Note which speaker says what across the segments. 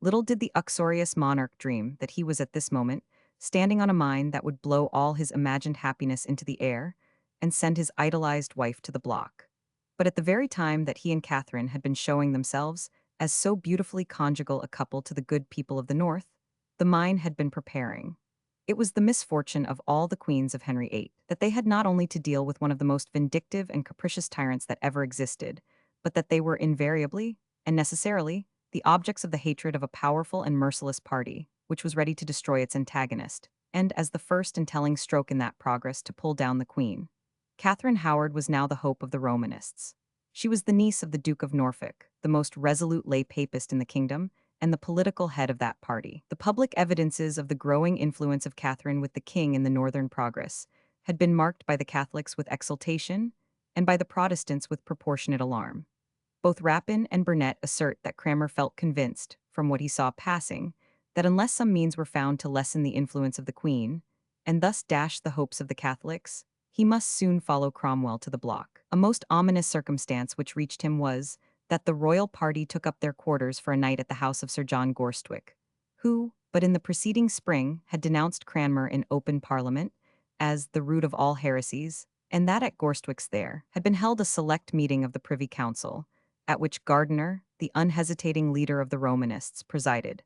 Speaker 1: Little did the uxorious monarch dream that he was at this moment standing on a mine that would blow all his imagined happiness into the air and send his idolized wife to the block. But at the very time that he and Catherine had been showing themselves as so beautifully conjugal a couple to the good people of the North, the mine had been preparing. It was the misfortune of all the queens of Henry VIII that they had not only to deal with one of the most vindictive and capricious tyrants that ever existed, but that they were invariably, and necessarily, the objects of the hatred of a powerful and merciless party, which was ready to destroy its antagonist, and as the first and telling stroke in that progress to pull down the queen. Catherine Howard was now the hope of the Romanists. She was the niece of the Duke of Norfolk, the most resolute lay papist in the kingdom, and the political head of that party. The public evidences of the growing influence of Catherine with the king in the northern progress had been marked by the Catholics with exultation and by the Protestants with proportionate alarm. Both Rapin and Burnet assert that Cranmer felt convinced, from what he saw passing, that unless some means were found to lessen the influence of the Queen, and thus dash the hopes of the Catholics, he must soon follow Cromwell to the block. A most ominous circumstance which reached him was that the royal party took up their quarters for a night at the house of Sir John Gorstwick, who, but in the preceding spring, had denounced Cranmer in open Parliament as the root of all heresies, and that at Gorstwick's there had been held a select meeting of the Privy Council, at which Gardiner, the unhesitating leader of the Romanists, presided.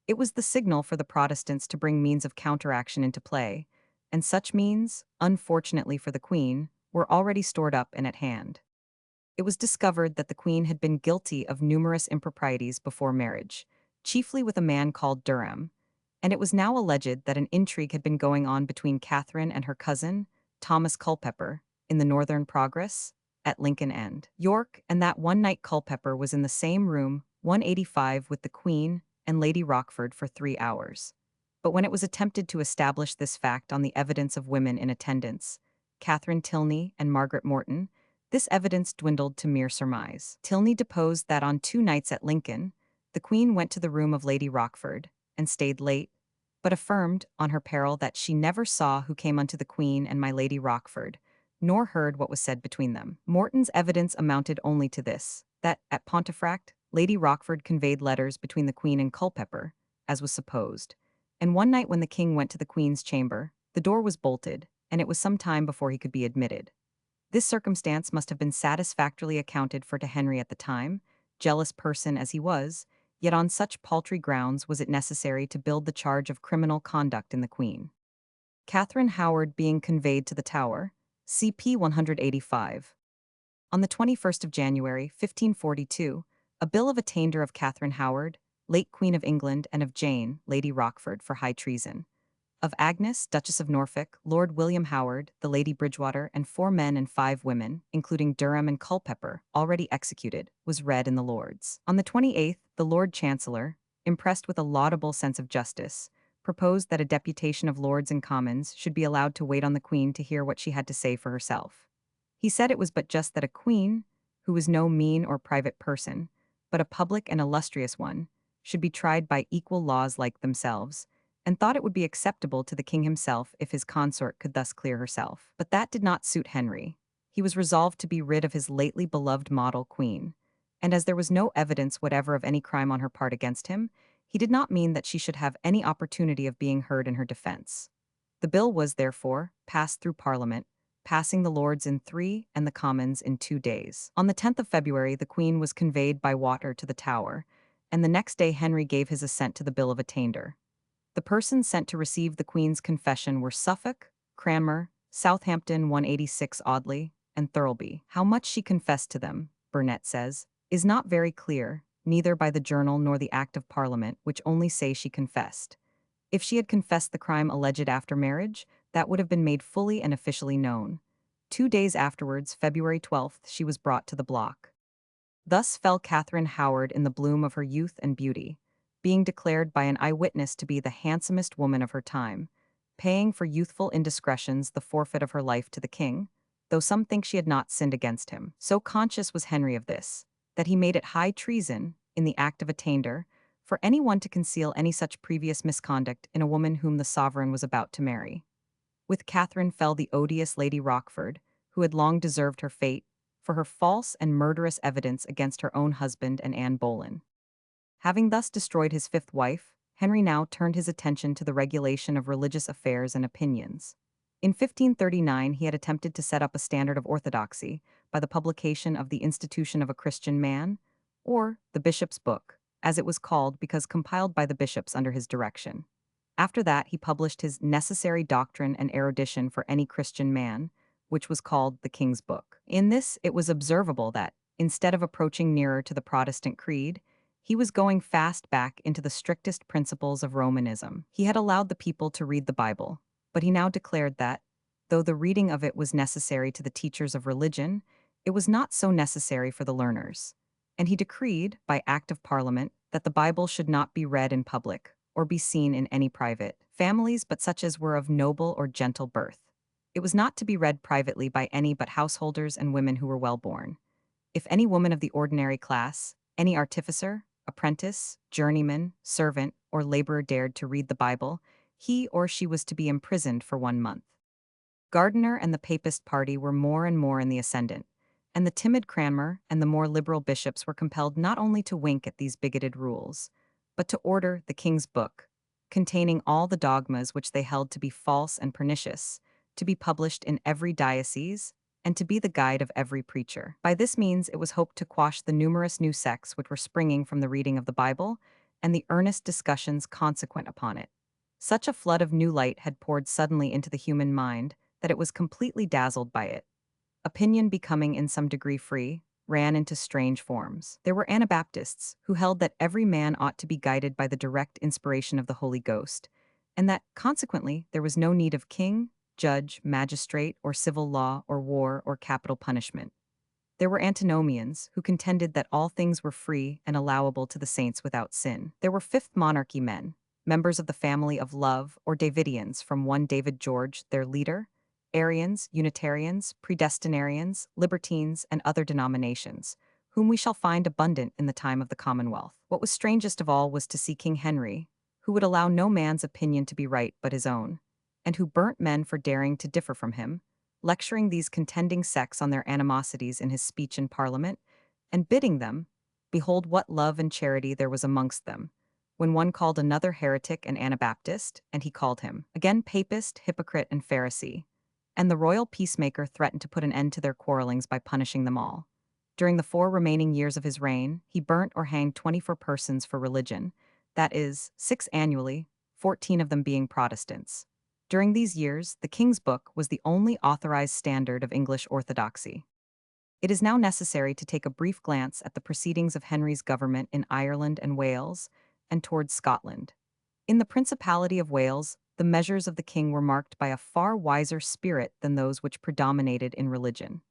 Speaker 1: It was the signal for the Protestants to bring means of counteraction into play, and such means, unfortunately for the Queen, were already stored up and at hand. It was discovered that the Queen had been guilty of numerous improprieties before marriage, chiefly with a man called Durham, and it was now alleged that an intrigue had been going on between Catherine and her cousin, Thomas Culpeper, in the Northern Progress, at Lincoln End, York, and that one night Culpeper was in the same room, 185, with the Queen and Lady Rochford for 3 hours. But when it was attempted to establish this fact on the evidence of women in attendance, Catherine Tilney and Margaret Morton, this evidence dwindled to mere surmise. Tilney deposed that on 2 nights at Lincoln, the Queen went to the room of Lady Rochford and stayed late, but affirmed, on her peril, that she never saw who came unto the Queen and my Lady Rochford, nor heard what was said between them. Morton's evidence amounted only to this, that, at Pontefract, Lady Rochford conveyed letters between the Queen and Culpeper, as was supposed, and one night when the King went to the Queen's chamber, the door was bolted, and it was some time before he could be admitted. This circumstance must have been satisfactorily accounted for to Henry at the time, jealous person as he was, yet on such paltry grounds was it necessary to build the charge of criminal conduct in the Queen. Catherine Howard being conveyed to the Tower, CP 185. On the 21st of January, 1542, a bill of attainder of Catherine Howard, late Queen of England, and of Jane, Lady Rochford, for high treason, of Agnes, Duchess of Norfolk, Lord William Howard, the Lady Bridgewater, and 4 men and 5 women, including Durham and Culpeper, already executed, was read in the Lords. On the 28th, the Lord Chancellor, impressed with a laudable sense of justice, proposed that a deputation of Lords and Commons should be allowed to wait on the Queen to hear what she had to say for herself. He said it was but just that a Queen, who was no mean or private person, but a public and illustrious one, should be tried by equal laws like themselves, and thought it would be acceptable to the king himself if his consort could thus clear herself. But that did not suit Henry. He was resolved to be rid of his lately beloved model queen, and as there was no evidence whatever of any crime on her part against him, he did not mean that she should have any opportunity of being heard in her defense. The bill was, therefore, passed through Parliament, passing the Lords in 3 and the Commons in 2 days. On the 10th of February, the Queen was conveyed by water to the Tower, and the next day Henry gave his assent to the bill of attainder. The persons sent to receive the Queen's confession were Suffolk, Cranmer, Southampton 186 Audley, and Thirlby. How much she confessed to them, Burnet says, is not very clear, neither by the journal nor the Act of Parliament, which only say she confessed. If she had confessed the crime alleged after marriage, that would have been made fully and officially known. 2 days afterwards, February 12th, she was brought to the block. Thus fell Catherine Howard in the bloom of her youth and beauty, being declared by an eyewitness to be the handsomest woman of her time, paying for youthful indiscretions the forfeit of her life to the king, though some think she had not sinned against him. So conscious was Henry of this, that he made it high treason, in the act of attainder, for any one to conceal any such previous misconduct in a woman whom the sovereign was about to marry. With Catherine fell the odious Lady Rochford, who had long deserved her fate, for her false and murderous evidence against her own husband and Anne Boleyn. Having thus destroyed his fifth wife, Henry now turned his attention to the regulation of religious affairs and opinions. In 1539, he had attempted to set up a standard of orthodoxy by the publication of the Institution of a Christian Man, or the Bishop's Book, as it was called because compiled by the bishops under his direction. After that, he published his Necessary Doctrine and Erudition for Any Christian Man, which was called the King's Book. In this, it was observable that, instead of approaching nearer to the Protestant creed, he was going fast back into the strictest principles of Romanism. He had allowed the people to read the Bible, but he now declared that, though the reading of it was necessary to the teachers of religion, it was not so necessary for the learners. And he decreed, by Act of Parliament, that the Bible should not be read in public, or be seen in any private families but such as were of noble or gentle birth. It was not to be read privately by any but householders and women who were well born. If any woman of the ordinary class, any artificer, apprentice, journeyman, servant, or laborer dared to read the Bible, he or she was to be imprisoned for 1 month. Gardiner and the Papist party were more and more in the ascendant, and the timid Cranmer and the more liberal bishops were compelled not only to wink at these bigoted rules, but to order the King's Book, containing all the dogmas which they held to be false and pernicious, to be published in every diocese, and to be the guide of every preacher. By this means it was hoped to quash the numerous new sects which were springing from the reading of the Bible and the earnest discussions consequent upon it. Such a flood of new light had poured suddenly into the human mind that it was completely dazzled by it. Opinion becoming in some degree free, ran into strange forms. There were Anabaptists who held that every man ought to be guided by the direct inspiration of the Holy Ghost, and that, consequently, there was no need of king, judge, magistrate, or civil law, or war, or capital punishment. There were antinomians who contended that all things were free and allowable to the saints without sin. There were Fifth Monarchy men, members of the family of Love, or Davidians from one David George, their leader, Arians, Unitarians, Predestinarians, Libertines, and other denominations, whom we shall find abundant in the time of the Commonwealth. What was strangest of all was to see King Henry, who would allow no man's opinion to be right but his own, and who burnt men for daring to differ from him, lecturing these contending sects on their animosities in his speech in Parliament, and bidding them, behold what love and charity there was amongst them, when one called another heretic and Anabaptist, and he called him, again Papist, hypocrite, and Pharisee. And the royal peacemaker threatened to put an end to their quarrelings by punishing them all. During the 4 remaining years of his reign, he burnt or hanged 24 persons for religion, that is, 6 annually, 14 of them being Protestants. During these years, the King's Book was the only authorized standard of English orthodoxy. It is now necessary to take a brief glance at the proceedings of Henry's government in Ireland and Wales, and towards Scotland. In the Principality of Wales, the measures of the king were marked by a far wiser spirit than those which predominated in religion.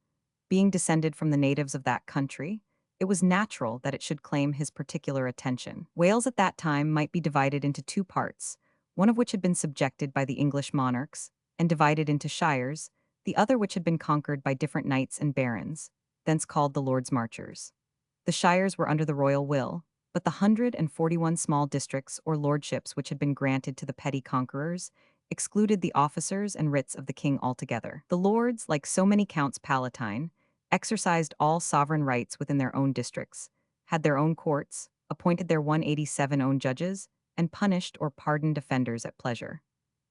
Speaker 1: Being descended from the natives of that country, it was natural that it should claim his particular attention. Wales at that time might be divided into 2 parts, one of which had been subjected by the English monarchs, and divided into shires, the other which had been conquered by different knights and barons, thence called the Lords Marchers. The shires were under the royal will, but the 141 small districts or lordships which had been granted to the petty conquerors excluded the officers and writs of the king altogether. The lords, like so many counts palatine, exercised all sovereign rights within their own districts, had their own courts, appointed their 187 own judges, and punished or pardoned offenders at pleasure.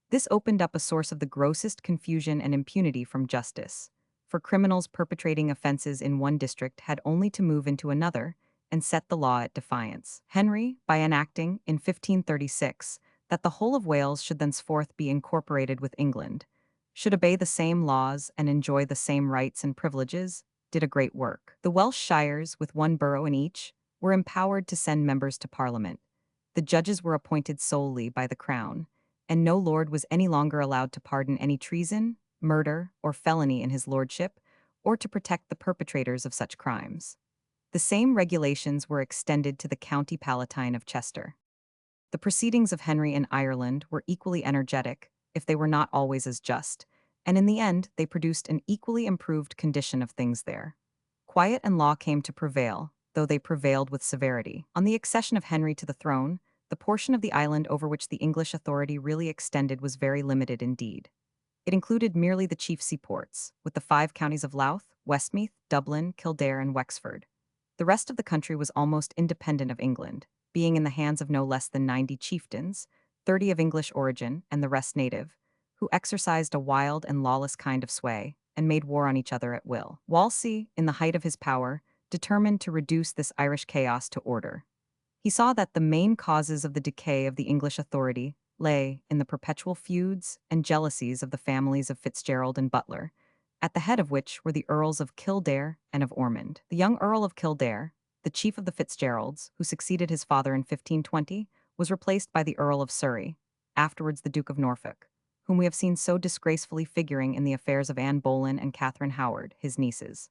Speaker 1: This opened up a source of the grossest confusion and impunity from justice, for criminals perpetrating offenses in one district had only to move into another and set the law at defiance. Henry, by enacting, in 1536, that the whole of Wales should thenceforth be incorporated with England, should obey the same laws and enjoy the same rights and privileges, did a great work. The Welsh shires, with 1 borough in each, were empowered to send members to Parliament. The judges were appointed solely by the Crown, and no lord was any longer allowed to pardon any treason, murder, or felony in his lordship, or to protect the perpetrators of such crimes. The same regulations were extended to the County Palatine of Chester. The proceedings of Henry in Ireland were equally energetic, if they were not always as just, and in the end they produced an equally improved condition of things there. Quiet and law came to prevail, though they prevailed with severity. On the accession of Henry to the throne, the portion of the island over which the English authority really extended was very limited indeed. It included merely the chief seaports, with the 5 counties of Louth, Westmeath, Dublin, Kildare, and Wexford. The rest of the country was almost independent of England, being in the hands of no less than 90 chieftains, 30 of English origin and the rest native, who exercised a wild and lawless kind of sway and made war on each other at will. Wolsey, in the height of his power, determined to reduce this Irish chaos to order. He saw that the main causes of the decay of the English authority lay in the perpetual feuds and jealousies of the families of Fitzgerald and Butler, at the head of which were the Earls of Kildare and of Ormond. The young Earl of Kildare, the chief of the Fitzgeralds, who succeeded his father in 1520, was replaced by the Earl of Surrey, afterwards the Duke of Norfolk, whom we have seen so disgracefully figuring in the affairs of Anne Boleyn and Catherine Howard, his nieces.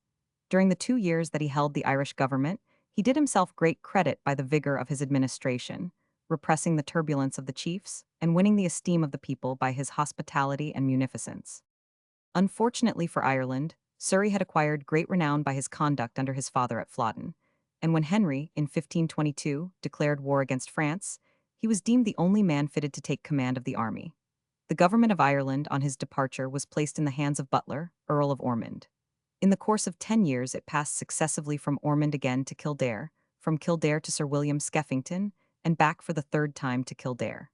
Speaker 1: During the 2 years that he held the Irish government, he did himself great credit by the vigor of his administration, repressing the turbulence of the chiefs and winning the esteem of the people by his hospitality and munificence. Unfortunately for Ireland, Surrey had acquired great renown by his conduct under his father at Flodden, and when Henry, in 1522, declared war against France, he was deemed the only man fitted to take command of the army. The government of Ireland on his departure was placed in the hands of Butler, Earl of Ormond. In the course of 10 years, it passed successively from Ormond again to Kildare, from Kildare to Sir William Skeffington, and back for the third time to Kildare.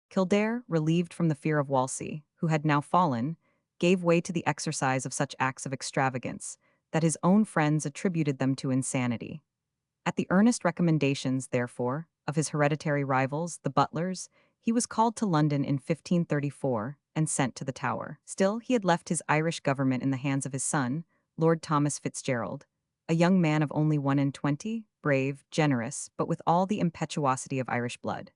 Speaker 1: Kildare, relieved from the fear of Wolsey, who had now fallen, gave way to the exercise of such acts of extravagance that his own friends attributed them to insanity. At the earnest recommendations, therefore, of his hereditary rivals, the Butlers, he was called to London in 1534 and sent to the Tower. Still, he had left his Irish government in the hands of his son, Lord Thomas Fitzgerald, a young man of only 21, brave, generous, but with all the impetuosity of Irish blood.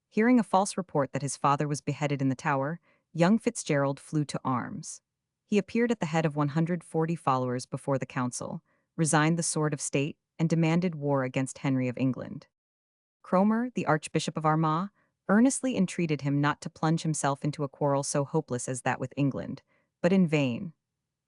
Speaker 1: Hearing a false report that his father was beheaded in the Tower, young Fitzgerald flew to arms. He appeared at the head of 140 followers before the council, resigned the sword of state, and demanded war against Henry of England. Cromer, the Archbishop of Armagh, earnestly entreated him not to plunge himself into a quarrel so hopeless as that with England, but in vain.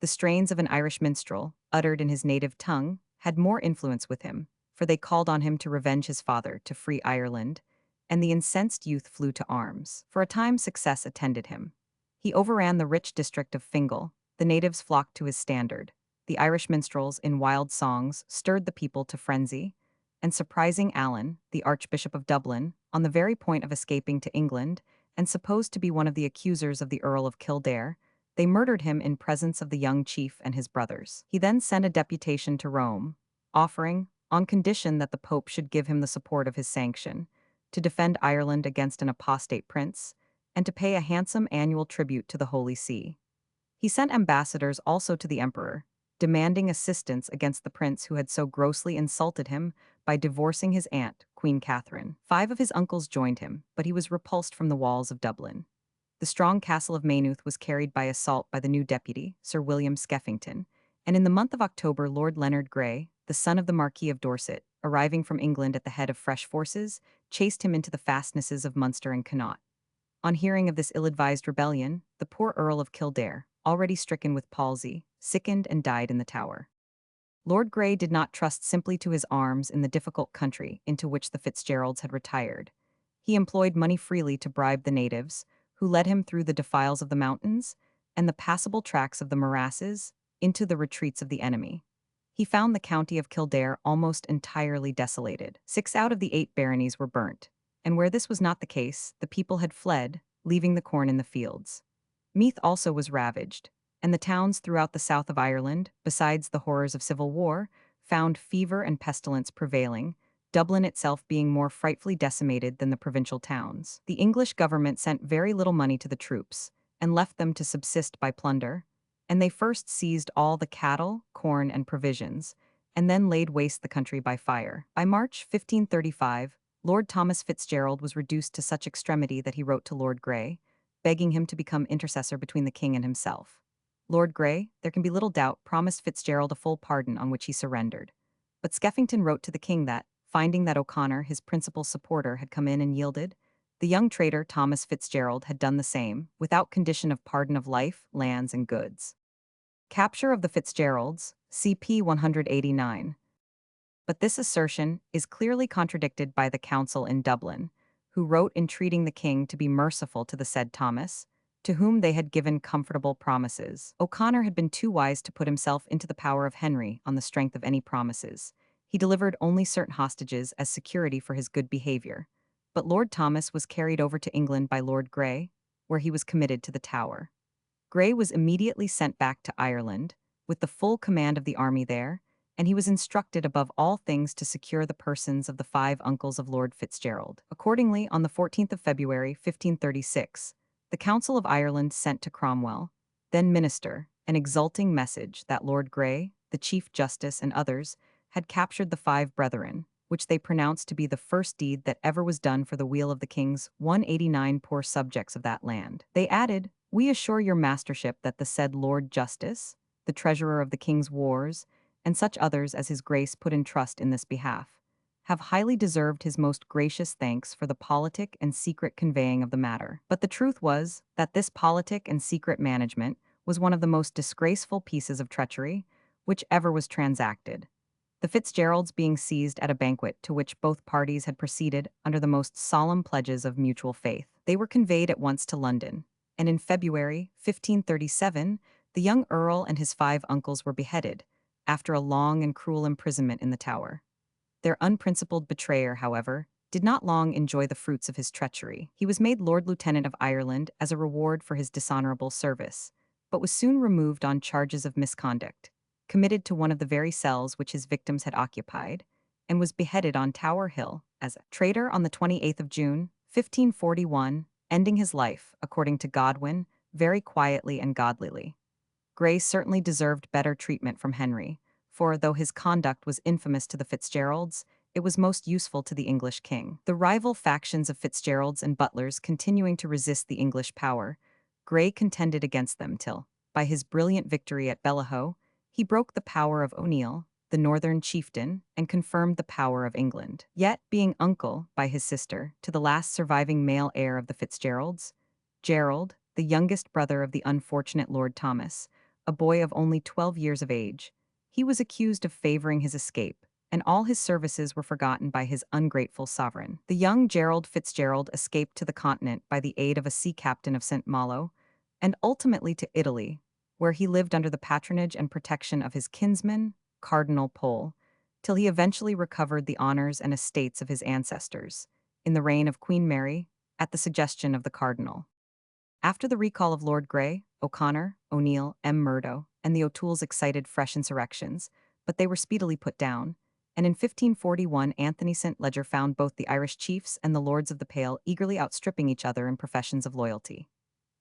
Speaker 1: The strains of an Irish minstrel, uttered in his native tongue, had more influence with him, for they called on him to revenge his father, to free Ireland, and the incensed youth flew to arms. For a time success attended him. He overran the rich district of Fingal, the natives flocked to his standard. The Irish minstrels, in wild songs, stirred the people to frenzy, and surprising Alan, the Archbishop of Dublin, on the very point of escaping to England, and supposed to be one of the accusers of the Earl of Kildare, they murdered him in presence of the young chief and his brothers. He then sent a deputation to Rome, offering, on condition that the Pope should give him the support of his sanction, to defend Ireland against an apostate prince, and to pay a handsome annual tribute to the Holy See. He sent ambassadors also to the emperor, demanding assistance against the prince who had so grossly insulted him by divorcing his aunt, Queen Catherine. 5 of his uncles joined him, but he was repulsed from the walls of Dublin. The strong castle of Maynooth was carried by assault by the new deputy, Sir William Skeffington, and in the month of October Lord Leonard Grey, the son of the Marquis of Dorset, arriving from England at the head of fresh forces, chased him into the fastnesses of Munster and Connaught. On hearing of this ill-advised rebellion, the poor Earl of Kildare, already stricken with palsy, sickened and died in the Tower. Lord Grey did not trust simply to his arms in the difficult country into which the Fitzgeralds had retired. He employed money freely to bribe the natives, who led him through the defiles of the mountains and the passable tracts of the morasses into the retreats of the enemy. He found the county of Kildare almost entirely desolated. 6 out of the 8 baronies were burnt, and where this was not the case, the people had fled, leaving the corn in the fields. Meath also was ravaged, and the towns throughout the south of Ireland, besides the horrors of civil war, found fever and pestilence prevailing, Dublin itself being more frightfully decimated than the provincial towns. The English government sent very little money to the troops, and left them to subsist by plunder, and they first seized all the cattle, corn, and provisions, and then laid waste the country by fire. By March 1535, Lord Thomas Fitzgerald was reduced to such extremity that he wrote to Lord Grey, begging him to become intercessor between the king and himself. Lord Grey, there can be little doubt, promised Fitzgerald a full pardon on which he surrendered. But Skeffington wrote to the king that, finding that O'Connor, his principal supporter, had come in and yielded, the young traitor Thomas Fitzgerald had done the same, without condition of pardon of life, lands, and goods. Capture of the Fitzgeralds, CP 189. But this assertion is clearly contradicted by the council in Dublin, who wrote entreating the king to be merciful to the said Thomas, to whom they had given comfortable promises. O'Connor had been too wise to put himself into the power of Henry on the strength of any promises. He delivered only certain hostages as security for his good behavior. But Lord Thomas was carried over to England by Lord Grey, where he was committed to the Tower. Grey was immediately sent back to Ireland, with the full command of the army there, and he was instructed above all things to secure the persons of the 5 uncles of Lord Fitzgerald. Accordingly, on the 14th of February, 1536, the Council of Ireland sent to Cromwell, then minister, an exulting message that Lord Grey, the Chief Justice, and others had captured the 5 brethren, which they pronounced to be the first deed that ever was done for the weal of the king's 189 poor subjects of that land. They added, "We assure your mastership that the said Lord Justice, the treasurer of the king's wars, and such others as his grace put in trust in this behalf, have highly deserved his most gracious thanks for the politic and secret conveying of the matter." But the truth was that this politic and secret management was one of the most disgraceful pieces of treachery which ever was transacted, the Fitzgeralds being seized at a banquet to which both parties had proceeded under the most solemn pledges of mutual faith. They were conveyed at once to London, and in February 1537 the young earl and his 5 uncles were beheaded, after a long and cruel imprisonment in the Tower. Their unprincipled betrayer, however, did not long enjoy the fruits of his treachery. He was made Lord Lieutenant of Ireland as a reward for his dishonorable service, but was soon removed on charges of misconduct, committed to one of the very cells which his victims had occupied, and was beheaded on Tower Hill as a traitor on the 28th of June, 1541, ending his life, according to Godwin, very quietly and godlily. Grey certainly deserved better treatment from Henry, for though his conduct was infamous to the Fitzgeralds, it was most useful to the English king. The rival factions of Fitzgeralds and Butlers continuing to resist the English power, Grey contended against them till, by his brilliant victory at Bellahoe, he broke the power of O'Neill, the northern chieftain, and confirmed the power of England. Yet, being uncle, by his sister, to the last surviving male heir of the Fitzgeralds, Gerald, the youngest brother of the unfortunate Lord Thomas, a boy of only 12 years of age, he was accused of favoring his escape, and all his services were forgotten by his ungrateful sovereign. The young Gerald Fitzgerald escaped to the continent by the aid of a sea captain of St. Malo, and ultimately to Italy, where he lived under the patronage and protection of his kinsman, Cardinal Pole, till he eventually recovered the honors and estates of his ancestors, in the reign of Queen Mary, at the suggestion of the cardinal. After the recall of Lord Grey, O'Connor, O'Neill, M. Murdo, and the O'Tooles excited fresh insurrections, but they were speedily put down, and in 1541 Anthony St. Leger found both the Irish chiefs and the Lords of the Pale eagerly outstripping each other in professions of loyalty.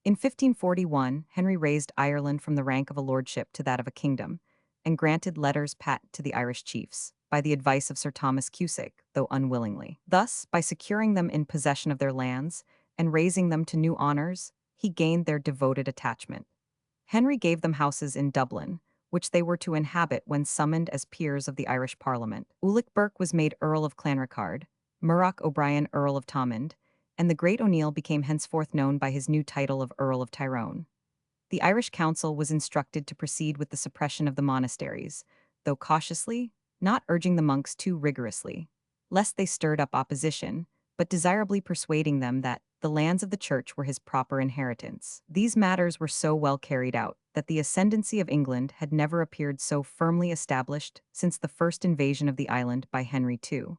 Speaker 1: In 1541, Henry raised Ireland from the rank of a lordship to that of a kingdom, and granted letters patent to the Irish chiefs, by the advice of Sir Thomas Cusack, though unwillingly. Thus, by securing them in possession of their lands, and raising them to new honors, he gained their devoted attachment. Henry gave them houses in Dublin, which they were to inhabit when summoned as peers of the Irish Parliament. Ulick Burke was made Earl of Clanricarde, Murroch O'Brien Earl of Thomond, and the great O'Neill became henceforth known by his new title of Earl of Tyrone. The Irish Council was instructed to proceed with the suppression of the monasteries, though cautiously, not urging the monks too rigorously, lest they stirred up opposition, but desirably persuading them that the lands of the church were his proper inheritance. These matters were so well carried out that the ascendancy of England had never appeared so firmly established since the first invasion of the island by Henry II.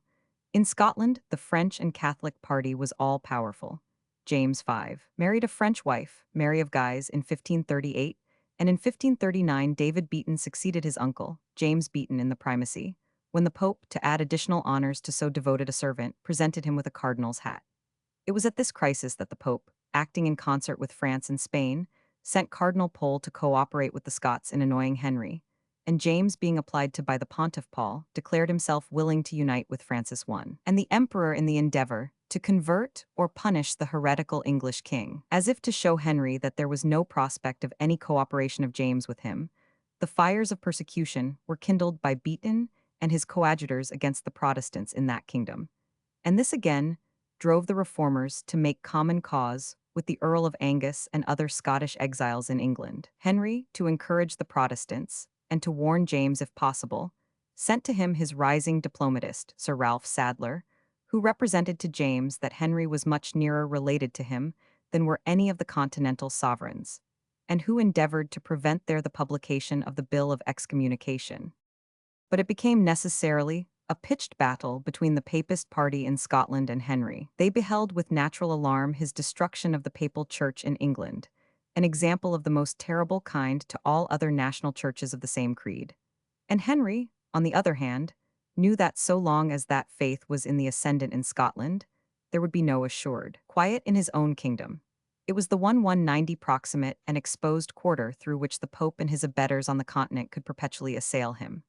Speaker 1: In Scotland, the French and Catholic party was all-powerful. James V married a French wife, Mary of Guise, in 1538, and in 1539 David Beaton succeeded his uncle, James Beaton, in the primacy, when the Pope, to add additional honors to so devoted a servant, presented him with a cardinal's hat. It was at this crisis that the Pope, acting in concert with France and Spain, sent Cardinal Pole to cooperate with the Scots in annoying Henry, and James, being applied to by the Pontiff Paul, declared himself willing to unite with Francis I, and the Emperor in the endeavor to convert or punish the heretical English king. As if to show Henry that there was no prospect of any cooperation of James with him, the fires of persecution were kindled by Beaton and his coadjutors against the Protestants in that kingdom, and this again drove the reformers to make common cause with the Earl of Angus and other Scottish exiles in England. Henry, to encourage the Protestants, and to warn James if possible, sent to him his rising diplomatist, Sir Ralph Sadler, who represented to James that Henry was much nearer related to him than were any of the continental sovereigns, and who endeavored to prevent the publication of the Bill of Excommunication. But it became necessarily a pitched battle between the papist party in Scotland and Henry. They beheld with natural alarm his destruction of the papal church in England, an example of the most terrible kind to all other national churches of the same creed. And Henry, on the other hand, knew that so long as that faith was in the ascendant in Scotland, there would be no assured quiet in his own kingdom. It was the 1190 proximate and exposed quarter through which the Pope and his abettors on the continent could perpetually assail him.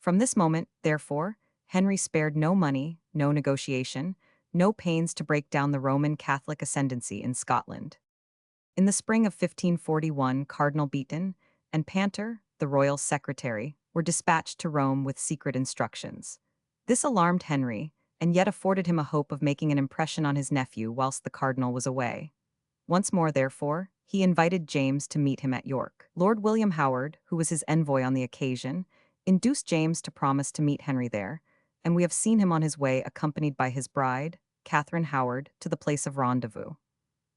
Speaker 1: From this moment, therefore, Henry spared no money, no negotiation, no pains to break down the Roman Catholic ascendancy in Scotland. In the spring of 1541, Cardinal Beaton and Panter, the royal secretary, were dispatched to Rome with secret instructions. This alarmed Henry, and yet afforded him a hope of making an impression on his nephew whilst the cardinal was away. Once more, therefore, he invited James to meet him at York. Lord William Howard, who was his envoy on the occasion, induced James to promise to meet Henry there, and we have seen him on his way accompanied by his bride, Catherine Howard, to the place of rendezvous.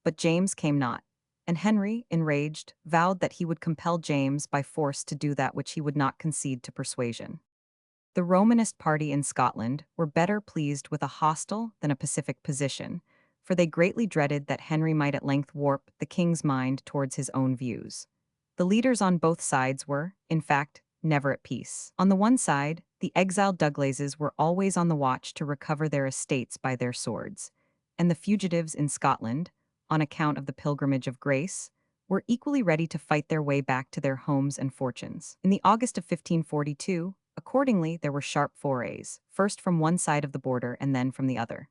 Speaker 1: But James came not, and Henry, enraged, vowed that he would compel James by force to do that which he would not concede to persuasion. The Romanist party in Scotland were better pleased with a hostile than a pacific position, for they greatly dreaded that Henry might at length warp the king's mind towards his own views. The leaders on both sides were, in fact, never at peace. On the one side, the exiled Douglases were always on the watch to recover their estates by their swords, and the fugitives in Scotland, on account of the pilgrimage of grace, were equally ready to fight their way back to their homes and fortunes. In the August of 1542, accordingly, there were sharp forays, first from one side of the border and then from the other.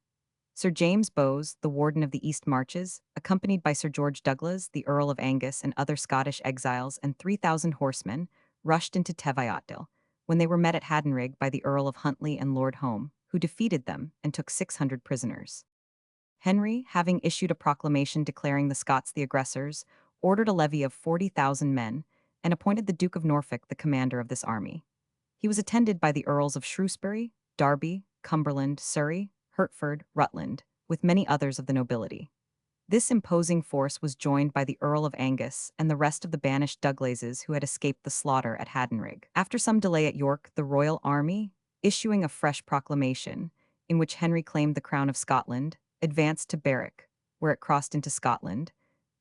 Speaker 1: Sir James Bowes, the warden of the East Marches, accompanied by Sir George Douglas, the Earl of Angus, and other Scottish exiles, and 3,000 horsemen, rushed into Teviotdale, when they were met at Haddenrig by the Earl of Huntly and Lord Home, who defeated them and took 600 prisoners. Henry, having issued a proclamation declaring the Scots the aggressors, ordered a levy of 40,000 men, and appointed the Duke of Norfolk the commander of this army. He was attended by the Earls of Shrewsbury, Derby, Cumberland, Surrey, Hertford, Rutland, with many others of the nobility. This imposing force was joined by the Earl of Angus and the rest of the banished Douglases who had escaped the slaughter at Haddenrig. After some delay at York, the royal army, issuing a fresh proclamation, in which Henry claimed the crown of Scotland, advanced to Berwick, where it crossed into Scotland,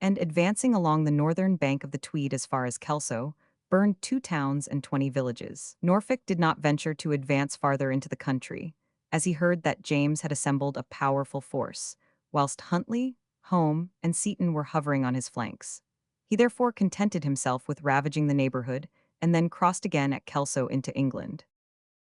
Speaker 1: and advancing along the northern bank of the Tweed as far as Kelso, burned 2 towns and 20 villages. Norfolk did not venture to advance farther into the country, as he heard that James had assembled a powerful force, whilst Huntly, Home, and Seaton were hovering on his flanks. He therefore contented himself with ravaging the neighborhood, and then crossed again at Kelso into England.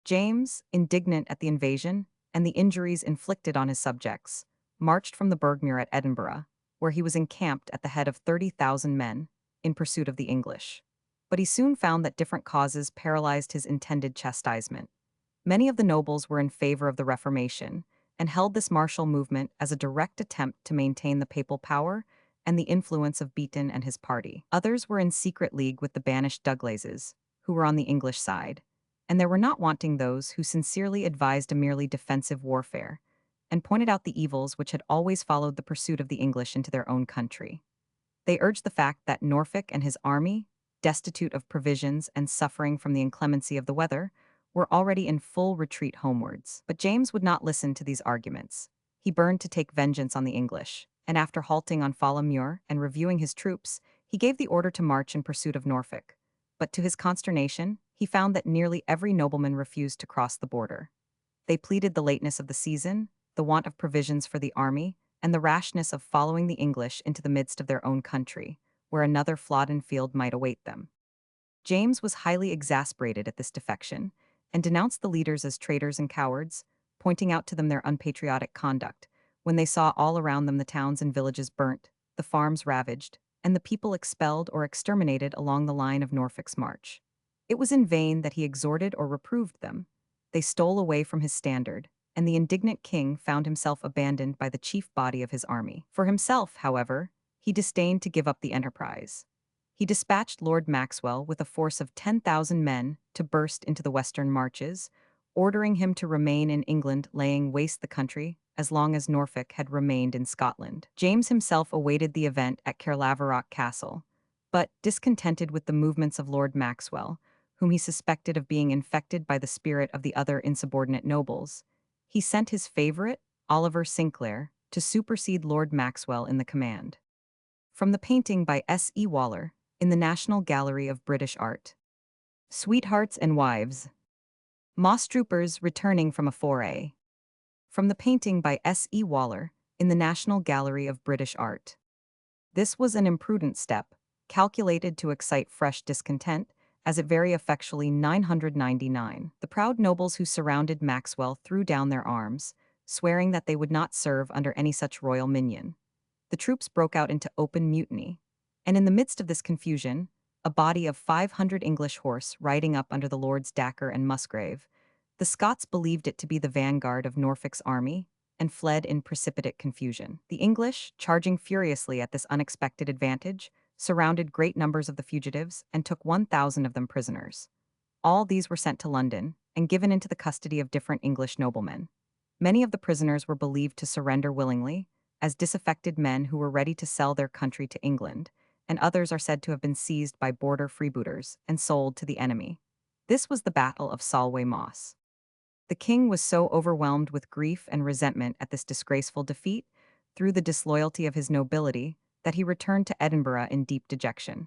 Speaker 1: James, indignant at the invasion and the injuries inflicted on his subjects, marched from the Burgmuir at Edinburgh, where he was encamped at the head of 30,000 men, in pursuit of the English. But he soon found that different causes paralyzed his intended chastisement. Many of the nobles were in favor of the Reformation, and held this martial movement as a direct attempt to maintain the papal power and the influence of Beaton and his party. Others were in secret league with the banished Douglases, who were on the English side, and there were not wanting those who sincerely advised a merely defensive warfare, and pointed out the evils which had always followed the pursuit of the English into their own country. They urged the fact that Norfolk and his army, destitute of provisions and suffering from the inclemency of the weather, were already in full retreat homewards. But James would not listen to these arguments. He burned to take vengeance on the English, and after halting on Fallamure and reviewing his troops, he gave the order to march in pursuit of Norfolk. But to his consternation, he found that nearly every nobleman refused to cross the border. They pleaded the lateness of the season, the want of provisions for the army, and the rashness of following the English into the midst of their own country, where another Flodden field might await them. James was highly exasperated at this defection, and denounced the leaders as traitors and cowards, pointing out to them their unpatriotic conduct, when they saw all around them the towns and villages burnt, the farms ravaged, and the people expelled or exterminated along the line of Norfolk's march. It was in vain that he exhorted or reproved them. They stole away from his standard, and the indignant king found himself abandoned by the chief body of his army. For himself, however, he disdained to give up the enterprise. He dispatched Lord Maxwell with a force of 10,000 men to burst into the western marches, ordering him to remain in England, laying waste the country as long as Norfolk had remained in Scotland. James himself awaited the event at Caerlaverock Castle, but, discontented with the movements of Lord Maxwell, whom he suspected of being infected by the spirit of the other insubordinate nobles, he sent his favorite, Oliver Sinclair, to supersede Lord Maxwell in the command. From the painting by S.E. Waller, in the National Gallery of British Art. Sweethearts and Wives. Moss troopers returning from a foray. From the painting by S.E. Waller, in the National Gallery of British Art. This was an imprudent step, calculated to excite fresh discontent, as it very effectually 999. The proud nobles who surrounded Maxwell threw down their arms, swearing that they would not serve under any such royal minion. The troops broke out into open mutiny, and in the midst of this confusion, a body of 500 English horse riding up under the Lords Dacre and Musgrave, the Scots believed it to be the vanguard of Norfolk's army, and fled in precipitate confusion. The English, charging furiously at this unexpected advantage, surrounded great numbers of the fugitives and took 1,000 of them prisoners. All these were sent to London and given into the custody of different English noblemen. Many of the prisoners were believed to surrender willingly, as disaffected men who were ready to sell their country to England, and others are said to have been seized by border freebooters and sold to the enemy. This was the Battle of Solway Moss. The king was so overwhelmed with grief and resentment at this disgraceful defeat, through the disloyalty of his nobility, that he returned to Edinburgh in deep dejection.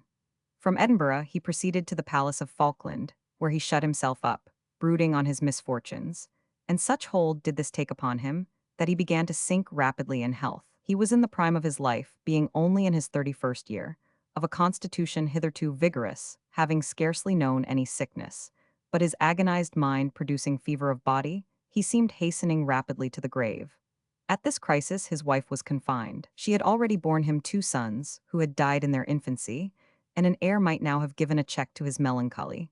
Speaker 1: From Edinburgh he proceeded to the Palace of Falkland, where he shut himself up, brooding on his misfortunes, and such hold did this take upon him, that he began to sink rapidly in health. He was in the prime of his life, being only in his 31st year, of a constitution hitherto vigorous, having scarcely known any sickness. But his agonized mind producing fever of body, he seemed hastening rapidly to the grave. At this crisis his wife was confined. She had already borne him 2 sons, who had died in their infancy, and an heir might now have given a check to his melancholy.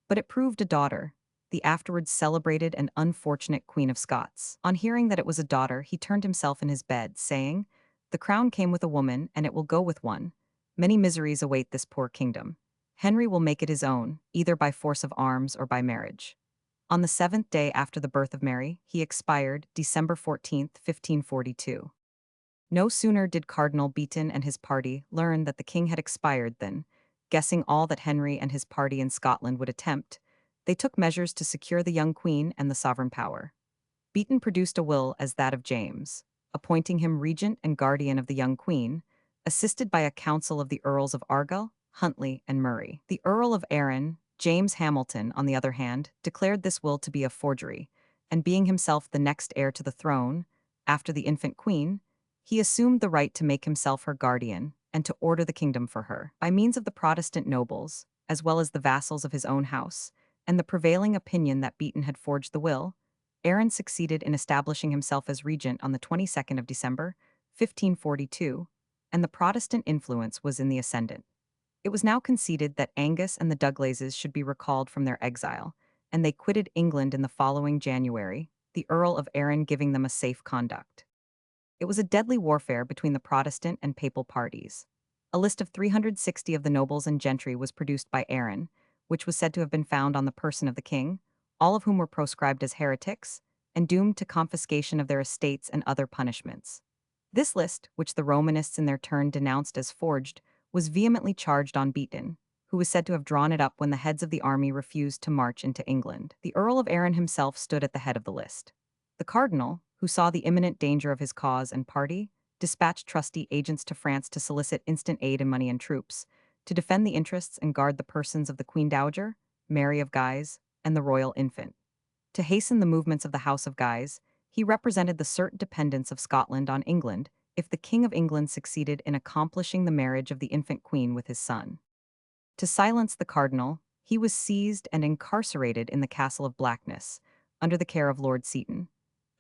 Speaker 1: But it proved a daughter, the afterwards celebrated and unfortunate Queen of Scots. On hearing that it was a daughter, he turned himself in his bed, saying, "The crown came with a woman, and it will go with one. Many miseries await this poor kingdom. Henry will make it his own, either by force of arms or by marriage." On the 7th day after the birth of Mary, he expired, December 14th, 1542. No sooner did Cardinal Beaton and his party learn that the king had expired than, guessing all that Henry and his party in Scotland would attempt, they took measures to secure the young queen and the sovereign power. Beaton produced a will as that of James, appointing him regent and guardian of the young queen, assisted by a council of the Earls of Argyll, Huntly, and Murray. The Earl of Arran, James Hamilton, on the other hand, declared this will to be a forgery, and being himself the next heir to the throne, after the infant queen, he assumed the right to make himself her guardian and to order the kingdom for her. By means of the Protestant nobles, as well as the vassals of his own house, and the prevailing opinion that Beaton had forged the will, Arran succeeded in establishing himself as regent on the 22nd of December, 1542, and the Protestant influence was in the ascendant. It was now conceded that Angus and the Douglases should be recalled from their exile, and they quitted England in the following January, the Earl of Arran giving them a safe conduct. It was a deadly warfare between the Protestant and Papal parties. A list of 360 of the nobles and gentry was produced by Arran, which was said to have been found on the person of the king, all of whom were proscribed as heretics, and doomed to confiscation of their estates and other punishments. This list, which the Romanists in their turn denounced as forged, was vehemently charged on Beaton, who was said to have drawn it up when the heads of the army refused to march into England. The Earl of Arran himself stood at the head of the list. The cardinal, who saw the imminent danger of his cause and party, dispatched trusty agents to France to solicit instant aid in money and troops, to defend the interests and guard the persons of the Queen Dowager, Mary of Guise, and the royal infant. To hasten the movements of the House of Guise, he represented the certain dependence of Scotland on England if the King of England succeeded in accomplishing the marriage of the infant queen with his son. To silence the cardinal, he was seized and incarcerated in the Castle of Blackness, under the care of Lord Seton,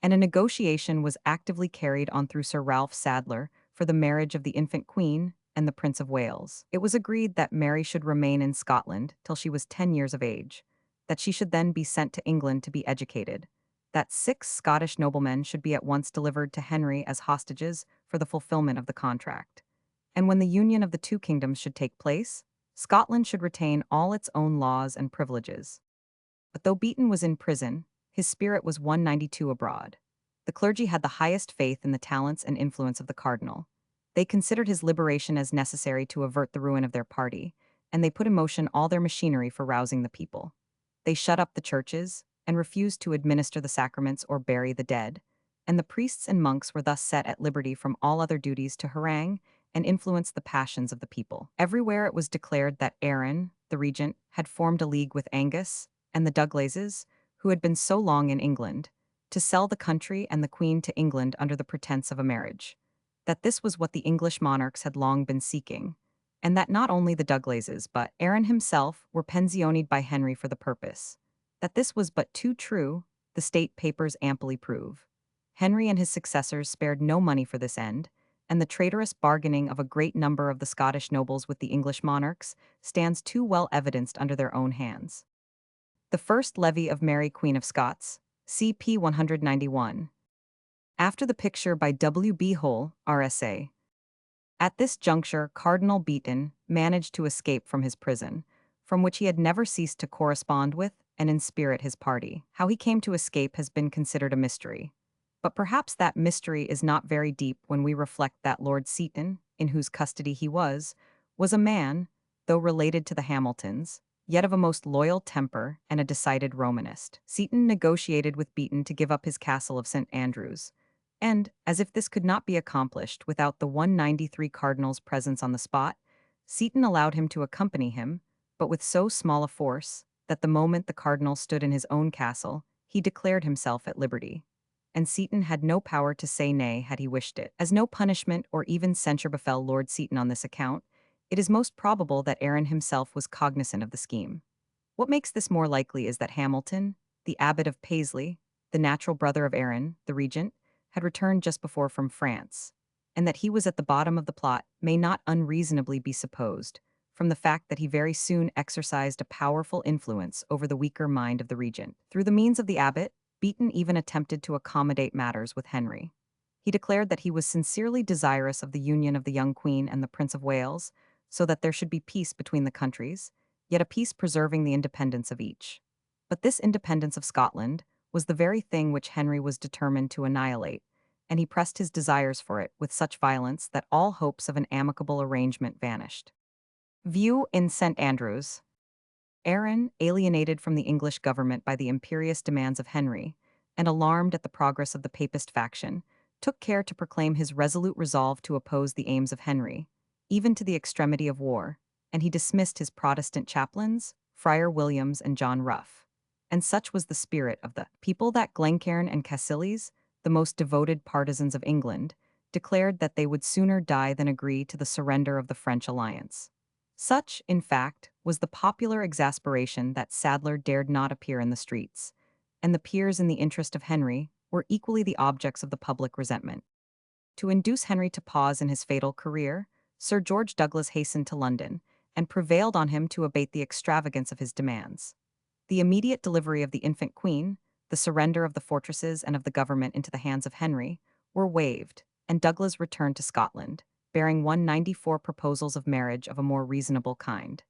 Speaker 1: and a negotiation was actively carried on through Sir Ralph Sadler for the marriage of the infant queen and the Prince of Wales. It was agreed that Mary should remain in Scotland till she was 10 years of age, that she should then be sent to England to be educated, that 6 Scottish noblemen should be at once delivered to Henry as hostages for the fulfillment of the contract. And when the union of the 2 kingdoms should take place, Scotland should retain all its own laws and privileges. But though Beaton was in prison, his spirit was 192 abroad. The clergy had the highest faith in the talents and influence of the cardinal. They considered his liberation as necessary to avert the ruin of their party, and they put in motion all their machinery for rousing the people. They shut up the churches and refused to administer the sacraments or bury the dead, and the priests and monks were thus set at liberty from all other duties to harangue and influence the passions of the people. Everywhere it was declared that Aaron, the regent, had formed a league with Angus and the Douglases, who had been so long in England, to sell the country and the queen to England under the pretense of a marriage. That this was what the English monarchs had long been seeking, and that not only the Douglases but Aaron himself were pensioned by Henry for the purpose. That this was but too true, the state papers amply prove. Henry and his successors spared no money for this end, and the traitorous bargaining of a great number of the Scottish nobles with the English monarchs stands too well evidenced under their own hands. The first levy of Mary Queen of Scots, CP 191. After the picture by W. B. Hull, RSA. At this juncture, Cardinal Beaton managed to escape from his prison, from which he had never ceased to correspond with and inspirit his party. How he came to escape has been considered a mystery. But perhaps that mystery is not very deep when we reflect that Lord Seton, in whose custody he was a man, though related to the Hamiltons, yet of a most loyal temper and a decided Romanist. Seton negotiated with Beaton to give up his castle of St. Andrews, and, as if this could not be accomplished without the 193 cardinals' presence on the spot, Seton allowed him to accompany him, but with so small a force that the moment the cardinal stood in his own castle, he declared himself at liberty. And Seton had no power to say nay had he wished it. As no punishment or even censure befell Lord Seton on this account, it is most probable that Aaron himself was cognizant of the scheme. What makes this more likely is that Hamilton, the abbot of Paisley, the natural brother of Aaron, the regent, had returned just before from France, and that he was at the bottom of the plot may not unreasonably be supposed, from the fact that he very soon exercised a powerful influence over the weaker mind of the regent. Through the means of the abbot, Beaton even attempted to accommodate matters with Henry. He declared that he was sincerely desirous of the union of the young queen and the Prince of Wales, so that there should be peace between the countries, yet a peace preserving the independence of each. But this independence of Scotland was the very thing which Henry was determined to annihilate, and he pressed his desires for it with such violence that all hopes of an amicable arrangement vanished. View in St. Andrews. Aaron, alienated from the English government by the imperious demands of Henry, and alarmed at the progress of the Papist faction, took care to proclaim his resolute resolve to oppose the aims of Henry, even to the extremity of war, and he dismissed his Protestant chaplains, Friar Williams and John Ruff. And such was the spirit of the people that Glencairn and Cassell, the most devoted partisans of England, declared that they would sooner die than agree to the surrender of the French alliance. Such, in fact, was the popular exasperation that Sadler dared not appear in the streets, and the peers in the interest of Henry were equally the objects of the public resentment. To induce Henry to pause in his fatal career, Sir George Douglas hastened to London and prevailed on him to abate the extravagance of his demands. The immediate delivery of the infant queen, the surrender of the fortresses and of the government into the hands of Henry, were waived, and Douglas returned to Scotland, bearing 194 proposals of marriage of a more reasonable kind.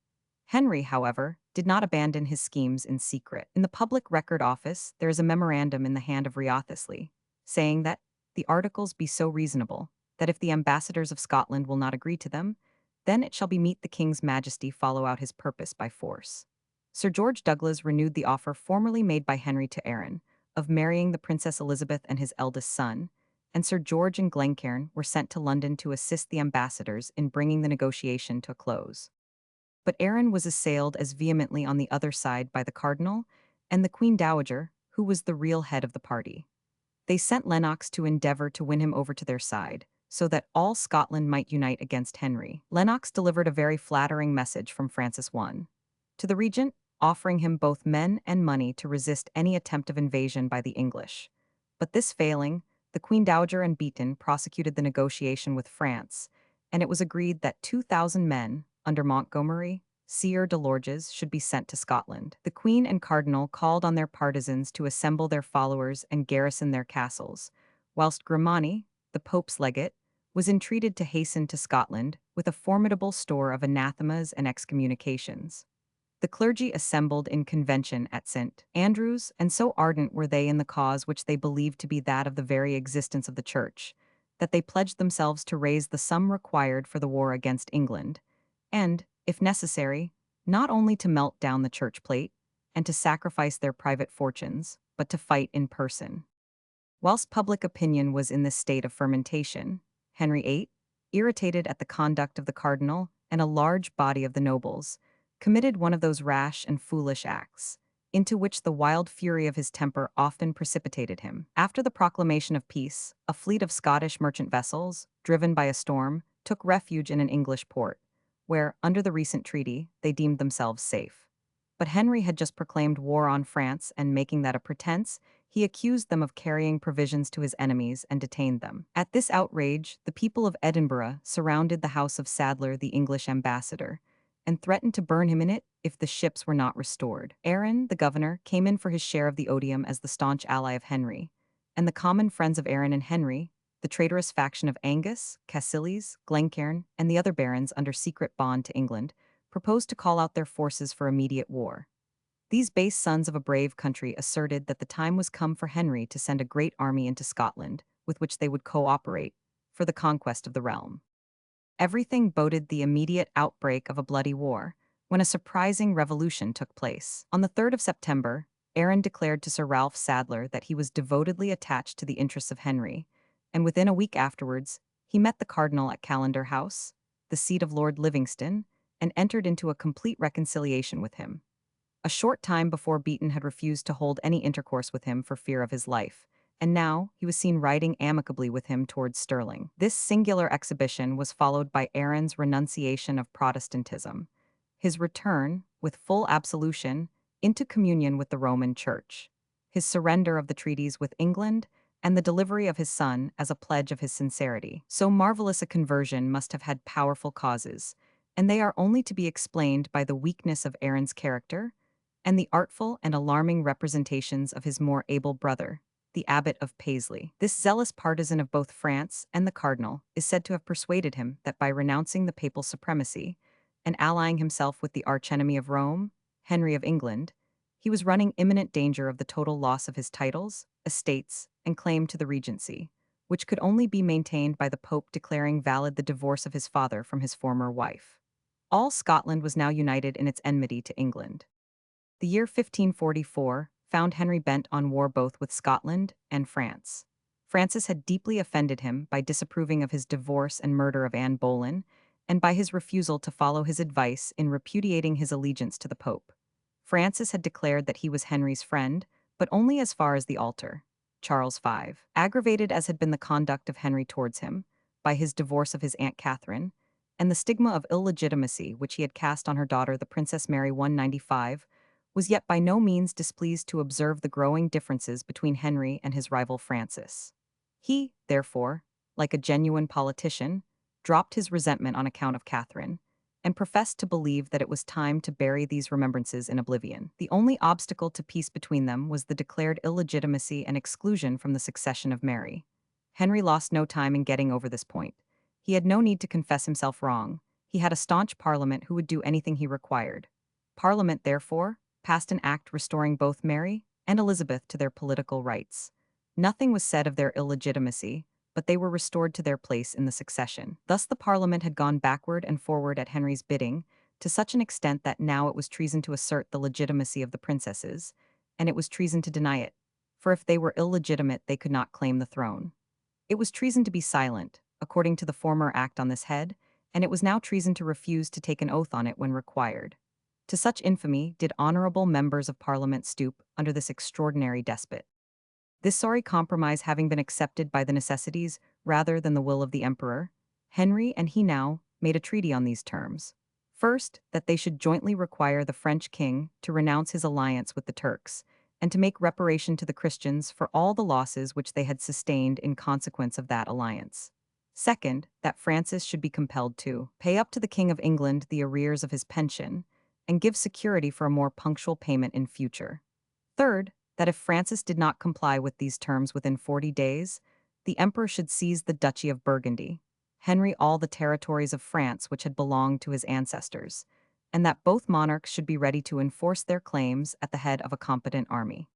Speaker 1: Henry, however, did not abandon his schemes in secret. In the Public Record Office, there is a memorandum in the hand of Wriothesley, saying that the articles be so reasonable, that if the ambassadors of Scotland will not agree to them, then it shall be meet the King's Majesty follow out his purpose by force. Sir George Douglas renewed the offer formerly made by Henry to Aaron, of marrying the Princess Elizabeth and his eldest son, and Sir George and Glencairn were sent to London to assist the ambassadors in bringing the negotiation to a close. But Aaron was assailed as vehemently on the other side by the cardinal and the Queen Dowager, who was the real head of the party. They sent Lennox to endeavor to win him over to their side, so that all Scotland might unite against Henry. Lennox delivered a very flattering message from Francis I to the regent, offering him both men and money to resist any attempt of invasion by the English. But this failing, the Queen Dowager and Beaton prosecuted the negotiation with France, and it was agreed that 2,000 men, under Montgomery, Sieur de Lorges, should be sent to Scotland. The Queen and Cardinal called on their partisans to assemble their followers and garrison their castles, whilst Grimani, the Pope's legate, was entreated to hasten to Scotland with a formidable store of anathemas and excommunications. The clergy assembled in convention at St. Andrews, and so ardent were they in the cause which they believed to be that of the very existence of the Church, that they pledged themselves to raise the sum required for the war against England, and, if necessary, not only to melt down the church plate and to sacrifice their private fortunes, but to fight in person. Whilst public opinion was in this state of fermentation, Henry VIII, irritated at the conduct of the cardinal and a large body of the nobles, committed one of those rash and foolish acts, into which the wild fury of his temper often precipitated him. After the proclamation of peace, a fleet of Scottish merchant vessels, driven by a storm, took refuge in an English port, where, under the recent treaty, they deemed themselves safe. But Henry had just proclaimed war on France, and making that a pretense, he accused them of carrying provisions to his enemies and detained them. At this outrage, the people of Edinburgh surrounded the house of Sadler, the English ambassador, and threatened to burn him in it if the ships were not restored. Arran, the governor, came in for his share of the odium as the staunch ally of Henry, and the common friends of Arran and Henry, the traitorous faction of Angus, Cassell, Glencairn, and the other barons under secret bond to England, proposed to call out their forces for immediate war. These base sons of a brave country asserted that the time was come for Henry to send a great army into Scotland, with which they would cooperate, for the conquest of the realm. Everything boded the immediate outbreak of a bloody war, when a surprising revolution took place. On the 3rd of September, Arran declared to Sir Ralph Sadler that he was devotedly attached to the interests of Henry, and within a week afterwards, he met the cardinal at Callendar House, the seat of Lord Livingston, and entered into a complete reconciliation with him. A short time before Beaton had refused to hold any intercourse with him for fear of his life, and now he was seen riding amicably with him towards Stirling. This singular exhibition was followed by Arran's renunciation of Protestantism, his return, with full absolution, into communion with the Roman Church, his surrender of the treaties with England, and the delivery of his son as a pledge of his sincerity. So marvelous a conversion must have had powerful causes, and they are only to be explained by the weakness of Arran's character and the artful and alarming representations of his more able brother, the Abbot of Paisley. This zealous partisan of both France and the cardinal is said to have persuaded him that by renouncing the papal supremacy and allying himself with the archenemy of Rome, Henry of England, he was running imminent danger of the total loss of his titles, estates, and claim to the regency, which could only be maintained by the Pope declaring valid the divorce of his father from his former wife. All Scotland was now united in its enmity to England. The year 1544 found Henry bent on war both with Scotland and France. Francis had deeply offended him by disapproving of his divorce and murder of Anne Boleyn, and by his refusal to follow his advice in repudiating his allegiance to the Pope. Francis had declared that he was Henry's friend, but only as far as the altar. Charles V, aggravated as had been the conduct of Henry towards him, by his divorce of his Aunt Catherine, and the stigma of illegitimacy which he had cast on her daughter the Princess Mary 195, was yet by no means displeased to observe the growing differences between Henry and his rival Francis. He, therefore, like a genuine politician, dropped his resentment on account of Catherine, and professed to believe that it was time to bury these remembrances in oblivion. The only obstacle to peace between them was the declared illegitimacy and exclusion from the succession of Mary. Henry lost no time in getting over this point. He had no need to confess himself wrong. He had a staunch parliament who would do anything he required. Parliament, therefore, passed an act restoring both Mary and Elizabeth to their political rights. Nothing was said of their illegitimacy, but they were restored to their place in the succession. Thus the Parliament had gone backward and forward at Henry's bidding, to such an extent that now it was treason to assert the legitimacy of the princesses, and it was treason to deny it, for if they were illegitimate they could not claim the throne. It was treason to be silent, according to the former act on this head, and it was now treason to refuse to take an oath on it when required. To such infamy did honorable members of Parliament stoop under this extraordinary despot. This sorry compromise having been accepted by the necessities rather than the will of the emperor, Henry and he now made a treaty on these terms. First, that they should jointly require the French king to renounce his alliance with the Turks, and to make reparation to the Christians for all the losses which they had sustained in consequence of that alliance. Second, that Francis should be compelled to pay up to the King of England the arrears of his pension, and give security for a more punctual payment in future. Third, that if Francis did not comply with these terms within 40 days, the emperor should seize the Duchy of Burgundy, Henry all the territories of France which had belonged to his ancestors, and that both monarchs should be ready to enforce their claims at the head of a competent army.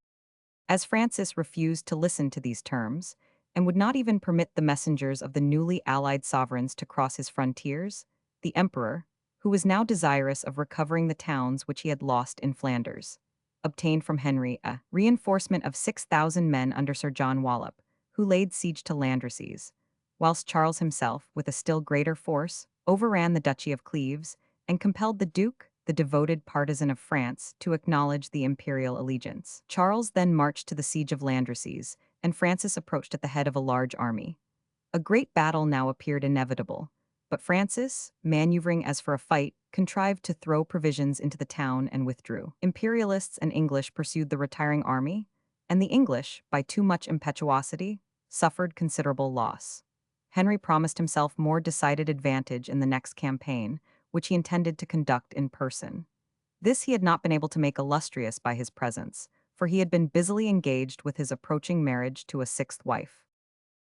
Speaker 1: As Francis refused to listen to these terms, and would not even permit the messengers of the newly allied sovereigns to cross his frontiers, the emperor, who was now desirous of recovering the towns which he had lost in Flanders, obtained from Henry a reinforcement of 6,000 men under Sir John Wallop, who laid siege to Landrecies, whilst Charles himself, with a still greater force, overran the Duchy of Cleves and compelled the Duke, the devoted partisan of France, to acknowledge the imperial allegiance. Charles then marched to the siege of Landrecies, and Francis approached at the head of a large army. A great battle now appeared inevitable, but Francis, maneuvering as for a fight, contrived to throw provisions into the town and withdrew. Imperialists and English pursued the retiring army, and the English, by too much impetuosity, suffered considerable loss. Henry promised himself more decided advantage in the next campaign, which he intended to conduct in person. This he had not been able to make illustrious by his presence, for he had been busily engaged with his approaching marriage to a sixth wife.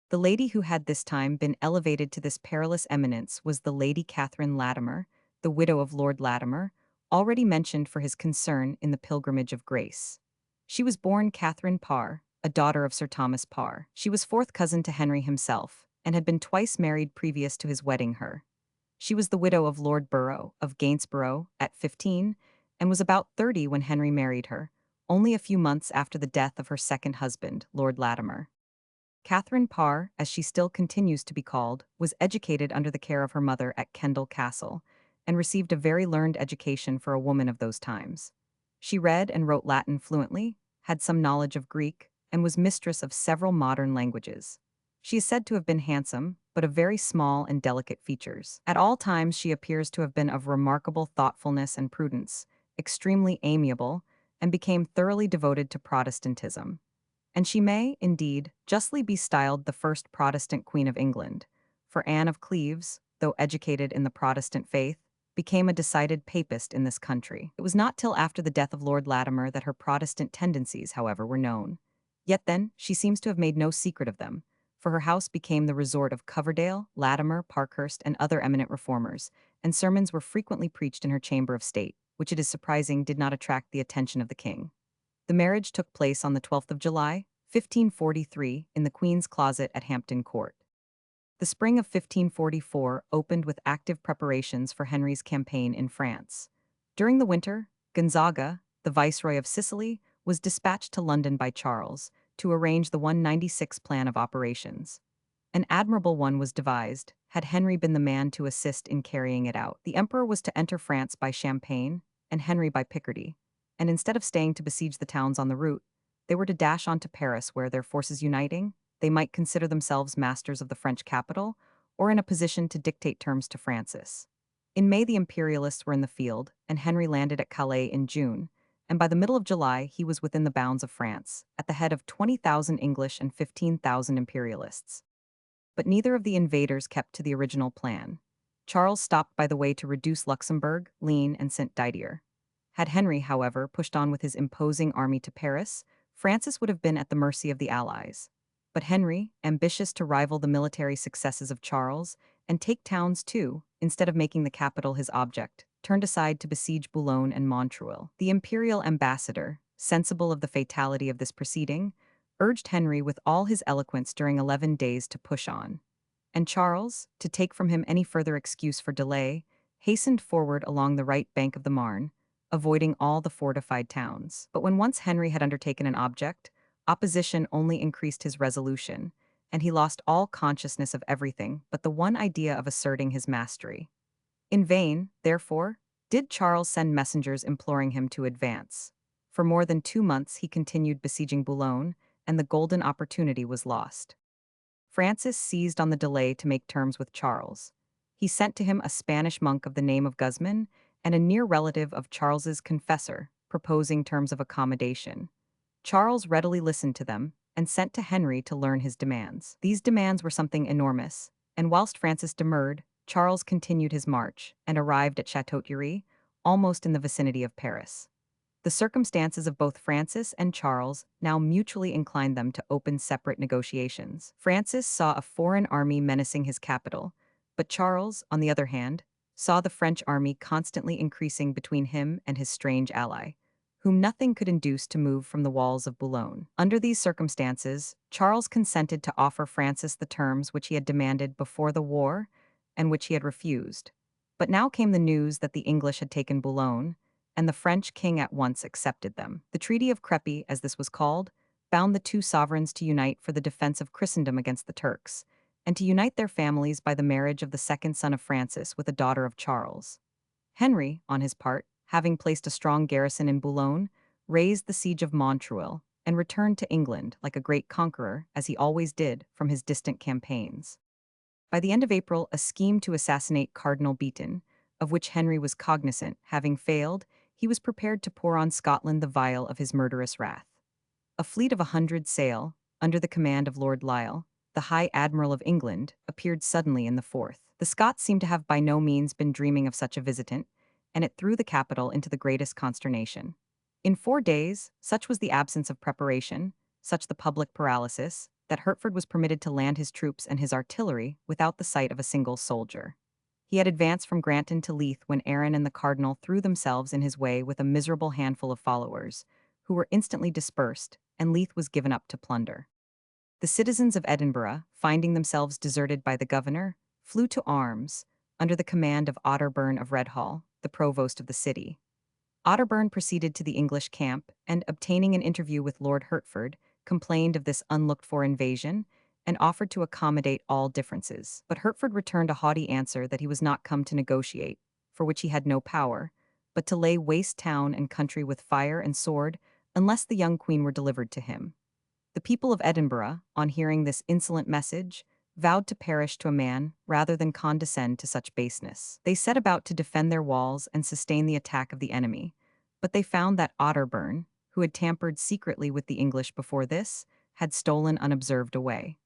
Speaker 1: The lady who had this time been elevated to this perilous eminence was the Lady Catherine Latimer, the widow of Lord Latimer, already mentioned for his concern in the Pilgrimage of Grace. She was born Catherine Parr, a daughter of Sir Thomas Parr. She was fourth cousin to Henry himself, and had been twice married previous to his wedding her. She was the widow of Lord Borough of Gainsborough at 15, and was about 30 when Henry married her, only a few months after the death of her second husband, Lord Latimer. Catherine Parr, as she still continues to be called, was educated under the care of her mother at Kendal Castle, and received a very learned education for a woman of those times. She read and wrote Latin fluently, had some knowledge of Greek, and was mistress of several modern languages. She is said to have been handsome, but of very small and delicate features. At all times she appears to have been of remarkable thoughtfulness and prudence, extremely amiable, and became thoroughly devoted to Protestantism. And she may, indeed, justly be styled the first Protestant Queen of England, for Anne of Cleves, though educated in the Protestant faith, became a decided papist in this country. It was not till after the death of Lord Latimer that her Protestant tendencies, however, were known. Yet then, she seems to have made no secret of them, for her house became the resort of Coverdale, Latimer, Parkhurst, and other eminent reformers, and sermons were frequently preached in her chamber of state, which it is surprising did not attract the attention of the king. The marriage took place on the 12th of July, 1543, in the Queen's Closet at Hampton Court. The spring of 1544 opened with active preparations for Henry's campaign in France. During the winter, Gonzaga, the Viceroy of Sicily, was dispatched to London by Charles to arrange the 196 plan of operations. An admirable one was devised, had Henry been the man to assist in carrying it out. The emperor was to enter France by Champagne, and Henry by Picardy, and instead of staying to besiege the towns on the route, they were to dash on to Paris where, their forces uniting, they might consider themselves masters of the French capital, or in a position to dictate terms to Francis. In May the Imperialists were in the field, and Henry landed at Calais in June, and by the middle of July he was within the bounds of France, at the head of 20,000 English and 15,000 Imperialists. But neither of the invaders kept to the original plan. Charles stopped by the way to reduce Luxembourg, Ligne, and Saint Didier. Had Henry, however, pushed on with his imposing army to Paris, Francis would have been at the mercy of the Allies. But Henry, ambitious to rival the military successes of Charles, and take towns too, instead of making the capital his object, turned aside to besiege Boulogne and Montreuil. The imperial ambassador, sensible of the fatality of this proceeding, urged Henry with all his eloquence during 11 days to push on. And Charles, to take from him any further excuse for delay, hastened forward along the right bank of the Marne, avoiding all the fortified towns. But when once Henry had undertaken an object, opposition only increased his resolution, and he lost all consciousness of everything but the one idea of asserting his mastery. In vain, therefore, did Charles send messengers imploring him to advance. For more than 2 months he continued besieging Boulogne, and the golden opportunity was lost. Francis seized on the delay to make terms with Charles. He sent to him a Spanish monk of the name of Guzman, and a near relative of Charles's confessor, proposing terms of accommodation. Charles readily listened to them, and sent to Henry to learn his demands. These demands were something enormous, and whilst Francis demurred, Charles continued his march, and arrived at Château-Thierry, almost in the vicinity of Paris. The circumstances of both Francis and Charles now mutually inclined them to open separate negotiations. Francis saw a foreign army menacing his capital, but Charles, on the other hand, saw the French army constantly increasing between him and his strange ally, whom nothing could induce to move from the walls of Boulogne. Under these circumstances, Charles consented to offer Francis the terms which he had demanded before the war, and which he had refused. But now came the news that the English had taken Boulogne, and the French king at once accepted them. The Treaty of Crepy, as this was called, bound the two sovereigns to unite for the defense of Christendom against the Turks, and to unite their families by the marriage of the second son of Francis with a daughter of Charles. Henry, on his part, having placed a strong garrison in Boulogne, raised the siege of Montreuil, and returned to England like a great conqueror, as he always did, from his distant campaigns. By the end of April, a scheme to assassinate Cardinal Beaton, of which Henry was cognizant, having failed, he was prepared to pour on Scotland the vial of his murderous wrath. A fleet of 100 sail, under the command of Lord Lisle, the High Admiral of England, appeared suddenly in the Forth. The Scots seem to have by no means been dreaming of such a visitant, and it threw the capital into the greatest consternation. In 4 days, such was the absence of preparation, such the public paralysis, that Hertford was permitted to land his troops and his artillery without the sight of a single soldier. He had advanced from Granton to Leith when Arran and the cardinal threw themselves in his way with a miserable handful of followers, who were instantly dispersed, and Leith was given up to plunder. The citizens of Edinburgh, finding themselves deserted by the governor, flew to arms, under the command of Otterburn of Redhall, the provost of the city. Otterburn proceeded to the English camp, and, obtaining an interview with Lord Hertford, complained of this unlooked-for invasion, and offered to accommodate all differences. But Hertford returned a haughty answer that he was not come to negotiate, for which he had no power, but to lay waste town and country with fire and sword, unless the young queen were delivered to him. The people of Edinburgh, on hearing this insolent message, vowed to perish to a man rather than condescend to such baseness. They set about to defend their walls and sustain the attack of the enemy, but they found that Otterburn, who had tampered secretly with the English before this, had stolen unobserved away.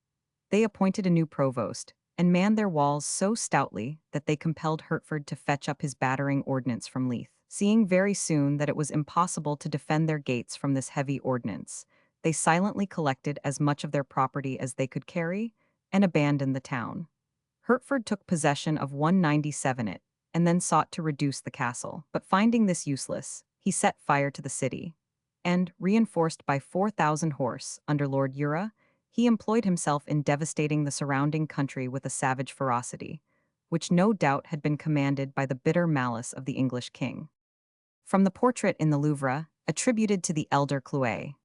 Speaker 1: They appointed a new provost, and manned their walls so stoutly that they compelled Hertford to fetch up his battering ordnance from Leith. Seeing very soon that it was impossible to defend their gates from this heavy ordnance, they silently collected as much of their property as they could carry, and abandoned the town. Hertford took possession of 197 it, and then sought to reduce the castle, but finding this useless, he set fire to the city, and, reinforced by 4,000 horse under Lord Ura, he employed himself in devastating the surrounding country with a savage ferocity, which no doubt had been commanded by the bitter malice of the English king. From the portrait in the Louvre, attributed to the elder Clouet.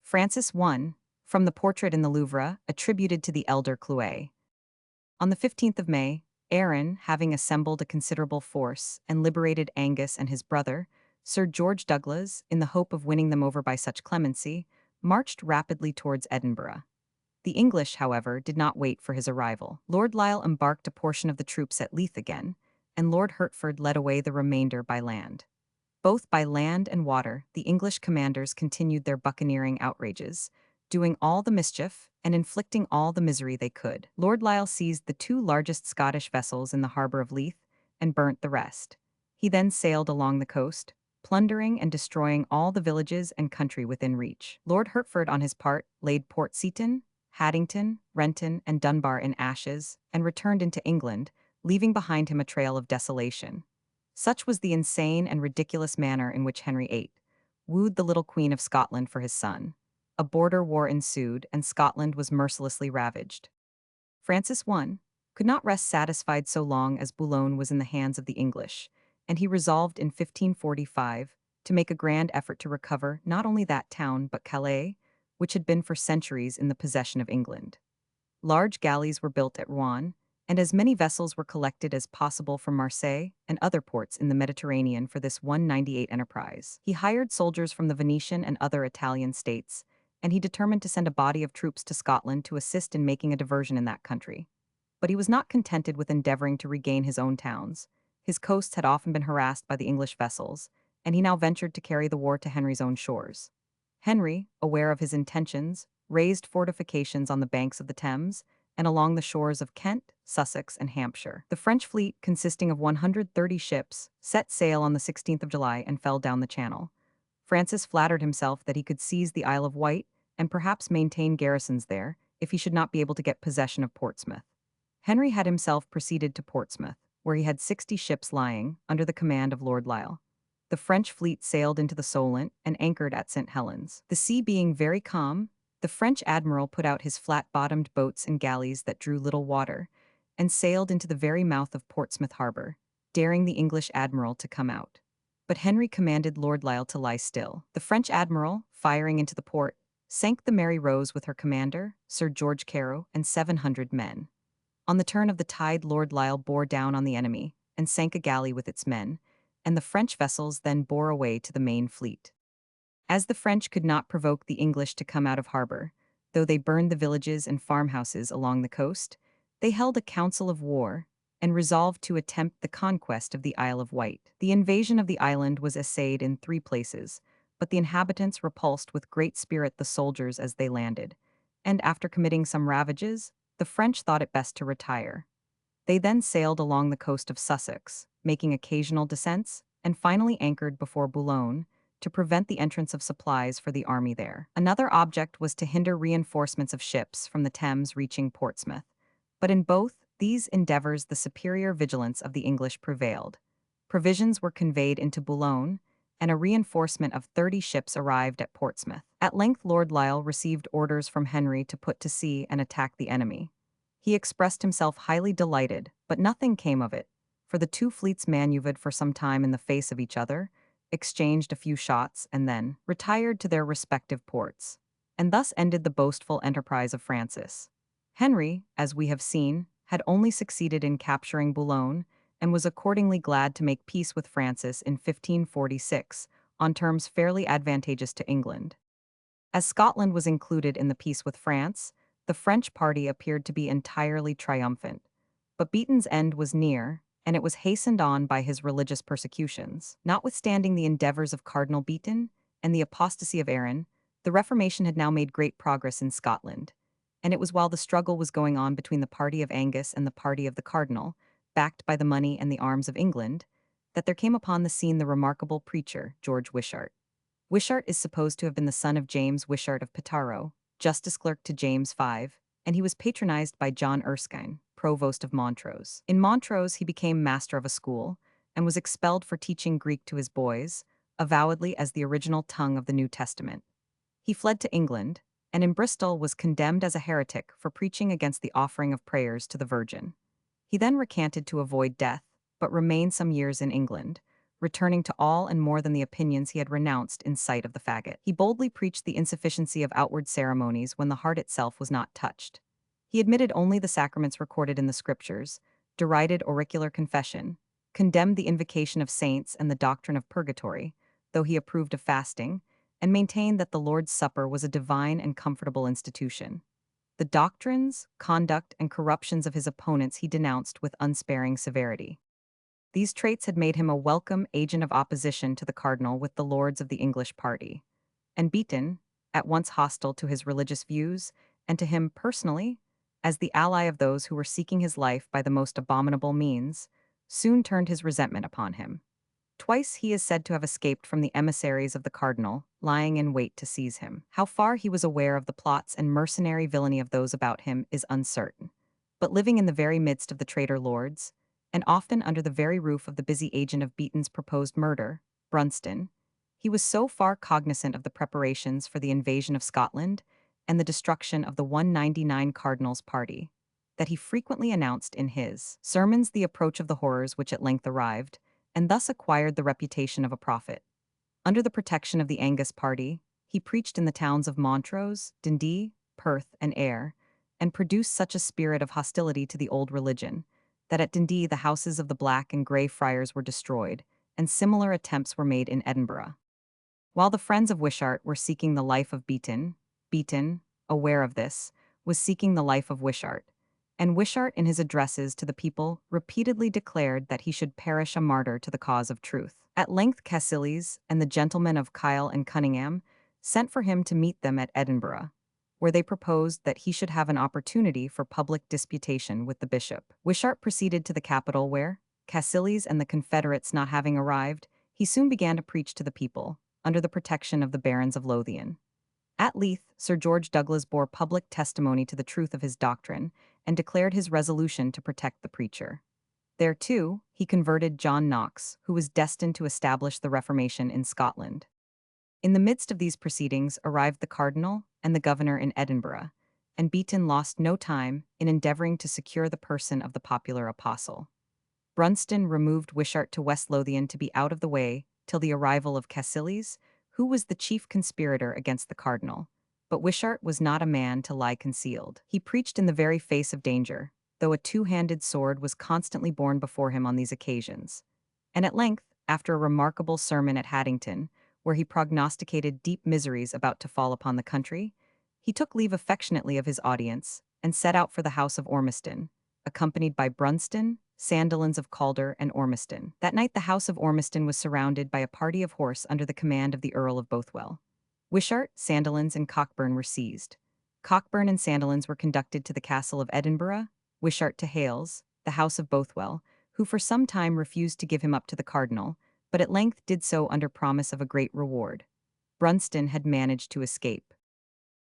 Speaker 1: Francis I, from the portrait in the Louvre, attributed to the elder Clouet. On the 15th of May, Arran, having assembled a considerable force and liberated Angus and his brother, Sir George Douglas, in the hope of winning them over by such clemency, marched rapidly towards Edinburgh. The English, however, did not wait for his arrival. Lord Lisle embarked a portion of the troops at Leith again, and Lord Hertford led away the remainder by land. Both by land and water, the English commanders continued their buccaneering outrages, doing all the mischief and inflicting all the misery they could. Lord Lisle seized the two largest Scottish vessels in the harbour of Leith and burnt the rest. He then sailed along the coast, plundering and destroying all the villages and country within reach. Lord Hertford, on his part, laid Port Seaton, Haddington, Renton, and Dunbar in ashes, and returned into England, leaving behind him a trail of desolation. Such was the insane and ridiculous manner in which Henry VIII wooed the little Queen of Scotland for his son. A border war ensued, and Scotland was mercilessly ravaged. Francis I could not rest satisfied so long as Boulogne was in the hands of the English, and he resolved in 1545 to make a grand effort to recover not only that town but Calais, which had been for centuries in the possession of England. Large galleys were built at Rouen, and as many vessels were collected as possible from Marseille and other ports in the Mediterranean for this 198 enterprise. He hired soldiers from the Venetian and other Italian states, and he determined to send a body of troops to Scotland to assist in making a diversion in that country. But he was not contented with endeavoring to regain his own towns. His coasts had often been harassed by the English vessels, and he now ventured to carry the war to Henry's own shores. Henry, aware of his intentions, raised fortifications on the banks of the Thames and along the shores of Kent, Sussex, and Hampshire. The French fleet, consisting of 130 ships, set sail on the 16th of July and fell down the Channel. Francis flattered himself that he could seize the Isle of Wight and perhaps maintain garrisons there if he should not be able to get possession of Portsmouth. Henry had himself proceeded to Portsmouth, where he had 60 ships lying under the command of Lord Lisle. The French fleet sailed into the Solent and anchored at St. Helens. The sea being very calm, the French admiral put out his flat-bottomed boats and galleys that drew little water, and sailed into the very mouth of Portsmouth harbour. daring the English admiral to come out. But Henry commanded Lord Lisle to lie still. The French admiral, firing into the port, sank the Mary Rose with her commander, Sir George Carew, and 700 men. On the turn of the tide, Lord Lisle bore down on the enemy and sank a galley with its men, and the French vessels then bore away to the main fleet. As the French could not provoke the English to come out of harbor, though they burned the villages and farmhouses along the coast, they held a council of war and resolved to attempt the conquest of the Isle of Wight. The invasion of the island was essayed in 3 places, but the inhabitants repulsed with great spirit the soldiers as they landed, and after committing some ravages, the French thought it best to retire. They then sailed along the coast of Sussex, making occasional descents, and finally anchored before Boulogne to prevent the entrance of supplies for the army there. Another object was to hinder reinforcements of ships from the Thames reaching Portsmouth. But in both these endeavors the superior vigilance of the English prevailed. Provisions were conveyed into Boulogne, and a reinforcement of 30 ships arrived at Portsmouth. At length Lord Lisle received orders from Henry to put to sea and attack the enemy. He expressed himself highly delighted, but nothing came of it, for the 2 fleets maneuvered for some time in the face of each other, exchanged a few shots, and then retired to their respective ports. And thus ended the boastful enterprise of Francis. Henry, as we have seen, had only succeeded in capturing Boulogne, and was accordingly glad to make peace with Francis in 1546, on terms fairly advantageous to England. As Scotland was included in the peace with France, the French party appeared to be entirely triumphant. But Beaton's end was near, and it was hastened on by his religious persecutions. Notwithstanding the endeavors of Cardinal Beaton and the apostasy of Arran, the Reformation had now made great progress in Scotland, and it was while the struggle was going on between the party of Angus and the party of the Cardinal, backed by the money and the arms of England, that there came upon the scene the remarkable preacher, George Wishart. Wishart is supposed to have been the son of James Wishart of Petaro, justice clerk to James V, and he was patronized by John Erskine, provost of Montrose. In Montrose he became master of a school, and was expelled for teaching Greek to his boys, avowedly as the original tongue of the New Testament. He fled to England, and in Bristol was condemned as a heretic for preaching against the offering of prayers to the Virgin. He then recanted to avoid death, but remained some years in England, returning to all and more than the opinions he had renounced in sight of the faggot. He boldly preached the insufficiency of outward ceremonies when the heart itself was not touched. He admitted only the sacraments recorded in the Scriptures, derided auricular confession, condemned the invocation of saints and the doctrine of purgatory, though he approved of fasting, and maintained that the Lord's Supper was a divine and comfortable institution. The doctrines, conduct, and corruptions of his opponents he denounced with unsparing severity. These traits had made him a welcome agent of opposition to the cardinal with the lords of the English party. And Beaton, at once hostile to his religious views, and to him personally, as the ally of those who were seeking his life by the most abominable means, soon turned his resentment upon him. Twice he is said to have escaped from the emissaries of the cardinal, lying in wait to seize him. How far he was aware of the plots and mercenary villainy of those about him is uncertain. But living in the very midst of the traitor lords, and often under the very roof of the busy agent of Beaton's proposed murder, Brunston, he was so far cognizant of the preparations for the invasion of Scotland and the destruction of the 199 Cardinals' party, that he frequently announced in his sermons the approach of the horrors which at length arrived, and thus acquired the reputation of a prophet. Under the protection of the Angus party, he preached in the towns of Montrose, Dundee, Perth, and Ayr, and produced such a spirit of hostility to the old religion, that at Dundee the houses of the Black and Grey Friars were destroyed, and similar attempts were made in Edinburgh. While the friends of Wishart were seeking the life of Beaton, Beaton, aware of this, was seeking the life of Wishart, and Wishart in his addresses to the people repeatedly declared that he should perish a martyr to the cause of truth. At length Cassell and the gentlemen of Kyle and Cunningham sent for him to meet them at Edinburgh, where they proposed that he should have an opportunity for public disputation with the bishop. Wishart proceeded to the capital where, Cassell and the Confederates not having arrived, he soon began to preach to the people, under the protection of the barons of Lothian. At Leith, Sir George Douglas bore public testimony to the truth of his doctrine, and declared his resolution to protect the preacher. There, too, he converted John Knox, who was destined to establish the Reformation in Scotland. In the midst of these proceedings arrived the cardinal and the governor in Edinburgh, and Beaton lost no time in endeavoring to secure the person of the popular apostle. Brunston removed Wishart to West Lothian to be out of the way till the arrival of Cassell, who was the chief conspirator against the cardinal. But Wishart was not a man to lie concealed. He preached in the very face of danger, though a two-handed sword was constantly borne before him on these occasions. And at length, after a remarkable sermon at Haddington, where he prognosticated deep miseries about to fall upon the country, he took leave affectionately of his audience and set out for the house of Ormiston, accompanied by Brunston, Sandilands of Calder, and Ormiston. That night the house of Ormiston was surrounded by a party of horse under the command of the Earl of Bothwell. Wishart, Sandilands, and Cockburn were seized. Cockburn and Sandilands were conducted to the castle of Edinburgh, Wishart to Hales, the house of Bothwell, who for some time refused to give him up to the cardinal, but at length did so under promise of a great reward. Brunston had managed to escape.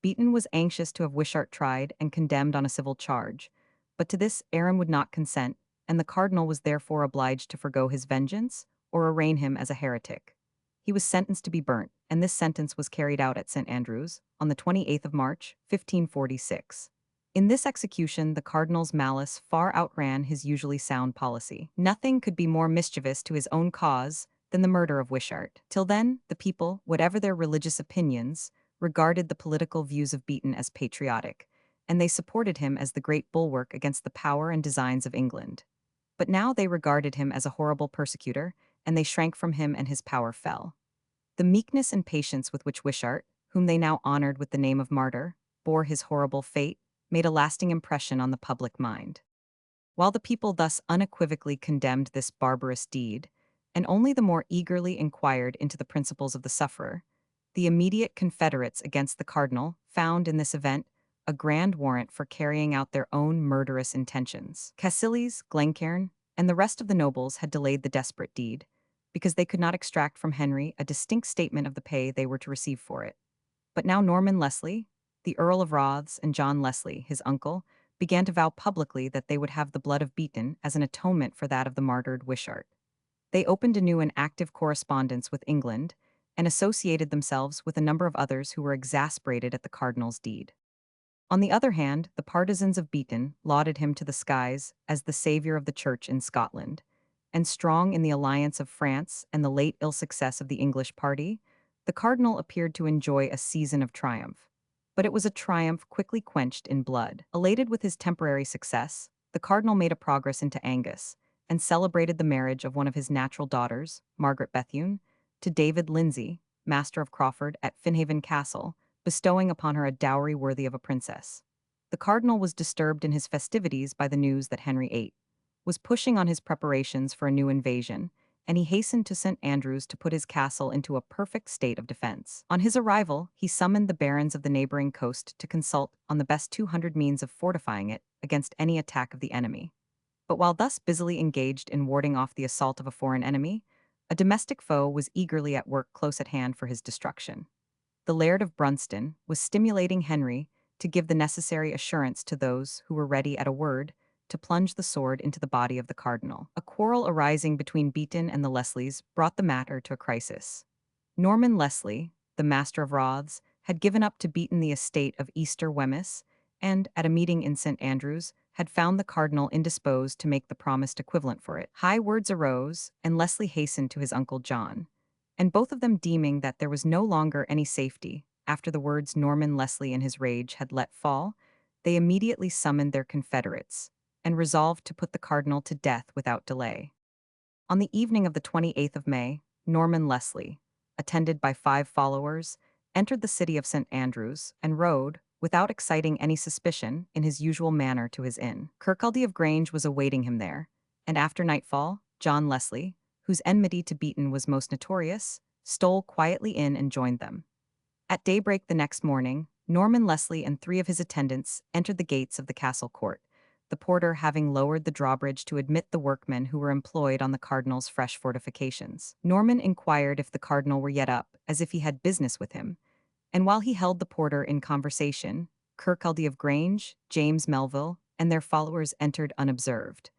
Speaker 1: Beaton was anxious to have Wishart tried and condemned on a civil charge, but to this Aaron would not consent, and the cardinal was therefore obliged to forgo his vengeance or arraign him as a heretic. He was sentenced to be burnt, and this sentence was carried out at St. Andrews on the 28th of March, 1546. In this execution, the cardinal's malice far outran his usually sound policy. Nothing could be more mischievous to his own cause than the murder of Wishart. Till then, the people, whatever their religious opinions, regarded the political views of Beaton as patriotic, and they supported him as the great bulwark against the power and designs of England. But now they regarded him as a horrible persecutor, and they shrank from him and his power fell. The meekness and patience with which Wishart, whom they now honored with the name of martyr, bore his horrible fate, made a lasting impression on the public mind. While the people thus unequivocally condemned this barbarous deed, and only the more eagerly inquired into the principles of the sufferer, the immediate confederates against the cardinal found in this event a grand warrant for carrying out their own murderous intentions. Cassell, Glencairn, and the rest of the nobles had delayed the desperate deed, because they could not extract from Henry a distinct statement of the pay they were to receive for it. But now Norman Leslie, the Earl of Rothes, and John Leslie, his uncle, began to vow publicly that they would have the blood of Beaton as an atonement for that of the martyred Wishart. They opened anew an active correspondence with England, and associated themselves with a number of others who were exasperated at the cardinal's deed. On the other hand, the partisans of Beaton lauded him to the skies as the savior of the church in Scotland, and strong in the alliance of France and the late ill success of the English party, the cardinal appeared to enjoy a season of triumph. But it was a triumph quickly quenched in blood. Elated with his temporary success, the cardinal made a progress into Angus, and celebrated the marriage of one of his natural daughters, Margaret Bethune, to David Lindsay, master of Crawford at Finhaven Castle, bestowing upon her a dowry worthy of a princess. The cardinal was disturbed in his festivities by the news that Henry VIII was pushing on his preparations for a new invasion, and he hastened to St. Andrews to put his castle into a perfect state of defense. On his arrival, he summoned the barons of the neighboring coast to consult on the best 200 means of fortifying it against any attack of the enemy. But while thus busily engaged in warding off the assault of a foreign enemy, a domestic foe was eagerly at work close at hand for his destruction. The Laird of Brunston was stimulating Henry to give the necessary assurance to those who were ready at a word to plunge the sword into the body of the cardinal. A quarrel arising between Beaton and the Leslies brought the matter to a crisis. Norman Leslie, the Master of Rothes, had given up to Beaton the estate of Easter Wemyss, and, at a meeting in St. Andrews, had found the cardinal indisposed to make the promised equivalent for it. High words arose, and Leslie hastened to his uncle John, and both of them deeming that there was no longer any safety, after the words Norman Leslie in his rage had let fall, they immediately summoned their confederates, and resolved to put the cardinal to death without delay. On the evening of the 28th of May, Norman Leslie, attended by 5 followers, entered the city of St. Andrews and rode, without exciting any suspicion, in his usual manner to his inn. Kirkcaldy of Grange was awaiting him there, and after nightfall, John Leslie, whose enmity to Beaton was most notorious, stole quietly in and joined them. At daybreak the next morning, Norman Leslie and 3 of his attendants entered the gates of the castle court, the porter having lowered the drawbridge to admit the workmen who were employed on the cardinal's fresh fortifications. Norman inquired if the cardinal were yet up, as if he had business with him, and while he held the porter in conversation, Kirkcaldy of Grange, James Melville, and their followers entered unobserved.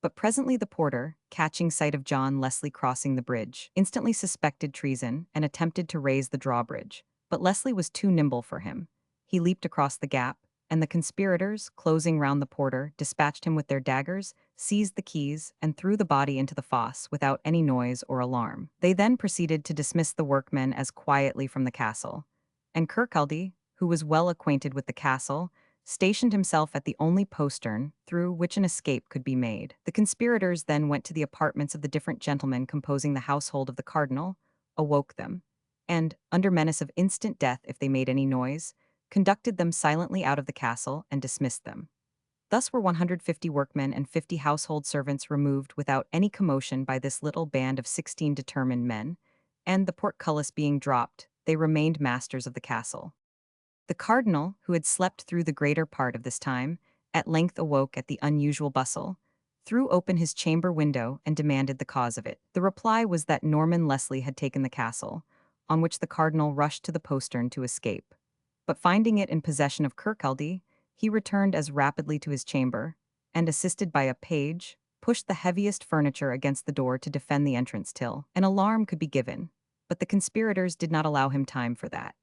Speaker 1: But presently the porter, catching sight of John Leslie crossing the bridge, instantly suspected treason and attempted to raise the drawbridge, but Leslie was too nimble for him. He leaped across the gap, and the conspirators, closing round the porter, dispatched him with their daggers, seized the keys, and threw the body into the fosse without any noise or alarm. They then proceeded to dismiss the workmen as quietly from the castle, and Kirkcaldy, who was well acquainted with the castle, stationed himself at the only postern through which an escape could be made. The conspirators then went to the apartments of the different gentlemen composing the household of the cardinal, awoke them, and, under menace of instant death if they made any noise, conducted them silently out of the castle and dismissed them. Thus were 150 workmen and 50 household servants removed without any commotion by this little band of 16 determined men, and, the portcullis being dropped, they remained masters of the castle. The cardinal, who had slept through the greater part of this time, at length awoke at the unusual bustle, threw open his chamber window and demanded the cause of it. The reply was that Norman Leslie had taken the castle, on which the cardinal rushed to the postern to escape. But finding it in possession of Kirkcaldy, he returned as rapidly to his chamber, and, assisted by a page, pushed the heaviest furniture against the door to defend the entrance till an alarm could be given. But the conspirators did not allow him time for that.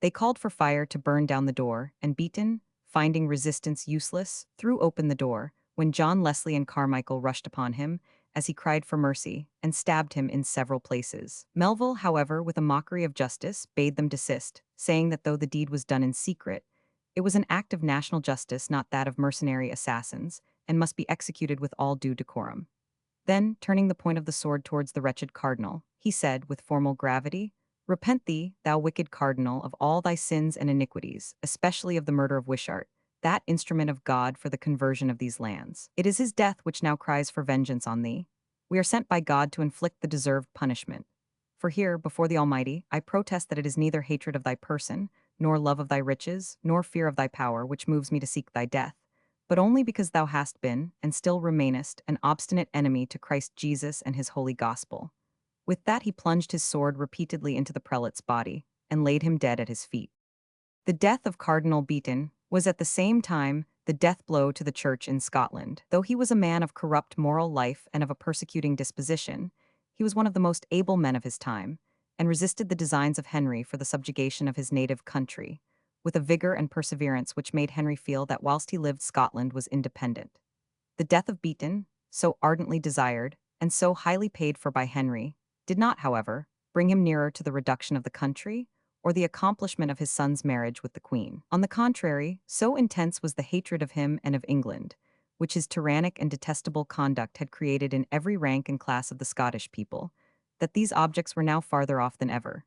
Speaker 1: They called for fire to burn down the door, and Beaton, finding resistance useless, threw open the door, when John Leslie and Carmichael rushed upon him, as he cried for mercy, and stabbed him in several places. Melville, however, with a mockery of justice, bade them desist, saying that though the deed was done in secret, it was an act of national justice, not that of mercenary assassins, and must be executed with all due decorum. Then, turning the point of the sword towards the wretched cardinal, he said, with formal gravity, "Repent thee, thou wicked cardinal, of all thy sins and iniquities, especially of the murder of Wishart, that instrument of God for the conversion of these lands. It is his death which now cries for vengeance on thee. We are sent by God to inflict the deserved punishment. For here, before the Almighty, I protest that it is neither hatred of thy person, nor love of thy riches, nor fear of thy power, which moves me to seek thy death, but only because thou hast been, and still remainest, an obstinate enemy to Christ Jesus and his holy gospel." With that he plunged his sword repeatedly into the prelate's body, and laid him dead at his feet. The death of Cardinal Beaton was at the same time the death blow to the Church in Scotland. Though he was a man of corrupt moral life and of a persecuting disposition, he was one of the most able men of his time, and resisted the designs of Henry for the subjugation of his native country, with a vigor and perseverance which made Henry feel that whilst he lived Scotland was independent. The death of Beaton, so ardently desired, and so highly paid for by Henry, did not, however, bring him nearer to the reduction of the country, or the accomplishment of his son's marriage with the Queen. On the contrary, so intense was the hatred of him and of England, which his tyrannic and detestable conduct had created in every rank and class of the Scottish people, that these objects were now farther off than ever.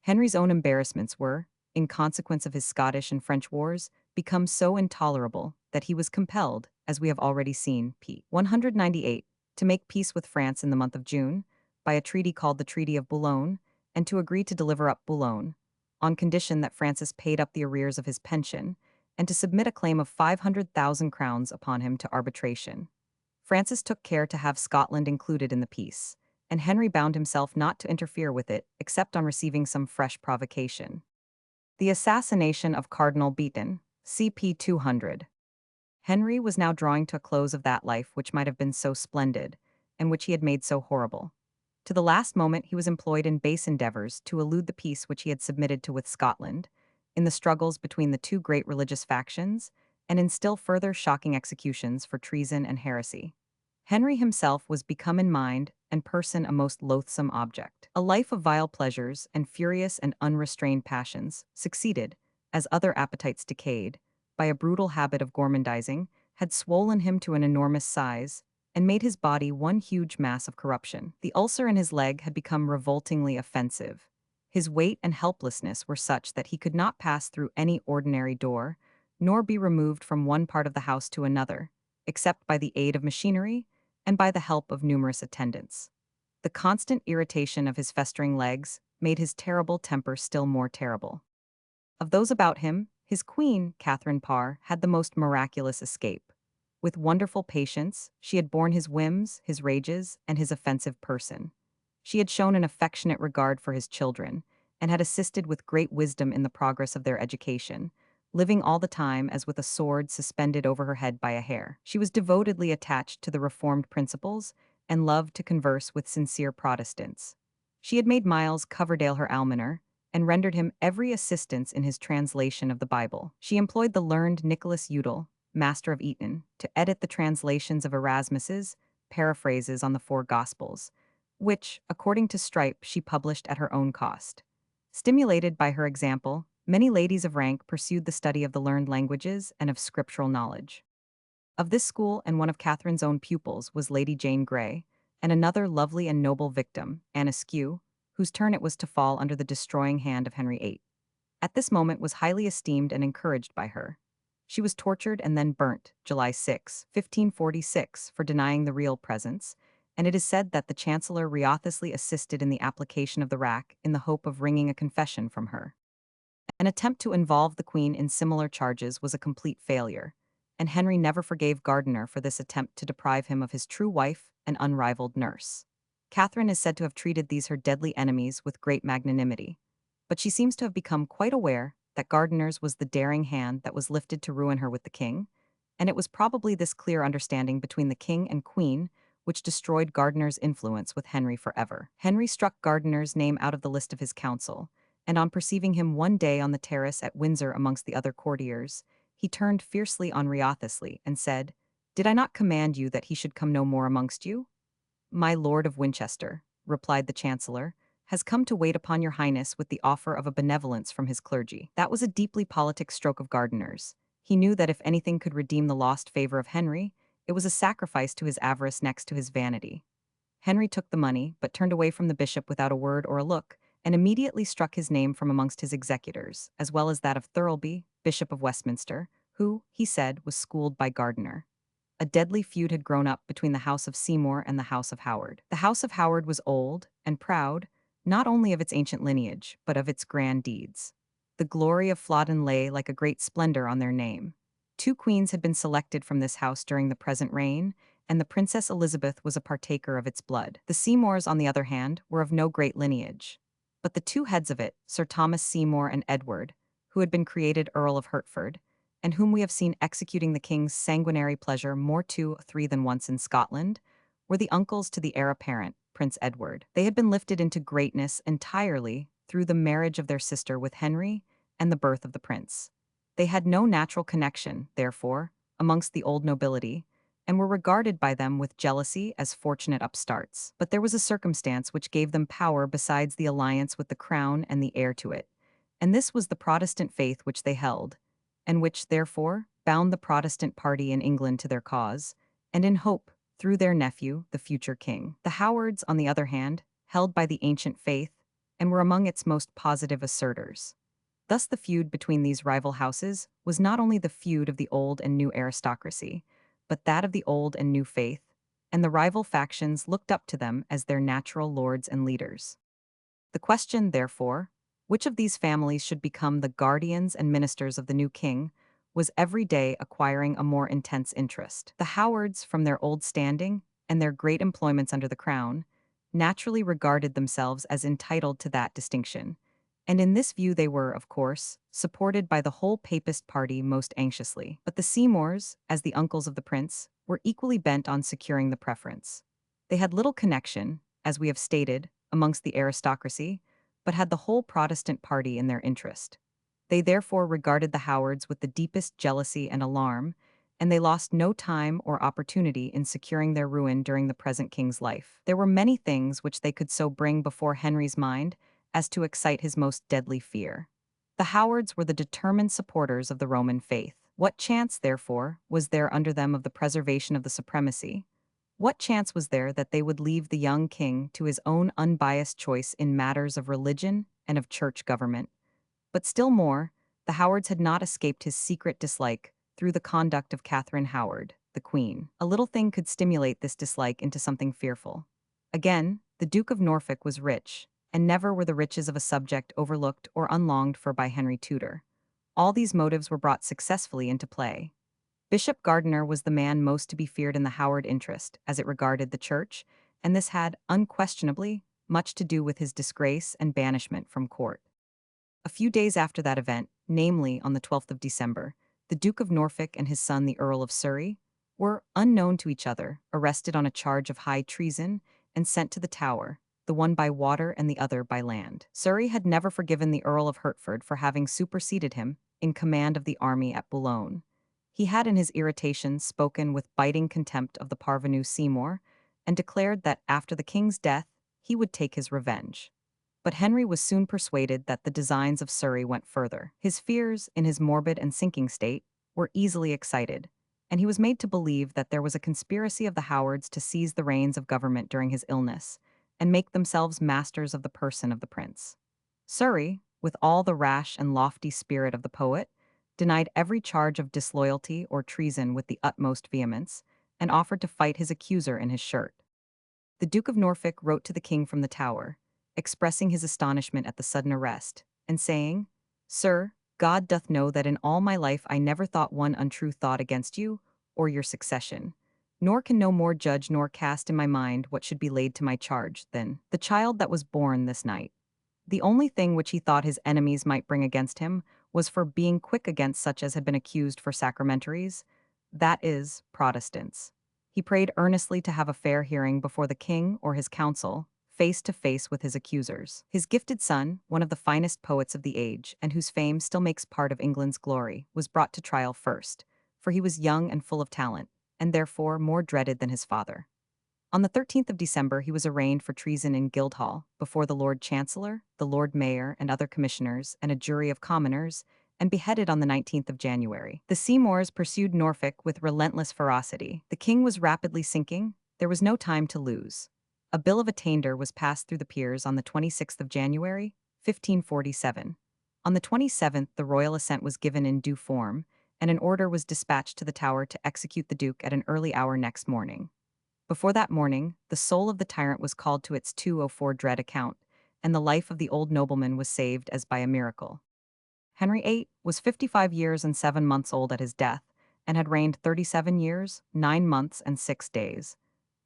Speaker 1: Henry's own embarrassments were, in consequence of his Scottish and French wars, become so intolerable that he was compelled, as we have already seen, p. 198, to make peace with France in the month of June, by a treaty called the Treaty of Boulogne, and to agree to deliver up Boulogne, on condition that Francis paid up the arrears of his pension, and to submit a claim of 500,000 crowns upon him to arbitration. Francis took care to have Scotland included in the peace, and Henry bound himself not to interfere with it except on receiving some fresh provocation. The assassination of Cardinal Beaton, CP 200. Henry was now drawing to a close of that life which might have been so splendid, and which he had made so horrible. To the last moment he was employed in base endeavors to elude the peace which he had submitted to with Scotland, in the struggles between the two great religious factions, and in still further shocking executions for treason and heresy. Henry himself was become in mind and person a most loathsome object. A life of vile pleasures and furious and unrestrained passions, succeeded, as other appetites decayed, by a brutal habit of gormandizing, had swollen him to an enormous size, and made his body one huge mass of corruption. The ulcer in his leg had become revoltingly offensive. His weight and helplessness were such that he could not pass through any ordinary door, nor be removed from one part of the house to another, except by the aid of machinery and by the help of numerous attendants. The constant irritation of his festering legs made his terrible temper still more terrible. Of those about him, his queen, Catherine Parr, had the most miraculous escape. With wonderful patience, she had borne his whims, his rages, and his offensive person. She had shown an affectionate regard for his children, and had assisted with great wisdom in the progress of their education, living all the time as with a sword suspended over her head by a hair. She was devotedly attached to the Reformed principles, and loved to converse with sincere Protestants. She had made Miles Coverdale her almoner, and rendered him every assistance in his translation of the Bible. She employed the learned Nicholas Udal, master of Eton, to edit the translations of Erasmus's paraphrases on the four Gospels, which, according to Strype, she published at her own cost. Stimulated by her example, many ladies of rank pursued the study of the learned languages and of scriptural knowledge. Of this school and one of Catherine's own pupils was Lady Jane Grey, and another lovely and noble victim, Anne Askew, whose turn it was to fall under the destroying hand of Henry VIII. At this moment was highly esteemed and encouraged by her. She was tortured and then burnt, July 6, 1546, for denying the real presence, and it is said that the Chancellor riotously assisted in the application of the rack in the hope of wringing a confession from her. An attempt to involve the Queen in similar charges was a complete failure, and Henry never forgave Gardiner for this attempt to deprive him of his true wife and unrivaled nurse. Catherine is said to have treated these her deadly enemies with great magnanimity, but she seems to have become quite aware that Gardiner's was the daring hand that was lifted to ruin her with the king, and it was probably this clear understanding between the king and queen which destroyed Gardiner's influence with Henry forever. Henry struck Gardiner's name out of the list of his council, and on perceiving him one day on the terrace at Windsor amongst the other courtiers, he turned fiercely on riotously and said, "Did I not command you that he should come no more amongst you?" "My Lord of Winchester," replied the Chancellor, "has come to wait upon your Highness with the offer of a benevolence from his clergy." That was a deeply politic stroke of Gardiner's. He knew that if anything could redeem the lost favor of Henry, it was a sacrifice to his avarice next to his vanity. Henry took the money, but turned away from the bishop without a word or a look, and immediately struck his name from amongst his executors, as well as that of Thirlby, Bishop of Westminster, who, he said, was schooled by Gardiner. A deadly feud had grown up between the House of Seymour and the House of Howard. The House of Howard was old and proud, not only of its ancient lineage, but of its grand deeds. The glory of Flodden lay like a great splendor on their name. Two queens had been selected from this house during the present reign, and the Princess Elizabeth was a partaker of its blood. The Seymours, on the other hand, were of no great lineage. But the two heads of it, Sir Thomas Seymour and Edward, who had been created Earl of Hertford, and whom we have seen executing the king's sanguinary pleasure more two, three than once in Scotland, were the uncles to the heir apparent, Prince Edward. They had been lifted into greatness entirely through the marriage of their sister with Henry and the birth of the prince. They had no natural connection, therefore, amongst the old nobility, and were regarded by them with jealousy as fortunate upstarts. But there was a circumstance which gave them power besides the alliance with the crown and the heir to it, and this was the Protestant faith which they held, and which, therefore, bound the Protestant party in England to their cause, and in hope, through their nephew, the future king. The Howards, on the other hand, held by the ancient faith, and were among its most positive assertors. Thus the feud between these rival houses was not only the feud of the old and new aristocracy, but that of the old and new faith, and the rival factions looked up to them as their natural lords and leaders. The question, therefore, which of these families should become the guardians and ministers of the new king, was every day acquiring a more intense interest. The Howards, from their old standing and their great employments under the crown, naturally regarded themselves as entitled to that distinction, and in this view they were, of course, supported by the whole papist party most anxiously. But the Seymours, as the uncles of the prince, were equally bent on securing the preference. They had little connection, as we have stated, amongst the aristocracy, but had the whole Protestant party in their interest. They therefore regarded the Howards with the deepest jealousy and alarm, and they lost no time or opportunity in securing their ruin during the present king's life. There were many things which they could so bring before Henry's mind as to excite his most deadly fear. The Howards were the determined supporters of the Roman faith. What chance, therefore, was there under them of the preservation of the supremacy? What chance was there that they would leave the young king to his own unbiased choice in matters of religion and of church government? But still more, the Howards had not escaped his secret dislike through the conduct of Catherine Howard, the Queen. A little thing could stimulate this dislike into something fearful. Again, the Duke of Norfolk was rich, and never were the riches of a subject overlooked or unlonged for by Henry Tudor. All these motives were brought successfully into play. Bishop Gardiner was the man most to be feared in the Howard interest, as it regarded the church, and this had, unquestionably, much to do with his disgrace and banishment from court. A few days after that event, namely on the 12th of December, the Duke of Norfolk and his son the Earl of Surrey were, unknown to each other, arrested on a charge of high treason and sent to the Tower, the one by water and the other by land. Surrey had never forgiven the Earl of Hertford for having superseded him in command of the army at Boulogne. He had in his irritation spoken with biting contempt of the parvenu Seymour, and declared that after the king's death he would take his revenge. But Henry was soon persuaded that the designs of Surrey went further. His fears, in his morbid and sinking state, were easily excited, and he was made to believe that there was a conspiracy of the Howards to seize the reins of government during his illness, and make themselves masters of the person of the prince. Surrey, with all the rash and lofty spirit of the poet, denied every charge of disloyalty or treason with the utmost vehemence, and offered to fight his accuser in his shirt. The Duke of Norfolk wrote to the king from the Tower, expressing his astonishment at the sudden arrest, and saying, "Sir, God doth know that in all my life I never thought one untrue thought against you, or your succession, nor can no more judge nor cast in my mind what should be laid to my charge than the child that was born this night." The only thing which he thought his enemies might bring against him was for being quick against such as had been accused for sacramentaries, that is, Protestants. He prayed earnestly to have a fair hearing before the king or his council, face to face with his accusers. His gifted son, one of the finest poets of the age, and whose fame still makes part of England's glory, was brought to trial first, for he was young and full of talent, and therefore more dreaded than his father. On the 13th of December he was arraigned for treason in Guildhall, before the Lord Chancellor, the Lord Mayor, and other commissioners, and a jury of commoners, and beheaded on the 19th of January. The Seymours pursued Norfolk with relentless ferocity. The king was rapidly sinking. There was no time to lose. A bill of attainder was passed through the peers on the 26th of January, 1547. On the 27th the royal assent was given in due form, and an order was dispatched to the Tower to execute the Duke at an early hour next morning. Before that morning, the soul of the tyrant was called to its 204 dread account, and the life of the old nobleman was saved as by a miracle. Henry VIII was 55 years and 7 months old at his death, and had reigned 37 years, 9 months, and 6 days.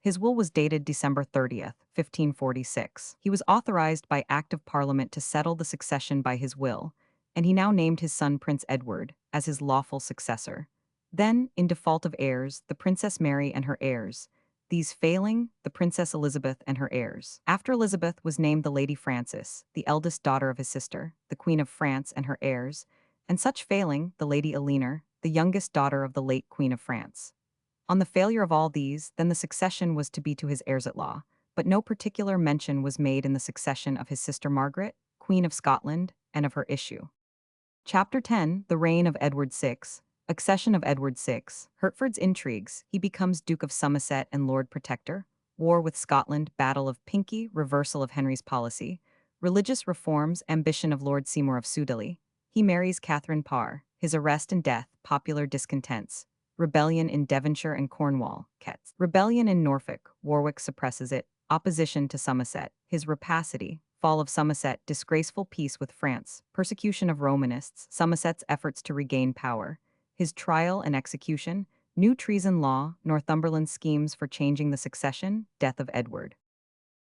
Speaker 1: His will was dated December 30th, 1546. He was authorized by Act of Parliament to settle the succession by his will, and he now named his son Prince Edward as his lawful successor. Then, in default of heirs, the Princess Mary and her heirs, these failing, the Princess Elizabeth and her heirs. After Elizabeth was named the Lady Frances, the eldest daughter of his sister, the Queen of France and her heirs, and such failing, the Lady Eleanor, the youngest daughter of the late Queen of France. On the failure of all these, then the succession was to be to his heirs-at-law, but no particular mention was made in the succession of his sister Margaret, Queen of Scotland, and of her issue. Chapter 10, The Reign of Edward VI. Accession of Edward VI. Hertford's intrigues. He becomes Duke of Somerset and Lord Protector. War with Scotland. Battle of Pinkie. Reversal of Henry's policy. Religious reforms. Ambition of Lord Seymour of Sudeley. He marries Catherine Parr. His arrest and death. Popular discontents. Rebellion in Devonshire and Cornwall. Ketz. Rebellion in Norfolk. Warwick suppresses it. Opposition to Somerset. His rapacity. Fall of Somerset. Disgraceful peace with France. Persecution of Romanists. Somerset's efforts to regain power. His trial and execution. New treason law. Northumberland's schemes for changing the succession. Death of Edward.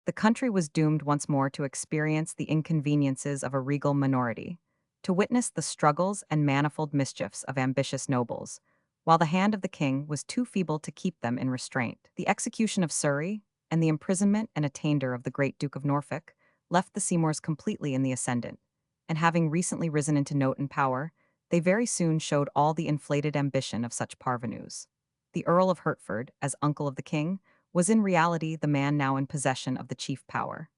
Speaker 1: The country was doomed once more to experience the inconveniences of a regal minority, to witness the struggles and manifold mischiefs of ambitious nobles, while the hand of the king was too feeble to keep them in restraint. The execution of Surrey, and the imprisonment and attainder of the great Duke of Norfolk, left the Seymours completely in the ascendant, and having recently risen into note and power, they very soon showed all the inflated ambition of such parvenus. The Earl of Hertford, as uncle of the king, was in reality the man now in possession of the chief power.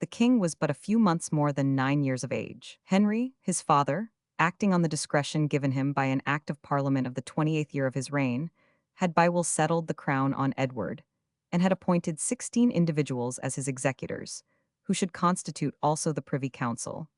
Speaker 1: The king was but a few months more than 9 years of age. Henry, his father, acting on the discretion given him by an Act of Parliament of the 28th year of his reign, had by will settled the crown on Edward, and had appointed 16 individuals as his executors, who should constitute also the Privy Council,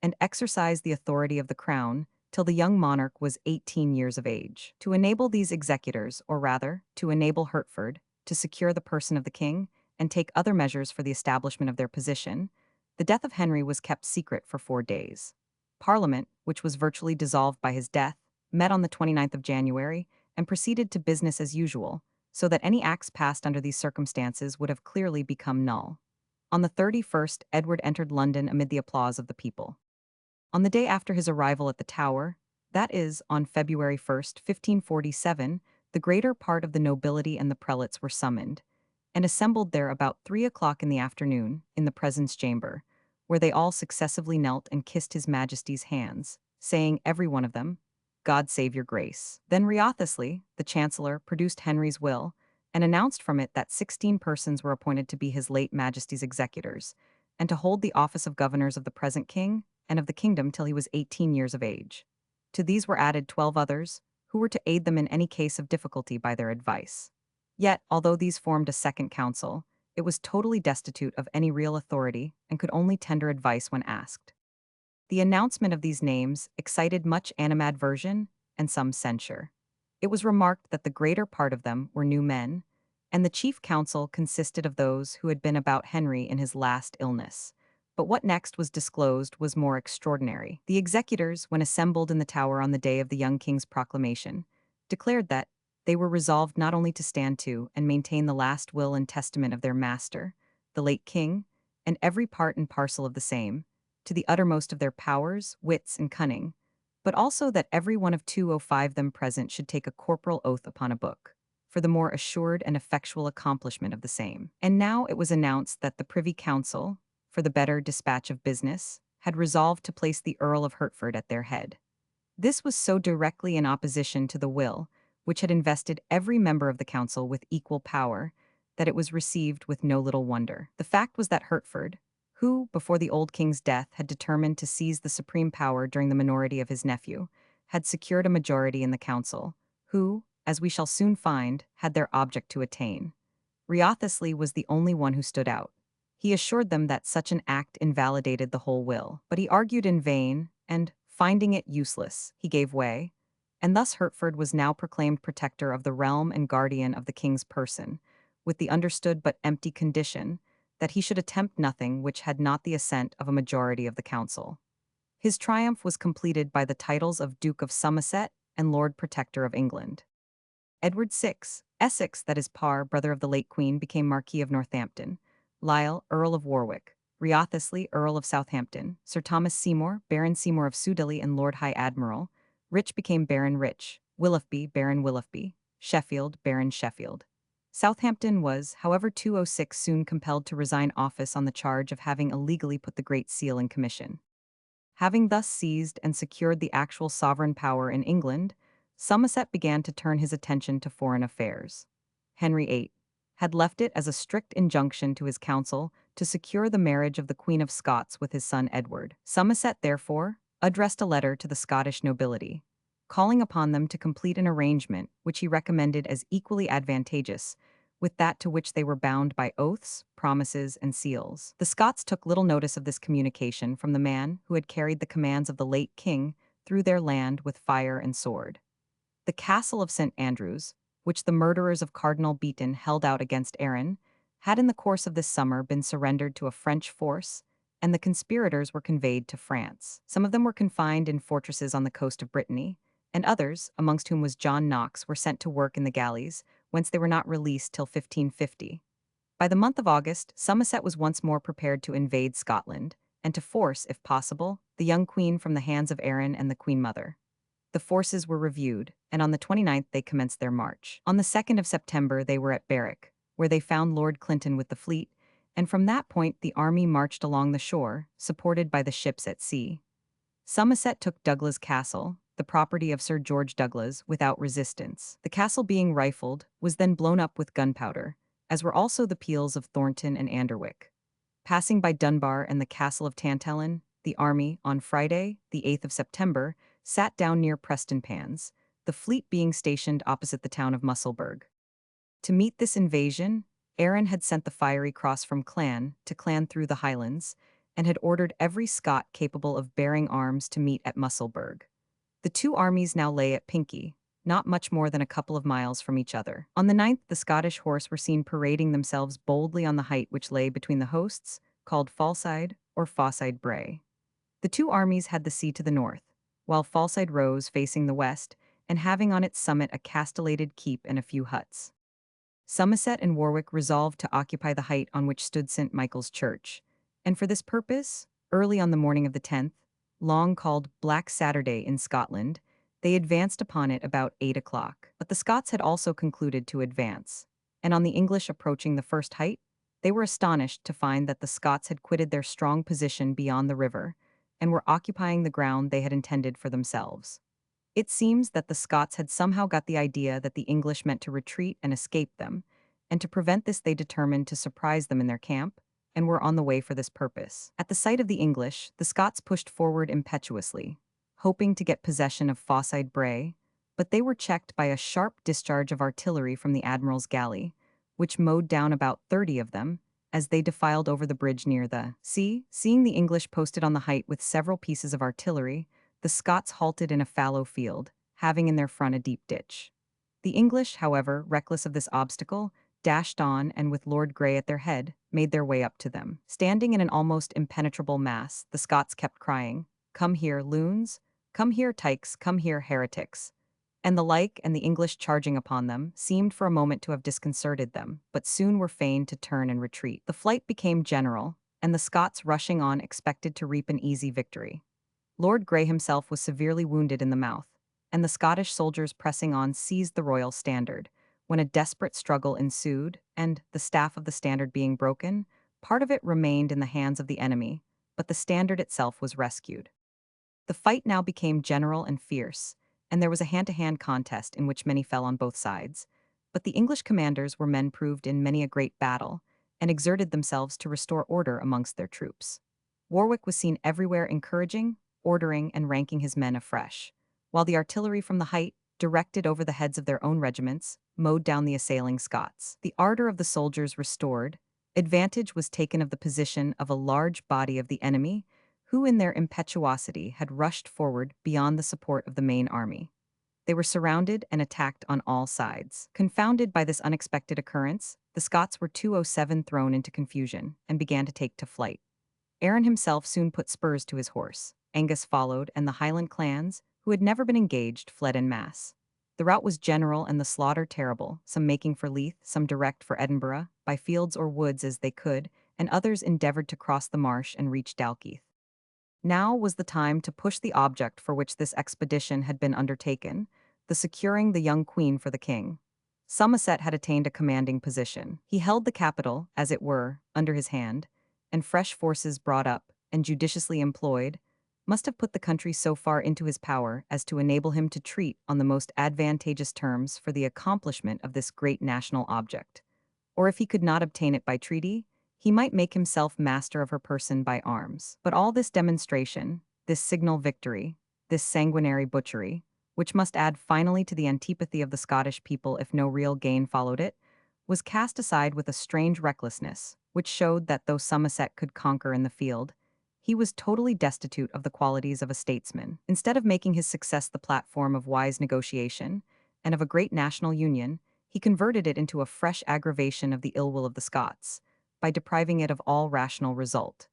Speaker 1: and exercise the authority of the crown till the young monarch was 18 years of age. To enable these executors, or rather, to enable Hertford, to secure the person of the king, and take other measures for the establishment of their position, the death of Henry was kept secret for 4 days. Parliament, which was virtually dissolved by his death, met on the 29th of January, and proceeded to business as usual, so that any acts passed under these circumstances would have clearly become null. On the 31st, Edward entered London amid the applause of the people. On the day after his arrival at the Tower, that is, on February 1st, 1547, the greater part of the nobility and the prelates were summoned, and assembled there about 3 o'clock in the afternoon, in the presence chamber, where they all successively knelt and kissed his majesty's hands, saying, every one of them, God save your grace. Then Wriothesley, the chancellor, produced Henry's will, and announced from it that 16 persons were appointed to be his late majesty's executors, and to hold the office of governors of the present king and of the kingdom till he was 18 years of age. To these were added 12 others, who were to aid them in any case of difficulty by their advice. Yet, although these formed a second council, it was totally destitute of any real authority and could only tender advice when asked. The announcement of these names excited much animadversion and some censure. It was remarked that the greater part of them were new men, and the chief council consisted of those who had been about Henry in his last illness. But what next was disclosed was more extraordinary. The executors, when assembled in the Tower on the day of the young king's proclamation, declared that they were resolved not only to stand to and maintain the last will and testament of their master, the late king, and every part and parcel of the same, to the uttermost of their powers, wits, and cunning, but also that every one of 205 them present should take a corporal oath upon a book, for the more assured and effectual accomplishment of the same. And now it was announced that the Privy Council, for the better dispatch of business, had resolved to place the Earl of Hertford at their head. This was so directly in opposition to the will, which had invested every member of the council with equal power, that it was received with no little wonder. The fact was that Hertford, who, before the old king's death, had determined to seize the supreme power during the minority of his nephew, had secured a majority in the council, who, as we shall soon find, had their object to attain. Wriothesley was the only one who stood out. He assured them that such an act invalidated the whole will, but he argued in vain, and, finding it useless, he gave way, and thus Hertford was now proclaimed protector of the realm and guardian of the king's person, with the understood but empty condition that he should attempt nothing which had not the assent of a majority of the council. His triumph was completed by the titles of Duke of Somerset and Lord Protector of England. Edward VI, Essex, that is Parr, brother of the late Queen, became Marquis of Northampton, Lisle, Earl of Warwick, Wriothesley, Earl of Southampton, Sir Thomas Seymour, Baron Seymour of Sudeley and Lord High Admiral, Rich became Baron Rich, Willoughby, Baron Willoughby, Sheffield, Baron Sheffield. Southampton was, however, 206 soon compelled to resign office on the charge of having illegally put the Great Seal in commission. Having thus seized and secured the actual sovereign power in England, Somerset began to turn his attention to foreign affairs. Henry VIII had left it as a strict injunction to his council to secure the marriage of the Queen of Scots with his son Edward. Somerset, therefore, addressed a letter to the Scottish nobility, calling upon them to complete an arrangement which he recommended as equally advantageous with that to which they were bound by oaths, promises, and seals. The Scots took little notice of this communication from the man who had carried the commands of the late king through their land with fire and sword. The castle of St. Andrews, which the murderers of Cardinal Beaton held out against Arran, had in the course of this summer been surrendered to a French force, and the conspirators were conveyed to France. Some of them were confined in fortresses on the coast of Brittany, and others, amongst whom was John Knox, were sent to work in the galleys, whence they were not released till 1550. By the month of August, Somerset was once more prepared to invade Scotland, and to force, if possible, the young queen from the hands of Arran and the queen mother. The forces were reviewed, and on the 29th they commenced their march. On the 2nd of September they were at Berwick, where they found Lord Clinton with the fleet, and from that point the army marched along the shore, supported by the ships at sea. Somerset took Douglas Castle, the property of Sir George Douglas, without resistance. The castle being rifled, was then blown up with gunpowder, as were also the peals of Thornton and Anderwick. Passing by Dunbar and the castle of Tantallon, the army, on Friday, the 8th of September, sat down near Prestonpans, the fleet being stationed opposite the town of Musselburgh. To meet this invasion, Arran had sent the fiery cross from clan to clan through the Highlands, and had ordered every Scot capable of bearing arms to meet at Musselburgh. The two armies now lay at Pinkie, not much more than a couple of miles from each other. On the 9th, the Scottish horse were seen parading themselves boldly on the height which lay between the hosts, called Fallside or Fosside Brae. The two armies had the sea to the north, while Fallside rose facing the west, and having on its summit a castellated keep and a few huts. Somerset and Warwick resolved to occupy the height on which stood St. Michael's Church, and for this purpose, early on the morning of the 10th, long called Black Saturday in Scotland, they advanced upon it about 8 o'clock. But the Scots had also concluded to advance. and on the English approaching the first height, they were astonished to find that the Scots had quitted their strong position beyond the river and were occupying the ground they had intended for themselves. It seems that the Scots had somehow got the idea that the English meant to retreat and escape them, and to prevent this they determined to surprise them in their camp, and were on the way for this purpose. At the sight of the English, the Scots pushed forward impetuously, hoping to get possession of Fosside Bray, but they were checked by a sharp discharge of artillery from the admiral's galley, which mowed down about 30 of them as they defiled over the bridge near the sea. Seeing the English posted on the height with several pieces of artillery, the Scots halted in a fallow field, having in their front a deep ditch. The English, however, reckless of this obstacle, dashed on and with Lord Grey at their head, made their way up to them. Standing in an almost impenetrable mass, the Scots kept crying, "Come here, loons! Come here, tykes! Come here, heretics!" And the like, and the English charging upon them, seemed for a moment to have disconcerted them, but soon were fain to turn and retreat. The flight became general, and the Scots rushing on expected to reap an easy victory. Lord Grey himself was severely wounded in the mouth, and the Scottish soldiers pressing on seized the royal standard, when a desperate struggle ensued, and, the staff of the standard being broken, part of it remained in the hands of the enemy, but the standard itself was rescued. The fight now became general and fierce, and there was a hand-to-hand contest in which many fell on both sides, but the English commanders were men proved in many a great battle, and exerted themselves to restore order amongst their troops. Warwick was seen everywhere encouraging, ordering, and ranking his men afresh, while the artillery from the height, directed over the heads of their own regiments, mowed down the assailing Scots. The ardor of the soldiers restored, advantage was taken of the position of a large body of the enemy, who in their impetuosity had rushed forward beyond the support of the main army. They were surrounded and attacked on all sides. Confounded by this unexpected occurrence, the Scots were 207 thrown into confusion, and began to take to flight. Aaron himself soon put spurs to his horse. Angus followed, and the Highland clans, who had never been engaged, fled en masse. The rout was general and the slaughter terrible, some making for Leith, some direct for Edinburgh, by fields or woods as they could, and others endeavoured to cross the marsh and reach Dalkeith. Now was the time to push the object for which this expedition had been undertaken, the securing the young queen for the king. Somerset had attained a commanding position. He held the capital, as it were, under his hand, and fresh forces brought up, and judiciously employed, must have put the country so far into his power as to enable him to treat on the most advantageous terms for the accomplishment of this great national object. Or if he could not obtain it by treaty, he might make himself master of her person by arms. But all this demonstration, this signal victory, this sanguinary butchery, which must add finally to the antipathy of the Scottish people if no real gain followed it, was cast aside with a strange recklessness, which showed that though Somerset could conquer in the field, he was totally destitute of the qualities of a statesman. Instead of making his success the platform of wise negotiation, and of a great national union, he converted it into a fresh aggravation of the ill will of the Scots, by depriving it of all rational result.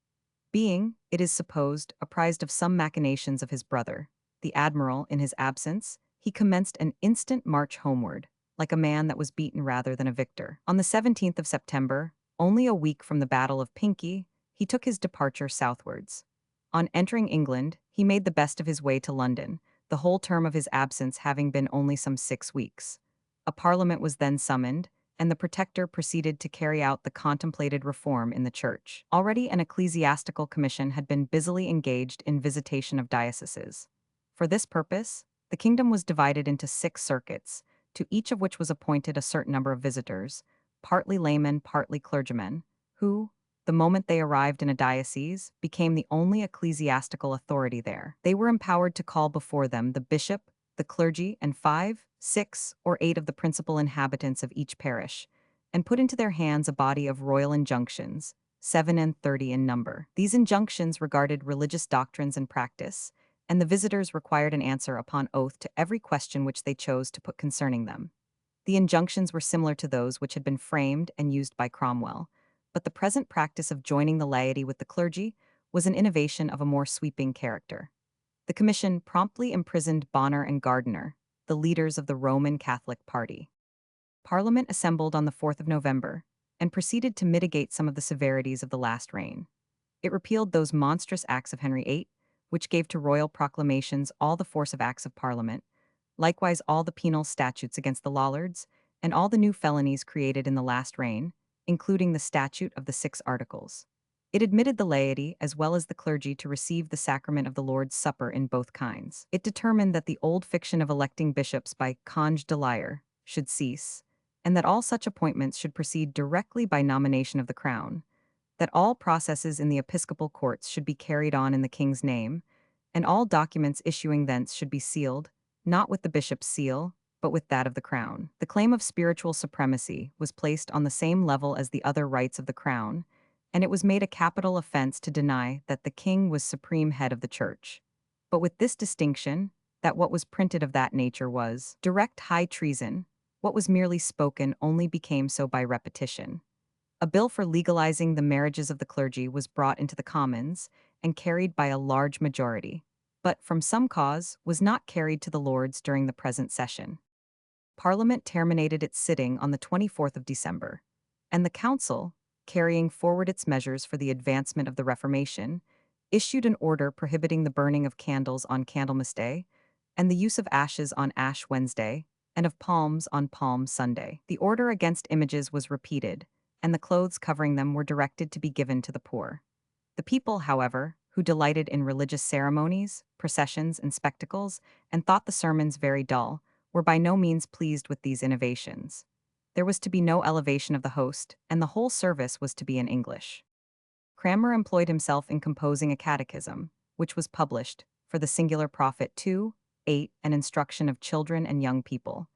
Speaker 1: Being, it is supposed, apprised of some machinations of his brother, the admiral, in his absence, he commenced an instant march homeward, like a man that was beaten rather than a victor. On the 17th of September, only a week from the Battle of Pinkie, he took his departure southwards. On entering England, he made the best of his way to London, the whole term of his absence having been only some 6 weeks. A parliament was then summoned, and the Protector proceeded to carry out the contemplated reform in the Church. Already an ecclesiastical commission had been busily engaged in visitation of dioceses. For this purpose, the kingdom was divided into 6 circuits, to each of which was appointed a certain number of visitors, partly laymen, partly clergymen, who, the moment they arrived in a diocese, became the only ecclesiastical authority there. They were empowered to call before them the bishop, the clergy, and 5, 6, or 8 of the principal inhabitants of each parish, and put into their hands a body of royal injunctions, 37 in number. These injunctions regarded religious doctrines and practice, and the visitors required an answer upon oath to every question which they chose to put concerning them. The injunctions were similar to those which had been framed and used by Cromwell, but the present practice of joining the laity with the clergy was an innovation of a more sweeping character. The commission promptly imprisoned Bonner and Gardiner, the leaders of the Roman Catholic party. Parliament assembled on the 4th of November, and proceeded to mitigate some of the severities of the last reign. It repealed those monstrous acts of Henry VIII, which gave to royal proclamations all the force of acts of Parliament, likewise all the penal statutes against the Lollards, and all the new felonies created in the last reign, including the Statute of the Six Articles. It admitted the laity as well as the clergy to receive the sacrament of the Lord's Supper in both kinds. It determined that the old fiction of electing bishops by conge de lyre should cease, and that all such appointments should proceed directly by nomination of the crown, that all processes in the episcopal courts should be carried on in the king's name, and all documents issuing thence should be sealed, not with the bishop's seal, but with that of the crown. The claim of spiritual supremacy was placed on the same level as the other rights of the crown, and it was made a capital offense to deny that the king was supreme head of the church. But with this distinction, that what was printed of that nature was direct high treason, what was merely spoken only became so by repetition. A bill for legalizing the marriages of the clergy was brought into the Commons and carried by a large majority, but from some cause was not carried to the Lords during the present session. Parliament terminated its sitting on the 24th of December, and the Council, carrying forward its measures for the advancement of the Reformation, issued an order prohibiting the burning of candles on Candlemas Day, and the use of ashes on Ash Wednesday, and of palms on Palm Sunday. The order against images was repeated, and the clothes covering them were directed to be given to the poor. The people, however, who delighted in religious ceremonies, processions, and spectacles, and thought the sermons very dull, were by no means pleased with these innovations. There was to be no elevation of the host, and the whole service was to be in English. Cranmer employed himself in composing a catechism, which was published, for the singular profit to, and instruction of children and young people,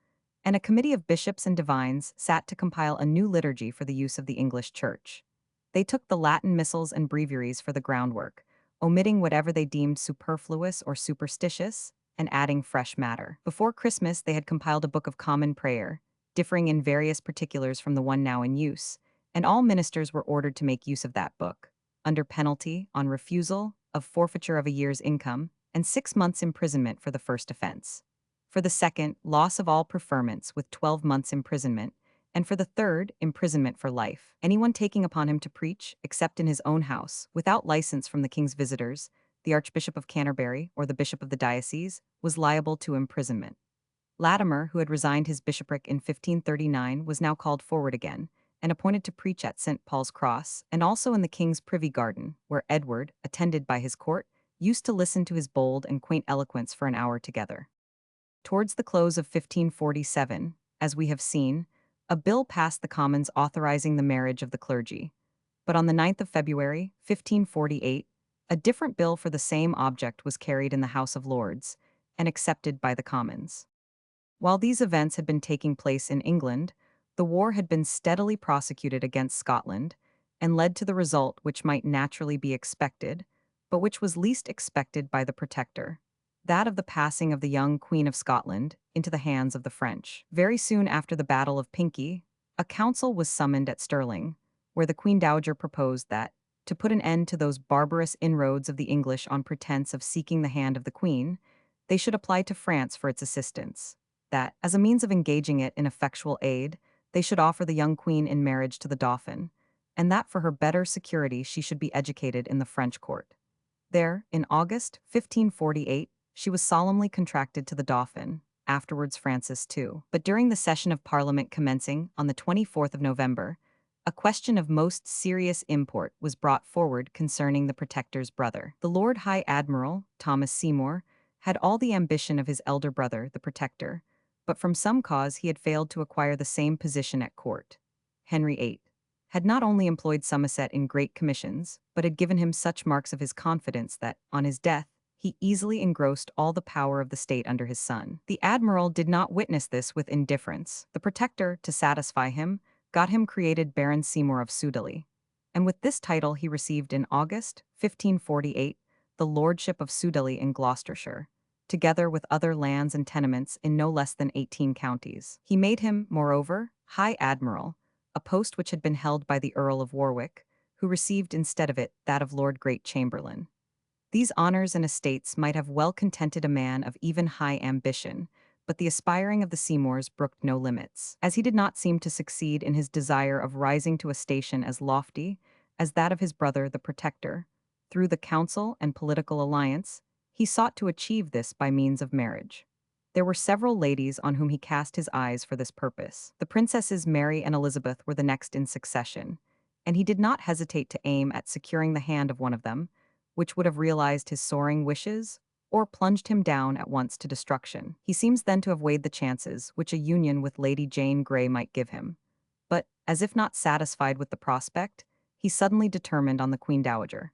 Speaker 1: and a committee of bishops and divines sat to compile a new liturgy for the use of the English Church. They took the Latin missals and breviaries for the groundwork, omitting whatever they deemed superfluous or superstitious, and adding fresh matter. Before Christmas, they had compiled a book of common prayer, differing in various particulars from the one now in use, and all ministers were ordered to make use of that book, under penalty, on refusal, of forfeiture of a year's income, and 6 months' imprisonment for the first offense. For the second, loss of all preferments with 12 months' imprisonment, and for the third, imprisonment for life. Anyone taking upon him to preach, except in his own house, without license from the king's visitors, the Archbishop of Canterbury, or the bishop of the diocese, was liable to imprisonment. Latimer, who had resigned his bishopric in 1539, was now called forward again, and appointed to preach at St. Paul's Cross, and also in the king's privy garden, where Edward, attended by his court, used to listen to his bold and quaint eloquence for an hour together. Towards the close of 1547, as we have seen, a bill passed the Commons authorizing the marriage of the clergy. But on the 9th of February, 1548, a different bill for the same object was carried in the House of Lords and accepted by the Commons. While these events had been taking place in England, the war had been steadily prosecuted against Scotland and led to the result which might naturally be expected, but which was least expected by the Protector, that of the passing of the young Queen of Scotland into the hands of the French. Very soon after the Battle of Pinkie, a council was summoned at Stirling, where the Queen Dowager proposed that, to put an end to those barbarous inroads of the English on pretence of seeking the hand of the Queen, they should apply to France for its assistance, that, as a means of engaging it in effectual aid, they should offer the young Queen in marriage to the Dauphin, and that for her better security she should be educated in the French court. There, in August 1548, she was solemnly contracted to the Dauphin, afterwards Francis II. But during the session of Parliament commencing on the 24th of November, a question of most serious import was brought forward concerning the Protector's brother. The Lord High Admiral, Thomas Seymour, had all the ambition of his elder brother, the Protector, but from some cause he had failed to acquire the same position at court. Henry VIII had not only employed Somerset in great commissions, but had given him such marks of his confidence that, on his death, he easily engrossed all the power of the state under his son. The admiral did not witness this with indifference. The Protector, to satisfy him, got him created Baron Seymour of Sudeley, and with this title he received in August 1548 the lordship of Sudeley in Gloucestershire, together with other lands and tenements in no less than 18 counties. He made him, moreover, High Admiral, a post which had been held by the Earl of Warwick, who received instead of it that of Lord Great Chamberlain. These honors and estates might have well contented a man of even high ambition, but the aspiring of the Seymours brooked no limits. As he did not seem to succeed in his desire of rising to a station as lofty as that of his brother the Protector, through the council and political alliance, he sought to achieve this by means of marriage. There were several ladies on whom he cast his eyes for this purpose. The princesses Mary and Elizabeth were the next in succession, and he did not hesitate to aim at securing the hand of one of them, which would have realized his soaring wishes or plunged him down at once to destruction. He seems then to have weighed the chances which a union with Lady Jane Grey might give him. But, as if not satisfied with the prospect, he suddenly determined on the Queen Dowager.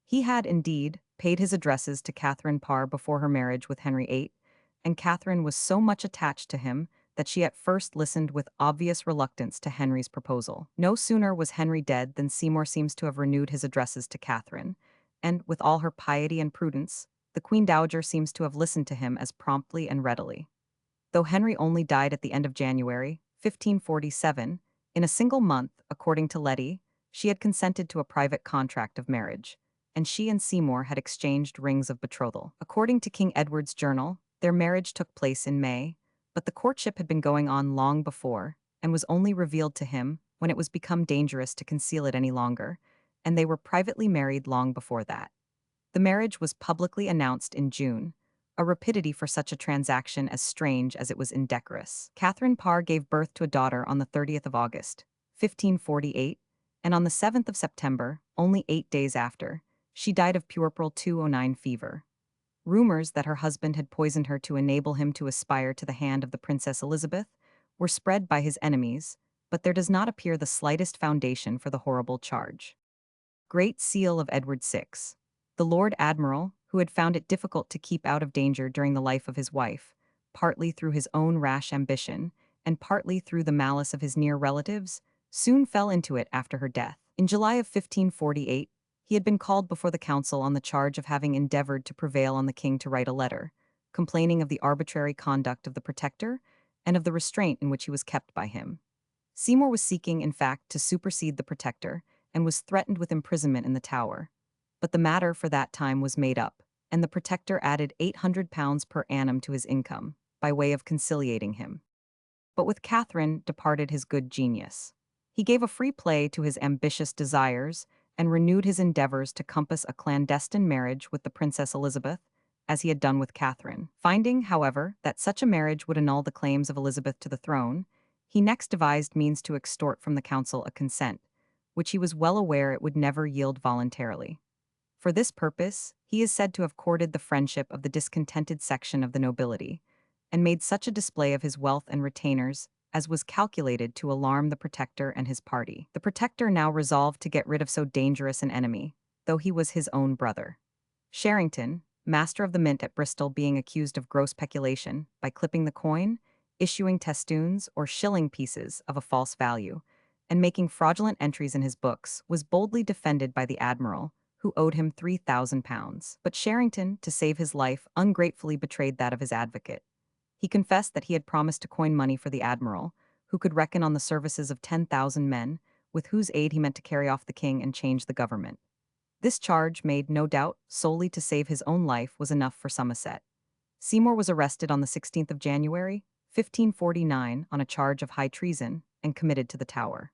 Speaker 1: He had, indeed, paid his addresses to Catherine Parr before her marriage with Henry VIII, and Catherine was so much attached to him that she at first listened with obvious reluctance to Henry's proposal. No sooner was Henry dead than Seymour seems to have renewed his addresses to Catherine, and, with all her piety and prudence, the Queen Dowager seems to have listened to him as promptly and readily. Though Henry only died at the end of January, 1547, in a single month, according to Letty, she had consented to a private contract of marriage, and she and Seymour had exchanged rings of betrothal. According to King Edward's journal, their marriage took place in May, but the courtship had been going on long before, and was only revealed to him when it was become dangerous to conceal it any longer, and they were privately married long before that. The marriage was publicly announced in June, a rapidity for such a transaction as strange as it was indecorous. Catherine Parr gave birth to a daughter on the 30th of August, 1548, and on the 7th of September, only 8 days after, she died of puerperal 209 fever. Rumors that her husband had poisoned her to enable him to aspire to the hand of the Princess Elizabeth were spread by his enemies, but there does not appear the slightest foundation for the horrible charge. Great Seal of Edward VI. The Lord Admiral, who had found it difficult to keep out of danger during the life of his wife, partly through his own rash ambition, and partly through the malice of his near relatives, soon fell into it after her death. In July of 1548, he had been called before the council on the charge of having endeavored to prevail on the king to write a letter, complaining of the arbitrary conduct of the Protector and of the restraint in which he was kept by him. Seymour was seeking, in fact, to supersede the Protector, and was threatened with imprisonment in the Tower. But the matter for that time was made up, and the Protector added £800 per annum to his income, by way of conciliating him. But with Catherine departed his good genius. He gave a free play to his ambitious desires, and renewed his endeavors to compass a clandestine marriage with the Princess Elizabeth, as he had done with Catherine. Finding, however, that such a marriage would annul the claims of Elizabeth to the throne, he next devised means to extort from the council a consent, which he was well aware it would never yield voluntarily. For this purpose, he is said to have courted the friendship of the discontented section of the nobility, and made such a display of his wealth and retainers as was calculated to alarm the Protector and his party. The Protector now resolved to get rid of so dangerous an enemy, though he was his own brother. Sherrington, master of the mint at Bristol, being accused of gross peculation by clipping the coin, issuing testoons or shilling pieces of a false value, and making fraudulent entries in his books, was boldly defended by the Admiral, who owed him £3,000. But Sherrington, to save his life, ungratefully betrayed that of his advocate. He confessed that he had promised to coin money for the Admiral, who could reckon on the services of 10,000 men, with whose aid he meant to carry off the king and change the government. This charge, made, no doubt, solely to save his own life, was enough for Somerset. Seymour was arrested on the 16th of January, 1549, on a charge of high treason, and committed to the Tower.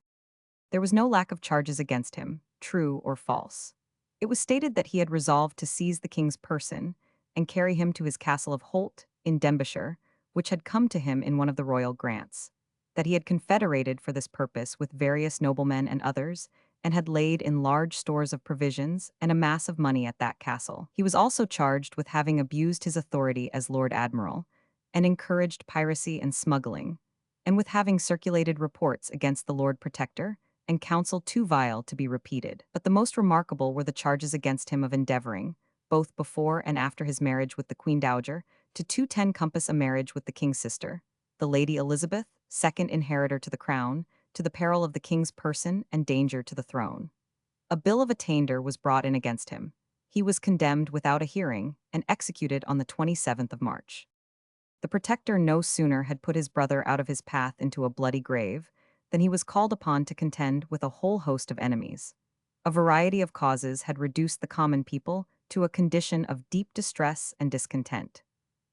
Speaker 1: There was no lack of charges against him, true or false. It was stated that he had resolved to seize the king's person and carry him to his castle of Holt, in Denbighshire, which had come to him in one of the royal grants, that he had confederated for this purpose with various noblemen and others, and had laid in large stores of provisions and a mass of money at that castle. He was also charged with having abused his authority as Lord Admiral, and encouraged piracy and smuggling, and with having circulated reports against the Lord Protector, and counsel too vile to be repeated. But the most remarkable were the charges against him of endeavoring, both before and after his marriage with the Queen Dowager, to compass a marriage with the king's sister, the Lady Elizabeth, second inheritor to the crown, to the peril of the king's person and danger to the throne. A bill of attainder was brought in against him. He was condemned without a hearing and executed on the 27th of March. The Protector no sooner had put his brother out of his path into a bloody grave than he was called upon to contend with a whole host of enemies. A variety of causes had reduced the common people to a condition of deep distress and discontent.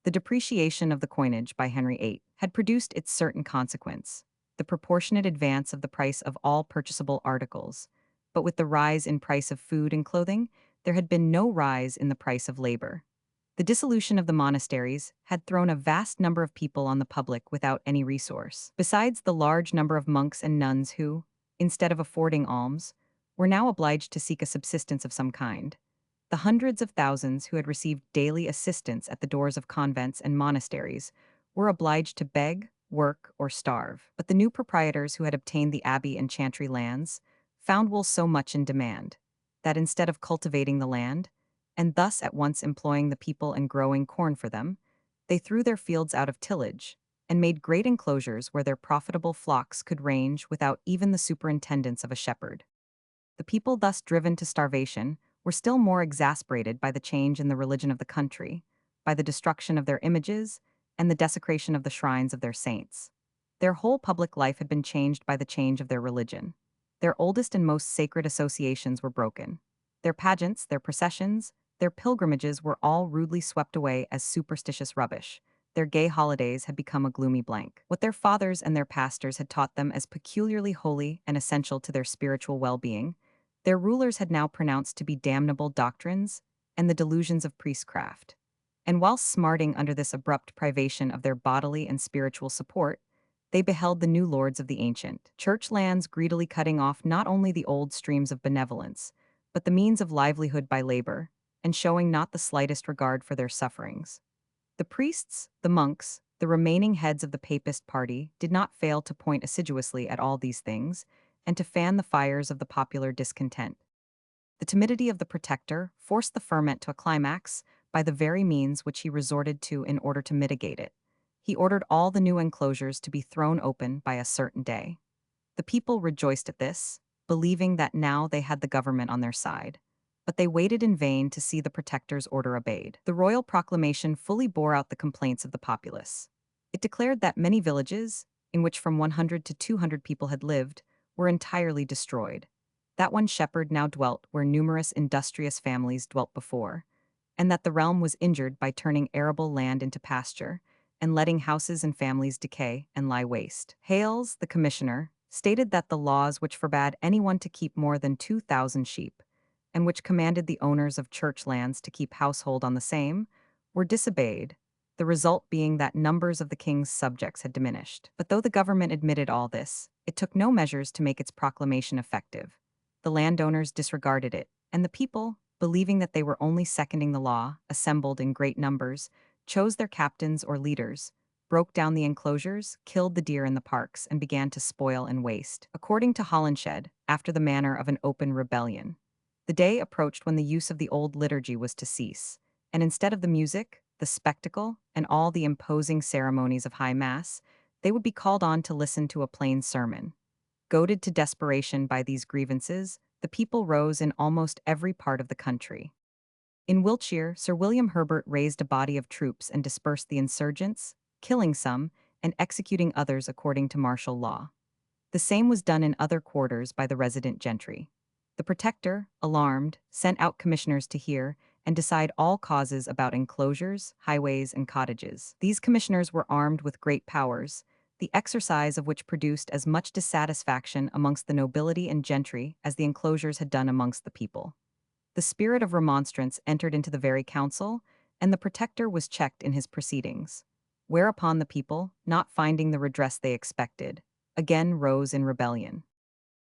Speaker 1: The depreciation of the coinage by Henry VIII had produced its certain consequence, the proportionate advance of the price of all purchasable articles, but with the rise in price of food and clothing, there had been no rise in the price of labor. The dissolution of the monasteries had thrown a vast number of people on the public without any resource. Besides the large number of monks and nuns who, instead of affording alms, were now obliged to seek a subsistence of some kind, the hundreds of thousands who had received daily assistance at the doors of convents and monasteries were obliged to beg, work, or starve. But the new proprietors who had obtained the abbey and chantry lands found wool so much in demand that instead of cultivating the land, and thus at once employing the people and growing corn for them, they threw their fields out of tillage and made great enclosures where their profitable flocks could range without even the superintendence of a shepherd. The people thus driven to starvation were still more exasperated by the change in the religion of the country, by the destruction of their images, and the desecration of the shrines of their saints. Their whole public life had been changed by the change of their religion. Their oldest and most sacred associations were broken. Their pageants, their processions, their pilgrimages were all rudely swept away as superstitious rubbish. Their gay holidays had become a gloomy blank. What their fathers and their pastors had taught them as peculiarly holy and essential to their spiritual well-being, their rulers had now pronounced to be damnable doctrines and the delusions of priestcraft. And whilst smarting under this abrupt privation of their bodily and spiritual support, they beheld the new lords of the ancient church lands greedily cutting off not only the old streams of benevolence, but the means of livelihood by labor, and showing not the slightest regard for their sufferings. The priests, the monks, the remaining heads of the papist party did not fail to point assiduously at all these things, and to fan the fires of the popular discontent. The timidity of the protector forced the ferment to a climax by the very means which he resorted to in order to mitigate it. He ordered all the new enclosures to be thrown open by a certain day. The people rejoiced at this, believing that now they had the government on their side. But they waited in vain to see the protector's order obeyed. The royal proclamation fully bore out the complaints of the populace. It declared that many villages, in which from 100 to 200 people had lived, were entirely destroyed. That one shepherd now dwelt where numerous industrious families dwelt before, and that the realm was injured by turning arable land into pasture, and letting houses and families decay and lie waste. Hales, the commissioner, stated that the laws which forbade anyone to keep more than 2,000 sheep, and which commanded the owners of church lands to keep household on the same, were disobeyed, the result being that numbers of the king's subjects had diminished. But though the government admitted all this, it took no measures to make its proclamation effective. The landowners disregarded it, and the people, believing that they were only seconding the law, assembled in great numbers, chose their captains or leaders, broke down the enclosures, killed the deer in the parks, and began to spoil and waste, according to Holinshed, after the manner of an open rebellion. The day approached when the use of the old liturgy was to cease, and instead of the music, the spectacle, and all the imposing ceremonies of high mass, they would be called on to listen to a plain sermon. Goaded to desperation by these grievances, the people rose in almost every part of the country. In Wiltshire, Sir William Herbert raised a body of troops and dispersed the insurgents, killing some and executing others according to martial law. The same was done in other quarters by the resident gentry. The protector, alarmed, sent out commissioners to hear and decide all causes about enclosures, highways, and cottages. These commissioners were armed with great powers, the exercise of which produced as much dissatisfaction amongst the nobility and gentry as the enclosures had done amongst the people. The spirit of remonstrance entered into the very council, and the protector was checked in his proceedings. Whereupon the people, not finding the redress they expected, again rose in rebellion.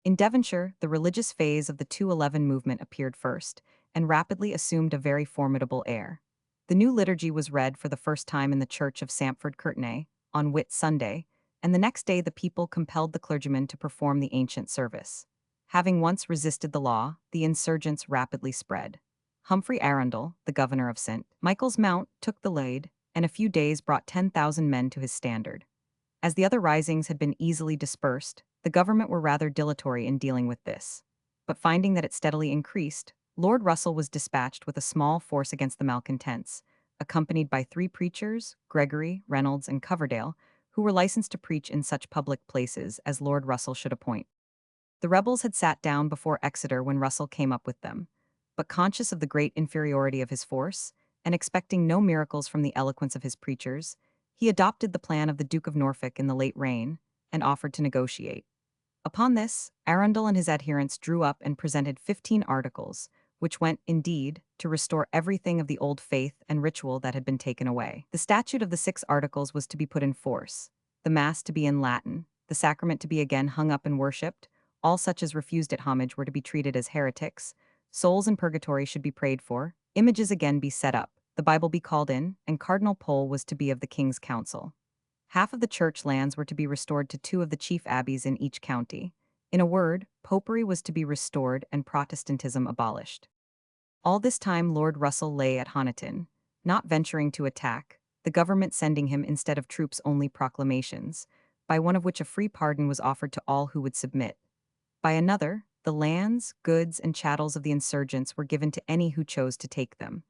Speaker 1: In Devonshire, the religious phase of the 211 movement appeared first, and rapidly assumed a very formidable air. The new liturgy was read for the first time in the church of Sampford Courtenay, on Whit Sunday, and the next day the people compelled the clergyman to perform the ancient service. Having once resisted the law, the insurgents rapidly spread. Humphrey Arundel, the governor of St. Michael's Mount, took the lead, and a few days brought 10,000 men to his standard. As the other risings had been easily dispersed, the government were rather dilatory in dealing with this. But finding that it steadily increased, Lord Russell was dispatched with a small force against the malcontents, accompanied by 3 preachers, Gregory, Reynolds, and Coverdale, who were licensed to preach in such public places as Lord Russell should appoint. The rebels had sat down before Exeter when Russell came up with them, but conscious of the great inferiority of his force, and expecting no miracles from the eloquence of his preachers, he adopted the plan of the Duke of Norfolk in the late reign, and offered to negotiate. Upon this, Arundel and his adherents drew up and presented 15 articles, which went, indeed, to restore everything of the old faith and ritual that had been taken away. The statute of the 6 Articles was to be put in force, the Mass to be in Latin, the sacrament to be again hung up and worshipped, all such as refused it homage were to be treated as heretics, souls in purgatory should be prayed for, images again be set up, the Bible be called in, and cardinal poll was to be of the king's council. Half of the church lands were to be restored to 2 of the chief abbeys in each county. In a word, popery was to be restored and Protestantism abolished. All this time Lord Russell lay at Honiton, not venturing to attack, the government sending him instead of troops only proclamations, by one of which a free pardon was offered to all who would submit. By another, the lands, goods, and chattels of the insurgents were given to any who chose to take them.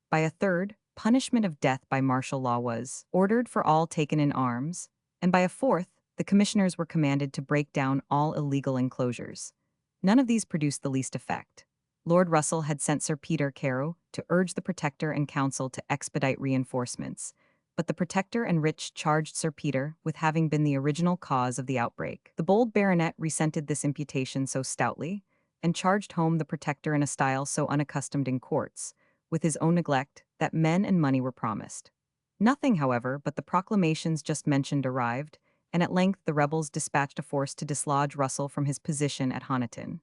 Speaker 1: By a third, punishment of death by martial law was ordered for all taken in arms, and by a fourth, the commissioners were commanded to break down all illegal enclosures. None of these produced the least effect. Lord Russell had sent Sir Peter Carew to urge the Protector and Council to expedite reinforcements, but the Protector and Rich charged Sir Peter with having been the original cause of the outbreak. The bold baronet resented this imputation so stoutly, and charged home the Protector in a style so unaccustomed in courts, with his own neglect, that men and money were promised. Nothing, however, but the proclamations just mentioned arrived, and at length the rebels dispatched a force to dislodge Russell from his position at Honiton.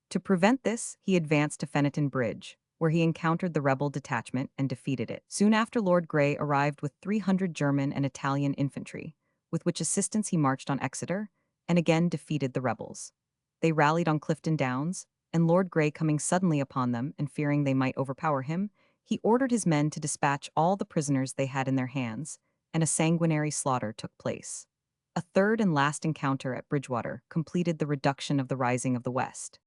Speaker 1: To prevent this, he advanced to Fenton Bridge, where he encountered the rebel detachment and defeated it. Soon after Lord Grey arrived with 300 German and Italian infantry, with which assistance he marched on Exeter, and again defeated the rebels. They rallied on Clifton Downs, and Lord Grey coming suddenly upon them and fearing they might overpower him, he ordered his men to dispatch all the prisoners they had in their hands, and a sanguinary slaughter took place. A third and last encounter at Bridgewater completed the reduction of the rising of the West.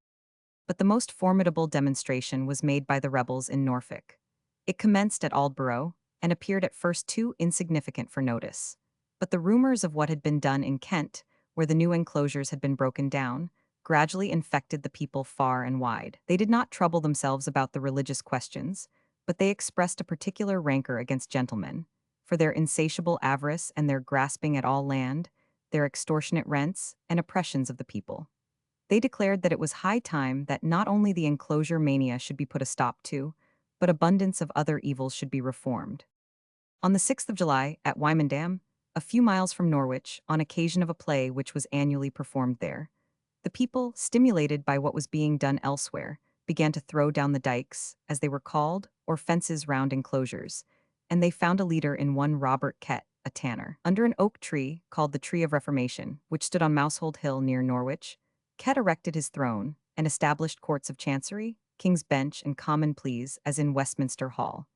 Speaker 1: But the most formidable demonstration was made by the rebels in Norfolk. It commenced at Aldborough, and appeared at first too insignificant for notice. But the rumors of what had been done in Kent, where the new enclosures had been broken down, gradually infected the people far and wide. They did not trouble themselves about the religious questions, but they expressed a particular rancor against gentlemen, for their insatiable avarice and their grasping at all land, their extortionate rents, and oppressions of the people. They declared that it was high time that not only the enclosure mania should be put a stop to, but abundance of other evils should be reformed. On the 6th of July, at Wymondham, a few miles from Norwich, on occasion of a play which was annually performed there, the people, stimulated by what was being done elsewhere, began to throw down the dykes, as they were called, or fences round enclosures, and they found a leader in one Robert Kett, a tanner. Under an oak tree, called the Tree of Reformation, which stood on Mousehold Hill near Norwich, Kett erected his throne, and established courts of chancery, King's Bench, and Common Pleas, as in Westminster Hall.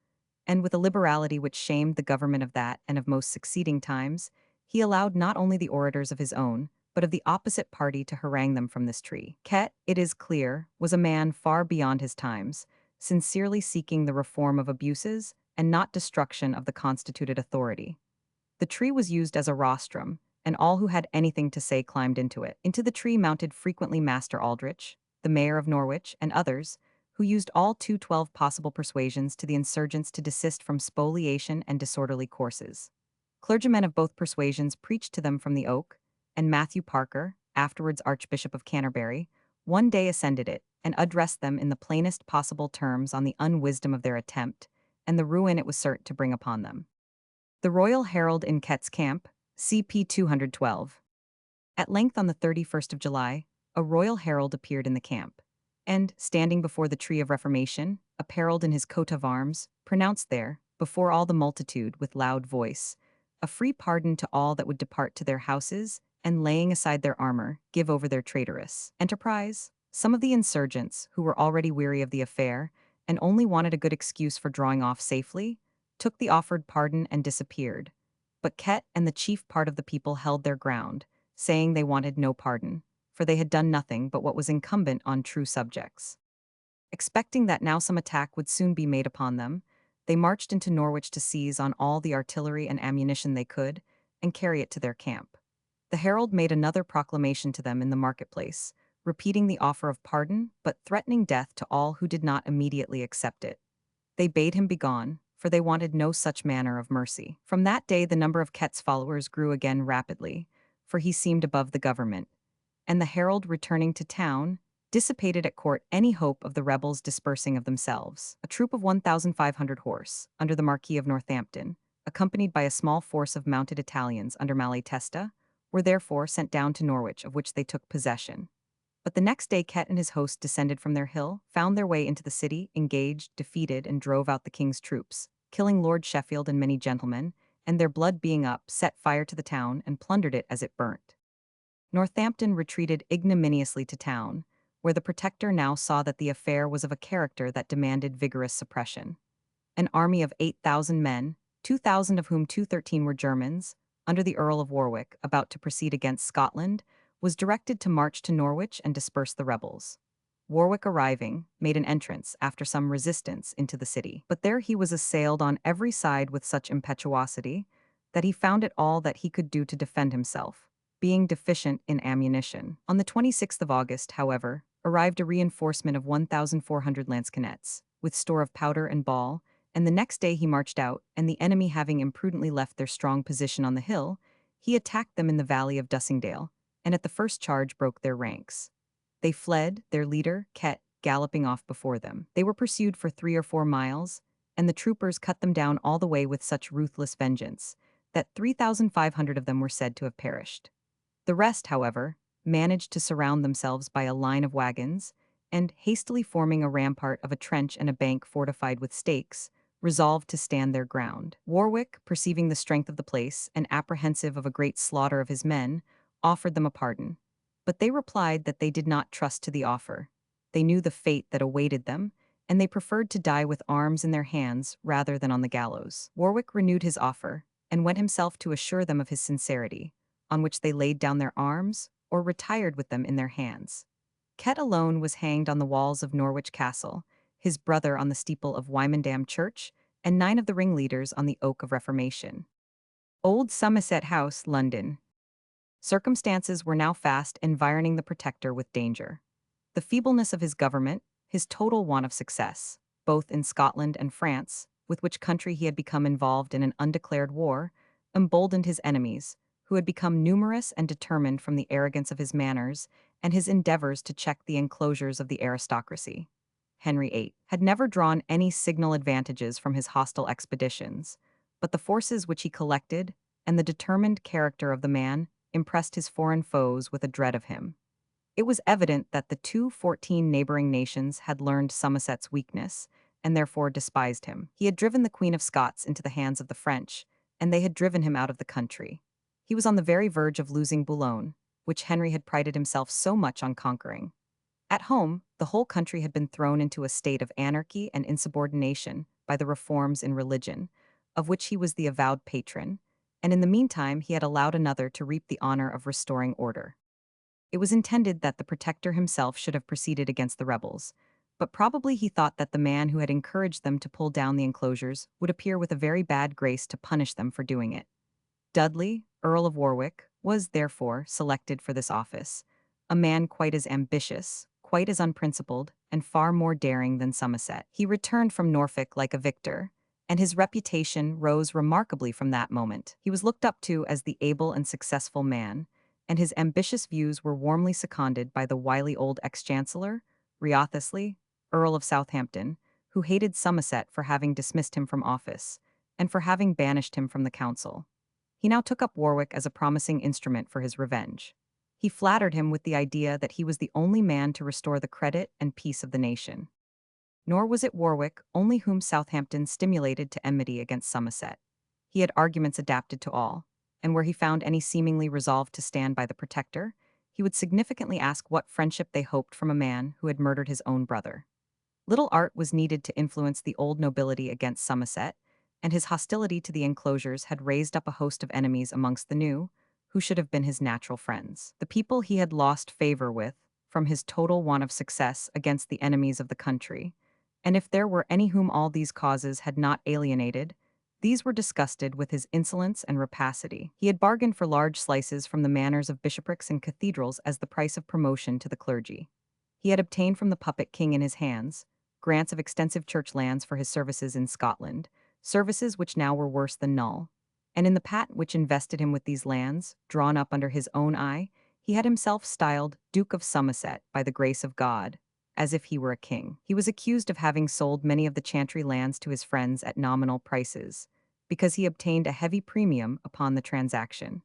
Speaker 1: And with a liberality which shamed the government of that and of most succeeding times, he allowed not only the orators of his own, but of the opposite party to harangue them from this tree. Kett, it is clear, was a man far beyond his times, sincerely seeking the reform of abuses, and not destruction of the constituted authority. The tree was used as a rostrum, and all who had anything to say climbed into it. Into the tree mounted frequently Master Aldrich, the mayor of Norwich, and others, who used all 212 possible persuasions to the insurgents to desist from spoliation and disorderly courses. Clergymen of both persuasions preached to them from the oak, and Matthew Parker, afterwards Archbishop of Canterbury, one day ascended it, and addressed them in the plainest possible terms on the unwisdom of their attempt, and the ruin it was certain to bring upon them. The Royal Herald in Kett's Camp, CP 212. At length on the 31st of July, a royal herald appeared in the camp, and, standing before the Tree of Reformation, apparelled in his coat of arms, pronounced there, before all the multitude, with loud voice, a free pardon to all that would depart to their houses, and laying aside their armor, give over their traitorous enterprise. Some of the insurgents, who were already weary of the affair, and only wanted a good excuse for drawing off safely, took the offered pardon and disappeared. But Kett and the chief part of the people held their ground, saying they wanted no pardon, for they had done nothing but what was incumbent on true subjects. Expecting that now some attack would soon be made upon them, they marched into Norwich to seize on all the artillery and ammunition they could, and carry it to their camp. The herald made another proclamation to them in the marketplace, repeating the offer of pardon, but threatening death to all who did not immediately accept it. They bade him begone, for they wanted no such manner of mercy. From that day the number of Kett's followers grew again rapidly, for he seemed above the government. And the herald returning to town, dissipated at court any hope of the rebels dispersing of themselves. A troop of 1,500 horse, under the Marquis of Northampton, accompanied by a small force of mounted Italians under Malatesta, were therefore sent down to Norwich, of which they took possession. But the next day Ket and his host descended from their hill, found their way into the city, engaged, defeated, and drove out the king's troops, killing Lord Sheffield and many gentlemen, and their blood being up, set fire to the town and plundered it as it burnt. Northampton retreated ignominiously to town, where the Protector now saw that the affair was of a character that demanded vigorous suppression. An army of 8,000 men, 2,000 of whom 213 were Germans, under the Earl of Warwick, about to proceed against Scotland, was directed to march to Norwich and disperse the rebels. Warwick arriving, made an entrance, after some resistance, into the city. But there he was assailed on every side with such impetuosity that he found it all that he could do to defend himself, being deficient in ammunition. On the 26th of August, however, arrived a reinforcement of 1,400 lansquenets, with store of powder and ball, and the next day he marched out, and the enemy having imprudently left their strong position on the hill, he attacked them in the valley of Dussingdale, and at the first charge broke their ranks. They fled, their leader, Ket, galloping off before them. They were pursued for 3 or 4 miles, and the troopers cut them down all the way with such ruthless vengeance that 3,500 of them were said to have perished. The rest, however, managed to surround themselves by a line of wagons, and, hastily forming a rampart of a trench and a bank fortified with stakes, resolved to stand their ground. Warwick, perceiving the strength of the place, and apprehensive of a great slaughter of his men, offered them a pardon. But they replied that they did not trust to the offer. They knew the fate that awaited them, and they preferred to die with arms in their hands rather than on the gallows. Warwick renewed his offer, and went himself to assure them of his sincerity, on which they laid down their arms, or retired with them in their hands. Ket alone was hanged on the walls of Norwich Castle, his brother on the steeple of Wymondham Church, and 9 of the ringleaders on the Oak of Reformation. Old Somerset House, London. Circumstances were now fast environing the Protector with danger. The feebleness of his government, his total want of success, both in Scotland and France, with which country he had become involved in an undeclared war, emboldened his enemies, who had become numerous and determined from the arrogance of his manners and his endeavors to check the enclosures of the aristocracy. Henry VIII had never drawn any signal advantages from his hostile expeditions, but the forces which he collected and the determined character of the man impressed his foreign foes with a dread of him. It was evident that the 214 neighboring nations had learned Somerset's weakness, and therefore despised him. He had driven the Queen of Scots into the hands of the French, and they had driven him out of the country. He was on the very verge of losing Boulogne, which Henry had prided himself so much on conquering. At home, the whole country had been thrown into a state of anarchy and insubordination by the reforms in religion, of which he was the avowed patron, and in the meantime he had allowed another to reap the honor of restoring order. It was intended that the Protector himself should have proceeded against the rebels, but probably he thought that the man who had encouraged them to pull down the enclosures would appear with a very bad grace to punish them for doing it. Dudley, Earl of Warwick, was, therefore, selected for this office, a man quite as ambitious, quite as unprincipled, and far more daring than Somerset. He returned from Norfolk like a victor, and his reputation rose remarkably from that moment. He was looked up to as the able and successful man, and his ambitious views were warmly seconded by the wily old ex-chancellor, Wriothesley, Earl of Southampton, who hated Somerset for having dismissed him from office, and for having banished him from the council. He now took up Warwick as a promising instrument for his revenge. He flattered him with the idea that he was the only man to restore the credit and peace of the nation. Nor was it Warwick only whom Southampton stimulated to enmity against Somerset. He had arguments adapted to all, and where he found any seemingly resolved to stand by the Protector, he would significantly ask what friendship they hoped from a man who had murdered his own brother. Little art was needed to influence the old nobility against Somerset, and his hostility to the enclosures had raised up a host of enemies amongst the new, who should have been his natural friends. The people he had lost favor with, from his total want of success against the enemies of the country, and if there were any whom all these causes had not alienated, these were disgusted with his insolence and rapacity. He had bargained for large slices from the manors of bishoprics and cathedrals as the price of promotion to the clergy. He had obtained from the puppet king in his hands grants of extensive church lands for his services in Scotland, services which now were worse than null, and in the patent which invested him with these lands, drawn up under his own eye, He had himself styled Duke of Somerset by the grace of God, as if he were a king. He was accused of having sold many of the chantry lands to his friends at nominal prices, because he obtained a heavy premium upon the transaction.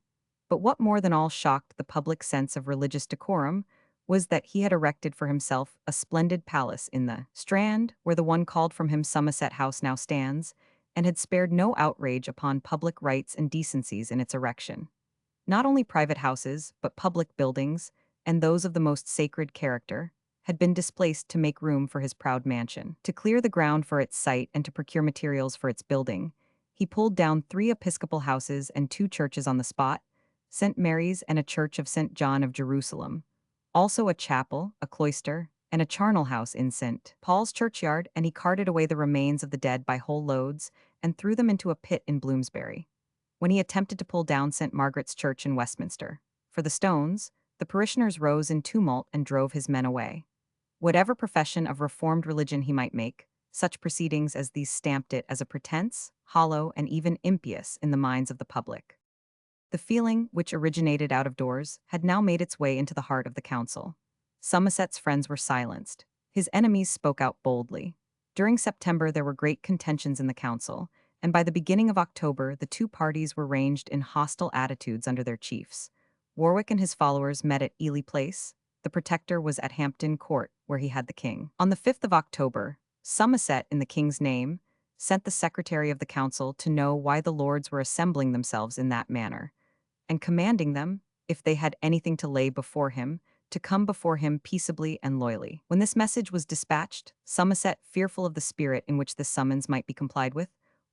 Speaker 1: But what more than all shocked the public sense of religious decorum was that he had erected for himself a splendid palace in the Strand, where the one called from him Somerset House now stands, and had spared no outrage upon public rights and decencies in its erection. Not only private houses, but public buildings, and those of the most sacred character, had been displaced to make room for his proud mansion. To clear the ground for its site and to procure materials for its building, he pulled down 3 episcopal houses and 2 churches on the spot, St. Mary's and a church of St. John of Jerusalem, also a chapel, a cloister, and a charnel house in St. Paul's churchyard, and he carted away the remains of the dead by whole loads and threw them into a pit in Bloomsbury. When he attempted to pull down St. Margaret's Church in Westminster, for the stones, the parishioners rose in tumult and drove his men away. Whatever profession of reformed religion he might make, such proceedings as these stamped it as a pretense, hollow, and even impious in the minds of the public. The feeling, which originated out of doors, had now made its way into the heart of the council. Somerset's friends were silenced. His enemies spoke out boldly. During September there were great contentions in the council, and by the beginning of October the 2 parties were ranged in hostile attitudes under their chiefs. Warwick and his followers met at Ely Place. The Protector was at Hampton Court, where he had the king. On the 5th of October, Somerset, in the king's name, sent the secretary of the council to know why the lords were assembling themselves in that manner, and commanding them, if they had anything to lay before him, to come before him peaceably and loyally. When this message was dispatched, Somerset, fearful of the spirit in which this summons might be complied with,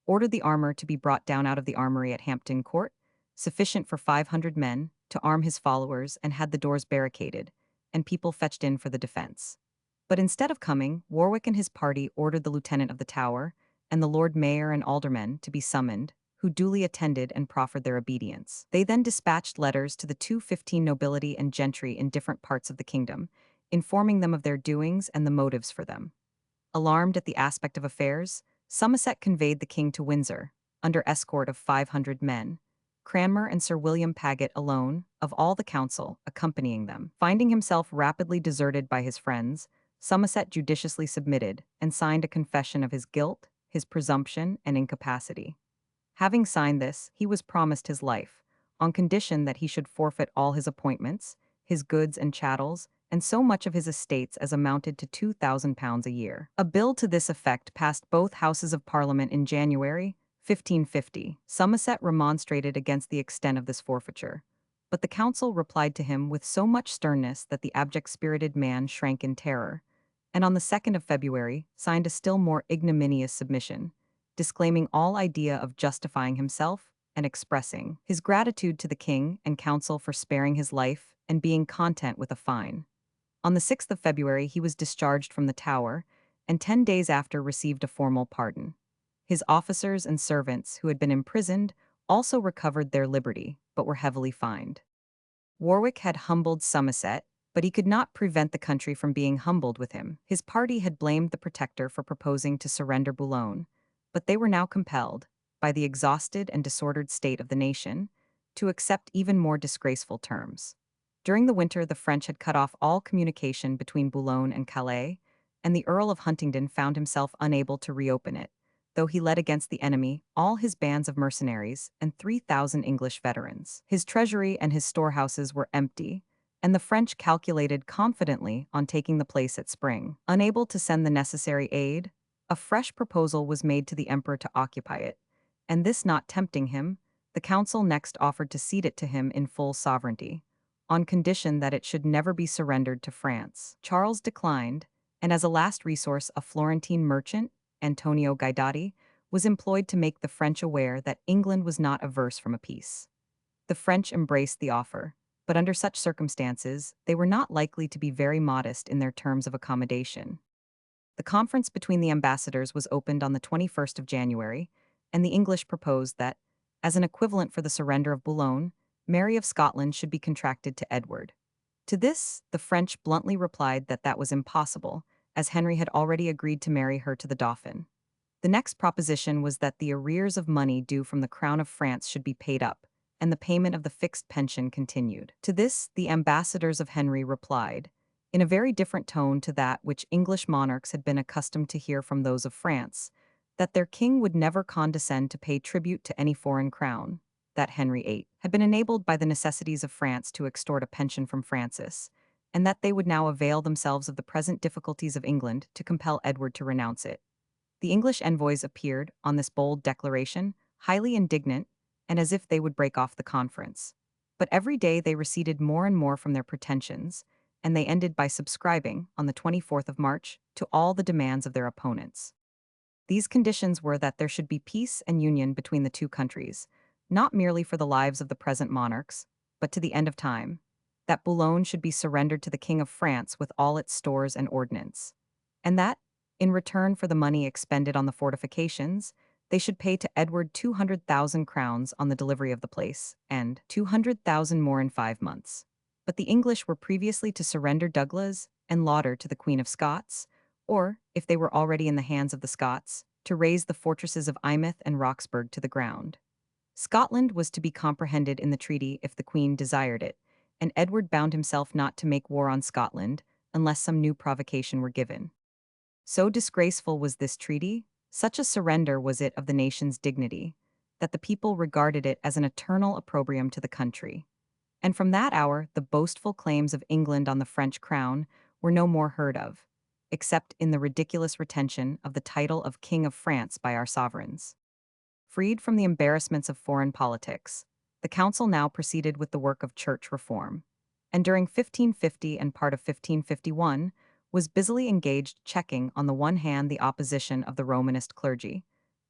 Speaker 1: ordered the armor to be brought down out of the armory at Hampton Court, sufficient for 500 men, to arm his followers, and had the doors barricaded, and people fetched in for the defense. But instead of coming, Warwick and his party ordered the lieutenant of the Tower, and the Lord Mayor and aldermen to be summoned, who duly attended and proffered their obedience. They then dispatched letters to the 215 nobility and gentry in different parts of the kingdom, informing them of their doings and the motives for them. Alarmed at the aspect of affairs, Somerset conveyed the king to Windsor, under escort of 500 men, Cranmer and Sir William Paget alone, of all the council, accompanying them. Finding himself rapidly deserted by his friends, Somerset judiciously submitted and signed a confession of his guilt, his presumption, and incapacity. Having signed this, he was promised his life, on condition that he should forfeit all his appointments, his goods and chattels, and so much of his estates as amounted to £2,000 a year. A bill to this effect passed both Houses of Parliament in January, 1550. Somerset remonstrated against the extent of this forfeiture, but the council replied to him with so much sternness that the abject-spirited man shrank in terror, and on the 2nd of February signed a still more ignominious submission, disclaiming all idea of justifying himself and expressing his gratitude to the king and council for sparing his life and being content with a fine. On the 6th of February he was discharged from the Tower, and 10 days after received a formal pardon. His officers and servants who had been imprisoned also recovered their liberty, but were heavily fined. Warwick had humbled Somerset, but he could not prevent the country from being humbled with him. His party had blamed the Protector for proposing to surrender Boulogne, but they were now compelled, by the exhausted and disordered state of the nation, to accept even more disgraceful terms. During the winter the French had cut off all communication between Boulogne and Calais, and the Earl of Huntingdon found himself unable to reopen it, though he led against the enemy all his bands of mercenaries and 3,000 English veterans. His treasury and his storehouses were empty, and the French calculated confidently on taking the place at spring. Unable to send the necessary aid, a fresh proposal was made to the emperor to occupy it, and this not tempting him, the council next offered to cede it to him in full sovereignty, on condition that it should never be surrendered to France. Charles declined, and as a last resource a Florentine merchant, Antonio Guidati, was employed to make the French aware that England was not averse from a peace. The French embraced the offer, but under such circumstances they were not likely to be very modest in their terms of accommodation. The conference between the ambassadors was opened on the 21st of January, and the English proposed that, as an equivalent for the surrender of Boulogne, Mary of Scotland should be contracted to Edward. To this, the French bluntly replied that that was impossible, as Henry had already agreed to marry her to the Dauphin. The next proposition was that the arrears of money due from the Crown of France should be paid up, and the payment of the fixed pension continued. To this, the ambassadors of Henry replied, in a very different tone to that which English monarchs had been accustomed to hear from those of France, that their king would never condescend to pay tribute to any foreign crown, that Henry VIII had been enabled by the necessities of France to extort a pension from Francis, and that they would now avail themselves of the present difficulties of England to compel Edward to renounce it. The English envoys appeared, on this bold declaration, highly indignant, and as if they would break off the conference. But every day they receded more and more from their pretensions, and they ended by subscribing, on the 24th of March, to all the demands of their opponents. These conditions were that there should be peace and union between the two countries, not merely for the lives of the present monarchs, but to the end of time, that Boulogne should be surrendered to the King of France with all its stores and ordnance, and that, in return for the money expended on the fortifications, they should pay to Edward 200,000 crowns on the delivery of the place, and 200,000 more in 5 months. But the English were previously to surrender Douglas and Lauder to the Queen of Scots, or, if they were already in the hands of the Scots, to raze the fortresses of Eyemouth and Roxburgh to the ground. Scotland was to be comprehended in the treaty if the Queen desired it, and Edward bound himself not to make war on Scotland unless some new provocation were given. So disgraceful was this treaty, such a surrender was it of the nation's dignity, that the people regarded it as an eternal opprobrium to the country. And from that hour the boastful claims of England on the French crown were no more heard of, except in the ridiculous retention of the title of King of France by our sovereigns. Freed from the embarrassments of foreign politics, the council now proceeded with the work of church reform, and during 1550 and part of 1551 was busily engaged checking on the one hand the opposition of the Romanist clergy,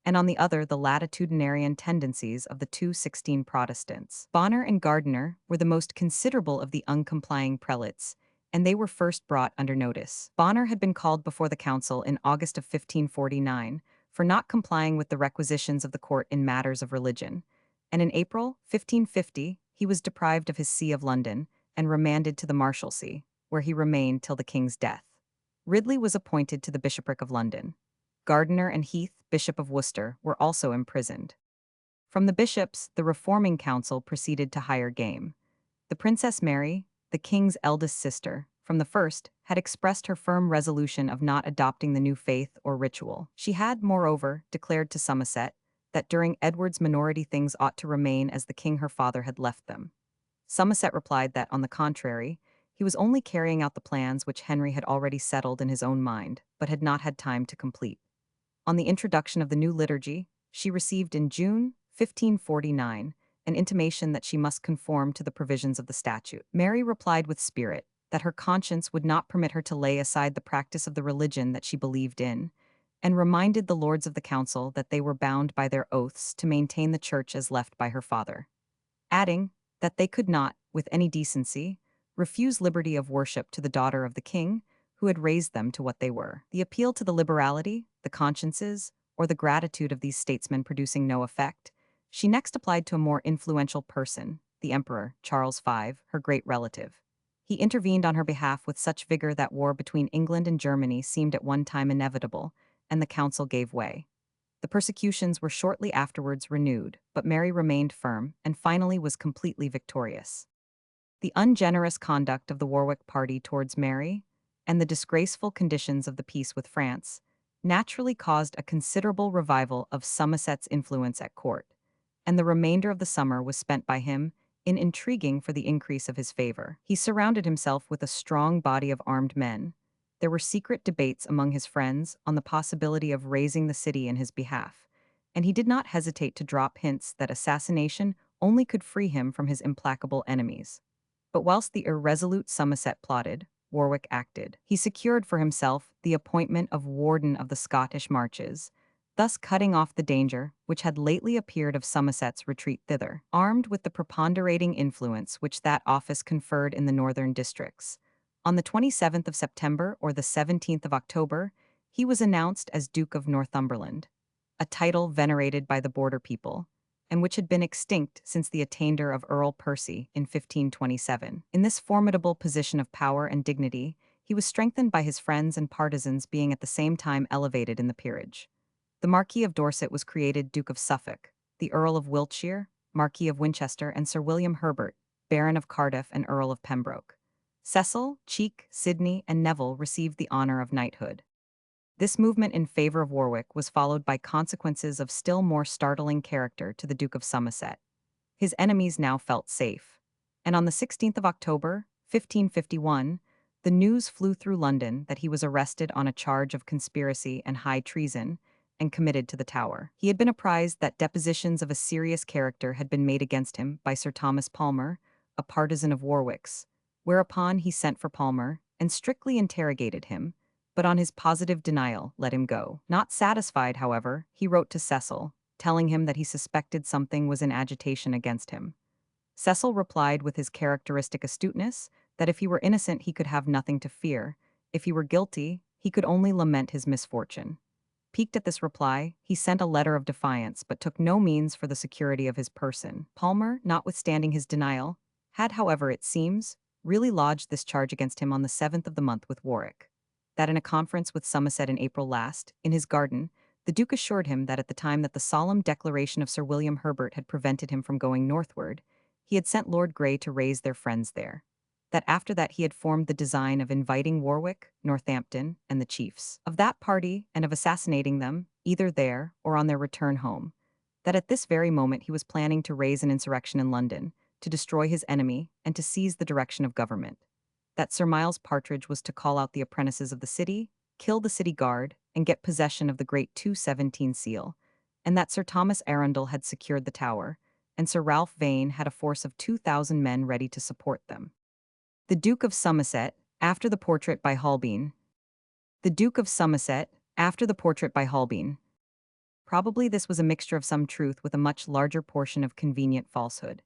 Speaker 1: and on the other the latitudinarian tendencies of the 216 Protestants. Bonner and Gardiner were the most considerable of the uncomplying prelates, and they were first brought under notice. Bonner had been called before the council in August of 1549 for not complying with the requisitions of the court in matters of religion, and in April 1550 he was deprived of his see of London and remanded to the Marshalsea, where he remained till the king's death. Ridley was appointed to the bishopric of London. Gardiner and Heath, Bishop of Worcester, were also imprisoned. From the bishops, the reforming council proceeded to higher game. The Princess Mary, the king's eldest sister, from the first, had expressed her firm resolution of not adopting the new faith or ritual. She had, moreover, declared to Somerset that during Edward's minority things ought to remain as the king her father had left them. Somerset replied that, on the contrary, he was only carrying out the plans which Henry had already settled in his own mind, but had not had time to complete. On the introduction of the new liturgy, she received in June 1549 an intimation that she must conform to the provisions of the statute. Mary replied with spirit that her conscience would not permit her to lay aside the practice of the religion that she believed in, and reminded the lords of the council that they were bound by their oaths to maintain the church as left by her father, adding that they could not, with any decency, refuse liberty of worship to the daughter of the king, who had raised them to what they were. The appeal to the liberality, the consciences, or the gratitude of these statesmen producing no effect, she next applied to a more influential person, the Emperor, Charles V, her great relative. He intervened on her behalf with such vigor that war between England and Germany seemed at one time inevitable, and the council gave way. The persecutions were shortly afterwards renewed, but Mary remained firm and finally was completely victorious. The ungenerous conduct of the Warwick party towards Mary, and the disgraceful conditions of the peace with France, naturally caused a considerable revival of Somerset's influence at court, and the remainder of the summer was spent by him in intriguing for the increase of his favor. He surrounded himself with a strong body of armed men. There were secret debates among his friends on the possibility of raising the city in his behalf, and he did not hesitate to drop hints that assassination only could free him from his implacable enemies. But whilst the irresolute Somerset plotted, Warwick acted. He secured for himself the appointment of Warden of the Scottish Marches, thus cutting off the danger which had lately appeared of Somerset's retreat thither. Armed with the preponderating influence which that office conferred in the northern districts, on the 27th of September or the 17th of October, he was announced as Duke of Northumberland, a title venerated by the border people, and which had been extinct since the attainder of Earl Percy in 1527. In this formidable position of power and dignity, he was strengthened by his friends and partisans being at the same time elevated in the peerage. The Marquis of Dorset was created Duke of Suffolk, the Earl of Wiltshire, Marquis of Winchester, and Sir William Herbert, Baron of Cardiff and Earl of Pembroke. Cecil, Cheek, Sidney, and Neville received the honor of knighthood. This movement in favor of Warwick was followed by consequences of still more startling character to the Duke of Somerset. His enemies now felt safe. And on the 16th of October, 1551, the news flew through London that he was arrested on a charge of conspiracy and high treason and committed to the Tower. He had been apprised that depositions of a serious character had been made against him by Sir Thomas Palmer, a partisan of Warwick's, whereupon he sent for Palmer and strictly interrogated him, but on his positive denial let him go. Not satisfied, however, he wrote to Cecil, telling him that he suspected something was in agitation against him. Cecil replied with his characteristic astuteness that if he were innocent he could have nothing to fear, if he were guilty he could only lament his misfortune. Piqued at this reply, he sent a letter of defiance but took no means for the security of his person. Palmer, notwithstanding his denial, had, however, it seems, really lodged this charge against him on the 7th of the month with Warwick. That in a conference with Somerset in April last, in his garden, the Duke assured him that at the time that the solemn declaration of Sir William Herbert had prevented him from going northward, he had sent Lord Grey to raise their friends there. That after that he had formed the design of inviting Warwick, Northampton, and the chiefs of that party and of assassinating them, either there or on their return home. That at this very moment he was planning to raise an insurrection in London, to destroy his enemy, and to seize the direction of government. That Sir Miles Partridge was to call out the apprentices of the city, kill the city guard, and get possession of the great 217 seal, and that Sir Thomas Arundel had secured the Tower, and Sir Ralph Vane had a force of 2,000 men ready to support them. The Duke of Somerset, after the portrait by Holbein. The Duke of Somerset, after the portrait by Holbein. Probably this was a mixture of some truth with a much larger portion of convenient falsehood.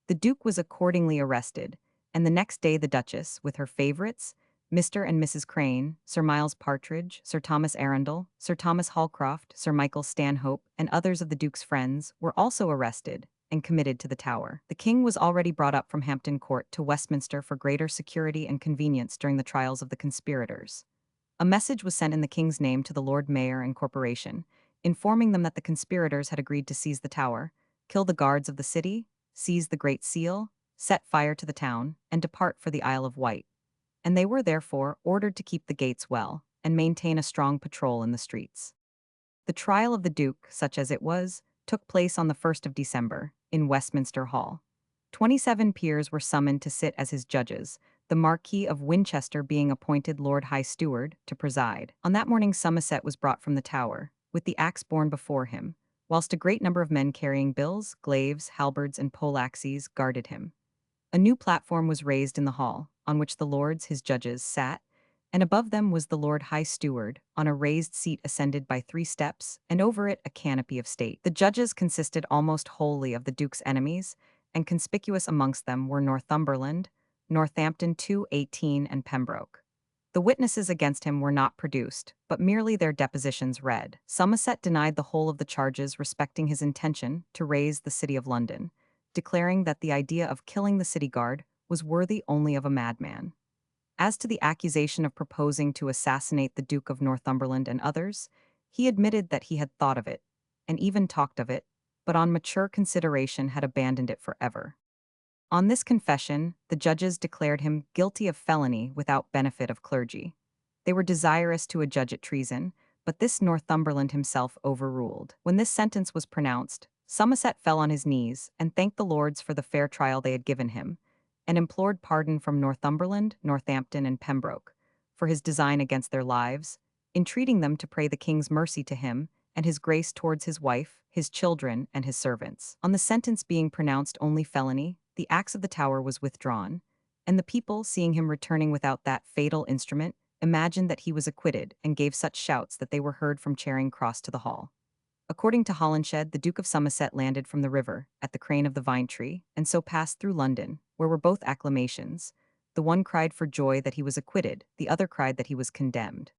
Speaker 1: The Duke was accordingly arrested, and the next day the Duchess, with her favourites, Mr. and Mrs. Crane, Sir Miles Partridge, Sir Thomas Arundel, Sir Thomas Holcroft, Sir Michael Stanhope, and others of the Duke's friends, were also arrested and committed to the Tower. The King was already brought up from Hampton Court to Westminster for greater security and convenience during the trials of the conspirators. A message was sent in the King's name to the Lord Mayor and Corporation, informing them that the conspirators had agreed to seize the Tower, kill the guards of the city, seize the Great Seal, set fire to the town, and depart for the Isle of Wight. And they were therefore ordered to keep the gates well and maintain a strong patrol in the streets. The trial of the Duke, such as it was, took place on the 1st of December, in Westminster Hall. 27 peers were summoned to sit as his judges, the Marquis of Winchester being appointed Lord High Steward to preside. On that morning Somerset was brought from the Tower, with the axe borne before him, whilst a great number of men carrying bills, glaives, halberds, and poleaxes guarded him. A new platform was raised in the hall, on which the lords, his judges, sat, and above them was the Lord High Steward, on a raised seat ascended by 3 steps, and over it a canopy of state. The judges consisted almost wholly of the Duke's enemies, and conspicuous amongst them were Northumberland, Northampton 218, and Pembroke. The witnesses against him were not produced, but merely their depositions read. Somerset denied the whole of the charges respecting his intention to raise the city of London, declaring that the idea of killing the city guard was worthy only of a madman. As to the accusation of proposing to assassinate the Duke of Northumberland and others, he admitted that he had thought of it, and even talked of it, but on mature consideration had abandoned it forever. On this confession, the judges declared him guilty of felony without benefit of clergy. They were desirous to adjudge it treason, but this Northumberland himself overruled. When this sentence was pronounced, Somerset fell on his knees and thanked the lords for the fair trial they had given him, and implored pardon from Northumberland, Northampton, and Pembroke for his design against their lives, entreating them to pray the King's mercy to him and his grace towards his wife, his children, and his servants. On the sentence being pronounced only felony, the axe of the Tower was withdrawn, and the people, seeing him returning without that fatal instrument, imagined that he was acquitted and gave such shouts that they were heard from Charing Cross to the Hall. According to Holinshed, the Duke of Somerset landed from the river, at the crane of the vine tree, and so passed through London, where were both acclamations. The one cried for joy that he was acquitted, the other cried that he was condemned.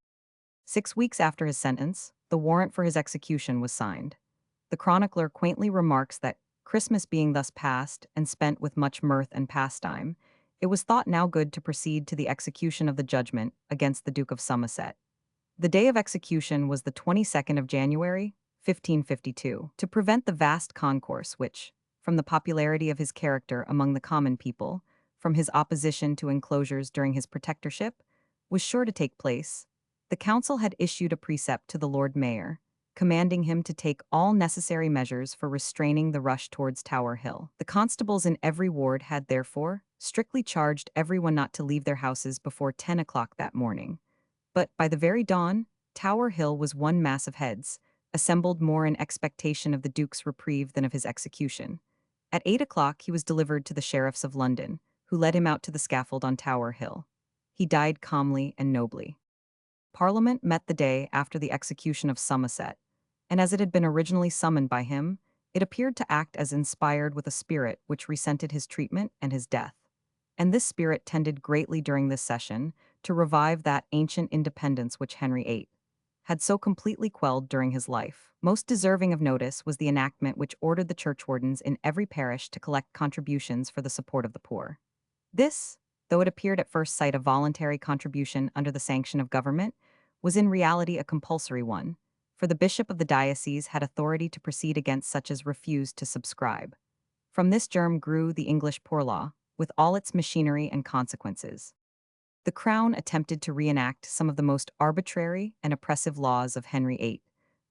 Speaker 1: 6 weeks after his sentence, the warrant for his execution was signed. The chronicler quaintly remarks that, Christmas being thus passed and spent with much mirth and pastime, it was thought now good to proceed to the execution of the judgment against the Duke of Somerset. The day of execution was the 22nd of January, 1552. To prevent the vast concourse which, from the popularity of his character among the common people, from his opposition to enclosures during his protectorship, was sure to take place. The council had issued a precept to the Lord Mayor, commanding him to take all necessary measures for restraining the rush towards Tower Hill. The constables in every ward had, therefore, strictly charged everyone not to leave their houses before 10 o'clock that morning. But by the very dawn, Tower Hill was one mass of heads, assembled more in expectation of the Duke's reprieve than of his execution. At 8 o'clock he was delivered to the sheriffs of London, who led him out to the scaffold on Tower Hill. He died calmly and nobly. Parliament met the day after the execution of Somerset, and as it had been originally summoned by him, it appeared to act as inspired with a spirit which resented his treatment and his death. And this spirit tended greatly during this session to revive that ancient independence which Henry VIII had so completely quelled during his life. Most deserving of notice was the enactment which ordered the churchwardens in every parish to collect contributions for the support of the poor. This, though it appeared at first sight a voluntary contribution under the sanction of government, was in reality a compulsory one, for the bishop of the diocese had authority to proceed against such as refused to subscribe. From this germ grew the English poor law, with all its machinery and consequences. The Crown attempted to reenact some of the most arbitrary and oppressive laws of Henry VIII,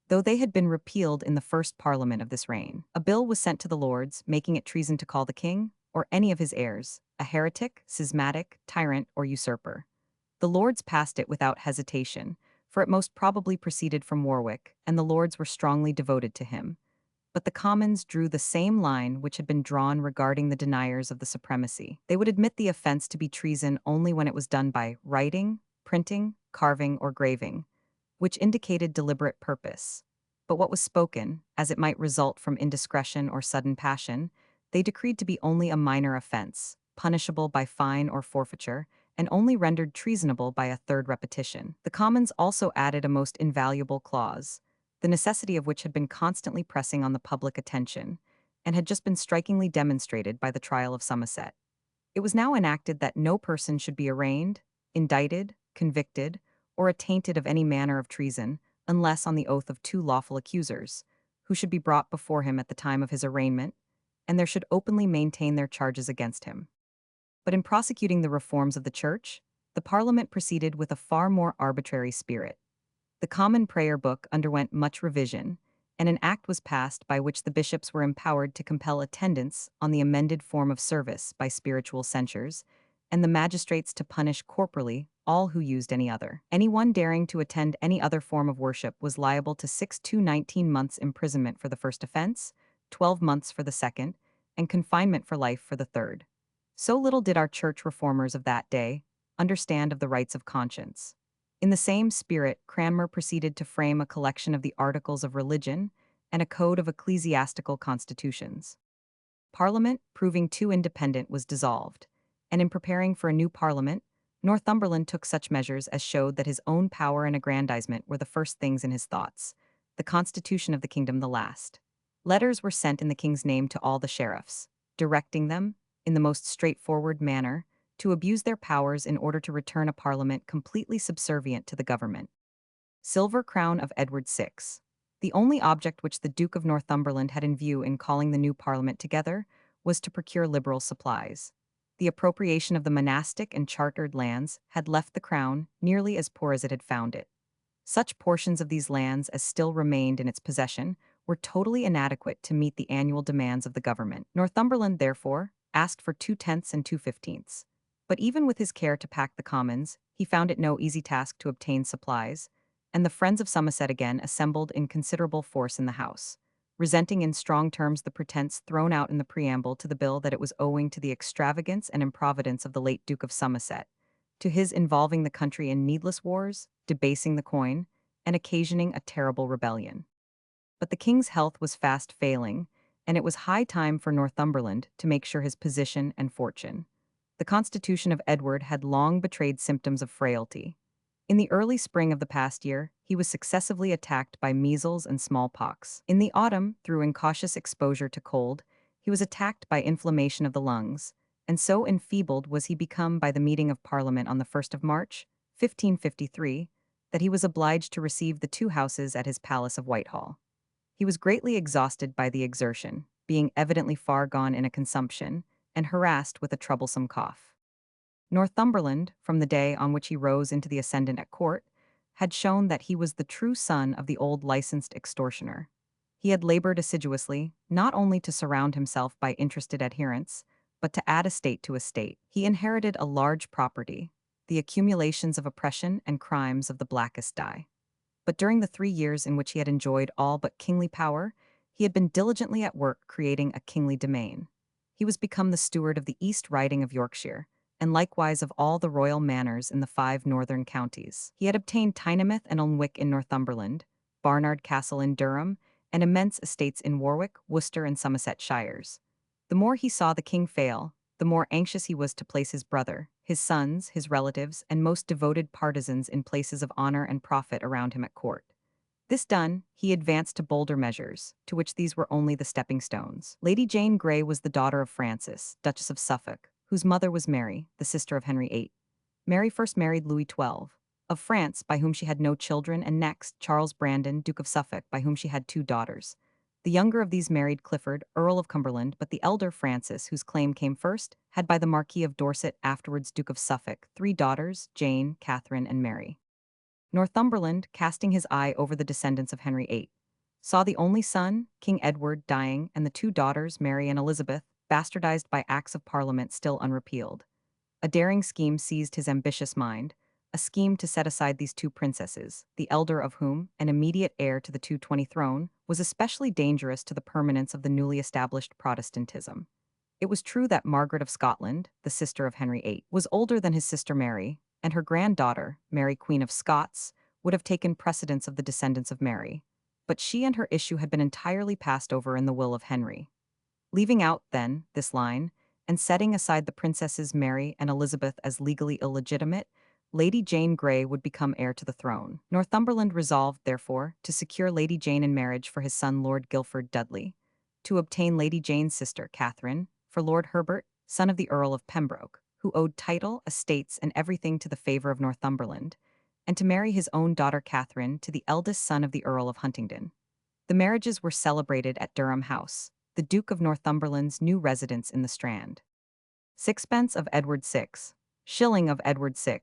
Speaker 1: though they had been repealed in the first Parliament of this reign. A bill was sent to the Lords, making it treason to call the king, or any of his heirs, a heretic, schismatic, tyrant, or usurper. The Lords passed it without hesitation, for it most probably proceeded from Warwick, and the Lords were strongly devoted to him. But the Commons drew the same line which had been drawn regarding the deniers of the supremacy. They would admit the offense to be treason only when it was done by writing, printing, carving, or graving, which indicated deliberate purpose. But what was spoken, as it might result from indiscretion or sudden passion, they decreed to be only a minor offense, punishable by fine or forfeiture, and only rendered treasonable by a third repetition. The Commons also added a most invaluable clause, the necessity of which had been constantly pressing on the public attention, and had just been strikingly demonstrated by the trial of Somerset. It was now enacted that no person should be arraigned, indicted, convicted, or attainted of any manner of treason, unless on the oath of two lawful accusers, who should be brought before him at the time of his arraignment, and there should openly maintain their charges against him. But in prosecuting the reforms of the Church, the Parliament proceeded with a far more arbitrary spirit. The Common Prayer Book underwent much revision, and an act was passed by which the bishops were empowered to compel attendance on the amended form of service by spiritual censures, and the magistrates to punish corporally all who used any other. Anyone daring to attend any other form of worship was liable to 6 to 19 months imprisonment for the first offense, 12 months for the second, and confinement for life for the third. So little did our church reformers of that day understand of the rights of conscience. In the same spirit, Cranmer proceeded to frame a collection of the Articles of Religion and a code of ecclesiastical constitutions. Parliament, proving too independent, was dissolved, and in preparing for a new Parliament, Northumberland took such measures as showed that his own power and aggrandizement were the first things in his thoughts, the constitution of the kingdom the last. Letters were sent in the king's name to all the sheriffs, directing them, in the most straightforward manner, to abuse their powers in order to return a parliament completely subservient to the government. Silver Crown of Edward VI. The only object which the Duke of Northumberland had in view in calling the new parliament together was to procure liberal supplies. The appropriation of the monastic and chartered lands had left the crown nearly as poor as it had found it. Such portions of these lands as still remained in its possession were totally inadequate to meet the annual demands of the government. Northumberland, therefore, asked for 2/10 and 2/15. But even with his care to pack the commons, he found it no easy task to obtain supplies, and the friends of Somerset again assembled in considerable force in the House, resenting in strong terms the pretense thrown out in the preamble to the bill that it was owing to the extravagance and improvidence of the late Duke of Somerset, to his involving the country in needless wars, debasing the coin, and occasioning a terrible rebellion. But the king's health was fast failing, and it was high time for Northumberland to make sure his position and fortune. The constitution of Edward had long betrayed symptoms of frailty. In the early spring of the past year, he was successively attacked by measles and smallpox. In the autumn, through incautious exposure to cold, he was attacked by inflammation of the lungs, and so enfeebled was he become by the meeting of Parliament on the 1st of March, 1553, that he was obliged to receive the two houses at his palace of Whitehall. He was greatly exhausted by the exertion, being evidently far gone in a consumption, and harassed with a troublesome cough. Northumberland, from the day on which he rose into the ascendant at court, had shown that he was the true son of the old licensed extortioner. He had labored assiduously, not only to surround himself by interested adherents, but to add estate to estate. He inherited a large property, the accumulations of oppression and crimes of the blackest dye. But during the 3 years in which he had enjoyed all but kingly power, he had been diligently at work creating a kingly domain. He was become the steward of the East Riding of Yorkshire, and likewise of all the royal manors in the 5 northern counties. He had obtained Tynemouth and Alnwick in Northumberland, Barnard Castle in Durham, and immense estates in Warwick, Worcester, and Somerset shires. The more he saw the king fail, the more anxious he was to place his brother, his sons, his relatives, and most devoted partisans in places of honor and profit around him at court. This done, he advanced to bolder measures, to which these were only the stepping stones. Lady Jane Grey was the daughter of Frances, Duchess of Suffolk, whose mother was Mary, the sister of Henry VIII. Mary first married Louis XII, of France, by whom she had no children, and next Charles Brandon, Duke of Suffolk, by whom she had 2 daughters. The younger of these married Clifford, Earl of Cumberland, but the elder, Frances, whose claim came first, had by the Marquis of Dorset, afterwards Duke of Suffolk, 3 daughters, Jane, Catherine, and Mary. Northumberland, casting his eye over the descendants of Henry VIII, saw the only son, King Edward, dying, and the 2 daughters, Mary and Elizabeth, bastardized by acts of Parliament still unrepealed. A daring scheme seized his ambitious mind, a scheme to set aside these 2 princesses, the elder of whom, an immediate heir to the 220 throne, was especially dangerous to the permanence of the newly established Protestantism. It was true that Margaret of Scotland, the sister of Henry VIII, was older than his sister Mary, and her granddaughter, Mary Queen of Scots, would have taken precedence of the descendants of Mary. But she and her issue had been entirely passed over in the will of Henry. Leaving out, then, this line, and setting aside the princesses Mary and Elizabeth as legally illegitimate, Lady Jane Grey would become heir to the throne. Northumberland resolved, therefore, to secure Lady Jane in marriage for his son Lord Guilford Dudley, to obtain Lady Jane's sister, Catherine, for Lord Herbert, son of the Earl of Pembroke, who owed title, estates, and everything to the favor of Northumberland, and to marry his own daughter Catherine to the eldest son of the Earl of Huntingdon. The marriages were celebrated at Durham House, the Duke of Northumberland's new residence in the Strand. Sixpence of Edward VI, shilling of Edward VI.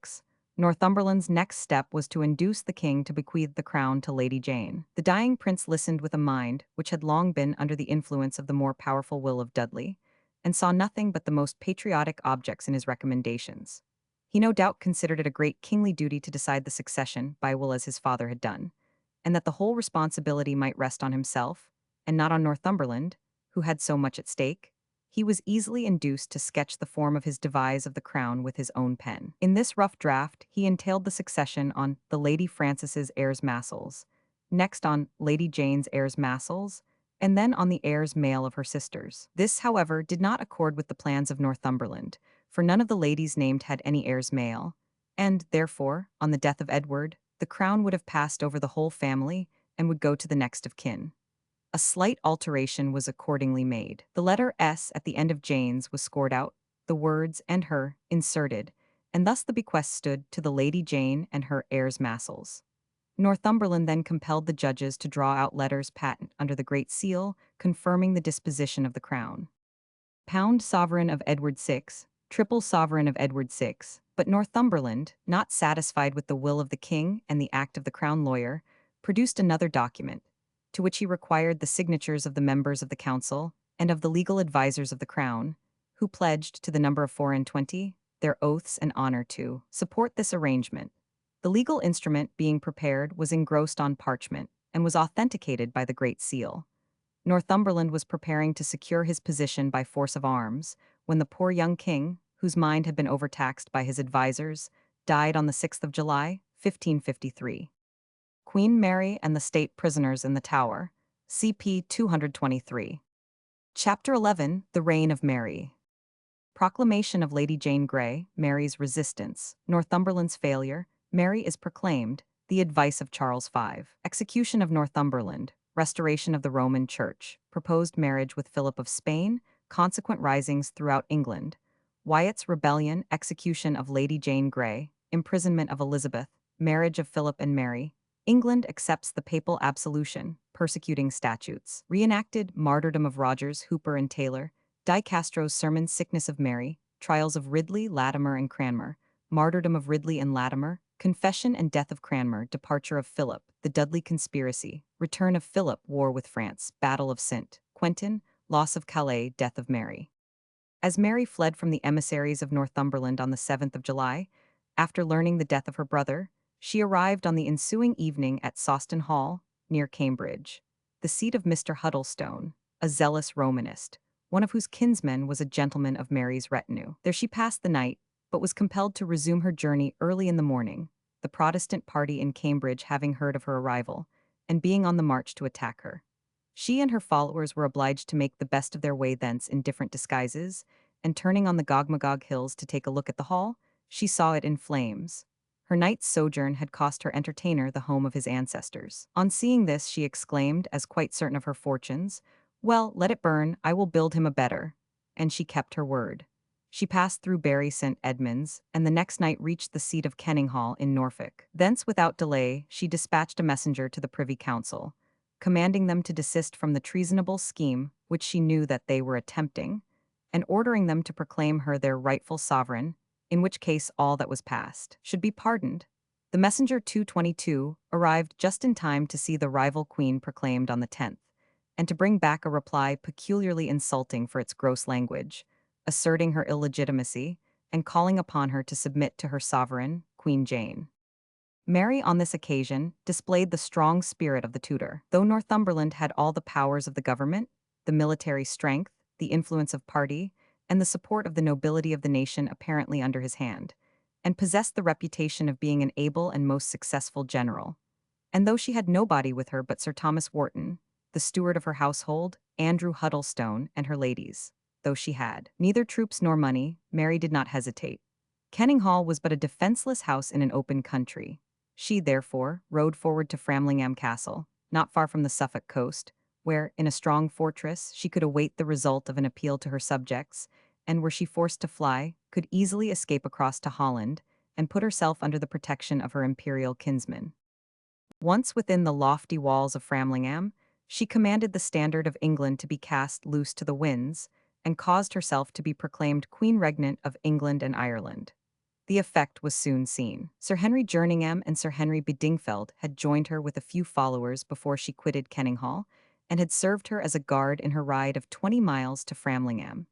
Speaker 1: Northumberland's next step was to induce the king to bequeath the crown to Lady Jane. The dying prince listened with a mind which had long been under the influence of the more powerful will of Dudley, and saw nothing but the most patriotic objects in his recommendations. He no doubt considered it a great kingly duty to decide the succession by will as his father had done, and that the whole responsibility might rest on himself, and not on Northumberland, who had so much at stake. He was easily induced to sketch the form of his devise of the crown with his own pen. In this rough draft, he entailed the succession on the Lady Frances's heirs massils, next on Lady Jane's heirs massils, and then on the heirs male of her sisters. This, however, did not accord with the plans of Northumberland, for none of the ladies named had any heirs male, and, therefore, on the death of Edward, the crown would have passed over the whole family and would go to the next of kin. A slight alteration was accordingly made. The letter S at the end of Jane's was scored out, the words "and her" inserted, and thus the bequest stood to the Lady Jane and her heirs massils. Northumberland then compelled the judges to draw out letters patent under the Great Seal, confirming the disposition of the crown. Pound sovereign of Edward VI, triple sovereign of Edward VI, but Northumberland, not satisfied with the will of the king and the act of the crown lawyer, produced another document, to which he required the signatures of the members of the council and of the legal advisers of the crown, who pledged, to the number of 24, their oaths and honor to support this arrangement. The legal instrument being prepared was engrossed on parchment and was authenticated by the Great Seal. Northumberland was preparing to secure his position by force of arms when the poor young king, whose mind had been overtaxed by his advisers, died on the 6th of July, 1553. Queen Mary and the State Prisoners in the Tower, CP 223. Chapter 11, The Reign of Mary. Proclamation of Lady Jane Grey, Mary's resistance, Northumberland's failure, Mary is proclaimed, the advice of Charles V. Execution of Northumberland, restoration of the Roman Church, proposed marriage with Philip of Spain, consequent risings throughout England, Wyatt's rebellion, execution of Lady Jane Grey, imprisonment of Elizabeth, marriage of Philip and Mary, England accepts the papal absolution, persecuting statutes. Reenacted martyrdom of Rogers, Hooper, and Taylor. Di Castro's sermon Sickness of Mary. Trials of Ridley, Latimer, and Cranmer. Martyrdom of Ridley and Latimer. Confession and death of Cranmer. Departure of Philip. The Dudley conspiracy. Return of Philip. War with France. Battle of St. Quentin. Loss of Calais. Death of Mary. As Mary fled from the emissaries of Northumberland on the 7th of July, after learning the death of her brother, she arrived on the ensuing evening at Sawston Hall, near Cambridge, the seat of Mr. Huddlestone, a zealous Romanist, one of whose kinsmen was a gentleman of Mary's retinue. There she passed the night, but was compelled to resume her journey early in the morning, the Protestant party in Cambridge having heard of her arrival, and being on the march to attack her. She and her followers were obliged to make the best of their way thence in different disguises, and turning on the Gogmagog hills to take a look at the hall, she saw it in flames. Her night's sojourn had cost her entertainer the home of his ancestors. On seeing this, she exclaimed, as quite certain of her fortunes, "Well, let it burn, I will build him a better." And she kept her word. She passed through Bury St. Edmunds, and the next night reached the seat of Kenninghall in Norfolk. Thence, without delay, she dispatched a messenger to the Privy Council, commanding them to desist from the treasonable scheme which she knew that they were attempting, and ordering them to proclaim her their rightful sovereign, in which case all that was past should be pardoned. The messenger 222 arrived just in time to see the rival queen proclaimed on the 10th, and to bring back a reply peculiarly insulting for its gross language, asserting her illegitimacy, and calling upon her to submit to her sovereign, Queen Jane. Mary, on this occasion, displayed the strong spirit of the Tudor. Though Northumberland had all the powers of the government, the military strength, the influence of party, and the support of the nobility of the nation apparently under his hand, and possessed the reputation of being an able and most successful general. And though she had nobody with her but Sir Thomas Wharton, the steward of her household, Andrew Huddlestone, and her ladies, though she had neither troops nor money, Mary did not hesitate. Kenninghall was but a defenseless house in an open country. She, therefore, rode forward to Framlingham Castle, not far from the Suffolk coast, where, in a strong fortress, she could await the result of an appeal to her subjects, and were she forced to fly, could easily escape across to Holland, and put herself under the protection of her imperial kinsman. Once within the lofty walls of Framlingham, she commanded the standard of England to be cast loose to the winds, and caused herself to be proclaimed Queen Regnant of England and Ireland. The effect was soon seen. Sir Henry Jerningham and Sir Henry Bedingfeld had joined her with a few followers before she quitted Kenninghall, and had served her as a guard in her ride of 20 miles to Framlingham.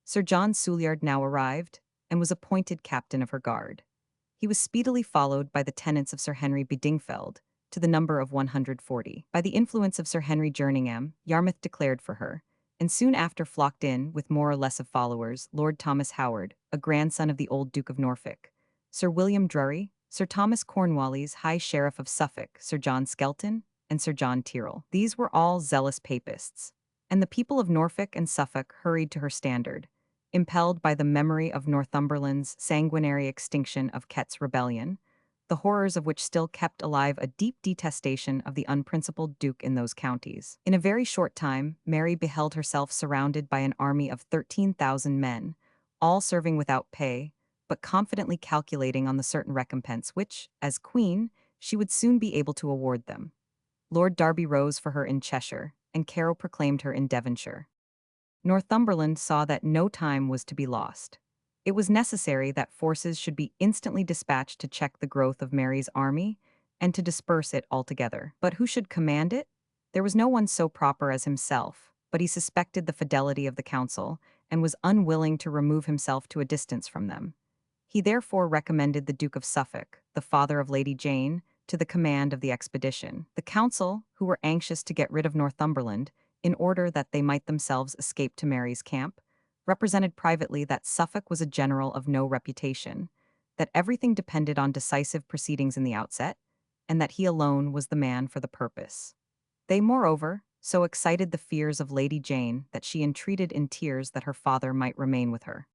Speaker 1: Sir John Sulyard now arrived, and was appointed captain of her guard. He was speedily followed by the tenants of Sir Henry Bedingfeld, to the number of 140. By the influence of Sir Henry Jerningham, Yarmouth declared for her, and soon after flocked in, with more or less of followers, Lord Thomas Howard, a grandson of the old Duke of Norfolk, Sir William Drury, Sir Thomas Cornwallis, High Sheriff of Suffolk, Sir John Skelton, and Sir John Tyrrell. These were all zealous papists, and the people of Norfolk and Suffolk hurried to her standard, impelled by the memory of Northumberland's sanguinary extinction of Kett's rebellion, the horrors of which still kept alive a deep detestation of the unprincipled duke in those counties. In a very short time, Mary beheld herself surrounded by an army of 13,000 men, all serving without pay, but confidently calculating on the certain recompense which, as queen, she would soon be able to award them. Lord Derby rose for her in Cheshire, and Caryll proclaimed her in Devonshire. Northumberland saw that no time was to be lost. It was necessary that forces should be instantly dispatched to check the growth of Mary's army and to disperse it altogether. But who should command it? There was no one so proper as himself, but he suspected the fidelity of the council and was unwilling to remove himself to a distance from them. He therefore recommended the Duke of Suffolk, the father of Lady Jane, to the command of the expedition. The council, who were anxious to get rid of Northumberland, in order that they might themselves escape to Mary's camp, represented privately that Suffolk was a general of no reputation, that everything depended on decisive proceedings in the outset, and that he alone was the man for the purpose. They, moreover, so excited the fears of Lady Jane that she entreated in tears that her father might remain with her.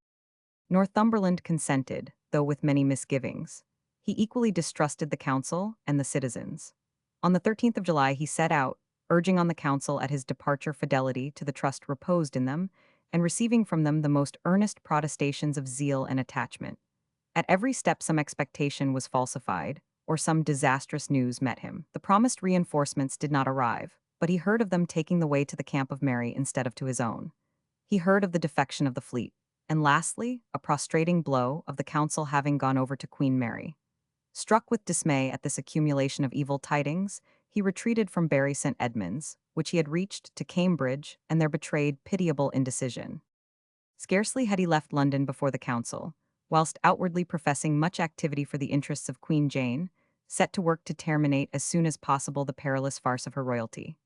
Speaker 1: Northumberland consented, though with many misgivings. He equally distrusted the council and the citizens. On the 13th of July he set out, urging on the council at his departure fidelity to the trust reposed in them, and receiving from them the most earnest protestations of zeal and attachment. At every step some expectation was falsified, or some disastrous news met him. The promised reinforcements did not arrive, but he heard of them taking the way to the camp of Mary instead of to his own. He heard of the defection of the fleet, and lastly, a prostrating blow of the council having gone over to Queen Mary. Struck with dismay at this accumulation of evil tidings, he retreated from Bury St. Edmunds, which he had reached, to Cambridge, and there betrayed pitiable indecision. Scarcely had he left London before the council, whilst outwardly professing much activity for the interests of Queen Jane, set to work to terminate as soon as possible the perilous farce of her royalty.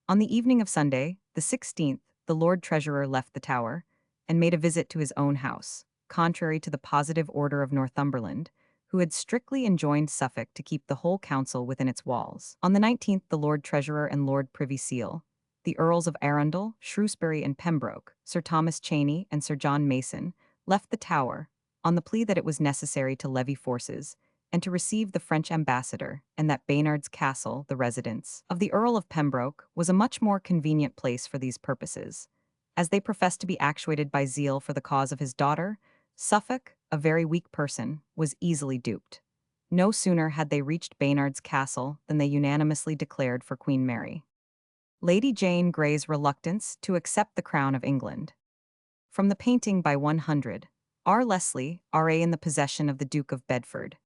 Speaker 1: On the evening of Sunday, the 16th, the Lord Treasurer left the Tower and made a visit to his own house, contrary to the positive order of Northumberland, who had strictly enjoined Suffolk to keep the whole council within its walls. On the 19th, the Lord Treasurer and Lord Privy Seal, the Earls of Arundel, Shrewsbury, and Pembroke, Sir Thomas Cheney, and Sir John Mason, left the Tower on the plea that it was necessary to levy forces and to receive the French ambassador, and that Baynard's Castle, the residence of the Earl of Pembroke, was a much more convenient place for these purposes. As they professed to be actuated by zeal for the cause of his daughter, Suffolk, a very weak person, was easily duped. No sooner had they reached Baynard's Castle than they unanimously declared for Queen Mary. Lady Jane Grey's reluctance to accept the crown of England. From the painting by 100, R. Leslie, R.A. in the possession of the Duke of Bedford.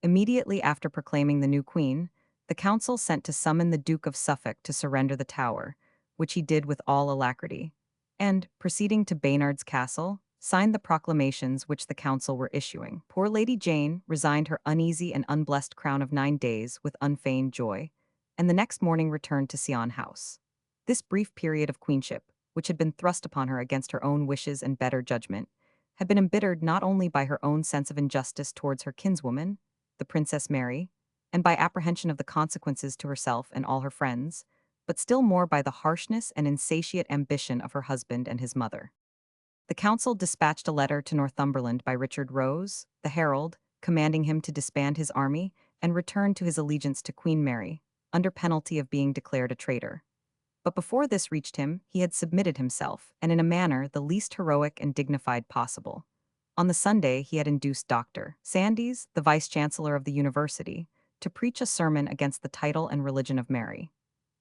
Speaker 1: Immediately after proclaiming the new queen, the council sent to summon the Duke of Suffolk to surrender the Tower, which he did with all alacrity, and, proceeding to Baynard's Castle, signed the proclamations which the council were issuing. Poor Lady Jane resigned her uneasy and unblessed crown of 9 days with unfeigned joy, and the next morning returned to Sion House. This brief period of queenship, which had been thrust upon her against her own wishes and better judgment, had been embittered not only by her own sense of injustice towards her kinswoman, the Princess Mary, and by apprehension of the consequences to herself and all her friends, but still more by the harshness and insatiate ambition of her husband and his mother. The council dispatched a letter to Northumberland by Richard Rose, the herald, commanding him to disband his army and return to his allegiance to Queen Mary, under penalty of being declared a traitor. But before this reached him, he had submitted himself, and in a manner the least heroic and dignified possible. On the Sunday he had induced Dr. Sandys, the vice-chancellor of the university, to preach a sermon against the title and religion of Mary.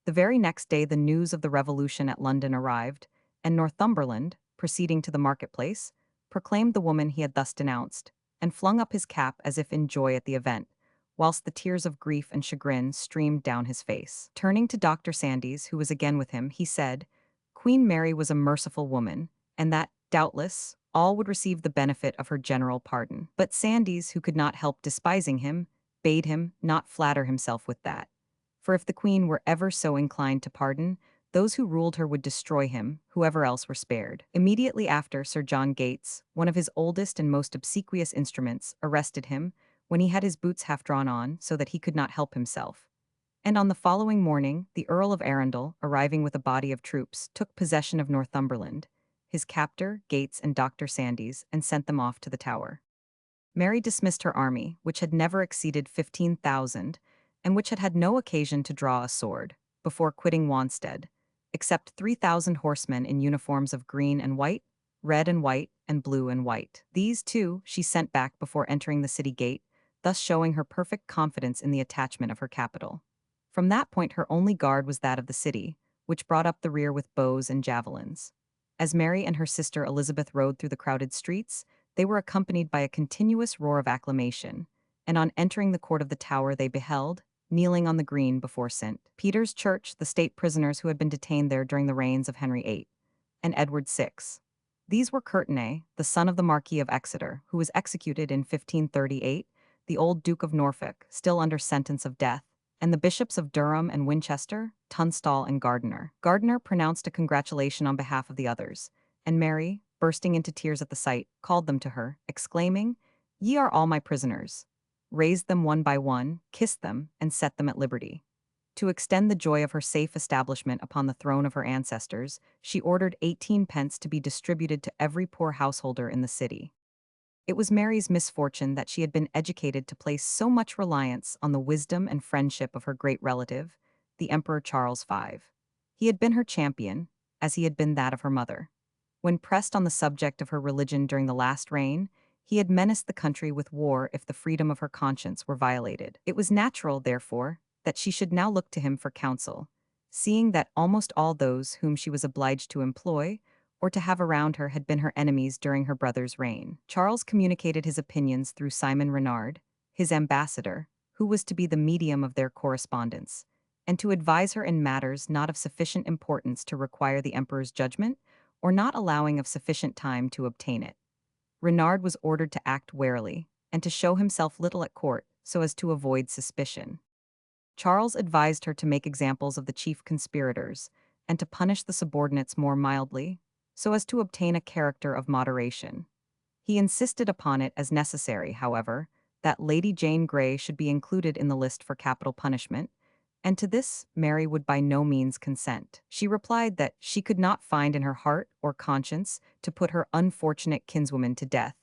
Speaker 1: The very next day the news of the revolution at London arrived, and Northumberland, proceeding to the marketplace, proclaimed the woman he had thus denounced, and flung up his cap as if in joy at the event, whilst the tears of grief and chagrin streamed down his face. Turning to Dr. Sandys, who was again with him, he said, Queen Mary was a merciful woman, and that, doubtless, all would receive the benefit of her general pardon. But Sandys, who could not help despising him, bade him not flatter himself with that. For if the queen were ever so inclined to pardon, those who ruled her would destroy him, whoever else were spared. Immediately after, Sir John Gates, one of his oldest and most obsequious instruments, arrested him, when he had his boots half drawn on, so that he could not help himself. And on the following morning, the Earl of Arundel, arriving with a body of troops, took possession of Northumberland, his captor, Gates, and Dr. Sandys, and sent them off to the Tower. Mary dismissed her army, which had never exceeded 15,000, and which had had no occasion to draw a sword, before quitting Wanstead, except 3,000 horsemen in uniforms of green and white, red and white, and blue and white. These, too, she sent back before entering the city gate, thus showing her perfect confidence in the attachment of her capital. From that point her only guard was that of the city, which brought up the rear with bows and javelins. As Mary and her sister Elizabeth rode through the crowded streets, they were accompanied by a continuous roar of acclamation, and on entering the court of the Tower they beheld, kneeling on the green before St. Peter's Church, the state prisoners who had been detained there during the reigns of Henry VIII and Edward VI. These were Courtenay, the son of the Marquis of Exeter, who was executed in 1538, the old Duke of Norfolk, still under sentence of death, and the bishops of Durham and Winchester, Tunstall and Gardiner. Gardiner pronounced a congratulation on behalf of the others, and Mary, bursting into tears at the sight, called them to her, exclaiming, "Ye are all my prisoners," raised them one by one, kissed them, and set them at liberty. To extend the joy of her safe establishment upon the throne of her ancestors, she ordered 18 pence to be distributed to every poor householder in the city. It was Mary's misfortune that she had been educated to place so much reliance on the wisdom and friendship of her great relative, the Emperor Charles V. He had been her champion, as he had been that of her mother. When pressed on the subject of her religion during the last reign, He had menaced the country with war if the freedom of her conscience were violated. It was natural, therefore, that she should now look to him for counsel, seeing that almost all those whom she was obliged to employ or to have around her had been her enemies during her brother's reign. Charles communicated his opinions through Simon Renard, his ambassador, who was to be the medium of their correspondence, and to advise her in matters not of sufficient importance to require the emperor's judgment, or not allowing of sufficient time to obtain it. Renard was ordered to act warily, and to show himself little at court, so as to avoid suspicion. Charles advised her to make examples of the chief conspirators, and to punish the subordinates more mildly, so as to obtain a character of moderation. He insisted upon it as necessary, however, that Lady Jane Grey should be included in the list for capital punishment, and to this Mary would by no means consent. She replied that she could not find in her heart or conscience to put her unfortunate kinswoman to death,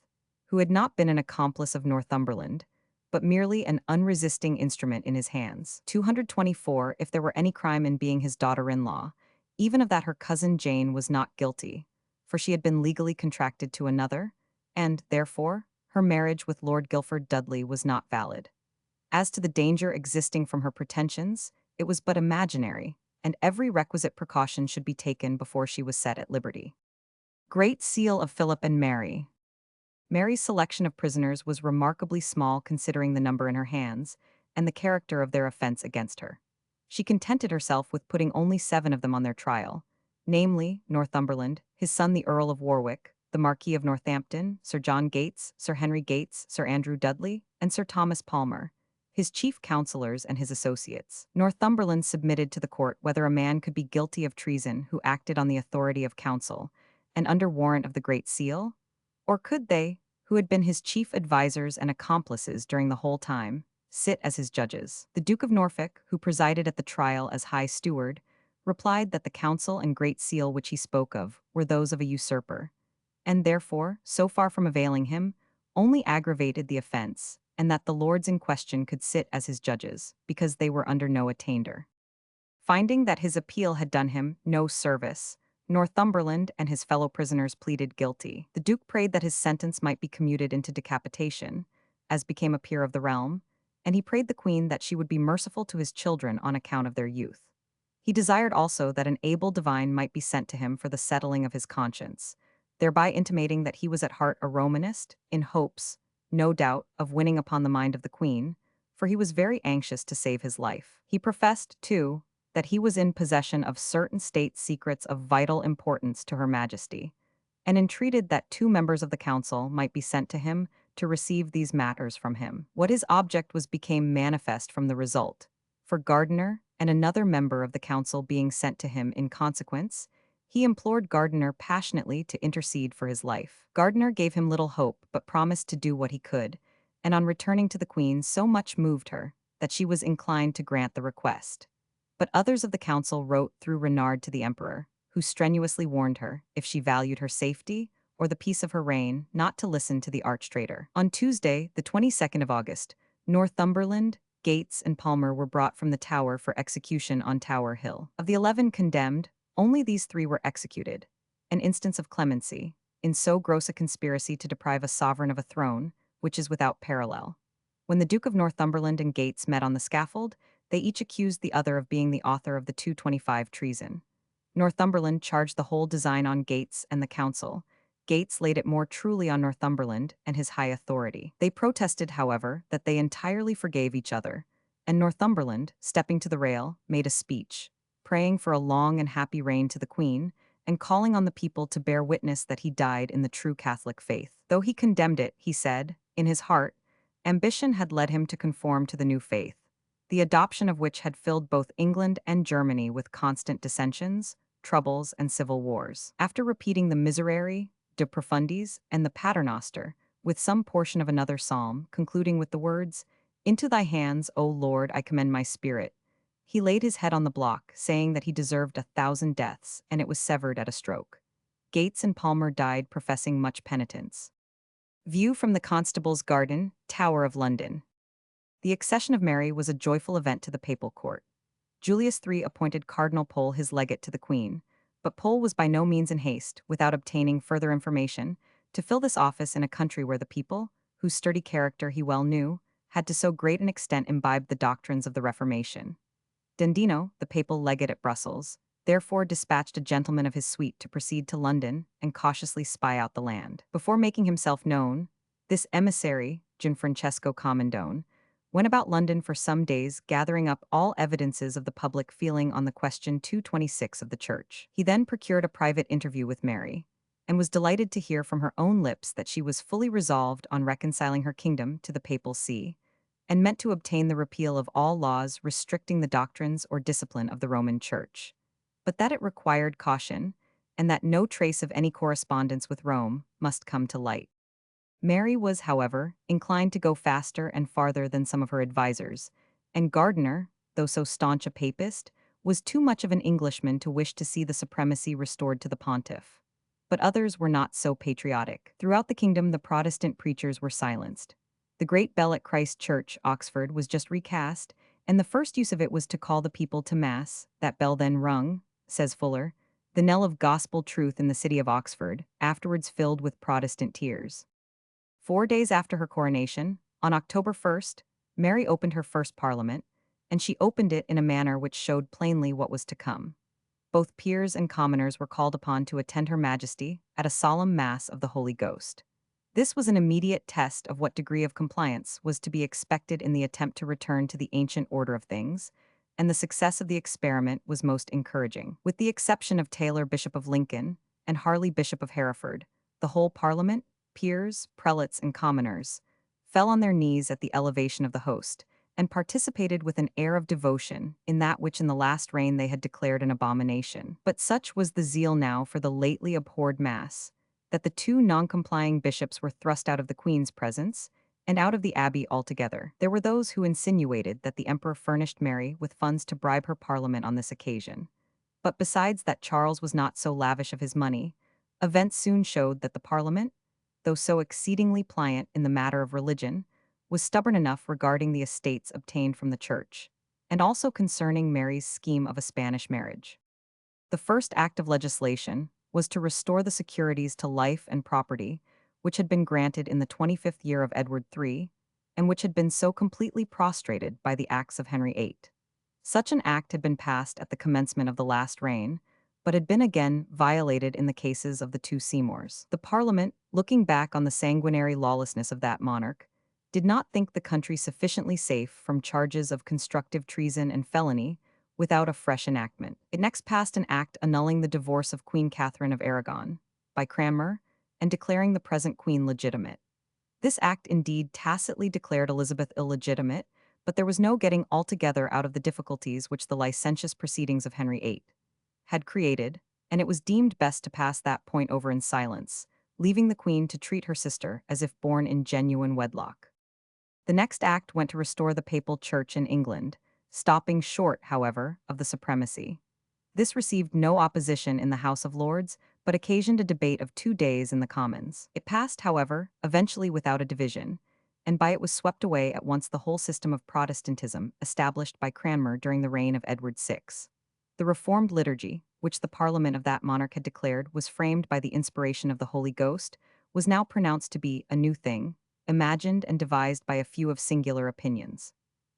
Speaker 1: who had not been an accomplice of Northumberland, but merely an unresisting instrument in his hands. 224. If there were any crime in being his daughter-in-law, even of that her cousin Jane was not guilty, for she had been legally contracted to another, and, therefore, her marriage with Lord Guilford Dudley was not valid. As to the danger existing from her pretensions, it was but imaginary, and every requisite precaution should be taken before she was set at liberty. Great Seal of Philip and Mary. Mary's selection of prisoners was remarkably small considering the number in her hands, and the character of their offense against her. She contented herself with putting only 7 of them on their trial, namely, Northumberland, his son the Earl of Warwick, the Marquis of Northampton, Sir John Gates, Sir Henry Gates, Sir Andrew Dudley, and Sir Thomas Palmer, his chief counsellors and his associates. Northumberland submitted to the court whether a man could be guilty of treason who acted on the authority of counsel, and under warrant of the Great Seal, or could they, who had been his chief advisers and accomplices during the whole time, sit as his judges. The Duke of Norfolk, who presided at the trial as High Steward, replied that the counsel and Great Seal which he spoke of were those of a usurper, and therefore, so far from availing him, only aggravated the offense, and that the lords in question could sit as his judges, because they were under no attainder. Finding that his appeal had done him no service, Northumberland and his fellow prisoners pleaded guilty. The Duke prayed that his sentence might be commuted into decapitation, as became a peer of the realm, and he prayed the Queen that she would be merciful to his children on account of their youth. He desired also that an able divine might be sent to him for the settling of his conscience, thereby intimating that he was at heart a Romanist, in hopes, no doubt, of winning upon the mind of the Queen, for he was very anxious to save his life. He professed, too, that he was in possession of certain state secrets of vital importance to Her Majesty, and entreated that 2 members of the council might be sent to him to receive these matters from him. What his object was became manifest from the result, for Gardiner and another member of the council being sent to him in consequence, he implored Gardiner passionately to intercede for his life. Gardiner gave him little hope, but promised to do what he could, and on returning to the Queen so much moved her that she was inclined to grant the request. But others of the council wrote through Renard to the emperor, who strenuously warned her, if she valued her safety or the peace of her reign, not to listen to the arch-traitor. On Tuesday, the 22nd of August, Northumberland, Gates, and Palmer were brought from the Tower for execution on Tower Hill. Of the 11 condemned, only these 3 were executed, an instance of clemency, in so gross a conspiracy to deprive a sovereign of a throne, which is without parallel. When the Duke of Northumberland and Gates met on the scaffold, they each accused the other of being the author of the 225 treason. Northumberland charged the whole design on Gates and the council. Gates laid it more truly on Northumberland and his high authority. They protested, however, that they entirely forgave each other, and Northumberland, stepping to the rail, made a speech, praying for a long and happy reign to the Queen, and calling on the people to bear witness that he died in the true Catholic faith. Though he condemned it, he said, in his heart, ambition had led him to conform to the new faith, the adoption of which had filled both England and Germany with constant dissensions, troubles, and civil wars. After repeating the Miserere, De Profundis, and the Paternoster, with some portion of another psalm, concluding with the words, "Into thy hands, O Lord, I commend my spirit," he laid his head on the block, saying that he deserved 1,000 deaths, and it was severed at a stroke. Gates and Palmer died professing much penitence. View from the Constable's Garden, Tower of London. The accession of Mary was a joyful event to the papal court. Julius III appointed Cardinal Pole his legate to the Queen, but Pole was by no means in haste, without obtaining further information, To fill this office in a country where the people, whose sturdy character he well knew, had to so great an extent imbibed the doctrines of the Reformation. Dendino, the papal legate at Brussels, therefore dispatched a gentleman of his suite to proceed to London and cautiously spy out the land. Before making himself known, this emissary, Gianfrancesco Commendone, went about London for some days gathering up all evidences of the public feeling on the question 226 of the Church. He then procured a private interview with Mary, and was delighted to hear from her own lips that she was fully resolved on reconciling her kingdom to the papal see, and meant to obtain the repeal of all laws restricting the doctrines or discipline of the Roman Church, but that it required caution, and that no trace of any correspondence with Rome must come to light. Mary was, however, inclined to go faster and farther than some of her advisers, and Gardiner, though so staunch a papist, was too much of an Englishman to wish to see the supremacy restored to the pontiff. But others were not so patriotic. Throughout the kingdom the Protestant preachers were silenced. The great bell at Christ Church, Oxford, was just recast, and the first use of it was to call the people to Mass. That bell then rung, says Fuller, the knell of gospel truth in the city of Oxford, afterwards filled with Protestant tears. 4 days after her coronation, on October 1st, Mary opened her first parliament, and she opened it in a manner which showed plainly what was to come. Both peers and commoners were called upon to attend Her Majesty at a solemn Mass of the Holy Ghost. This was an immediate test of what degree of compliance was to be expected in the attempt to return to the ancient order of things, and the success of the experiment was most encouraging. With the exception of Taylor, Bishop of Lincoln, and Harley, Bishop of Hereford, the whole Parliament, peers, prelates, and commoners, fell on their knees at the elevation of the host, and participated with an air of devotion in that which in the last reign they had declared an abomination. But such was the zeal now for the lately abhorred Mass, that the two non-complying bishops were thrust out of the Queen's presence, and out of the abbey altogether. There were those who insinuated that the emperor furnished Mary with funds to bribe her parliament on this occasion. But besides that Charles was not so lavish of his money, events soon showed that the parliament, though so exceedingly pliant in the matter of religion, was stubborn enough regarding the estates obtained from the Church, and also concerning Mary's scheme of a Spanish marriage. The first act of legislation was to restore the securities to life and property, which had been granted in the 25th year of Edward III, and which had been so completely prostrated by the acts of Henry VIII. Such an act had been passed at the commencement of the last reign, but had been again violated in the cases of the two Seymours. The Parliament, looking back on the sanguinary lawlessness of that monarch, did not think the country sufficiently safe from charges of constructive treason and felony without a fresh enactment. It next passed an act annulling the divorce of Queen Catherine of Aragon by Cranmer and declaring the present queen legitimate. This act indeed tacitly declared Elizabeth illegitimate, but there was no getting altogether out of the difficulties which the licentious proceedings of Henry VIII had created, and it was deemed best to pass that point over in silence, leaving the queen to treat her sister as if born in genuine wedlock. The next act went to restore the papal church in England, stopping short, however, of the supremacy. This received no opposition in the House of Lords, but occasioned a debate of 2 days in the Commons. It passed, however, eventually without a division, and by it was swept away at once the whole system of Protestantism established by Cranmer during the reign of Edward VI. The reformed liturgy, which the Parliament of that monarch had declared was framed by the inspiration of the Holy Ghost, was now pronounced to be a new thing, imagined and devised by a few of singular opinions.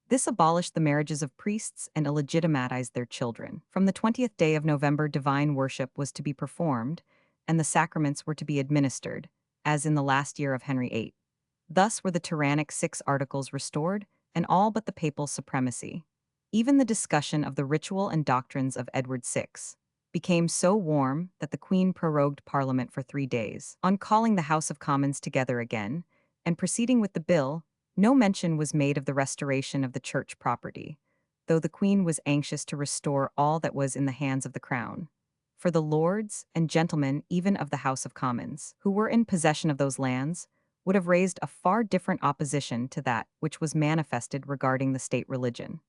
Speaker 1: This abolished the marriages of priests and illegitimatized their children. From the 20th day of November divine worship was to be performed, and the sacraments were to be administered, as in the last year of Henry VIII. Thus were the tyrannic 6 articles restored, and all but the papal supremacy. Even the discussion of the ritual and doctrines of Edward VI became so warm that the Queen prorogued Parliament for 3 days. On calling the House of Commons together again, and proceeding with the bill, no mention was made of the restoration of the church property, though the Queen was anxious to restore all that was in the hands of the Crown. For the lords and gentlemen even of the House of Commons, who were in possession of those lands, would have raised a far different opposition to that which was manifested regarding the state religion.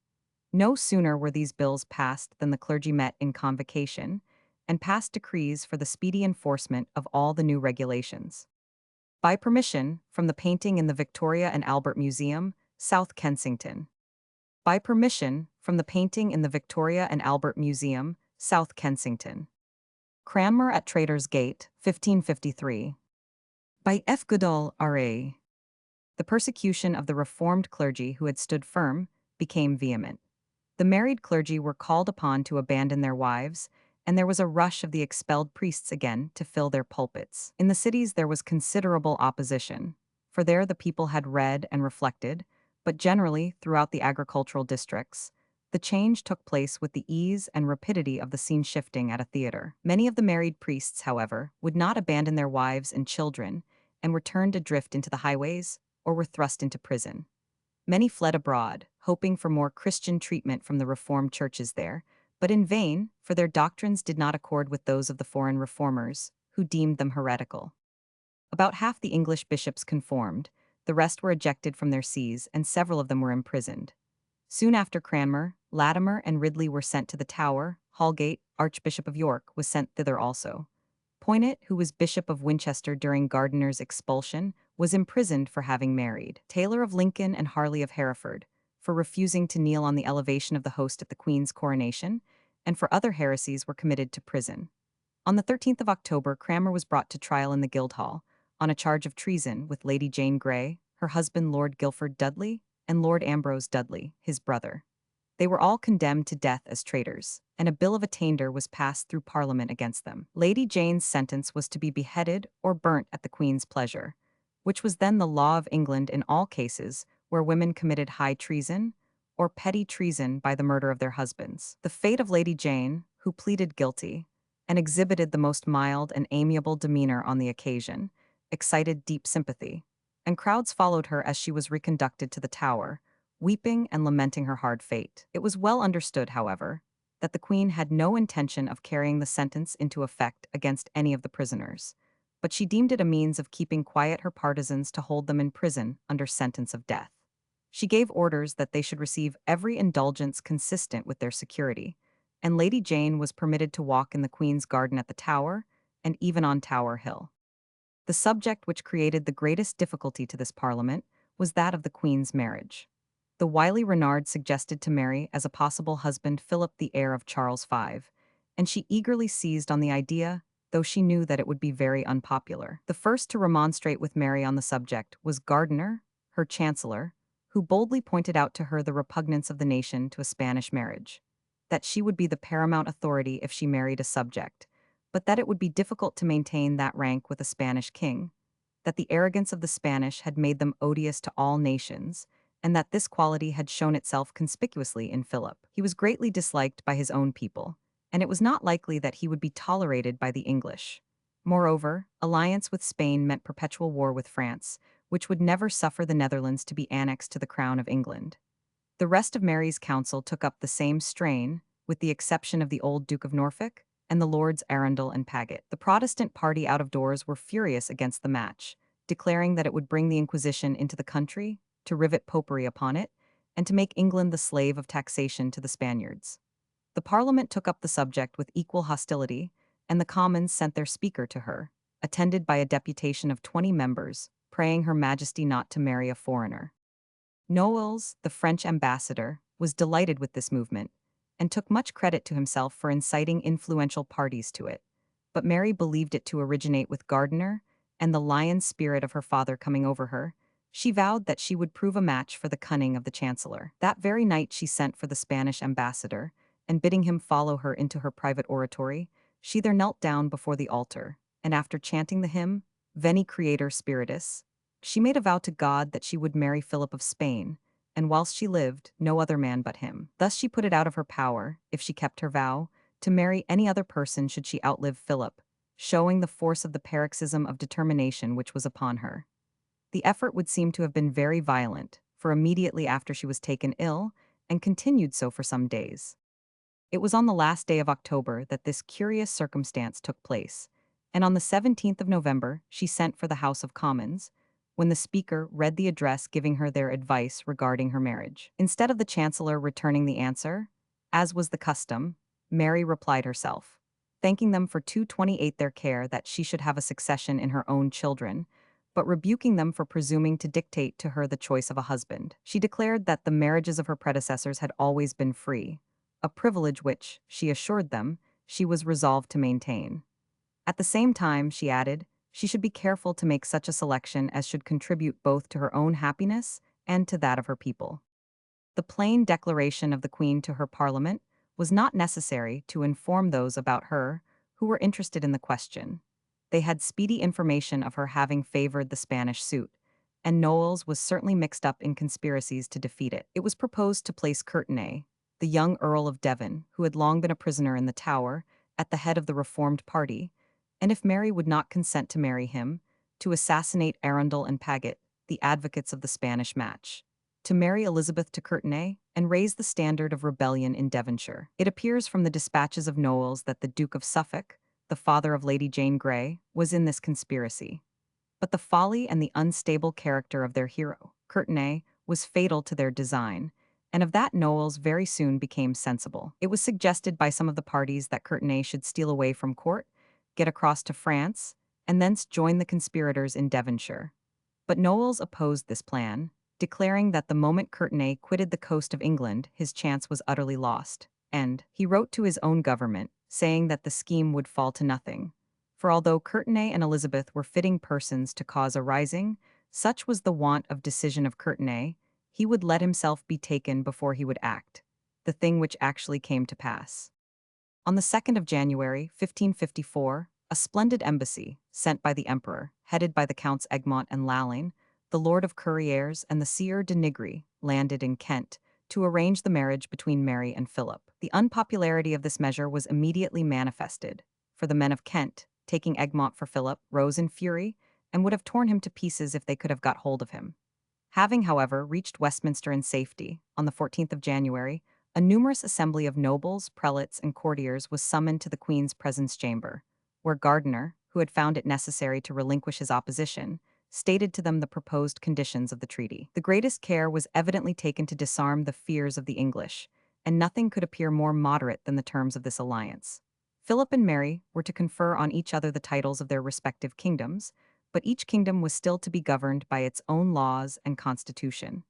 Speaker 1: No sooner were these bills passed than the clergy met in convocation, and passed decrees for the speedy enforcement of all the new regulations. By permission, from the painting in the Victoria and Albert Museum, South Kensington. By permission, from the painting in the Victoria and Albert Museum, South Kensington. Cranmer at Traitor's Gate, 1553. By F. Goodall, R.A. The persecution of the reformed clergy who had stood firm became vehement. The married clergy were called upon to abandon their wives, and there was a rush of the expelled priests again to fill their pulpits. In the cities there was considerable opposition, for there the people had read and reflected, but generally, throughout the agricultural districts, the change took place with the ease and rapidity of the scene shifting at a theater. Many of the married priests, however, would not abandon their wives and children, and were turned adrift into the highways, or were thrust into prison. Many fled abroad, hoping for more Christian treatment from the Reformed churches there, but in vain, for their doctrines did not accord with those of the foreign reformers, who deemed them heretical. About half the English bishops conformed, the rest were ejected from their sees, and several of them were imprisoned. Soon after Cranmer, Latimer, and Ridley were sent to the Tower. Holgate, Archbishop of York, was sent thither also. Poynott, who was Bishop of Winchester during Gardiner's expulsion, was imprisoned for having married. Taylor of Lincoln and Harley of Hereford, for refusing to kneel on the elevation of the host at the Queen's coronation, and for other heresies were committed to prison. On the 13th of October, Cranmer was brought to trial in the Guildhall, on a charge of treason with Lady Jane Grey, her husband Lord Guilford Dudley, and Lord Ambrose Dudley, his brother. They were all condemned to death as traitors, and a bill of attainder was passed through Parliament against them. Lady Jane's sentence was to be beheaded or burnt at the Queen's pleasure, which was then the law of England in all cases where women committed high treason or petty treason by the murder of their husbands. The fate of Lady Jane, who pleaded guilty and exhibited the most mild and amiable demeanor on the occasion, excited deep sympathy, and crowds followed her as she was reconducted to the Tower, weeping and lamenting her hard fate. It was well understood, however, that the Queen had no intention of carrying the sentence into effect against any of the prisoners, but she deemed it a means of keeping quiet her partisans to hold them in prison under sentence of death. She gave orders that they should receive every indulgence consistent with their security, and Lady Jane was permitted to walk in the Queen's garden at the Tower, and even on Tower Hill. The subject which created the greatest difficulty to this Parliament was that of the Queen's marriage. The wily Renard suggested to Mary as a possible husband Philip the heir of Charles V, and she eagerly seized on the idea, though she knew that it would be very unpopular. The first to remonstrate with Mary on the subject was Gardiner, her chancellor, who boldly pointed out to her the repugnance of the nation to a Spanish marriage, that she would be the paramount authority if she married a subject, but that it would be difficult to maintain that rank with a Spanish king, that the arrogance of the Spanish had made them odious to all nations, and that this quality had shown itself conspicuously in Philip. He was greatly disliked by his own people, and it was not likely that he would be tolerated by the English. Moreover, alliance with Spain meant perpetual war with France, which would never suffer the Netherlands to be annexed to the crown of England. The rest of Mary's council took up the same strain, with the exception of the old Duke of Norfolk and the Lords Arundel and Paget. The Protestant party out of doors were furious against the match, declaring that it would bring the Inquisition into the country, to rivet popery upon it, and to make England the slave of taxation to the Spaniards. The Parliament took up the subject with equal hostility, and the Commons sent their speaker to her, attended by a deputation of 20 members, praying Her Majesty not to marry a foreigner. Noailles, the French ambassador, was delighted with this movement, and took much credit to himself for inciting influential parties to it, but Mary believed it to originate with Gardiner, and the lion spirit of her father coming over her, she vowed that she would prove a match for the cunning of the chancellor. That very night she sent for the Spanish ambassador, and bidding him follow her into her private oratory, she there knelt down before the altar, and after chanting the hymn, Veni Creator Spiritus, she made a vow to God that she would marry Philip of Spain, and whilst she lived, no other man but him. Thus she put it out of her power, if she kept her vow, to marry any other person should she outlive Philip, showing the force of the paroxysm of determination which was upon her. The effort would seem to have been very violent, for immediately after she was taken ill, and continued so for some days. It was on the last day of October that this curious circumstance took place, and on the 17th of November she sent for the House of Commons, when the Speaker read the address giving her their advice regarding her marriage. Instead of the Chancellor returning the answer, as was the custom, Mary replied herself, thanking them for 228 their care that she should have a succession in her own children, but rebuking them for presuming to dictate to her the choice of a husband. She declared that the marriages of her predecessors had always been free, a privilege which, she assured them, she was resolved to maintain. At the same time, she added, she should be careful to make such a selection as should contribute both to her own happiness and to that of her people. The plain declaration of the Queen to her Parliament was not necessary to inform those about her who were interested in the question. They had speedy information of her having favored the Spanish suit, and Knowles was certainly mixed up in conspiracies to defeat it. It was proposed to place Courtenay, the young Earl of Devon, who had long been a prisoner in the Tower, at the head of the Reformed party, and if Mary would not consent to marry him, to assassinate Arundel and Paget, the advocates of the Spanish match, to marry Elizabeth to Courtenay, and raise the standard of rebellion in Devonshire. It appears from the dispatches of Knowles that the Duke of Suffolk, the father of Lady Jane Grey, was in this conspiracy. But the folly and the unstable character of their hero, Courtenay, was fatal to their design, and of that Knowles very soon became sensible. It was suggested by some of the parties that Courtenay should steal away from court, get across to France, and thence join the conspirators in Devonshire. But Knowles opposed this plan, declaring that the moment Courtenay quitted the coast of England, his chance was utterly lost, and he wrote to his own government, saying that the scheme would fall to nothing. For although Courtenay and Elizabeth were fitting persons to cause a rising, such was the want of decision of Courtenay, he would let himself be taken before he would act, the thing which actually came to pass. On the 2nd of January, 1554, a splendid embassy, sent by the Emperor, headed by the Counts Egmont and Lalling, the Lord of Couriers and the Sieur de Nigri, landed in Kent, to arrange the marriage between Mary and Philip. The unpopularity of this measure was immediately manifested, for the men of Kent, taking Egmont for Philip, rose in fury, and would have torn him to pieces if they could have got hold of him. Having, however, reached Westminster in safety, on the 14th of January, a numerous assembly of nobles, prelates, and courtiers was summoned to the Queen's presence chamber, where Gardiner, who had found it necessary to relinquish his opposition, stated to them the proposed conditions of the treaty. The greatest care was evidently taken to disarm the fears of the English, and nothing could appear more moderate than the terms of this alliance. Philip and Mary were to confer on each other the titles of their respective kingdoms, but each kingdom was still to be governed by its own laws and constitution.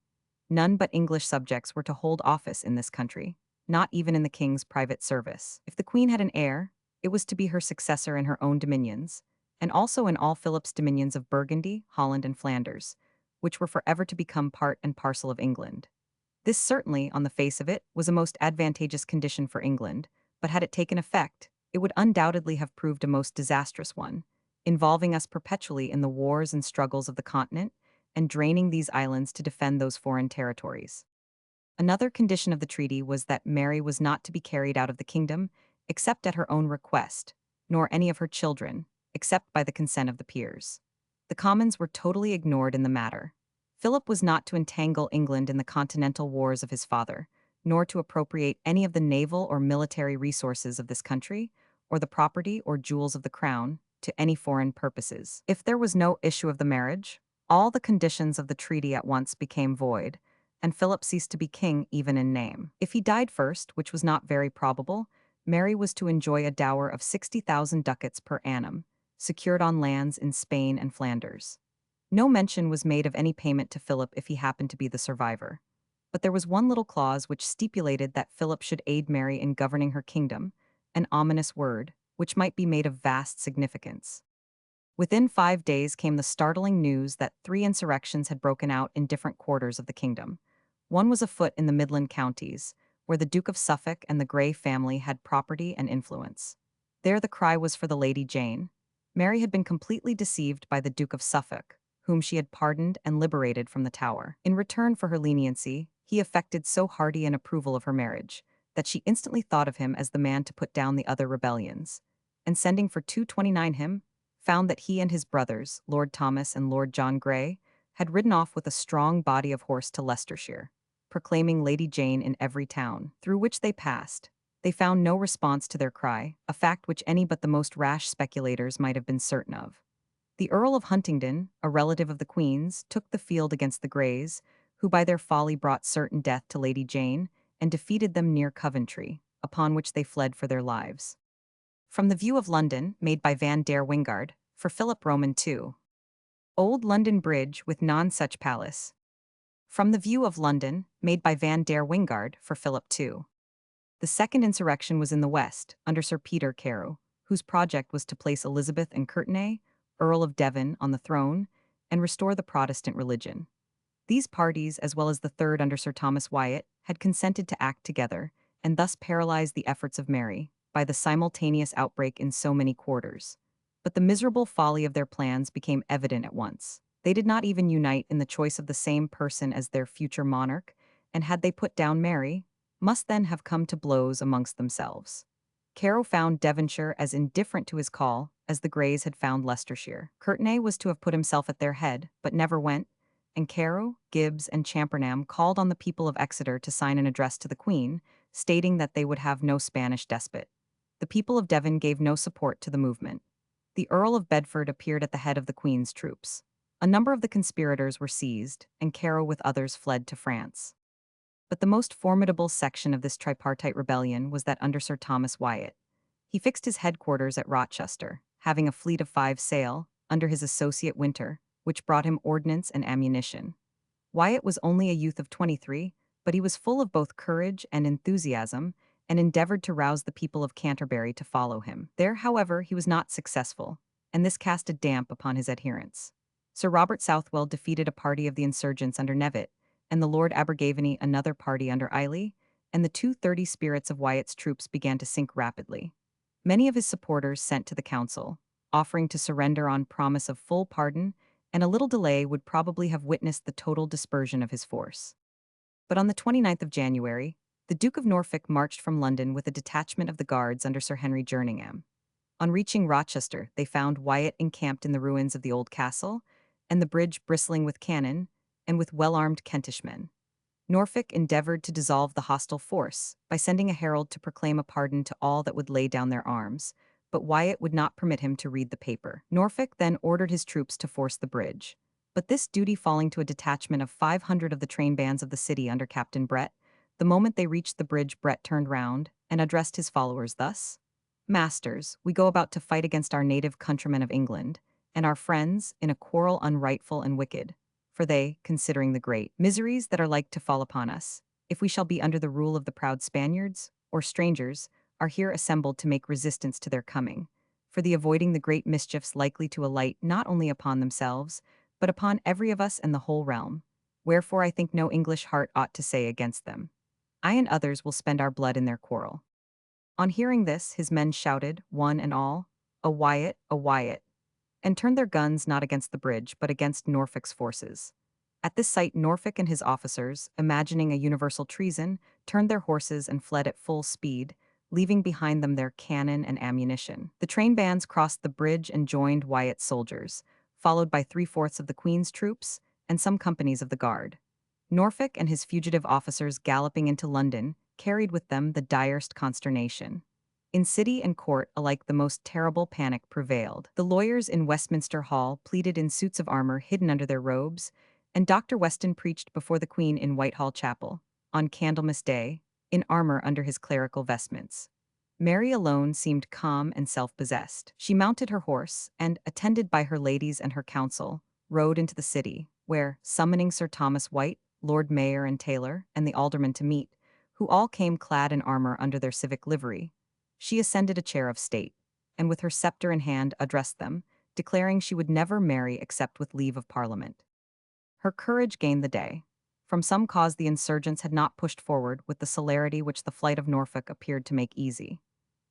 Speaker 1: None but English subjects were to hold office in this country, not even in the king's private service. If the Queen had an heir, it was to be her successor in her own dominions, and also in all Philip's dominions of Burgundy, Holland, and Flanders, which were forever to become part and parcel of England. This certainly, on the face of it, was a most advantageous condition for England, but had it taken effect, it would undoubtedly have proved a most disastrous one, involving us perpetually in the wars and struggles of the continent, and draining these islands to defend those foreign territories. Another condition of the treaty was that Mary was not to be carried out of the kingdom, except at her own request, nor any of her children, except by the consent of the peers. The Commons were totally ignored in the matter. Philip was not to entangle England in the continental wars of his father, nor to appropriate any of the naval or military resources of this country, or the property or jewels of the crown, to any foreign purposes. If there was no issue of the marriage, all the conditions of the treaty at once became void, and Philip ceased to be king even in name. If he died first, which was not very probable, Mary was to enjoy a dower of 60,000 ducats per annum, secured on lands in Spain and Flanders. No mention was made of any payment to Philip if he happened to be the survivor. But there was one little clause which stipulated that Philip should aid Mary in governing her kingdom, an ominous word, which might be made of vast significance. Within 5 days came the startling news that 3 insurrections had broken out in different quarters of the kingdom. One was afoot in the Midland counties, where the Duke of Suffolk and the Grey family had property and influence. There the cry was for the Lady Jane. Mary had been completely deceived by the Duke of Suffolk, whom she had pardoned and liberated from the Tower. In return for her leniency, he affected so hearty an approval of her marriage, that she instantly thought of him as the man to put down the other rebellions, and sending for 229 him, found that he and his brothers, Lord Thomas and Lord John Grey, had ridden off with a strong body of horse to Leicestershire, proclaiming Lady Jane in every town through which they passed. They found no response to their cry, a fact which any but the most rash speculators might have been certain of. The Earl of Huntingdon, a relative of the Queen's, took the field against the Greys, who by their folly brought certain death to Lady Jane, and defeated them near Coventry, upon which they fled for their lives. From the View of London, made by Van der Wingard, for Philip Roman II. Old London Bridge with non-such palace. From the View of London, made by Van der Wingard, for Philip II. The second insurrection was in the west, under Sir Peter Carew, whose project was to place Elizabeth and Courtenay, Earl of Devon, on the throne, and restore the Protestant religion. These parties, as well as the third under Sir Thomas Wyatt, had consented to act together, and thus paralyzed the efforts of Mary, by the simultaneous outbreak in so many quarters. But the miserable folly of their plans became evident at once. They did not even unite in the choice of the same person as their future monarch, and had they put down Mary, must then have come to blows amongst themselves. Carow found Devonshire as indifferent to his call as the Greys had found Leicestershire. Courtenay was to have put himself at their head, but never went, and Carow, Gibbs, and Champernam called on the people of Exeter to sign an address to the Queen, stating that they would have no Spanish despot. The people of Devon gave no support to the movement. The Earl of Bedford appeared at the head of the Queen's troops. A number of the conspirators were seized, and Carow with others fled to France. But the most formidable section of this tripartite rebellion was that under Sir Thomas Wyatt. He fixed his headquarters at Rochester, having a fleet of 5 sail, under his associate Winter, which brought him ordnance and ammunition. Wyatt was only a youth of 23, but he was full of both courage and enthusiasm, and endeavored to rouse the people of Canterbury to follow him. There, however, he was not successful, and this cast a damp upon his adherents. Sir Robert Southwell defeated a party of the insurgents under Knevet, and the Lord Abergavenny another party under Ely, and the 230 spirits of Wyatt's troops began to sink rapidly. Many of his supporters sent to the council, offering to surrender on promise of full pardon, and a little delay would probably have witnessed the total dispersion of his force. But on the 29th of January, the Duke of Norfolk marched from London with a detachment of the guards under Sir Henry Jerningham. On reaching Rochester, they found Wyatt encamped in the ruins of the old castle, and the bridge bristling with cannon, and with well-armed Kentish men. Norfolk endeavored to dissolve the hostile force by sending a herald to proclaim a pardon to all that would lay down their arms, but Wyatt would not permit him to read the paper. Norfolk then ordered his troops to force the bridge, but this duty falling to a detachment of 500 of the train bands of the city under Captain Brett. The moment they reached the bridge, Brett turned round and addressed his followers thus: "Masters, we go about to fight against our native countrymen of England, and our friends, in a quarrel unrightful and wicked. For they, considering the great miseries that are like to fall upon us, if we shall be under the rule of the proud Spaniards, or strangers, are here assembled to make resistance to their coming, for the avoiding the great mischiefs likely to alight not only upon themselves, but upon every of us and the whole realm. Wherefore I think no English heart ought to say against them. I and others will spend our blood in their quarrel." On hearing this, his men shouted, one and all, a Wyatt," and turned their guns not against the bridge, but against Norfolk's forces. At this sight, Norfolk and his officers, imagining a universal treason, turned their horses and fled at full speed, leaving behind them their cannon and ammunition. The train bands crossed the bridge and joined Wyatt's soldiers, followed by 3/4 of the Queen's troops and some companies of the Guard. Norfolk and his fugitive officers galloping into London carried with them the direst consternation. In city and court alike the most terrible panic prevailed. The lawyers in Westminster Hall pleaded in suits of armor hidden under their robes, and Dr. Weston preached before the Queen in Whitehall Chapel, on Candlemas Day, in armor under his clerical vestments. Mary alone seemed calm and self-possessed. She mounted her horse, and, attended by her ladies and her council, rode into the city, where, summoning Sir Thomas Wyatt, Lord Mayor and Taylor, and the aldermen to meet, who all came clad in armor under their civic livery, she ascended a chair of state, and with her scepter in hand addressed them, declaring she would never marry except with leave of Parliament. Her courage gained the day. From some cause the insurgents had not pushed forward with the celerity which the flight of Norfolk appeared to make easy.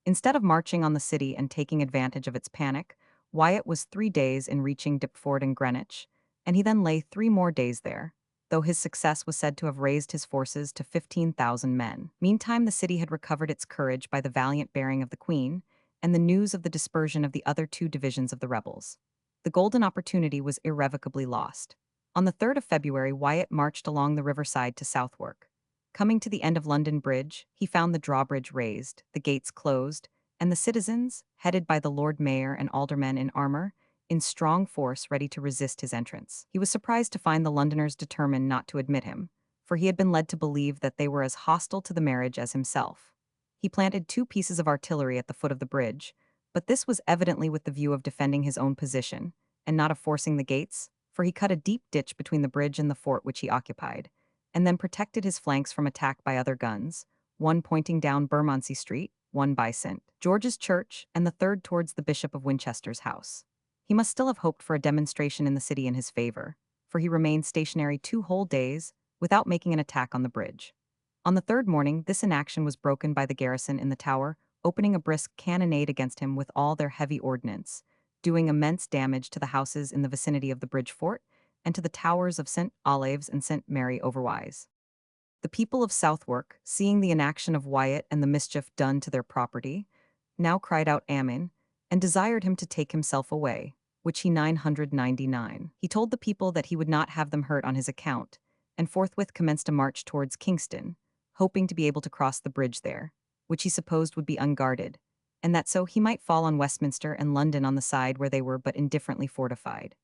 Speaker 1: Instead of marching on the city and taking advantage of its panic, Wyatt was 3 days in reaching Deptford and Greenwich, and he then lay 3 more days there, though his success was said to have raised his forces to 15,000 men. Meantime the city had recovered its courage by the valiant bearing of the Queen, and the news of the dispersion of the other 2 divisions of the rebels. The golden opportunity was irrevocably lost. On the 3rd of February, Wyatt marched along the riverside to Southwark. Coming to the end of London Bridge, he found the drawbridge raised, the gates closed, and the citizens, headed by the Lord Mayor and aldermen in armor, in strong force ready to resist his entrance. He was surprised to find the Londoners determined not to admit him, for he had been led to believe that they were as hostile to the marriage as himself. He planted 2 pieces of artillery at the foot of the bridge, but this was evidently with the view of defending his own position, and not of forcing the gates, for he cut a deep ditch between the bridge and the fort which he occupied, and then protected his flanks from attack by other guns, one pointing down Bermondsey Street, one by St. George's Church, and the third towards the Bishop of Winchester's house. he must still have hoped for a demonstration in the city in his favor, for he remained stationary 2 whole days without making an attack on the bridge. On the third morning, this inaction was broken by the garrison in the tower, opening a brisk cannonade against him with all their heavy ordnance, doing immense damage to the houses in the vicinity of the bridge fort and to the towers of St. Olaves and St. Mary Overwise. The people of Southwark, seeing the inaction of Wyatt and the mischief done to their property, now cried out Amen, and desired him to take himself away, which he 999. He told the people that he would not have them hurt on his account, and forthwith commenced a march towards Kingston, hoping to be able to cross the bridge there, which he supposed would be unguarded, and that so he might fall on Westminster and London on the side where they were but indifferently fortified.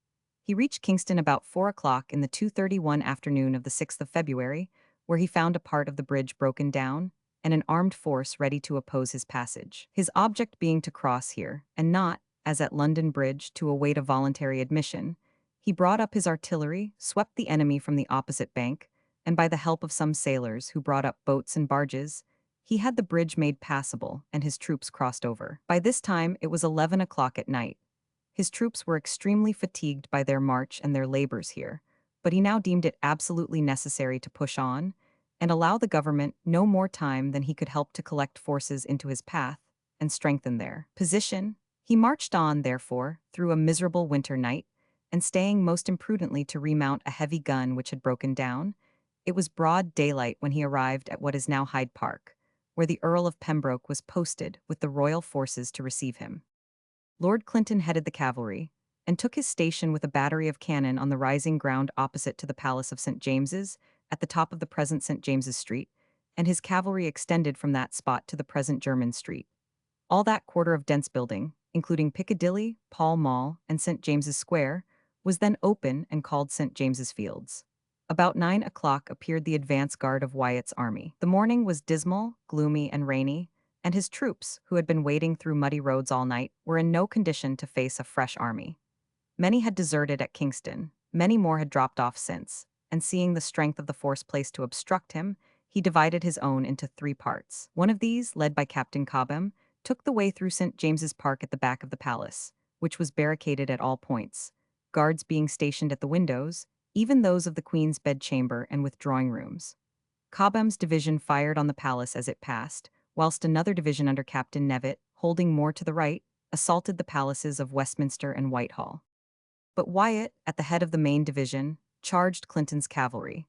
Speaker 1: He reached Kingston about 4 o'clock in the 2:31 afternoon of the 6th of February, where he found a part of the bridge broken down and an armed force ready to oppose his passage. His object being to cross here, and not, as at London Bridge, to await a voluntary admission, he brought up his artillery, swept the enemy from the opposite bank, and by the help of some sailors who brought up boats and barges, he had the bridge made passable and his troops crossed over. By this time it was 11 o'clock at night. His troops were extremely fatigued by their march and their labors here, but he now deemed it absolutely necessary to push on and allow the government no more time than he could help to collect forces into his path and strengthen their position. He marched on, therefore, through a miserable winter night, and staying most imprudently to remount a heavy gun which had broken down, it was broad daylight when he arrived at what is now Hyde Park, where the Earl of Pembroke was posted with the royal forces to receive him. Lord Clinton headed the cavalry, and took his station with a battery of cannon on the rising ground opposite to the Palace of St. James's, at the top of the present St. James's Street, and his cavalry extended from that spot to the present Jermyn Street. All that quarter of dense building, including Piccadilly, Pall Mall, and St. James's Square, was then open and called St. James's Fields. About 9 o'clock appeared the advance guard of Wyatt's army. The morning was dismal, gloomy, and rainy, and his troops, who had been wading through muddy roads all night, were in no condition to face a fresh army. Many had deserted at Kingston, many more had dropped off since, and seeing the strength of the force placed to obstruct him, he divided his own into 3 parts. One of these, led by Captain Cobham, took the way through St. James's Park at the back of the palace, which was barricaded at all points, guards being stationed at the windows, even those of the Queen's bedchamber and withdrawing rooms. Cobham's division fired on the palace as it passed, whilst another division under Captain Nevitt, holding more to the right, assaulted the palaces of Westminster and Whitehall. But Wyatt, at the head of the main division, charged Clinton's cavalry.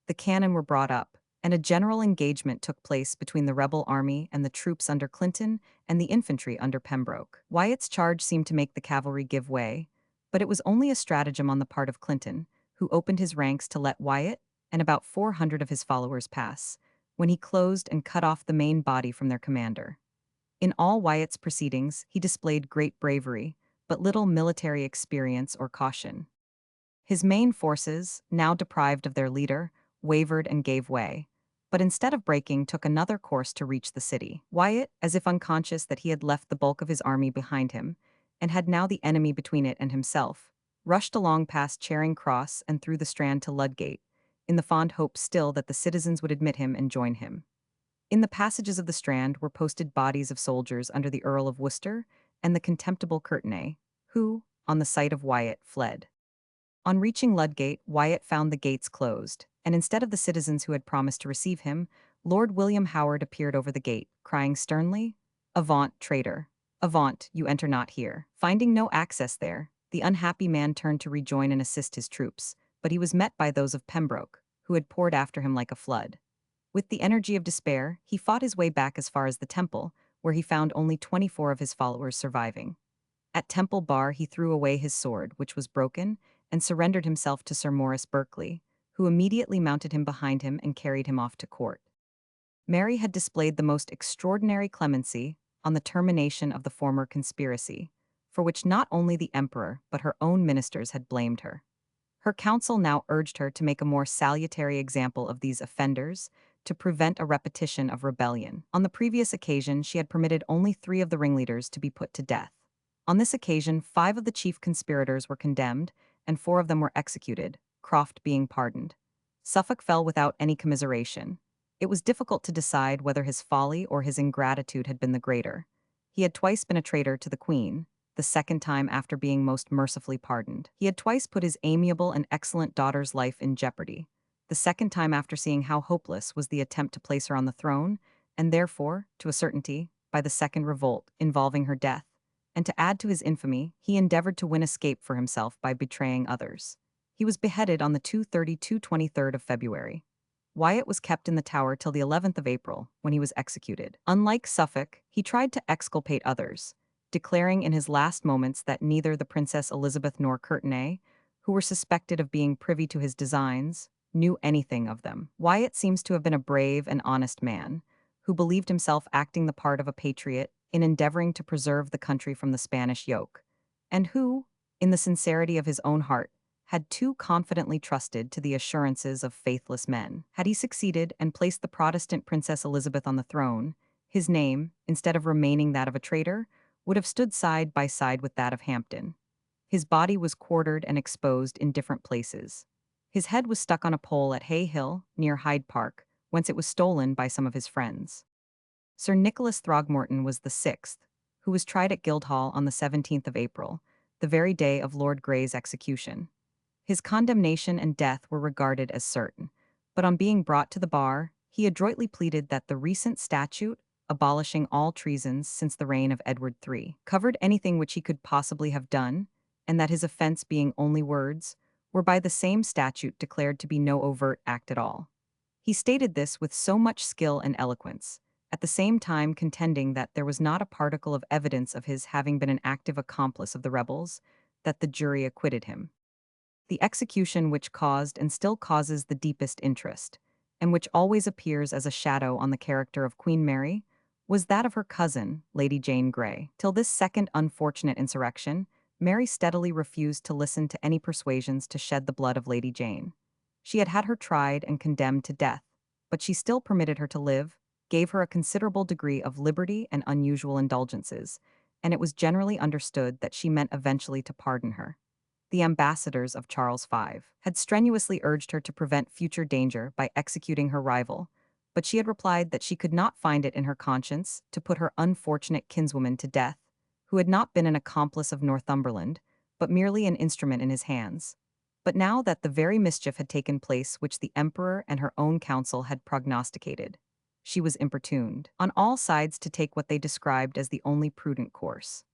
Speaker 1: The cannon were brought up, and a general engagement took place between the rebel army and the troops under Clinton and the infantry under Pembroke. Wyatt's charge seemed to make the cavalry give way, but it was only a stratagem on the part of Clinton, who opened his ranks to let Wyatt and about 400 of his followers pass, when he closed and cut off the main body from their commander. In all Wyatt's proceedings, he displayed great bravery, but little military experience or caution. His main forces, now deprived of their leader, wavered and gave way, but instead of breaking, took another course to reach the city. Wyatt, as if unconscious that he had left the bulk of his army behind him, and had now the enemy between it and himself, rushed along past Charing Cross and through the Strand to Ludgate, in the fond hope still that the citizens would admit him and join him. In the passages of the Strand were posted bodies of soldiers under the Earl of Worcester and the contemptible Courtenay, who, on the sight of Wyatt, fled. On reaching Ludgate, Wyatt found the gates closed, and instead of the citizens who had promised to receive him, Lord William Howard appeared over the gate, crying sternly, "Avaunt, traitor! Avaunt, you enter not here." Finding no access there, the unhappy man turned to rejoin and assist his troops, but he was met by those of Pembroke, who had poured after him like a flood. With the energy of despair, he fought his way back as far as the Temple, where he found only 24 of his followers surviving. At Temple Bar he threw away his sword, which was broken, and surrendered himself to Sir Maurice Berkeley, who immediately mounted him behind him and carried him off to court. Mary had displayed the most extraordinary clemency on the termination of the former conspiracy, for which not only the emperor but her own ministers had blamed her. Her council now urged her to make a more salutary example of these offenders, to prevent a repetition of rebellion. On the previous occasion, she had permitted only 3 of the ringleaders to be put to death. On this occasion, 5 of the chief conspirators were condemned, and 4 of them were executed, Croft being pardoned. Suffolk fell without any commiseration. It was difficult to decide whether his folly or his ingratitude had been the greater. He had twice been a traitor to the Queen, the second time after being most mercifully pardoned. He had twice put his amiable and excellent daughter's life in jeopardy, the second time after seeing how hopeless was the attempt to place her on the throne, and therefore, to a certainty, by the second revolt involving her death. And to add to his infamy, he endeavored to win escape for himself by betraying others. He was beheaded on the 23rd of February. Wyatt was kept in the Tower till the 11th of April, when he was executed. Unlike Suffolk, he tried to exculpate others, declaring in his last moments that neither the Princess Elizabeth nor Courtenay, who were suspected of being privy to his designs, knew anything of them. Wyatt seems to have been a brave and honest man, who believed himself acting the part of a patriot in endeavoring to preserve the country from the Spanish yoke, and who, in the sincerity of his own heart, had too confidently trusted to the assurances of faithless men. Had he succeeded and placed the Protestant Princess Elizabeth on the throne, his name, instead of remaining that of a traitor, would have stood side by side with that of Hampden. His body was quartered and exposed in different places. His head was stuck on a pole at Hay Hill, near Hyde Park, whence it was stolen by some of his friends. Sir Nicholas Throgmorton was the sixth, who was tried at Guildhall on the 17th of April, the very day of Lord Grey's execution. His condemnation and death were regarded as certain, but on being brought to the bar, he adroitly pleaded that the recent statute, abolishing all treasons since the reign of Edward III, covered anything which he could possibly have done, and that his offense being only words, were by the same statute declared to be no overt act at all. He stated this with so much skill and eloquence, at the same time contending that there was not a particle of evidence of his having been an active accomplice of the rebels, that the jury acquitted him. The execution which caused and still causes the deepest interest, and which always appears as a shadow on the character of Queen Mary, was that of her cousin, Lady Jane Grey. Till this second unfortunate insurrection, Mary steadily refused to listen to any persuasions to shed the blood of Lady Jane. She had had her tried and condemned to death, but she still permitted her to live, gave her a considerable degree of liberty and unusual indulgences, and it was generally understood that she meant eventually to pardon her. The ambassadors of Charles V had strenuously urged her to prevent future danger by executing her rival, but she had replied that she could not find it in her conscience to put her unfortunate kinswoman to death, who had not been an accomplice of Northumberland, but merely an instrument in his hands. But now that the very mischief had taken place which the emperor and her own council had prognosticated, she was importuned on all sides to take what they described as the only prudent course.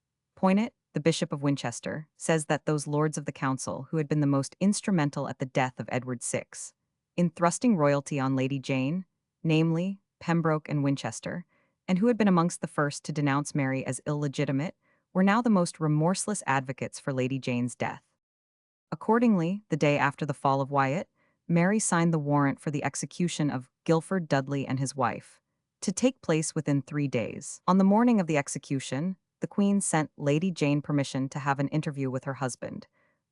Speaker 1: Poinnet, the Bishop of Winchester, says that those lords of the council who had been the most instrumental at the death of Edward VI, in thrusting royalty on Lady Jane, namely Pembroke and Winchester, and who had been amongst the first to denounce Mary as illegitimate, were now the most remorseless advocates for Lady Jane's death. Accordingly, the day after the fall of Wyatt, Mary signed the warrant for the execution of Guilford Dudley and his wife, to take place within 3 days. On the morning of the execution, the Queen sent Lady Jane permission to have an interview with her husband,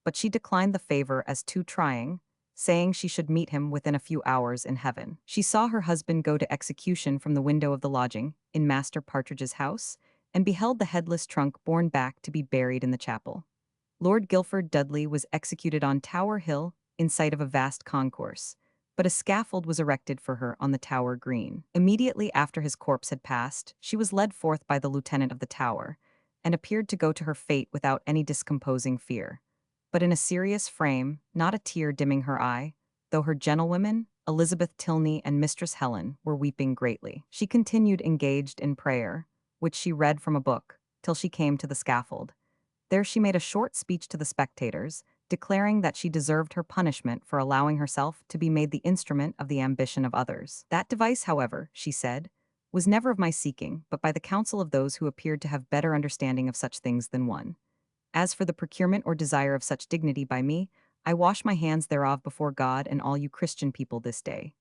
Speaker 1: but she declined the favor as too trying, saying she should meet him within a few hours in heaven. She saw her husband go to execution from the window of the lodging in Master Partridge's house, and beheld the headless trunk borne back to be buried in the chapel. Lord Guilford Dudley was executed on Tower Hill in sight of a vast concourse, but a scaffold was erected for her on the Tower Green. Immediately after his corpse had passed, she was led forth by the lieutenant of the Tower, and appeared to go to her fate without any discomposing fear, but in a serious frame, not a tear dimming her eye, though her gentlewomen, Elizabeth Tilney and Mistress Helen, were weeping greatly. She continued engaged in prayer, which she read from a book, till she came to the scaffold. There she made a short speech to the spectators, declaring that she deserved her punishment for allowing herself to be made the instrument of the ambition of others. That device, however, she said, was never of my seeking, but by the counsel of those who appeared to have better understanding of such things than one. As for the procurement or desire of such dignity by me, I wash my hands thereof before God and all you Christian people this day.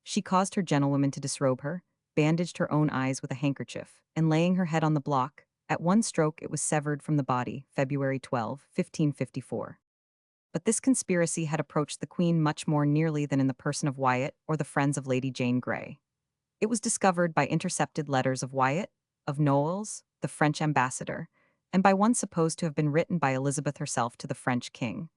Speaker 1: She caused her gentlewoman to disrobe her, bandaged her own eyes with a handkerchief, and laying her head on the block, at one stroke it was severed from the body, February 12, 1554. But this conspiracy had approached the Queen much more nearly than in the person of Wyatt or the friends of Lady Jane Grey. It was discovered by intercepted letters of Wyatt, of Knowles, the French ambassador, and by one supposed to have been written by Elizabeth herself to the French king,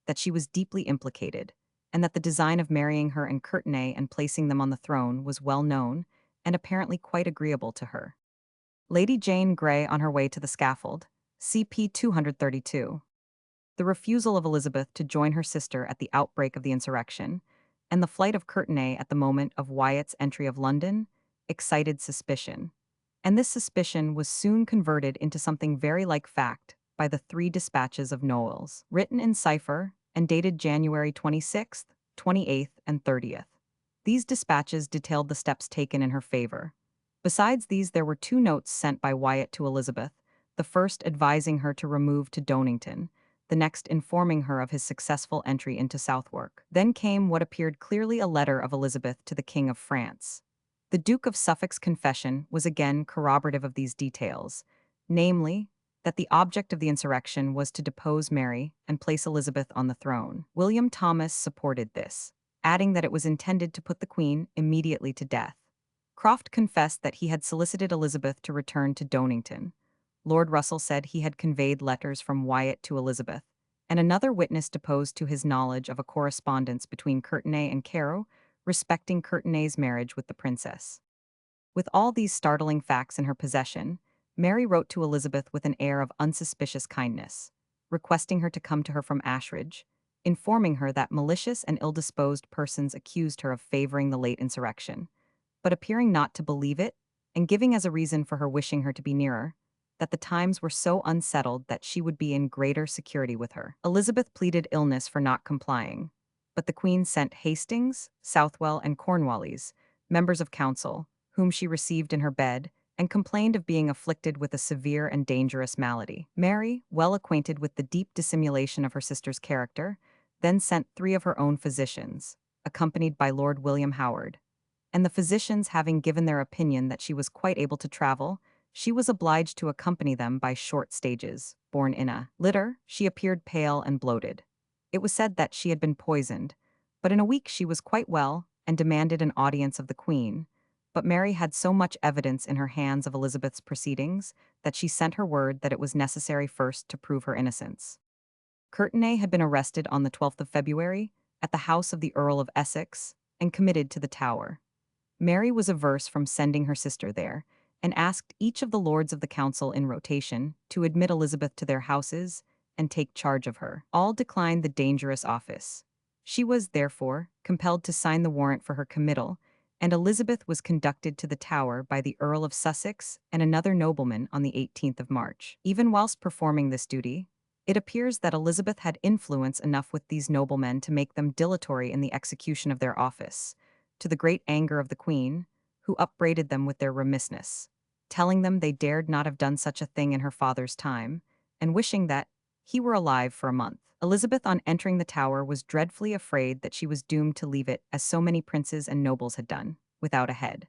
Speaker 1: that she was deeply implicated, and that the design of marrying her and Courtenay and placing them on the throne was well known and apparently quite agreeable to her. Lady Jane Grey, on her way to the scaffold, CP 232. The refusal of Elizabeth to join her sister at the outbreak of the insurrection, and the flight of Courtenay at the moment of Wyatt's entry of London, excited suspicion. And this suspicion was soon converted into something very like fact by the three dispatches of Knowles, written in cipher and dated January 26th, 28th, and 30th. These dispatches detailed the steps taken in her favor. Besides these, there were two notes sent by Wyatt to Elizabeth, the first advising her to remove to Donington, the next informing her of his successful entry into Southwark. Then came what appeared clearly a letter of Elizabeth to the King of France. The Duke of Suffolk's confession was again corroborative of these details, namely, that the object of the insurrection was to depose Mary and place Elizabeth on the throne. William Thomas supported this, adding that it was intended to put the Queen immediately to death. Croft confessed that he had solicited Elizabeth to return to Donington. Lord Russell said he had conveyed letters from Wyatt to Elizabeth, and another witness deposed to his knowledge of a correspondence between Courtenay and Carew respecting Courtenay's marriage with the princess. With all these startling facts in her possession, Mary wrote to Elizabeth with an air of unsuspicious kindness, requesting her to come to her from Ashridge, informing her that malicious and ill-disposed persons accused her of favoring the late insurrection, but appearing not to believe it, and giving as a reason for her wishing her to be nearer, that the times were so unsettled that she would be in greater security with her. Elizabeth pleaded illness for not complying, but the Queen sent Hastings, Southwell, and Cornwallis, members of council, whom she received in her bed, and complained of being afflicted with a severe and dangerous malady. Mary, well acquainted with the deep dissimulation of her sister's character, then sent 3 of her own physicians, accompanied by Lord William Howard, and the physicians having given their opinion that she was quite able to travel, she was obliged to accompany them by short stages. Born in a litter, she appeared pale and bloated. It was said that she had been poisoned, but in a week she was quite well and demanded an audience of the Queen. But Mary had so much evidence in her hands of Elizabeth's proceedings that she sent her word that it was necessary first to prove her innocence. Courtenay had been arrested on the 12th of February at the house of the Earl of Essex and committed to the Tower. Mary was averse from sending her sister there, and asked each of the lords of the council in rotation to admit Elizabeth to their houses and take charge of her. All declined the dangerous office. She was, therefore, compelled to sign the warrant for her committal, and Elizabeth was conducted to the Tower by the Earl of Sussex and another nobleman on the 18th of March. Even whilst performing this duty, it appears that Elizabeth had influence enough with these noblemen to make them dilatory in the execution of their office, to the great anger of the Queen, who upbraided them with their remissness, telling them they dared not have done such a thing in her father's time, and wishing that he were alive for a month. Elizabeth, on entering the Tower, was dreadfully afraid that she was doomed to leave it, as so many princes and nobles had done, without a head.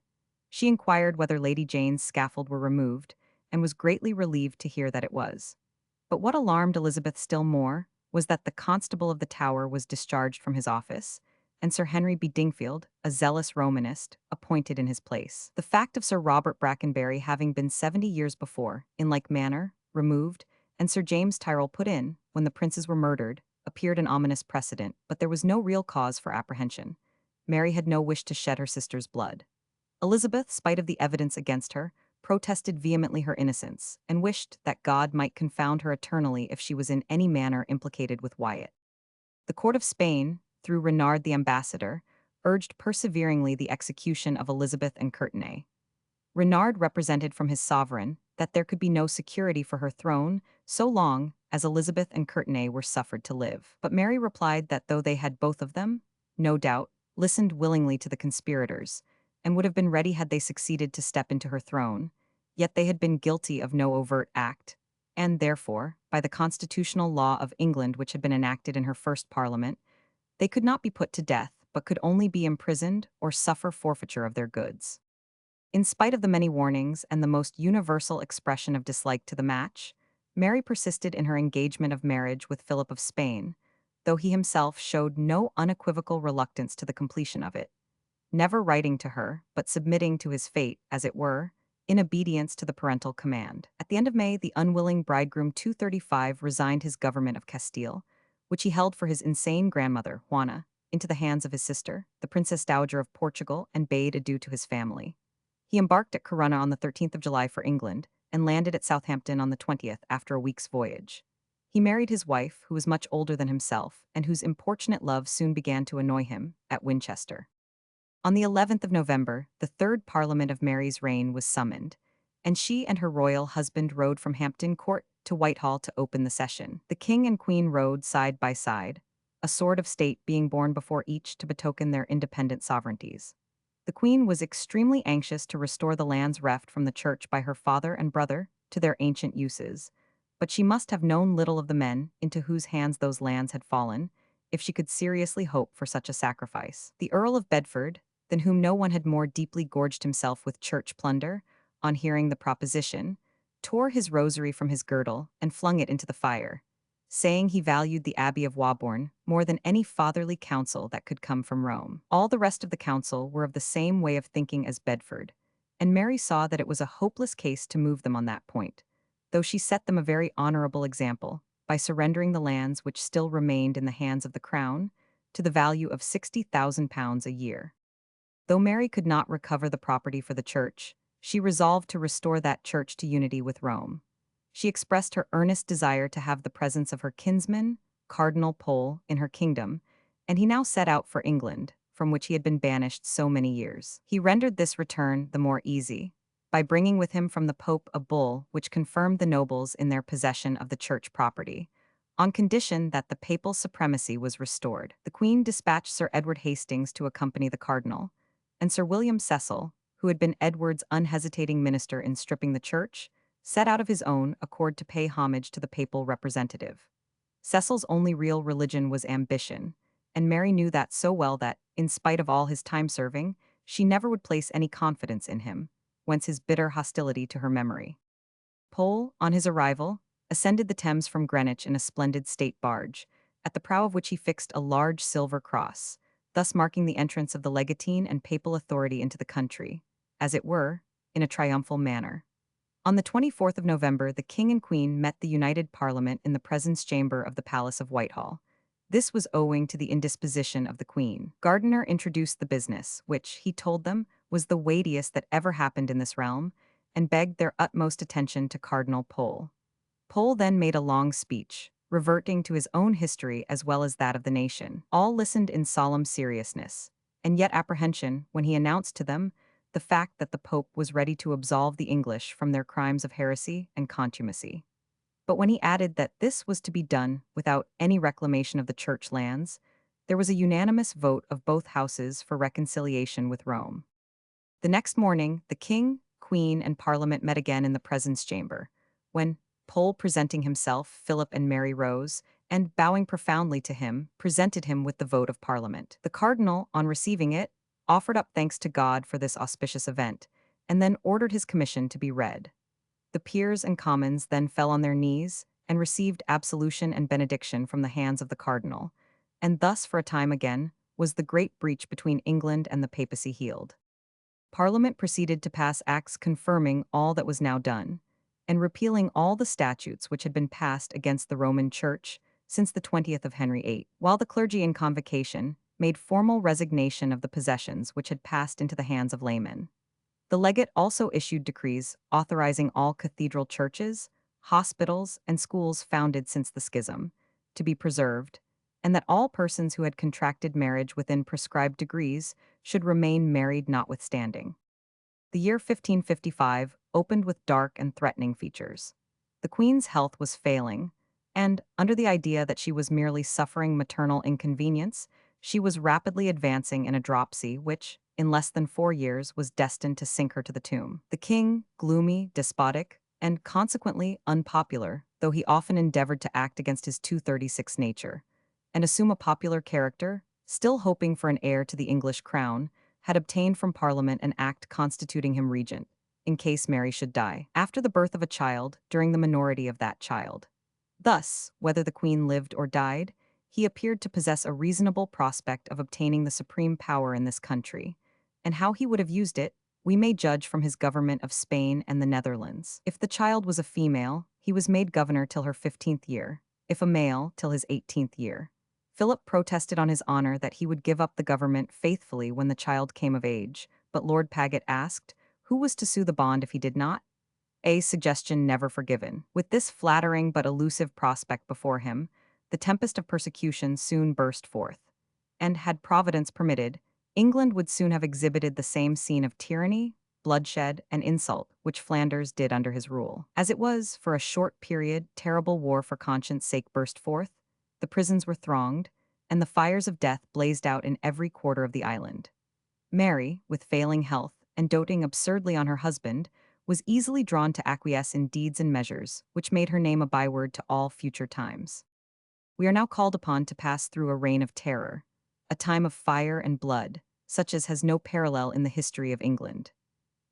Speaker 1: She inquired whether Lady Jane's scaffold were removed, and was greatly relieved to hear that it was. But what alarmed Elizabeth still more was that the constable of the Tower was discharged from his office, and Sir Henry Bedingfield, a zealous Romanist, appointed in his place. The fact of Sir Robert Brackenbury having been 70 years before, in like manner, removed, and Sir James Tyrrell put in, when the princes were murdered, appeared an ominous precedent, but there was no real cause for apprehension. Mary had no wish to shed her sister's blood. Elizabeth, spite of the evidence against her, protested vehemently her innocence, and wished that God might confound her eternally if she was in any manner implicated with Wyatt. The court of Spain, through Renard the ambassador, urged perseveringly the execution of Elizabeth and Courtenay. Renard represented from his sovereign that there could be no security for her throne so long as Elizabeth and Courtenay were suffered to live. But Mary replied that though they had both of them, no doubt, listened willingly to the conspirators, and would have been ready had they succeeded to step into her throne, yet they had been guilty of no overt act, and therefore, by the constitutional law of England which had been enacted in her first parliament, they could not be put to death, but could only be imprisoned or suffer forfeiture of their goods. In spite of the many warnings and the most universal expression of dislike to the match, Mary persisted in her engagement of marriage with Philip of Spain, though he himself showed no unequivocal reluctance to the completion of it, never writing to her, but submitting to his fate, as it were, in obedience to the parental command. At the end of May, the unwilling bridegroom 235 resigned his government of Castile, which he held for his insane grandmother, Juana, into the hands of his sister, the Princess Dowager of Portugal, and bade adieu to his family. He embarked at Corunna on the 13th of July for England, and landed at Southampton on the 20th after a week's voyage. He married his wife, who was much older than himself, and whose importunate love soon began to annoy him, at Winchester. On the 11th of November, the third Parliament of Mary's reign was summoned, and she and her royal husband rode from Hampton Court to Whitehall to open the session. The king and queen rode side by side, a sword of state being borne before each to betoken their independent sovereignties. The queen was extremely anxious to restore the lands reft from the church by her father and brother to their ancient uses, but she must have known little of the men into whose hands those lands had fallen, if she could seriously hope for such a sacrifice. The Earl of Bedford, than whom no one had more deeply gorged himself with church plunder, on hearing the proposition, tore his rosary from his girdle and flung it into the fire, saying he valued the Abbey of Woburn more than any fatherly counsel that could come from Rome. All the rest of the council were of the same way of thinking as Bedford, and Mary saw that it was a hopeless case to move them on that point, though she set them a very honorable example by surrendering the lands which still remained in the hands of the crown to the value of £60,000 a year. Though Mary could not recover the property for the church, she resolved to restore that church to unity with Rome. She expressed her earnest desire to have the presence of her kinsman, Cardinal Pole, in her kingdom, and he now set out for England, from which he had been banished so many years. He rendered this return the more easy by bringing with him from the Pope a bull which confirmed the nobles in their possession of the church property, on condition that the papal supremacy was restored. The Queen dispatched Sir Edward Hastings to accompany the cardinal, and Sir William Cassell, who had been Edward's unhesitating minister in stripping the church, set out of his own accord to pay homage to the papal representative. Cecil's only real religion was ambition, and Mary knew that so well that, in spite of all his time serving, she never would place any confidence in him, whence his bitter hostility to her memory. Pole, on his arrival, ascended the Thames from Greenwich in a splendid state barge, at the prow of which he fixed a large silver cross, thus marking the entrance of the legatine and papal authority into the country, as it were, in a triumphal manner. On the 24th of November, the King and Queen met the United Parliament in the presence chamber of the Palace of Whitehall. This was owing to the indisposition of the Queen. Gardiner introduced the business, which, he told them, was the weightiest that ever happened in this realm, and begged their utmost attention to Cardinal Pole. Pole then made a long speech, reverting to his own history as well as that of the nation. All listened in solemn seriousness, and yet apprehension, when he announced to them the fact that the Pope was ready to absolve the English from their crimes of heresy and contumacy. But when he added that this was to be done without any reclamation of the church lands, there was a unanimous vote of both houses for reconciliation with Rome. The next morning, the King, Queen, and Parliament met again in the presence chamber, when, Pole presenting himself, Philip and Mary rose, and, bowing profoundly to him, presented him with the vote of Parliament. The Cardinal, on receiving it, offered up thanks to God for this auspicious event, and then ordered his commission to be read. The peers and commons then fell on their knees and received absolution and benediction from the hands of the cardinal, and thus for a time again was the great breach between England and the papacy healed. Parliament proceeded to pass acts confirming all that was now done, and repealing all the statutes which had been passed against the Roman Church since the 20th of Henry VIII, while the clergy in convocation made formal resignation of the possessions which had passed into the hands of laymen. The legate also issued decrees authorizing all cathedral churches, hospitals, and schools founded since the schism to be preserved, and that all persons who had contracted marriage within prescribed degrees should remain married notwithstanding. The year 1555 opened with dark and threatening features. The Queen's health was failing, and, under the idea that she was merely suffering maternal inconvenience, she was rapidly advancing in a dropsy which, in less than 4 years, was destined to sink her to the tomb. The king, gloomy, despotic, and consequently unpopular, though he often endeavored to act against his 236 nature, and assume a popular character, still hoping for an heir to the English crown, had obtained from Parliament an act constituting him regent, in case Mary should die, after the birth of a child, during the minority of that child. Thus, whether the Queen lived or died, he appeared to possess a reasonable prospect of obtaining the supreme power in this country, and how he would have used it, we may judge from his government of Spain and the Netherlands. If the child was a female, he was made governor till her 15th year, if a male, till his 18th year. Philip protested on his honor that he would give up the government faithfully when the child came of age, but Lord Paget asked, who was to sue the bond if he did not? A suggestion never forgiven. With this flattering but elusive prospect before him, the tempest of persecution soon burst forth. And had Providence permitted, England would soon have exhibited the same scene of tyranny, bloodshed, and insult which Flanders did under his rule. As it was, for a short period, terrible war for conscience' sake burst forth, the prisons were thronged, and the fires of death blazed out in every quarter of the island. Mary, with failing health and doting absurdly on her husband, was easily drawn to acquiesce in deeds and measures which made her name a byword to all future times. We are now called upon to pass through a reign of terror, a time of fire and blood, such as has no parallel in the history of England.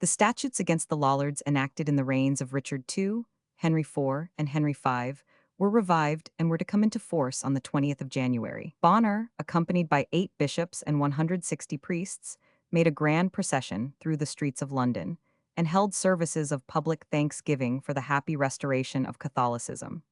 Speaker 1: The statutes against the Lollards enacted in the reigns of Richard II, Henry IV, and Henry V were revived and were to come into force on the 20th of January. Bonner, accompanied by 8 bishops and 160 priests, made a grand procession through the streets of London and held services of public thanksgiving for the happy restoration of Catholicism.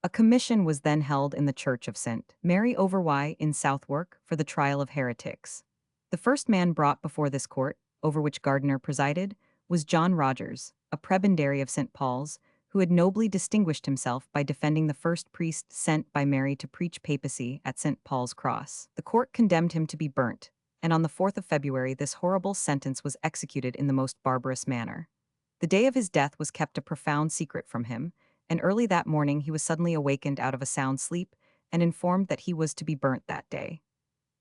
Speaker 1: A commission was then held in the Church of St. Mary Overwye in Southwark for the trial of heretics. The first man brought before this court, over which Gardiner presided, was John Rogers, a prebendary of St. Paul's, who had nobly distinguished himself by defending the first priest sent by Mary to preach papacy at St. Paul's Cross. The court condemned him to be burnt, and on the 4th of February this horrible sentence was executed in the most barbarous manner. The day of his death was kept a profound secret from him, and early that morning he was suddenly awakened out of a sound sleep and informed that he was to be burnt that day.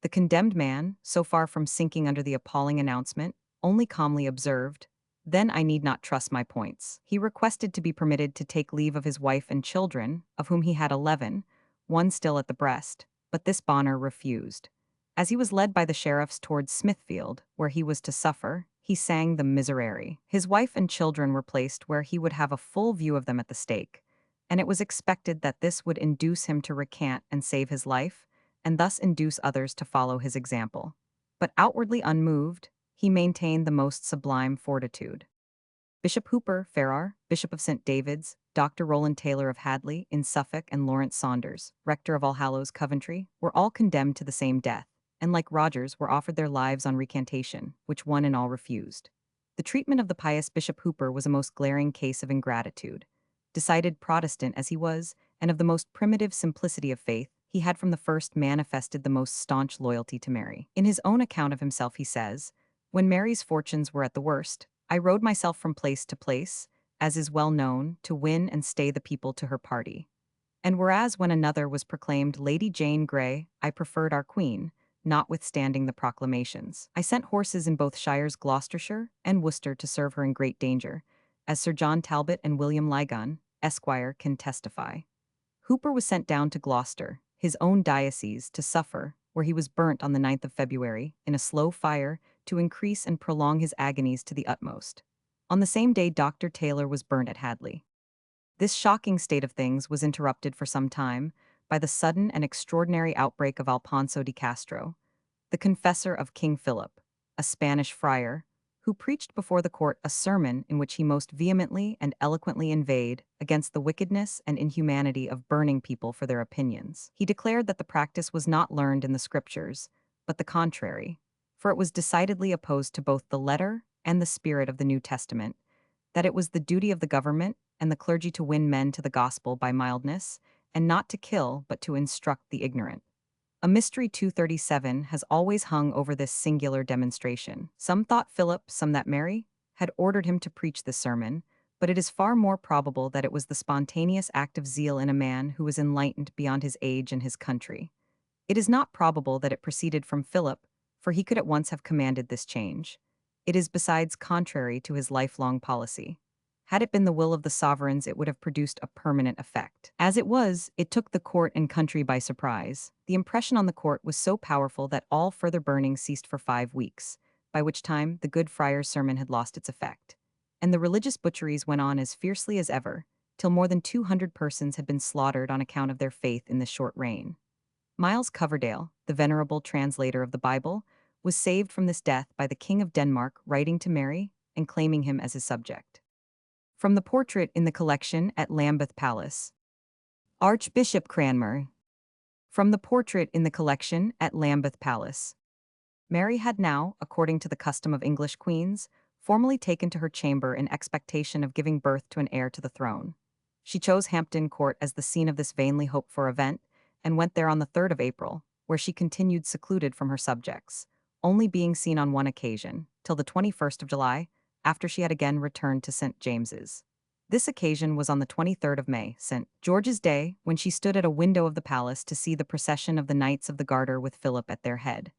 Speaker 1: The condemned man, so far from sinking under the appalling announcement, only calmly observed, "Then I need not trust my points." He requested to be permitted to take leave of his wife and children, of whom he had 11, one still at the breast, but this Bonner refused. As he was led by the sheriffs towards Smithfield, where he was to suffer, he sang the Miserere. His wife and children were placed where he would have a full view of them at the stake, and it was expected that this would induce him to recant and save his life, and thus induce others to follow his example. But outwardly unmoved, he maintained the most sublime fortitude. Bishop Hooper Farrar, Bishop of St. David's, Dr. Rowland Taylor of Hadley in Suffolk, and Lawrence Saunders, Rector of Allhallows, Coventry, were all condemned to the same death, and like Rogers were offered their lives on recantation, which one and all refused. The treatment of the pious Bishop Hooper was a most glaring case of ingratitude. Decided Protestant as he was, and of the most primitive simplicity of faith, he had from the first manifested the most staunch loyalty to Mary. In his own account of himself he says, "When Mary's fortunes were at the worst, I rode myself from place to place, as is well known, to win and stay the people to her party. And whereas when another was proclaimed Lady Jane Grey, I preferred our Queen, notwithstanding the proclamations. I sent horses in both shires Gloucestershire and Worcester to serve her in great danger, as Sir John Talbot and William Lygon, Esquire, can testify." Hooper was sent down to Gloucester, his own diocese, to suffer, where he was burnt on the 9th of February, in a slow fire, to increase and prolong his agonies to the utmost. On the same day Dr. Taylor was burnt at Hadley. This shocking state of things was interrupted for some time by the sudden and extraordinary outbreak of Alfonso de Castro, the confessor of King Philip, a Spanish friar, who preached before the court a sermon in which he most vehemently and eloquently inveighed against the wickedness and inhumanity of burning people for their opinions. He declared that the practice was not learned in the Scriptures, but the contrary, for it was decidedly opposed to both the letter and the spirit of the New Testament, that it was the duty of the government and the clergy to win men to the gospel by mildness, and not to kill but to instruct the ignorant. A mystery 237 has always hung over this singular demonstration. Some thought Philip, some that Mary, had ordered him to preach this sermon, but it is far more probable that it was the spontaneous act of zeal in a man who was enlightened beyond his age and his country. It is not probable that it proceeded from Philip, for he could at once have commanded this change. It is besides contrary to his lifelong policy. Had it been the will of the sovereigns, it would have produced a permanent effect. As it was, it took the court and country by surprise. The impression on the court was so powerful that all further burning ceased for 5 weeks, by which time the good friar's sermon had lost its effect. And the religious butcheries went on as fiercely as ever, till more than 200 persons had been slaughtered on account of their faith in this short reign. Miles Coverdale, the venerable translator of the Bible, was saved from this death by the King of Denmark writing to Mary and claiming him as his subject. From the portrait in the collection at Lambeth Palace. Archbishop Cranmer. From the portrait in the collection at Lambeth Palace. Mary had now, according to the custom of English queens, formally taken to her chamber in expectation of giving birth to an heir to the throne. She chose Hampton Court as the scene of this vainly hoped-for event, and went there on the 3rd of April, where she continued secluded from her subjects, only being seen on one occasion, till the 21st of July, after she had again returned to St. James's. This occasion was on the 23rd of May, St. George's Day, when she stood at a window of the palace to see the procession of the Knights of the Garter with Philip at their head,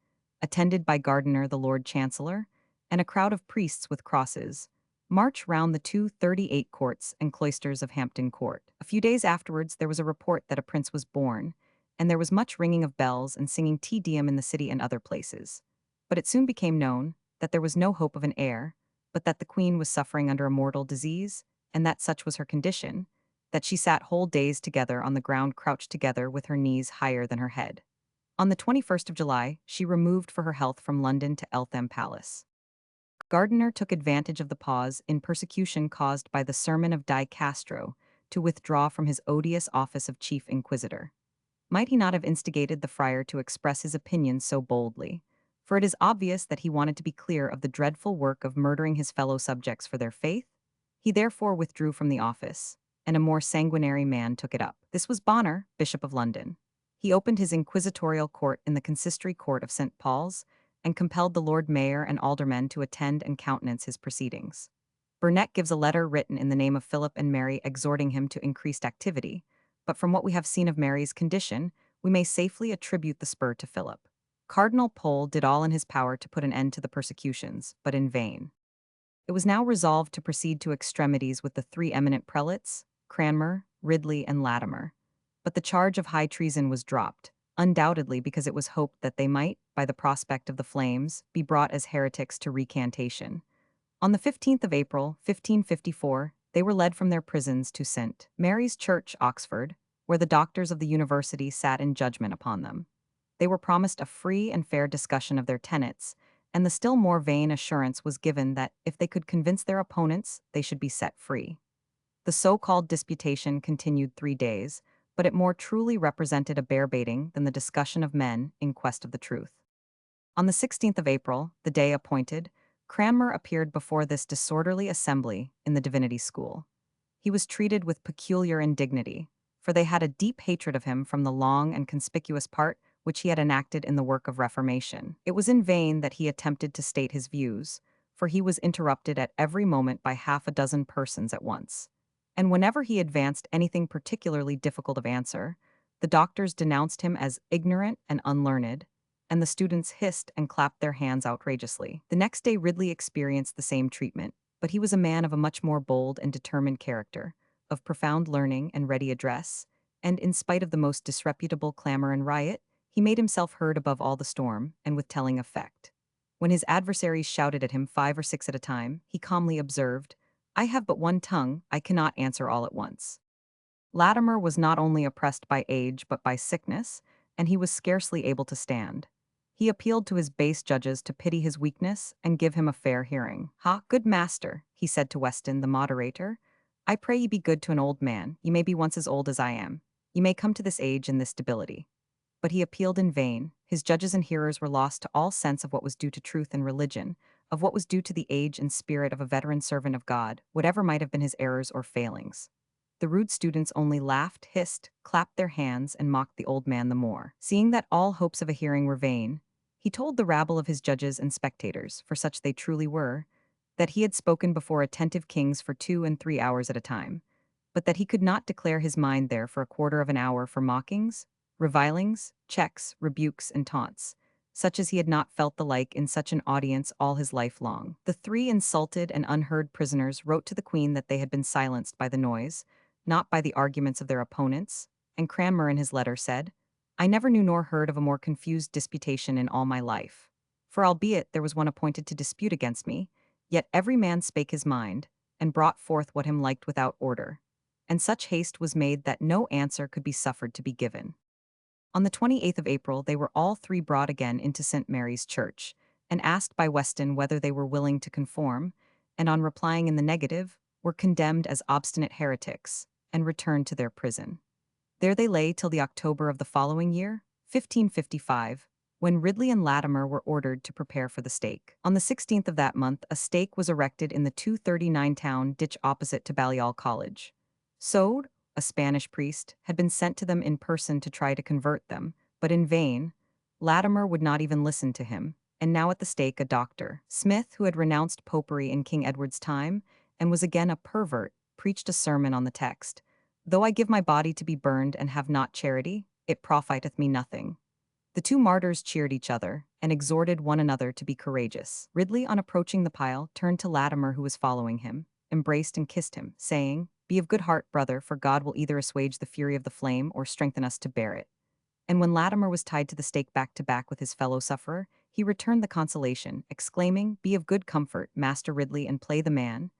Speaker 1: attended by Gardiner the Lord Chancellor, and a crowd of priests with crosses, march round the 238 courts and cloisters of Hampton Court. A few days afterwards there was a report that a prince was born, and there was much ringing of bells and singing Te Deum in the city and other places. But it soon became known that there was no hope of an heir, but that the queen was suffering under a mortal disease, and that such was her condition, that she sat whole days together on the ground crouched together with her knees higher than her head. On the 21st of July, she removed for her health from London to Eltham Palace. Gardiner took advantage of the pause in persecution caused by the sermon of Di Castro to withdraw from his odious office of chief inquisitor. Might he not have instigated the friar to express his opinions so boldly? For it is obvious that he wanted to be clear of the dreadful work of murdering his fellow subjects for their faith. He therefore withdrew from the office, and a more sanguinary man took it up. This was Bonner, Bishop of London. He opened his inquisitorial court in the consistory court of St. Paul's, and compelled the Lord Mayor and aldermen to attend and countenance his proceedings. Burnet gives a letter written in the name of Philip and Mary exhorting him to increased activity, but from what we have seen of Mary's condition, we may safely attribute the spur to Philip. Cardinal Pole did all in his power to put an end to the persecutions, but in vain. It was now resolved to proceed to extremities with the 3 eminent prelates, Cranmer, Ridley, and Latimer. But the charge of high treason was dropped, undoubtedly because it was hoped that they might, by the prospect of the flames, be brought as heretics to recantation. On the 15th of April, 1554, they were led from their prisons to St. Mary's Church, Oxford, where the doctors of the university sat in judgment upon them. They were promised a free and fair discussion of their tenets, and the still more vain assurance was given that if they could convince their opponents, they should be set free. The so-called disputation continued 3 days, but it more truly represented a bear-baiting than the discussion of men in quest of the truth. On the 16th of April, the day appointed, Cranmer appeared before this disorderly assembly in the Divinity School. He was treated with peculiar indignity, for they had a deep hatred of him from the long and conspicuous part which he had enacted in the work of reformation. It was in vain that he attempted to state his views, for he was interrupted at every moment by half a dozen persons at once. And whenever he advanced anything particularly difficult of answer, the doctors denounced him as ignorant and unlearned, and the students hissed and clapped their hands outrageously. The next day Ridley experienced the same treatment, but he was a man of a much more bold and determined character, of profound learning and ready address, and in spite of the most disreputable clamor and riot, he made himself heard above all the storm, and with telling effect. When his adversaries shouted at him 5 or 6 at a time, he calmly observed, "I have but one tongue, I cannot answer all at once." Latimer was not only oppressed by age but by sickness, and he was scarcely able to stand. He appealed to his base judges to pity his weakness and give him a fair hearing. "Ha, good master," he said to Weston, the moderator, "I pray ye be good to an old man, ye may be once as old as I am. Ye may come to this age in this debility." But he appealed in vain. His judges and hearers were lost to all sense of what was due to truth and religion, of what was due to the age and spirit of a veteran servant of God, whatever might have been his errors or failings. The rude students only laughed, hissed, clapped their hands, and mocked the old man the more. Seeing that all hopes of a hearing were vain, he told the rabble of his judges and spectators, for such they truly were, that he had spoken before attentive kings for 2 and 3 hours at a time, but that he could not declare his mind there for a quarter of an hour for mockings, revilings, checks, rebukes, and taunts, such as he had not felt the like in such an audience all his life long. The 3 insulted and unheard prisoners wrote to the Queen that they had been silenced by the noise, not by the arguments of their opponents, and Cranmer in his letter said, "I never knew nor heard of a more confused disputation in all my life. For albeit there was one appointed to dispute against me, yet every man spake his mind, and brought forth what him liked without order, and such haste was made that no answer could be suffered to be given." On the 28th of April they were all 3 brought again into St. Mary's Church, and asked by Weston whether they were willing to conform, and on replying in the negative, were condemned as obstinate heretics, and returned to their prison. There they lay till the October of the following year, 1555, when Ridley and Latimer were ordered to prepare for the stake. On the 16th of that month, a stake was erected in the 239 town ditch opposite to Balliol College. Sode, a Spanish priest, had been sent to them in person to try to convert them, but in vain. Latimer would not even listen to him, and now at the stake a doctor. Smith, who had renounced popery in King Edward's time, and was again a pervert, preached a sermon on the text, "Though I give my body to be burned and have not charity, it profiteth me nothing." The two martyrs cheered each other, and exhorted one another to be courageous. Ridley, on approaching the pile, turned to Latimer, who was following him, embraced and kissed him, saying, "Be of good heart, brother, for God will either assuage the fury of the flame or strengthen us to bear it." And when Latimer was tied to the stake back to back with his fellow sufferer, he returned the consolation, exclaiming, "Be of good comfort, Master Ridley, and play the man.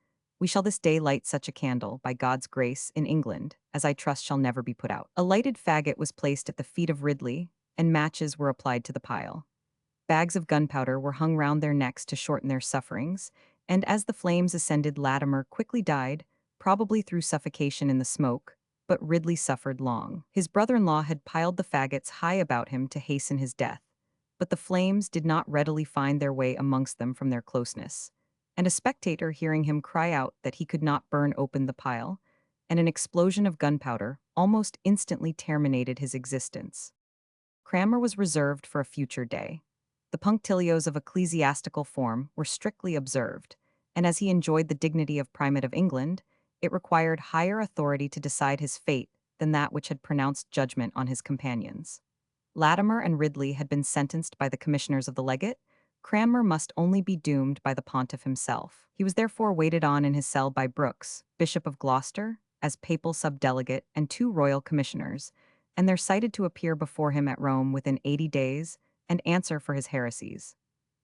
Speaker 1: We shall this day light such a candle, by God's grace, in England, as I trust shall never be put out." A lighted faggot was placed at the feet of Ridley, and matches were applied to the pile. Bags of gunpowder were hung round their necks to shorten their sufferings, and as the flames ascended, Latimer quickly died, probably through suffocation in the smoke, but Ridley suffered long. His brother-in-law had piled the faggots high about him to hasten his death, but the flames did not readily find their way amongst them from their closeness, and a spectator, hearing him cry out that he could not burn open the pile, and an explosion of gunpowder almost instantly terminated his existence. Cranmer was reserved for a future day. The punctilios of ecclesiastical form were strictly observed, and as he enjoyed the dignity of Primate of England, it required higher authority to decide his fate than that which had pronounced judgment on his companions. Latimer and Ridley had been sentenced by the commissioners of the legate. Cranmer must only be doomed by the pontiff himself. He was therefore waited on in his cell by Brooks, Bishop of Gloucester, as papal subdelegate, and two royal commissioners, and they're cited to appear before him at Rome within 80 days and answer for his heresies.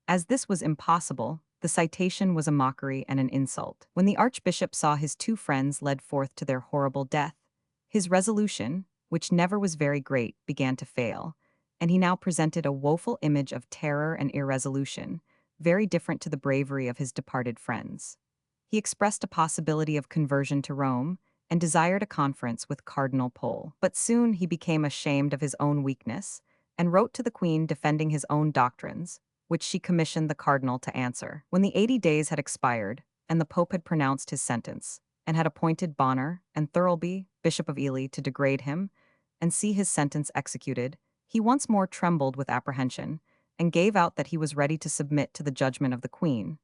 Speaker 1: As this was impossible, the citation was a mockery and an insult. When the archbishop saw his two friends led forth to their horrible death, his resolution, which never was very great, began to fail, and he now presented a woeful image of terror and irresolution, very different to the bravery of his departed friends. He expressed a possibility of conversion to Rome, and desired a conference with Cardinal Pole. But soon he became ashamed of his own weakness, and wrote to the Queen defending his own doctrines, which she commissioned the cardinal to answer. When the 80 days had expired, and the Pope had pronounced his sentence, and had appointed Bonner and Thirlby, Bishop of Ely, to degrade him, and see his sentence executed, he once more trembled with apprehension, and gave out that he was ready to submit to the judgment of the Queen,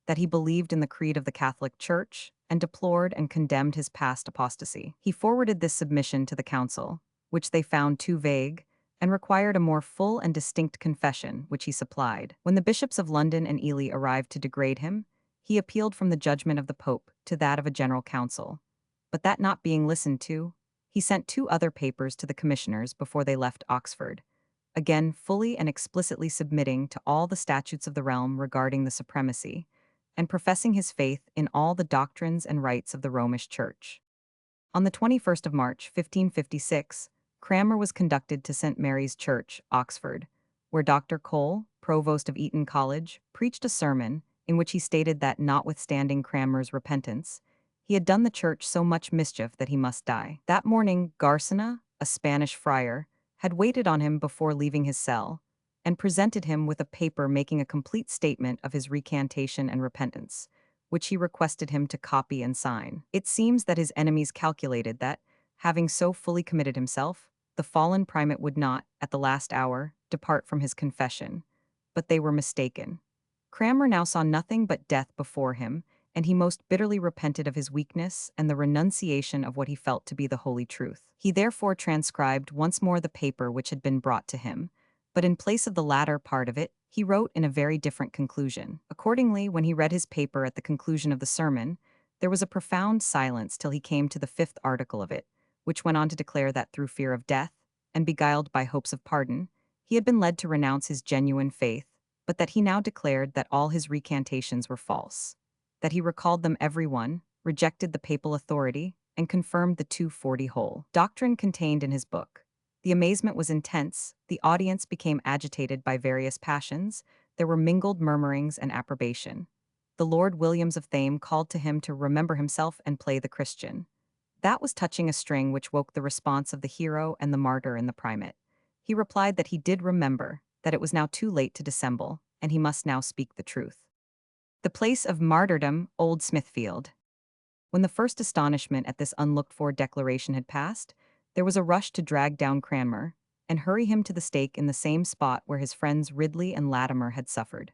Speaker 1: that he believed in the creed of the Catholic Church, and deplored and condemned his past apostasy. He forwarded this submission to the council, which they found too vague, and required a more full and distinct confession, which he supplied. When the bishops of London and Ely arrived to degrade him, he appealed from the judgment of the Pope to that of a general council. But that not being listened to, he sent two other papers to the commissioners before they left Oxford, again fully and explicitly submitting to all the statutes of the realm regarding the supremacy, and professing his faith in all the doctrines and rites of the Romish Church. On the 21st of March, 1556, Cranmer was conducted to St. Mary's Church, Oxford, where Dr. Cole, provost of Eton College, preached a sermon in which he stated that, notwithstanding Cranmer's repentance, he had done the church so much mischief that he must die. That morning, Garcina, a Spanish friar, had waited on him before leaving his cell, and presented him with a paper making a complete statement of his recantation and repentance, which he requested him to copy and sign. It seems that his enemies calculated that, having so fully committed himself, the fallen primate would not, at the last hour, depart from his confession, but they were mistaken. Cranmer now saw nothing but death before him, and he most bitterly repented of his weakness and the renunciation of what he felt to be the holy truth. He therefore transcribed once more the paper which had been brought to him, but in place of the latter part of it, he wrote in a very different conclusion. Accordingly, when he read his paper at the conclusion of the sermon, there was a profound silence till he came to the 5th article of it, which went on to declare that through fear of death, and beguiled by hopes of pardon, he had been led to renounce his genuine faith, but that he now declared that all his recantations were false, that he recalled them every one, rejected the papal authority, and confirmed the 240 whole doctrine contained in his book. The amazement was intense, the audience became agitated by various passions, there were mingled murmurings and approbation. The Lord Williams of Thame called to him to remember himself and play the Christian. That was touching a string which woke the response of the hero and the martyr in the primate. He replied that he did remember, that it was now too late to dissemble, and he must now speak the truth. The place of martyrdom, Old Smithfield. When the first astonishment at this unlooked-for declaration had passed, there was a rush to drag down Cranmer and hurry him to the stake in the same spot where his friends Ridley and Latimer had suffered.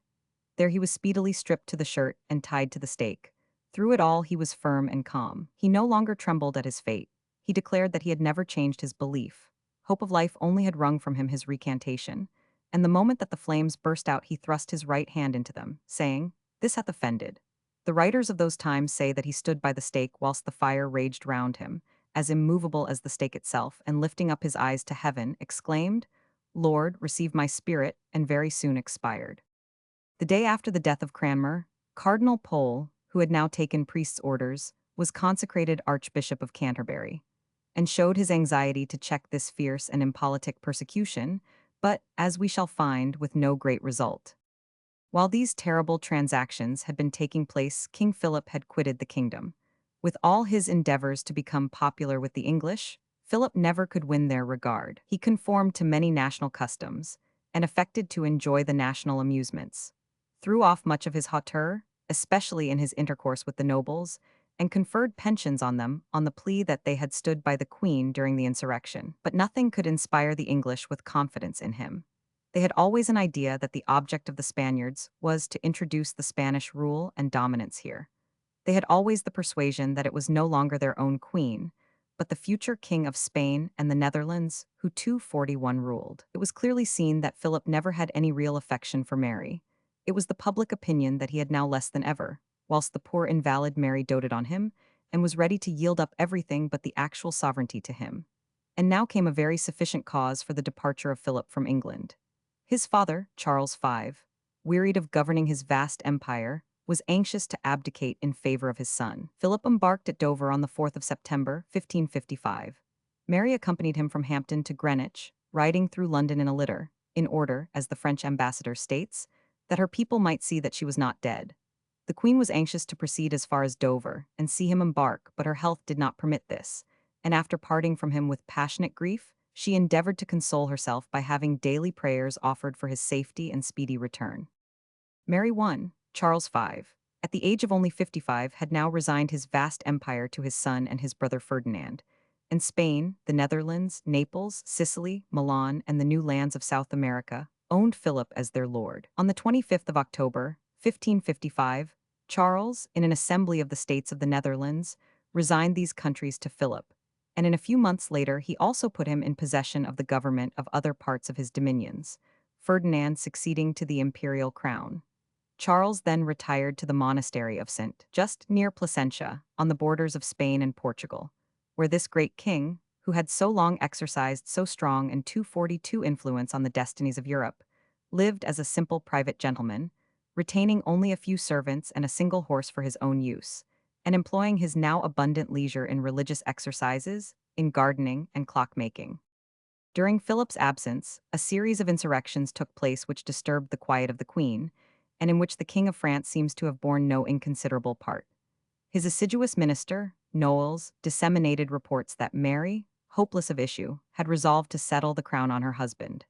Speaker 1: There he was speedily stripped to the shirt and tied to the stake. Through it all he was firm and calm. He no longer trembled at his fate. He declared that he had never changed his belief. Hope of life only had wrung from him his recantation, and the moment that the flames burst out he thrust his right hand into them, saying, "This hath offended." The writers of those times say that he stood by the stake whilst the fire raged round him, as immovable as the stake itself, and lifting up his eyes to heaven, exclaimed, "Lord, receive my spirit," and very soon expired. The day after the death of Cranmer, Cardinal Pole, who had now taken priest's orders, was consecrated Archbishop of Canterbury, and showed his anxiety to check this fierce and impolitic persecution, but, as we shall find, with no great result. While these terrible transactions had been taking place, King Philip had quitted the kingdom. With all his endeavors to become popular with the English, Philip never could win their regard. He conformed to many national customs, and affected to enjoy the national amusements, threw off much of his hauteur, especially in his intercourse with the nobles, and conferred pensions on them on the plea that they had stood by the Queen during the insurrection. But nothing could inspire the English with confidence in him. They had always an idea that the object of the Spaniards was to introduce the Spanish rule and dominance here. They had always the persuasion that it was no longer their own queen, but the future king of Spain and the Netherlands, who 241 ruled. It was clearly seen that Philip never had any real affection for Mary. It was the public opinion that he had now less than ever, whilst the poor invalid Mary doted on him, and was ready to yield up everything but the actual sovereignty to him. And now came a very sufficient cause for the departure of Philip from England. His father, Charles V, wearied of governing his vast empire, was anxious to abdicate in favor of his son. Philip embarked at Dover on the 4th of September, 1555. Mary accompanied him from Hampton to Greenwich, riding through London in a litter, in order, as the French ambassador states, that her people might see that she was not dead. The Queen was anxious to proceed as far as Dover and see him embark, but her health did not permit this, and after parting from him with passionate grief, she endeavored to console herself by having daily prayers offered for his safety and speedy return. Mary I, Charles V, at the age of only 55, had now resigned his vast empire to his son and his brother Ferdinand, and Spain, the Netherlands, Naples, Sicily, Milan, and the new lands of South America owned Philip as their lord. On the 25th of October, 1555, Charles, in an assembly of the states of the Netherlands, resigned these countries to Philip, and in a few months later he also put him in possession of the government of other parts of his dominions, Ferdinand succeeding to the imperial crown. Charles then retired to the monastery of St. just near Placentia, on the borders of Spain and Portugal, where this great king, who had so long exercised so strong and 242 influence on the destinies of Europe, lived as a simple private gentleman, retaining only a few servants and a single horse for his own use, and employing his now abundant leisure in religious exercises, in gardening and clockmaking. During Philip's absence, a series of insurrections took place which disturbed the quiet of the Queen, and in which the King of France seems to have borne no inconsiderable part. His assiduous minister, Knowles, disseminated reports that Mary, hopeless of issue, had resolved to settle the crown on her husband.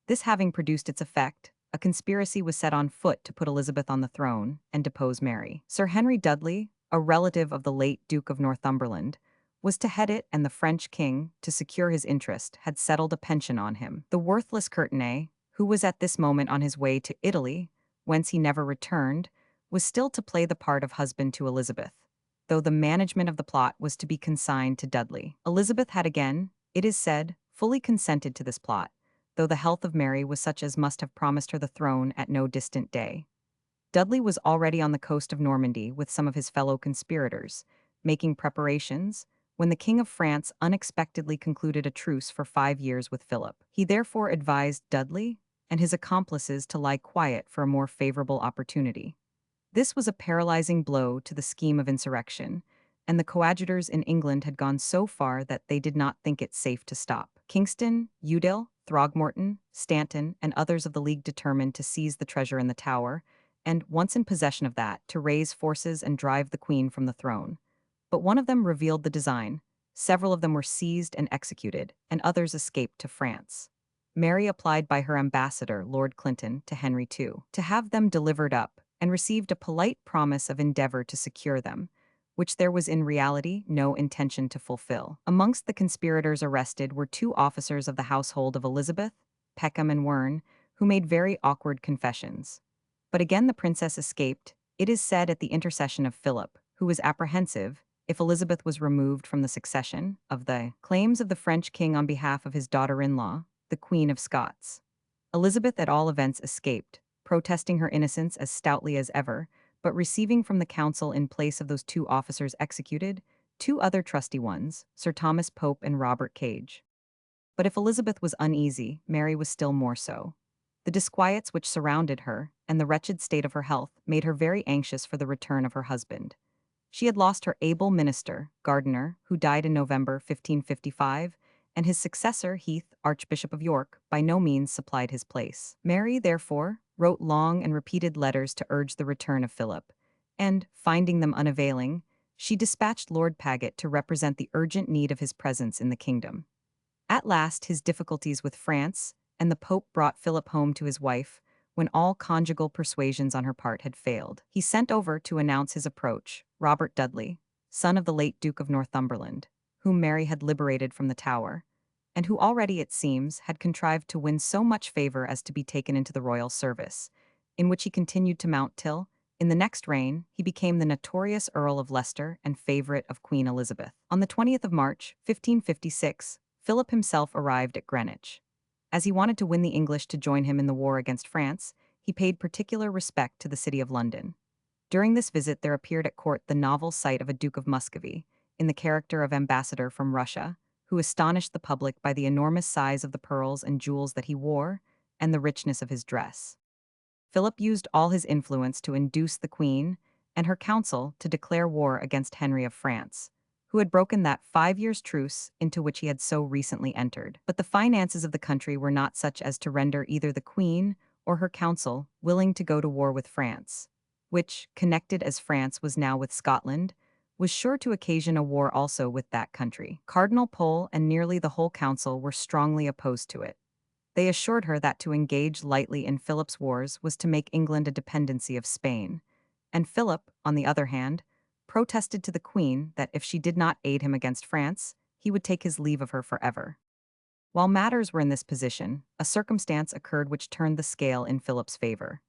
Speaker 1: This having produced its effect, a conspiracy was set on foot to put Elizabeth on the throne and depose Mary. Sir Henry Dudley, a relative of the late Duke of Northumberland, was to head it, and the French king, to secure his interest, had settled a pension on him. The worthless Courtenay, who was at this moment on his way to Italy, whence he never returned, was still to play the part of husband to Elizabeth, though the management of the plot was to be consigned to Dudley. Elizabeth had again, it is said, fully consented to this plot, though the health of Mary was such as must have promised her the throne at no distant day. Dudley was already on the coast of Normandy with some of his fellow conspirators, making preparations, when the King of France unexpectedly concluded a truce for 5 years with Philip. He therefore advised Dudley and his accomplices to lie quiet for a more favorable opportunity. This was a paralyzing blow to the scheme of insurrection, and the coadjutors in England had gone so far that they did not think it safe to stop. Kingston, Udale, Throgmorton, Stanton, and others of the League determined to seize the treasure in the Tower, and, once in possession of that, to raise forces and drive the Queen from the throne. But one of them revealed the design, several of them were seized and executed, and others escaped to France. Mary applied by her ambassador, Lord Clinton, to Henry II, to have them delivered up, and received a polite promise of endeavor to secure them, which there was in reality no intention to fulfill. Amongst the conspirators arrested were two officers of the household of Elizabeth, Peckham and Werne, who made very awkward confessions. But again the princess escaped, it is said at the intercession of Philip, who was apprehensive, if Elizabeth was removed from the succession, of the claims of the French king on behalf of his daughter-in-law, the Queen of Scots. Elizabeth at all events escaped, protesting her innocence as stoutly as ever, but receiving from the council in place of those two officers executed, two other trusty ones, Sir Thomas Pope and Robert Cage. But if Elizabeth was uneasy, Mary was still more so. The disquiets which surrounded her, and the wretched state of her health, made her very anxious for the return of her husband. She had lost her able minister, Gardiner, who died in November 1555, and his successor, Heath, Archbishop of York, by no means supplied his place. Mary, therefore, wrote long and repeated letters to urge the return of Philip, and, finding them unavailing, she dispatched Lord Paget to represent the urgent need of his presence in the kingdom. At last his difficulties with France and the Pope brought Philip home to his wife, when all conjugal persuasions on her part had failed. He sent over to announce his approach Robert Dudley, son of the late Duke of Northumberland, whom Mary had liberated from the Tower, and who already, it seems, had contrived to win so much favor as to be taken into the royal service, in which he continued to mount till, in the next reign, he became the notorious Earl of Leicester and favorite of Queen Elizabeth. On the 20th of March, 1556, Philip himself arrived at Greenwich. As he wanted to win the English to join him in the war against France, he paid particular respect to the city of London. During this visit there appeared at court the novel sight of a Duke of Muscovy, in the character of ambassador from Russia, who astonished the public by the enormous size of the pearls and jewels that he wore, and the richness of his dress. Philip used all his influence to induce the Queen and her council to declare war against Henry of France, who had broken that 5 years' truce into which he had so recently entered. But the finances of the country were not such as to render either the Queen or her council willing to go to war with France, which, connected as France was now with Scotland, was sure to occasion a war also with that country. Cardinal Pole and nearly the whole council were strongly opposed to it. They assured her that to engage lightly in Philip's wars was to make England a dependency of Spain, and Philip, on the other hand, protested to the Queen that if she did not aid him against France, he would take his leave of her forever. While matters were in this position, a circumstance occurred which turned the scale in Philip's favor.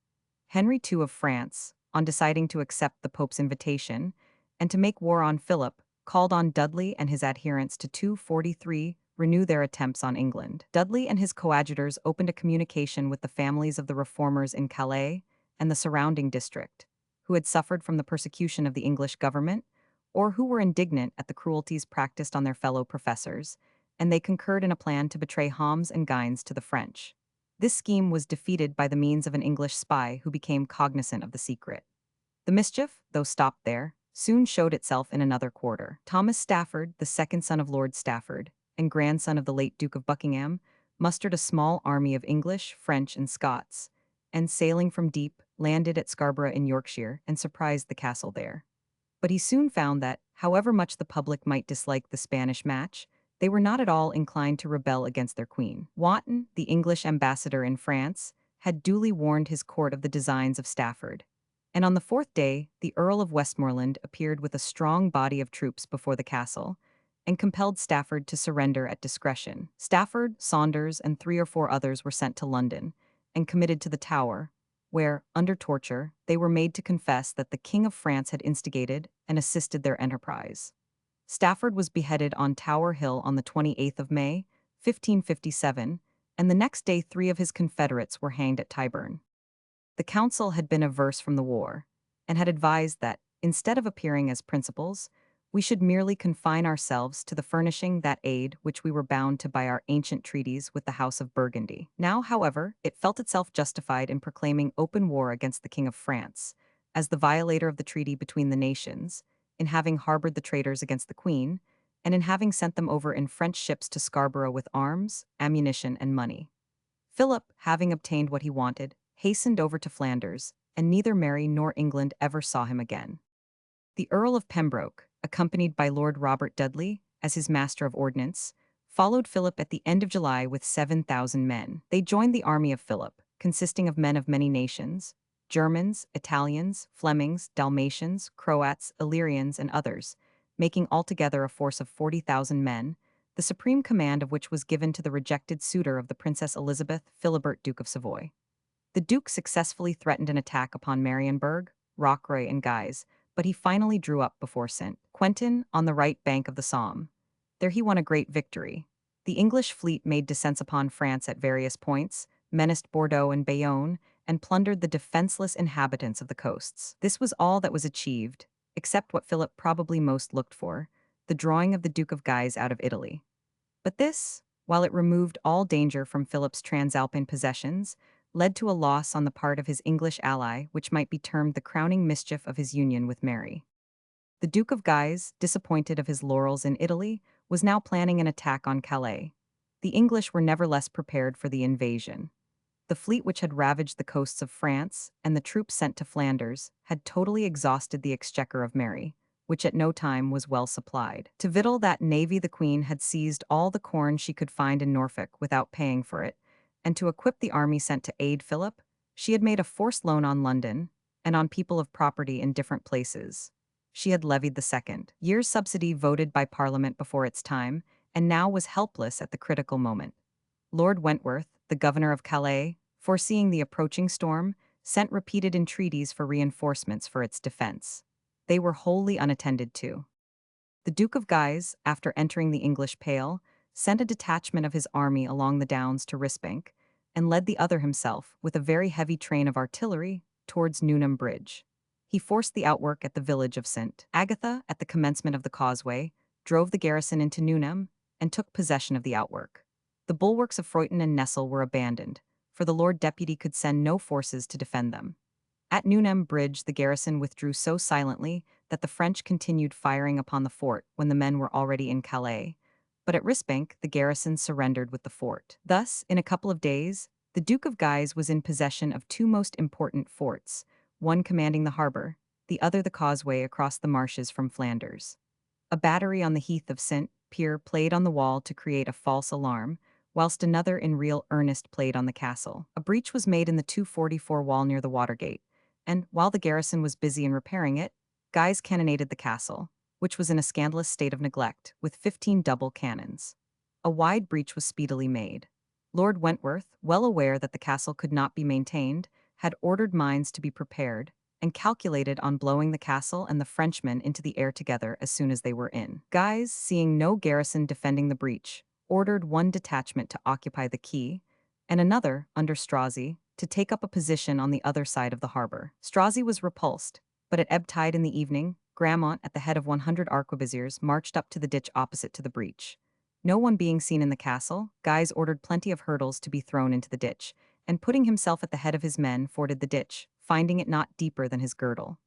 Speaker 1: Henry II of France, on deciding to accept the Pope's invitation and to make war on Philip, called on Dudley and his adherents to 243 renew their attempts on England. Dudley and his coadjutors opened a communication with the families of the reformers in Calais and the surrounding district, who had suffered from the persecution of the English government, or who were indignant at the cruelties practiced on their fellow professors, and they concurred in a plan to betray Homs and Gines to the French. This scheme was defeated by the means of an English spy who became cognizant of the secret. The mischief, though stopped there, soon showed itself in another quarter. Thomas Stafford, the second son of Lord Stafford, and grandson of the late Duke of Buckingham, mustered a small army of English, French, and Scots, and sailing from Deep, landed at Scarborough in Yorkshire and surprised the castle there. But he soon found that, however much the public might dislike the Spanish match, they were not at all inclined to rebel against their queen. Wotton, the English ambassador in France, had duly warned his court of the designs of Stafford, and on the fourth day the Earl of Westmoreland appeared with a strong body of troops before the castle, and compelled Stafford to surrender at discretion. Stafford, Saunders, and 3 or 4 others were sent to London, and committed to the Tower, where, under torture, they were made to confess that the King of France had instigated and assisted their enterprise. Stafford was beheaded on Tower Hill on the 28th of May, 1557, and the next day 3 of his confederates were hanged at Tyburn. The council had been averse from the war, and had advised that, instead of appearing as principals, we should merely confine ourselves to the furnishing that aid which we were bound to by our ancient treaties with the House of Burgundy. Now, however, it felt itself justified in proclaiming open war against the King of France, as the violator of the treaty between the nations, in having harbored the traitors against the Queen, and in having sent them over in French ships to Scarborough with arms, ammunition, and money. Philip, having obtained what he wanted, hastened over to Flanders, and neither Mary nor England ever saw him again. The Earl of Pembroke, accompanied by Lord Robert Dudley, as his Master of Ordnance, followed Philip at the end of July with 7,000 men. They joined the army of Philip, consisting of men of many nations: Germans, Italians, Flemings, Dalmatians, Croats, Illyrians, and others, making altogether a force of 40,000 men, the supreme command of which was given to the rejected suitor of the Princess Elizabeth, Philibert, Duke of Savoy. The Duke successfully threatened an attack upon Marienburg, Rocroi, and Guise, but he finally drew up before St. Quentin on the right bank of the Somme. There he won a great victory. The English fleet made descents upon France at various points, menaced Bordeaux and Bayonne, and plundered the defenseless inhabitants of the coasts. This was all that was achieved, except what Philip probably most looked for, the drawing of the Duke of Guise out of Italy. But this, while it removed all danger from Philip's transalpine possessions, led to a loss on the part of his English ally which might be termed the crowning mischief of his union with Mary. The Duke of Guise, disappointed of his laurels in Italy, was now planning an attack on Calais. The English were nevertheless prepared for the invasion. The fleet which had ravaged the coasts of France and the troops sent to Flanders had totally exhausted the exchequer of Mary, which at no time was well supplied. To victual that navy the Queen had seized all the corn she could find in Norfolk without paying for it, and to equip the army sent to aid Philip, she had made a forced loan on London and on people of property in different places. She had levied the second year's subsidy voted by Parliament before its time, and now was helpless at the critical moment. Lord Wentworth, the governor of Calais, foreseeing the approaching storm, sent repeated entreaties for reinforcements for its defense. They were wholly unattended to. The Duke of Guise, after entering the English Pale, sent a detachment of his army along the downs to Risbank, and led the other himself, with a very heavy train of artillery, towards Newnham Bridge. He forced the outwork at the village of St. Agatha at the commencement of the causeway, drove the garrison into Newnham, and took possession of the outwork. The bulwarks of Freuton and Nesle were abandoned, for the Lord Deputy could send no forces to defend them. At Newnham Bridge the garrison withdrew so silently that the French continued firing upon the fort when the men were already in Calais, but at Risbank the garrison surrendered with the fort. Thus, in a couple of days, the Duke of Guise was in possession of two most important forts, one commanding the harbour, the other the causeway across the marshes from Flanders. A battery on the heath of St. Pierre played on the wall to create a false alarm, whilst another in real earnest played on the castle. A breach was made in the 244 wall near the Watergate, and, while the garrison was busy in repairing it, Guise cannonaded the castle, which was in a scandalous state of neglect, with 15 double cannons. A wide breach was speedily made. Lord Wentworth, well aware that the castle could not be maintained, had ordered mines to be prepared, and calculated on blowing the castle and the Frenchmen into the air together as soon as they were in. Guise, seeing no garrison defending the breach, ordered one detachment to occupy the quay, and another, under Strozzi, to take up a position on the other side of the harbor. Strozzi was repulsed, but at ebb tide in the evening, Gramont, at the head of 100 arquebusiers, marched up to the ditch opposite to the breach. No one being seen in the castle, Guise ordered plenty of hurdles to be thrown into the ditch, and putting himself at the head of his men, forded the ditch, finding it not deeper than his girdle.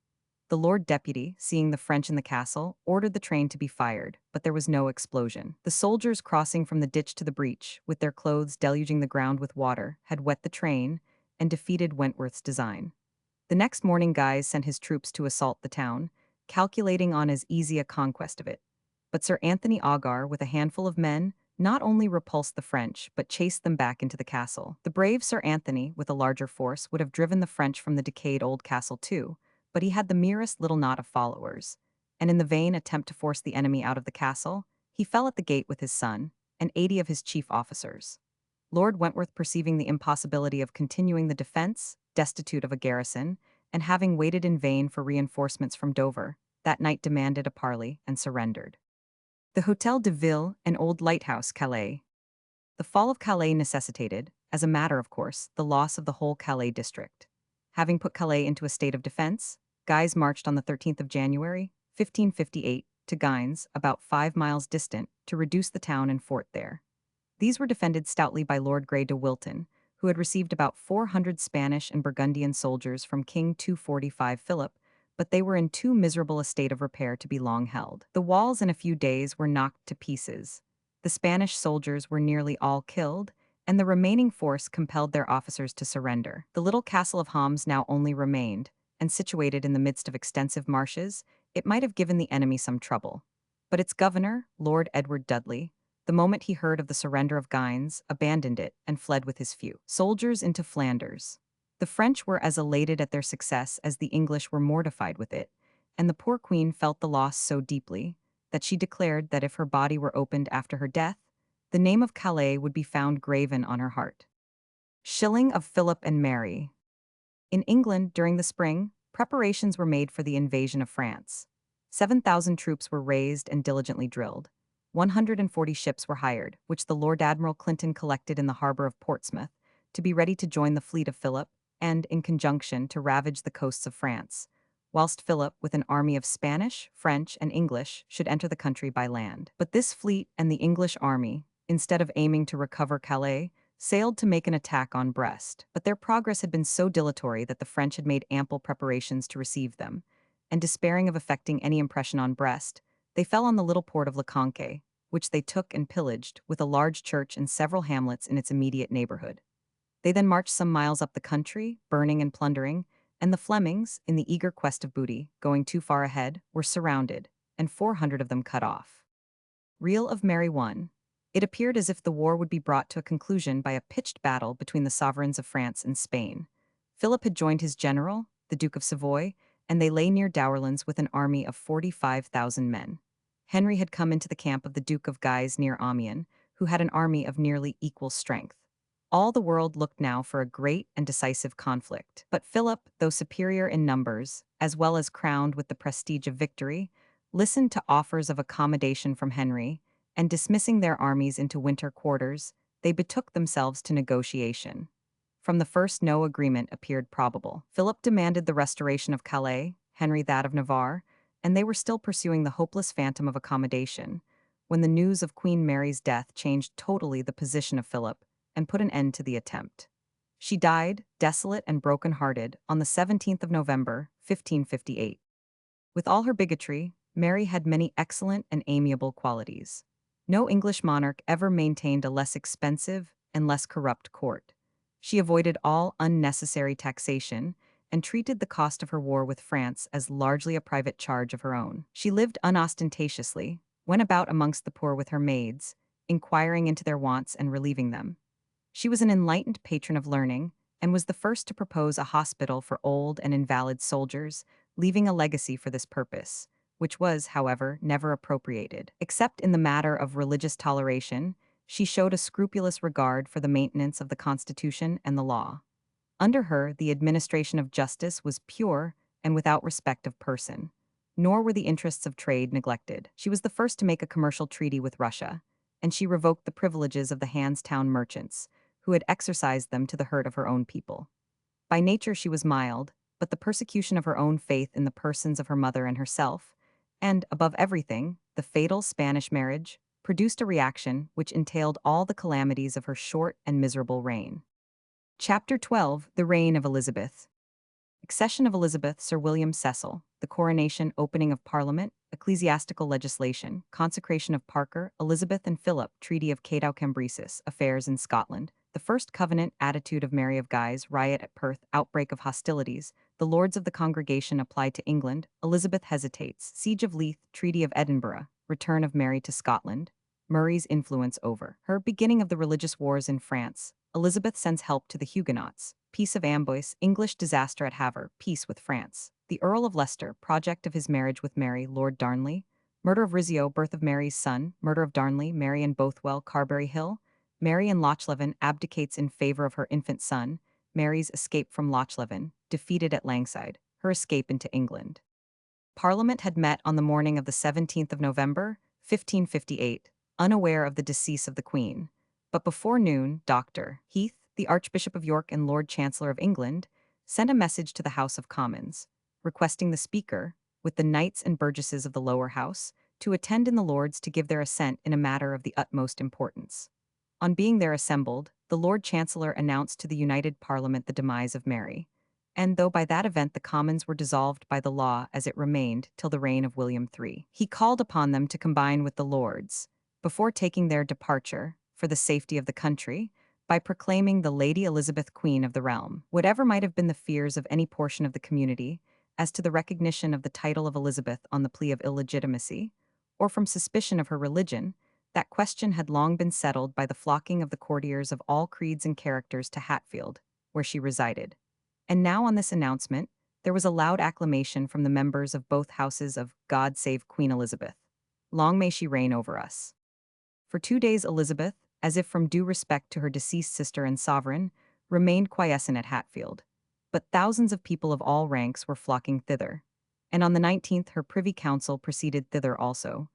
Speaker 1: The Lord Deputy, seeing the French in the castle, ordered the train to be fired, but there was no explosion. The soldiers crossing from the ditch to the breach, with their clothes deluging the ground with water, had wet the train, and defeated Wentworth's design. The next morning Guise sent his troops to assault the town, calculating on as easy a conquest of it. But Sir Anthony Augar, with a handful of men, not only repulsed the French, but chased them back into the castle. The brave Sir Anthony, with a larger force, would have driven the French from the decayed old castle too, but he had the merest little knot of followers, and in the vain attempt to force the enemy out of the castle, he fell at the gate with his son, and 80 of his chief officers. Lord Wentworth, perceiving the impossibility of continuing the defense, destitute of a garrison, and having waited in vain for reinforcements from Dover, that night demanded a parley and surrendered. The Hôtel de Ville, an old lighthouse, Calais. The fall of Calais necessitated, as a matter of course, the loss of the whole Calais district. Having put Calais into a state of defense, Guise marched on the 13th of January, 1558, to Guines, about 5 miles distant, to reduce the town and fort there. These were defended stoutly by Lord Grey de Wilton, who had received about 400 Spanish and Burgundian soldiers from King 245 Philip, but they were in too miserable a state of repair to be long held. The walls in a few days were knocked to pieces. The Spanish soldiers were nearly all killed, and the remaining force compelled their officers to surrender. The little castle of Homs now only remained, and situated in the midst of extensive marshes, it might have given the enemy some trouble. But its governor, Lord Edward Dudley, the moment he heard of the surrender of Guines, abandoned it and fled with his few soldiers into Flanders. The French were as elated at their success as the English were mortified with it, and the poor queen felt the loss so deeply that she declared that if her body were opened after her death, the name of Calais would be found graven on her heart. Shilling of Philip and Mary. In England, during the spring, preparations were made for the invasion of France. 7,000 troops were raised and diligently drilled. 140 ships were hired, which the Lord Admiral Clinton collected in the harbor of Portsmouth, to be ready to join the fleet of Philip, and, in conjunction, to ravage the coasts of France, whilst Philip, with an army of Spanish, French, and English, should enter the country by land. But this fleet and the English army, instead of aiming to recover Calais, sailed to make an attack on Brest. But their progress had been so dilatory that the French had made ample preparations to receive them, and despairing of effecting any impression on Brest, they fell on the little port of Le Conquet, which they took and pillaged, with a large church and several hamlets in its immediate neighborhood. They then marched some miles up the country, burning and plundering, and the Flemings, in the eager quest of booty, going too far ahead, were surrounded, and 400 of them cut off. Reel of Mary 1. It appeared as if the war would be brought to a conclusion by a pitched battle between the sovereigns of France and Spain. Philip had joined his general, the Duke of Savoy, and they lay near Douarlens with an army of 45,000 men. Henry had come into the camp of the Duke of Guise near Amiens, who had an army of nearly equal strength. All the world looked now for a great and decisive conflict. But Philip, though superior in numbers, as well as crowned with the prestige of victory, listened to offers of accommodation from Henry, and dismissing their armies into winter quarters, they betook themselves to negotiation. From the first no agreement appeared probable. Philip demanded the restoration of Calais, Henry that of Navarre, and they were still pursuing the hopeless phantom of accommodation, when the news of Queen Mary's death changed totally the position of Philip and put an end to the attempt. She died, desolate and broken-hearted, on the 17th of November, 1558. With all her bigotry, Mary had many excellent and amiable qualities. No English monarch ever maintained a less expensive and less corrupt court. She avoided all unnecessary taxation and treated the cost of her war with France as largely a private charge of her own. She lived unostentatiously, went about amongst the poor with her maids, inquiring into their wants and relieving them. She was an enlightened patron of learning, and was the first to propose a hospital for old and invalid soldiers, leaving a legacy for this purpose, which was, however, never appropriated. Except in the matter of religious toleration, she showed a scrupulous regard for the maintenance of the Constitution and the law. Under her, the administration of justice was pure and without respect of person, nor were the interests of trade neglected. She was the first to make a commercial treaty with Russia, and she revoked the privileges of the Hanstown merchants, who had exercised them to the hurt of her own people. By nature she was mild, but the persecution of her own faith in the persons of her mother and herself, and, above everything, the fatal Spanish marriage, produced a reaction which entailed all the calamities of her short and miserable reign. Chapter 12. The Reign of Elizabeth. Accession of Elizabeth, Sir William Cecil, the coronation, opening of Parliament, ecclesiastical legislation, consecration of Parker, Elizabeth and Philip, Treaty of Cadoc-Cambresis, affairs in Scotland, the First Covenant, attitude of Mary of Guise, riot at Perth, outbreak of hostilities, the Lords of the Congregation applied to England, Elizabeth hesitates, siege of Leith, Treaty of Edinburgh, return of Mary to Scotland, Murray's influence over her, beginning of the religious wars in France, Elizabeth sends help to the Huguenots, Peace of Amboise, English disaster at Havre, peace with France, the Earl of Leicester, project of his marriage with Mary, Lord Darnley, murder of Rizzio, birth of Mary's son, murder of Darnley, Mary and Bothwell, Carberry Hill, Mary and Lochleven abdicates in favor of her infant son, Mary's escape from Lochleven, defeated at Langside, her escape into England. Parliament had met on the morning of the 17th of November, 1558, unaware of the decease of the Queen. But before noon, Dr. Heath, the Archbishop of York and Lord Chancellor of England, sent a message to the House of Commons, requesting the Speaker, with the knights and burgesses of the lower house, to attend in the Lords to give their assent in a matter of the utmost importance. On being there assembled, the Lord Chancellor announced to the united Parliament the demise of Mary, and though by that event the Commons were dissolved by the law as it remained till the reign of William III, he called upon them to combine with the Lords, before taking their departure, for the safety of the country, by proclaiming the Lady Elizabeth Queen of the realm. Whatever might have been the fears of any portion of the community as to the recognition of the title of Elizabeth on the plea of illegitimacy, or from suspicion of her religion, That question had long been settled by the flocking of the courtiers of all creeds and characters to Hatfield, where she resided. And now on this announcement, there was a loud acclamation from the members of both houses of God save Queen Elizabeth. Long may she reign over us. For 2 days Elizabeth, as if from due respect to her deceased sister and sovereign, remained quiescent at Hatfield. But thousands of people of all ranks were flocking thither. And on the 19th her privy council proceeded thither also.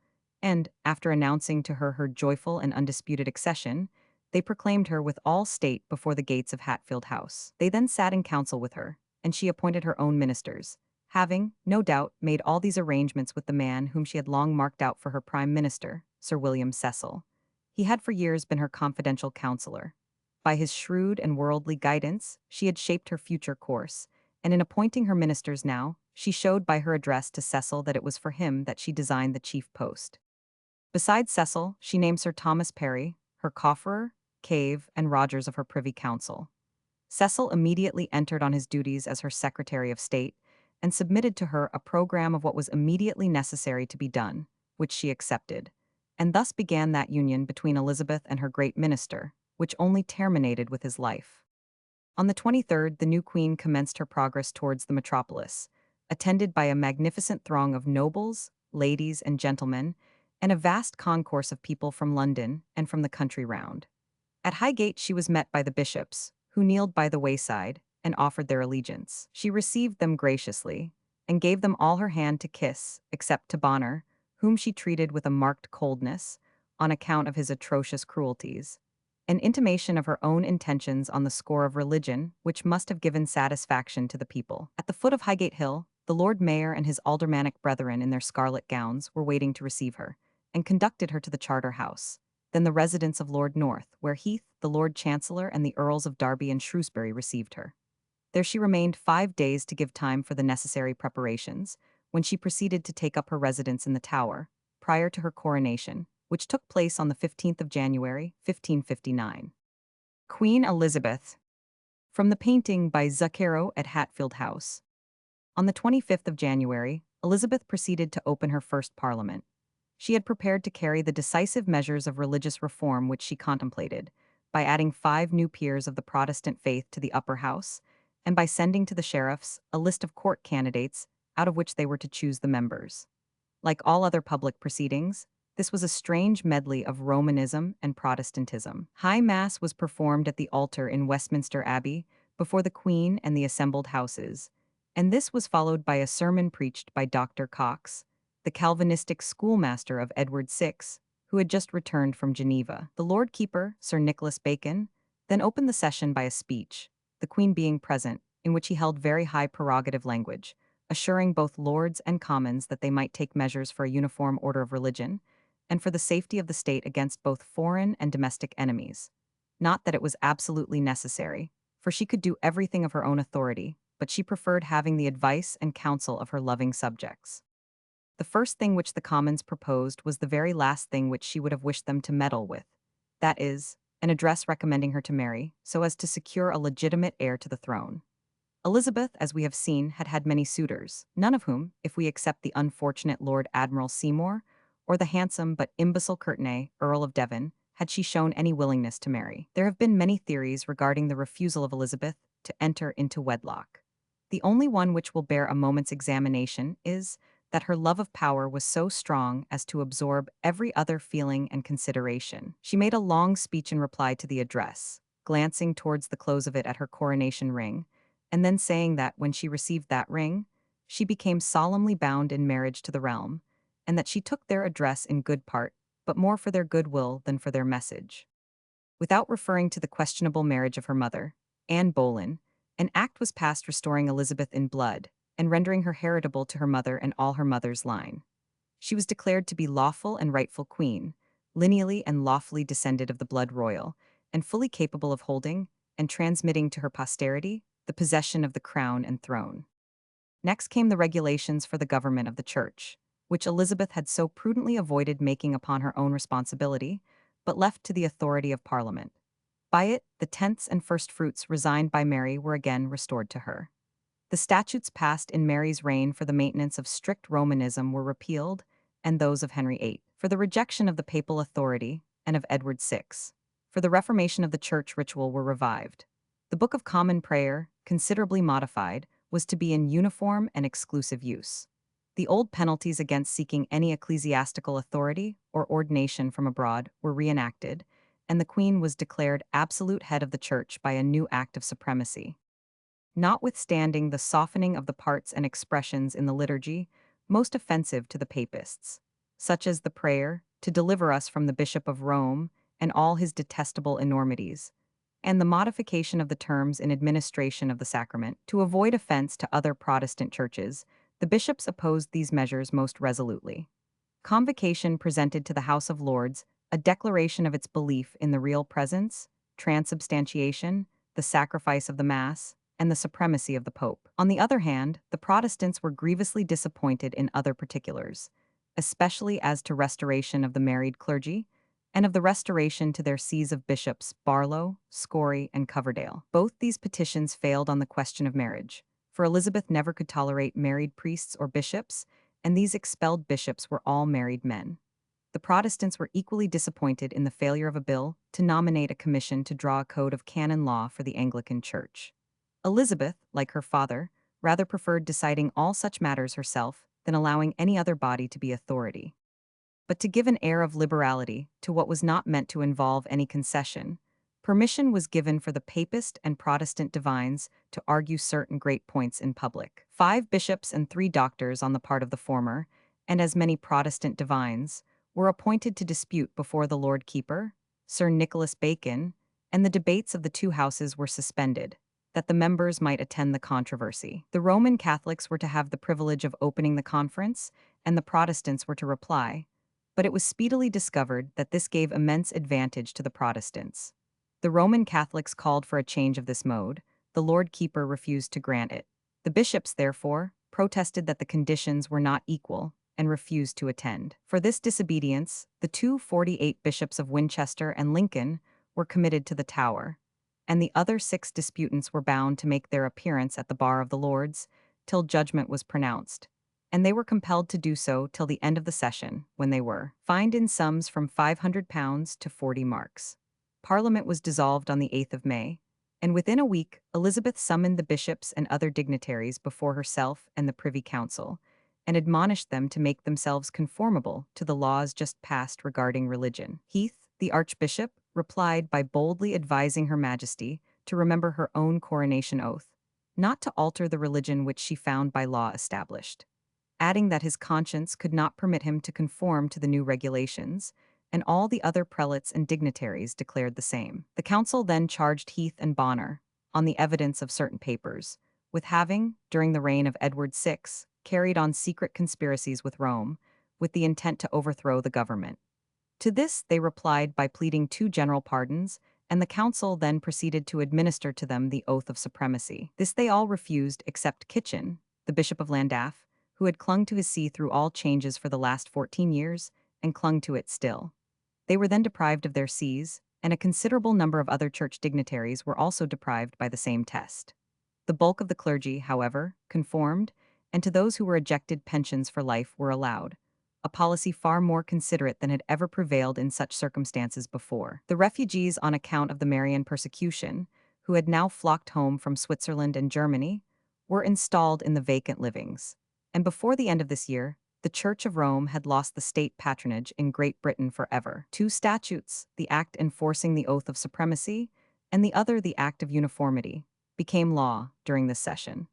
Speaker 1: And, after announcing to her joyful and undisputed accession, they proclaimed her with all state before the gates of Hatfield House. They then sat in council with her, and she appointed her own ministers, having, no doubt, made all these arrangements with the man whom she had long marked out for her prime minister, Sir William Cecil. He had for years been her confidential counselor. By his shrewd and worldly guidance, she had shaped her future course, and in appointing her ministers now, she showed by her address to Cecil that it was for him that she designed the chief post. Besides Cecil, she named Sir Thomas Parry, her cofferer, Cave, and Rogers of her privy council. Cecil immediately entered on his duties as her Secretary of State and submitted to her a program of what was immediately necessary to be done, which she accepted. And thus began that union between Elizabeth and her great minister, which only terminated with his life. On the 23rd, the new queen commenced her progress towards the metropolis, attended by a magnificent throng of nobles, ladies, and gentlemen, and a vast concourse of people from London and from the country round. At Highgate she was met by the bishops, who kneeled by the wayside and offered their allegiance. She received them graciously, and gave them all her hand to kiss, except to Bonner, whom she treated with a marked coldness, on account of his atrocious cruelties. An intimation of her own intentions on the score of religion, which must have given satisfaction to the people. At the foot of Highgate Hill, the Lord Mayor and his aldermanic brethren in their scarlet gowns were waiting to receive her, and conducted her to the Charter House, then the residence of Lord North, where Heath, the Lord Chancellor, and the Earls of Derby and Shrewsbury received her. There she remained 5 days to give time for the necessary preparations, when she proceeded to take up her residence in the Tower, prior to her coronation, which took place on the 15th of January, 1559. Queen Elizabeth. From the painting by Zucchero at Hatfield House. On the 25th of January, Elizabeth proceeded to open her first parliament. She had prepared to carry the decisive measures of religious reform which she contemplated, by adding 5 new peers of the Protestant faith to the upper house, and by sending to the sheriffs a list of court candidates, out of which they were to choose the members. Like all other public proceedings, this was a strange medley of Romanism and Protestantism. High Mass was performed at the altar in Westminster Abbey, before the Queen and the assembled houses, and this was followed by a sermon preached by Dr. Cox, the Calvinistic schoolmaster of Edward VI, who had just returned from Geneva. The Lord Keeper, Sir Nicholas Bacon, then opened the session by a speech, the Queen being present, in which he held very high prerogative language, assuring both Lords and Commons that they might take measures for a uniform order of religion, and for the safety of the state against both foreign and domestic enemies. Not that it was absolutely necessary, for she could do everything of her own authority, but she preferred having the advice and counsel of her loving subjects. The first thing which the Commons proposed was the very last thing which she would have wished them to meddle with, that is, an address recommending her to marry, so as to secure a legitimate heir to the throne. Elizabeth, as we have seen, had had many suitors, none of whom, if we accept the unfortunate Lord Admiral Seymour, or the handsome but imbecile Courtenay, Earl of Devon, had she shown any willingness to marry. There have been many theories regarding the refusal of Elizabeth to enter into wedlock. The only one which will bear a moment's examination is that her love of power was so strong as to absorb every other feeling and consideration. She made a long speech in reply to the address, glancing towards the close of it at her coronation ring, and then saying that when she received that ring, she became solemnly bound in marriage to the realm, and that she took their address in good part, but more for their goodwill than for their message. Without referring to the questionable marriage of her mother, Anne Boleyn, an act was passed restoring Elizabeth in blood, and rendering her heritable to her mother and all her mother's line. She was declared to be lawful and rightful queen, lineally and lawfully descended of the blood royal, and fully capable of holding and transmitting to her posterity the possession of the crown and throne. Next came the regulations for the government of the Church, which Elizabeth had so prudently avoided making upon her own responsibility, but left to the authority of Parliament. By it, the tenths and first fruits resigned by Mary were again restored to her. The statutes passed in Mary's reign for the maintenance of strict Romanism were repealed, and those of Henry VIII for the rejection of the papal authority, and of Edward VI, for the reformation of the church ritual were revived. The Book of Common Prayer, considerably modified, was to be in uniform and exclusive use. The old penalties against seeking any ecclesiastical authority or ordination from abroad were reenacted, and the Queen was declared absolute head of the Church by a new act of supremacy. Notwithstanding the softening of the parts and expressions in the liturgy, most offensive to the papists, such as the prayer, to deliver us from the Bishop of Rome and all his detestable enormities, and the modification of the terms in administration of the sacrament, to avoid offense to other Protestant churches, the bishops opposed these measures most resolutely. Convocation presented to the House of Lords a declaration of its belief in the real presence, transubstantiation, the sacrifice of the Mass, and the supremacy of the Pope. On the other hand, the Protestants were grievously disappointed in other particulars, especially as to restoration of the married clergy, and of the restoration to their sees of bishops Barlow, Scory, and Coverdale. Both these petitions failed on the question of marriage, for Elizabeth never could tolerate married priests or bishops, and these expelled bishops were all married men. The Protestants were equally disappointed in the failure of a bill to nominate a commission to draw a code of canon law for the Anglican Church. Elizabeth, like her father, rather preferred deciding all such matters herself than allowing any other body to be authority. But to give an air of liberality to what was not meant to involve any concession, permission was given for the Papist and Protestant divines to argue certain great points in public. 5 bishops and 3 doctors on the part of the former, and as many Protestant divines, were appointed to dispute before the Lord Keeper, Sir Nicholas Bacon, and the debates of the 2 houses were suspended, that the members might attend the controversy. The Roman Catholics were to have the privilege of opening the conference, and the Protestants were to reply, but it was speedily discovered that this gave immense advantage to the Protestants. The Roman Catholics called for a change of this mode. The Lord Keeper refused to grant it. The bishops, therefore, protested that the conditions were not equal and refused to attend. For this disobedience, the 248 bishops of Winchester and Lincoln were committed to the Tower, and the other 6 disputants were bound to make their appearance at the bar of the Lords till judgment was pronounced, and they were compelled to do so till the end of the session, when they were fined in sums from £500 to 40 marks. Parliament was dissolved on the 8th of May, and within a week Elizabeth summoned the bishops and other dignitaries before herself and the Privy Council, and admonished them to make themselves conformable to the laws just passed regarding religion. Heath, the Archbishop, replied by boldly advising Her Majesty to remember her own coronation oath, not to alter the religion which she found by law established, adding that his conscience could not permit him to conform to the new regulations, and all the other prelates and dignitaries declared the same. The council then charged Heath and Bonner, on the evidence of certain papers, with having, during the reign of Edward VI, carried on secret conspiracies with Rome, with the intent to overthrow the government. To this they replied by pleading 2 general pardons, and the council then proceeded to administer to them the oath of supremacy. This they all refused except Kitchen, the Bishop of Llandaff, who had clung to his see through all changes for the last 14 years, and clung to it still. They were then deprived of their sees, and a considerable number of other church dignitaries were also deprived by the same test. The bulk of the clergy, however, conformed, and to those who were ejected pensions for life were allowed, a policy far more considerate than had ever prevailed in such circumstances before. The refugees on account of the Marian persecution, who had now flocked home from Switzerland and Germany, were installed in the vacant livings, and before the end of this year, the Church of Rome had lost the state patronage in Great Britain forever. 2 statutes, the act enforcing the oath of supremacy, and the other the act of uniformity, became law during this session.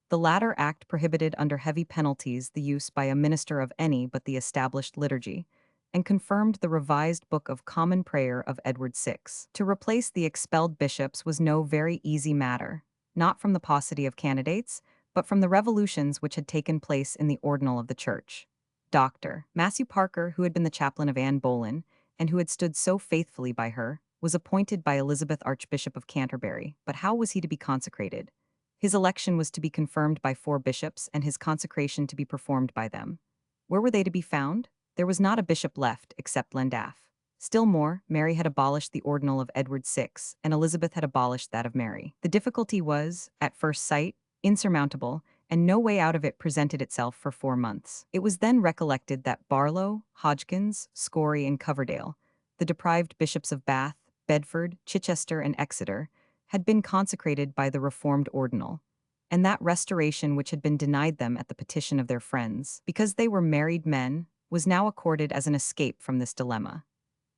Speaker 1: The latter act prohibited under heavy penalties the use by a minister of any but the established liturgy, and confirmed the revised Book of Common Prayer of Edward VI. To replace the expelled bishops was no very easy matter, not from the paucity of candidates, but from the revolutions which had taken place in the ordinal of the Church. Dr. Matthew Parker, who had been the chaplain of Anne Boleyn, and who had stood so faithfully by her, was appointed by Elizabeth Archbishop of Canterbury. But how was he to be consecrated? His election was to be confirmed by 4 bishops, and his consecration to be performed by them. Where were they to be found? There was not a bishop left, except Llandaff. Still more, Mary had abolished the ordinal of Edward VI, and Elizabeth had abolished that of Mary. The difficulty was, at first sight, insurmountable, and no way out of it presented itself for 4 months. It was then recollected that Barlow, Hodgkins, Scory, and Coverdale, the deprived bishops of Bath, Bedford, Chichester, and Exeter, had been consecrated by the Reformed Ordinal, and that restoration which had been denied them at the petition of their friends, because they were married men, was now accorded as an escape from this dilemma.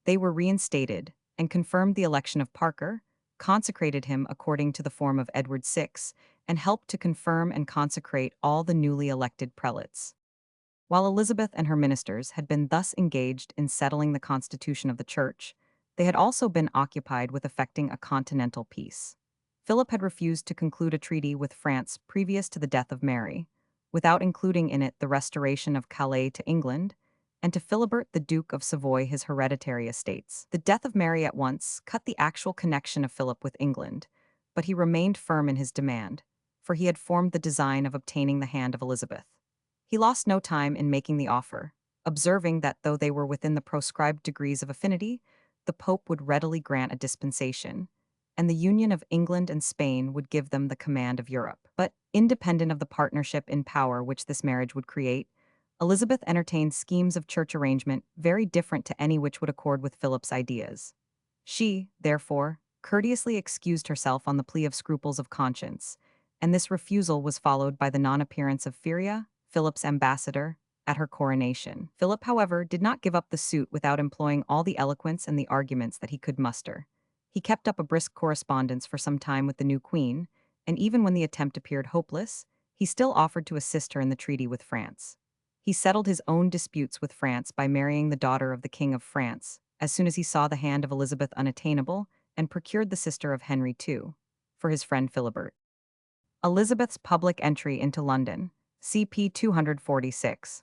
Speaker 1: They were reinstated, and confirmed the election of Parker, consecrated him according to the form of Edward VI, and helped to confirm and consecrate all the newly elected prelates. While Elizabeth and her ministers had been thus engaged in settling the constitution of the Church, they had also been occupied with effecting a continental peace. Philip had refused to conclude a treaty with France previous to the death of Mary, without including in it the restoration of Calais to England, and to Philibert the Duke of Savoy his hereditary estates. The death of Mary at once cut the actual connection of Philip with England, but he remained firm in his demand, for he had formed the design of obtaining the hand of Elizabeth. He lost no time in making the offer, observing that though they were within the proscribed degrees of affinity, the Pope would readily grant a dispensation, and the union of England and Spain would give them the command of Europe. But, independent of the partnership in power which this marriage would create, Elizabeth entertained schemes of church arrangement very different to any which would accord with Philip's ideas. She, therefore, courteously excused herself on the plea of scruples of conscience, and this refusal was followed by the non-appearance of Feria, Philip's ambassador, at her coronation. Philip, however, did not give up the suit without employing all the eloquence and the arguments that he could muster. He kept up a brisk correspondence for some time with the new queen, and even when the attempt appeared hopeless, he still offered to assist her in the treaty with France. He settled his own disputes with France by marrying the daughter of the King of France, as soon as he saw the hand of Elizabeth unattainable, and procured the sister of Henry II, for his friend Philibert. Elizabeth's public entry into London, CP 246.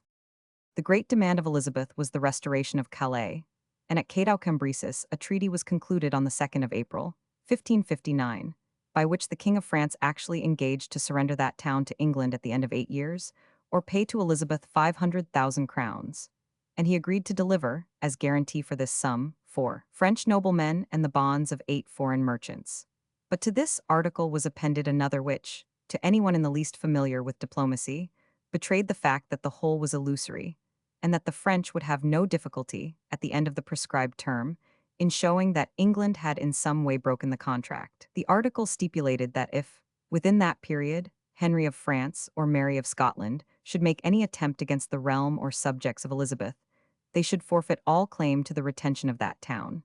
Speaker 1: The great demand of Elizabeth was the restoration of Calais, and at Cadeau-Cambresis a treaty was concluded on the 2nd of April, 1559, by which the King of France actually engaged to surrender that town to England at the end of 8 years, or pay to Elizabeth 500,000 crowns, and he agreed to deliver, as guarantee for this sum, 4 French noblemen and the bonds of 8 foreign merchants. But to this article was appended another which, to anyone in the least familiar with diplomacy, betrayed the fact that the whole was illusory, and that the French would have no difficulty, at the end of the prescribed term, in showing that England had in some way broken the contract. The article stipulated that if, within that period, Henry of France or Mary of Scotland should make any attempt against the realm or subjects of Elizabeth, they should forfeit all claim to the retention of that town.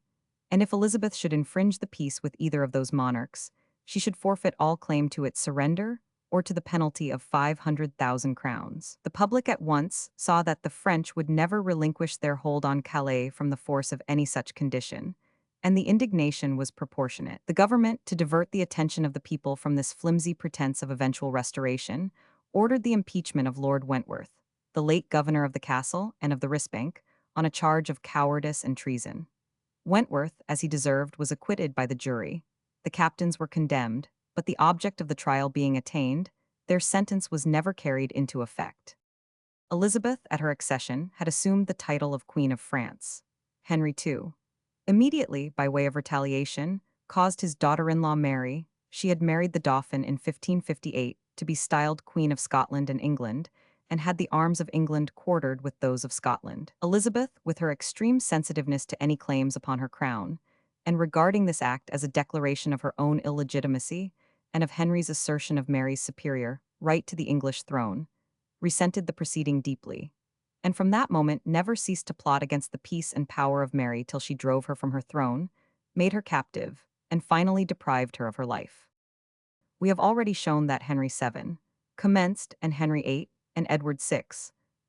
Speaker 1: And if Elizabeth should infringe the peace with either of those monarchs, she should forfeit all claim to its surrender or to the penalty of 500,000 crowns. The public at once saw that the French would never relinquish their hold on Calais from the force of any such condition, and the indignation was proportionate. The government, to divert the attention of the people from this flimsy pretense of eventual restoration, ordered the impeachment of Lord Wentworth, the late governor of the Cassell and of the Risbank, on a charge of cowardice and treason. Wentworth, as he deserved, was acquitted by the jury. The captains were condemned, but the object of the trial being attained, their sentence was never carried into effect. Elizabeth, at her accession, had assumed the title of Queen of France. Henry II, immediately, by way of retaliation, caused his daughter-in-law Mary, she had married the Dauphin in 1558, to be styled Queen of Scotland and England, and had the arms of England quartered with those of Scotland. Elizabeth, with her extreme sensitiveness to any claims upon her crown, and regarding this act as a declaration of her own illegitimacy and of Henry's assertion of Mary's superior right to the English throne, resented the proceeding deeply, and from that moment never ceased to plot against the peace and power of Mary till she drove her from her throne, made her captive, and finally deprived her of her life. We have already shown that Henry VII commenced, and Henry VIII and Edward VI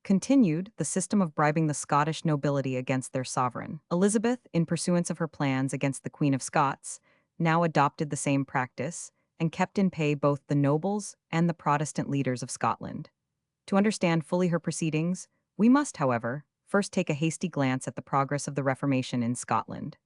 Speaker 1: continued, the system of bribing the Scottish nobility against their sovereign. Elizabeth, in pursuance of her plans against the Queen of Scots, now adopted the same practice, and kept in pay both the nobles and the Protestant leaders of Scotland. To understand fully her proceedings, we must, however, first take a hasty glance at the progress of the Reformation in Scotland.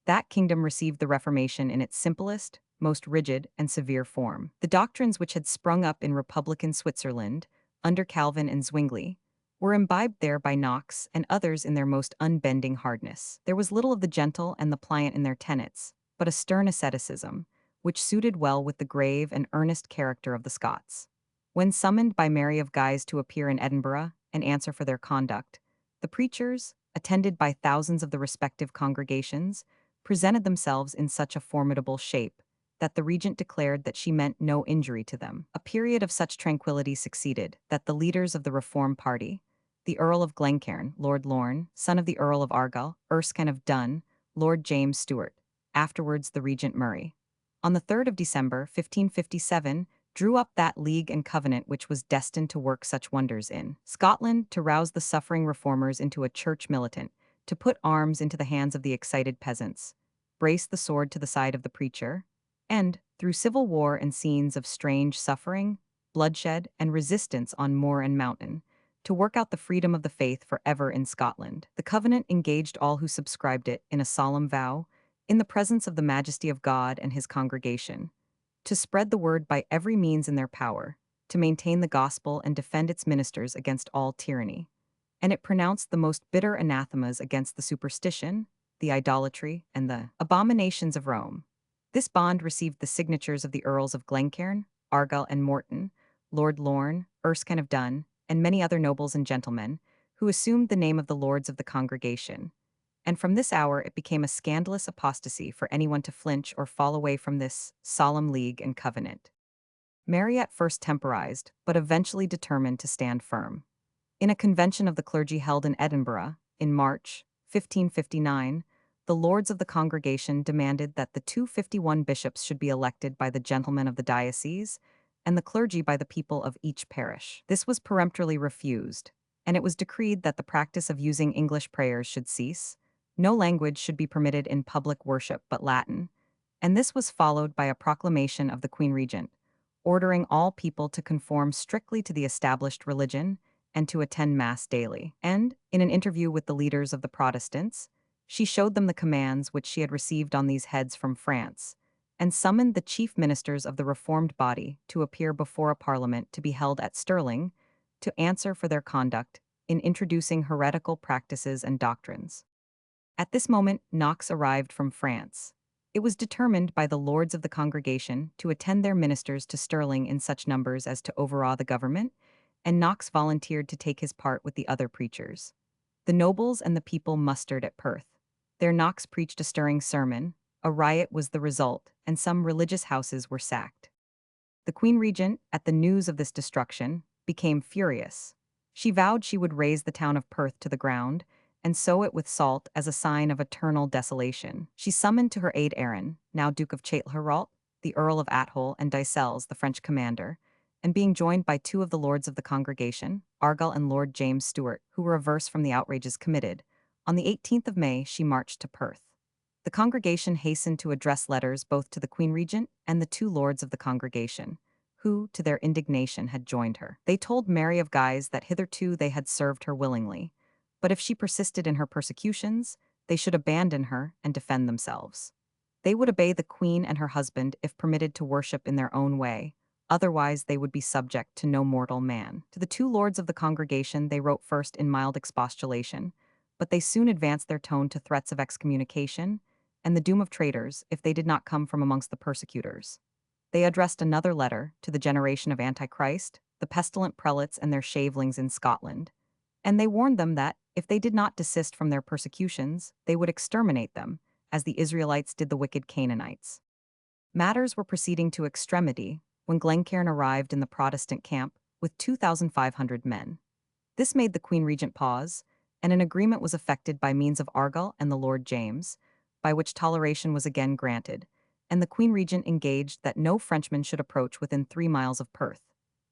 Speaker 1: That kingdom received the Reformation in its simplest, most rigid, and severe form. The doctrines which had sprung up in Republican Switzerland, under Calvin and Zwingli, were imbibed there by Knox and others in their most unbending hardness. There was little of the gentle and the pliant in their tenets, but a stern asceticism, which suited well with the grave and earnest character of the Scots. When summoned by Mary of Guise to appear in Edinburgh and answer for their conduct, the preachers, attended by thousands of the respective congregations, presented themselves in such a formidable shape that the regent declared that she meant no injury to them. A period of such tranquility succeeded that the leaders of the Reform party, the Earl of Glencairn, Lord Lorne, son of the Earl of Argyll, Erskine of Dun, Lord James Stuart, afterwards the Regent Murray, on the 3rd of December, 1557, drew up that league and covenant which was destined to work such wonders in Scotland, to rouse the suffering reformers into a church militant, to put arms into the hands of the excited peasants, brace the sword to the side of the preacher, and, through civil war and scenes of strange suffering, bloodshed, and resistance on moor and mountain, to work out the freedom of the faith forever in Scotland. The covenant engaged all who subscribed it in a solemn vow, in the presence of the majesty of God and his congregation, to spread the word by every means in their power, to maintain the gospel and defend its ministers against all tyranny. And it pronounced the most bitter anathemas against the superstition, the idolatry, and the abominations of Rome. This bond received the signatures of the Earls of Glencairn, Argyll and Morton, Lord Lorne, Erskine of Dun, and many other nobles and gentlemen, who assumed the name of the lords of the congregation. And from this hour it became a scandalous apostasy for anyone to flinch or fall away from this solemn league and covenant. Mary at first temporized, but eventually determined to stand firm. In a convention of the clergy held in Edinburgh, in March 1559, the lords of the congregation demanded that the 251 bishops should be elected by the gentlemen of the diocese, and the clergy by the people of each parish. This was peremptorily refused, and it was decreed that the practice of using English prayers should cease. No language should be permitted in public worship but Latin, and this was followed by a proclamation of the Queen Regent, ordering all people to conform strictly to the established religion and to attend Mass daily. And, in an interview with the leaders of the Protestants, she showed them the commands which she had received on these heads from France, and summoned the chief ministers of the reformed body to appear before a parliament to be held at Stirling to answer for their conduct in introducing heretical practices and doctrines. At this moment, Knox arrived from France. It was determined by the lords of the congregation to attend their ministers to Stirling in such numbers as to overawe the government, and Knox volunteered to take his part with the other preachers. The nobles and the people mustered at Perth. There Knox preached a stirring sermon, a riot was the result, and some religious houses were sacked. The Queen Regent, at the news of this destruction, became furious. She vowed she would raze the town of Perth to the ground, and sow it with salt as a sign of eternal desolation. She summoned to her aid Aaron, now Duke of Châtelherault, the Earl of Athole, and Diselles, the French commander, and being joined by two of the lords of the congregation, Argyll and Lord James Stuart, who were averse from the outrages committed, on the 18th of May she marched to Perth. The congregation hastened to address letters both to the Queen Regent and the two lords of the congregation, who, to their indignation, had joined her. They told Mary of Guise that hitherto they had served her willingly, but if she persisted in her persecutions, they should abandon her and defend themselves. They would obey the Queen and her husband if permitted to worship in their own way, otherwise they would be subject to no mortal man. To the two lords of the congregation they wrote first in mild expostulation, but they soon advanced their tone to threats of excommunication and the doom of traitors if they did not come from amongst the persecutors. They addressed another letter to the generation of Antichrist, the pestilent prelates and their shavelings in Scotland, and they warned them that, if they did not desist from their persecutions, they would exterminate them, as the Israelites did the wicked Canaanites. Matters were proceeding to extremity when Glencairn arrived in the Protestant camp with 2,500 men. This made the Queen Regent pause, and an agreement was effected by means of Argyll and the Lord James, by which toleration was again granted, and the Queen Regent engaged that no Frenchman should approach within 3 miles of Perth,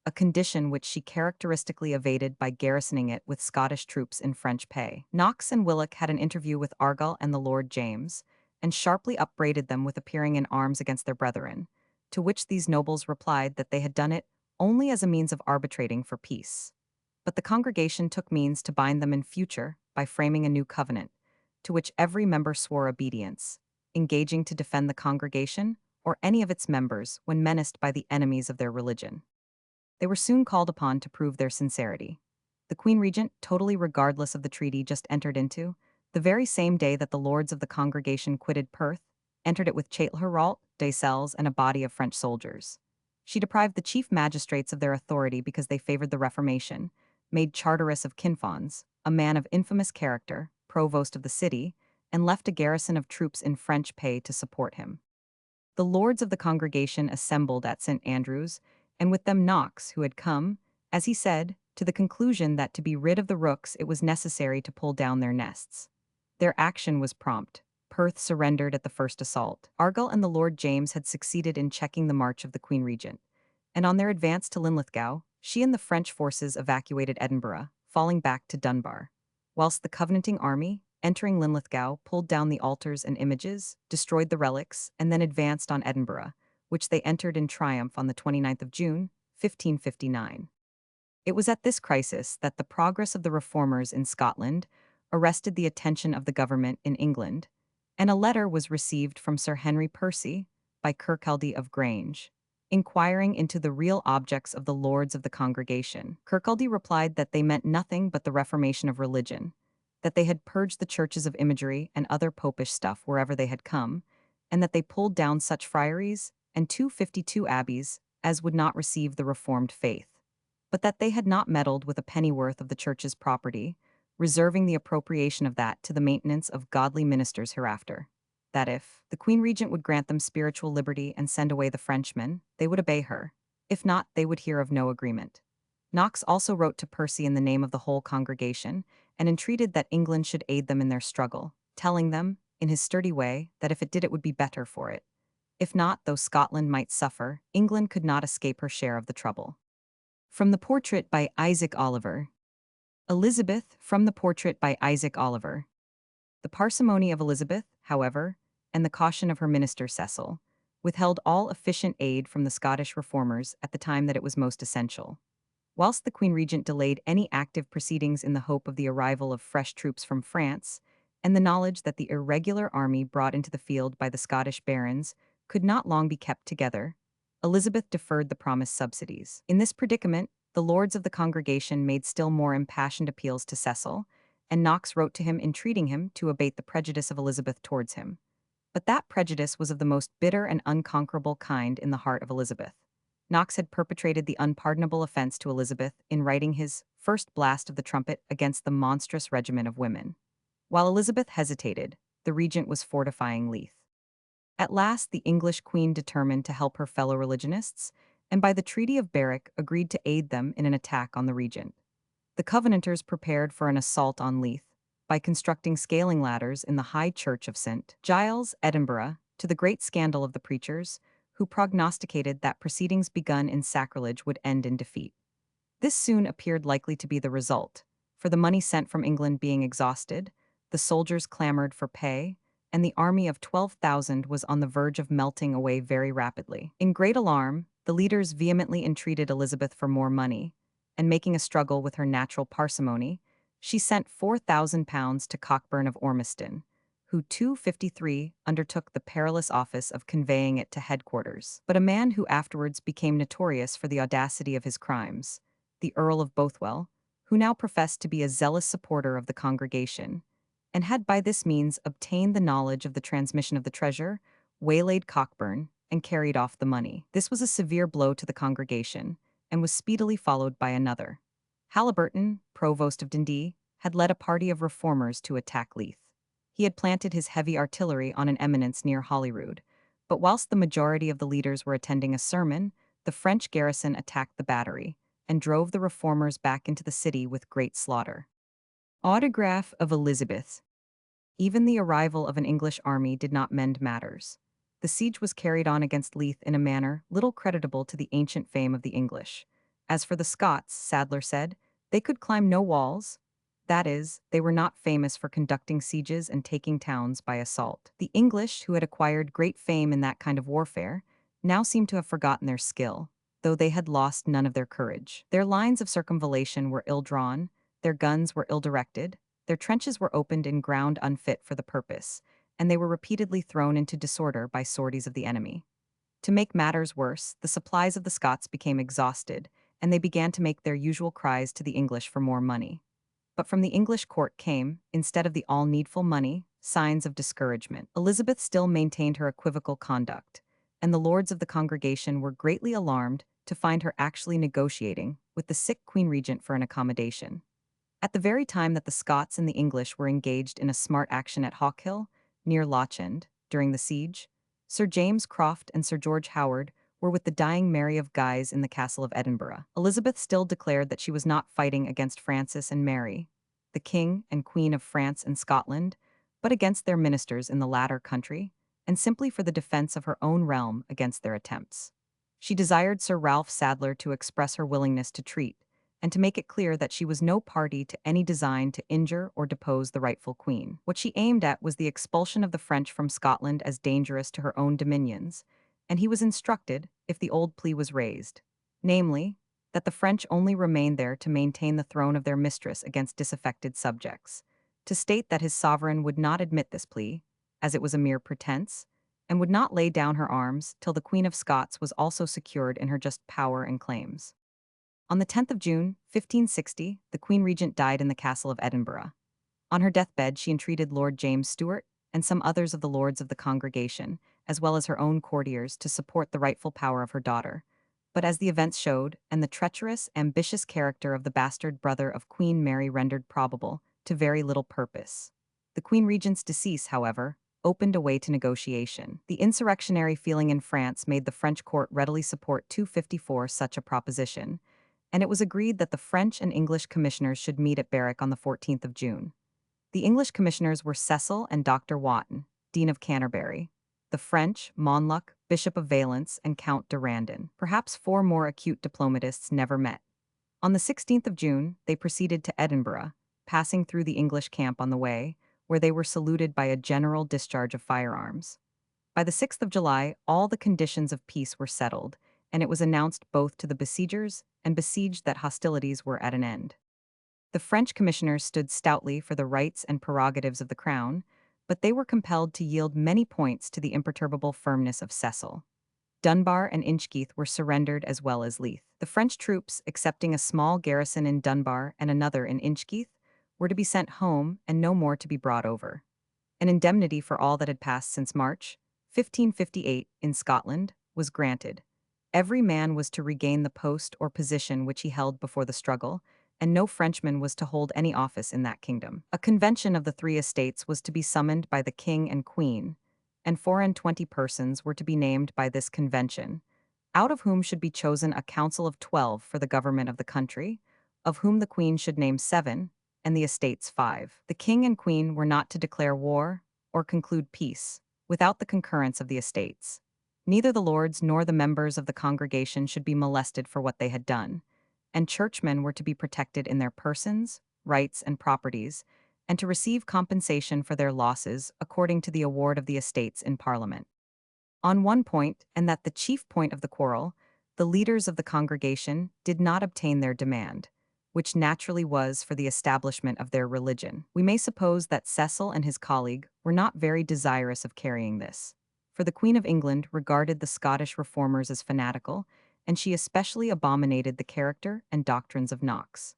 Speaker 1: a condition which she characteristically evaded by garrisoning it with Scottish troops in French pay. Knox and Willock had an interview with Argyll and the Lord James, and sharply upbraided them with appearing in arms against their brethren, to which these nobles replied that they had done it only as a means of arbitrating for peace. But the congregation took means to bind them in future by framing a new covenant, to which every member swore obedience, engaging to defend the congregation or any of its members when menaced by the enemies of their religion. They were soon called upon to prove their sincerity. The Queen Regent, totally regardless of the treaty just entered into, the very same day that the lords of the congregation quitted Perth, entered it with Châtelherault, Diselles, and a body of French soldiers. She deprived the chief magistrates of their authority because they favored the Reformation, made Charteris of Kinfons, a man of infamous character, provost of the city, and left a garrison of troops in French pay to support him. The lords of the congregation assembled at St. Andrew's, and with them Knox, who had come, as he said, to the conclusion that to be rid of the rooks it was necessary to pull down their nests. Their action was prompt. Perth surrendered at the first assault. Argyll and the Lord James had succeeded in checking the march of the Queen Regent, and on their advance to Linlithgow, she and the French forces evacuated Edinburgh, falling back to Dunbar, whilst the Covenanting army, entering Linlithgow, pulled down the altars and images, destroyed the relics, and then advanced on Edinburgh, which they entered in triumph on the 29th of June, 1559. It was at this crisis that the progress of the reformers in Scotland arrested the attention of the government in England, and a letter was received from Sir Henry Percy by Kirkcaldy of Grange, inquiring into the real objects of the lords of the congregation. Kirkcaldy replied that they meant nothing but the reformation of religion, that they had purged the churches of imagery and other popish stuff wherever they had come, and that they pulled down such friaries and 252 abbeys as would not receive the reformed faith, but that they had not meddled with a pennyworth of the church's property, reserving the appropriation of that to the maintenance of godly ministers hereafter. That if the Queen Regent would grant them spiritual liberty and send away the Frenchmen, they would obey her. If not, they would hear of no agreement. Knox also wrote to Percy in the name of the whole congregation, and entreated that England should aid them in their struggle, telling them, in his sturdy way, that if it did it would be better for it. If not, though Scotland might suffer, England could not escape her share of the trouble. From the portrait by Isaac Oliver. Elizabeth, from the portrait by Isaac Oliver. The parsimony of Elizabeth, however, and the caution of her minister Cassell, withheld all efficient aid from the Scottish reformers at the time that it was most essential. Whilst the Queen Regent delayed any active proceedings in the hope of the arrival of fresh troops from France, and the knowledge that the irregular army brought into the field by the Scottish barons could not long be kept together, Elizabeth deferred the promised subsidies. In this predicament, the lords of the congregation made still more impassioned appeals to Cassell, and Knox wrote to him entreating him to abate the prejudice of Elizabeth towards him. But that prejudice was of the most bitter and unconquerable kind in the heart of Elizabeth. Knox had perpetrated the unpardonable offense to Elizabeth in writing his first blast of the trumpet against the monstrous regimen of women. While Elizabeth hesitated, the regent was fortifying Leith. At last, the English queen determined to help her fellow religionists, and by the Treaty of Berwick agreed to aid them in an attack on the regent. The Covenanters prepared for an assault on Leith by constructing scaling ladders in the High Church of St. Giles, Edinburgh, to the great scandal of the preachers, who prognosticated that proceedings begun in sacrilege would end in defeat. This soon appeared likely to be the result, for the money sent from England being exhausted, the soldiers clamored for pay, and the army of 12,000 was on the verge of melting away very rapidly. In great alarm, the leaders vehemently entreated Elizabeth for more money, and making a struggle with her natural parsimony, she sent £4,000 to Cockburn of Ormiston, who 253 undertook the perilous office of conveying it to headquarters. But a man who afterwards became notorious for the audacity of his crimes, the Earl of Bothwell, who now professed to be a zealous supporter of the congregation, and had by this means obtained the knowledge of the transmission of the treasure, waylaid Cockburn, and carried off the money. This was a severe blow to the congregation, and was speedily followed by another. Haliburton, provost of Dundee, had led a party of reformers to attack Leith. He had planted his heavy artillery on an eminence near Holyrood, but whilst the majority of the leaders were attending a sermon, the French garrison attacked the battery, and drove the reformers back into the city with great slaughter. Autograph of Elizabeth. Even the arrival of an English army did not mend matters. The siege was carried on against Leith in a manner little creditable to the ancient fame of the English. As for the Scots, Sadler said, they could climb no walls. That is, they were not famous for conducting sieges and taking towns by assault. The English, who had acquired great fame in that kind of warfare, now seemed to have forgotten their skill, though they had lost none of their courage. Their lines of circumvallation were ill-drawn, their guns were ill-directed, their trenches were opened in ground unfit for the purpose, and they were repeatedly thrown into disorder by sorties of the enemy. To make matters worse, the supplies of the Scots became exhausted, and they began to make their usual cries to the English for more money. But from the English court came, instead of the all-needful money, signs of discouragement. Elizabeth still maintained her equivocal conduct, and the lords of the congregation were greatly alarmed to find her actually negotiating with the sick Queen Regent for an accommodation. At the very time that the Scots and the English were engaged in a smart action at Hawkhill, near Lochend, during the siege, Sir James Croft and Sir George Howard were with the dying Mary of Guise in the castle of Edinburgh. Elizabeth still declared that she was not fighting against Francis and Mary, the King and Queen of France and Scotland, but against their ministers in the latter country, and simply for the defense of her own realm against their attempts. She desired Sir Ralph Sadler to express her willingness to treat, and to make it clear that she was no party to any design to injure or depose the rightful queen. What she aimed at was the expulsion of the French from Scotland as dangerous to her own dominions, and he was instructed, if the old plea was raised, namely, that the French only remained there to maintain the throne of their mistress against disaffected subjects, to state that his sovereign would not admit this plea, as it was a mere pretense, and would not lay down her arms till the Queen of Scots was also secured in her just power and claims. On the 10th of June, 1560, the Queen Regent died in the castle of Edinburgh. On her deathbed, she entreated Lord James Stuart and some others of the lords of the congregation, as well as her own courtiers, to support the rightful power of her daughter. But as the events showed, and the treacherous, ambitious character of the bastard brother of Queen Mary rendered probable, to very little purpose. The Queen Regent's decease, however, opened a way to negotiation. The insurrectionary feeling in France made the French court readily support 254 such a proposition, and it was agreed that the French and English commissioners should meet at Berwick on the 14th of June. The English commissioners were Cassell and Dr. Wotton, Dean of Canterbury; the French, Monluc, Bishop of Valence, and Count de Randon. Perhaps four more acute diplomatists never met. On the 16th of June, they proceeded to Edinburgh, passing through the English camp on the way, where they were saluted by a general discharge of firearms. By the 6th of July, all the conditions of peace were settled, and it was announced both to the besiegers and besieged that hostilities were at an end. The French commissioners stood stoutly for the rights and prerogatives of the crown, but they were compelled to yield many points to the imperturbable firmness of Cecil. Dunbar and Inchkeith were surrendered as well as Leith. The French troops, excepting a small garrison in Dunbar and another in Inchkeith, were to be sent home and no more to be brought over. An indemnity for all that had passed since March 1558 in Scotland was granted. Every man was to regain the post or position which he held before the struggle, and no Frenchman was to hold any office in that kingdom. A convention of the three estates was to be summoned by the king and queen, and 24 persons were to be named by this convention, out of whom should be chosen a council of 12 for the government of the country, of whom the queen should name 7, and the estates 5. The king and queen were not to declare war or conclude peace without the concurrence of the estates. Neither the lords nor the members of the congregation should be molested for what they had done, and churchmen were to be protected in their persons, rights, and properties, and to receive compensation for their losses according to the award of the estates in Parliament. On one point, and that the chief point of the quarrel, the leaders of the congregation did not obtain their demand, which naturally was for the establishment of their religion. We may suppose that Cecil and his colleague were not very desirous of carrying this, for the Queen of England regarded the Scottish reformers as fanatical, and she especially abominated the character and doctrines of Knox.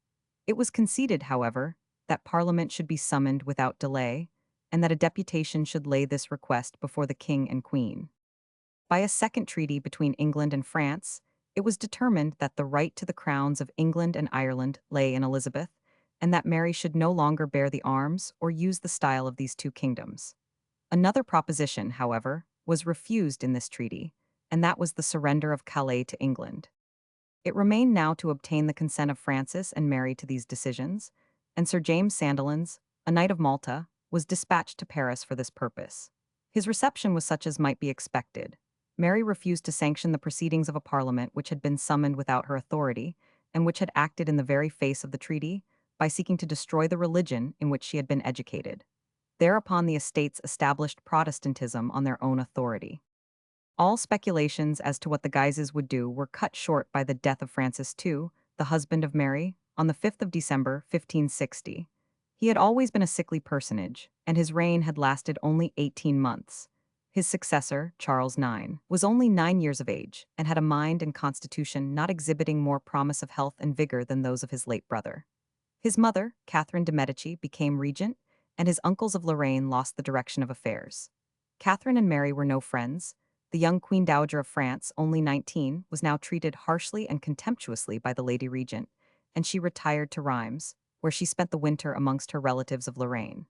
Speaker 1: It was conceded, however, that Parliament should be summoned without delay, and that a deputation should lay this request before the King and Queen. By a second treaty between England and France, it was determined that the right to the crowns of England and Ireland lay in Elizabeth, and that Mary should no longer bear the arms or use the style of these two kingdoms. Another proposition, however, was refused in this treaty, and that was the surrender of Calais to England. It remained now to obtain the consent of Francis and Mary to these decisions, and Sir James Sandilands, a knight of Malta, was dispatched to Paris for this purpose. His reception was such as might be expected. Mary refused to sanction the proceedings of a parliament which had been summoned without her authority, and which had acted in the very face of the treaty, by seeking to destroy the religion in which she had been educated. Thereupon the estates established Protestantism on their own authority. All speculations as to what the Guises would do were cut short by the death of Francis II, the husband of Mary, on the 5th of December, 1560. He had always been a sickly personage, and his reign had lasted only 18 months. His successor, Charles IX, was only 9 years of age, and had a mind and constitution not exhibiting more promise of health and vigor than those of his late brother. His mother, Catherine de' Medici, became regent, and his uncles of Lorraine lost the direction of affairs. Catherine and Mary were no friends. the young Queen Dowager of France, only 19, was now treated harshly and contemptuously by the Lady Regent, and she retired to Reims, where she spent the winter amongst her relatives of Lorraine.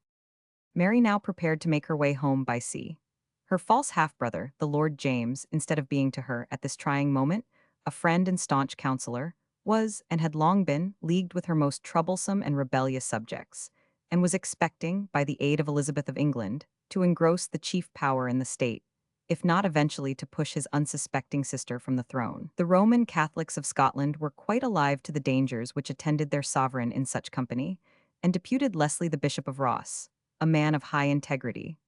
Speaker 1: Mary now prepared to make her way home by sea. Her false half-brother, the Lord James, instead of being to her, at this trying moment, a friend and staunch counselor, was, and had long been, leagued with her most troublesome and rebellious subjects, and was expecting, by the aid of Elizabeth of England, to engross the chief power in the state, if not eventually to push his unsuspecting sister from the throne. The Roman Catholics of Scotland were quite alive to the dangers which attended their sovereign in such company, and deputed Leslie the Bishop of Ross, a man of high integrity,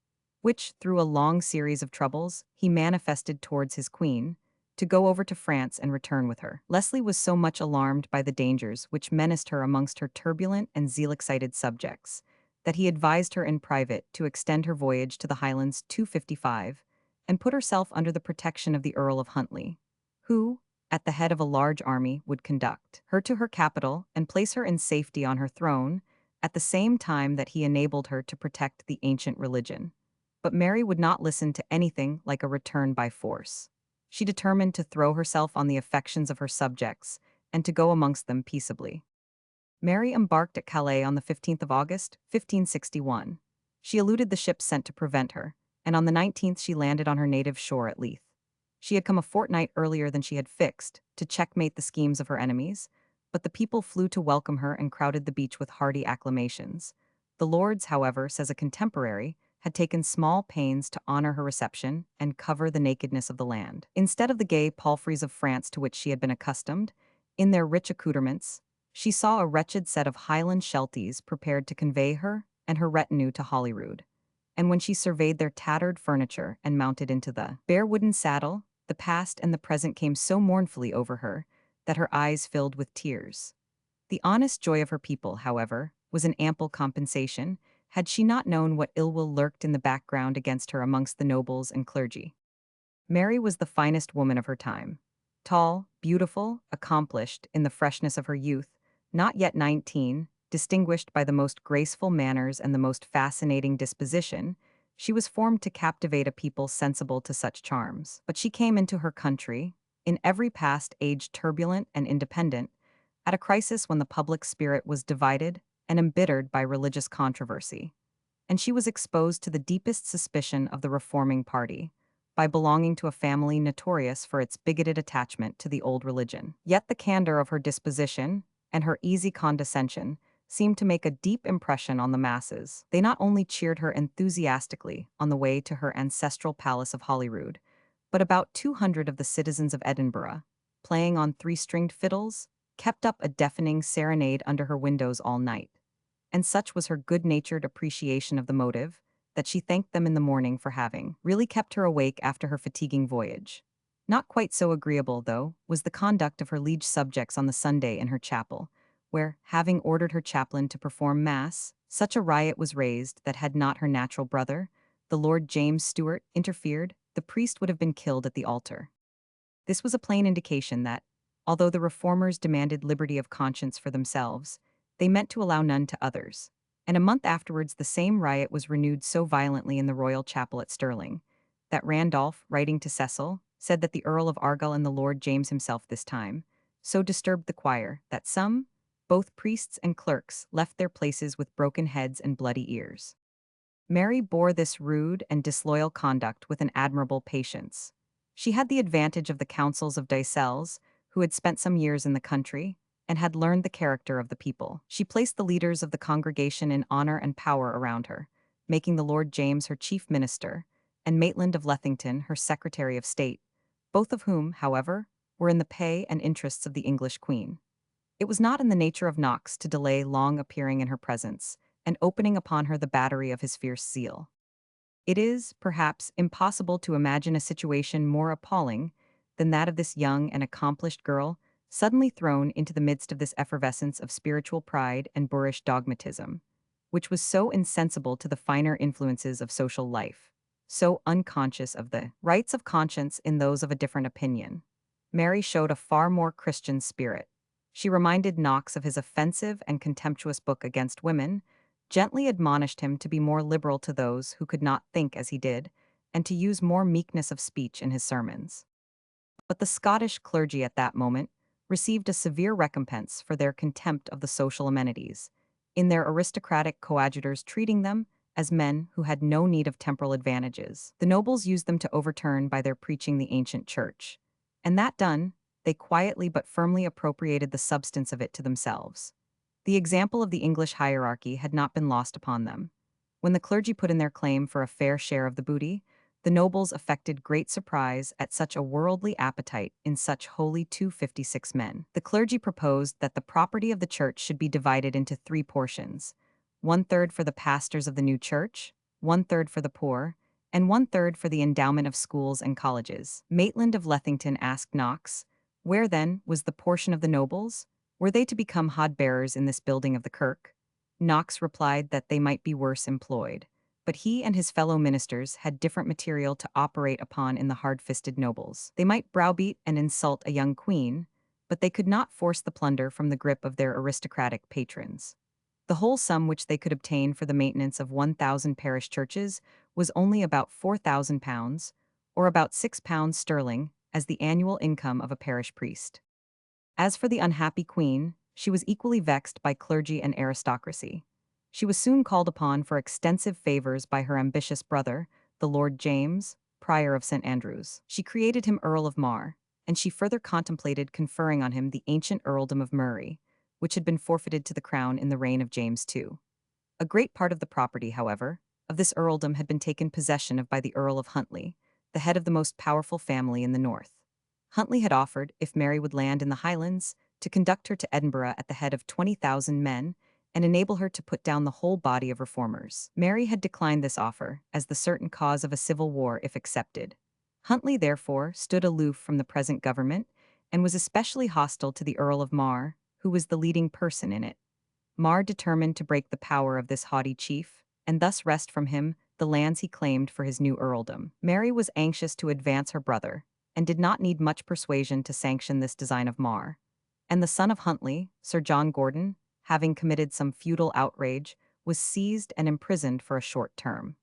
Speaker 1: which, through a long series of troubles, he manifested towards his queen, to go over to France and return with her. Leslie was so much alarmed by the dangers which menaced her amongst her turbulent and zeal-excited subjects, that he advised her in private to extend her voyage to the Highlands 255, and put herself under the protection of the Earl of Huntly, who, at the head of a large army, would conduct her to her capital and place her in safety on her throne, at the same time that he enabled her to protect the ancient religion. But Mary would not listen to anything like a return by force. She determined to throw herself on the affections of her subjects and to go amongst them peaceably. Mary embarked at Calais on the 15th of August, 1561. She eluded the ships sent to prevent her, and on the 19th she landed on her native shore at Leith. She had come a fortnight earlier than she had fixed, to checkmate the schemes of her enemies, but the people flew to welcome her and crowded the beach with hearty acclamations. The lords, however, says a contemporary, had taken small pains to honor her reception and cover the nakedness of the land. Instead of the gay palfreys of France to which she had been accustomed, in their rich accoutrements, she saw a wretched set of Highland shelties prepared to convey her and her retinue to Holyrood. And when she surveyed their tattered furniture and mounted into the bare wooden saddle, the past and the present came so mournfully over her that her eyes filled with tears. The honest joy of her people, however, was an ample compensation, had she not known what ill will lurked in the background against her amongst the nobles and clergy. Mary was the finest woman of her time. Tall, beautiful, accomplished in the freshness of her youth, not yet 19, distinguished by the most graceful manners and the most fascinating disposition, she was formed to captivate a people sensible to such charms. But she came into her country, in every past age turbulent and independent, at a crisis when the public spirit was divided and embittered by religious controversy, and she was exposed to the deepest suspicion of the reforming party, by belonging to a family notorious for its bigoted attachment to the old religion. Yet the candor of her disposition and her easy condescension seemed to make a deep impression on the masses. They not only cheered her enthusiastically on the way to her ancestral palace of Holyrood, but about 200 of the citizens of Edinburgh, playing on three-stringed fiddles, kept up a deafening serenade under her windows all night. And such was her good-natured appreciation of the motive, that she thanked them in the morning for having really kept her awake after her fatiguing voyage. Not quite so agreeable, though, was the conduct of her liege subjects on the Sunday in her chapel, where, having ordered her chaplain to perform mass, such a riot was raised that had not her natural brother, the Lord James Stuart, interfered, the priest would have been killed at the altar. This was a plain indication that, although the reformers demanded liberty of conscience for themselves, they meant to allow none to others. And a month afterwards the same riot was renewed so violently in the royal chapel at Stirling, that Randolph, writing to Cassell, said that the Earl of Argyll and the Lord James himself this time so disturbed the choir that some, both priests and clerks, left their places with broken heads and bloody ears. Mary bore this rude and disloyal conduct with an admirable patience. She had the advantage of the counsels of Cassell, who had spent some years in the country, and had learned the character of the people. She placed the leaders of the congregation in honor and power around her, making the Lord James her chief minister, and Maitland of Lethington her secretary of state, both of whom, however, were in the pay and interests of the English queen. It was not in the nature of Knox to delay long appearing in her presence, and opening upon her the battery of his fierce zeal. It is, perhaps, impossible to imagine a situation more appalling than that of this young and accomplished girl, suddenly thrown into the midst of this effervescence of spiritual pride and boorish dogmatism, which was so insensible to the finer influences of social life, so unconscious of the rights of conscience in those of a different opinion. Mary showed a far more Christian spirit. She reminded Knox of his offensive and contemptuous book against women, gently admonished him to be more liberal to those who could not think as he did, and to use more meekness of speech in his sermons. But the Scottish clergy at that moment received a severe recompense for their contempt of the social amenities, in their aristocratic coadjutors treating them as men who had no need of temporal advantages. The nobles used them to overturn by their preaching the ancient church. And that done, they quietly but firmly appropriated the substance of it to themselves. The example of the English hierarchy had not been lost upon them. When the clergy put in their claim for a fair share of the booty, the nobles affected great surprise at such a worldly appetite in such wholly 256 men. The clergy proposed that the property of the church should be divided into three portions: one-third for the pastors of the new church, one-third for the poor, and one-third for the endowment of schools and colleges. Maitland of Lethington asked Knox, where then was the portion of the nobles? Were they to become hod-bearers in this building of the kirk? Knox replied that they might be worse employed, but he and his fellow ministers had different material to operate upon in the hard-fisted nobles. They might browbeat and insult a young queen, but they could not force the plunder from the grip of their aristocratic patrons. The whole sum which they could obtain for the maintenance of 1,000 parish churches was only about £4,000, or about £6 sterling, as the annual income of a parish priest. As for the unhappy queen, she was equally vexed by clergy and aristocracy. She was soon called upon for extensive favors by her ambitious brother, the Lord James, Prior of St. Andrews. She created him Earl of Mar, and she further contemplated conferring on him the ancient earldom of Murray, which had been forfeited to the crown in the reign of James II. A great part of the property, however, of this earldom had been taken possession of by the Earl of Huntly, the head of the most powerful family in the north. Huntly had offered, if Mary would land in the Highlands, to conduct her to Edinburgh at the head of 20,000 men and enable her to put down the whole body of reformers. Mary had declined this offer as the certain cause of a civil war if accepted. Huntly, therefore, stood aloof from the present government and was especially hostile to the Earl of Mar, who was the leading person in it. Mar determined to break the power of this haughty chief, and thus wrest from him the lands he claimed for his new earldom. Mary was anxious to advance her brother, and did not need much persuasion to sanction this design of Mar. And the son of Huntly, Sir John Gordon, having committed some feudal outrage, was seized and imprisoned for a short term.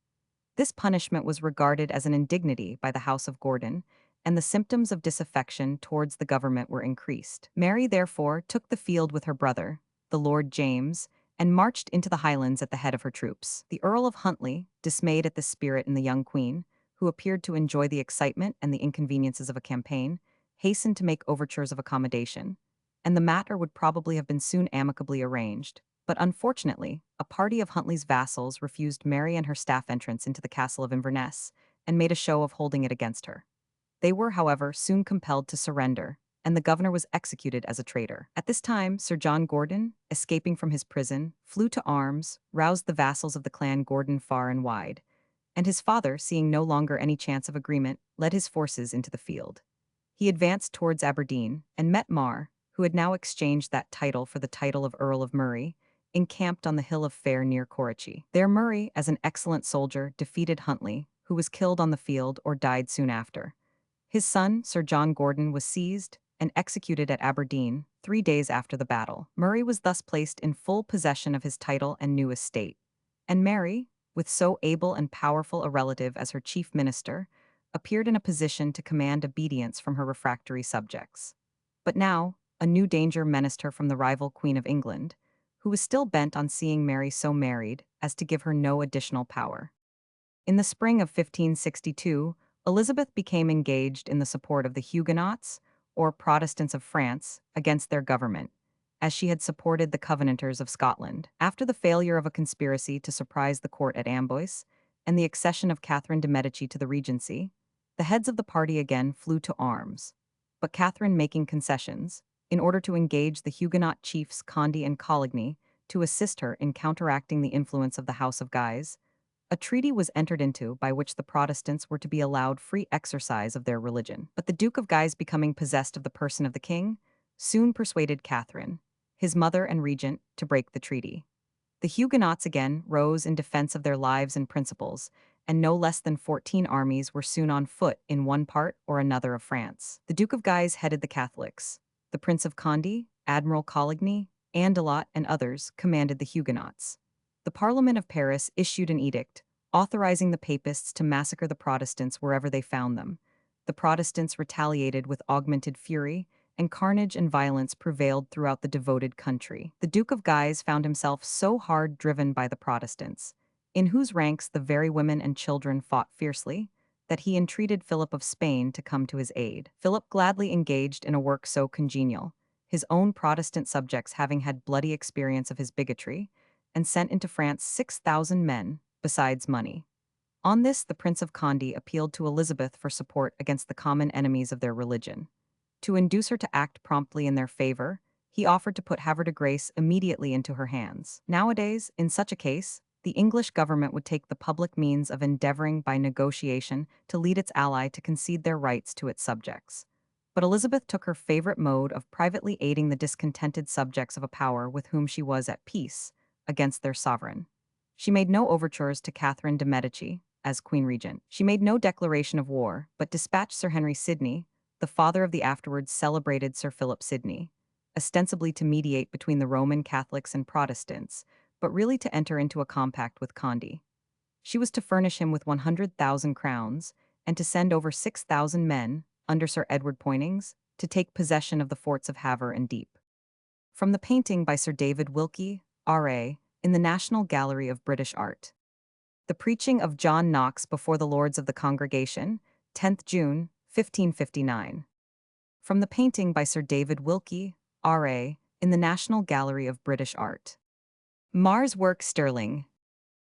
Speaker 1: This punishment was regarded as an indignity by the House of Gordon, and the symptoms of disaffection towards the government were increased. Mary, therefore, took the field with her brother, the Lord James, and marched into the Highlands at the head of her troops. The Earl of Huntly, dismayed at the spirit in the young queen, who appeared to enjoy the excitement and the inconveniences of a campaign, hastened to make overtures of accommodation, and the matter would probably have been soon amicably arranged. But unfortunately, a party of Huntly's vassals refused Mary and her staff entrance into the castle of Inverness, and made a show of holding it against her. They were, however, soon compelled to surrender, and the governor was executed as a traitor. At this time, Sir John Gordon, escaping from his prison, flew to arms, roused the vassals of the clan Gordon far and wide, and his father, seeing no longer any chance of agreement, led his forces into the field. He advanced towards Aberdeen, and met Mar, who had now exchanged that title for the title of Earl of Murray, encamped on the hill of Fair near Corrichie. There Murray, as an excellent soldier, defeated Huntly, who was killed on the field or died soon after. His son, Sir John Gordon, was seized and executed at Aberdeen 3 days after the battle. Murray was thus placed in full possession of his title and new estate, and Mary, with so able and powerful a relative as her chief minister, appeared in a position to command obedience from her refractory subjects. But now, a new danger menaced her from the rival Queen of England, who was still bent on seeing Mary so married as to give her no additional power. In the spring of 1562, Elizabeth became engaged in the support of the Huguenots, or Protestants of France, against their government, as she had supported the Covenanters of Scotland. After the failure of a conspiracy to surprise the court at Amboise, and the accession of Catherine de' Medici to the regency, the heads of the party again flew to arms. But Catherine, making concessions, in order to engage the Huguenot chiefs Condé and Coligny to assist her in counteracting the influence of the House of Guise, a treaty was entered into by which the Protestants were to be allowed free exercise of their religion. But the Duke of Guise, becoming possessed of the person of the king, soon persuaded Catherine, his mother and regent, to break the treaty. The Huguenots again rose in defense of their lives and principles, and no less than 14 armies were soon on foot in one part or another of France. The Duke of Guise headed the Catholics. The Prince of Condé, Admiral Coligny, Andelot, and others commanded the Huguenots. The Parliament of Paris issued an edict authorizing the papists to massacre the Protestants wherever they found them. The Protestants retaliated with augmented fury, and carnage and violence prevailed throughout the devoted country. The Duke of Guise found himself so hard driven by the Protestants, in whose ranks the very women and children fought fiercely, that he entreated Philip of Spain to come to his aid. Philip gladly engaged in a work so congenial, his own Protestant subjects having had bloody experience of his bigotry, and sent into France 6,000 men, besides money. On this, the Prince of Condé appealed to Elizabeth for support against the common enemies of their religion. To induce her to act promptly in their favor, he offered to put Havre de Grace immediately into her hands. Nowadays, in such a case, the English government would take the public means of endeavoring by negotiation to lead its ally to concede their rights to its subjects. But Elizabeth took her favorite mode of privately aiding the discontented subjects of a power with whom she was at peace against their sovereign. She made no overtures to Catherine de' Medici as Queen Regent. She made no declaration of war, but dispatched Sir Henry Sidney, the father of the afterwards celebrated Sir Philip Sidney, ostensibly to mediate between the Roman Catholics and Protestants, but really to enter into a compact with Condé. She was to furnish him with 100,000 crowns, and to send over 6,000 men, under Sir Edward Poynings, to take possession of the forts of Havre and Dieppe. From the painting by Sir David Wilkie, R.A., in the National Gallery of British Art. The preaching of John Knox before the Lords of the Congregation, 10th June, 1559. From the painting by Sir David Wilkie, R.A., in the National Gallery of British Art. Mars Work Stirling.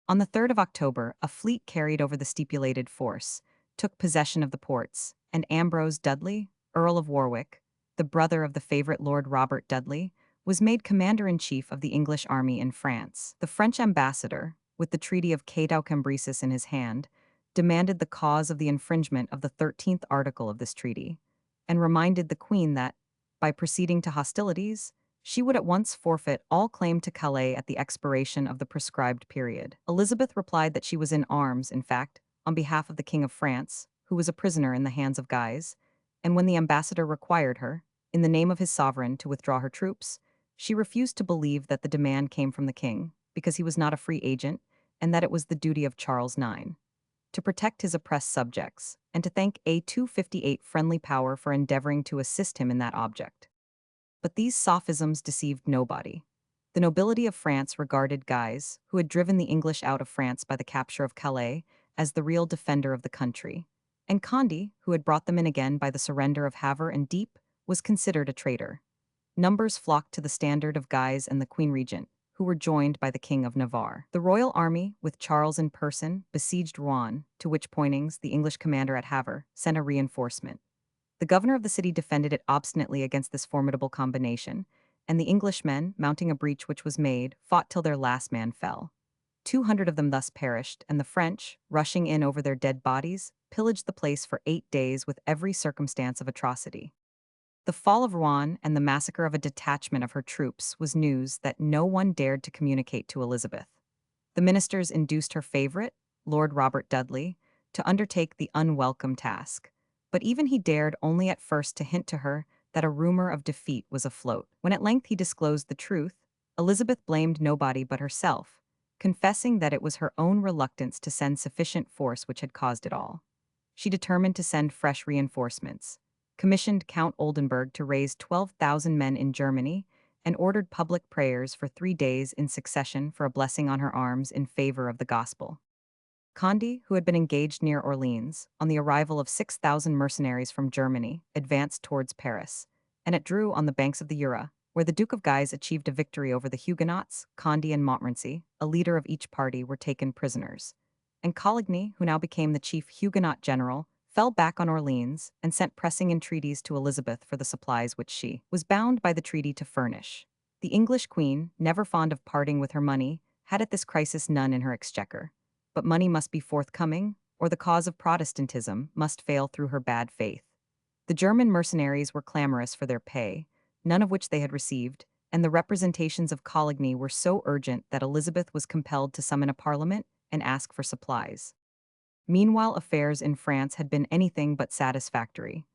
Speaker 1: On the 3rd of October, a fleet carried over the stipulated force, took possession of the ports, and Ambrose Dudley, Earl of Warwick, the brother of the favorite Lord Robert Dudley, was made commander-in-chief of the English army in France. The French ambassador, with the Treaty of Cateau-Cambrésis in his hand, demanded the cause of the infringement of the 13th article of this treaty, and reminded the Queen that, by proceeding to hostilities, she would at once forfeit all claim to Calais at the expiration of the prescribed period. Elizabeth replied that she was in arms, in fact, on behalf of the King of France, who was a prisoner in the hands of Guise, and when the ambassador required her, in the name of his sovereign, to withdraw her troops, she refused to believe that the demand came from the king, because he was not a free agent, and that it was the duty of Charles IX to protect his oppressed subjects, and to thank a 258 friendly power for endeavoring to assist him in that object. But these sophisms deceived nobody. The nobility of France regarded Guise, who had driven the English out of France by the capture of Calais, as the real defender of the country, and Condé, who had brought them in again by the surrender of Havre and Dieppe, was considered a traitor. Numbers flocked to the standard of Guise and the Queen Regent, who were joined by the King of Navarre. The royal army, with Charles in person, besieged Rouen, to which Poynings, the English commander at Havre, sent a reinforcement. The governor of the city defended it obstinately against this formidable combination, and the Englishmen, mounting a breach which was made, fought till their last man fell. 200 of them thus perished, and the French, rushing in over their dead bodies, pillaged the place for 8 days with every circumstance of atrocity. The fall of Rouen and the massacre of a detachment of her troops was news that no one dared to communicate to Elizabeth. The ministers induced her favorite, Lord Robert Dudley, to undertake the unwelcome task, but even he dared only at first to hint to her that a rumor of defeat was afloat. When at length he disclosed the truth, Elizabeth blamed nobody but herself, confessing that it was her own reluctance to send sufficient force which had caused it all. She determined to send fresh reinforcements, commissioned Count Oldenburg to raise 12,000 men in Germany, and ordered public prayers for 3 days in succession for a blessing on her arms in favor of the gospel. Condé, who had been engaged near Orleans, on the arrival of 6,000 mercenaries from Germany, advanced towards Paris, and at Dreux on the banks of the Jura, where the Duke of Guise achieved a victory over the Huguenots, Condé and Montmorency, a leader of each party, were taken prisoners. And Coligny, who now became the chief Huguenot general, fell back on Orleans and sent pressing entreaties to Elizabeth for the supplies which she was bound by the treaty to furnish. The English queen, never fond of parting with her money, had at this crisis none in her exchequer. But money must be forthcoming, or the cause of Protestantism must fail through her bad faith. The German mercenaries were clamorous for their pay, none of which they had received, and the representations of Coligny were so urgent that Elizabeth was compelled to summon a parliament and ask for supplies. Meanwhile, affairs in France had been anything but satisfactory.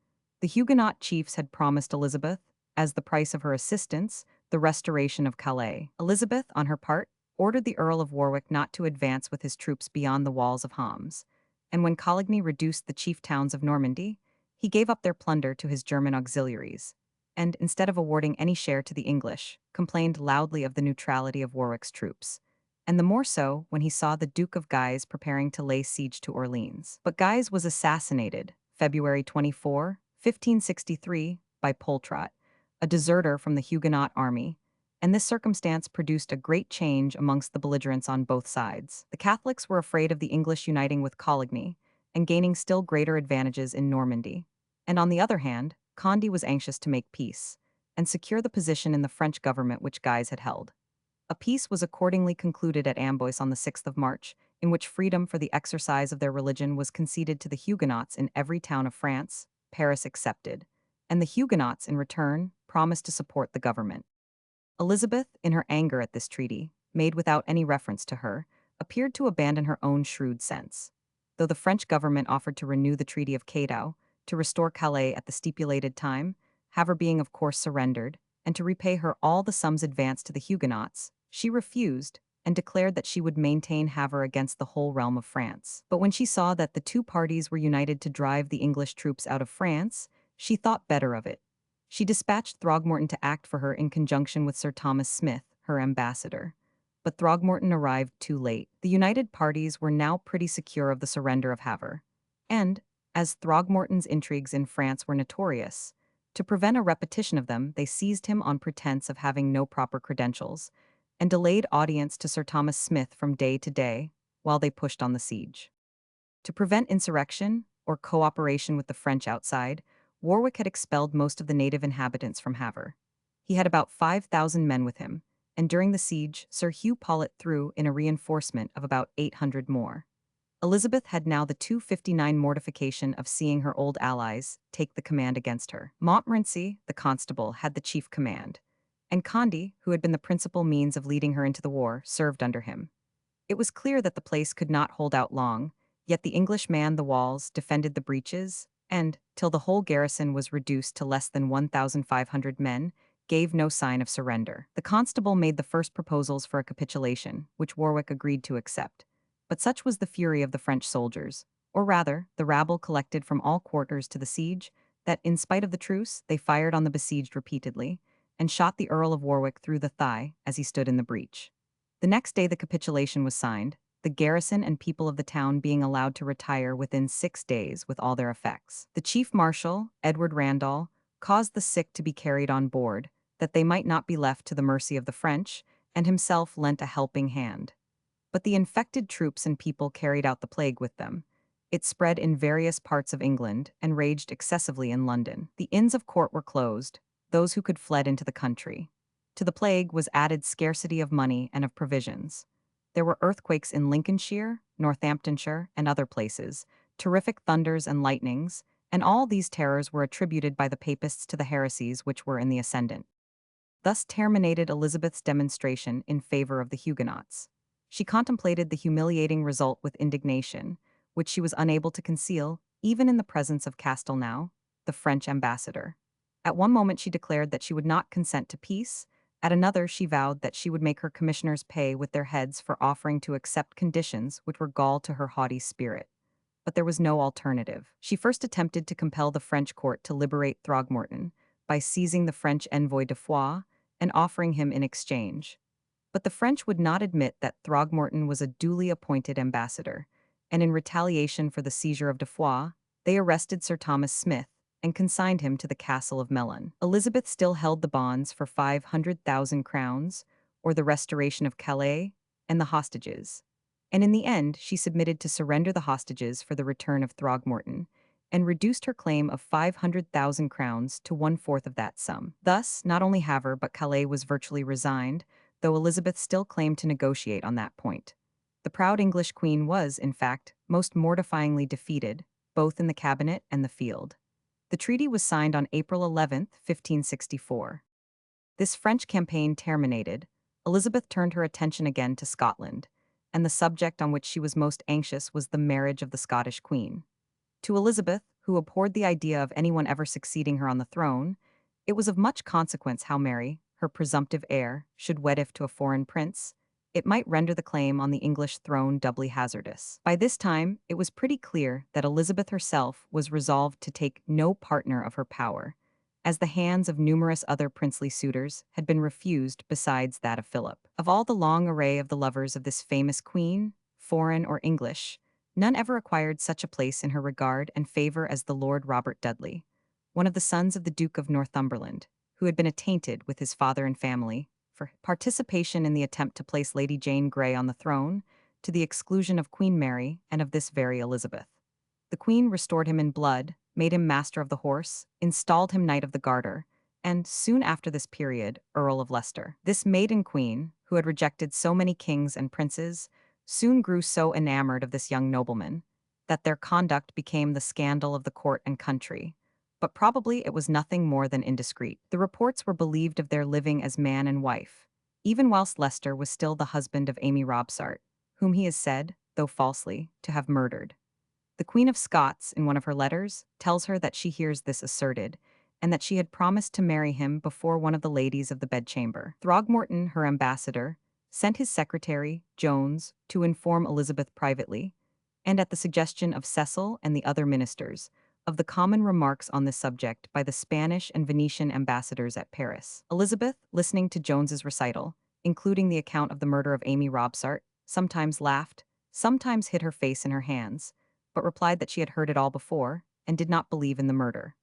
Speaker 1: The Huguenot chiefs had promised Elizabeth, as the price of her assistance, the restoration of Calais. Elizabeth, on her part, ordered the Earl of Warwick not to advance with his troops beyond the walls of Homs, and when Coligny reduced the chief towns of Normandy, he gave up their plunder to his German auxiliaries, and, instead of awarding any share to the English, complained loudly of the neutrality of Warwick's troops, and the more so when he saw the Duke of Guise preparing to lay siege to Orleans. But Guise was assassinated, February 24, 1563, by Poltrot, a deserter from the Huguenot army, and this circumstance produced a great change amongst the belligerents on both sides. The Catholics were afraid of the English uniting with Coligny and gaining still greater advantages in Normandy. And on the other hand, Condé was anxious to make peace and secure the position in the French government which Guise had held. A peace was accordingly concluded at Amboise on the 6th of March, in which freedom for the exercise of their religion was conceded to the Huguenots in every town of France, Paris excepted, and the Huguenots, in return, promised to support the government. Elizabeth, in her anger at this treaty, made without any reference to her, appeared to abandon her own shrewd sense. Though the French government offered to renew the Treaty of Cadeau, to restore Calais at the stipulated time, Havre being of course surrendered, and to repay her all the sums advanced to the Huguenots, she refused, and declared that she would maintain Havre against the whole realm of France. But when she saw that the two parties were united to drive the English troops out of France, she thought better of it. She dispatched Throgmorton to act for her in conjunction with Sir Thomas Smith, her ambassador. But Throgmorton arrived too late. The united parties were now pretty secure of the surrender of Havre. And, as Throgmorton's intrigues in France were notorious, to prevent a repetition of them, they seized him on pretense of having no proper credentials, and delayed audience to Sir Thomas Smith from day to day, while they pushed on the siege. To prevent insurrection, or cooperation with the French outside, Warwick had expelled most of the native inhabitants from Havre. He had about 5,000 men with him, and during the siege, Sir Hugh Paulet threw in a reinforcement of about 800 more. Elizabeth had now the 259 mortification of seeing her old allies take the command against her. Montmorency, the constable, had the chief command, and Condé, who had been the principal means of leading her into the war, served under him. It was clear that the place could not hold out long, yet the English manned the walls, defended the breaches, and, till the whole garrison was reduced to less than 1,500 men, gave no sign of surrender. The constable made the first proposals for a capitulation, which Warwick agreed to accept. But such was the fury of the French soldiers, or rather, the rabble collected from all quarters to the siege, that, in spite of the truce, they fired on the besieged repeatedly, and shot the Earl of Warwick through the thigh as he stood in the breach. The next day the capitulation was signed, the garrison and people of the town being allowed to retire within 6 days with all their effects. The chief marshal, Edward Randall, caused the sick to be carried on board, that they might not be left to the mercy of the French, and himself lent a helping hand. But the infected troops and people carried out the plague with them. It spread in various parts of England and raged excessively in London. The inns of court were closed, those who could fled into the country. To the plague was added scarcity of money and of provisions. There were earthquakes in Lincolnshire, Northamptonshire, and other places, terrific thunders and lightnings, and all these terrors were attributed by the papists to the heresies which were in the ascendant. Thus terminated Elizabeth's demonstration in favor of the Huguenots. She contemplated the humiliating result with indignation, which she was unable to conceal, even in the presence of Cassell, the French ambassador. At one moment she declared that she would not consent to peace, at another she vowed that she would make her commissioners pay with their heads for offering to accept conditions which were gall to her haughty spirit. But there was no alternative. She first attempted to compel the French court to liberate Throgmorton by seizing the French envoy de Foix and offering him in exchange. But the French would not admit that Throgmorton was a duly appointed ambassador, and in retaliation for the seizure of de Foix, they arrested Sir Thomas Smith and consigned him to the castle of Melun. Elizabeth still held the bonds for 500,000 crowns, or the restoration of Calais, and the hostages. And in the end, she submitted to surrender the hostages for the return of Throgmorton, and reduced her claim of 500,000 crowns to 1/4 of that sum. Thus, not only Havre but Calais was virtually resigned, though Elizabeth still claimed to negotiate on that point. The proud English queen was, in fact, most mortifyingly defeated, both in the cabinet and the field. The treaty was signed on April 11, 1564. This French campaign terminated, Elizabeth turned her attention again to Scotland, and the subject on which she was most anxious was the marriage of the Scottish queen. To Elizabeth, who abhorred the idea of anyone ever succeeding her on the throne, it was of much consequence how Mary, her presumptive heir, should wed if to a foreign prince, it might render the claim on the English throne doubly hazardous. By this time, it was pretty clear that Elizabeth herself was resolved to take no partner of her power, as the hands of numerous other princely suitors had been refused besides that of Philip. Of all the long array of the lovers of this famous queen, foreign or English, none ever acquired such a place in her regard and favor as the Lord Robert Dudley, one of the sons of the Duke of Northumberland, who had been attainted with his father and family for participation in the attempt to place Lady Jane Grey on the throne, to the exclusion of Queen Mary and of this very Elizabeth. The Queen restored him in blood, made him Master of the Horse, installed him Knight of the Garter, and, soon after this period, Earl of Leicester. This maiden queen, who had rejected so many kings and princes, soon grew so enamored of this young nobleman that their conduct became the scandal of the court and country, but probably it was nothing more than indiscreet. The reports were believed of their living as man and wife, even whilst Leicester was still the husband of Amy Robsart, whom he is said, though falsely, to have murdered. The Queen of Scots, in one of her letters, tells her that she hears this asserted, and that she had promised to marry him before one of the ladies of the bedchamber. Throgmorton, her ambassador, sent his secretary, Jones, to inform Elizabeth privately, and at the suggestion of Cecil and the other ministers, of the common remarks on this subject by the Spanish and Venetian ambassadors at Paris. Elizabeth, listening to Jones's recital, including the account of the murder of Amy Robsart, sometimes laughed, sometimes hid her face in her hands, but replied that she had heard it all before, and did not believe in the murder.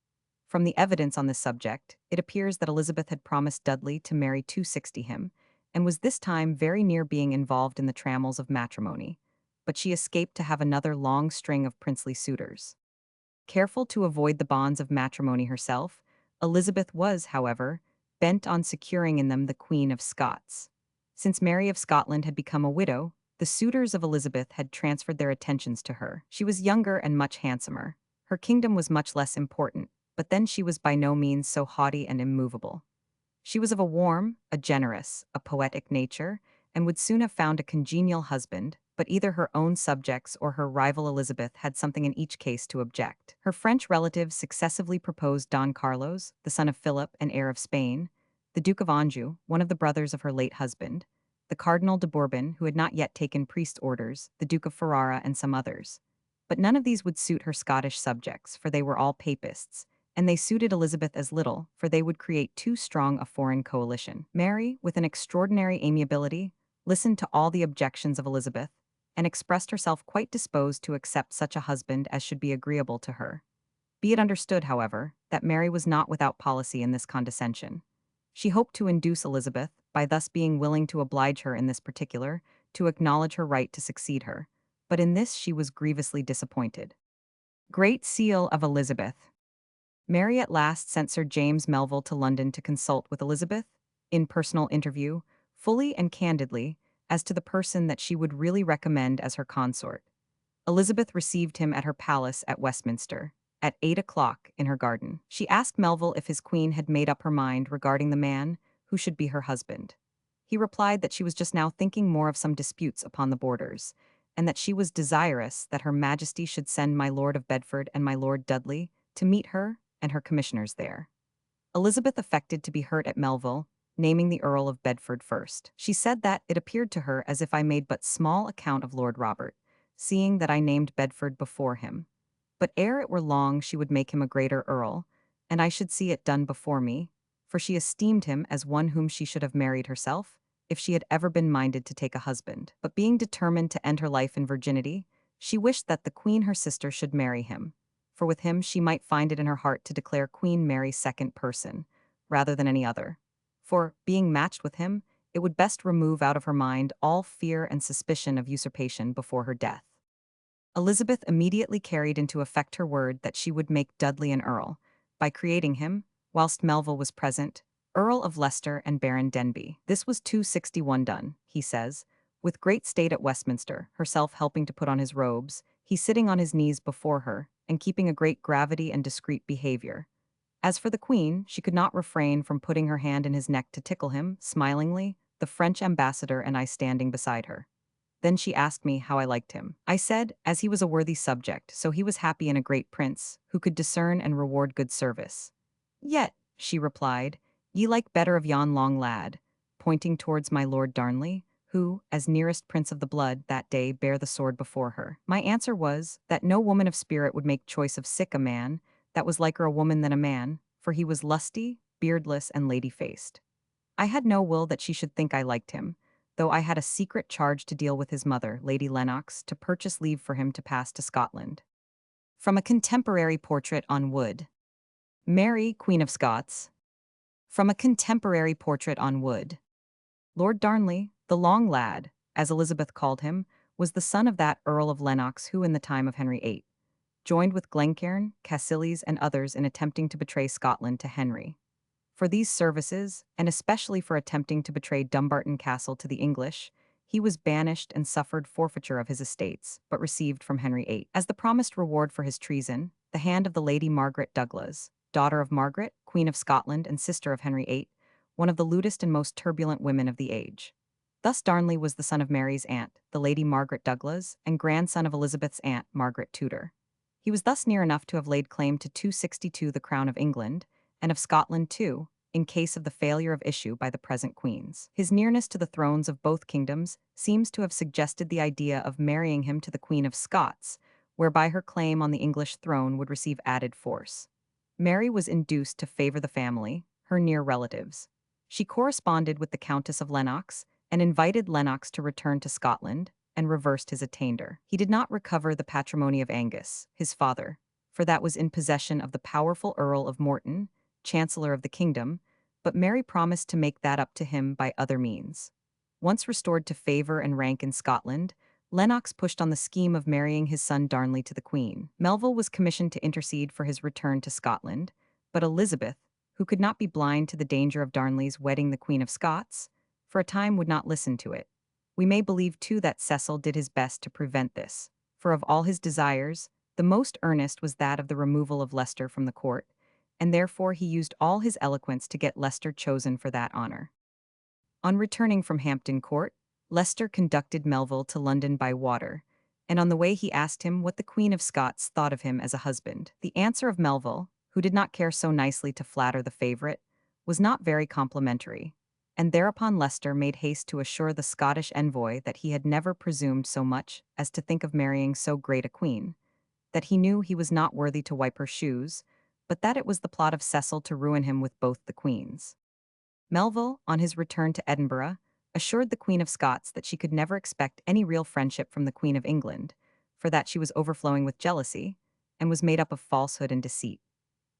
Speaker 1: From the evidence on this subject, it appears that Elizabeth had promised Dudley to marry 260 him, and was this time very near being involved in the trammels of matrimony, but she escaped to have another long string of princely suitors. Careful to avoid the bonds of matrimony herself, Elizabeth was, however, bent on securing in them the Queen of Scots. Since Mary of Scotland had become a widow, the suitors of Elizabeth had transferred their attentions to her. She was younger and much handsomer. Her kingdom was much less important, but then she was by no means so haughty and immovable. She was of a warm, a generous, a poetic nature, and would soon have found a congenial husband, but either her own subjects or her rival Elizabeth had something in each case to object. Her French relatives successively proposed Don Carlos, the son of Philip and heir of Spain, the Duke of Anjou, one of the brothers of her late husband, the Cardinal de Bourbon, who had not yet taken priest orders, the Duke of Ferrara, and some others. But none of these would suit her Scottish subjects, for they were all papists, and they suited Elizabeth as little, for they would create too strong a foreign coalition. Mary, with an extraordinary amiability, listened to all the objections of Elizabeth, and expressed herself quite disposed to accept such a husband as should be agreeable to her. Be it understood, however, that Mary was not without policy in this condescension. She hoped to induce Elizabeth, by thus being willing to oblige her in this particular, to acknowledge her right to succeed her, but in this she was grievously disappointed. Great Seal of Elizabeth. Mary at last sent Sir James Melville to London to consult with Elizabeth, in personal interview, fully and candidly, as to the person that she would really recommend as her consort. Elizabeth received him at her palace at Westminster, at 8 o'clock in her garden. She asked Melville if his queen had made up her mind regarding the man who should be her husband. He replied that she was just now thinking more of some disputes upon the borders, and that she was desirous that her majesty should send my lord of Bedford and my lord Dudley to meet her and her commissioners there. Elizabeth affected to be hurt at Melville, naming the Earl of Bedford first. She said that it appeared to her as if I made but small account of Lord Robert, seeing that I named Bedford before him. But ere it were long she would make him a greater earl, and I should see it done before me, for she esteemed him as one whom she should have married herself, if she had ever been minded to take a husband. But being determined to end her life in virginity, she wished that the queen her sister should marry him, for with him she might find it in her heart to declare Queen Mary's second person, rather than any other. For, being matched with him, it would best remove out of her mind all fear and suspicion of usurpation before her death. Elizabeth immediately carried into effect her word that she would make Dudley an earl, by creating him, whilst Melville was present, Earl of Leicester and Baron Denbigh. This was 261 done, he says, with great state at Westminster, herself helping to put on his robes, he sitting on his knees before her, and keeping a great gravity and discreet behavior. As for the queen, she could not refrain from putting her hand in his neck to tickle him, smilingly, the French ambassador and I standing beside her. Then she asked me how I liked him. I said, as he was a worthy subject, so he was happy in a great prince, who could discern and reward good service. Yet, she replied, ye like better of yon long lad, pointing towards my Lord Darnley, who, as nearest prince of the blood that day, bare the sword before her? My answer was, that no woman of spirit would make choice of sick a man, that was liker a woman than a man, for he was lusty, beardless, and lady-faced. I had no will that she should think I liked him, though I had a secret charge to deal with his mother, Lady Lennox, to purchase leave for him to pass to Scotland. From a contemporary portrait on wood. Mary, Queen of Scots. From a contemporary portrait on wood. Lord Darnley, the long lad, as Elizabeth called him, was the son of that Earl of Lennox who, in the time of Henry VIII, joined with Glencairn, Cassell and others in attempting to betray Scotland to Henry. For these services, and especially for attempting to betray Dumbarton Castle to the English, he was banished and suffered forfeiture of his estates, but received from Henry VIII, as the promised reward for his treason, the hand of the Lady Margaret Douglas, daughter of Margaret, Queen of Scotland and sister of Henry VIII, one of the lewdest and most turbulent women of the age. Thus Darnley was the son of Mary's aunt, the Lady Margaret Douglas, and grandson of Elizabeth's aunt, Margaret Tudor. He was thus near enough to have laid claim to 262 the crown of England, and of Scotland too, in case of the failure of issue by the present queens. His nearness to the thrones of both kingdoms seems to have suggested the idea of marrying him to the Queen of Scots, whereby her claim on the English throne would receive added force. Mary was induced to favor the family, her near relatives. She corresponded with the Countess of Lennox and invited Lennox to return to Scotland, and reversed his attainder. He did not recover the patrimony of Angus, his father, for that was in possession of the powerful Earl of Morton, Chancellor of the kingdom, but Mary promised to make that up to him by other means. Once restored to favor and rank in Scotland, Lennox pushed on the scheme of marrying his son Darnley to the Queen. Melville was commissioned to intercede for his return to Scotland, but Elizabeth, who could not be blind to the danger of Darnley's wedding the Queen of Scots, for a time would not listen to it. We may believe too that Cassell did his best to prevent this, for of all his desires, the most earnest was that of the removal of Leicester from the court, and therefore he used all his eloquence to get Leicester chosen for that honor. On returning from Hampton Court, Leicester conducted Melville to London by water, and on the way he asked him what the Queen of Scots thought of him as a husband. The answer of Melville, who did not care so nicely to flatter the favorite, was not very complimentary, and thereupon Leicester made haste to assure the Scottish envoy that he had never presumed so much as to think of marrying so great a queen, that he knew he was not worthy to wipe her shoes, but that it was the plot of Cassell to ruin him with both the queens. Melville, on his return to Edinburgh, assured the Queen of Scots that she could never expect any real friendship from the Queen of England, for that she was overflowing with jealousy, and was made up of falsehood and deceit.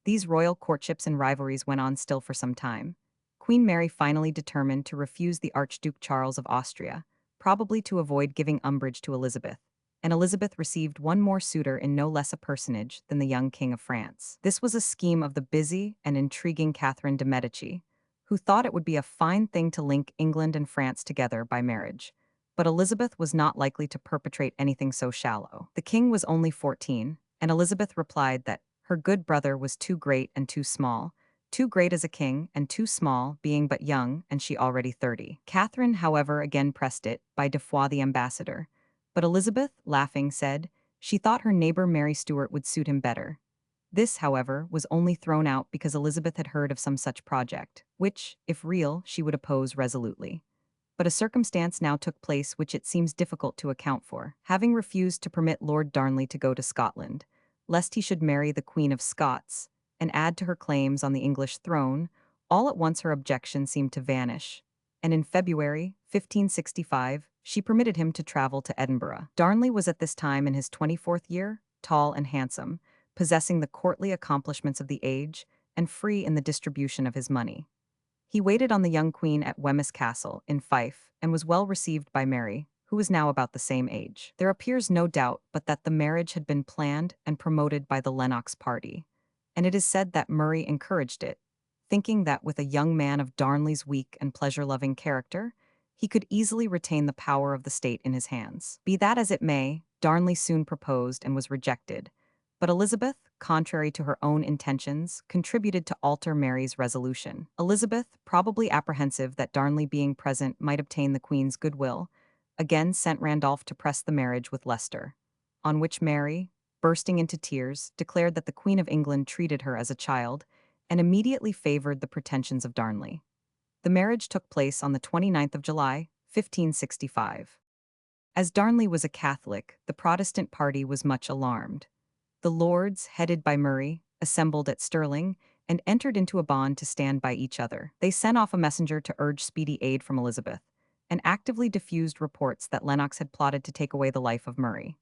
Speaker 1: These royal courtships and rivalries went on still for some time. Queen Mary finally determined to refuse the Archduke Charles of Austria, probably to avoid giving umbrage to Elizabeth, and Elizabeth received one more suitor in no less a personage than the young King of France. This was a scheme of the busy and intriguing Catherine de' Medici, who thought it would be a fine thing to link England and France together by marriage. But Elizabeth was not likely to perpetrate anything so shallow. The king was only 14, and Elizabeth replied that her good brother was too great and too small, too great as a king and too small, being but young and she already 30. Catherine, however, again pressed it by de Foix the ambassador, but Elizabeth, laughing, said she thought her neighbor Mary Stuart would suit him better. This, however, was only thrown out because Elizabeth had heard of some such project, which, if real, she would oppose resolutely. But a circumstance now took place which it seems difficult to account for. Having refused to permit Lord Darnley to go to Scotland, lest he should marry the Queen of Scots, and add to her claims on the English throne, all at once her objection seemed to vanish, and in February 1565 she permitted him to travel to Edinburgh. Darnley was at this time in his 24th year, tall and handsome, possessing the courtly accomplishments of the age, and free in the distribution of his money. He waited on the young queen at Wemyss Castle, in Fife, and was well received by Mary, who was now about the same age. There appears no doubt but that the marriage had been planned and promoted by the Lennox party, and it is said that Murray encouraged it, thinking that with a young man of Darnley's weak and pleasure-loving character, he could easily retain the power of the state in his hands. Be that as it may, Darnley soon proposed and was rejected, but Elizabeth, contrary to her own intentions, contributed to alter Mary's resolution. Elizabeth, probably apprehensive that Darnley being present might obtain the Queen's goodwill, again sent Randolph to press the marriage with Leicester, on which Mary, bursting into tears, declared that the Queen of England treated her as a child, and immediately favored the pretensions of Darnley. The marriage took place on the 29th of July, 1565. As Darnley was a Catholic, the Protestant party was much alarmed. The lords, headed by Murray, assembled at Stirling and entered into a bond to stand by each other. They sent off a messenger to urge speedy aid from Elizabeth, and actively diffused reports that Lennox had plotted to take away the life of Murray.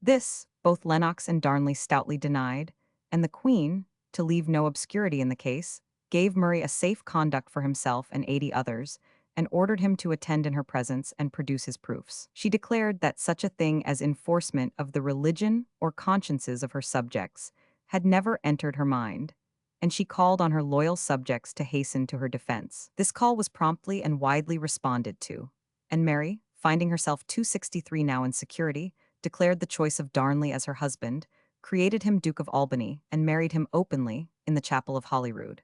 Speaker 1: This, both Lennox and Darnley stoutly denied, and the Queen, to leave no obscurity in the case, gave Murray a safe conduct for himself and 80 others, and ordered him to attend in her presence and produce his proofs. She declared that such a thing as enforcement of the religion or consciences of her subjects had never entered her mind, and she called on her loyal subjects to hasten to her defense. This call was promptly and widely responded to, and Mary, finding herself 263 now in security, declared the choice of Darnley as her husband, created him Duke of Albany, and married him openly in the chapel of Holyrood.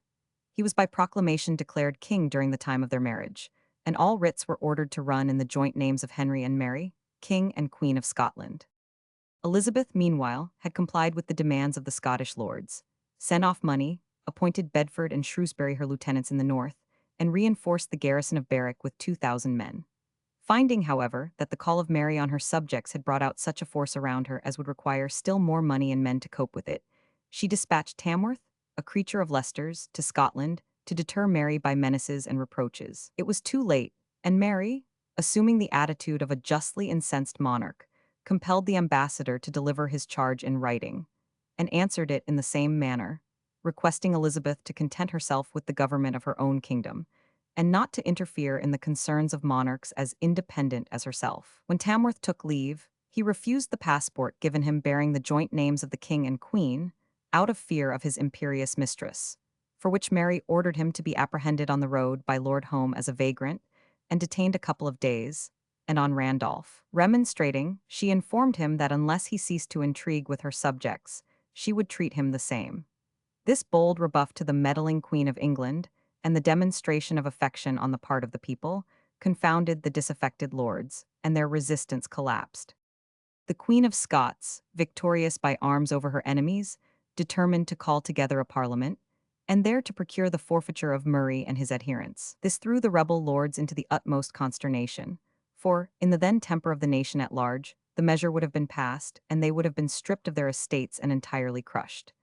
Speaker 1: He was by proclamation declared king during the time of their marriage, and all writs were ordered to run in the joint names of Henry and Mary, King and Queen of Scotland. Elizabeth, meanwhile, had complied with the demands of the Scottish lords, sent off money, appointed Bedford and Shrewsbury her lieutenants in the north, and reinforced the garrison of Berwick with 2,000 men. Finding, however, that the call of Mary on her subjects had brought out such a force around her as would require still more money and men to cope with it, she dispatched Tamworth, a creature of Leicester's, to Scotland to deter Mary by menaces and reproaches. It was too late, and Mary, assuming the attitude of a justly incensed monarch, compelled the ambassador to deliver his charge in writing, and answered it in the same manner, requesting Elizabeth to content herself with the government of her own kingdom, and not to interfere in the concerns of monarchs as independent as herself. When Tamworth took leave, he refused the passport given him bearing the joint names of the king and queen, out of fear of his imperious mistress, for which Mary ordered him to be apprehended on the road by Lord Home as a vagrant, and detained a couple of days, and on Randolph. Remonstrating, she informed him that unless he ceased to intrigue with her subjects, she would treat him the same. This bold rebuff to the meddling Queen of England, and the demonstration of affection on the part of the people, confounded the disaffected lords, and their resistance collapsed. The Queen of Scots, victorious by arms over her enemies, determined to call together a parliament, and there to procure the forfeiture of Murray and his adherents. This threw the rebel lords into the utmost consternation, for, in the then temper of the nation at large, the measure would have been passed, and they would have been stripped of their estates and entirely crushed.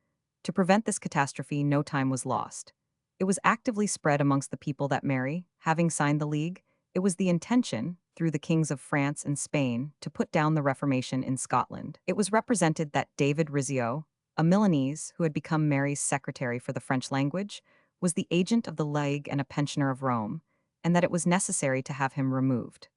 Speaker 1: To prevent this catastrophe, no time was lost. It was actively spread amongst the people that Mary, having signed the league, it was the intention, through the kings of France and Spain, to put down the Reformation in Scotland. It was represented that David Rizzio, a Milanese who had become Mary's secretary for the French language, was the agent of the League and a pensioner of Rome, and that it was necessary to have him removed.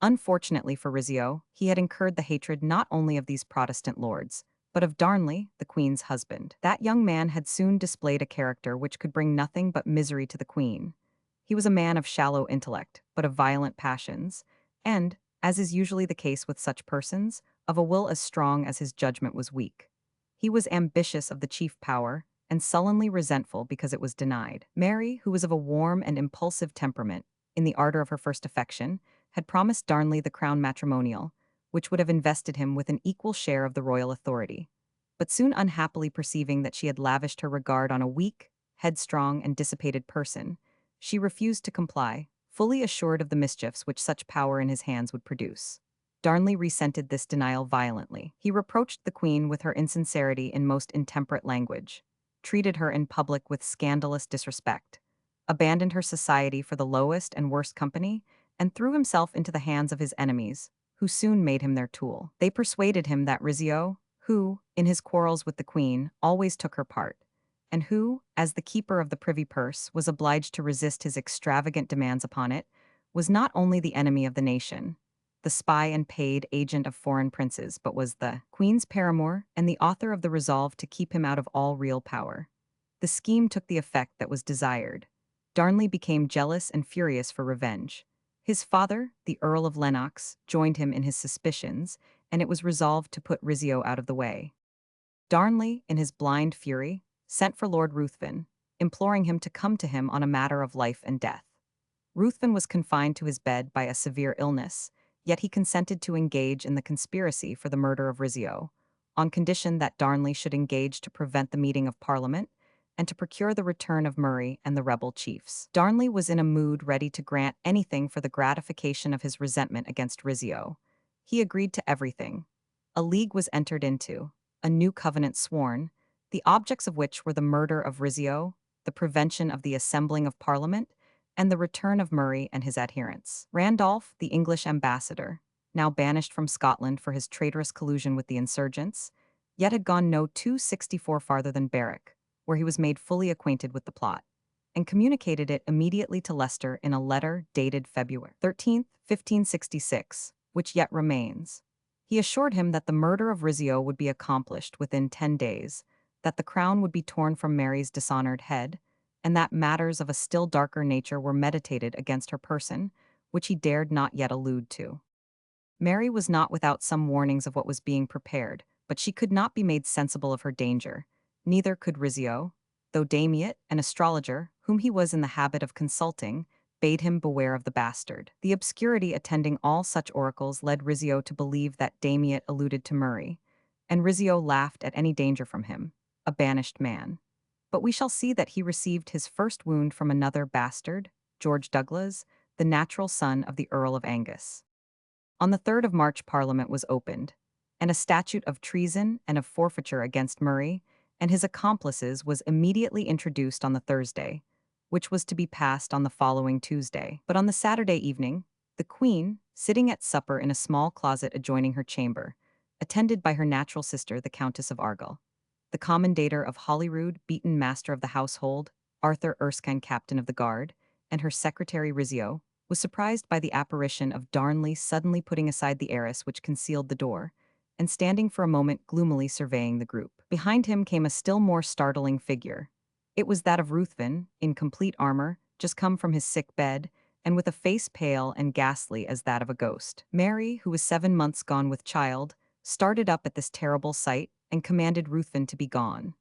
Speaker 1: Unfortunately for Rizzio, he had incurred the hatred not only of these Protestant lords, but of Darnley, the Queen's husband. That young man had soon displayed a character which could bring nothing but misery to the Queen. He was a man of shallow intellect, but of violent passions, and, as is usually the case with such persons, of a will as strong as his judgment was weak. He was ambitious of the chief power, and sullenly resentful because it was denied. Mary, who was of a warm and impulsive temperament, in the ardor of her first affection, had promised Darnley the crown matrimonial, which would have invested him with an equal share of the royal authority. But soon unhappily perceiving that she had lavished her regard on a weak, headstrong, and dissipated person, she refused to comply, fully assured of the mischiefs which such power in his hands would produce. Darnley resented this denial violently. He reproached the Queen with her insincerity in most intemperate language, treated her in public with scandalous disrespect, abandoned her society for the lowest and worst company, and threw himself into the hands of his enemies, who soon made him their tool. They persuaded him that Rizzio, who, in his quarrels with the Queen, always took her part, and who, as the keeper of the privy purse, was obliged to resist his extravagant demands upon it, was not only the enemy of the nation, the spy and paid agent of foreign princes, but was the Queen's paramour and the author of the resolve to keep him out of all real power. The scheme took the effect that was desired. Darnley became jealous and furious for revenge. His father, the Earl of Lennox, joined him in his suspicions, and it was resolved to put Rizzio out of the way. Darnley, in his blind fury, sent for Lord Ruthven, imploring him to come to him on a matter of life and death. Ruthven was confined to his bed by a severe illness, yet he consented to engage in the conspiracy for the murder of Rizzio, on condition that Darnley should engage to prevent the meeting of Parliament, and to procure the return of Murray and the rebel chiefs. Darnley was in a mood ready to grant anything for the gratification of his resentment against Rizzio. He agreed to everything. A league was entered into, a new covenant sworn, the objects of which were the murder of Rizzio, the prevention of the assembling of Parliament, and the return of Murray and his adherents. Randolph, the English ambassador, now banished from Scotland for his traitorous collusion with the insurgents, yet had gone no 264 farther than Berwick, where he was made fully acquainted with the plot, and communicated it immediately to Leicester in a letter dated February 13th, 1566, which yet remains. He assured him that the murder of Rizzio would be accomplished within 10 days, that the crown would be torn from Mary's dishonored head, and that matters of a still darker nature were meditated against her person, which he dared not yet allude to. Mary was not without some warnings of what was being prepared, but she could not be made sensible of her danger. Neither could Rizzio, though Damiet, an astrologer, whom he was in the habit of consulting, bade him beware of the bastard. The obscurity attending all such oracles led Rizzio to believe that Damiet alluded to Murray, and Rizzio laughed at any danger from him, a banished man. But we shall see that he received his first wound from another bastard, George Douglas, the natural son of the Earl of Angus. On the 3rd of March Parliament was opened, and a statute of treason and of forfeiture against Murray and his accomplices was immediately introduced on the Thursday, which was to be passed on the following Tuesday. But on the Saturday evening, the Queen, sitting at supper in a small closet adjoining her chamber, attended by her natural sister, the Countess of Argyll, the commendator of Holyrood, Beaton master of the household, Arthur Erskine captain of the guard, and her secretary Rizzio, was surprised by the apparition of Darnley suddenly putting aside the arras which concealed the door, and standing for a moment gloomily surveying the group. Behind him came a still more startling figure. It was that of Ruthven, in complete armor, just come from his sick bed, and with a face pale and ghastly as that of a ghost. Mary, who was 7 months gone with child, started up at this terrible sight, and commanded Ruthven to be gone.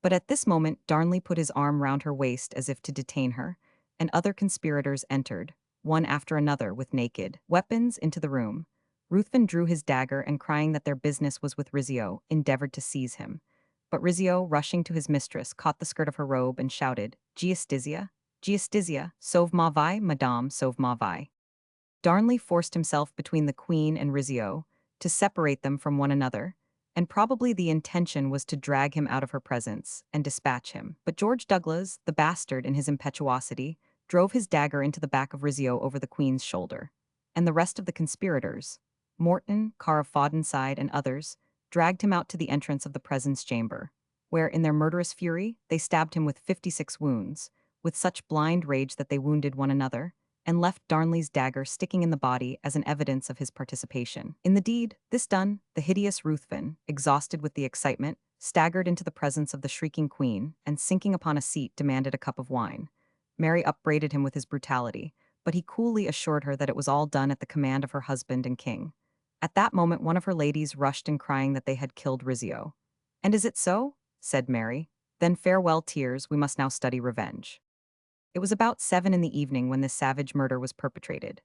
Speaker 1: But at this moment Darnley put his arm round her waist as if to detain her, and other conspirators entered, one after another with naked weapons, into the room. Ruthven drew his dagger and, crying that their business was with Rizzio, endeavored to seize him. But Rizzio, rushing to his mistress, caught the skirt of her robe and shouted, Giustizia, Giustizia, sauve ma vie, madame, sauve ma vie. Darnley forced himself between the Queen and Rizzio, to separate them from one another, and probably the intention was to drag him out of her presence and dispatch him. But George Douglas, the bastard in his impetuosity, drove his dagger into the back of Rizzio over the Queen's shoulder, and the rest of the conspirators, Morton, Carr of Fawdenside, and others, dragged him out to the entrance of the presence chamber, where, in their murderous fury, they stabbed him with 56 wounds, with such blind rage that they wounded one another, and left Darnley's dagger sticking in the body as an evidence of his participation. In the deed, this done, the hideous Ruthven, exhausted with the excitement, staggered into the presence of the shrieking Queen, and sinking upon a seat demanded a cup of wine. Mary upbraided him with his brutality, but he coolly assured her that it was all done at the command of her husband and king. At that moment one of her ladies rushed in crying that they had killed Rizzio. "And is it so?" said Mary. "Then farewell tears, we must now study revenge." It was about 7 in the evening when this savage murder was perpetrated.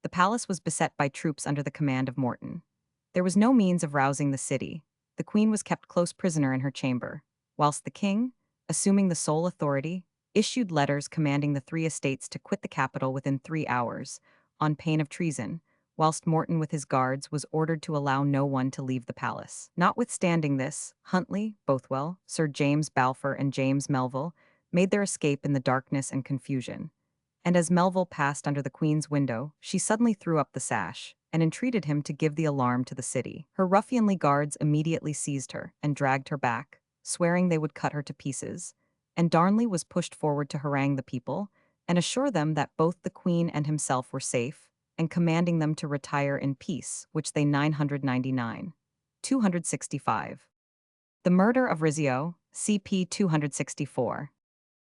Speaker 1: The palace was beset by troops under the command of Morton. There was no means of rousing the city. The Queen was kept close prisoner in her chamber, whilst the king, assuming the sole authority, issued letters commanding the 3 estates to quit the capital within 3 hours, on pain of treason, whilst Morton with his guards was ordered to allow no one to leave the palace. Notwithstanding this, Huntley, Bothwell, Sir James Balfour, and James Melville made their escape in the darkness and confusion. And as Melville passed under the Queen's window, she suddenly threw up the sash, and entreated him to give the alarm to the city. Her ruffianly guards immediately seized her, and dragged her back, swearing they would cut her to pieces, and Darnley was pushed forward to harangue the people, and assure them that both the Queen and himself were safe, and commanding them to retire in peace, which they 999. 265. The murder of Rizzio, CP 264.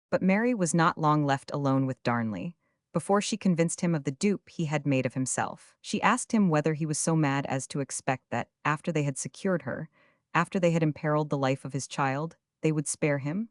Speaker 1: But Mary was not long left alone with Darnley, before she convinced him of the dupe he had made of himself. She asked him whether he was so mad as to expect that, after they had secured her, after they had imperiled the life of his child, they would spare him?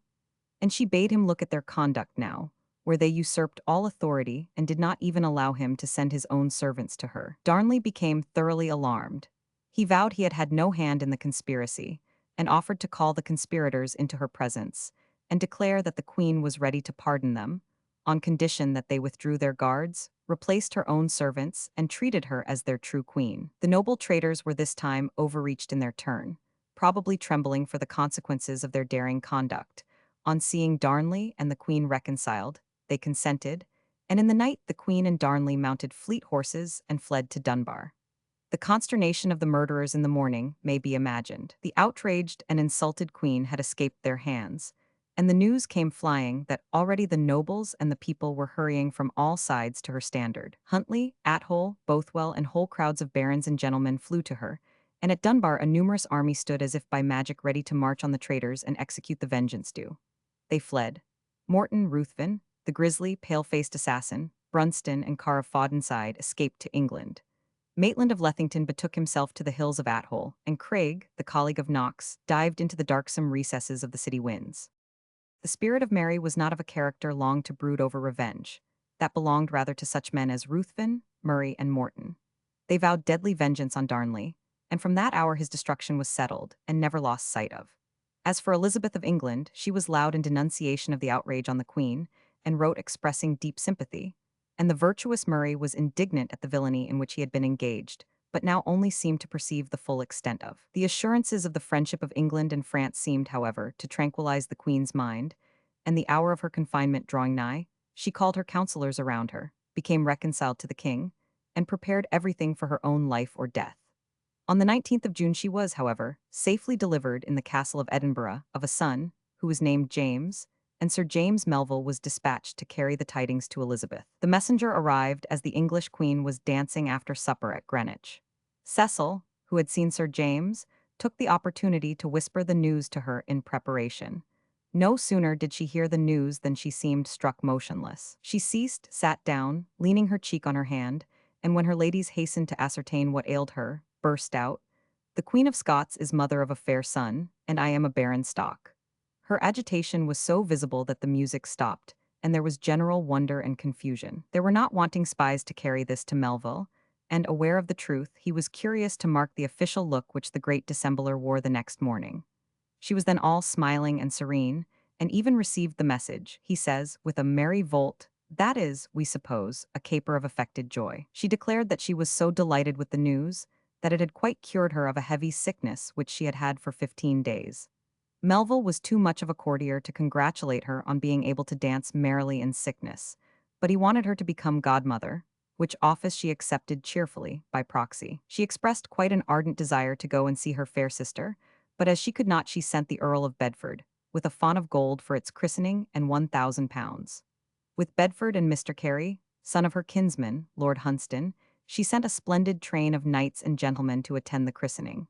Speaker 1: And she bade him look at their conduct now, where they usurped all authority and did not even allow him to send his own servants to her. Darnley became thoroughly alarmed. He vowed he had had no hand in the conspiracy, and offered to call the conspirators into her presence, and declare that the queen was ready to pardon them, on condition that they withdrew their guards, replaced her own servants, and treated her as their true queen. The noble traders were this time overreached in their turn, probably trembling for the consequences of their daring conduct. On seeing Darnley and the queen reconciled, they consented, and in the night the queen and Darnley mounted fleet horses and fled to Dunbar. The consternation of the murderers in the morning may be imagined. The outraged and insulted queen had escaped their hands, and the news came flying that already the nobles and the people were hurrying from all sides to her standard. Huntley, Athole, Bothwell, and whole crowds of barons and gentlemen flew to her, and at Dunbar a numerous army stood as if by magic ready to march on the traitors and execute the vengeance due. They fled. Morton Ruthven, the grisly, pale-faced assassin, Brunston and Carr of Fawdenside escaped to England. Maitland of Lethington betook himself to the hills of Athole, and Craig, the colleague of Knox, dived into the darksome recesses of the city winds. The spirit of Mary was not of a character long to brood over revenge. That belonged rather to such men as Ruthven, Murray, and Morton. They vowed deadly vengeance on Darnley, and from that hour his destruction was settled, and never lost sight of. As for Elizabeth of England, she was loud in denunciation of the outrage on the Queen, and wrote expressing deep sympathy, and the virtuous Murray was indignant at the villainy in which he had been engaged, but now only seemed to perceive the full extent of. The assurances of the friendship of England and France seemed, however, to tranquilize the Queen's mind, and the hour of her confinement drawing nigh, she called her counselors around her, became reconciled to the King, and prepared everything for her own life or death. On the 19th of June she was, however, safely delivered in the castle of Edinburgh of a son, who was named James, and Sir James Melville was dispatched to carry the tidings to Elizabeth. The messenger arrived as the English queen was dancing after supper at Greenwich. Cecil, who had seen Sir James, took the opportunity to whisper the news to her in preparation. No sooner did she hear the news than she seemed struck motionless. She ceased, sat down, leaning her cheek on her hand, and when her ladies hastened to ascertain what ailed her, burst out, "The Queen of Scots is mother of a fair son, and I am a barren stock." Her agitation was so visible that the music stopped, and there was general wonder and confusion. There were not wanting spies to carry this to Melville, and, aware of the truth, he was curious to mark the official look which the great dissembler wore the next morning. She was then all smiling and serene, and even received the message, he says, with a merry volt, that is, we suppose, a caper of affected joy. She declared that she was so delighted with the news, that it had quite cured her of a heavy sickness which she had had for 15 days. Melville was too much of a courtier to congratulate her on being able to dance merrily in sickness, but he wanted her to become godmother, which office she accepted cheerfully, by proxy. She expressed quite an ardent desire to go and see her fair sister, but as she could not, she sent the Earl of Bedford, with a fawn of gold for its christening and £1,000. With Bedford and Mr. Carey, son of her kinsman, Lord Hunsdon, she sent a splendid train of knights and gentlemen to attend the christening.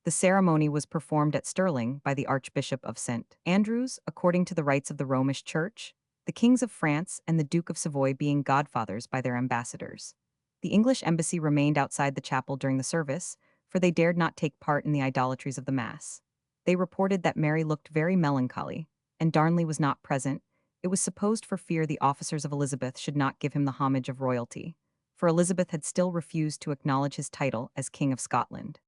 Speaker 1: The ceremony was performed at Stirling by the Archbishop of St. Andrews, according to the rites of the Romish Church, the kings of France and the Duke of Savoy being godfathers by their ambassadors. The English embassy remained outside the chapel during the service, for they dared not take part in the idolatries of the Mass. They reported that Mary looked very melancholy, and Darnley was not present. It was supposed for fear the officers of Elizabeth should not give him the homage of royalty, for Elizabeth had still refused to acknowledge his title as King of Scotland.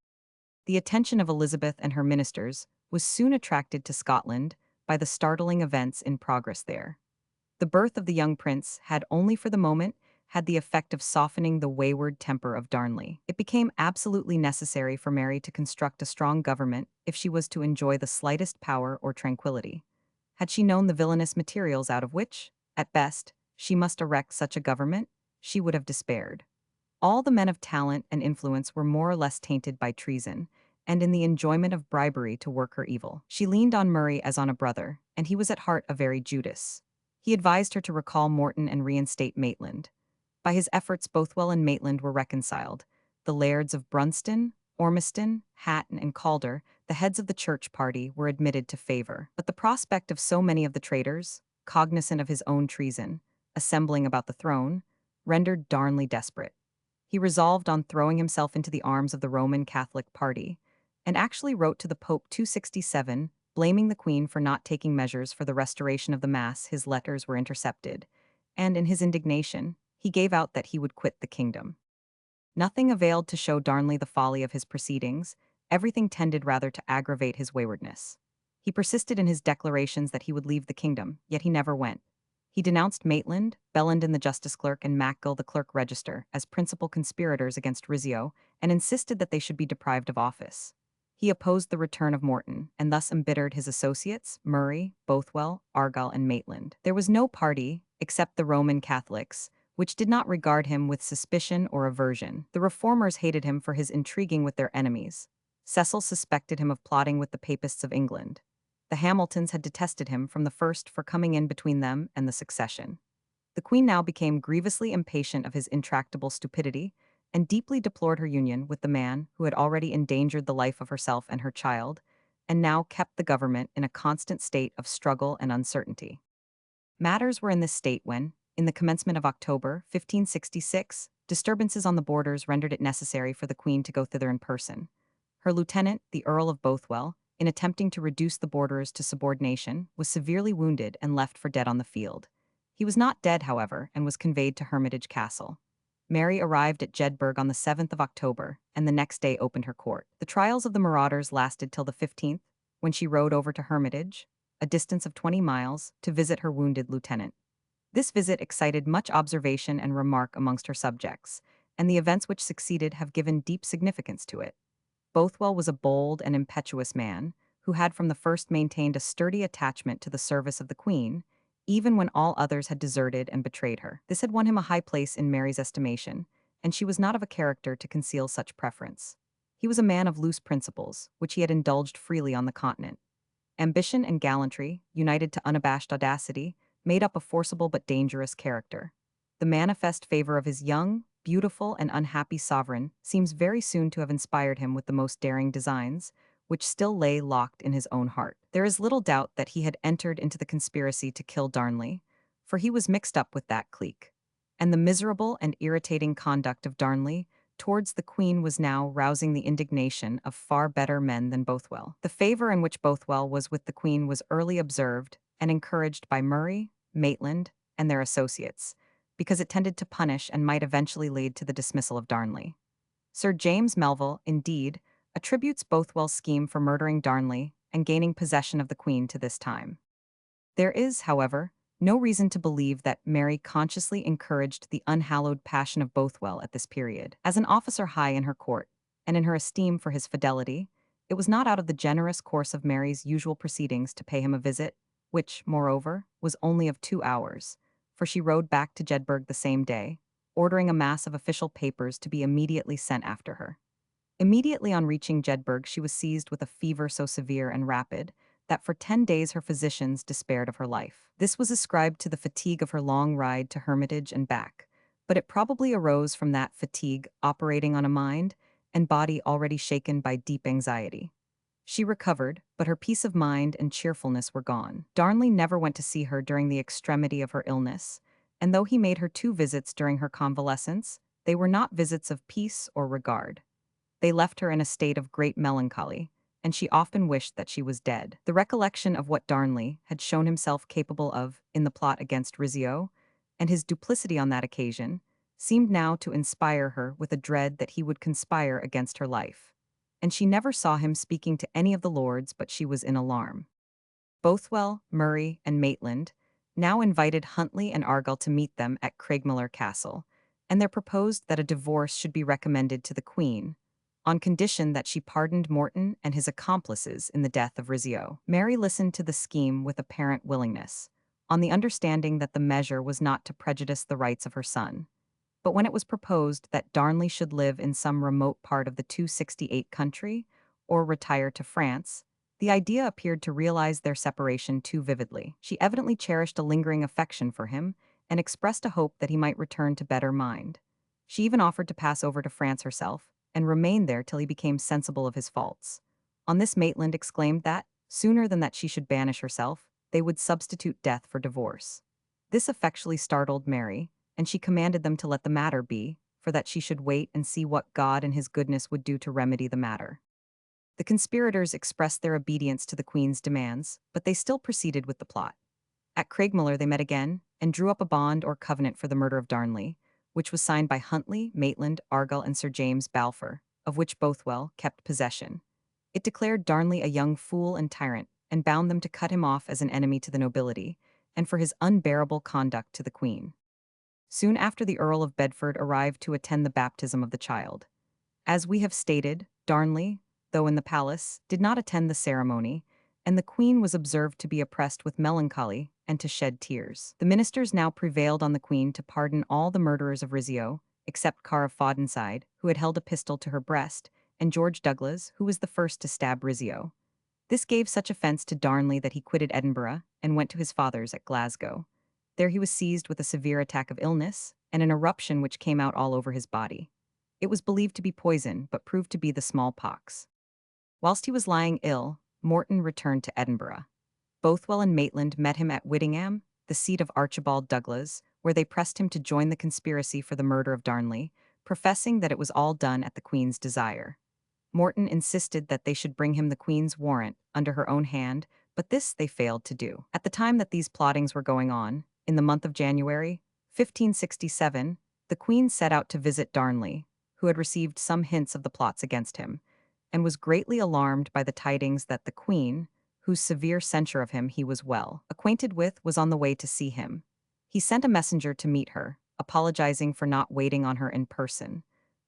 Speaker 1: The attention of Elizabeth and her ministers was soon attracted to Scotland by the startling events in progress there. The birth of the young prince had only for the moment had the effect of softening the wayward temper of Darnley. It became absolutely necessary for Mary to construct a strong government if she was to enjoy the slightest power or tranquility. Had she known the villainous materials out of which, at best, she must erect such a government, she would have despaired. All the men of talent and influence were more or less tainted by treason, and in the enjoyment of bribery to work her evil. She leaned on Murray as on a brother, and he was at heart a very Judas. He advised her to recall Morton and reinstate Maitland. By his efforts Bothwell and Maitland were reconciled. The lairds of Brunston, Ormiston, Hatton, and Calder, the heads of the church party, were admitted to favour. But the prospect of so many of the traitors, cognizant of his own treason, assembling about the throne, rendered Darnley desperate. He resolved on throwing himself into the arms of the Roman Catholic party, and actually wrote to the Pope 267, blaming the Queen for not taking measures for the restoration of the Mass. His letters were intercepted, and in his indignation, he gave out that he would quit the kingdom. Nothing availed to show Darnley the folly of his proceedings, everything tended rather to aggravate his waywardness. He persisted in his declarations that he would leave the kingdom, yet he never went. He denounced Maitland, Bellenden the justice clerk, and Macgill the clerk register as principal conspirators against Rizzio, and insisted that they should be deprived of office. He opposed the return of Morton, and thus embittered his associates, Murray, Bothwell, Argyll, and Maitland. There was no party, except the Roman Catholics, which did not regard him with suspicion or aversion. The reformers hated him for his intriguing with their enemies. Cecil suspected him of plotting with the Papists of England. The Hamiltons had detested him from the first for coming in between them and the succession. The Queen now became grievously impatient of his intractable stupidity, and deeply deplored her union with the man who had already endangered the life of herself and her child, and now kept the government in a constant state of struggle and uncertainty. Matters were in this state when, in the commencement of October 1566, disturbances on the borders rendered it necessary for the Queen to go thither in person. Her lieutenant, the Earl of Bothwell, in attempting to reduce the borderers to subordination, was severely wounded and left for dead on the field. He was not dead, however, and was conveyed to Hermitage Castle. Mary arrived at Jedburgh on the 7th of October, and the next day opened her court. The trials of the marauders lasted till the 15th, when she rode over to Hermitage, a distance of 20 miles, to visit her wounded lieutenant. This visit excited much observation and remark amongst her subjects, and the events which succeeded have given deep significance to it. Bothwell was a bold and impetuous man, who had from the first maintained a sturdy attachment to the service of the Queen, even when all others had deserted and betrayed her. This had won him a high place in Mary's estimation, and she was not of a character to conceal such preference. He was a man of loose principles, which he had indulged freely on the continent. Ambition and gallantry, united to unabashed audacity, made up a forcible but dangerous character. The manifest favor of his young, beautiful, and unhappy sovereign seems very soon to have inspired him with the most daring designs, which still lay locked in his own heart. There is little doubt that he had entered into the conspiracy to kill Darnley, for he was mixed up with that clique. And the miserable and irritating conduct of Darnley towards the Queen was now rousing the indignation of far better men than Bothwell. The favor in which Bothwell was with the Queen was early observed and encouraged by Murray, Maitland, and their associates, because it tended to punish and might eventually lead to the dismissal of Darnley. Sir James Melville, indeed, attributes Bothwell's scheme for murdering Darnley and gaining possession of the Queen to this time. There is, however, no reason to believe that Mary consciously encouraged the unhallowed passion of Bothwell at this period. As an officer high in her court, and in her esteem for his fidelity, it was not out of the generous course of Mary's usual proceedings to pay him a visit, which, moreover, was only of 2 hours, for she rode back to Jedburgh the same day, ordering a mass of official papers to be immediately sent after her. Immediately on reaching Jedburgh, she was seized with a fever so severe and rapid that for 10 days her physicians despaired of her life. This was ascribed to the fatigue of her long ride to Hermitage and back, but it probably arose from that fatigue operating on a mind and body already shaken by deep anxiety. She recovered, but her peace of mind and cheerfulness were gone. Darnley never went to see her during the extremity of her illness, and though he made her 2 visits during her convalescence, they were not visits of peace or regard. They left her in a state of great melancholy, and she often wished that she was dead. The recollection of what Darnley had shown himself capable of in the plot against Rizzio, and his duplicity on that occasion, seemed now to inspire her with a dread that he would conspire against her life. And she never saw him speaking to any of the lords, but she was in alarm. Bothwell, Murray, and Maitland now invited Huntley and Argyll to meet them at Craigmillar Castle, and they proposed that a divorce should be recommended to the Queen, on condition that she pardoned Morton and his accomplices in the death of Rizzio. Mary listened to the scheme with apparent willingness, on the understanding that the measure was not to prejudice the rights of her son. But when it was proposed that Darnley should live in some remote part of the 268 country, or retire to France, the idea appeared to realize their separation too vividly. She evidently cherished a lingering affection for him, and expressed a hope that he might return to better mind. She even offered to pass over to France herself, and remain there till he became sensible of his faults. On this Maitland exclaimed that, sooner than that she should banish herself, they would substitute death for divorce. This effectually startled Mary, and she commanded them to let the matter be, for that she should wait and see what God in his goodness would do to remedy the matter. The conspirators expressed their obedience to the Queen's demands, but they still proceeded with the plot. At Craigmillar they met again, and drew up a bond or covenant for the murder of Darnley, which was signed by Huntley, Maitland, Argyll, and Sir James Balfour, of which Bothwell kept possession. It declared Darnley a young fool and tyrant, and bound them to cut him off as an enemy to the nobility, and for his unbearable conduct to the queen. Soon after, the Earl of Bedford arrived to attend the baptism of the child. As we have stated, Darnley, though in the palace, did not attend the ceremony, and the queen was observed to be oppressed with melancholy and to shed tears. The ministers now prevailed on the queen to pardon all the murderers of Rizzio, except Car of Fawdenside, who had held a pistol to her breast, and George Douglas, who was the first to stab Rizzio. This gave such offence to Darnley that he quitted Edinburgh and went to his father's at Glasgow. There he was seized with a severe attack of illness and an eruption which came out all over his body. It was believed to be poison, but proved to be the smallpox. Whilst he was lying ill, Morton returned to Edinburgh. Bothwell and Maitland met him at Whittingham, the seat of Archibald Douglas, where they pressed him to join the conspiracy for the murder of Darnley, professing that it was all done at the Queen's desire. Morton insisted that they should bring him the Queen's warrant under her own hand, but this they failed to do. At the time that these plottings were going on, in the month of January, 1567, the Queen set out to visit Darnley, who had received some hints of the plots against him, and was greatly alarmed by the tidings that the Queen, whose severe censure of him he was well acquainted with, was on the way to see him. He sent a messenger to meet her, apologizing for not waiting on her in person.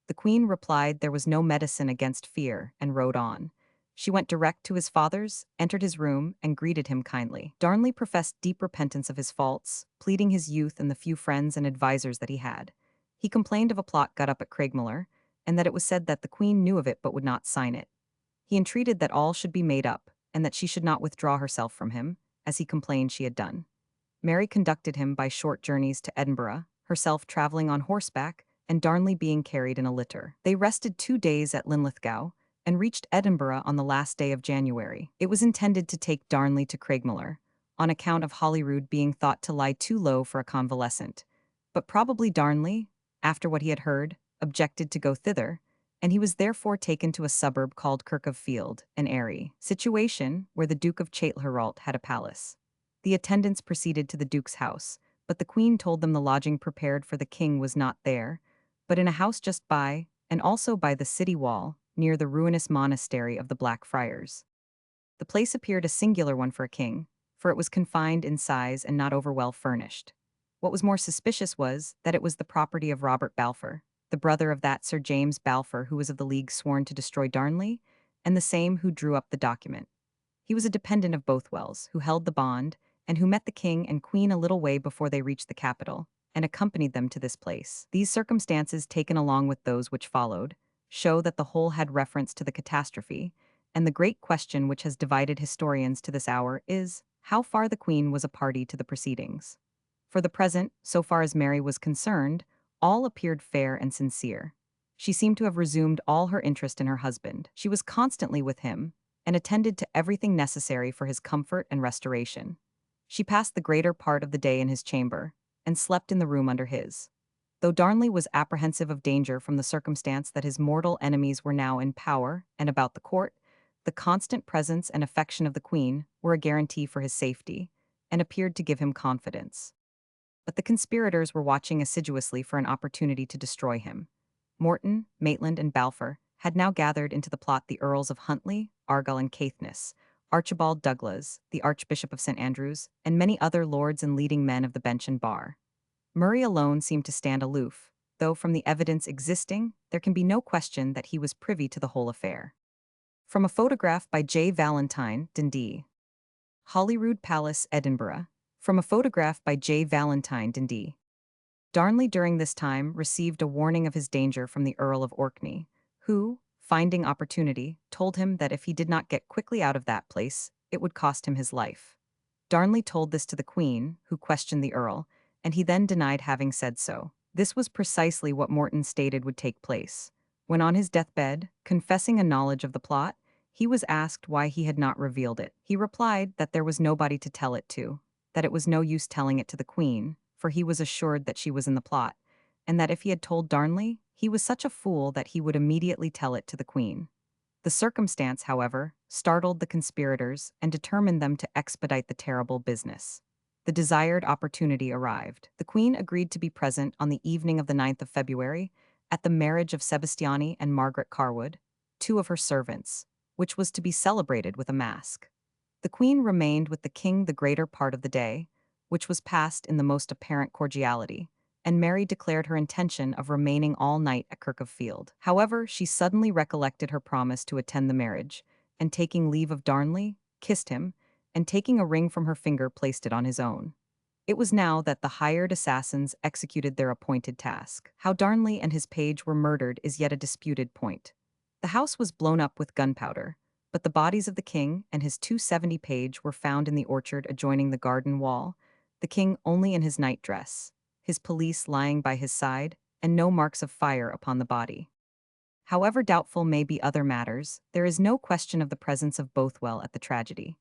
Speaker 1: The Queen replied there was no medicine against fear, and rode on. She went direct to his father's, entered his room, and greeted him kindly. Darnley professed deep repentance of his faults, pleading his youth and the few friends and advisers that he had. He complained of a plot got up at Craigmillar, and that it was said that the Queen knew of it but would not sign it. He entreated that all should be made up, and that she should not withdraw herself from him, as he complained she had done. Mary conducted him by short journeys to Edinburgh, herself travelling on horseback, and Darnley being carried in a litter. They rested 2 days at Linlithgow, and reached Edinburgh on the last day of January. It was intended to take Darnley to Craigmillar, on account of Holyrood being thought to lie too low for a convalescent. But probably Darnley, after what he had heard, objected to go thither, and he was therefore taken to a suburb called Kirk of Field, an airy situation where the Duke of Chatelherault had a palace. The attendants proceeded to the Duke's house, but the Queen told them the lodging prepared for the king was not there, but in a house just by, and also by the city wall, near the ruinous monastery of the Black Friars. The place appeared a singular one for a king, for it was confined in size and not over well furnished. What was more suspicious was that it was the property of Robert Balfour, the brother of that Sir James Balfour who was of the league sworn to destroy Darnley, and the same who drew up the document. He was a dependent of Bothwell's, who held the bond, and who met the king and queen a little way before they reached the capital, and accompanied them to this place. These circumstances, taken along with those which followed, show that the whole had reference to the catastrophe, and the great question which has divided historians to this hour is, how far the Queen was a party to the proceedings. For the present, so far as Mary was concerned, all appeared fair and sincere. She seemed to have resumed all her interest in her husband. She was constantly with him, and attended to everything necessary for his comfort and restoration. She passed the greater part of the day in his chamber, and slept in the room under his. Though Darnley was apprehensive of danger from the circumstance that his mortal enemies were now in power and about the court, the constant presence and affection of the Queen were a guarantee for his safety, and appeared to give him confidence. But the conspirators were watching assiduously for an opportunity to destroy him. Morton, Maitland, and Balfour had now gathered into the plot the Earls of Huntly, Argyll, and Caithness, Archibald Douglas, the Archbishop of St. Andrews, and many other lords and leading men of the bench and bar. Murray alone seemed to stand aloof, though from the evidence existing, there can be no question that he was privy to the whole affair. From a photograph by J. Valentine, Dundee. Holyrood Palace, Edinburgh. From a photograph by J. Valentine, Dundee. Darnley during this time received a warning of his danger from the Earl of Orkney, who, finding opportunity, told him that if he did not get quickly out of that place, it would cost him his life. Darnley told this to the Queen, who questioned the Earl, and he then denied having said so. This was precisely what Morton stated would take place. When on his deathbed, confessing a knowledge of the plot, he was asked why he had not revealed it. He replied that there was nobody to tell it to, that it was no use telling it to the Queen, for he was assured that she was in the plot, and that if he had told Darnley, he was such a fool that he would immediately tell it to the Queen. The circumstance, however, startled the conspirators and determined them to expedite the terrible business. The desired opportunity arrived. The Queen agreed to be present on the evening of the 9th of February at the marriage of Sebastiani and Margaret Carwood, 2 of her servants, which was to be celebrated with a masque. The queen remained with the king the greater part of the day, which was passed in the most apparent cordiality, and Mary declared her intention of remaining all night at Kirkfield. However, she suddenly recollected her promise to attend the marriage, and taking leave of Darnley, kissed him, and taking a ring from her finger placed it on his own. It was now that the hired assassins executed their appointed task. How Darnley and his page were murdered is yet a disputed point. The house was blown up with gunpowder, but the bodies of the king and his 270 page were found in the orchard adjoining the garden wall, the king only in his night-dress, his police lying by his side, and no marks of fire upon the body. However doubtful may be other matters, there is no question of the presence of Bothwell at the tragedy.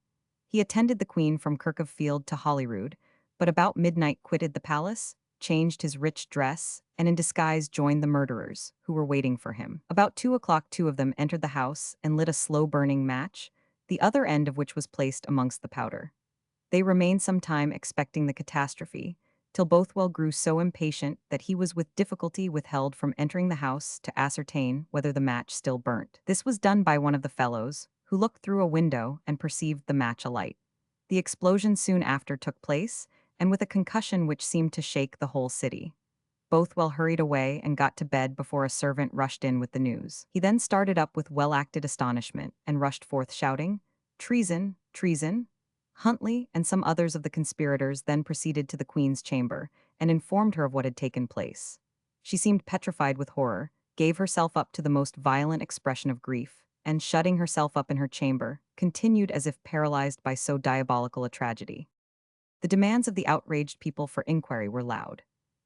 Speaker 1: He attended the queen from Kirkfield to Holyrood, but about midnight quitted the palace, changed his rich dress, and in disguise joined the murderers, who were waiting for him. About 2 o'clock, two of them entered the house and lit a slow-burning match, the other end of which was placed amongst the powder. They remained some time expecting the catastrophe, till Bothwell grew so impatient that he was with difficulty withheld from entering the house to ascertain whether the match still burnt. This was done by one of the fellows, who looked through a window and perceived the match alight. The explosion soon after took place, and with a concussion which seemed to shake the whole city. Bothwell hurried away and got to bed before a servant rushed in with the news. He then started up with well-acted astonishment and rushed forth shouting, "Treason! Treason!" Huntley and some others of the conspirators then proceeded to the queen's chamber and informed her of what had taken place. She seemed petrified with horror, gave herself up to the most violent expression of grief, and shutting herself up in her chamber, continued as if paralyzed by so diabolical a tragedy. The demands of the outraged people for inquiry were loud.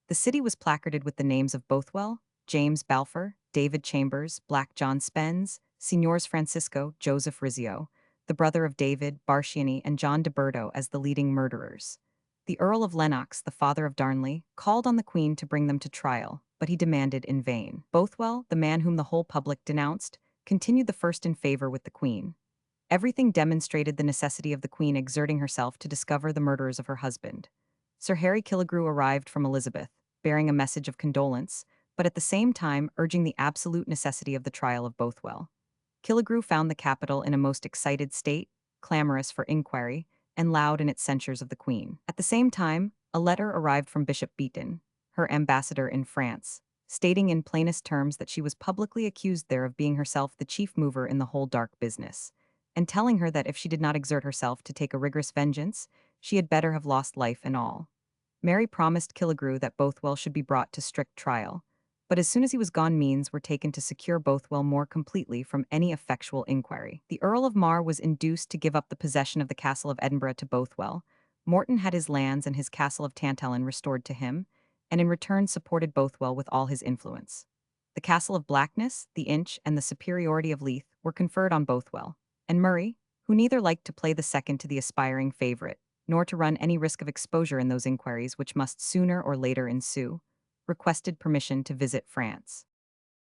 Speaker 1: The city was placarded with the names of Bothwell, James Balfour, David Chambers, Black John Spens, Signors Francisco, Joseph Rizzio, the brother of David, Barsciani, and John de Berto as the leading murderers. The Earl of Lennox, the father of Darnley, called on the Queen to bring them to trial, but he demanded in vain. Bothwell, the man whom the whole public denounced, continued the first in favor with the Queen. Everything demonstrated the necessity of the Queen exerting herself to discover the murderers of her husband. Sir Harry Killigrew arrived from Elizabeth, bearing a message of condolence, but at the same time urging the absolute necessity of the trial of Bothwell. Killigrew found the capital in a most excited state, clamorous for inquiry, and loud in its censures of the Queen. At the same time, a letter arrived from Bishop Beaton, her ambassador in France, stating in plainest terms that she was publicly accused there of being herself the chief mover in the whole dark business, and telling her that if she did not exert herself to take a rigorous vengeance, she had better have lost life and all. Mary promised Killigrew that Bothwell should be brought to strict trial, but as soon as he was gone means were taken to secure Bothwell more completely from any effectual inquiry. The Earl of Mar was induced to give up the possession of the castle of Edinburgh to Bothwell. Morton had his lands and his castle of Tantallon restored to him, and in return supported Bothwell with all his influence. The castle of Blackness, the Inch, and the superiority of Leith were conferred on Bothwell, and Murray, who neither liked to play the second to the aspiring favourite, nor to run any risk of exposure in those inquiries which must sooner or later ensue, requested permission to visit France.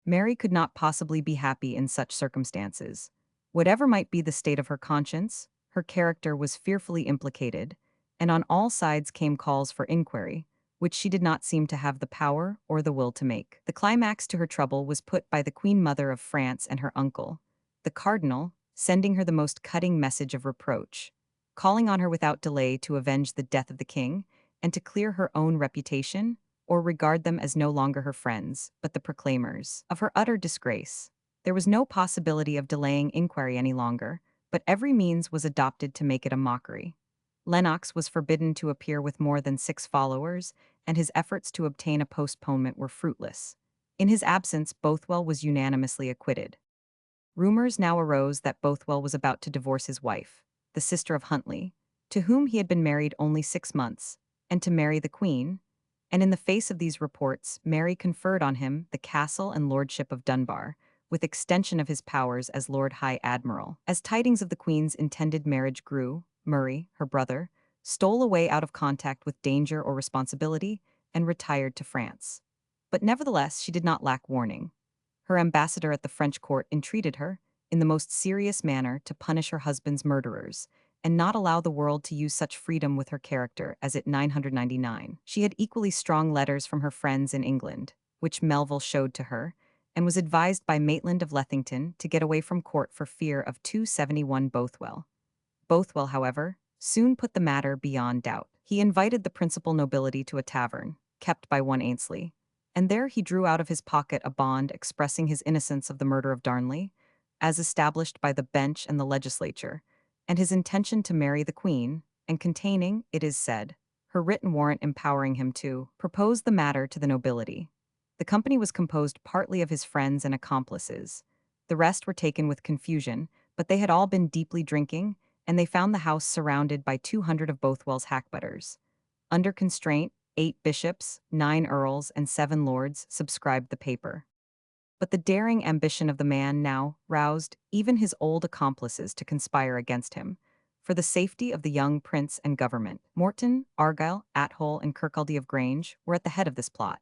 Speaker 1: Mary could not possibly be happy in such circumstances. Whatever might be the state of her conscience, her character was fearfully implicated, and on all sides came calls for inquiry, which she did not seem to have the power or the will to make. The climax to her trouble was put by the Queen Mother of France and her uncle, the Cardinal, sending her the most cutting message of reproach, calling on her without delay to avenge the death of the king, and to clear her own reputation, or regard them as no longer her friends, but the proclaimers of her utter disgrace. There was no possibility of delaying inquiry any longer, but every means was adopted to make it a mockery. Lennox was forbidden to appear with more than 6 followers, and his efforts to obtain a postponement were fruitless. In his absence, Bothwell was unanimously acquitted. Rumors now arose that Bothwell was about to divorce his wife, the sister of Huntley, to whom he had been married only 6 months, and to marry the Queen, and in the face of these reports, Mary conferred on him the castle and lordship of Dunbar, with extension of his powers as Lord High Admiral. As tidings of the Queen's intended marriage grew, Murray, her brother, stole away out of contact with danger or responsibility and retired to France. But nevertheless, she did not lack warning. Her ambassador at the French court entreated her, in the most serious manner, to punish her husband's murderers, and not allow the world to use such freedom with her character as at 999. She had equally strong letters from her friends in England, which Melville showed to her, and was advised by Maitland of Lethington to get away from court for fear of 271 Bothwell. Bothwell, however, soon put the matter beyond doubt. He invited the principal nobility to a tavern, kept by one Ainsley, and there he drew out of his pocket a bond expressing his innocence of the murder of Darnley, as established by the bench and the legislature, and his intention to marry the Queen, and containing, it is said, her written warrant empowering him to propose the matter to the nobility. The company was composed partly of his friends and accomplices. The rest were taken with confusion, but they had all been deeply drinking, and they found the house surrounded by 200 of Bothwell's hackbutters. Under constraint, 8 bishops, 9 earls, and 7 lords subscribed the paper. But the daring ambition of the man now roused even his old accomplices to conspire against him, for the safety of the young prince and government. Morton, Argyle, Athole, and Kirkcaldy of Grange were at the head of this plot,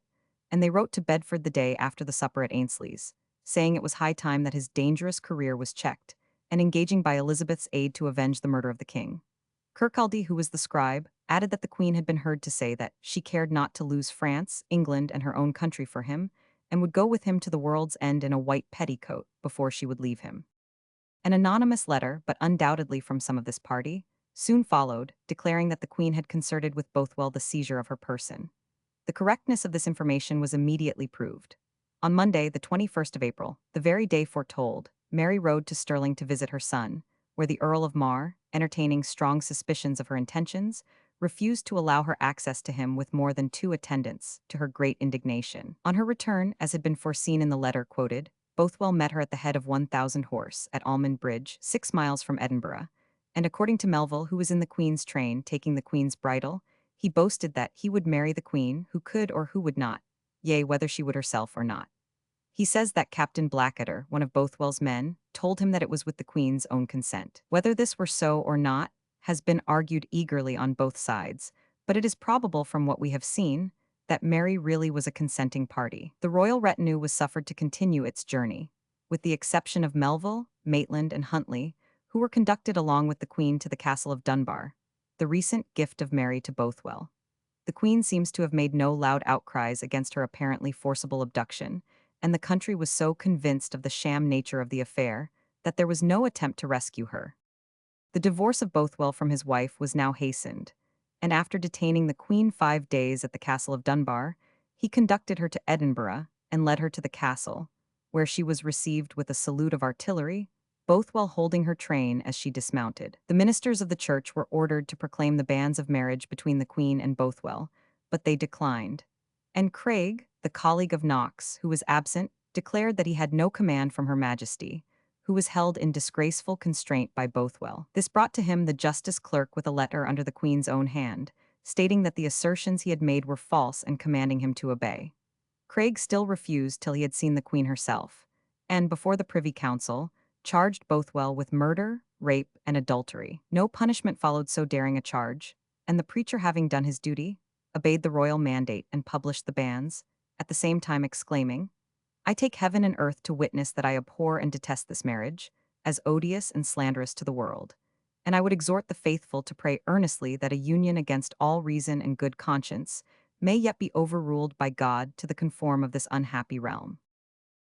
Speaker 1: and they wrote to Bedford the day after the supper at Ainsley's, saying it was high time that his dangerous career was checked, and engaging by Elizabeth's aid to avenge the murder of the king. Kirkcaldy, who was the scribe, added that the queen had been heard to say that she cared not to lose France, England, and her own country for him, and would go with him to the world's end in a white petticoat before she would leave him. An anonymous letter, but undoubtedly from some of this party, soon followed, declaring that the queen had concerted with Bothwell the seizure of her person. The correctness of this information was immediately proved. On Monday, the 21st of April, the very day foretold, Mary rode to Stirling to visit her son, where the Earl of Mar, entertaining strong suspicions of her intentions, refused to allow her access to him with more than 2 attendants, to her great indignation. On her return, as had been foreseen in the letter quoted, Bothwell met her at the head of 1,000 horse at Almond Bridge, 6 miles from Edinburgh, and according to Melville, who was in the Queen's train taking the Queen's bridle, he boasted that he would marry the Queen, who could or who would not, yea, whether she would herself or not. He says that Captain Blackadder, one of Bothwell's men, told him that it was with the Queen's own consent. Whether this were so or not has been argued eagerly on both sides, but it is probable from what we have seen that Mary really was a consenting party. The royal retinue was suffered to continue its journey, with the exception of Melville, Maitland, and Huntley, who were conducted along with the Queen to the castle of Dunbar, the recent gift of Mary to Bothwell. The Queen seems to have made no loud outcries against her apparently forcible abduction, and the country was so convinced of the sham nature of the affair that there was no attempt to rescue her. The divorce of Bothwell from his wife was now hastened, and after detaining the Queen 5 days at the castle of Dunbar, he conducted her to Edinburgh and led her to the castle, where she was received with a salute of artillery, Bothwell holding her train as she dismounted. The ministers of the church were ordered to proclaim the banns of marriage between the Queen and Bothwell, but they declined. And Craig, the colleague of Knox, who was absent, declared that he had no command from Her Majesty, who was held in disgraceful constraint by Bothwell. This brought to him the justice clerk with a letter under the Queen's own hand, stating that the assertions he had made were false and commanding him to obey. Craig still refused till he had seen the Queen herself, and, before the Privy Council, charged Bothwell with murder, rape, and adultery. No punishment followed so daring a charge, and the preacher, having done his duty, obeyed the royal mandate and published the bans, at the same time exclaiming, "I take heaven and earth to witness that I abhor and detest this marriage, as odious and slanderous to the world, and I would exhort the faithful to pray earnestly that a union against all reason and good conscience may yet be overruled by God to the conform of this unhappy realm."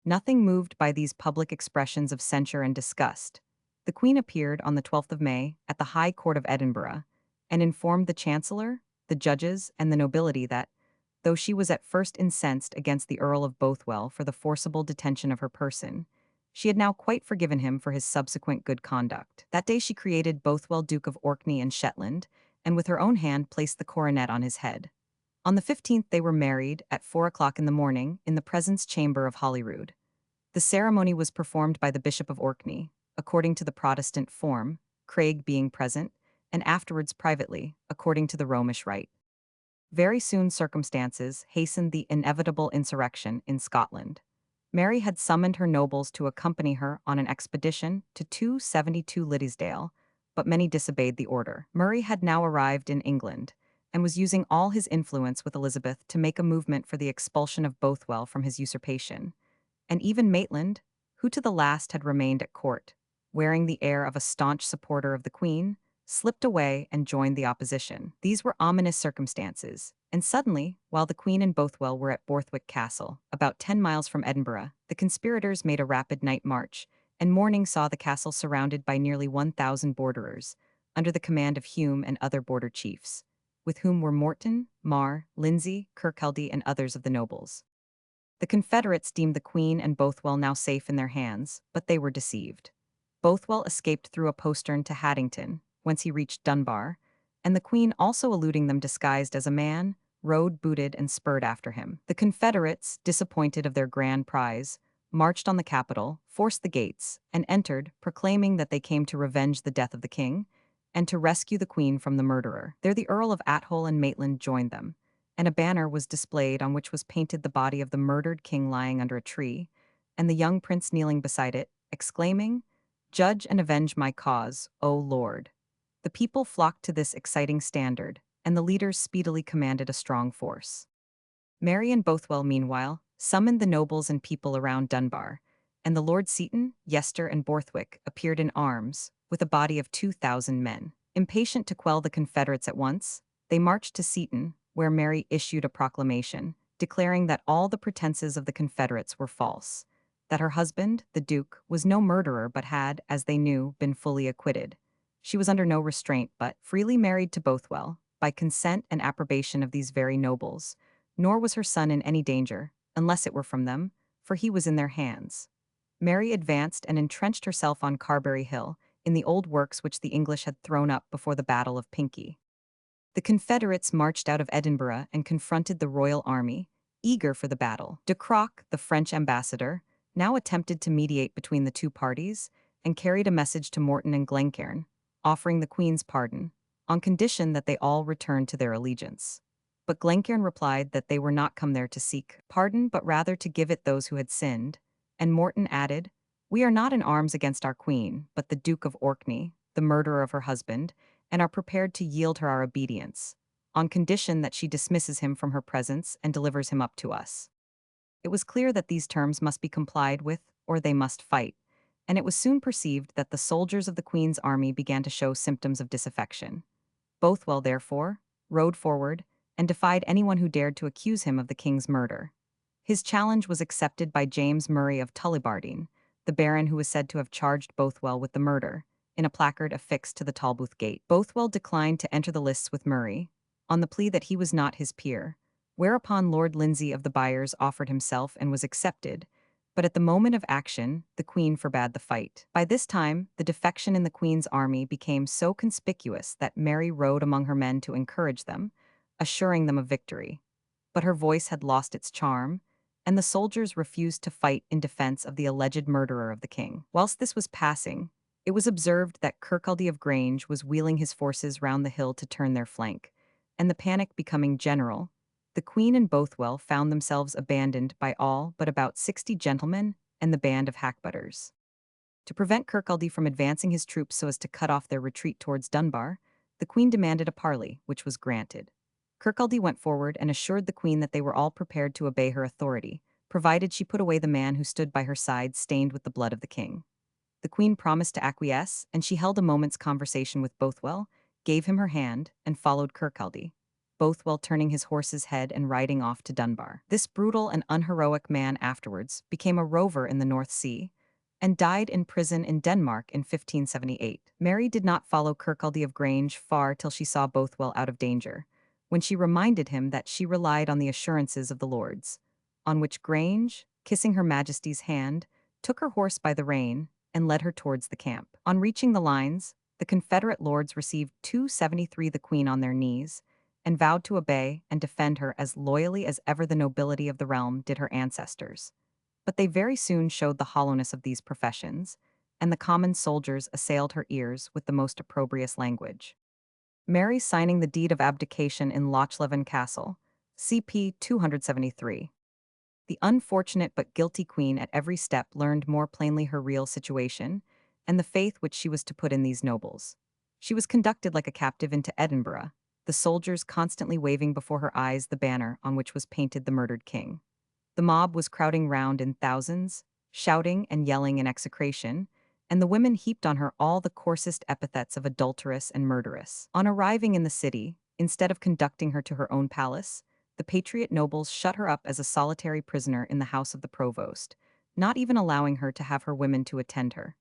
Speaker 1: Nothing moved by these public expressions of censure and disgust, the Queen appeared on the 12th of May at the High Court of Edinburgh and informed the Chancellor, the judges, and the nobility that, though she was at first incensed against the Earl of Bothwell for the forcible detention of her person, she had now quite forgiven him for his subsequent good conduct. That day she created Bothwell Duke of Orkney and Shetland, and with her own hand placed the coronet on his head. On the 15th they were married, at 4 o'clock in the morning, in the presence chamber of Holyrood. The ceremony was performed by the Bishop of Orkney, according to the Protestant form, Craig being present, and afterwards privately, according to the Romish rite. Very soon circumstances hastened the inevitable insurrection in Scotland. Mary had summoned her nobles to accompany her on an expedition to 272 Liddesdale, but many disobeyed the order. Murray had now arrived in England, and was using all his influence with Elizabeth to make a movement for the expulsion of Bothwell from his usurpation. And even Maitland, who to the last had remained at court, wearing the air of a staunch supporter of the Queen, slipped away and joined the opposition. These were ominous circumstances, and suddenly, while the Queen and Bothwell were at Borthwick Castle, about 10 miles from Edinburgh, the conspirators made a rapid night march, and morning saw the castle surrounded by nearly 1,000 borderers, under the command of Hume and other border chiefs, with whom were Morton, Mar, Lindsay, Kirkcaldy, and others of the nobles. The Confederates deemed the Queen and Bothwell now safe in their hands, but they were deceived. Bothwell escaped through a postern to Haddington, whence he reached Dunbar, and the Queen, also eluding them disguised as a man, rode booted and spurred after him. The Confederates, disappointed of their grand prize, marched on the capital, forced the gates, and entered, proclaiming that they came to revenge the death of the king, and to rescue the Queen from the murderer. There the Earl of Athole and Maitland joined them, and a banner was displayed on which was painted the body of the murdered king lying under a tree, and the young prince kneeling beside it, exclaiming, "Judge and avenge my cause, O Lord." The people flocked to this exciting standard, and the leaders speedily commanded a strong force. Mary and Bothwell, meanwhile, summoned the nobles and people around Dunbar, and the Lord Seton, Yester, and Borthwick appeared in arms, with a body of 2,000 men. Impatient to quell the Confederates at once, they marched to Seton, where Mary issued a proclamation, declaring that all the pretenses of the Confederates were false, that her husband, the Duke, was no murderer but had, as they knew, been fully acquitted. She was under no restraint but freely married to Bothwell, by consent and approbation of these very nobles, nor was her son in any danger, unless it were from them, for he was in their hands. Mary advanced and entrenched herself on Carberry Hill, in the old works which the English had thrown up before the Battle of Pinkie. The Confederates marched out of Edinburgh and confronted the royal army, eager for the battle. De Croc, the French ambassador, now attempted to mediate between the two parties, and carried a message to Morton and Glencairn, offering the Queen's pardon, on condition that they all returned to their allegiance. But Glencairn replied that they were not come there to seek pardon, but rather to give it those who had sinned, and Morton added, "We are not in arms against our Queen, but the Duke of Orkney, the murderer of her husband, and are prepared to yield her our obedience, on condition that she dismisses him from her presence and delivers him up to us." It was clear that these terms must be complied with, or they must fight, and it was soon perceived that the soldiers of the Queen's army began to show symptoms of disaffection. Bothwell, therefore, rode forward and defied anyone who dared to accuse him of the king's murder. His challenge was accepted by James Murray of Tullibardine, the baron who was said to have charged Bothwell with the murder, in a placard affixed to the Tolbooth gate. Bothwell declined to enter the lists with Murray, on the plea that he was not his peer, whereupon Lord Lindsay of the Byres offered himself and was accepted, but at the moment of action, the Queen forbade the fight. By this time, the defection in the Queen's army became so conspicuous that Mary rode among her men to encourage them, assuring them of victory. But her voice had lost its charm, and the soldiers refused to fight in defense of the alleged murderer of the king. Whilst this was passing, it was observed that Kirkcaldy of Grange was wheeling his forces round the hill to turn their flank, and the panic becoming general, the Queen and Bothwell found themselves abandoned by all but about 60 gentlemen and the band of hackbutters. To prevent Kirkcaldy from advancing his troops so as to cut off their retreat towards Dunbar, the Queen demanded a parley, which was granted. Kirkcaldy went forward and assured the Queen that they were all prepared to obey her authority, provided she put away the man who stood by her side stained with the blood of the king. The Queen promised to acquiesce, and she held a moment's conversation with Bothwell, gave him her hand, and followed Kirkcaldy, Bothwell turning his horse's head and riding off to Dunbar. This brutal and unheroic man afterwards became a rover in the North Sea, and died in prison in Denmark in 1578. Mary did not follow Kirkcaldy of Grange far till she saw Bothwell out of danger, when she reminded him that she relied on the assurances of the lords, on which Grange, kissing her Majesty's hand, took her horse by the rein and led her towards the camp. On reaching the lines, the Confederate lords received 273 the Queen on their knees, and vowed to obey and defend her as loyally as ever the nobility of the realm did her ancestors. But they very soon showed the hollowness of these professions, and the common soldiers assailed her ears with the most opprobrious language. Mary signing the deed of abdication in Lochleven Castle, CP 273. The unfortunate but guilty Queen at every step learned more plainly her real situation, and the faith which she was to put in these nobles. She was conducted like a captive into Edinburgh, the soldiers constantly waving before her eyes the banner on which was painted the murdered king. The mob was crowding round in thousands, shouting and yelling in execration, and the women heaped on her all the coarsest epithets of adulteress and murderess. On arriving in the city, instead of conducting her to her own palace, the patriot nobles shut her up as a solitary prisoner in the house of the provost, not even allowing her to have her women to attend her.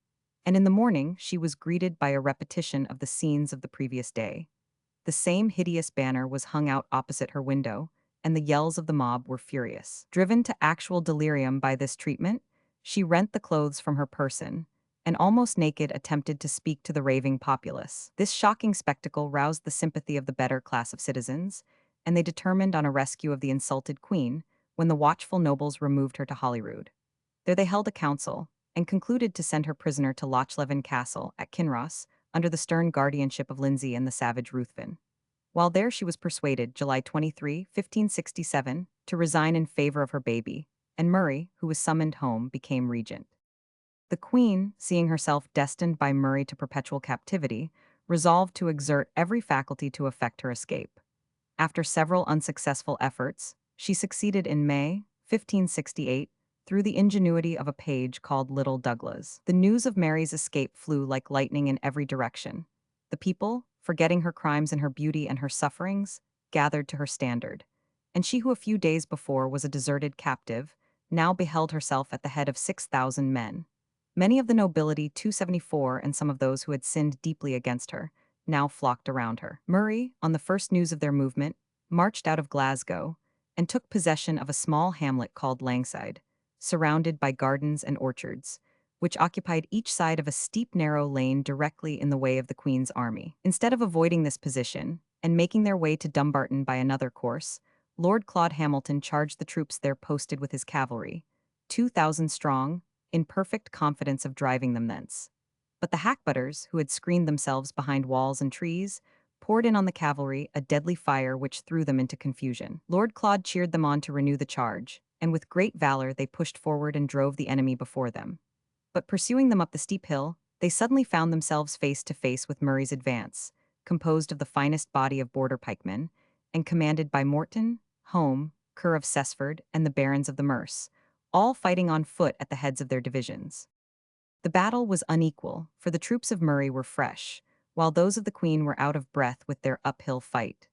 Speaker 1: and in the morning she was greeted by a repetition of the scenes of the previous day. The same hideous banner was hung out opposite her window, and the yells of the mob were furious. Driven to actual delirium by this treatment, she rent the clothes from her person, and almost naked attempted to speak to the raving populace. This shocking spectacle roused the sympathy of the better class of citizens, and they determined on a rescue of the insulted queen when the watchful nobles removed her to Holyrood. There they held a council, and concluded to send her prisoner to Lochleven Castle at Kinross under the stern guardianship of Lindsay and the savage Ruthven. While there she was persuaded, July 23, 1567, to resign in favor of her baby, and Murray, who was summoned home, became regent. The queen, seeing herself destined by Murray to perpetual captivity, resolved to exert every faculty to effect her escape. After several unsuccessful efforts, she succeeded in May 1568 through the ingenuity of a page called Little Douglas. The news of Mary's escape flew like lightning in every direction. The people, forgetting her crimes and her beauty and her sufferings, gathered to her standard. And she who a few days before was a deserted captive, now beheld herself at the head of 6,000 men. Many of the nobility 274 and some of those who had sinned deeply against her, now flocked around her. Murray, on the first news of their movement, marched out of Glasgow and took possession of a small hamlet called Langside, surrounded by gardens and orchards, which occupied each side of a steep narrow lane directly in the way of the Queen's army. Instead of avoiding this position and making their way to Dumbarton by another course, Lord Claude Hamilton charged the troops there posted with his cavalry, 2,000 strong, in perfect confidence of driving them thence. But the hackbutters, who had screened themselves behind walls and trees, poured in on the cavalry a deadly fire which threw them into confusion. Lord Claude cheered them on to renew the charge, and with great valor they pushed forward and drove the enemy before them. But pursuing them up the steep hill, they suddenly found themselves face to face with Murray's advance, composed of the finest body of border pikemen, and commanded by Morton, Home, Kerr of Cessford, and the barons of the Merse, all fighting on foot at the heads of their divisions. The battle was unequal, for the troops of Murray were fresh, while those of the Queen were out of breath with their uphill fight.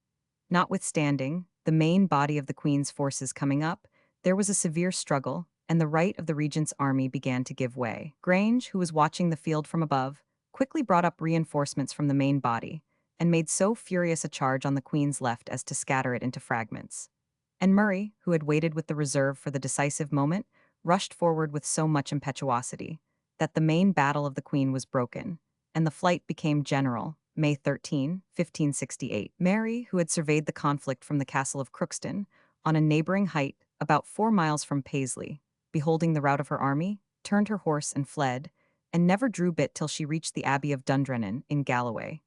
Speaker 1: Notwithstanding, the main body of the Queen's forces coming up, there was a severe struggle, and the right of the regent's army began to give way. Grange, who was watching the field from above, quickly brought up reinforcements from the main body, and made so furious a charge on the Queen's left as to scatter it into fragments. And Murray, who had waited with the reserve for the decisive moment, rushed forward with so much impetuosity that the main battle of the Queen was broken, and the flight became general, May 13, 1568. Mary, who had surveyed the conflict from the castle of Crookston, on a neighboring height about 4 miles from Paisley, beholding the rout of her army, turned her horse and fled, and never drew bit till she reached the Abbey of Dundrennan in Galloway.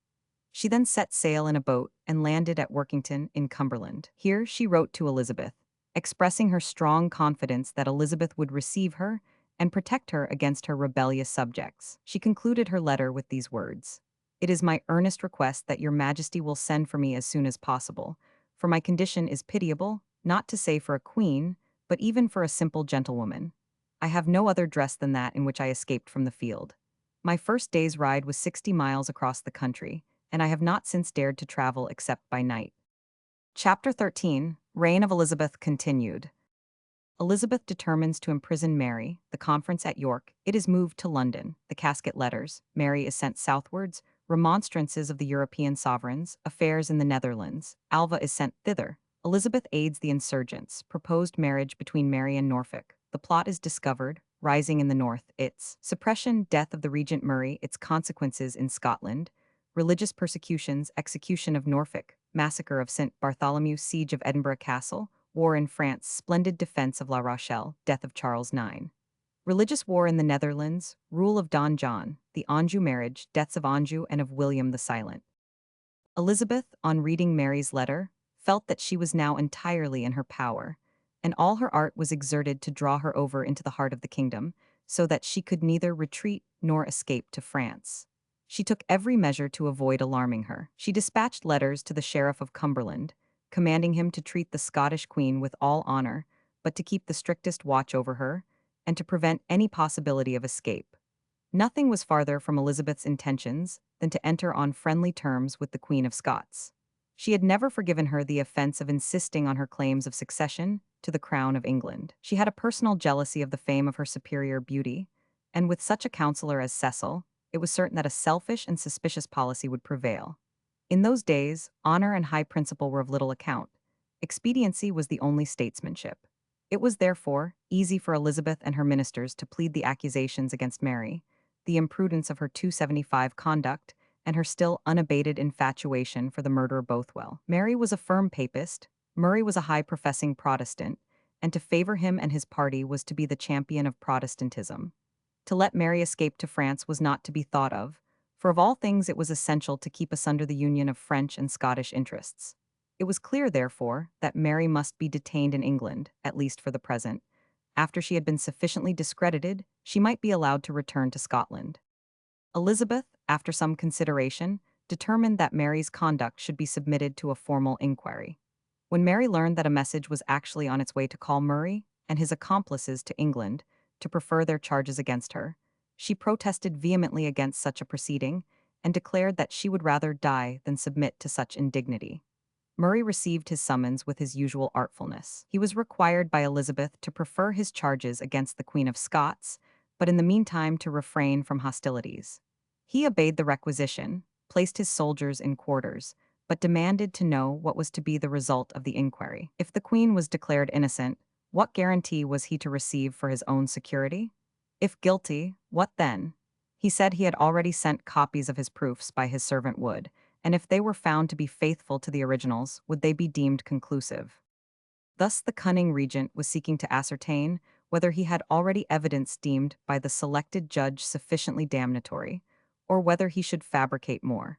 Speaker 1: She then set sail in a boat and landed at Workington in Cumberland. Here she wrote to Elizabeth, expressing her strong confidence that Elizabeth would receive her and protect her against her rebellious subjects. She concluded her letter with these words: "It is my earnest request that your Majesty will send for me as soon as possible, for my condition is pitiable, not to say for a queen, but even for a simple gentlewoman. I have no other dress than that in which I escaped from the field. My first day's ride was 60 miles across the country, and I have not since dared to travel except by night." Chapter 13, Reign of Elizabeth continued. Elizabeth determines to imprison Mary, the conference at York, it is moved to London, the casket letters, Mary is sent southwards, remonstrances of the European sovereigns, affairs in the Netherlands, Alva is sent thither, Elizabeth aids the insurgents, proposed marriage between Mary and Norfolk, the plot is discovered, rising in the north, its suppression, death of the Regent Murray, its consequences in Scotland, religious persecutions, execution of Norfolk, massacre of St. Bartholomew, siege of Edinburgh Castle, war in France, splendid defense of La Rochelle, death of Charles IX. Religious war in the Netherlands, rule of Don John, the Anjou marriage, deaths of Anjou and of William the Silent. Elizabeth, on reading Mary's letter, felt that she was now entirely in her power, and all her art was exerted to draw her over into the heart of the kingdom, so that she could neither retreat nor escape to France. She took every measure to avoid alarming her. She dispatched letters to the Sheriff of Cumberland, commanding him to treat the Scottish Queen with all honor, but to keep the strictest watch over her, and to prevent any possibility of escape. Nothing was farther from Elizabeth's intentions than to enter on friendly terms with the Queen of Scots. She had never forgiven her the offense of insisting on her claims of succession to the crown of England. She had a personal jealousy of the fame of her superior beauty, and with such a counselor as Cassell, it was certain that a selfish and suspicious policy would prevail. In those days, honor and high principle were of little account. Expediency was the only statesmanship. It was therefore easy for Elizabeth and her ministers to plead the accusations against Mary, the imprudence of her 275 conduct, and her still unabated infatuation for the murderer Bothwell. Mary was a firm papist, Murray was a high-professing Protestant, and to favor him and his party was to be the champion of Protestantism. To let Mary escape to France was not to be thought of, for of all things it was essential to keep asunder the union of French and Scottish interests. It was clear, therefore, that Mary must be detained in England, at least for the present. After she had been sufficiently discredited, she might be allowed to return to Scotland. Elizabeth, after some consideration, determined that Mary's conduct should be submitted to a formal inquiry. When Mary learned that a message was actually on its way to call Murray and his accomplices to England to prefer their charges against her, she protested vehemently against such a proceeding and declared that she would rather die than submit to such indignity. Murray received his summons with his usual artfulness. He was required by Elizabeth to prefer his charges against the Queen of Scots, but in the meantime to refrain from hostilities. He obeyed the requisition, placed his soldiers in quarters, but demanded to know what was to be the result of the inquiry. If the Queen was declared innocent, what guarantee was he to receive for his own security? If guilty, what then? He said he had already sent copies of his proofs by his servant Wood, and if they were found to be faithful to the originals, would they be deemed conclusive? Thus the cunning regent was seeking to ascertain whether he had already evidence deemed by the selected judge sufficiently damnatory, or whether he should fabricate more.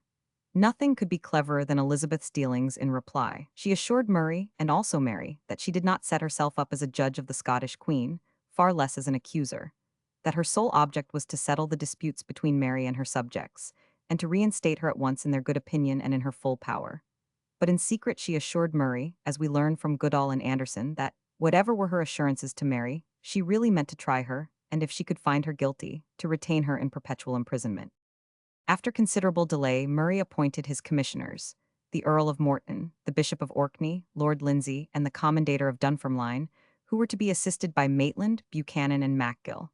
Speaker 1: Nothing could be cleverer than Elizabeth's dealings in reply. She assured Murray, and also Mary, that she did not set herself up as a judge of the Scottish Queen, far less as an accuser, that her sole object was to settle the disputes between Mary and her subjects, and to reinstate her at once in their good opinion and in her full power. But in secret she assured Murray, as we learn from Goodall and Anderson, that, whatever were her assurances to Mary, she really meant to try her, and if she could find her guilty, to retain her in perpetual imprisonment. After considerable delay, Murray appointed his commissioners, the Earl of Morton, the Bishop of Orkney, Lord Lindsay, and the Commendator of Dunfermline, who were to be assisted by Maitland, Buchanan, and Macgill.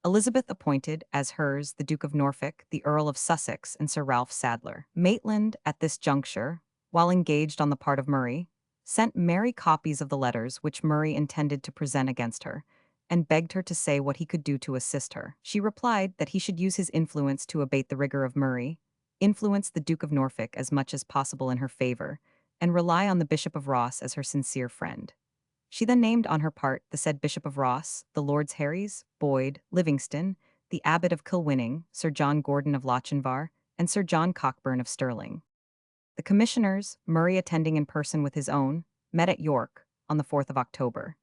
Speaker 1: Elizabeth appointed, as hers, the Duke of Norfolk, the Earl of Sussex, and Sir Ralph Sadler. Maitland, at this juncture, while engaged on the part of Murray, sent Mary copies of the letters which Murray intended to present against her, and begged her to say what he could do to assist her. She replied that he should use his influence to abate the rigor of Murray, influence the Duke of Norfolk as much as possible in her favor, and rely on the Bishop of Ross as her sincere friend. She then named on her part the said Bishop of Ross, the Lords Herries, Boyd, Livingston, the Abbot of Kilwinning, Sir John Gordon of Lochinvar, and Sir John Cockburn of Stirling. The commissioners, Murray attending in person with his own, met at York on the 4th of October.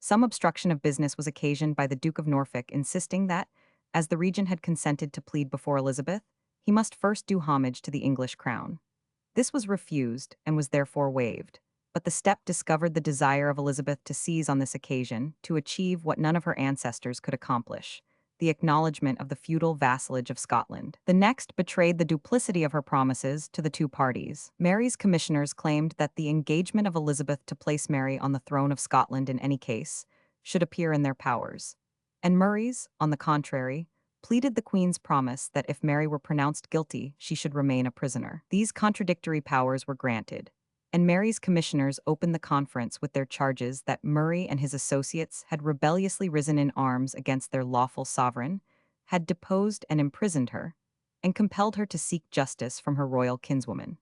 Speaker 1: Some obstruction of business was occasioned by the Duke of Norfolk insisting that, as the regent had consented to plead before Elizabeth, he must first do homage to the English crown. This was refused and was therefore waived, but the step discovered the desire of Elizabeth to seize on this occasion to achieve what none of her ancestors could accomplish, the acknowledgement of the feudal vassalage of Scotland. The next betrayed the duplicity of her promises to the two parties. Mary's commissioners claimed that the engagement of Elizabeth to place Mary on the throne of Scotland in any case should appear in their powers, and Murray's, on the contrary, pleaded the Queen's promise that if Mary were pronounced guilty, she should remain a prisoner. These contradictory powers were granted, and Mary's commissioners opened the conference with their charges that Murray and his associates had rebelliously risen in arms against their lawful sovereign, had deposed and imprisoned her, and compelled her to seek justice from her royal kinswoman.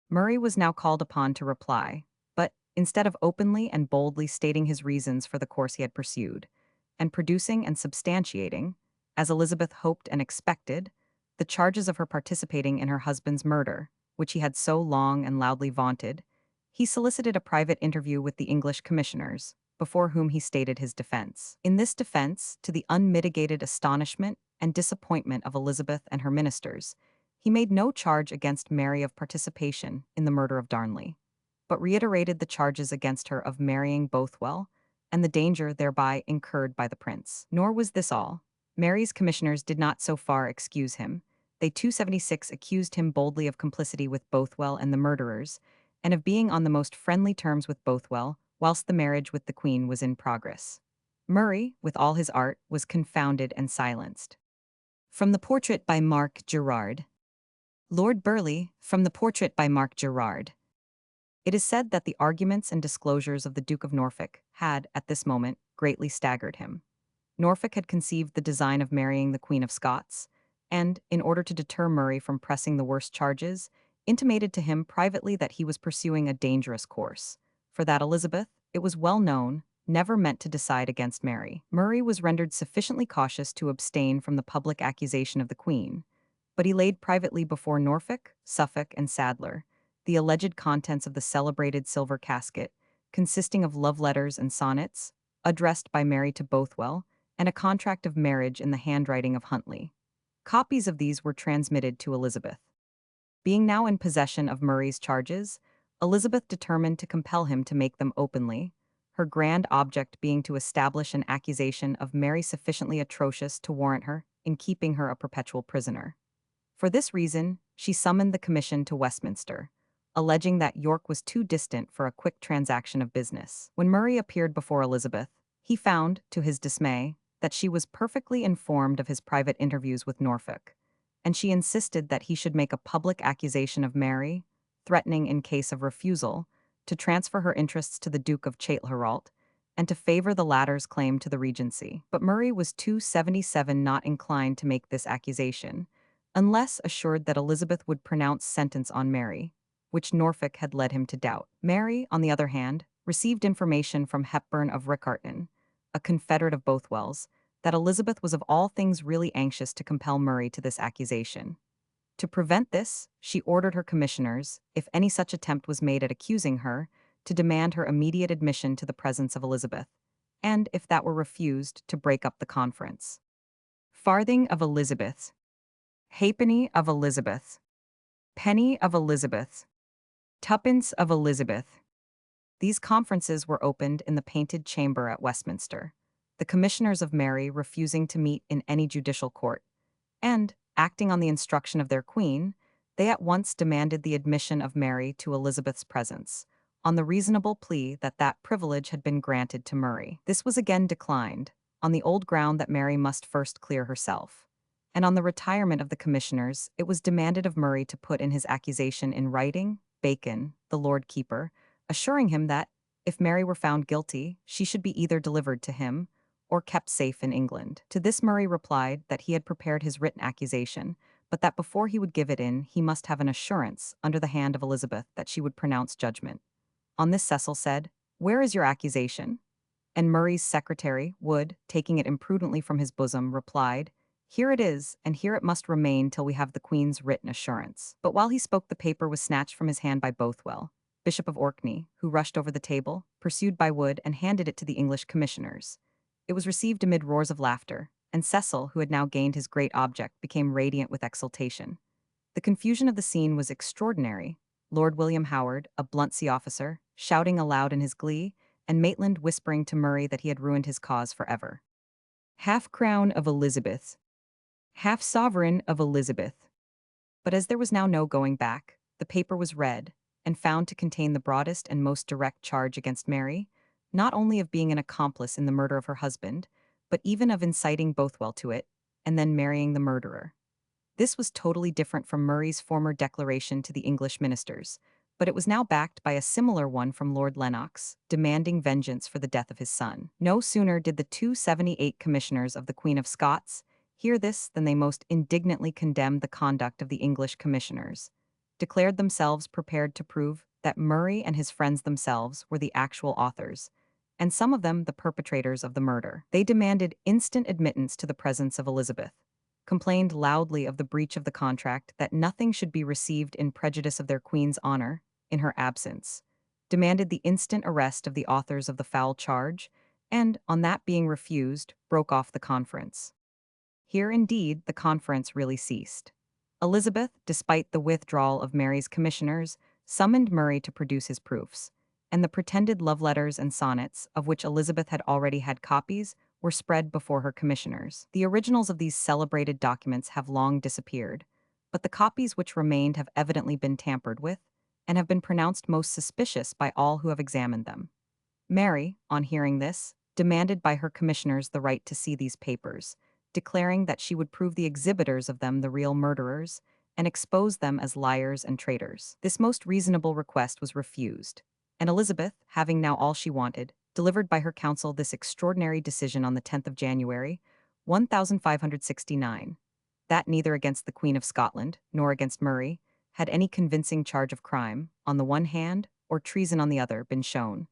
Speaker 1: Murray was now called upon to reply, but, instead of openly and boldly stating his reasons for the course he had pursued, and producing and substantiating, as Elizabeth hoped and expected, the charges of her participating in her husband's murder, which he had so long and loudly vaunted, he solicited a private interview with the English commissioners, before whom he stated his defense. In this defense, to the unmitigated astonishment and disappointment of Elizabeth and her ministers, he made no charge against Mary of participation in the murder of Darnley, but reiterated the charges against her of marrying Bothwell and the danger thereby incurred by the prince. Nor was this all. Mary's commissioners did not so far excuse him. They 276 accused him boldly of complicity with Bothwell and the murderers, and of being on the most friendly terms with Bothwell, whilst the marriage with the Queen was in progress. Murray, with all his art, was confounded and silenced. From the portrait by Mark Gerard. Lord Burleigh, from the portrait by Mark Gerard. It is said that the arguments and disclosures of the Duke of Norfolk had, at this moment, greatly staggered him. Norfolk had conceived the design of marrying the Queen of Scots, and, in order to deter Murray from pressing the worst charges, intimated to him privately that he was pursuing a dangerous course, for that Elizabeth, it was well known, never meant to decide against Mary. Murray was rendered sufficiently cautious to abstain from the public accusation of the Queen, but he laid privately before Norfolk, Suffolk, and Sadler the alleged contents of the celebrated silver casket, consisting of love letters and sonnets, addressed by Mary to Bothwell, and a contract of marriage in the handwriting of Huntley. Copies of these were transmitted to Elizabeth. Being now in possession of Murray's charges, Elizabeth determined to compel him to make them openly, her grand object being to establish an accusation of Mary sufficiently atrocious to warrant her in keeping her a perpetual prisoner. For this reason, she summoned the commission to Westminster, alleging that York was too distant for a quick transaction of business. When Murray appeared before Elizabeth, he found, to his dismay, that she was perfectly informed of his private interviews with Norfolk, and she insisted that he should make a public accusation of Mary, threatening, in case of refusal, to transfer her interests to the Duke of Châtelherault, and to favor the latter's claim to the regency. But Murray was 277 not inclined to make this accusation, unless assured that Elizabeth would pronounce sentence on Mary, which Norfolk had led him to doubt. Mary, on the other hand, received information from Hepburn of Riccarton, a confederate of Bothwell's, that Elizabeth was of all things really anxious to compel Murray to this accusation. To prevent this, she ordered her commissioners, if any such attempt was made at accusing her, to demand her immediate admission to the presence of Elizabeth, and, if that were refused, to break up the conference. Farthing of Elizabeth. Halfpenny of Elizabeth. Penny of Elizabeth. Tuppence of Elizabeth. These conferences were opened in the Painted Chamber at Westminster, the commissioners of Mary refusing to meet in any judicial court, and, acting on the instruction of their queen, they at once demanded the admission of Mary to Elizabeth's presence, on the reasonable plea that that privilege had been granted to Murray. This was again declined, on the old ground that Mary must first clear herself. And on the retirement of the commissioners, it was demanded of Murray to put in his accusation in writing, Bacon, the Lord Keeper, assuring him that, if Mary were found guilty, she should be either delivered to him or kept safe in England. To this Murray replied that he had prepared his written accusation, but that before he would give it in, he must have an assurance, under the hand of Elizabeth, that she would pronounce judgment. On this Cassell said, "Where is your accusation?" And Murray's secretary, Wood, taking it imprudently from his bosom, replied, "Here it is, and here it must remain till we have the Queen's written assurance." But while he spoke, the paper was snatched from his hand by Bothwell, Bishop of Orkney, who rushed over the table, pursued by Wood, and handed it to the English commissioners. It was received amid roars of laughter, and Cassell, who had now gained his great object, became radiant with exultation. The confusion of the scene was extraordinary. Lord William Howard, a blunt sea officer, shouting aloud in his glee, and Maitland whispering to Murray that he had ruined his cause forever. Half-crown of Elizabeth. Half-sovereign of Elizabeth. But as there was now no going back, the paper was read, and found to contain the broadest and most direct charge against Mary, not only of being an accomplice in the murder of her husband, but even of inciting Bothwell to it, and then marrying the murderer. This was totally different from Murray's former declaration to the English ministers, but it was now backed by a similar one from Lord Lennox, demanding vengeance for the death of his son. No sooner did the 278 commissioners of the Queen of Scots hear this than they most indignantly condemned the conduct of the English commissioners, declared themselves prepared to prove that Murray and his friends themselves were the actual authors, and some of them the perpetrators of the murder. They demanded instant admittance to the presence of Elizabeth, complained loudly of the breach of the contract, that nothing should be received in prejudice of their queen's honor in her absence, demanded the instant arrest of the authors of the foul charge, and, on that being refused, broke off the conference. Here, indeed, the conference really ceased. Elizabeth, despite the withdrawal of Mary's commissioners, summoned Murray to produce his proofs, and the pretended love letters and sonnets, of which Elizabeth had already had copies, were spread before her commissioners. The originals of these celebrated documents have long disappeared, but the copies which remained have evidently been tampered with, and have been pronounced most suspicious by all who have examined them. Mary, on hearing this, demanded by her commissioners the right to see these papers, declaring that she would prove the exhibitors of them the real murderers and expose them as liars and traitors. This most reasonable request was refused, and Elizabeth, having now all she wanted, delivered by her council this extraordinary decision on the 10th of January, 1569, that neither against the Queen of Scotland nor against Murray had any convincing charge of crime, on the one hand, or treason on the other, been shown,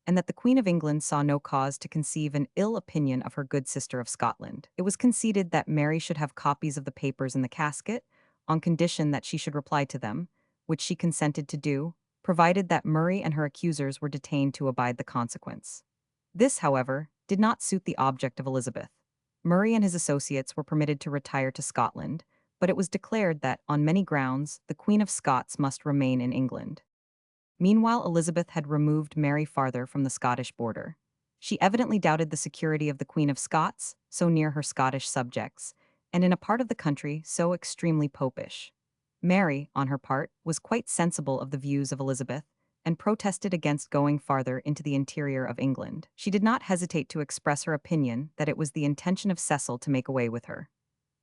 Speaker 1: and that the Queen of England saw no cause to conceive an ill opinion of her good sister of Scotland. It was conceded that Mary should have copies of the papers in the casket, on condition that she should reply to them, which she consented to do, provided that Murray and her accusers were detained to abide the consequence. This, however, did not suit the object of Elizabeth. Murray and his associates were permitted to retire to Scotland, but it was declared that, on many grounds, the Queen of Scots must remain in England. Meanwhile, Elizabeth had removed Mary farther from the Scottish border. She evidently doubted the security of the Queen of Scots, so near her Scottish subjects, and in a part of the country so extremely popish. Mary, on her part, was quite sensible of the views of Elizabeth, and protested against going farther into the interior of England. She did not hesitate to express her opinion that it was the intention of Cecil to make away with her.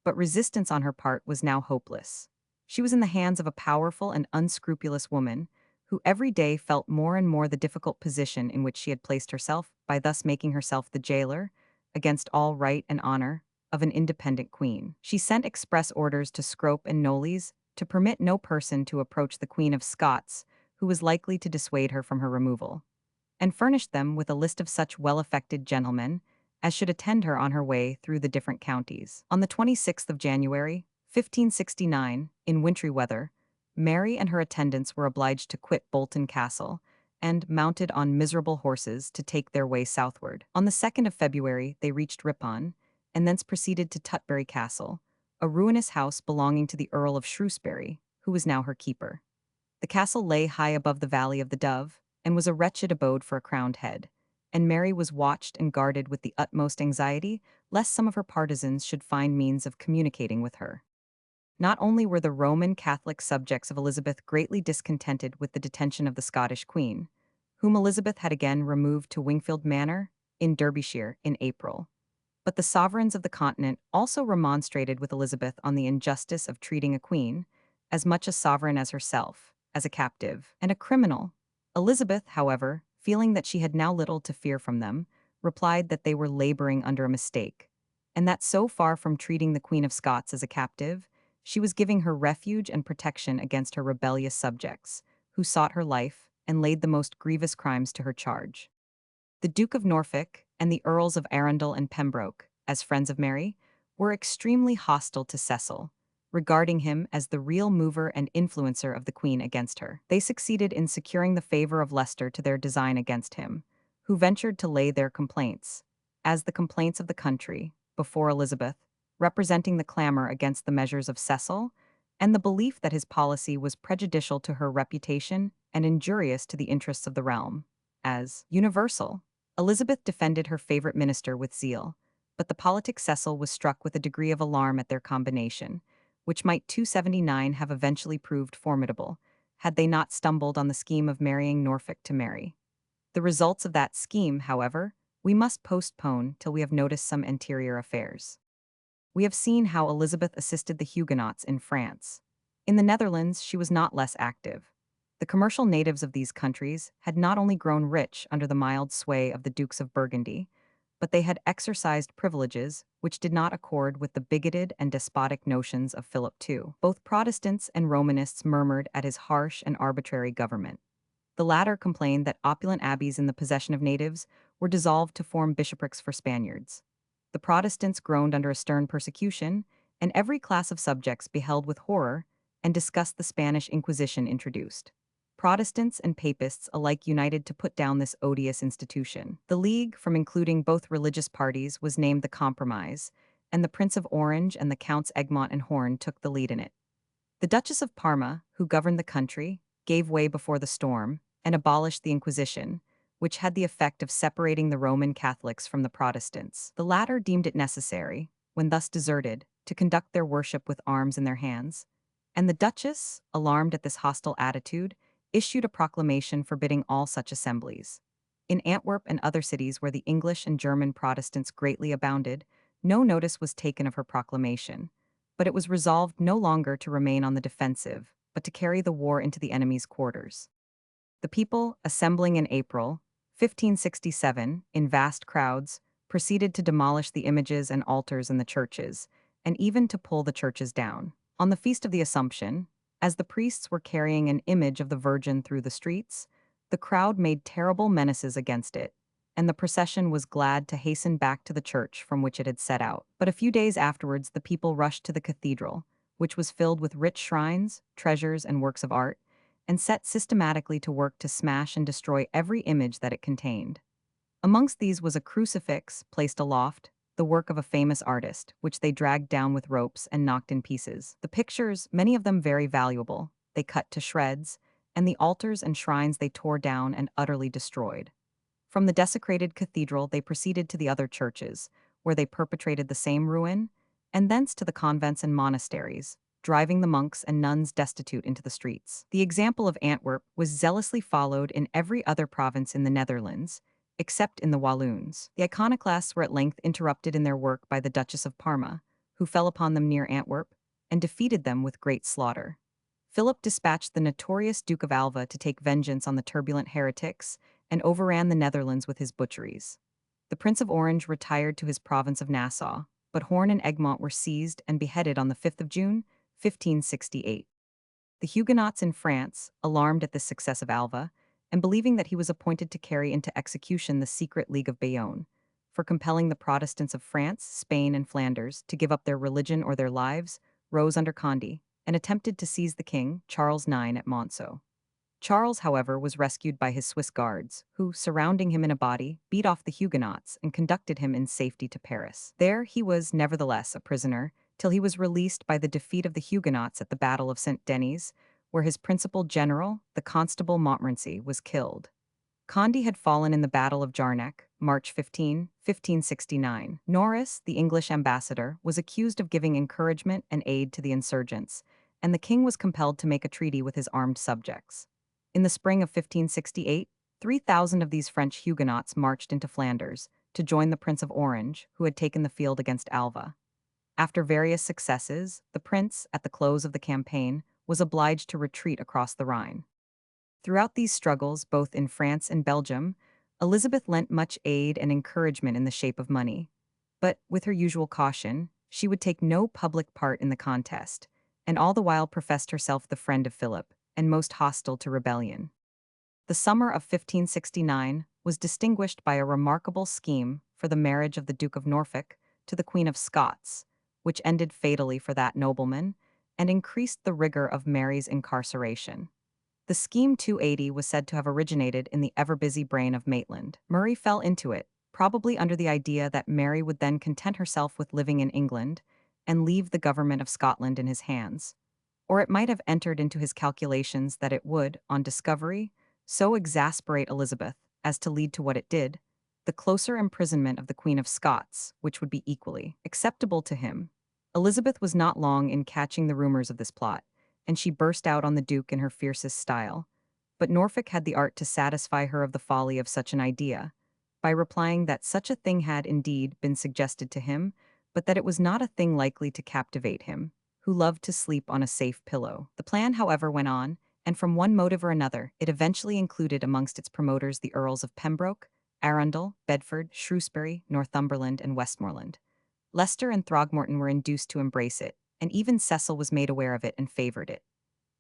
Speaker 1: But resistance on her part was now hopeless. She was in the hands of a powerful and unscrupulous woman, who every day felt more and more the difficult position in which she had placed herself by thus making herself the jailer, against all right and honor, of an independent queen. She sent express orders to Scrope and Knollys to permit no person to approach the Queen of Scots who was likely to dissuade her from her removal, and furnished them with a list of such well-affected gentlemen as should attend her on her way through the different counties. On the 26th of January, 1569, in wintry weather, Mary and her attendants were obliged to quit Bolton Castle, and, mounted on miserable horses, to take their way southward. On the 2nd of February, they reached Ripon, and thence proceeded to Tutbury Castle, a ruinous house belonging to the Earl of Shrewsbury, who was now her keeper. The castle lay high above the valley of the Dove, and was a wretched abode for a crowned head, and Mary was watched and guarded with the utmost anxiety, lest some of her partisans should find means of communicating with her. Not only were the Roman Catholic subjects of Elizabeth greatly discontented with the detention of the Scottish Queen, whom Elizabeth had again removed to Wingfield Manor, in Derbyshire, in April, but the sovereigns of the continent also remonstrated with Elizabeth on the injustice of treating a queen, as much a sovereign as herself, as a captive and a criminal. Elizabeth, however, feeling that she had now little to fear from them, replied that they were laboring under a mistake, and that so far from treating the Queen of Scots as a captive, she was giving her refuge and protection against her rebellious subjects, who sought her life and laid the most grievous crimes to her charge. The Duke of Norfolk and the Earls of Arundel and Pembroke, as friends of Mary, were extremely hostile to Cecil, regarding him as the real mover and influencer of the Queen against her. They succeeded in securing the favor of Leicester to their design against him, who ventured to lay their complaints, as the complaints of the country, before Elizabeth, representing the clamor against the measures of Cecil, and the belief that his policy was prejudicial to her reputation and injurious to the interests of the realm, as universal. Elizabeth defended her favorite minister with zeal, but the politic Cecil was struck with a degree of alarm at their combination, which might 279 have eventually proved formidable, had they not stumbled on the scheme of marrying Norfolk to Mary. The results of that scheme, however, we must postpone till we have noticed some anterior affairs. We have seen how Elizabeth assisted the Huguenots in France. In the Netherlands, she was not less active. The commercial natives of these countries had not only grown rich under the mild sway of the Dukes of Burgundy, but they had exercised privileges which did not accord with the bigoted and despotic notions of Philip II. Both Protestants and Romanists murmured at his harsh and arbitrary government. The latter complained that opulent abbeys in the possession of natives were dissolved to form bishoprics for Spaniards. The Protestants groaned under a stern persecution, and every class of subjects beheld with horror and discussed the Spanish Inquisition introduced. Protestants and Papists alike united to put down this odious institution. The League, from including both religious parties, was named the Compromise, and the Prince of Orange and the Counts Egmont and Horn took the lead in it. The Duchess of Parma, who governed the country, gave way before the storm and abolished the Inquisition, which had the effect of separating the Roman Catholics from the Protestants. The latter deemed it necessary, when thus deserted, to conduct their worship with arms in their hands, and the Duchess, alarmed at this hostile attitude, issued a proclamation forbidding all such assemblies. In Antwerp and other cities where the English and German Protestants greatly abounded, No notice was taken of her proclamation, but it was resolved no longer to remain on the defensive, but to carry the war into the enemy's quarters. The people, assembling in April 1567 in vast crowds, proceeded to demolish the images and altars in the churches, and even to pull the churches down. On the Feast of the Assumption, as the priests were carrying an image of the Virgin through the streets, the crowd made terrible menaces against it, and the procession was glad to hasten back to the church from which it had set out. But a few days afterwards, the people rushed to the cathedral, which was filled with rich shrines, treasures, and works of art, and set systematically to work to smash and destroy every image that it contained. Amongst these was a crucifix placed aloft, the work of a famous artist, which they dragged down with ropes and knocked in pieces. The pictures, many of them very valuable, they cut to shreds, and the altars and shrines they tore down and utterly destroyed. From the desecrated cathedral they proceeded to the other churches, where they perpetrated the same ruin, and thence to the convents and monasteries, driving the monks and nuns destitute into the streets. The example of Antwerp was zealously followed in every other province in the Netherlands, except in the Walloons. The iconoclasts were at length interrupted in their work by the Duchess of Parma, who fell upon them near Antwerp, and defeated them with great slaughter. Philip dispatched the notorious Duke of Alva to take vengeance on the turbulent heretics, and overran the Netherlands with his butcheries. The Prince of Orange retired to his province of Nassau, but Horn and Egmont were seized and beheaded on the 5th of June, 1568. The Huguenots in France, alarmed at this success of Alva, and believing that he was appointed to carry into execution the secret League of Bayonne, for compelling the Protestants of France, Spain, and Flanders to give up their religion or their lives, rose under Condé, and attempted to seize the king, Charles IX, at Monceau. Charles, however, was rescued by his Swiss guards, who, surrounding him in a body, beat off the Huguenots and conducted him in safety to Paris. There he was nevertheless a prisoner, till he was released by the defeat of the Huguenots at the Battle of St. Denis, where his principal general, the Constable Montmorency, was killed. Condé had fallen in the Battle of Jarnac, March 15, 1569. Norris, the English ambassador, was accused of giving encouragement and aid to the insurgents, and the king was compelled to make a treaty with his armed subjects. In the spring of 1568, 3,000 of these French Huguenots marched into Flanders to join the Prince of Orange, who had taken the field against Alva. After various successes, the prince, at the close of the campaign, was obliged to retreat across the Rhine. Throughout these struggles, both in France and Belgium, Elizabeth lent much aid and encouragement in the shape of money. But, with her usual caution, she would take no public part in the contest, and all the while professed herself the friend of Philip, and most hostile to rebellion. The summer of 1569 was distinguished by a remarkable scheme for the marriage of the Duke of Norfolk to the Queen of Scots, which ended fatally for that nobleman, and increased the rigor of Mary's incarceration. The scheme 280 was said to have originated in the ever-busy brain of Maitland. Murray fell into it, probably under the idea that Mary would then content herself with living in England and leave the government of Scotland in his hands. Or it might have entered into his calculations that it would, on discovery, so exasperate Elizabeth as to lead to what it did, the closer imprisonment of the Queen of Scots, which would be equally acceptable to him. Elizabeth was not long in catching the rumors of this plot, and she burst out on the Duke in her fiercest style. But Norfolk had the art to satisfy her of the folly of such an idea, by replying that such a thing had indeed been suggested to him, but that it was not a thing likely to captivate him, who loved to sleep on a safe pillow. The plan, however, went on, and from one motive or another, it eventually included amongst its promoters the Earls of Pembroke, Arundel, Bedford, Shrewsbury, Northumberland, and Westmoreland. Leicester and Throgmorton were induced to embrace it, and even Cecil was made aware of it and favoured it.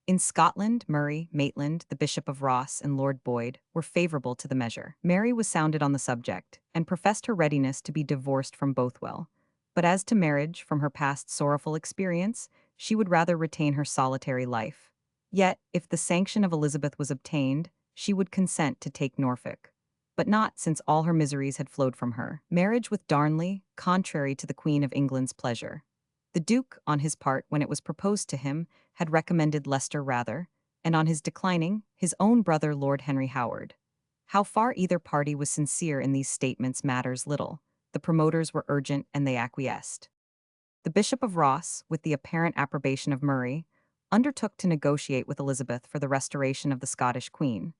Speaker 1: In Scotland, Murray, Maitland, the Bishop of Ross, and Lord Boyd were favourable to the measure. Mary was sounded on the subject, and professed her readiness to be divorced from Bothwell. But as to marriage, from her past sorrowful experience, she would rather retain her solitary life. Yet, if the sanction of Elizabeth was obtained, she would consent to take Norfolk. But not since all her miseries had flowed from her. Marriage with Darnley, contrary to the Queen of England's pleasure. The Duke, on his part, when it was proposed to him, had recommended Leicester rather, and on his declining, his own brother Lord Henry Howard. How far either party was sincere in these statements matters little. The promoters were urgent and they acquiesced. The Bishop of Ross, with the apparent approbation of Murray, undertook to negotiate with Elizabeth for the restoration of the Scottish Queen,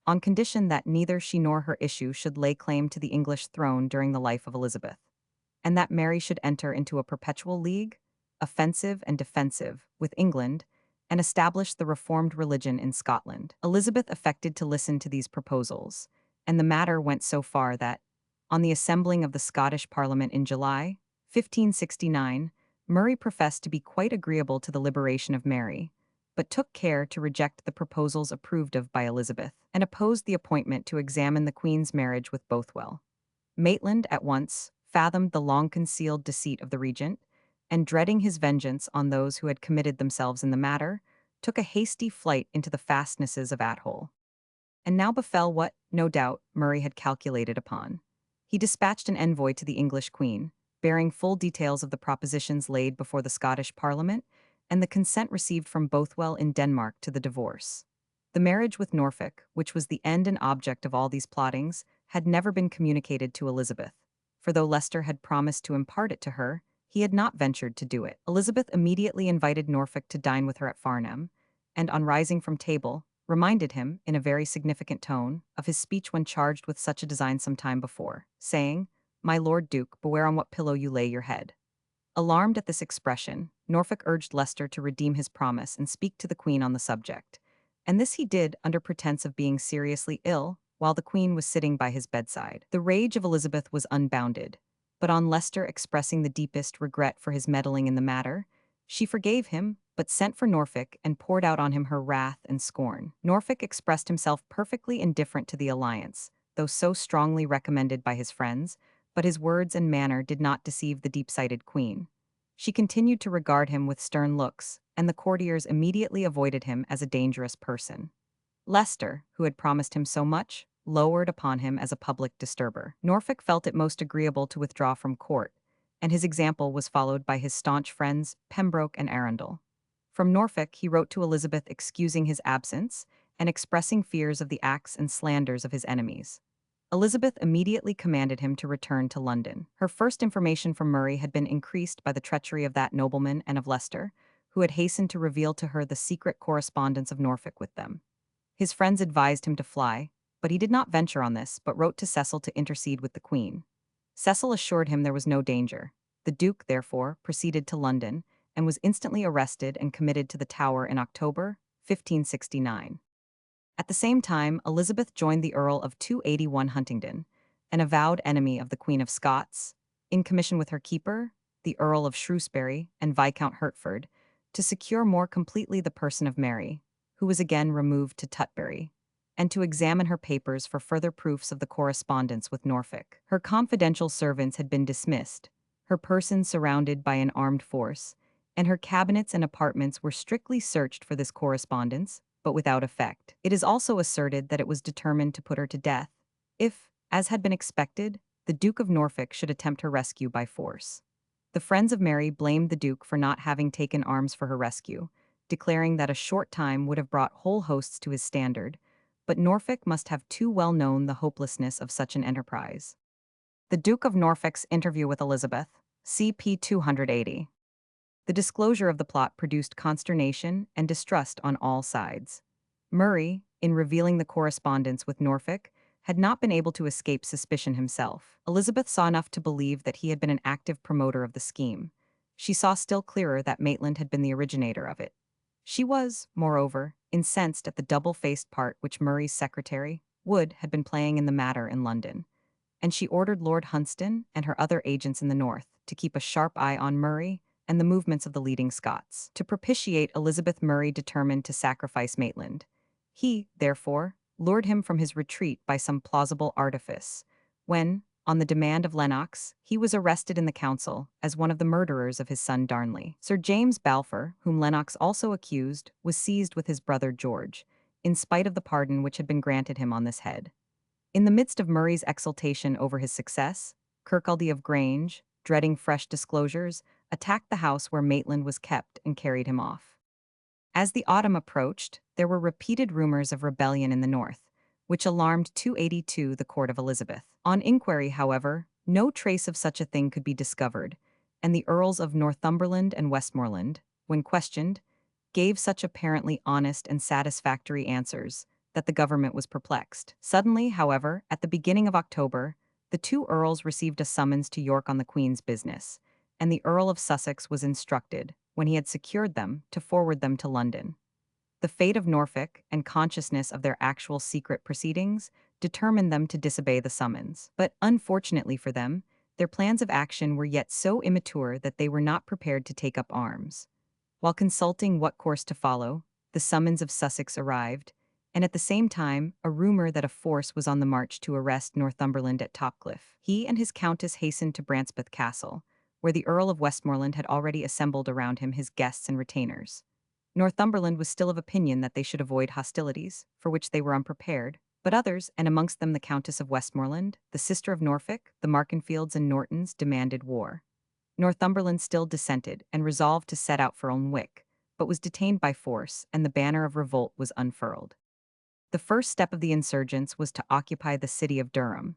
Speaker 1: on condition that neither she nor her issue should lay claim to the English throne during the life of Elizabeth. and that Mary should enter into a perpetual league, offensive and defensive, with England, and establish the Reformed religion in Scotland. Elizabeth affected to listen to these proposals, and the matter went so far that, on the assembling of the Scottish Parliament in July 1569, Murray professed to be quite agreeable to the liberation of Mary, but took care to reject the proposals approved of by Elizabeth, and opposed the appointment to examine the Queen's marriage with Bothwell. Maitland at once fathomed the long-concealed deceit of the regent, and dreading his vengeance on those who had committed themselves in the matter, took a hasty flight into the fastnesses of Athole. And now befell what, no doubt, Murray had calculated upon. He dispatched an envoy to the English Queen, bearing full details of the propositions laid before the Scottish Parliament, and the consent received from Bothwell in Denmark to the divorce. The marriage with Norfolk, which was the end and object of all these plottings, had never been communicated to Elizabeth, for though Leicester had promised to impart it to her, he had not ventured to do it. Elizabeth immediately invited Norfolk to dine with her at Farnham, and on rising from table, reminded him, in a very significant tone, of his speech when charged with such a design some time before, saying, "My Lord Duke, beware on what pillow you lay your head." Alarmed at this expression, Norfolk urged Leicester to redeem his promise and speak to the Queen on the subject, and this he did under pretence of being seriously ill, while the Queen was sitting by his bedside. The rage of Elizabeth was unbounded, but on Leicester expressing the deepest regret for his meddling in the matter, she forgave him, but sent for Norfolk and poured out on him her wrath and scorn. Norfolk expressed himself perfectly indifferent to the alliance, though so strongly recommended by his friends, but his words and manner did not deceive the deep-sighted Queen. She continued to regard him with stern looks, and the courtiers immediately avoided him as a dangerous person. Leicester, who had promised him so much, lowered upon him as a public disturber. Norfolk felt it most agreeable to withdraw from court, and his example was followed by his staunch friends Pembroke and Arundel. From Norfolk he wrote to Elizabeth excusing his absence and expressing fears of the acts and slanders of his enemies. Elizabeth immediately commanded him to return to London. Her first information from Murray had been increased by the treachery of that nobleman and of Leicester, who had hastened to reveal to her the secret correspondence of Norfolk with them. His friends advised him to fly, but he did not venture on this, but wrote to Cassell to intercede with the Queen. Cecil assured him there was no danger. The Duke, therefore, proceeded to London, and was instantly arrested and committed to the Tower in October 1569. At the same time, Elizabeth joined the Earl of 281 Huntingdon, an avowed enemy of the Queen of Scots, in commission with her keeper, the Earl of Shrewsbury and Viscount Hertford, to secure more completely the person of Mary, who was again removed to Tutbury, and to examine her papers for further proofs of the correspondence with Norfolk. Her confidential servants had been dismissed, her person surrounded by an armed force, and her cabinets and apartments were strictly searched for this correspondence, but without effect. It is also asserted that it was determined to put her to death, if, as had been expected, the Duke of Norfolk should attempt her rescue by force. The friends of Mary blamed the Duke for not having taken arms for her rescue, declaring that a short time would have brought whole hosts to his standard, but Norfolk must have too well known the hopelessness of such an enterprise. The Duke of Norfolk's interview with Elizabeth, CP 280. The disclosure of the plot produced consternation and distrust on all sides. Murray, in revealing the correspondence with Norfolk, had not been able to escape suspicion himself. Elizabeth saw enough to believe that he had been an active promoter of the scheme. She saw still clearer that Maitland had been the originator of it. She was, moreover, incensed at the double-faced part which Murray's secretary, Wood, had been playing in the matter in London, and she ordered Lord Hunsdon and her other agents in the north to keep a sharp eye on Murray and the movements of the leading Scots. To propitiate Elizabeth, Murray determined to sacrifice Maitland. He, therefore, lured him from his retreat by some plausible artifice, when, on the demand of Lennox, he was arrested in the council as one of the murderers of his son Darnley. Sir James Balfour, whom Lennox also accused, was seized with his brother George, in spite of the pardon which had been granted him on this head. In the midst of Murray's exultation over his success, Kirkcaldy of Grange, dreading fresh disclosures, attacked the house where Maitland was kept and carried him off. As the autumn approached, there were repeated rumors of rebellion in the north, which alarmed 282 the court of Elizabeth. On inquiry, however, no trace of such a thing could be discovered, and the Earls of Northumberland and Westmoreland, when questioned, gave such apparently honest and satisfactory answers that the government was perplexed. Suddenly, however, at the beginning of October, the two earls received a summons to York on the Queen's business, and the Earl of Sussex was instructed, when he had secured them, to forward them to London. The fate of Norfolk and consciousness of their actual secret proceedings determined them to disobey the summons. But unfortunately for them, their plans of action were yet so immature that they were not prepared to take up arms. While consulting what course to follow, the summons of Sussex arrived, and at the same time, a rumor that a force was on the march to arrest Northumberland at Topcliffe. He and his countess hastened to Brancepeth Castle, where the Earl of Westmoreland had already assembled around him his guests and retainers. Northumberland was still of opinion that they should avoid hostilities, for which they were unprepared, but others, and amongst them the Countess of Westmoreland, the sister of Norfolk, the Markenfields and Nortons, demanded war. Northumberland still dissented and resolved to set out for Alnwick, but was detained by force, and the banner of revolt was unfurled. The first step of the insurgents was to occupy the city of Durham.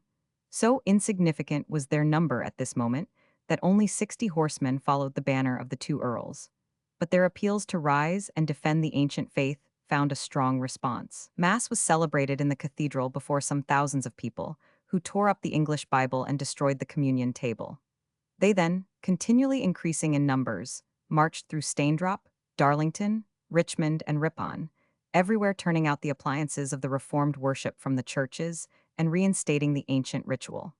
Speaker 1: So insignificant was their number at this moment that only 60 horsemen followed the banner of the two earls. But their appeals to rise and defend the ancient faith found a strong response. Mass was celebrated in the cathedral before some thousands of people, who tore up the English Bible and destroyed the communion table. They then, continually increasing in numbers, marched through Staindrop, Darlington, Richmond, and Ripon, everywhere turning out the appliances of the Reformed worship from the churches and reinstating the ancient ritual.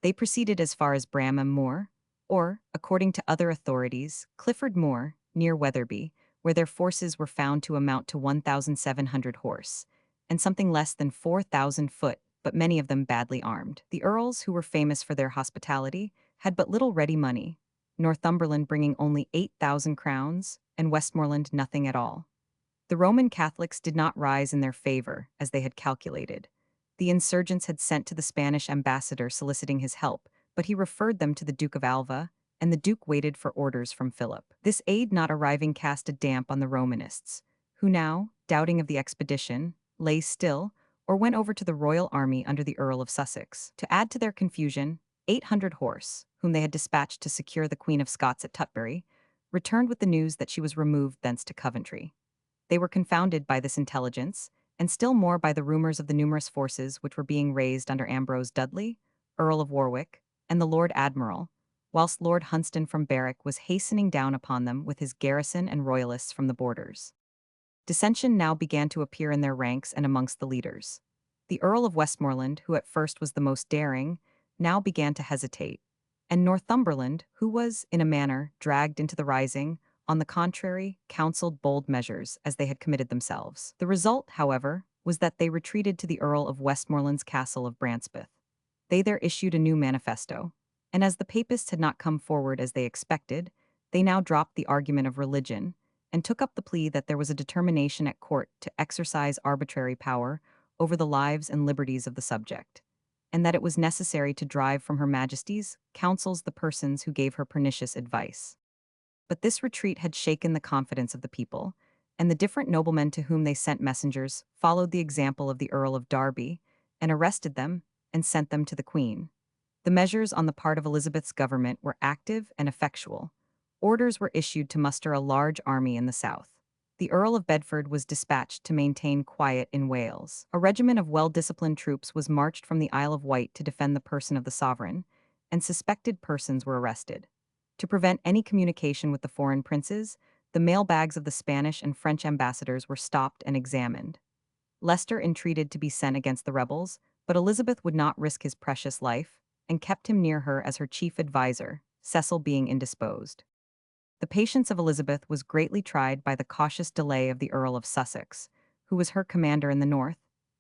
Speaker 1: They proceeded as far as Bramham Moor, or, according to other authorities, Clifford Moor, near Wetherby, where their forces were found to amount to 1,700 horse, and something less than 4,000 foot, but many of them badly armed. The earls, who were famous for their hospitality, had but little ready money, Northumberland bringing only 8,000 crowns, and Westmoreland nothing at all. The Roman Catholics did not rise in their favor, as they had calculated. The insurgents had sent to the Spanish ambassador soliciting his help, but he referred them to the Duke of Alva, and the Duke waited for orders from Philip. This aid not arriving cast a damp on the Romanists, who now, doubting of the expedition, lay still, or went over to the royal army under the Earl of Sussex. To add to their confusion, 800 horse, whom they had dispatched to secure the Queen of Scots at Tutbury, returned with the news that she was removed thence to Coventry. They were confounded by this intelligence, and still more by the rumors of the numerous forces which were being raised under Ambrose Dudley, Earl of Warwick, and the Lord Admiral, whilst Lord Hunsdon from Berwick was hastening down upon them with his garrison and royalists from the borders. Dissension now began to appear in their ranks and amongst the leaders. The Earl of Westmoreland, who at first was the most daring, now began to hesitate, and Northumberland, who was, in a manner, dragged into the rising, on the contrary, counselled bold measures as they had committed themselves. The result, however, was that they retreated to the Earl of Westmoreland's castle of Brancepeth. They there issued a new manifesto, and as the papists had not come forward as they expected, they now dropped the argument of religion and took up the plea that there was a determination at court to exercise arbitrary power over the lives and liberties of the subject, and that it was necessary to drive from Her Majesty's counsels the persons who gave her pernicious advice. But this retreat had shaken the confidence of the people, and the different noblemen to whom they sent messengers followed the example of the Earl of Derby, and arrested them and sent them to the Queen. The measures on the part of Elizabeth's government were active and effectual. Orders were issued to muster a large army in the south. The Earl of Bedford was dispatched to maintain quiet in Wales. A regiment of well-disciplined troops was marched from the Isle of Wight to defend the person of the sovereign, and suspected persons were arrested. To prevent any communication with the foreign princes, the mail-bags of the Spanish and French ambassadors were stopped and examined. Leicester entreated to be sent against the rebels, but Elizabeth would not risk his precious life, and kept him near her as her chief adviser, Cecil being indisposed. The patience of Elizabeth was greatly tried by the cautious delay of the Earl of Sussex, who was her commander in the north,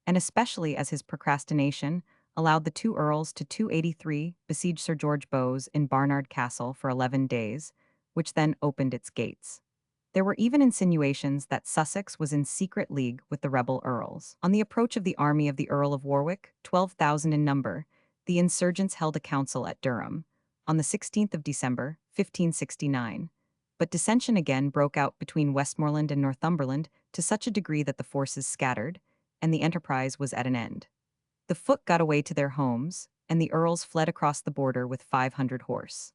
Speaker 1: and especially as his procrastination allowed the two earls to 283 besiege Sir George Bowes in Barnard Castle for 11 days, which then opened its gates. There were even insinuations that Sussex was in secret league with the rebel earls. On the approach of the army of the Earl of Warwick, 12,000 in number, the insurgents held a council at Durham, on the 16th of December, 1569. But dissension again broke out between Westmoreland and Northumberland to such a degree that the forces scattered, and the enterprise was at an end. The foot got away to their homes, and the earls fled across the border with 500 horse.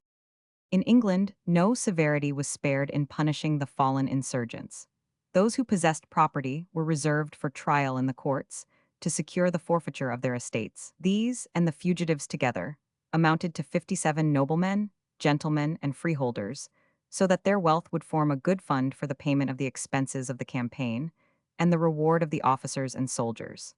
Speaker 1: In England, no severity was spared in punishing the fallen insurgents. Those who possessed property were reserved for trial in the courts, to secure the forfeiture of their estates. These, and the fugitives together, amounted to 57 noblemen, gentlemen, and freeholders, so that their wealth would form a good fund for the payment of the expenses of the campaign and the reward of the officers and soldiers.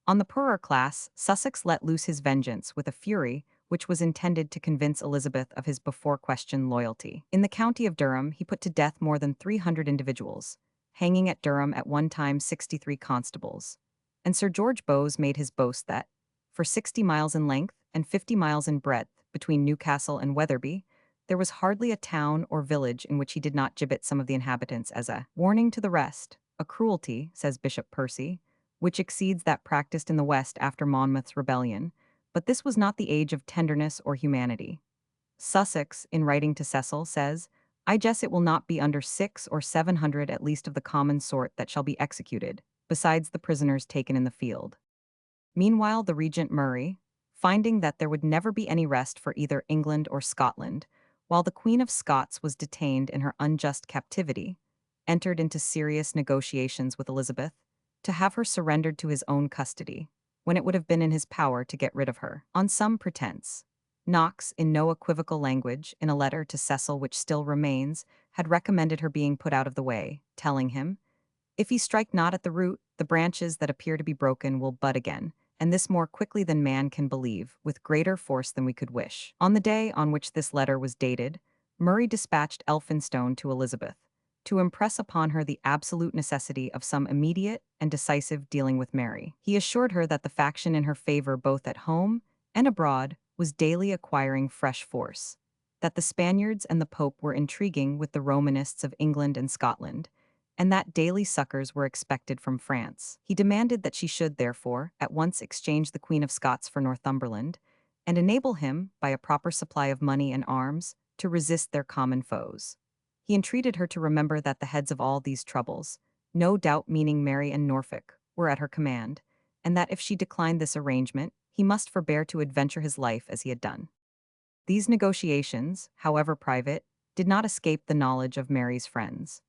Speaker 1: On the poorer class, Sussex let loose his vengeance with a fury which was intended to convince Elizabeth of his before-questioned loyalty. In the county of Durham, he put to death more than 300 individuals, hanging at Durham at one time 63 constables. And Sir George Bowes made his boast that, for 60 miles in length and 50 miles in breadth between Newcastle and Wetherby, there was hardly a town or village in which he did not gibbet some of the inhabitants as a warning to the rest, a cruelty, says Bishop Percy, which exceeds that practiced in the West after Monmouth's rebellion, but this was not the age of tenderness or humanity. Sussex, in writing to Cassell, says, "I guess it will not be under 600 or 700 at least of the common sort that shall be executed, besides the prisoners taken in the field." Meanwhile, the Regent Murray, finding that there would never be any rest for either England or Scotland, while the Queen of Scots was detained in her unjust captivity, entered into serious negotiations with Elizabeth to have her surrendered to his own custody, when it would have been in his power to get rid of her, on some pretense. Knox, in no equivocal language, in a letter to Cecil which still remains, had recommended her being put out of the way, telling him, "If he strike not at the root, the branches that appear to be broken will bud again, and this more quickly than man can believe, with greater force than we could wish." On the day on which this letter was dated, Murray dispatched Elphinstone to Elizabeth, to impress upon her the absolute necessity of some immediate and decisive dealing with Mary. He assured her that the faction in her favor both at home and abroad was daily acquiring fresh force, that the Spaniards and the Pope were intriguing with the Romanists of England and Scotland, and that daily succors were expected from France. He demanded that she should, therefore, at once exchange the Queen of Scots for Northumberland, and enable him, by a proper supply of money and arms, to resist their common foes. He entreated her to remember that the heads of all these troubles, no doubt meaning Mary and Norfolk, were at her command, and that if she declined this arrangement, he must forbear to adventure his life as he had done. These negotiations, however private, did not escape the knowledge of Mary's friends.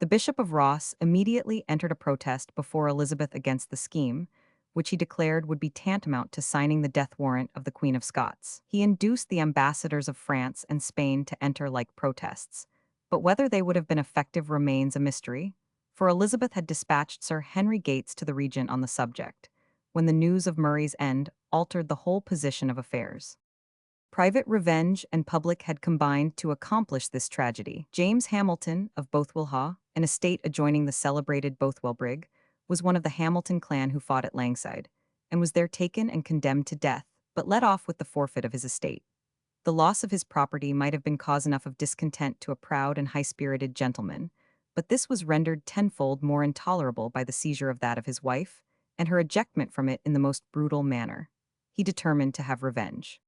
Speaker 1: The Bishop of Ross immediately entered a protest before Elizabeth against the scheme, which he declared would be tantamount to signing the death warrant of the Queen of Scots. He induced the ambassadors of France and Spain to enter like protests, but whether they would have been effective remains a mystery, for Elizabeth had dispatched Sir Henry Gates to the regent on the subject, when the news of Murray's end altered the whole position of affairs. Private revenge and public had combined to accomplish this tragedy. James Hamilton of Bothwell, an estate adjoining the celebrated Bothwell Brig, was one of the Hamilton clan who fought at Langside, and was there taken and condemned to death, but let off with the forfeit of his estate. The loss of his property might have been cause enough of discontent to a proud and high-spirited gentleman, but this was rendered tenfold more intolerable by the seizure of that of his wife, and her ejectment from it in the most brutal manner. He determined to have revenge.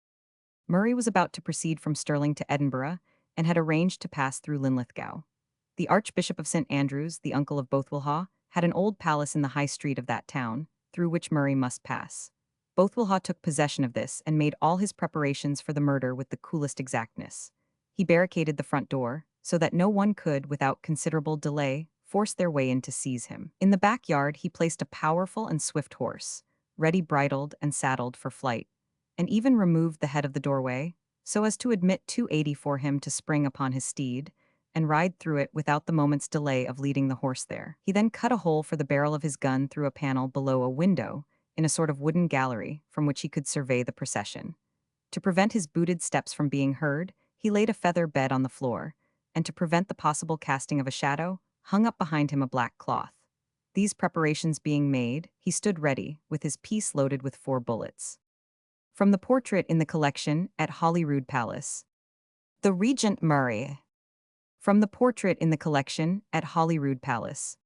Speaker 1: Murray was about to proceed from Stirling to Edinburgh, and had arranged to pass through Linlithgow. The Archbishop of St. Andrews, the uncle of Bothwell, had an old palace in the high street of that town, through which Murray must pass. Bothwell took possession of this and made all his preparations for the murder with the coolest exactness. He barricaded the front door, so that no one could, without considerable delay, force their way in to seize him. In the backyard he placed a powerful and swift horse, ready bridled and saddled for flight, and even removed the head of the doorway, so as to admit 280 for him to spring upon his steed, and ride through it without the moment's delay of leading the horse there. He then cut a hole for the barrel of his gun through a panel below a window, in a sort of wooden gallery, from which he could survey the procession. To prevent his booted steps from being heard, he laid a feather bed on the floor, and to prevent the possible casting of a shadow, hung up behind him a black cloth. These preparations being made, he stood ready, with his piece loaded with 4 bullets. From the portrait in the collection at Holyrood Palace. The Regent Murray. From the portrait in the collection at Holyrood Palace.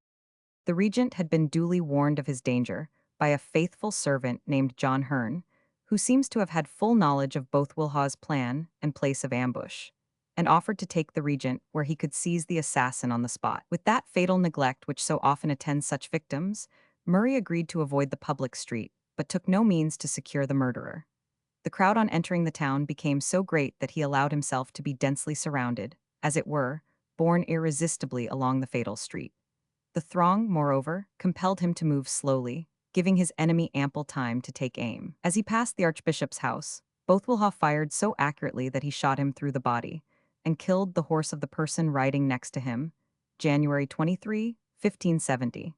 Speaker 1: The regent had been duly warned of his danger by a faithful servant named John Hearn, who seems to have had full knowledge of Bothwell's plan and place of ambush, and offered to take the regent where he could seize the assassin on the spot. With that fatal neglect which so often attends such victims, Murray agreed to avoid the public street, but took no means to secure the murderer. The crowd on entering the town became so great that he allowed himself to be densely surrounded, as it were, borne irresistibly along the fatal street. The throng, moreover, compelled him to move slowly, giving his enemy ample time to take aim. As he passed the archbishop's house, Bothwellhaw fired so accurately that he shot him through the body and killed the horse of the person riding next to him, January 23, 1570.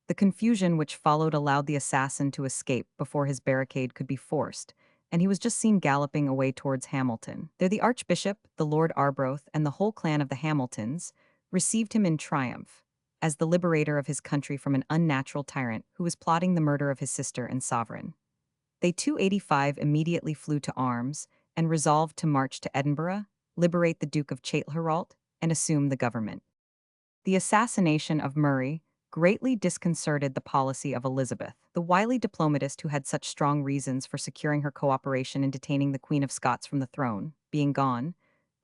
Speaker 1: The confusion which followed allowed the assassin to escape before his barricade could be forced, and he was just seen galloping away towards Hamilton. There the archbishop, the Lord Arbroath, and the whole clan of the Hamiltons received him in triumph, as the liberator of his country from an unnatural tyrant who was plotting the murder of his sister and sovereign. They 285 immediately flew to arms and resolved to march to Edinburgh, liberate the Duke of Chatelherault, and assume the government. The assassination of Murray greatly disconcerted the policy of Elizabeth, the wily diplomatist who had such strong reasons for securing her cooperation in detaining the Queen of Scots from the throne. Being gone,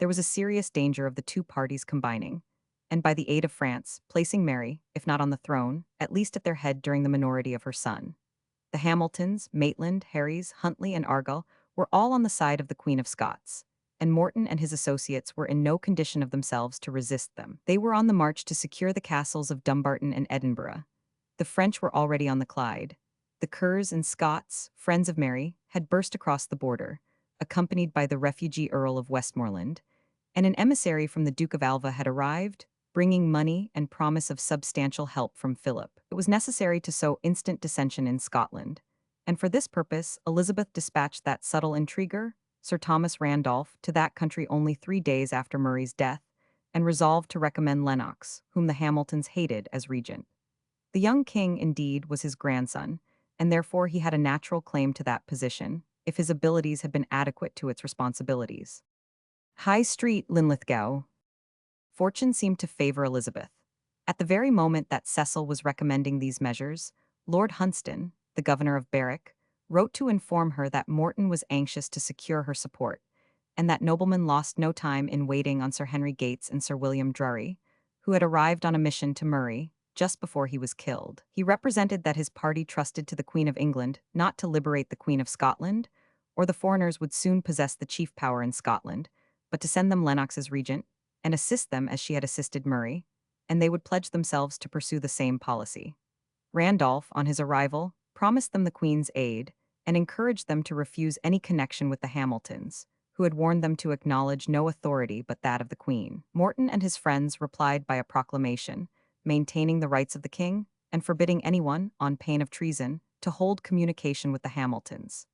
Speaker 1: there was a serious danger of the two parties combining, and by the aid of France, placing Mary, if not on the throne, at least at their head during the minority of her son. The Hamiltons, Maitland, Herries, Huntley, and Argyll were all on the side of the Queen of Scots, and Morton and his associates were in no condition of themselves to resist them. They were on the march to secure the castles of Dumbarton and Edinburgh. The French were already on the Clyde. The Kerrs and Scots, friends of Mary, had burst across the border, accompanied by the refugee Earl of Westmoreland, and an emissary from the Duke of Alva had arrived, bringing money and promise of substantial help from Philip. It was necessary to sow instant dissension in Scotland, and for this purpose Elizabeth dispatched that subtle intriguer, Sir Thomas Randolph, to that country only 3 days after Murray's death, and resolved to recommend Lennox, whom the Hamiltons hated, as regent. The young king, indeed, was his grandson, and therefore he had a natural claim to that position, if his abilities had been adequate to its responsibilities. High Street, Linlithgow. Fortune seemed to favor Elizabeth. At the very moment that Cecil was recommending these measures, Lord Hunsdon, the governor of Berwick, wrote to inform her that Morton was anxious to secure her support, and that nobleman lost no time in waiting on Sir Henry Gates and Sir William Drury, who had arrived on a mission to Murray just before he was killed. He represented that his party trusted to the Queen of England not to liberate the Queen of Scotland, or the foreigners would soon possess the chief power in Scotland, but to send them Lennox as regent, and assist them as she had assisted Murray, and they would pledge themselves to pursue the same policy. Randolph, on his arrival, promised them the Queen's aid, and encouraged them to refuse any connection with the Hamiltons, who had warned them to acknowledge no authority but that of the Queen. Morton and his friends replied by a proclamation, maintaining the rights of the king, and forbidding anyone, on pain of treason, to hold communication with the Hamiltons.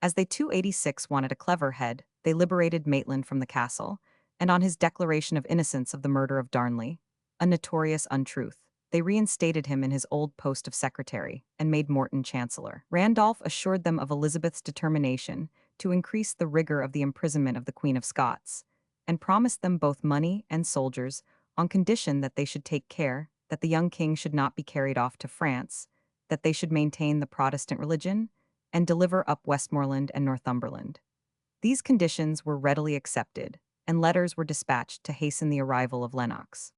Speaker 1: As they 286 wanted a clever head, they liberated Maitland from the castle, and on his declaration of innocence of the murder of Darnley, a notorious untruth, they reinstated him in his old post of secretary and made Morton chancellor. Randolph assured them of Elizabeth's determination to increase the rigor of the imprisonment of the Queen of Scots, and promised them both money and soldiers on condition that they should take care that the young king should not be carried off to France, that they should maintain the Protestant religion, and deliver up Westmoreland and Northumberland. These conditions were readily accepted, and letters were dispatched to hasten the arrival of Lennox.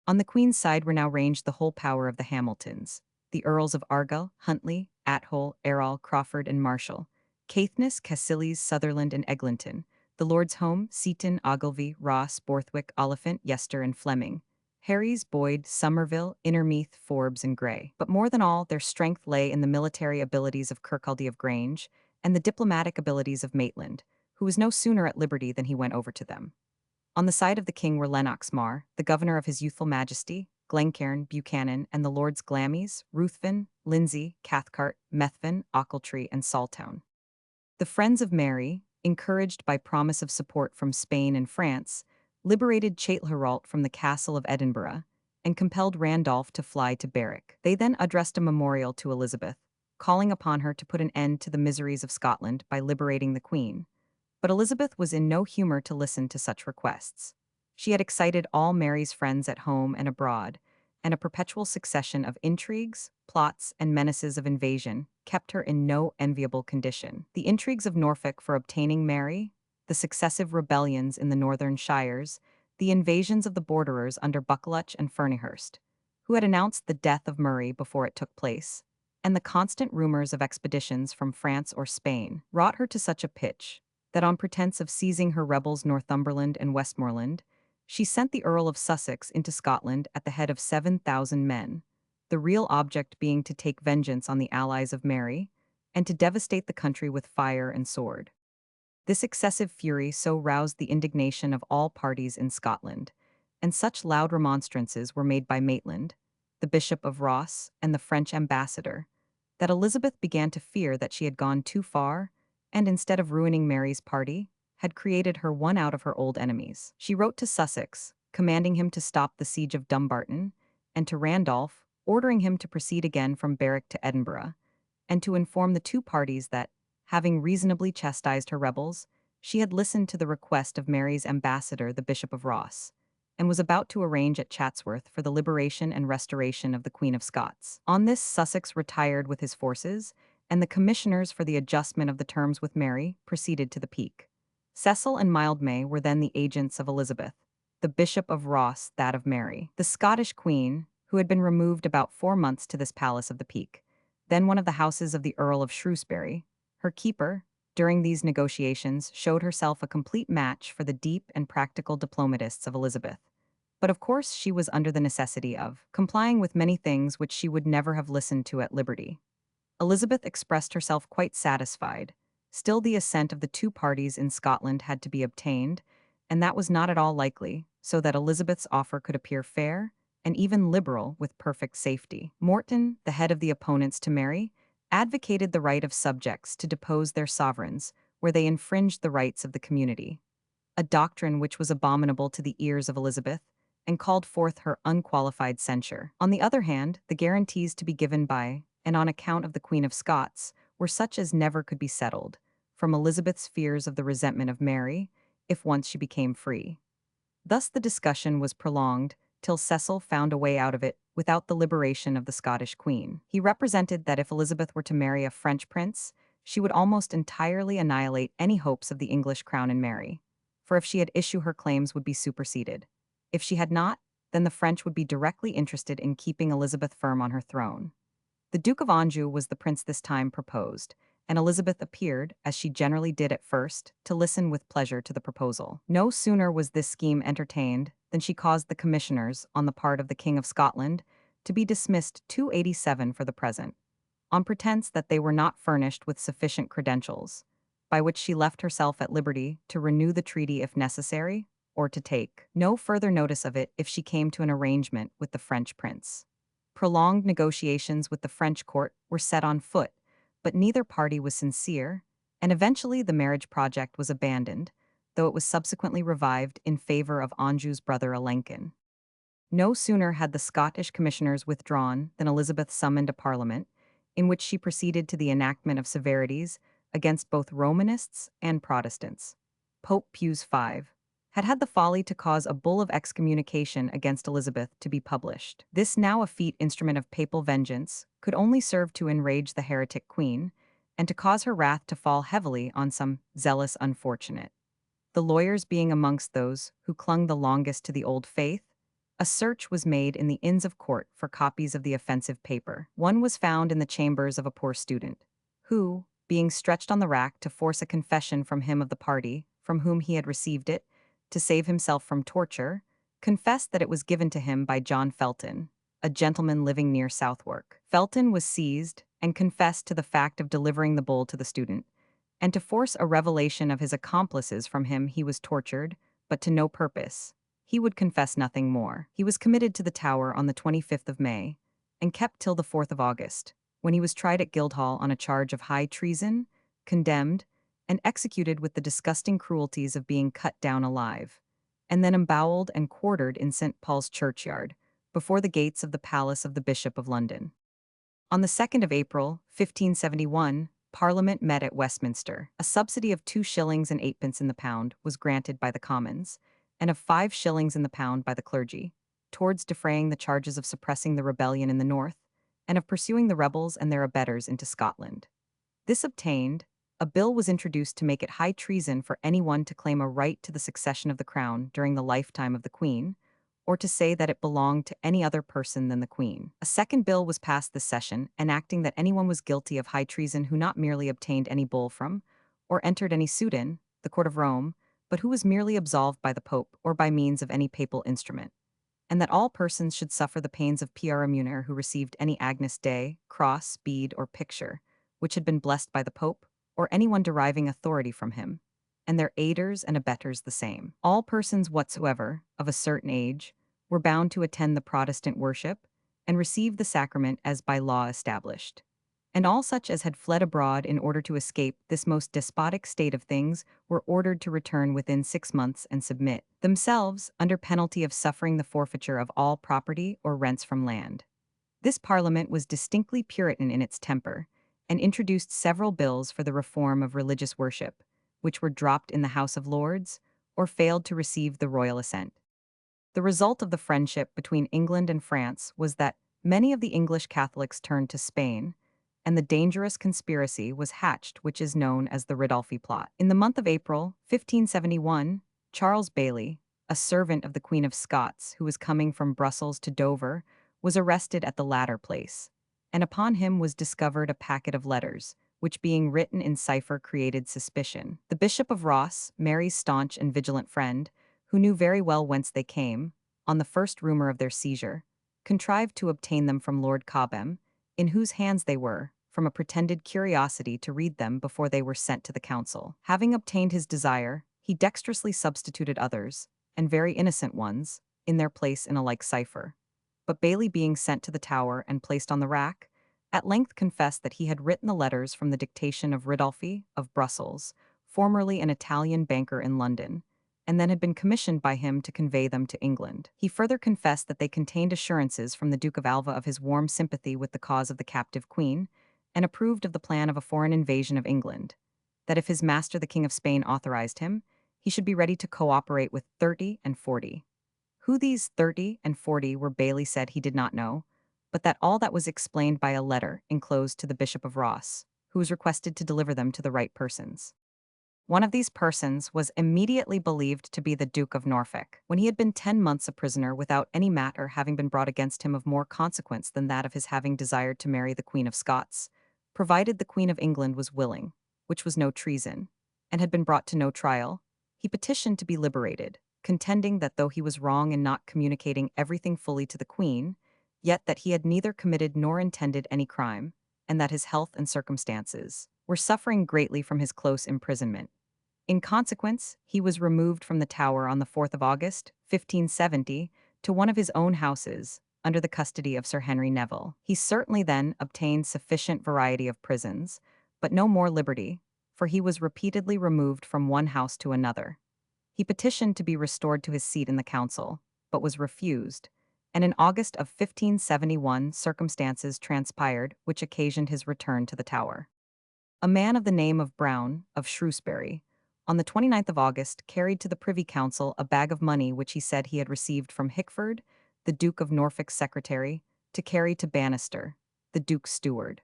Speaker 1: On the Queen's side were now ranged the whole power of the Hamiltons, the Earls of Argyll, Huntley, Athole, Errol, Crawford, and Marshall, Caithness, Cassilies, Sutherland, and Eglinton, the Lords Home, Seaton, Ogilvy, Ross, Borthwick, Oliphant, Yester, and Fleming, Herries, Boyd, Somerville, Intermeath, Forbes, and Grey. But more than all, their strength lay in the military abilities of Kirkcaldy of Grange and the diplomatic abilities of Maitland, who was no sooner at liberty than he went over to them. On the side of the king were Lennox Mar, the governor of his youthful majesty, Glencairn, Buchanan, and the Lords Glamis, Ruthven, Lindsay, Cathcart, Methven, Ochiltree, and Saltown. The friends of Mary, encouraged by promise of support from Spain and France, liberated Chatelherault from the castle of Edinburgh, and compelled Randolph to fly to Berwick. They then addressed a memorial to Elizabeth, calling upon her to put an end to the miseries of Scotland by liberating the Queen. But Elizabeth was in no humor to listen to such requests. She had excited all Mary's friends at home and abroad, and a perpetual succession of intrigues, plots, and menaces of invasion kept her in no enviable condition. The intrigues of Norfolk for obtaining Mary, the successive rebellions in the northern shires, the invasions of the borderers under Buccleuch and Ferniehurst, who had announced the death of Murray before it took place, and the constant rumors of expeditions from France or Spain, wrought her to such a pitch that on pretense of seizing her rebels Northumberland and Westmoreland, she sent the Earl of Sussex into Scotland at the head of 7,000 men, the real object being to take vengeance on the allies of Mary and to devastate the country with fire and sword. This excessive fury so roused the indignation of all parties in Scotland, and such loud remonstrances were made by Maitland, the Bishop of Ross, and the French ambassador, that Elizabeth began to fear that she had gone too far, and instead of ruining Mary's party, had created her one out of her old enemies. She wrote to Sussex, commanding him to stop the siege of Dumbarton, and to Randolph, ordering him to proceed again from Berwick to Edinburgh, and to inform the two parties that, having reasonably chastised her rebels, she had listened to the request of Mary's ambassador, the Bishop of Ross, and was about to arrange at Chatsworth for the liberation and restoration of the Queen of Scots. On this, Sussex retired with his forces, and the commissioners for the adjustment of the terms with Mary proceeded to the Peak. Cecil and Mildmay were then the agents of Elizabeth, the Bishop of Ross that of Mary. The Scottish Queen, who had been removed about 4 months to this palace of the Peak, then one of the houses of the Earl of Shrewsbury, her keeper, during these negotiations, showed herself a complete match for the deep and practical diplomatists of Elizabeth. But of course she was under the necessity of complying with many things which she would never have listened to at liberty. Elizabeth expressed herself quite satisfied. Still the assent of the two parties in Scotland had to be obtained, and that was not at all likely, so that Elizabeth's offer could appear fair, and even liberal, with perfect safety. Morton, the head of the opponents to Mary, advocated the right of subjects to depose their sovereigns where they infringed the rights of the community, a doctrine which was abominable to the ears of Elizabeth, and called forth her unqualified censure. On the other hand, the guarantees to be given by, and on account of the Queen of Scots, were such as never could be settled, from Elizabeth's fears of the resentment of Mary, if once she became free. Thus the discussion was prolonged, till Cecil found a way out of it without the liberation of the Scottish Queen. He represented that if Elizabeth were to marry a French prince, she would almost entirely annihilate any hopes of the English crown and Mary, for if she had issue her claims would be superseded. If she had not, then the French would be directly interested in keeping Elizabeth firm on her throne. The Duke of Anjou was the prince this time proposed, and Elizabeth appeared, as she generally did at first, to listen with pleasure to the proposal. No sooner was this scheme entertained than she caused the commissioners, on the part of the King of Scotland, to be dismissed 287 for the present, on pretense that they were not furnished with sufficient credentials, by which she left herself at liberty to renew the treaty if necessary, or to take no further notice of it if she came to an arrangement with the French prince. Prolonged negotiations with the French court were set on foot, but neither party was sincere, and eventually the marriage project was abandoned, though it was subsequently revived in favor of Anjou's brother Alençon. No sooner had the Scottish commissioners withdrawn than Elizabeth summoned a parliament, in which she proceeded to the enactment of severities against both Romanists and Protestants. Pope Pius V had the folly to cause a bull of excommunication against Elizabeth to be published. This now effete instrument of papal vengeance could only serve to enrage the heretic queen, and to cause her wrath to fall heavily on some zealous unfortunate. The lawyers being amongst those who clung the longest to the old faith, a search was made in the Inns of Court for copies of the offensive paper. One was found in the chambers of a poor student, who, being stretched on the rack to force a confession from him of the party from whom he had received it, to save himself from torture, confessed that it was given to him by John Felton, a gentleman living near Southwark. Felton was seized and confessed to the fact of delivering the bull to the student, and to force a revelation of his accomplices from him he was tortured, but to no purpose. He would confess nothing more. He was committed to the Tower on the 25th of May, and kept till the 4th of August, when he was tried at Guildhall on a charge of high treason, condemned, and executed with the disgusting cruelties of being cut down alive, and then emboweled and quartered in St. Paul's churchyard, before the gates of the palace of the Bishop of London. On the 2nd of April, 1571, Parliament met at Westminster. A subsidy of 2 shillings and 8 pence in the pound was granted by the Commons, and of 5 shillings in the pound by the clergy, towards defraying the charges of suppressing the rebellion in the north, and of pursuing the rebels and their abettors into Scotland. This obtained, a bill was introduced to make it high treason for anyone to claim a right to the succession of the crown during the lifetime of the Queen, or to say that it belonged to any other person than the Queen. A second bill was passed this session, enacting that anyone was guilty of high treason who not merely obtained any bull from, or entered any suit in, the court of Rome, but who was merely absolved by the Pope or by means of any papal instrument. and that all persons should suffer the pains of Pierre who received any Agnus Dei, cross, bead, or picture, which had been blessed by the Pope, or anyone deriving authority from him, and their aiders and abettors the same. All persons whatsoever, of a certain age, were bound to attend the Protestant worship, and receive the sacrament as by law established. And all such as had fled abroad in order to escape this most despotic state of things were ordered to return within 6 months and submit themselves under penalty of suffering the forfeiture of all property or rents from land. This parliament was distinctly Puritan in its temper, and introduced several bills for the reform of religious worship, which were dropped in the House of Lords, or failed to receive the royal assent. The result of the friendship between England and France was that many of the English Catholics turned to Spain, and the dangerous conspiracy was hatched which is known as the Ridolfi Plot. In the month of April, 1571, Charles Bailey, a servant of the Queen of Scots who was coming from Brussels to Dover, was arrested at the latter place, and upon him was discovered a packet of letters, which being written in cipher created suspicion. The Bishop of Ross, Mary's staunch and vigilant friend, who knew very well whence they came, on the first rumor of their seizure, contrived to obtain them from Lord Cobham, in whose hands they were, from a pretended curiosity to read them before they were sent to the council. Having obtained his desire, he dexterously substituted others, and very innocent ones, in their place in a like cipher. But Bailey being sent to the Tower and placed on the rack, at length confessed that he had written the letters from the dictation of Ridolfi, of Brussels, formerly an Italian banker in London, and then had been commissioned by him to convey them to England. He further confessed that they contained assurances from the Duke of Alva of his warm sympathy with the cause of the captive queen, and approved of the plan of a foreign invasion of England, that if his master the King of Spain authorized him, he should be ready to cooperate with 30 and 40. Who these 30 and 40 were Bailey said he did not know, but that all that was explained by a letter enclosed to the Bishop of Ross, who was requested to deliver them to the right persons. One of these persons was immediately believed to be the Duke of Norfolk. When he had been 10 months a prisoner without any matter having been brought against him of more consequence than that of his having desired to marry the Queen of Scots, provided the Queen of England was willing, which was no treason, and had been brought to no trial, he petitioned to be liberated, contending that though he was wrong in not communicating everything fully to the Queen, yet that he had neither committed nor intended any crime, and that his health and circumstances were suffering greatly from his close imprisonment. In consequence, he was removed from the Tower on the 4th of August, 1570, to one of his own houses, under the custody of Sir Henry Neville. He certainly then obtained sufficient variety of prisons, but no more liberty, for he was repeatedly removed from one house to another. He petitioned to be restored to his seat in the council, but was refused, and in August of 1571 circumstances transpired which occasioned his return to the Tower. A man of the name of Brown, of Shrewsbury, on the 29th of August carried to the Privy Council a bag of money which he said he had received from Hickford, the Duke of Norfolk's secretary, to carry to Bannister, the Duke's steward.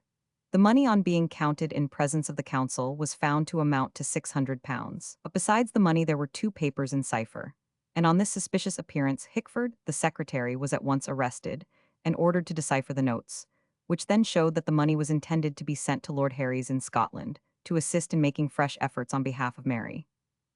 Speaker 1: The money on being counted in presence of the council was found to amount to £600. But besides the money there were 2 papers in cipher, and on this suspicious appearance Hickford, the secretary, was at once arrested and ordered to decipher the notes, which then showed that the money was intended to be sent to Lord Harry's in Scotland, to assist in making fresh efforts on behalf of Mary.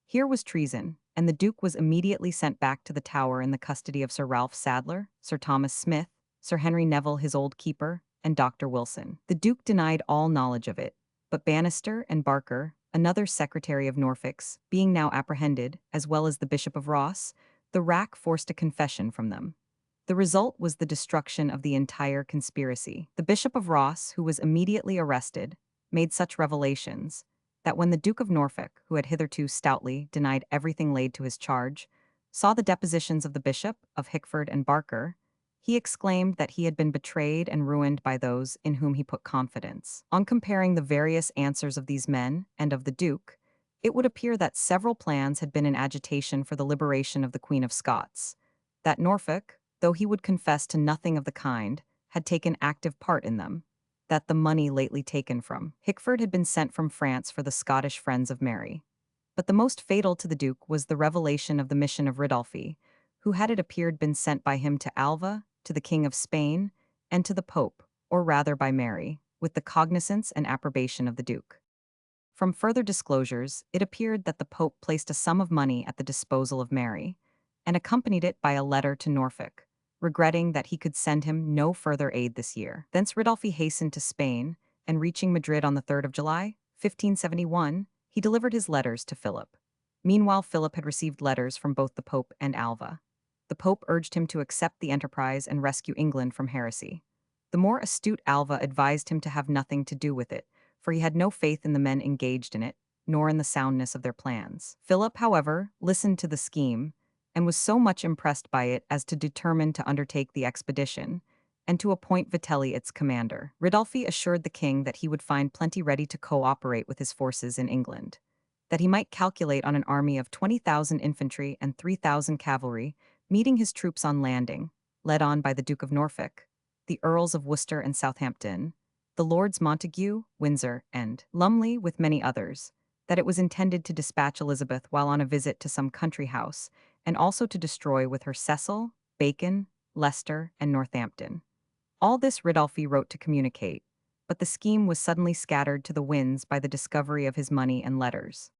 Speaker 1: Here was treason, and the Duke was immediately sent back to the Tower in the custody of Sir Ralph Sadler, Sir Thomas Smith, Sir Henry Neville his old keeper, and Dr. Wilson. The Duke denied all knowledge of it, but Bannister and Barker, another secretary of Norfolk's, being now apprehended, as well as the Bishop of Ross, the rack forced a confession from them. The result was the destruction of the entire conspiracy. The Bishop of Ross, who was immediately arrested, made such revelations that when the Duke of Norfolk, who had hitherto stoutly denied everything laid to his charge, saw the depositions of the Bishop, of Hickford and Barker, he exclaimed that he had been betrayed and ruined by those in whom he put confidence. On comparing the various answers of these men and of the Duke, it would appear that several plans had been in agitation for the liberation of the Queen of Scots, that Norfolk, though he would confess to nothing of the kind, had taken active part in them, that the money lately taken from Hickford had been sent from France for the Scottish friends of Mary. But the most fatal to the Duke was the revelation of the mission of Ridolfi, who had it appeared been sent by him to Alva, to the King of Spain, and to the Pope, or rather by Mary, with the cognizance and approbation of the Duke. From further disclosures, it appeared that the Pope placed a sum of money at the disposal of Mary, and accompanied it by a letter to Norfolk, regretting that he could send him no further aid this year. Thence Ridolfi hastened to Spain, and reaching Madrid on the 3rd of July, 1571, he delivered his letters to Philip. Meanwhile, Philip had received letters from both the Pope and Alva. The Pope urged him to accept the enterprise and rescue England from heresy. The more astute Alva advised him to have nothing to do with it, for he had no faith in the men engaged in it, nor in the soundness of their plans. Philip, however, listened to the scheme, and was so much impressed by it as to determine to undertake the expedition, and to appoint Vitelli its commander. Ridolfi assured the king that he would find plenty ready to cooperate with his forces in England, that he might calculate on an army of 20,000 infantry and 3,000 cavalry, meeting his troops on landing, led on by the Duke of Norfolk, the Earls of Worcester and Southampton, the Lords Montague, Windsor, and Lumley, with many others, that it was intended to dispatch Elizabeth while on a visit to some country house, and also to destroy with her Cassell, Bacon, Leicester, and Northampton. All this Ridolfi wrote to communicate, but the scheme was suddenly scattered to the winds by the discovery of his money and letters.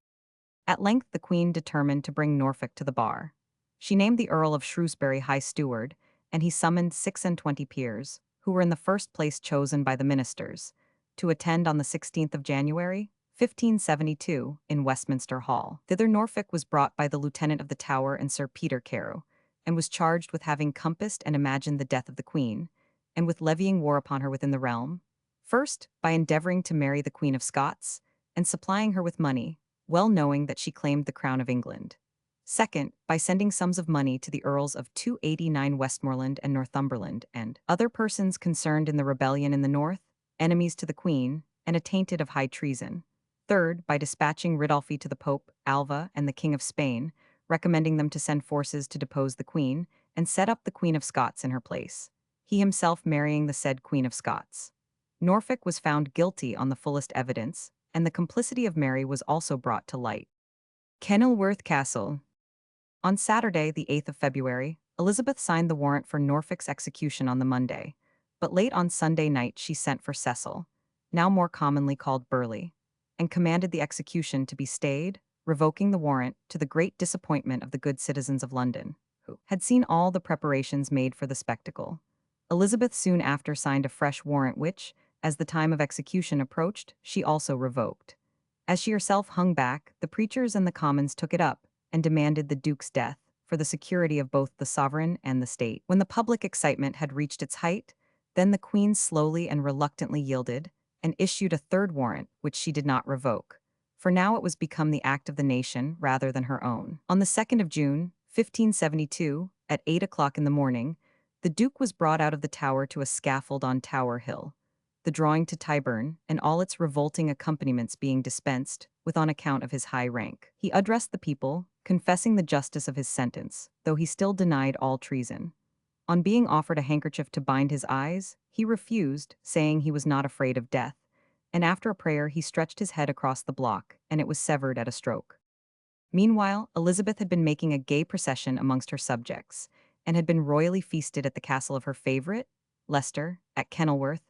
Speaker 1: At length the Queen determined to bring Norfolk to the bar. She named the Earl of Shrewsbury High Steward, and he summoned 26 peers, who were in the first place chosen by the ministers, to attend on the 16th of January, 1572, in Westminster Hall. Thither Norfolk was brought by the Lieutenant of the Tower and Sir Peter Carew, and was charged with having compassed and imagined the death of the Queen, and with levying war upon her within the realm, first, by endeavoring to marry the Queen of Scots, and supplying her with money, well knowing that she claimed the crown of England. Second, by sending sums of money to the Earls of 289 Westmoreland and Northumberland, and other persons concerned in the rebellion in the north, enemies to the Queen, and attainted of high treason. Third, by dispatching Ridolfi to the Pope, Alva, and the King of Spain, recommending them to send forces to depose the Queen, and set up the Queen of Scots in her place, he himself marrying the said Queen of Scots. Norfolk was found guilty on the fullest evidence, and the complicity of Mary was also brought to light. Kenilworth Castle. On Saturday, the 8th of February, Elizabeth signed the warrant for Norfolk's execution on the Monday, but late on Sunday night she sent for Cassell, now more commonly called Burleigh, and commanded the execution to be stayed, revoking the warrant, to the great disappointment of the good citizens of London, who had seen all the preparations made for the spectacle. Elizabeth soon after signed a fresh warrant which, as the time of execution approached, she also revoked. As she herself hung back, the preachers and the commons took it up, and demanded the Duke's death, for the security of both the sovereign and the state. When the public excitement had reached its height, then the Queen slowly and reluctantly yielded, and issued a third warrant, which she did not revoke, for now it was become the act of the nation rather than her own. On the 2nd of June, 1572, at 8 o'clock in the morning, the Duke was brought out of the Tower to a scaffold on Tower Hill, the drawing to Tyburn, and all its revolting accompaniments being dispensed with on account of his high rank. He addressed the people, confessing the justice of his sentence, though he still denied all treason. On being offered a handkerchief to bind his eyes, he refused, saying he was not afraid of death, and after a prayer he stretched his head across the block, and it was severed at a stroke. Meanwhile, Elizabeth had been making a gay procession amongst her subjects, and had been royally feasted at the castle of her favourite, Leicester, at Kenilworth,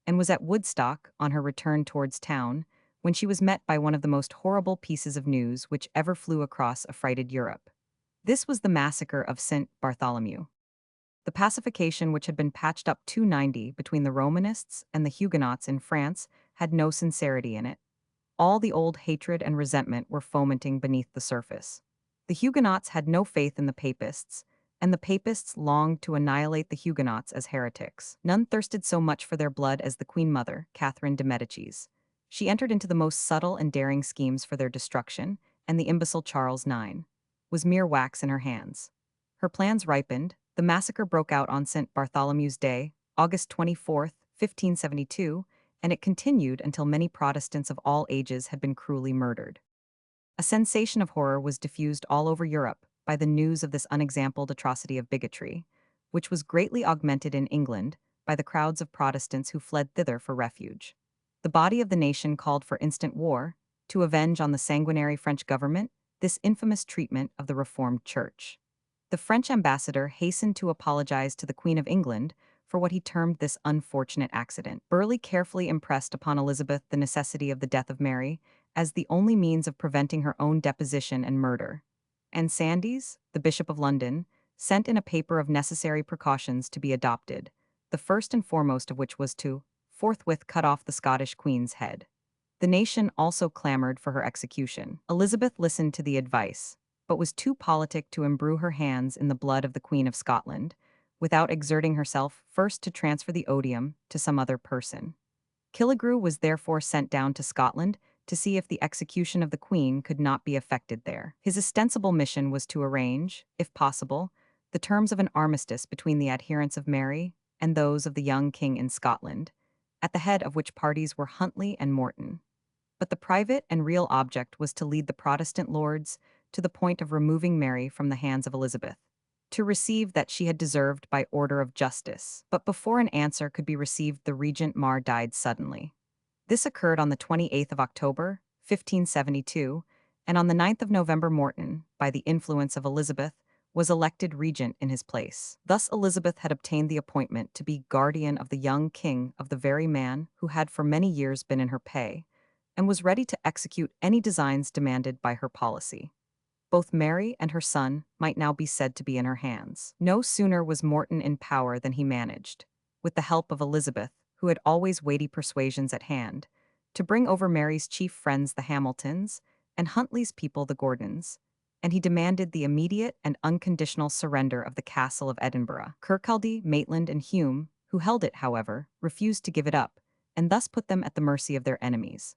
Speaker 1: and was at Woodstock, on her return towards town, when she was met by one of the most horrible pieces of news which ever flew across affrighted Europe. This was the massacre of St. Bartholomew. The pacification which had been patched up 290 between the Romanists and the Huguenots in France had no sincerity in it. All the old hatred and resentment were fomenting beneath the surface. The Huguenots had no faith in the Papists, and the Papists longed to annihilate the Huguenots as heretics. None thirsted so much for their blood as the Queen Mother, Catherine de Medicis. She entered into the most subtle and daring schemes for their destruction, and the imbecile Charles IX was mere wax in her hands. Her plans ripened, the massacre broke out on St. Bartholomew's Day, August 24, 1572, and it continued until many Protestants of all ages had been cruelly murdered. A sensation of horror was diffused all over Europe by the news of this unexampled atrocity of bigotry, which was greatly augmented in England by the crowds of Protestants who fled thither for refuge. The body of the nation called for instant war, to avenge on the sanguinary French government this infamous treatment of the Reformed Church. The French ambassador hastened to apologize to the Queen of England for what he termed this unfortunate accident. Burleigh carefully impressed upon Elizabeth the necessity of the death of Mary as the only means of preventing her own deposition and murder. And Sandys, the Bishop of London, sent in a paper of necessary precautions to be adopted, the first and foremost of which was to forthwith cut off the Scottish queen's head. The nation also clamored for her execution. Elizabeth listened to the advice, but was too politic to imbrue her hands in the blood of the Queen of Scotland, without exerting herself first to transfer the odium to some other person. Killigrew was therefore sent down to Scotland to see if the execution of the Queen could not be effected there. His ostensible mission was to arrange, if possible, the terms of an armistice between the adherents of Mary and those of the young king in Scotland, at the head of which parties were Huntly and Morton. But the private and real object was to lead the Protestant lords to the point of removing Mary from the hands of Elizabeth, to receive that she had deserved by order of justice. But before an answer could be received, the regent Mar died suddenly. This occurred on the 28th of October, 1572, and on the 9th of November Morton, by the influence of Elizabeth, was elected regent in his place. Thus Elizabeth had obtained the appointment to be guardian of the young king of the very man who had for many years been in her pay, and was ready to execute any designs demanded by her policy. Both Mary and her son might now be said to be in her hands. No sooner was Morton in power than he managed, with the help of Elizabeth, who had always weighty persuasions at hand, to bring over Mary's chief friends the Hamiltons, and Huntly's people the Gordons, and he demanded the immediate and unconditional surrender of the castle of Edinburgh. Kirkcaldy, Maitland, and Hume, who held it, however, refused to give it up, and thus put them at the mercy of their enemies.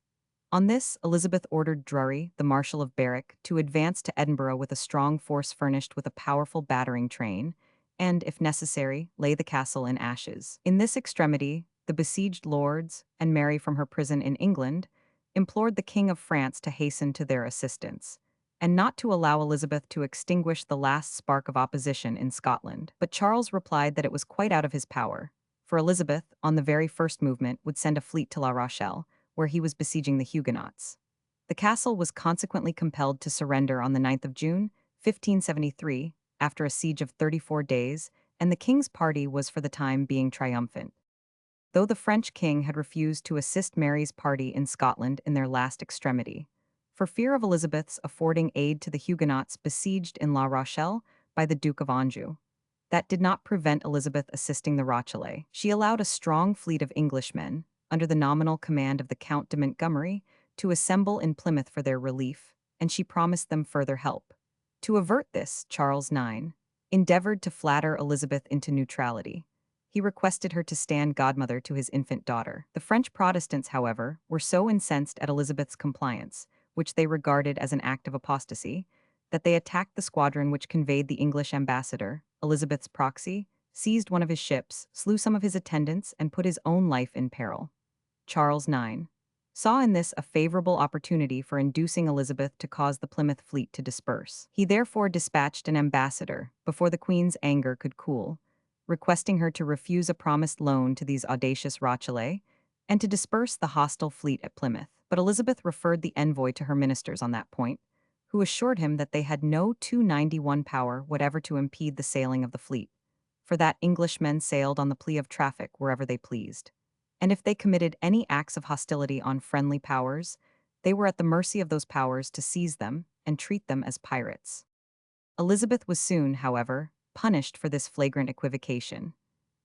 Speaker 1: On this, Elizabeth ordered Drury, the Marshal of Berwick, to advance to Edinburgh with a strong force furnished with a powerful battering train, and, if necessary, lay the castle in ashes. In this extremity, the besieged lords, and Mary from her prison in England, implored the King of France to hasten to their assistance, and not to allow Elizabeth to extinguish the last spark of opposition in Scotland. But Charles replied that it was quite out of his power, for Elizabeth, on the very first movement, would send a fleet to La Rochelle, where he was besieging the Huguenots. The castle was consequently compelled to surrender on the 9th of June, 1573, after a siege of 34 days, and the king's party was for the time being triumphant. Though the French king had refused to assist Mary's party in Scotland in their last extremity, for fear of Elizabeth's affording aid to the Huguenots besieged in La Rochelle by the Duke of Anjou. That did not prevent Elizabeth assisting the Rochellais. She allowed a strong fleet of Englishmen, under the nominal command of the Count de Montgomery, to assemble in Plymouth for their relief, and she promised them further help. To avert this, Charles IX endeavored to flatter Elizabeth into neutrality. He requested her to stand godmother to his infant daughter. The French Protestants, however, were so incensed at Elizabeth's compliance, which they regarded as an act of apostasy, that they attacked the squadron which conveyed the English ambassador, Elizabeth's proxy, seized one of his ships, slew some of his attendants, and put his own life in peril. Charles IX saw in this a favorable opportunity for inducing Elizabeth to cause the Plymouth fleet to disperse. He therefore dispatched an ambassador, before the Queen's anger could cool, requesting her to refuse a promised loan to these audacious Rochellais, and to disperse the hostile fleet at Plymouth. But Elizabeth referred the envoy to her ministers on that point, who assured him that they had no 291 power whatever to impede the sailing of the fleet, for that Englishmen sailed on the plea of traffic wherever they pleased, and if they committed any acts of hostility on friendly powers, they were at the mercy of those powers to seize them and treat them as pirates. Elizabeth was soon, however, punished for this flagrant equivocation.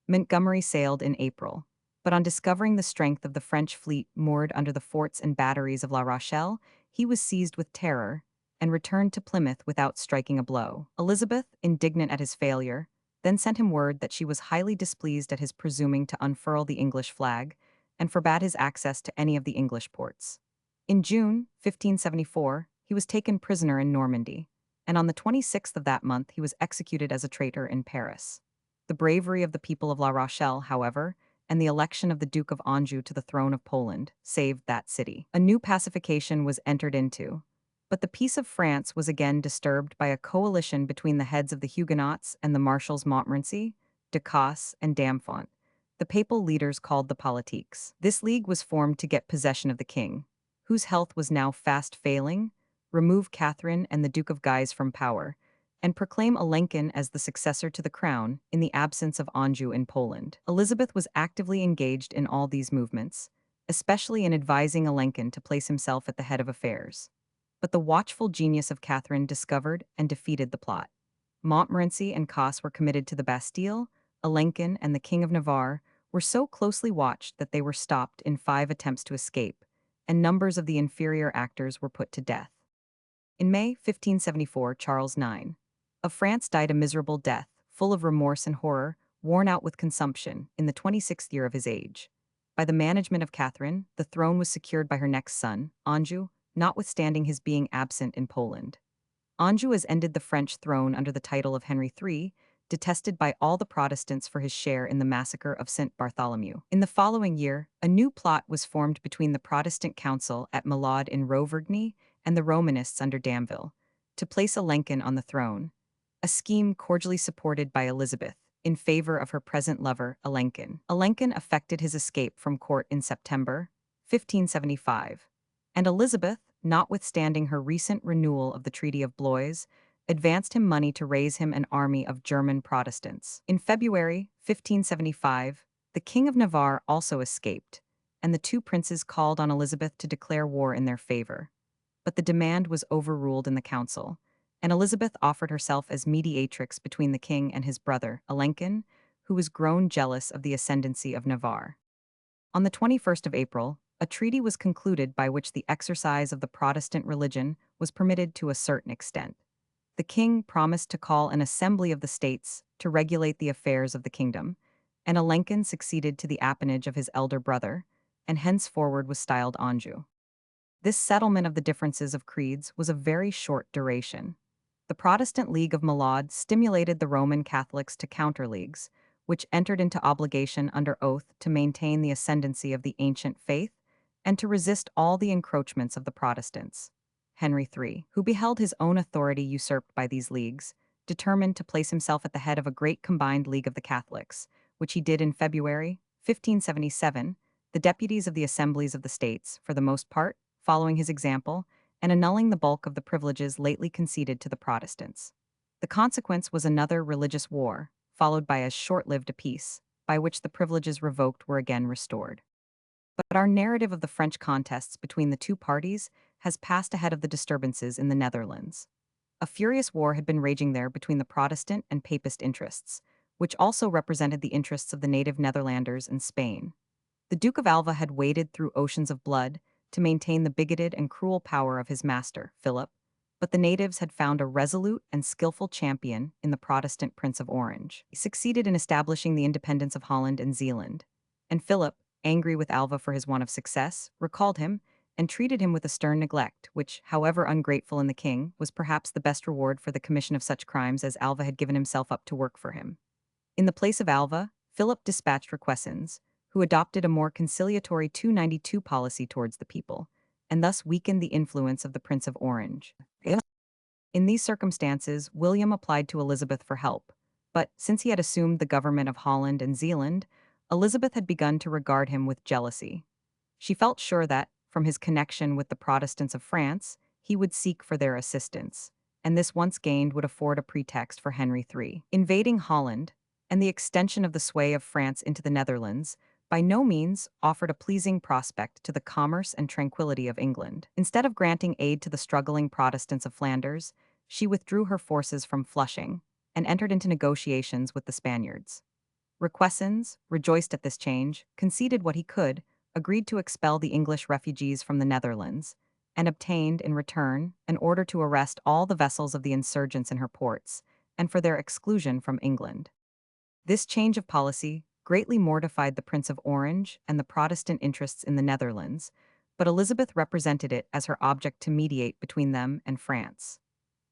Speaker 1: Montgomery sailed in April, but on discovering the strength of the French fleet moored under the forts and batteries of La Rochelle, he was seized with terror and returned to Plymouth without striking a blow. Elizabeth, indignant at his failure, then sent him word that she was highly displeased at his presuming to unfurl the English flag, and forbade his access to any of the English ports. In June 1574, he was taken prisoner in Normandy, and on the 26th of that month he was executed as a traitor in Paris. The bravery of the people of La Rochelle, however, and the election of the Duke of Anjou to the throne of Poland, saved that city. A new pacification was entered into, but the peace of France was again disturbed by a coalition between the heads of the Huguenots and the Marshals Montmorency, de Cassell, and Damfont, the papal leaders called the Politiques. This league was formed to get possession of the king, whose health was now fast failing, remove Catherine and the Duke of Guise from power, and proclaim Alencon as the successor to the crown in the absence of Anjou in Poland. Elizabeth was actively engaged in all these movements, especially in advising Alencon to place himself at the head of affairs. But the watchful genius of Catherine discovered and defeated the plot. Montmorency and Cass were committed to the Bastille, Alencon and the King of Navarre were so closely watched that they were stopped in 5 attempts to escape, and numbers of the inferior actors were put to death. In May 1574, Charles IX of France died a miserable death, full of remorse and horror, worn out with consumption, in the 26th year of his age. By the management of Catherine, the throne was secured by her next son, Anjou, notwithstanding his being absent in Poland. Anjou has ended the French throne under the title of Henry III, detested by all the Protestants for his share in the massacre of St. Bartholomew. In the following year, a new plot was formed between the Protestant council at Malade in Rouergue and the Romanists under Damville, to place Alencon on the throne, a scheme cordially supported by Elizabeth, in favor of her present lover, Alencon. Alencon effected his escape from court in September 1575, and Elizabeth, notwithstanding her recent renewal of the Treaty of Blois, advanced him money to raise him an army of German Protestants. In February 1575, the King of Navarre also escaped, and the two princes called on Elizabeth to declare war in their favor. But the demand was overruled in the council, and Elizabeth offered herself as mediatrix between the king and his brother, Alencon, who was grown jealous of the ascendancy of Navarre. On the 21st of April, a treaty was concluded by which the exercise of the Protestant religion was permitted to a certain extent. The king promised to call an assembly of the states to regulate the affairs of the kingdom, and Alencon succeeded to the appanage of his elder brother, and henceforward was styled Anjou. This settlement of the differences of creeds was of very short duration. The Protestant League of Malade stimulated the Roman Catholics to counterleagues, which entered into obligation under oath to maintain the ascendancy of the ancient faith and to resist all the encroachments of the Protestants. Henry III, who beheld his own authority usurped by these leagues, determined to place himself at the head of a great combined league of the Catholics, which he did in February 1577, the deputies of the assemblies of the states, for the most part, following his example, and annulling the bulk of the privileges lately conceded to the Protestants. The consequence was another religious war, followed by as short-lived a peace, by which the privileges revoked were again restored. But our narrative of the French contests between the two parties has passed ahead of the disturbances in the Netherlands. A furious war had been raging there between the Protestant and Papist interests, which also represented the interests of the native Netherlanders and Spain. The Duke of Alva had waded through oceans of blood to maintain the bigoted and cruel power of his master, Philip, but the natives had found a resolute and skillful champion in the Protestant Prince of Orange. He succeeded in establishing the independence of Holland and Zealand, and Philip, angry with Alva for his want of success, recalled him and treated him with a stern neglect, which, however ungrateful in the king, was perhaps the best reward for the commission of such crimes as Alva had given himself up to work for him. In the place of Alva, Philip dispatched Requesens, who adopted a more conciliatory 292 policy towards the people, and thus weakened the influence of the Prince of Orange. In these circumstances, William applied to Elizabeth for help, but since he had assumed the government of Holland and Zealand, Elizabeth had begun to regard him with jealousy. She felt sure that, from his connection with the Protestants of France, he would seek for their assistance, and this once gained would afford a pretext for Henry III. Invading Holland, and the extension of the sway of France into the Netherlands, by no means offered a pleasing prospect to the commerce and tranquility of England. Instead of granting aid to the struggling Protestants of Flanders, she withdrew her forces from Flushing and entered into negotiations with the Spaniards. Requesens, rejoiced at this change, conceded what he could, agreed to expel the English refugees from the Netherlands, and obtained, in return, an order to arrest all the vessels of the insurgents in her ports, and for their exclusion from England. This change of policy greatly mortified the Prince of Orange and the Protestant interests in the Netherlands, but Elizabeth represented it as her object to mediate between them and France.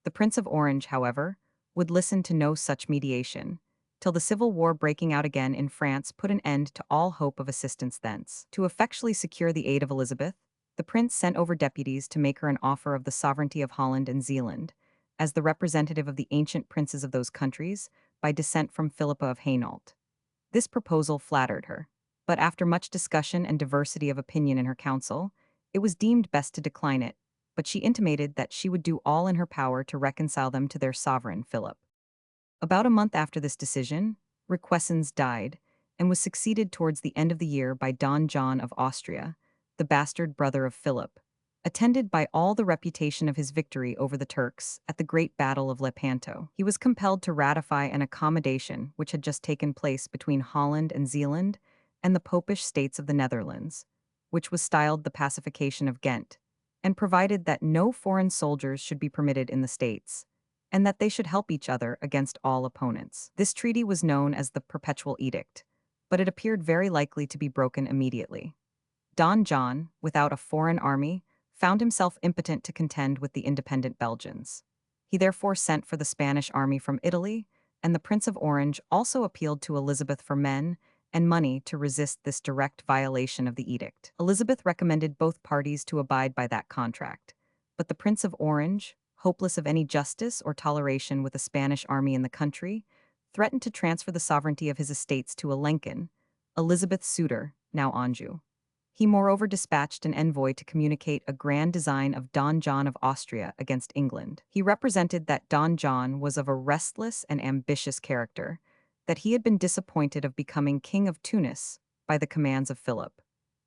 Speaker 1: The Prince of Orange, however, would listen to no such mediation, till the civil war breaking out again in France put an end to all hope of assistance thence. To effectually secure the aid of Elizabeth, the prince sent over deputies to make her an offer of the sovereignty of Holland and Zealand, as the representative of the ancient princes of those countries, by descent from Philippa of Hainault. This proposal flattered her, but after much discussion and diversity of opinion in her council, it was deemed best to decline it, but she intimated that she would do all in her power to reconcile them to their sovereign, Philip. About a month after this decision, Requesens died, and was succeeded towards the end of the year by Don John of Austria, the bastard brother of Philip, attended by all the reputation of his victory over the Turks at the Great Battle of Lepanto. He was compelled to ratify an accommodation which had just taken place between Holland and Zealand and the Popish states of the Netherlands, which was styled the Pacification of Ghent, and provided that no foreign soldiers should be permitted in the states, and that they should help each other against all opponents. This treaty was known as the Perpetual Edict, but it appeared very likely to be broken immediately. Don John, without a foreign army, found himself impotent to contend with the independent Belgians. He therefore sent for the Spanish army from Italy, and the Prince of Orange also appealed to Elizabeth for men and money to resist this direct violation of the edict. Elizabeth recommended both parties to abide by that contract, but the Prince of Orange, hopeless of any justice or toleration with a Spanish army in the country, threatened to transfer the sovereignty of his estates to a Lenken, Elizabeth's suitor, now Anjou. He moreover dispatched an envoy to communicate a grand design of Don John of Austria against England. He represented that Don John was of a restless and ambitious character, that he had been disappointed of becoming King of Tunis by the commands of Philip,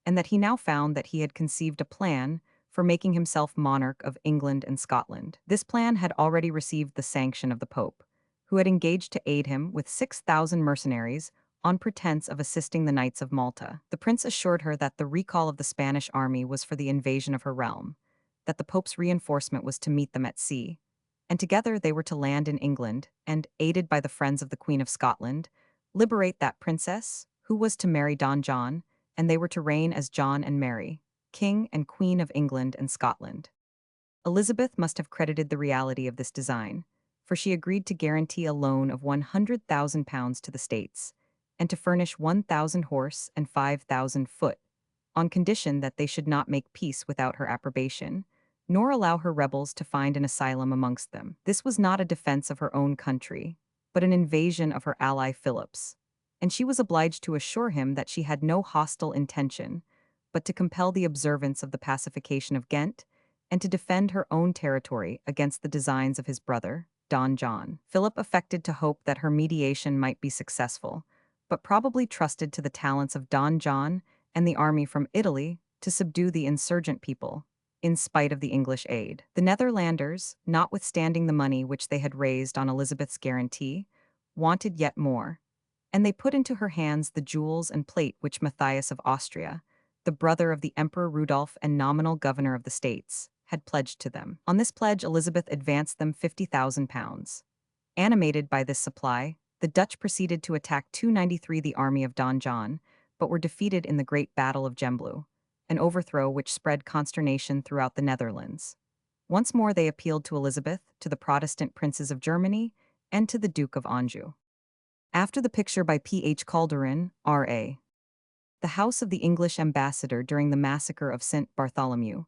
Speaker 1: and that he now found that he had conceived a plan for making himself monarch of England and Scotland. This plan had already received the sanction of the Pope, who had engaged to aid him with 6,000 mercenaries on pretense of assisting the Knights of Malta. The prince assured her that the recall of the Spanish army was for the invasion of her realm, that the Pope's reinforcement was to meet them at sea, and together they were to land in England and, aided by the friends of the Queen of Scotland, liberate that princess, who was to marry Don John, and they were to reign as John and Mary, King and Queen of England and Scotland. Elizabeth must have credited the reality of this design, for she agreed to guarantee a loan of £100,000 to the states, and to furnish 1,000 horse and 5,000 foot, on condition that they should not make peace without her approbation, nor allow her rebels to find an asylum amongst them. This was not a defense of her own country, but an invasion of her ally Philip's, and she was obliged to assure him that she had no hostile intention, but to compel the observance of the pacification of Ghent, and to defend her own territory against the designs of his brother, Don John. Philip affected to hope that her mediation might be successful, but probably trusted to the talents of Don John and the army from Italy to subdue the insurgent people, in spite of the English aid. The Netherlanders, notwithstanding the money which they had raised on Elizabeth's guarantee, wanted yet more, and they put into her hands the jewels and plate which Matthias of Austria, the brother of the Emperor Rudolph and nominal governor of the states, had pledged to them. On this pledge Elizabeth advanced them £50,000. Animated by this supply, the Dutch proceeded to attack 293 the army of Don John, but were defeated in the Great Battle of Gembloux, an overthrow which spread consternation throughout the Netherlands. Once more they appealed to Elizabeth, to the Protestant princes of Germany, and to the Duke of Anjou. After the picture by P.H. Calderon, R.A. The house of the English ambassador during the massacre of St. Bartholomew.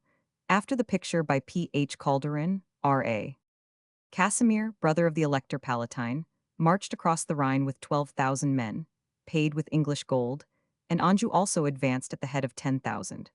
Speaker 1: After the picture by P.H. Calderon, R.A. Casimir, brother of the Elector Palatine, marched across the Rhine with 12,000 men, paid with English gold, and Anjou also advanced at the head of 10,000.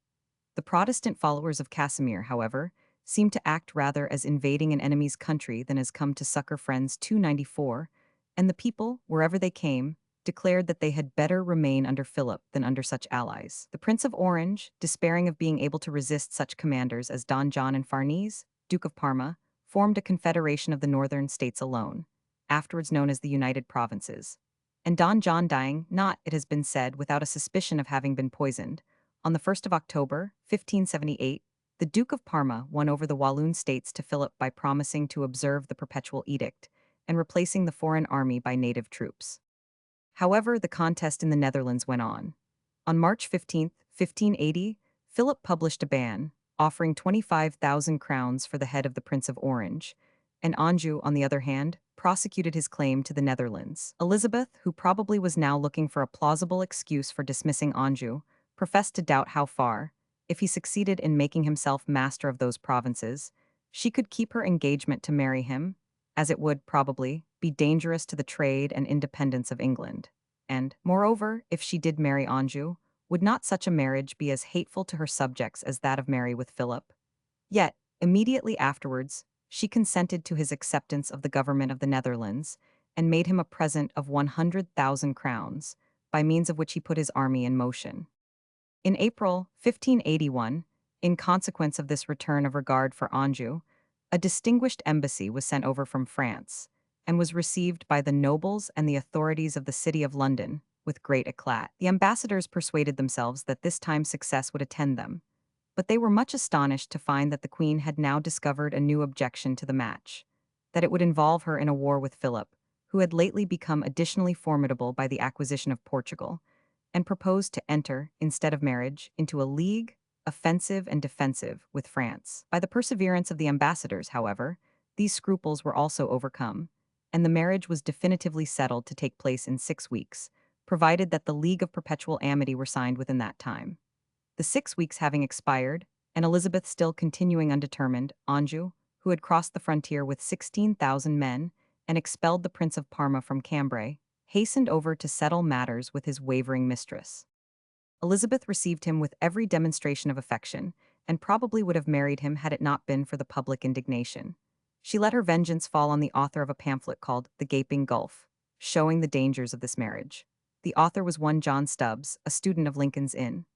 Speaker 1: The Protestant followers of Casimir, however, seemed to act rather as invading an enemy's country than as come to succor friends 294, and the people, wherever they came, declared that they had better remain under Philip than under such allies. The Prince of Orange, despairing of being able to resist such commanders as Don John and Farnese, Duke of Parma, formed a confederation of the northern states alone, afterwards known as the United Provinces. And Don John dying, not, it has been said, without a suspicion of having been poisoned, on the 1st of October, 1578, the Duke of Parma won over the Walloon states to Philip by promising to observe the Perpetual Edict and replacing the foreign army by native troops. However, the contest in the Netherlands went on. On March 15, 1580, Philip published a ban, offering 25,000 crowns for the head of the Prince of Orange, and Anjou, on the other hand, prosecuted his claim to the Netherlands. Elizabeth, who probably was now looking for a plausible excuse for dismissing Anjou, professed to doubt how far, if he succeeded in making himself master of those provinces, she could keep her engagement to marry him, as it would, probably, be dangerous to the trade and independence of England. And, moreover, if she did marry Anjou, would not such a marriage be as hateful to her subjects as that of Mary with Philip? Yet, immediately afterwards, she consented to his acceptance of the government of the Netherlands, and made him a present of 100,000 crowns, by means of which he put his army in motion. In April 1581, In consequence of this return of regard for Anjou, a distinguished embassy was sent over from France and was received by the nobles and the authorities of the city of London with great eclat. The ambassadors persuaded themselves that this time success would attend them, but they were much astonished to find that the queen had now discovered a new objection to the match, that it would involve her in a war with Philip, who had lately become additionally formidable by the acquisition of Portugal, and proposed to enter, instead of marriage, into a league, offensive and defensive, with France. By the perseverance of the ambassadors, however, these scruples were also overcome, and the marriage was definitively settled to take place in 6 weeks, provided that the League of Perpetual Amity were signed within that time. The 6 weeks having expired, and Elizabeth still continuing undetermined, Anjou, who had crossed the frontier with 16,000 men and expelled the Prince of Parma from Cambrai, hastened over to settle matters with his wavering mistress. Elizabeth received him with every demonstration of affection, and probably would have married him had it not been for the public indignation. She let her vengeance fall on the author of a pamphlet called The Gaping Gulf, showing the dangers of this marriage. The author was one John Stubbs, a student of Lincoln's Inn.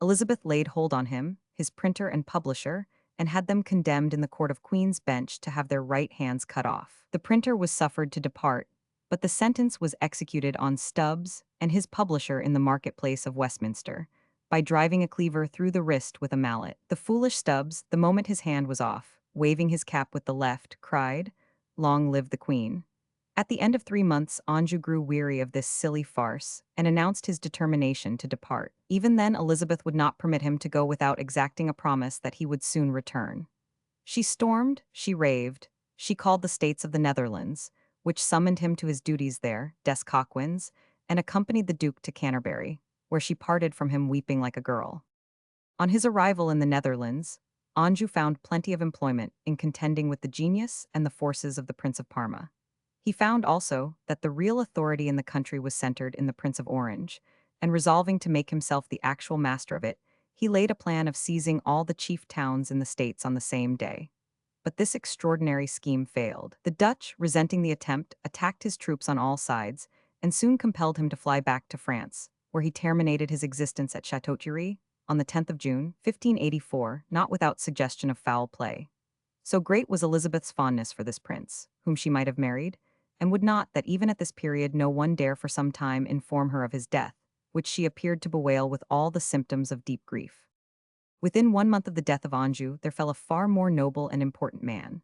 Speaker 1: Elizabeth laid hold on him, his printer and publisher, and had them condemned in the Court of Queen's Bench to have their right hands cut off. The printer was suffered to depart, but the sentence was executed on Stubbs and his publisher in the marketplace of Westminster, by driving a cleaver through the wrist with a mallet. The foolish Stubbs, the moment his hand was off, waving his cap with the left, cried, "Long live the Queen." At the end of 3 months, Anjou grew weary of this silly farce and announced his determination to depart. Even then, Elizabeth would not permit him to go without exacting a promise that he would soon return. She stormed, she raved, she called the States of the Netherlands, which summoned him to his duties there, des Coquins, and accompanied the Duke to Canterbury, where she parted from him weeping like a girl. On his arrival in the Netherlands, Anjou found plenty of employment in contending with the genius and the forces of the Prince of Parma. He found also that the real authority in the country was centered in the Prince of Orange, and resolving to make himself the actual master of it, he laid a plan of seizing all the chief towns in the States on the same day. But this extraordinary scheme failed. The Dutch, resenting the attempt, attacked his troops on all sides, and soon compelled him to fly back to France, where he terminated his existence at Château-Thierry on the 10th of June, 1584, not without suggestion of foul play. So great was Elizabeth's fondness for this prince, whom she might have married, and would not that even at this period no one dare for some time inform her of his death, which she appeared to bewail with all the symptoms of deep grief. Within 1 month of the death of Anjou, there fell a far more noble and important man.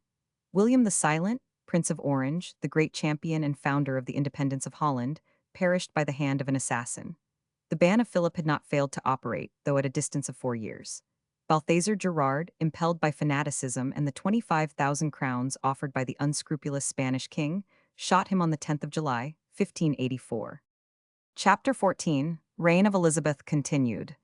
Speaker 1: William the Silent, Prince of Orange, the great champion and founder of the independence of Holland, perished by the hand of an assassin. The ban of Philip had not failed to operate, though at a distance of 4 years. Balthazar Gerard, impelled by fanaticism and the 25,000 crowns offered by the unscrupulous Spanish king, shot him on the 10th of July, 1584. Chapter 14, Reign of Elizabeth continued.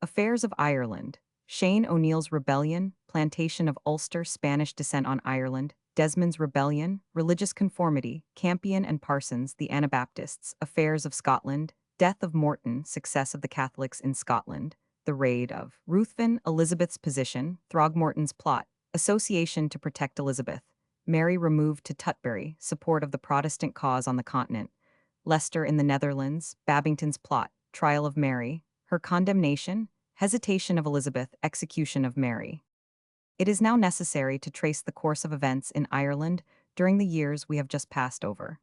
Speaker 1: Affairs of Ireland. Shane O'Neill's Rebellion, Plantation of Ulster, Spanish descent on Ireland, Desmond's Rebellion, Religious Conformity, Campion and Parsons, the Anabaptists, Affairs of Scotland, Death of Morton, Success of the Catholics in Scotland, the Raid of Ruthven, Elizabeth's Position, Throgmorton's Plot, Association to Protect Elizabeth, Mary removed to Tutbury, Support of the Protestant cause on the continent, Leicester in the Netherlands, Babington's Plot, Trial of Mary, her condemnation, Hesitation of Elizabeth, Execution of Mary. It is now necessary to trace the course of events in Ireland during the years we have just passed over.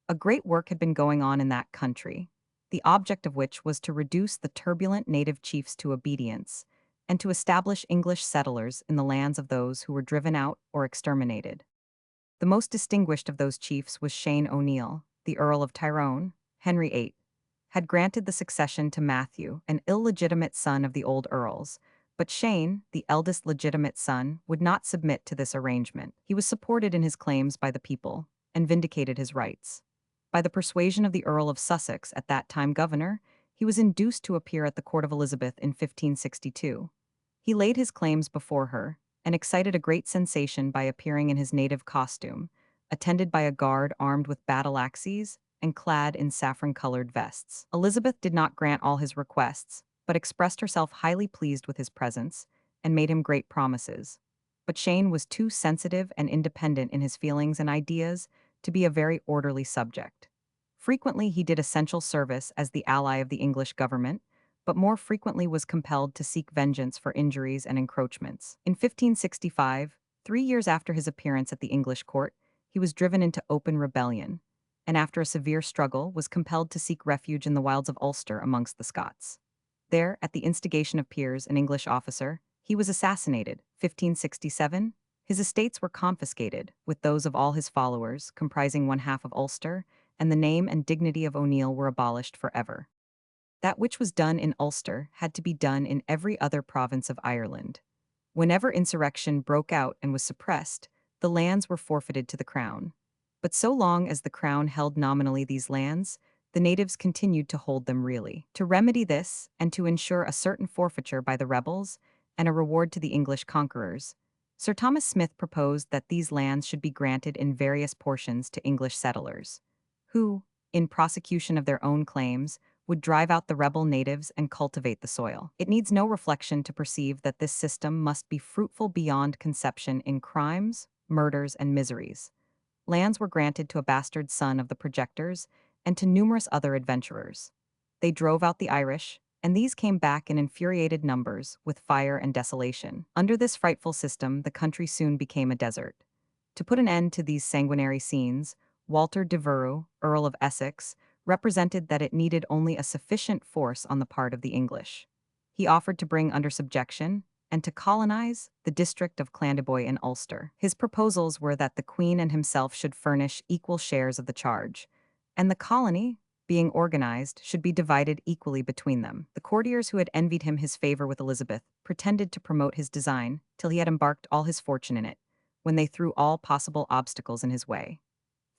Speaker 1: A great work had been going on in that country, the object of which was to reduce the turbulent native chiefs to obedience, and to establish English settlers in the lands of those who were driven out or exterminated. The most distinguished of those chiefs was Shane O'Neill, the Earl of Tyrone. Henry VIII had granted the succession to Matthew, an illegitimate son of the old earls, but Shane, the eldest legitimate son, would not submit to this arrangement. He was supported in his claims by the people, and vindicated his rights. By the persuasion of the Earl of Sussex, at that time governor, he was induced to appear at the court of Elizabeth in 1562. He laid his claims before her, and excited a great sensation by appearing in his native costume, attended by a guard armed with battle-axes and clad in saffron-colored vests. Elizabeth did not grant all his requests, but expressed herself highly pleased with his presence, and made him great promises. But Shane was too sensitive and independent in his feelings and ideas to be a very orderly subject. Frequently he did essential service as the ally of the English government, but more frequently was compelled to seek vengeance for injuries and encroachments. In 1565, 3 years after his appearance at the English court, he was driven into open rebellion, and after a severe struggle was compelled to seek refuge in the wilds of Ulster amongst the Scots. There, at the instigation of Piers, an English officer, he was assassinated. 1567, his estates were confiscated, with those of all his followers, comprising one half of Ulster, and the name and dignity of O'Neill were abolished forever. That which was done in Ulster had to be done in every other province of Ireland. Whenever insurrection broke out and was suppressed, the lands were forfeited to the crown. But so long as the crown held nominally these lands, the natives continued to hold them really. To remedy this, and to ensure a certain forfeiture by the rebels, and a reward to the English conquerors, Sir Thomas Smith proposed that these lands should be granted in various portions to English settlers, who, in prosecution of their own claims, would drive out the rebel natives and cultivate the soil. It needs no reflection to perceive that this system must be fruitful beyond conception in crimes, murders, and miseries. Lands were granted to a bastard son of the projectors and to numerous other adventurers. They drove out the Irish, and these came back in infuriated numbers with fire and desolation. Under this frightful system, the country soon became a desert. To put an end to these sanguinary scenes, Walter de Vereux, Earl of Essex, represented that it needed only a sufficient force on the part of the English. He offered to bring under subjection and to colonize the district of Clandeboy in Ulster. His proposals were that the Queen and himself should furnish equal shares of the charge, and the colony, being organized, should be divided equally between them. The courtiers who had envied him his favor with Elizabeth pretended to promote his design till he had embarked all his fortune in it, when they threw all possible obstacles in his way.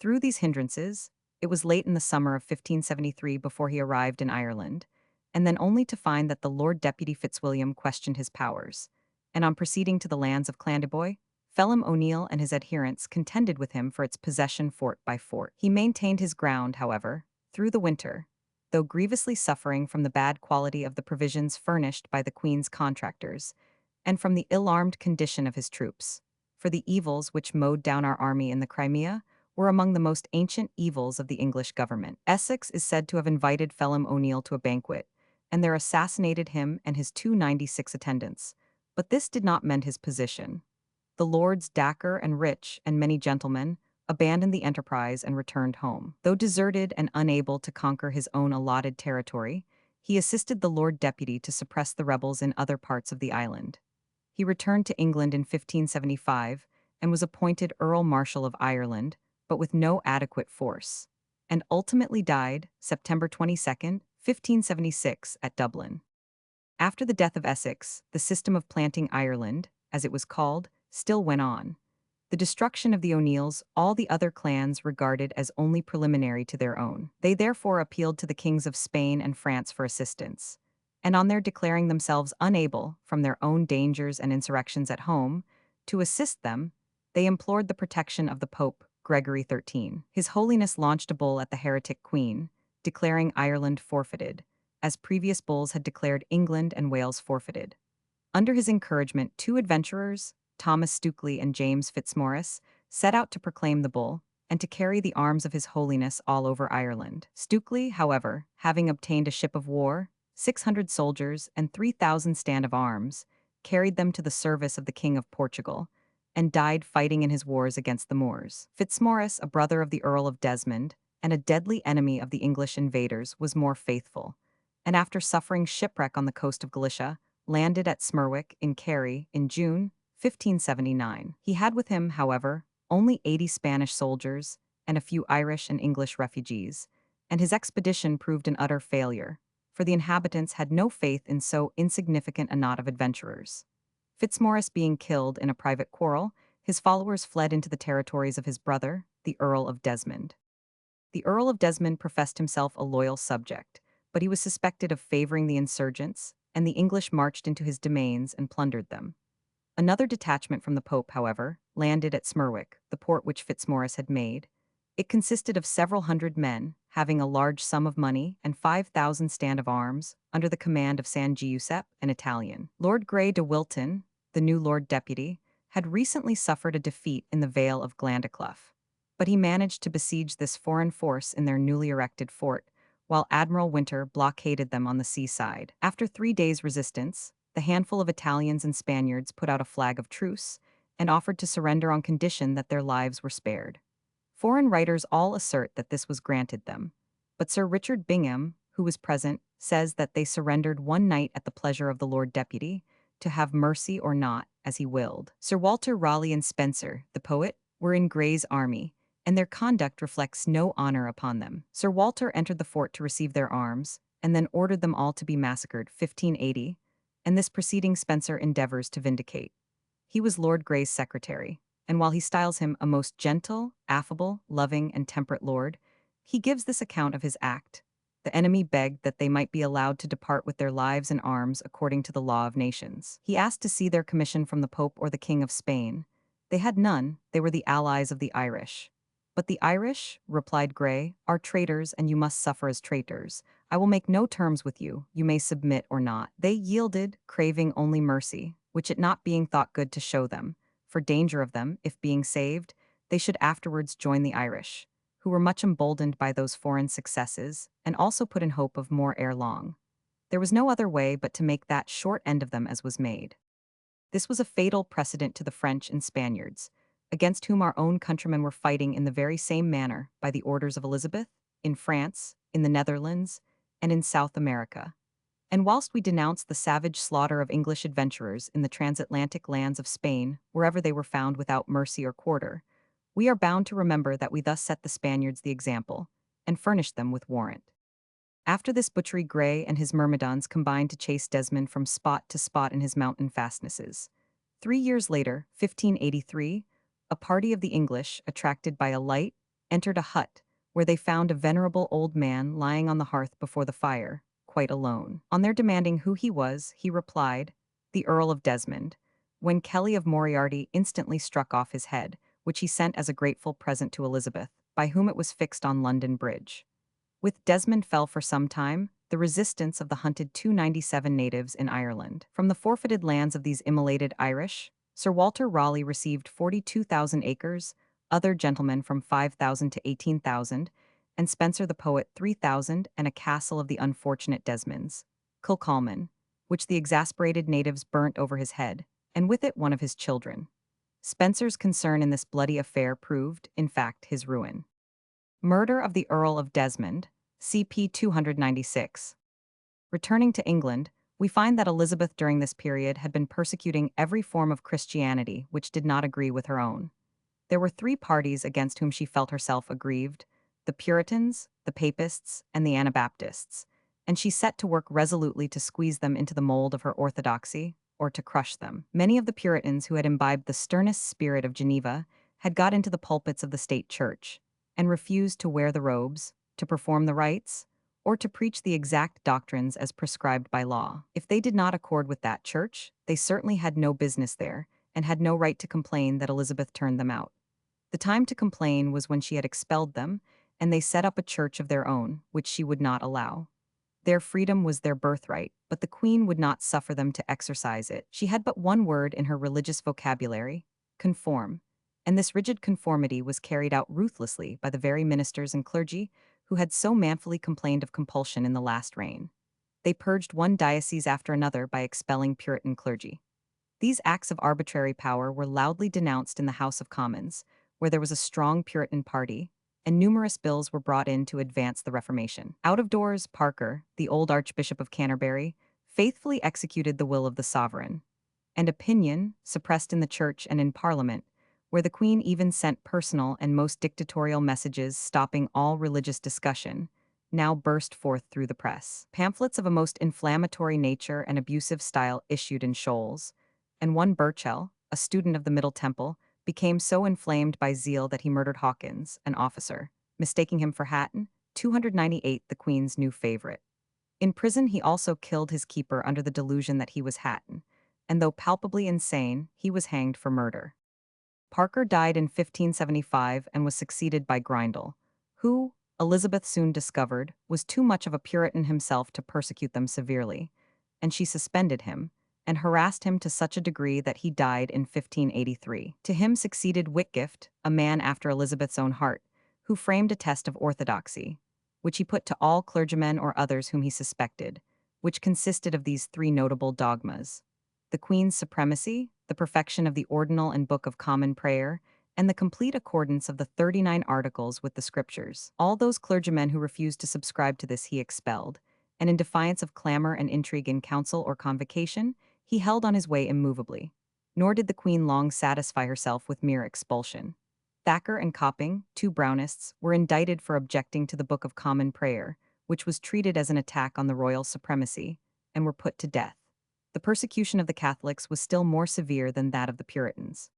Speaker 1: Through these hindrances, it was late in the summer of 1573 before he arrived in Ireland, and then only to find that the Lord Deputy Fitzwilliam questioned his powers, and on proceeding to the lands of Clandeboy, Phelim O'Neill and his adherents contended with him for its possession fort by fort. He maintained his ground, however, through the winter, though grievously suffering from the bad quality of the provisions furnished by the Queen's contractors, and from the ill-armed condition of his troops. For the evils which mowed down our army in the Crimea were among the most ancient evils of the English government. Essex is said to have invited Phelim O'Neill to a banquet, and there assassinated him and his 296 attendants, but this did not mend his position. The lords Dacre and Rich and many gentlemen abandoned the enterprise and returned home. Though deserted and unable to conquer his own allotted territory, he assisted the Lord Deputy to suppress the rebels in other parts of the island. He returned to England in 1575 and was appointed Earl Marshal of Ireland, but with no adequate force, and ultimately died September 22, 1576, at Dublin. After the death of Essex, the system of planting Ireland, as it was called, still went on. The destruction of the O'Neills all the other clans regarded as only preliminary to their own. They therefore appealed to the kings of Spain and France for assistance, and on their declaring themselves unable, from their own dangers and insurrections at home, to assist them, they implored the protection of the Pope, Gregory XIII. His Holiness launched a bull at the heretic Queen, declaring Ireland forfeited, as previous bulls had declared England and Wales forfeited. Under his encouragement, two adventurers, Thomas Stukely and James Fitzmaurice, set out to proclaim the bull and to carry the arms of His Holiness all over Ireland. Stukely, however, having obtained a ship of war, 600 soldiers, and 3,000 stand of arms, carried them to the service of the King of Portugal, and died fighting in his wars against the Moors. Fitzmaurice, a brother of the Earl of Desmond, and a deadly enemy of the English invaders, was more faithful, and after suffering shipwreck on the coast of Galicia, landed at Smerwick in Kerry in June 1579. He had with him, however, only 80 Spanish soldiers and a few Irish and English refugees, and his expedition proved an utter failure, for the inhabitants had no faith in so insignificant a knot of adventurers. Fitzmaurice being killed in a private quarrel, his followers fled into the territories of his brother, the Earl of Desmond. The Earl of Desmond professed himself a loyal subject, but he was suspected of favoring the insurgents, and the English marched into his domains and plundered them. Another detachment from the Pope, however, landed at Smerwick, the port which Fitzmaurice had made. It consisted of several hundred men, having a large sum of money and 5,000 stand of arms, under the command of San Giuseppe, an Italian. Lord Grey de Wilton, the new Lord Deputy, had recently suffered a defeat in the Vale of Glandaclough, but he managed to besiege this foreign force in their newly erected fort, while Admiral Winter blockaded them on the seaside. After 3 days' resistance, the handful of Italians and Spaniards put out a flag of truce and offered to surrender on condition that their lives were spared. Foreign writers all assert that this was granted them, but Sir Richard Bingham, who was present, says that they surrendered one night at the pleasure of the Lord Deputy, to have mercy or not, as he willed. Sir Walter Raleigh and Spencer, the poet, were in Grey's army, and their conduct reflects no honor upon them. Sir Walter entered the fort to receive their arms, and then ordered them all to be massacred, 1580, and this proceeding Spencer endeavors to vindicate. He was Lord Grey's secretary, and while he styles him a most gentle, affable, loving, and temperate lord, he gives this account of his act. The enemy begged that they might be allowed to depart with their lives and arms according to the law of nations. He asked to see their commission from the Pope or the King of Spain. They had none, they were the allies of the Irish. But the Irish, replied Grey, are traitors, and you must suffer as traitors. I will make no terms with you, you may submit or not. They yielded, craving only mercy, which it not being thought good to show them, for danger of them, if being saved, they should afterwards join the Irish, who were much emboldened by those foreign successes, and also put in hope of more ere long. There was no other way but to make that short end of them as was made. This was a fatal precedent to the French and Spaniards, against whom our own countrymen were fighting in the very same manner by the orders of Elizabeth, in France, in the Netherlands, and in South America. And whilst we denounce the savage slaughter of English adventurers in the transatlantic lands of Spain, wherever they were found without mercy or quarter, we are bound to remember that we thus set the Spaniards the example, and furnished them with warrant. After this butchery, Grey and his myrmidons combined to chase Desmond from spot to spot in his mountain fastnesses. 3 years later, 1583, a party of the English, attracted by a light, entered a hut, where they found a venerable old man lying on the hearth before the fire, quite alone. On their demanding who he was, he replied, the Earl of Desmond, when Kelly of Moriarty instantly struck off his head, which he sent as a grateful present to Elizabeth, by whom it was fixed on London Bridge. With Desmond fell for some time the resistance of the hunted 297 natives in Ireland. From the forfeited lands of these immolated Irish, Sir Walter Raleigh received 42,000 acres, other gentlemen from 5,000 to 18,000, and Spencer the poet 3,000, and a castle of the unfortunate Desmonds, Kilcolman, which the exasperated natives burnt over his head, and with it one of his children. Spencer's concern in this bloody affair proved, in fact, his ruin. Murder of the Earl of Desmond, CP 296. Returning to England, we find that Elizabeth during this period had been persecuting every form of Christianity which did not agree with her own. There were three parties against whom she felt herself aggrieved: the Puritans, the Papists, and the Anabaptists, and she set to work resolutely to squeeze them into the mold of her orthodoxy, or to crush them. Many of the Puritans who had imbibed the sternest spirit of Geneva had got into the pulpits of the state church, and refused to wear the robes, to perform the rites, or to preach the exact doctrines as prescribed by law. If they did not accord with that church, they certainly had no business there, and had no right to complain that Elizabeth turned them out. The time to complain was when she had expelled them, and they set up a church of their own, which she would not allow. Their freedom was their birthright, but the Queen would not suffer them to exercise it. She had but one word in her religious vocabulary: conform, and this rigid conformity was carried out ruthlessly by the very ministers and clergy who had so manfully complained of compulsion in the last reign. They purged one diocese after another by expelling Puritan clergy. These acts of arbitrary power were loudly denounced in the House of Commons, where there was a strong Puritan party, and numerous bills were brought in to advance the Reformation. Out of doors, Parker, the old Archbishop of Canterbury, faithfully executed the will of the sovereign, and opinion, suppressed in the Church and in Parliament, where the Queen even sent personal and most dictatorial messages stopping all religious discussion, now burst forth through the press. Pamphlets of a most inflammatory nature and abusive style issued in shoals, and one Burchell, a student of the Middle Temple, became so inflamed by zeal that he murdered Hawkins, an officer, mistaking him for Hatton, 298, the Queen's new favorite. In prison he also killed his keeper under the delusion that he was Hatton, and though palpably insane, he was hanged for murder. Parker died in 1575 and was succeeded by Grindal, who, Elizabeth soon discovered, was too much of a Puritan himself to persecute them severely, and she suspended him, and harassed him to such a degree that he died in 1583. To him succeeded Whitgift, a man after Elizabeth's own heart, who framed a test of orthodoxy, which he put to all clergymen or others whom he suspected, which consisted of these three notable dogmas: the Queen's supremacy, the perfection of the Ordinal and Book of Common Prayer, and the complete accordance of the 39 Articles with the Scriptures. All those clergymen who refused to subscribe to this he expelled, and in defiance of clamor and intrigue in council or convocation, he held on his way immovably. Nor did the Queen long satisfy herself with mere expulsion. Thacker and Copping, two Brownists, were indicted for objecting to the Book of Common Prayer, which was treated as an attack on the royal supremacy, and were put to death. The persecution of the Catholics was still more severe than that of the Puritans.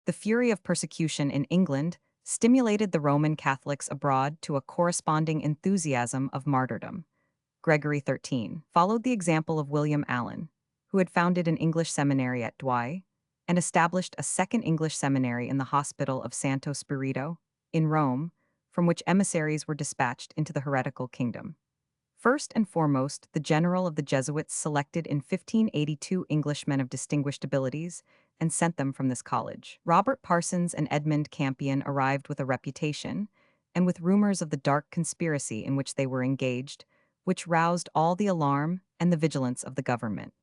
Speaker 1: The fury of persecution in England stimulated the Roman Catholics abroad to a corresponding enthusiasm of martyrdom. Gregory XIII followed the example of William Allen, who had founded an English seminary at Douai and established a second English seminary in the hospital of Santo Spirito, in Rome, from which emissaries were dispatched into the heretical kingdom. First and foremost, the general of the Jesuits selected in 1582 Englishmen of distinguished abilities and sent them from this college. Robert Parsons and Edmund Campion arrived with a reputation, and with rumors of the dark conspiracy in which they were engaged, which roused all the alarm and the vigilance of the government.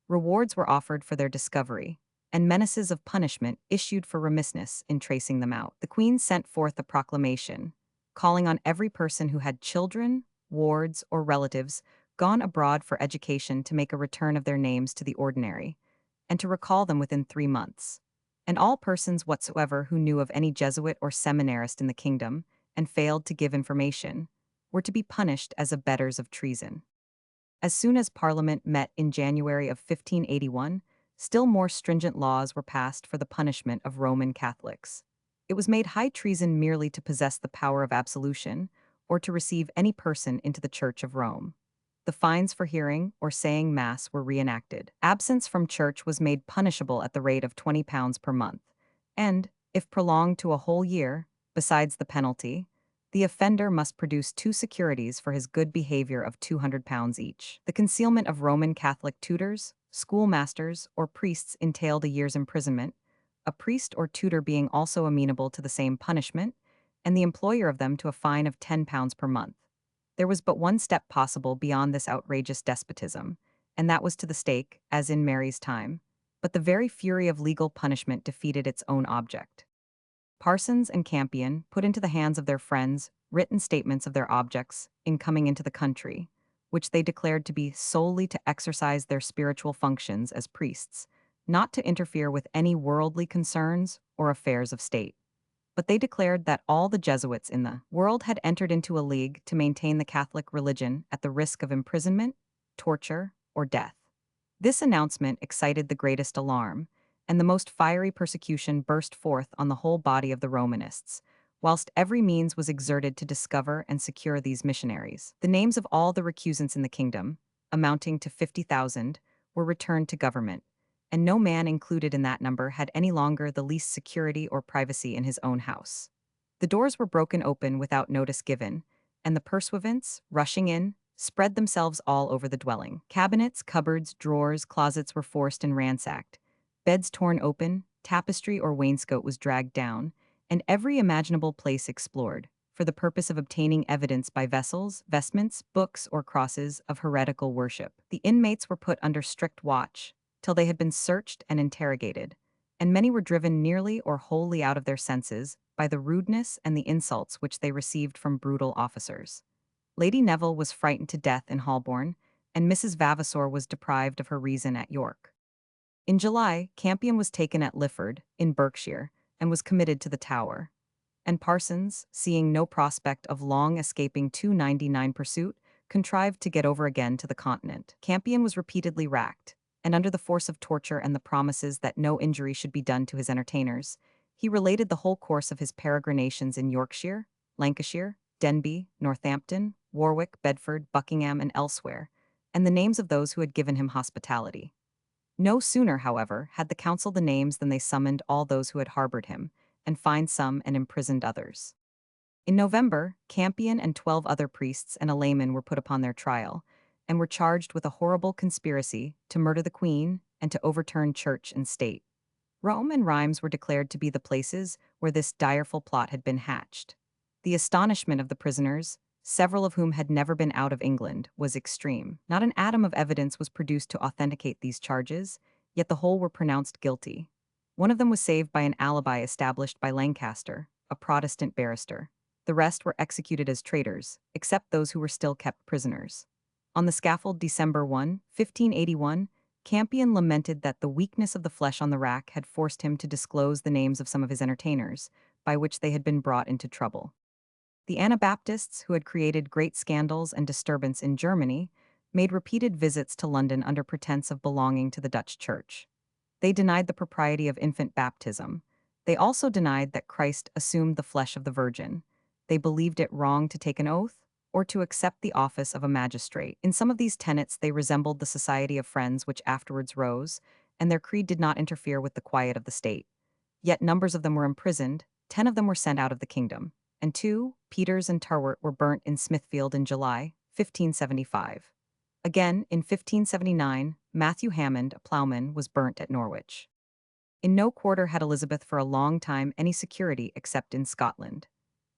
Speaker 1: Rewards were offered for their discovery, and menaces of punishment issued for remissness in tracing them out. The Queen sent forth a proclamation, calling on every person who had children, wards, or relatives gone abroad for education to make a return of their names to the ordinary, and to recall them within 3 months. And all persons whatsoever who knew of any Jesuit or seminarist in the kingdom, and failed to give information, were to be punished as abettors of treason. As soon as Parliament met in January of 1581, still more stringent laws were passed for the punishment of Roman Catholics. It was made high treason merely to possess the power of absolution, or to receive any person into the Church of Rome. The fines for hearing or saying Mass were reenacted. Absence from church was made punishable at the rate of £20 per month, and, if prolonged to a whole year, besides the penalty, the offender must produce 2 securities for his good behavior of £200 each. The concealment of Roman Catholic tutors, schoolmasters, or priests entailed a year's imprisonment, a priest or tutor being also amenable to the same punishment, and the employer of them to a fine of £10 per month. There was but one step possible beyond this outrageous despotism, and that was to the stake, as in Mary's time, but the very fury of legal punishment defeated its own object. Parsons and Campion put into the hands of their friends written statements of their objects in coming into the country, which they declared to be solely to exercise their spiritual functions as priests, not to interfere with any worldly concerns or affairs of state. But they declared that all the Jesuits in the world had entered into a league to maintain the Catholic religion at the risk of imprisonment, torture, or death. This announcement excited the greatest alarm, and the most fiery persecution burst forth on the whole body of the Romanists, whilst every means was exerted to discover and secure these missionaries. The names of all the recusants in the kingdom, amounting to 50,000, were returned to government, and no man included in that number had any longer the least security or privacy in his own house. The doors were broken open without notice given, and the pursuivants, rushing in, spread themselves all over the dwelling. Cabinets, cupboards, drawers, closets were forced and ransacked, beds torn open, tapestry or wainscot was dragged down, and every imaginable place explored, for the purpose of obtaining evidence by vessels, vestments, books, or crosses of heretical worship. The inmates were put under strict watch, till they had been searched and interrogated, and many were driven nearly or wholly out of their senses by the rudeness and the insults which they received from brutal officers. Lady Neville was frightened to death in Holborn, and Mrs. Vavasor was deprived of her reason at York. In July, Campion was taken at Lifford, in Berkshire, and was committed to the Tower. And Parsons, seeing no prospect of long escaping 299 pursuit, contrived to get over again to the Continent. Campion was repeatedly racked, and under the force of torture and the promises that no injury should be done to his entertainers, he related the whole course of his peregrinations in Yorkshire, Lancashire, Denbigh, Northampton, Warwick, Bedford, Buckingham, and elsewhere, and the names of those who had given him hospitality. No sooner, however, had the council the names than they summoned all those who had harbored him, and fined some and imprisoned others. In November, Campion and 12 other priests and a layman were put upon their trial, and were charged with a horrible conspiracy to murder the Queen and to overturn church and state. Rome and Rheims were declared to be the places where this direful plot had been hatched. The astonishment of the prisoners, several of whom had never been out of England, was extreme. Not an atom of evidence was produced to authenticate these charges, yet the whole were pronounced guilty. One of them was saved by an alibi established by Lancaster, a Protestant barrister. The rest were executed as traitors, except those who were still kept prisoners. On the scaffold December 1, 1581, Campion lamented that the weakness of the flesh on the rack had forced him to disclose the names of some of his entertainers, by which they had been brought into trouble. The Anabaptists, who had created great scandals and disturbance in Germany, made repeated visits to London under pretense of belonging to the Dutch Church. They denied the propriety of infant baptism. They also denied that Christ assumed the flesh of the Virgin. They believed it wrong to take an oath or to accept the office of a magistrate. In some of these tenets, they resembled the Society of Friends which afterwards rose, and their creed did not interfere with the quiet of the state. Yet numbers of them were imprisoned, 10 of them were sent out of the kingdom, and 2, Peters and Turwert, were burnt in Smithfield in July 1575. Again, in 1579, Matthew Hammond, a ploughman, was burnt at Norwich. In no quarter had Elizabeth for a long time any security except in Scotland.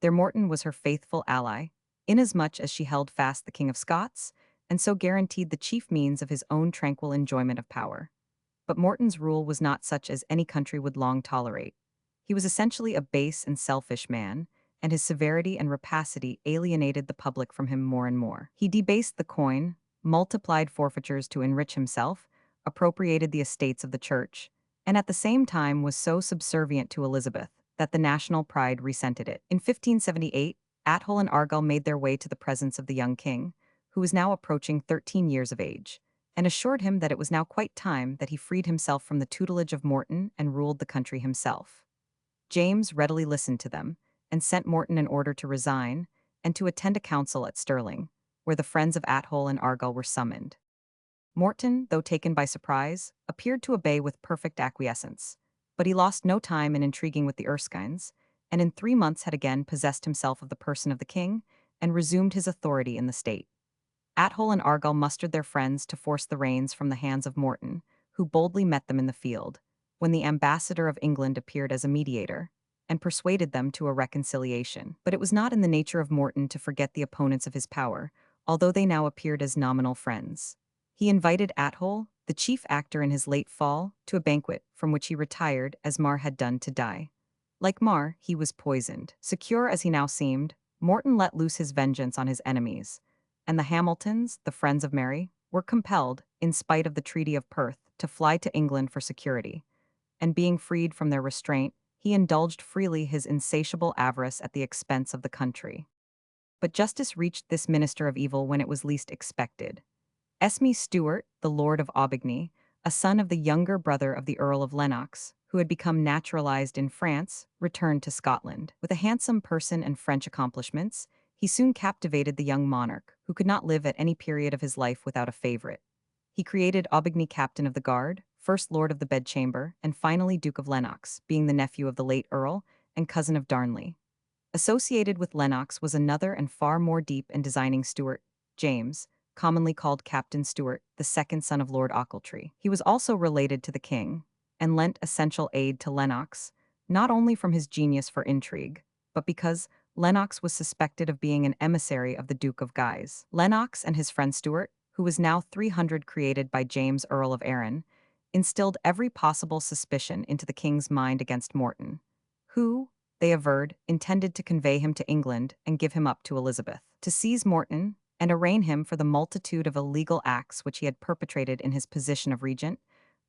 Speaker 1: There Morton was her faithful ally, inasmuch as she held fast the King of Scots, and so guaranteed the chief means of his own tranquil enjoyment of power. But Morton's rule was not such as any country would long tolerate. He was essentially a base and selfish man, and his severity and rapacity alienated the public from him more and more. He debased the coin, multiplied forfeitures to enrich himself, appropriated the estates of the church, and at the same time was so subservient to Elizabeth that the national pride resented it. In 1578, Athol and Argyll made their way to the presence of the young king, who was now approaching 13 years of age, and assured him that it was now quite time that he freed himself from the tutelage of Morton and ruled the country himself. James readily listened to them, and sent Morton an order to resign, and to attend a council at Stirling, where the friends of Athol and Argyll were summoned. Morton, though taken by surprise, appeared to obey with perfect acquiescence, but he lost no time in intriguing with the Erskines, and in 3 months had again possessed himself of the person of the king, and resumed his authority in the state. Athol and Argyll mustered their friends to force the reins from the hands of Morton, who boldly met them in the field, when the ambassador of England appeared as a mediator, and persuaded them to a reconciliation. But it was not in the nature of Morton to forget the opponents of his power, although they now appeared as nominal friends. He invited Athol, the chief actor in his late fall, to a banquet from which he retired as Mar had done to die. Like Mar, he was poisoned. Secure as he now seemed, Morton let loose his vengeance on his enemies, and the Hamiltons, the friends of Mary, were compelled, in spite of the Treaty of Perth, to fly to England for security. And being freed from their restraint, he indulged freely his insatiable avarice at the expense of the country. But justice reached this minister of evil when it was least expected. Esme Stuart, the Lord of Aubigny, a son of the younger brother of the Earl of Lennox, who had become naturalized in France, returned to Scotland. With a handsome person and French accomplishments, he soon captivated the young monarch, who could not live at any period of his life without a favorite. He created Aubigny captain of the guard, first lord of the bedchamber, and finally Duke of Lennox, being the nephew of the late Earl and cousin of Darnley. Associated with Lennox was another and far more deep and designing Stuart, James, commonly called Captain Stuart, the second son of Lord Ochiltree. He was also related to the king, and lent essential aid to Lennox, not only from his genius for intrigue, but because Lennox was suspected of being an emissary of the Duke of Guise. Lennox and his friend Stuart, who was now 300 created by James Earl of Arran, instilled every possible suspicion into the king's mind against Morton, who, they averred, intended to convey him to England and give him up to Elizabeth. To seize Morton and arraign him for the multitude of illegal acts which he had perpetrated in his position of regent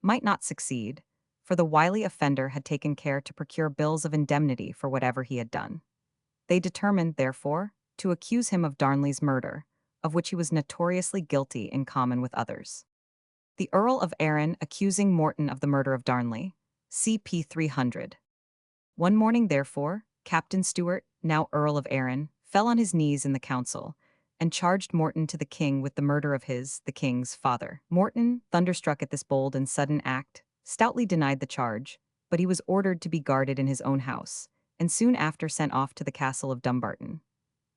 Speaker 1: might not succeed, for the wily offender had taken care to procure bills of indemnity for whatever he had done. They determined, therefore, to accuse him of Darnley's murder, of which he was notoriously guilty in common with others. The Earl of Arran accusing Morton of the murder of Darnley, CP 300. One morning, therefore, Captain Stuart, now Earl of Arran, fell on his knees in the council, and charged Morton to the king with the murder of the king's father. Morton, thunderstruck at this bold and sudden act, stoutly denied the charge, but he was ordered to be guarded in his own house, and soon after sent off to the castle of Dumbarton.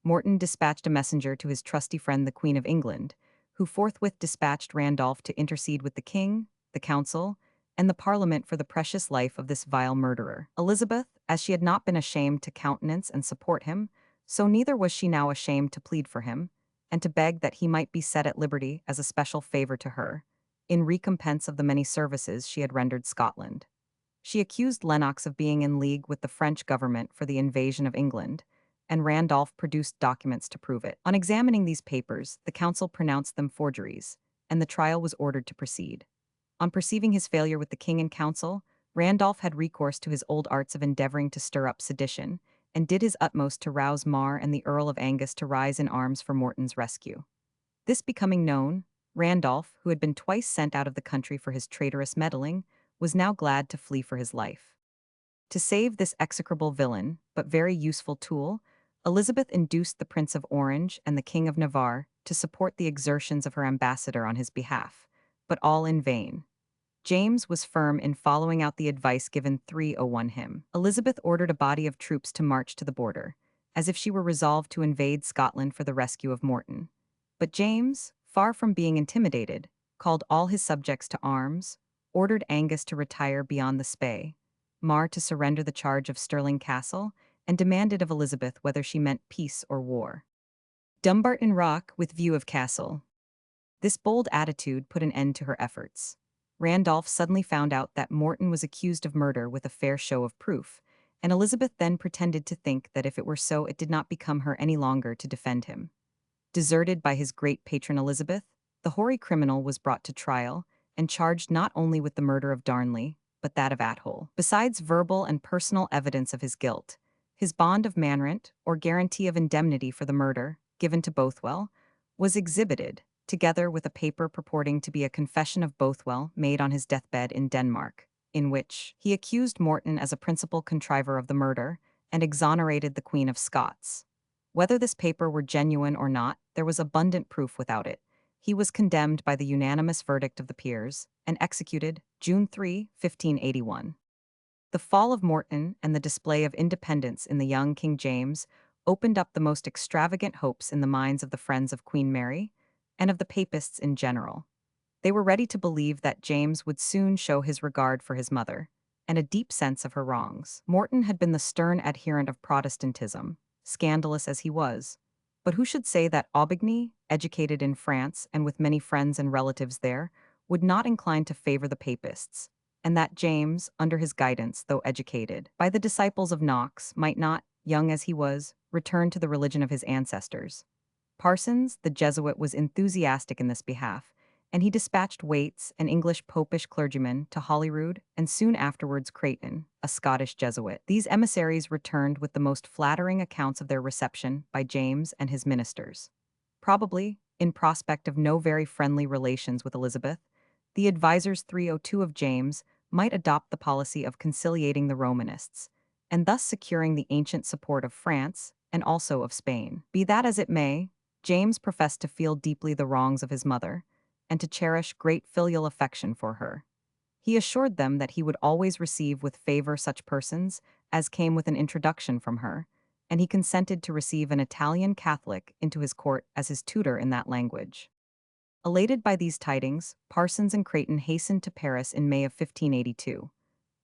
Speaker 1: Morton dispatched a messenger to his trusty friend the Queen of England, who forthwith dispatched Randolph to intercede with the king, the council, and the Parliament for the precious life of this vile murderer. Elizabeth, as she had not been ashamed to countenance and support him, So neither was she now ashamed to plead for him, and to beg that he might be set at liberty as a special favor to her, in recompense of the many services she had rendered Scotland. She accused Lennox of being in league with the French government for the invasion of England, and Randolph produced documents to prove it. On examining these papers, the council pronounced them forgeries, and the trial was ordered to proceed. On perceiving his failure with the king and council, Randolph had recourse to his old arts of endeavoring to stir up sedition, and did his utmost to rouse Mar and the Earl of Angus to rise in arms for Morton's rescue. This becoming known, Randolph, who had been twice sent out of the country for his traitorous meddling, was now glad to flee for his life. To save this execrable villain, but very useful tool, Elizabeth induced the Prince of Orange and the King of Navarre to support the exertions of her ambassador on his behalf, but all in vain. James was firm in following out the advice given 301 him. Elizabeth ordered a body of troops to march to the border, as if she were resolved to invade Scotland for the rescue of Morton. But James, far from being intimidated, called all his subjects to arms, ordered Angus to retire beyond the Spey, Mar to surrender the charge of Stirling Castle, and demanded of Elizabeth whether she meant peace or war. Dumbarton Rock with view of Cassell. This bold attitude put an end to her efforts. Randolph suddenly found out that Morton was accused of murder with a fair show of proof, and Elizabeth then pretended to think that if it were so it did not become her any longer to defend him. Deserted by his great patron Elizabeth, the hoary criminal was brought to trial, and charged not only with the murder of Darnley, but that of Athole. Besides verbal and personal evidence of his guilt, his bond of manrent, or guarantee of indemnity for the murder, given to Bothwell, was exhibited, together with a paper purporting to be a confession of Bothwell made on his deathbed in Denmark, in which he accused Morton as a principal contriver of the murder and exonerated the Queen of Scots. Whether this paper were genuine or not, there was abundant proof without it. He was condemned by the unanimous verdict of the peers and executed June 3, 1581. The fall of Morton and the display of independence in the young King James opened up the most extravagant hopes in the minds of the friends of Queen Mary and of the papists in general. They were ready to believe that James would soon show his regard for his mother and a deep sense of her wrongs. Morton had been the stern adherent of Protestantism, scandalous as he was. But who should say that Aubigny, educated in France and with many friends and relatives there, would not incline to favor the papists, and that James, under his guidance, though educated by the disciples of Knox, might not, young as he was, return to the religion of his ancestors. Parsons, the Jesuit, was enthusiastic in this behalf, and he dispatched Waits, an English popish clergyman, to Holyrood, and soon afterwards Creighton, a Scottish Jesuit. These emissaries returned with the most flattering accounts of their reception by James and his ministers. Probably, in prospect of no very friendly relations with Elizabeth, the advisers 302 of James might adopt the policy of conciliating the Romanists, and thus securing the ancient support of France and also of Spain. Be that as it may, James professed to feel deeply the wrongs of his mother, and to cherish great filial affection for her. He assured them that he would always receive with favor such persons as came with an introduction from her, and he consented to receive an Italian Catholic into his court as his tutor in that language. Elated by these tidings, Parsons and Creighton hastened to Paris in May of 1582.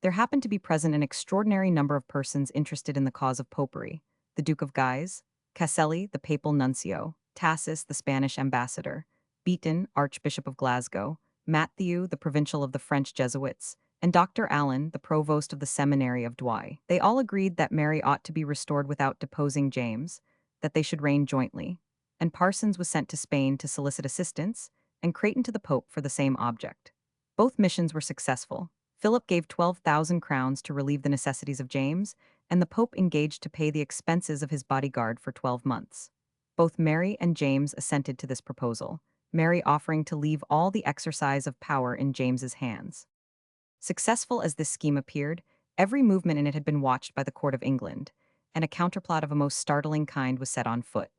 Speaker 1: There happened to be present an extraordinary number of persons interested in the cause of popery: the Duke of Guise, Cassell, the papal nuncio, Tassis, the Spanish ambassador, Beaton, Archbishop of Glasgow, Matthew, the provincial of the French Jesuits, and Dr. Allen, the provost of the seminary of Douai. They all agreed that Mary ought to be restored without deposing James, that they should reign jointly, and Parsons was sent to Spain to solicit assistance, and Creighton to the Pope for the same object. Both missions were successful. Philip gave 12,000 crowns to relieve the necessities of James, and the Pope engaged to pay the expenses of his bodyguard for 12 months. Both Mary and James assented to this proposal, Mary offering to leave all the exercise of power in James's hands. Successful as this scheme appeared, every movement in it had been watched by the court of England, and a counterplot of a most startling kind was set on foot.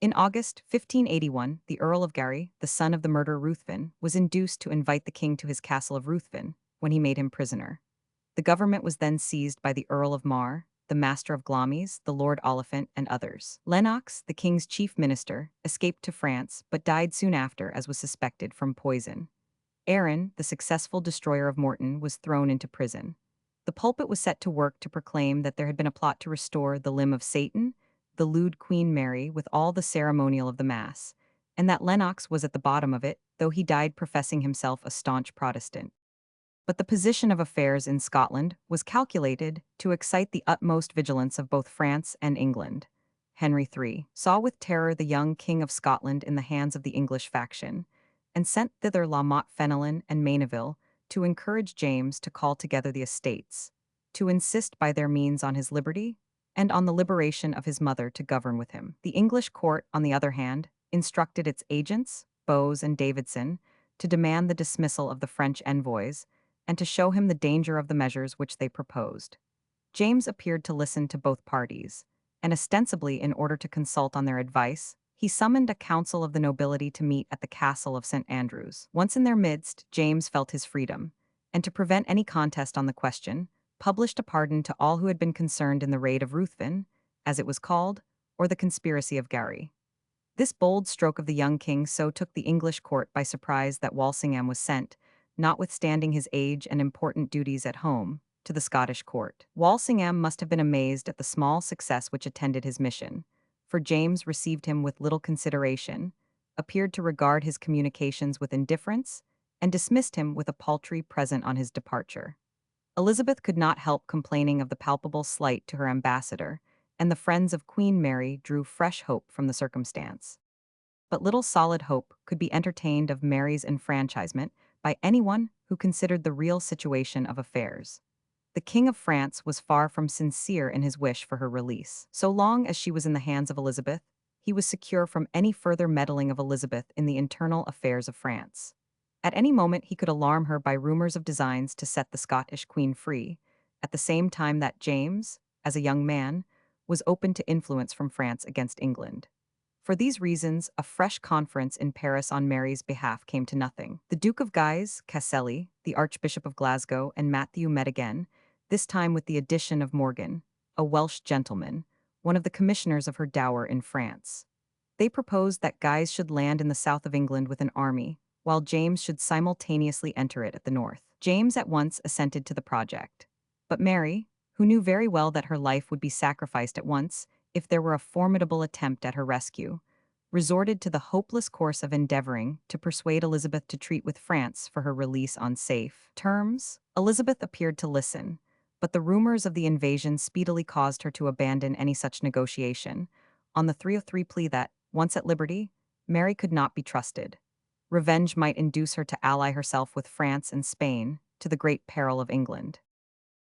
Speaker 1: In August 1581, the Earl of Gary, the son of the murderer Ruthven, was induced to invite the king to his castle of Ruthven, when he made him prisoner. The government was then seized by the Earl of Mar, the Master of Glamis, the Lord Oliphant, and others. Lennox, the king's chief minister, escaped to France, but died soon after, as was suspected, from poison. Aaron, the successful destroyer of Morton, was thrown into prison. The pulpit was set to work to proclaim that there had been a plot to restore the limb of Satan, the lewd Queen Mary with all the ceremonial of the Mass, and that Lennox was at the bottom of it, though he died professing himself a staunch Protestant. But the position of affairs in Scotland was calculated to excite the utmost vigilance of both France and England. Henry III saw with terror the young King of Scotland in the hands of the English faction, and sent thither La Motte Fenelon and Maineville to encourage James to call together the estates, to insist by their means on his liberty, and on the liberation of his mother to govern with him. The English court, on the other hand, instructed its agents, Bowes and Davidson, to demand the dismissal of the French envoys, and to show him the danger of the measures which they proposed. James appeared to listen to both parties, and ostensibly in order to consult on their advice, he summoned a council of the nobility to meet at the castle of St. Andrews. Once in their midst, James felt his freedom, and to prevent any contest on the question, published a pardon to all who had been concerned in the raid of Ruthven, as it was called, or the conspiracy of Gary. This bold stroke of the young king so took the English court by surprise that Walsingham was sent, notwithstanding his age and important duties at home, to the Scottish court. Walsingham must have been amazed at the small success which attended his mission, for James received him with little consideration, appeared to regard his communications with indifference, and dismissed him with a paltry present on his departure. Elizabeth could not help complaining of the palpable slight to her ambassador, and the friends of Queen Mary drew fresh hope from the circumstance. But little solid hope could be entertained of Mary's enfranchisement by anyone who considered the real situation of affairs. The King of France was far from sincere in his wish for her release. So long as she was in the hands of Elizabeth, he was secure from any further meddling of Elizabeth in the internal affairs of France. At any moment he could alarm her by rumors of designs to set the Scottish queen free, at the same time that James, as a young man, was open to influence from France against England. For these reasons, a fresh conference in Paris on Mary's behalf came to nothing. The Duke of Guise, Cassell, the Archbishop of Glasgow, and Matthew met again, this time with the addition of Morgan, a Welsh gentleman, one of the commissioners of her dower in France. They proposed that Guise should land in the south of England with an army, while James should simultaneously enter it at the north. James at once assented to the project. But Mary, who knew very well that her life would be sacrificed at once if there were a formidable attempt at her rescue, resorted to the hopeless course of endeavoring to persuade Elizabeth to treat with France for her release on safe terms. Elizabeth appeared to listen, but the rumors of the invasion speedily caused her to abandon any such negotiation, on the 303 plea that, once at liberty, Mary could not be trusted. Revenge might induce her to ally herself with France and Spain, to the great peril of England.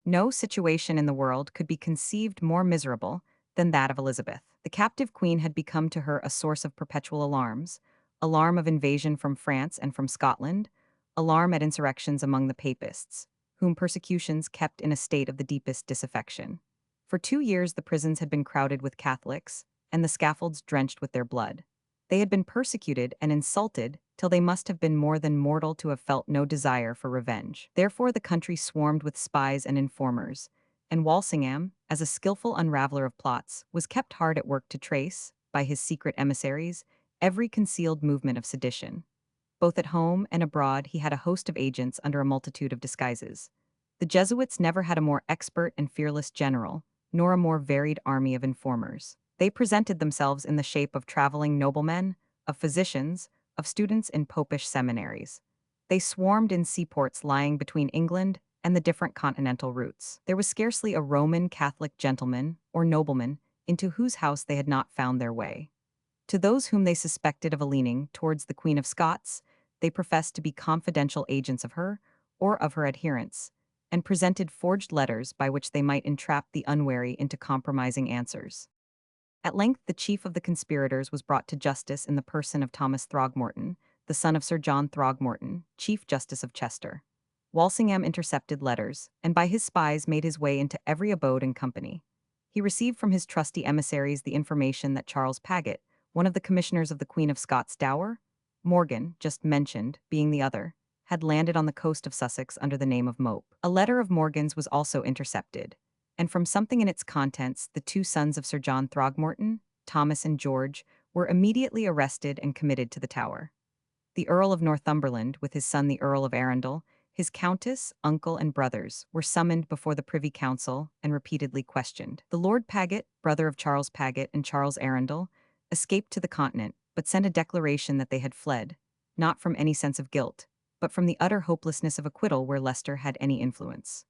Speaker 1: No situation in the world could be conceived more miserable than that of Elizabeth. The captive queen had become to her a source of perpetual alarms, alarm of invasion from France and from Scotland, alarm at insurrections among the papists, whom persecutions kept in a state of the deepest disaffection. For 2 years the prisons had been crowded with Catholics, and the scaffolds drenched with their blood. They had been persecuted and insulted till they must have been more than mortal to have felt no desire for revenge. Therefore the country swarmed with spies and informers, and Walsingham, as a skillful unraveler of plots, was kept hard at work to trace, by his secret emissaries, every concealed movement of sedition. Both at home and abroad he had a host of agents under a multitude of disguises. The Jesuits never had a more expert and fearless general, nor a more varied army of informers. They presented themselves in the shape of traveling noblemen, of physicians, of students in popish seminaries. They swarmed in seaports lying between England and the different continental routes. There was scarcely a Roman Catholic gentleman or nobleman into whose house they had not found their way. To those whom they suspected of a leaning towards the Queen of Scots, they professed to be confidential agents of her or of her adherents, and presented forged letters by which they might entrap the unwary into compromising answers. At length the chief of the conspirators was brought to justice in the person of Thomas Throgmorton, the son of Sir John Throgmorton, Chief Justice of Chester. Walsingham intercepted letters, and by his spies made his way into every abode and company. He received from his trusty emissaries the information that Charles Paget, one of the commissioners of the Queen of Scots' dower, Morgan, just mentioned, being the other, had landed on the coast of Sussex under the name of Mope. A letter of Morgan's was also intercepted, and from something in its contents the 2 sons of Sir John Throgmorton, Thomas and George, were immediately arrested and committed to the Tower. The Earl of Northumberland, with his son the Earl of Arundel, His countess, uncle, and brothers were summoned before the Privy Council and repeatedly questioned. The Lord Paget, brother of Charles Paget and Charles Arundel, escaped to the continent, but sent a declaration that they had fled, not from any sense of guilt, but from the utter hopelessness of acquittal where Leicester had any influence.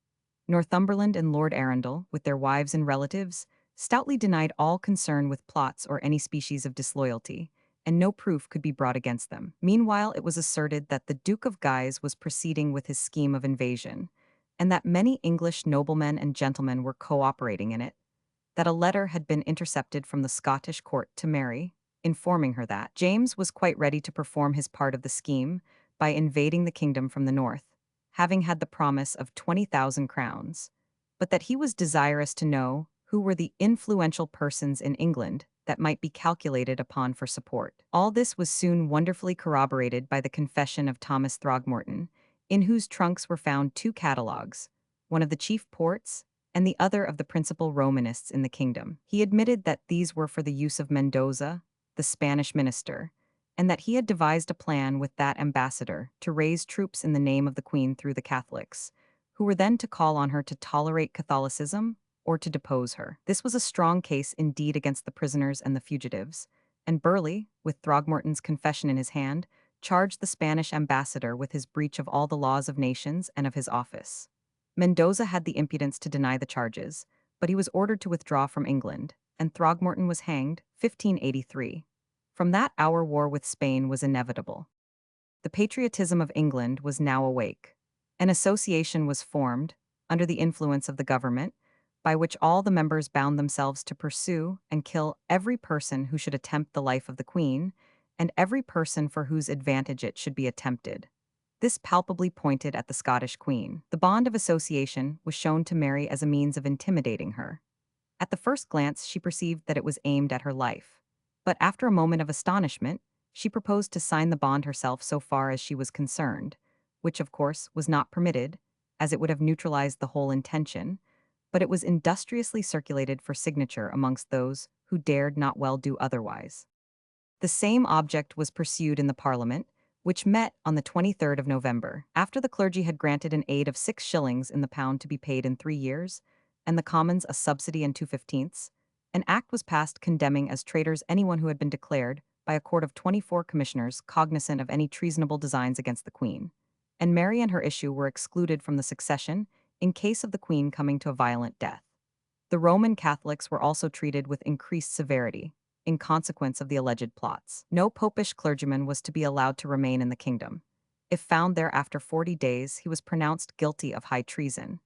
Speaker 1: Northumberland and Lord Arundel, with their wives and relatives, stoutly denied all concern with plots or any species of disloyalty, and no proof could be brought against them. Meanwhile, it was asserted that the Duke of Guise was proceeding with his scheme of invasion, and that many English noblemen and gentlemen were cooperating in it, that a letter had been intercepted from the Scottish court to Mary, informing her that James was quite ready to perform his part of the scheme by invading the kingdom from the north, having had the promise of 20,000 crowns, but that he was desirous to know who were the influential persons in England that might be calculated upon for support. All this was soon wonderfully corroborated by the confession of Thomas Throgmorton, in whose trunks were found two catalogues, one of the chief ports and the other of the principal Romanists in the kingdom. He admitted that these were for the use of Mendoza, the Spanish minister, and that he had devised a plan with that ambassador to raise troops in the name of the Queen through the Catholics, who were then to call on her to tolerate Catholicism or to depose her. This was a strong case indeed against the prisoners and the fugitives, and Burleigh, with Throgmorton's confession in his hand, charged the Spanish ambassador with his breach of all the laws of nations and of his office. Mendoza had the impudence to deny the charges, but he was ordered to withdraw from England, and Throgmorton was hanged, 1583. From that hour war with Spain was inevitable. The patriotism of England was now awake. An association was formed, under the influence of the government, by which all the members bound themselves to pursue and kill every person who should attempt the life of the Queen, and every person for whose advantage it should be attempted. This palpably pointed at the Scottish Queen. The bond of association was shown to Mary as a means of intimidating her. At the first glance, she perceived that it was aimed at her life. But after a moment of astonishment, she proposed to sign the bond herself so far as she was concerned, which, of course, was not permitted, as it would have neutralized the whole intention, but it was industriously circulated for signature amongst those who dared not well do otherwise. The same object was pursued in the Parliament, which met on the 23rd of November, after the clergy had granted an aid of 6 shillings in the pound to be paid in 3 years, and the Commons a subsidy in 2/15. An act was passed condemning as traitors anyone who had been declared, by a court of 24 commissioners, cognizant of any treasonable designs against the Queen, and Mary and her issue were excluded from the succession in case of the Queen coming to a violent death. The Roman Catholics were also treated with increased severity, in consequence of the alleged plots. No popish clergyman was to be allowed to remain in the kingdom. If found there after 40 days, he was pronounced guilty of high treason.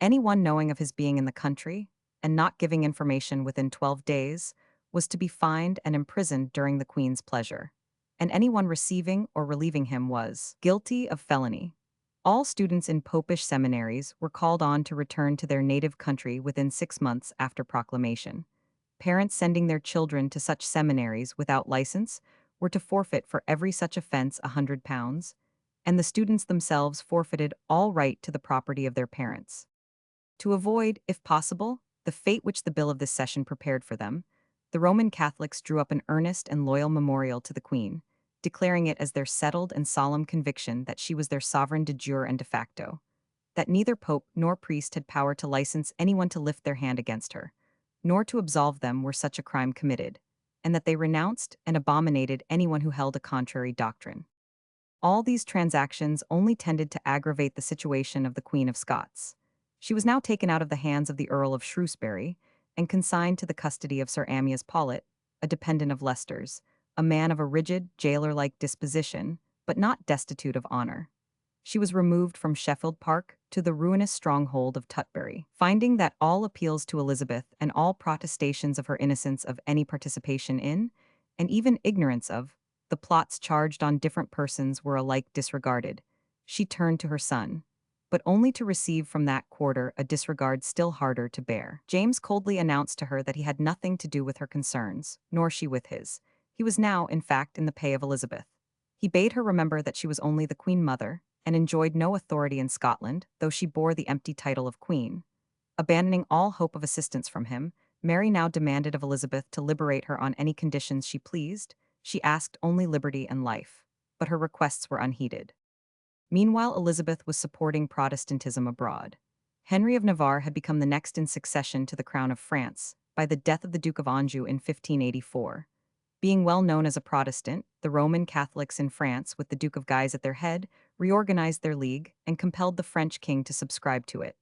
Speaker 1: Anyone knowing of his being in the country, and not giving information within 12 days, was to be fined and imprisoned during the Queen's pleasure. And anyone receiving or relieving him was guilty of felony. All students in popish seminaries were called on to return to their native country within 6 months after proclamation. Parents sending their children to such seminaries without license were to forfeit for every such offense £100, and the students themselves forfeited all right to the property of their parents. To avoid, if possible, the fate which the bill of this session prepared for them, the Roman Catholics drew up an earnest and loyal memorial to the Queen, declaring it as their settled and solemn conviction that she was their sovereign de jure and de facto, that neither pope nor priest had power to license anyone to lift their hand against her, nor to absolve them were such a crime committed, and that they renounced and abominated anyone who held a contrary doctrine. All these transactions only tended to aggravate the situation of the Queen of Scots. She was now taken out of the hands of the Earl of Shrewsbury and consigned to the custody of Sir Amyas Paulet, a dependent of Leicester's, a man of a rigid, jailer-like disposition, but not destitute of honor. She was removed from Sheffield Park to the ruinous stronghold of Tutbury. Finding that all appeals to Elizabeth and all protestations of her innocence of any participation in, and even ignorance of, the plots charged on different persons were alike disregarded, she turned to her son, but only to receive from that quarter a disregard still harder to bear. James coldly announced to her that he had nothing to do with her concerns, nor she with his. He was now, in fact, in the pay of Elizabeth. He bade her remember that she was only the Queen Mother, and enjoyed no authority in Scotland, though she bore the empty title of Queen. Abandoning all hope of assistance from him, Mary now demanded of Elizabeth to liberate her on any conditions she pleased. She asked only liberty and life, but her requests were unheeded. Meanwhile, Elizabeth was supporting Protestantism abroad. Henry of Navarre had become the next in succession to the crown of France by the death of the Duke of Anjou in 1584. Being well known as a Protestant, the Roman Catholics in France, with the Duke of Guise at their head, reorganized their league and compelled the French king to subscribe to it.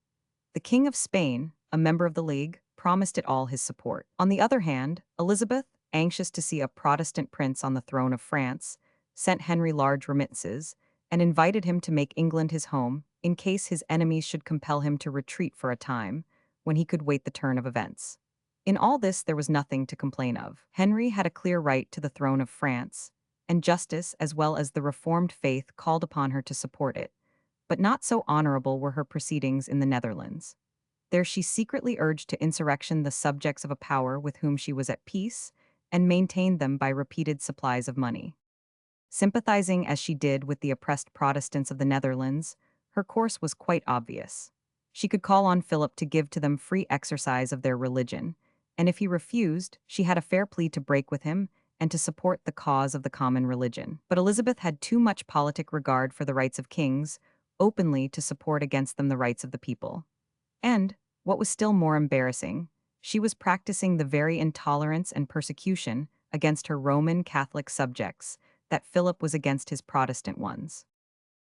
Speaker 1: The King of Spain, a member of the League, promised it all his support. On the other hand, Elizabeth, anxious to see a Protestant prince on the throne of France, sent Henry large remittances and invited him to make England his home in case his enemies should compel him to retreat for a time, when he could wait the turn of events. In all this, there was nothing to complain of. Henry had a clear right to the throne of France, and justice as well as the Reformed faith called upon her to support it. But not so honorable were her proceedings in the Netherlands. There she secretly urged to insurrection the subjects of a power with whom she was at peace, and maintained them by repeated supplies of money. Sympathizing as she did with the oppressed Protestants of the Netherlands, her course was quite obvious. She could call on Philip to give to them free exercise of their religion, and if he refused, she had a fair plea to break with him and to support the cause of the common religion. But Elizabeth had too much politic regard for the rights of kings, openly to support against them the rights of the people. And, what was still more embarrassing, she was practicing the very intolerance and persecution against her Roman Catholic subjects that Philip was against his Protestant ones.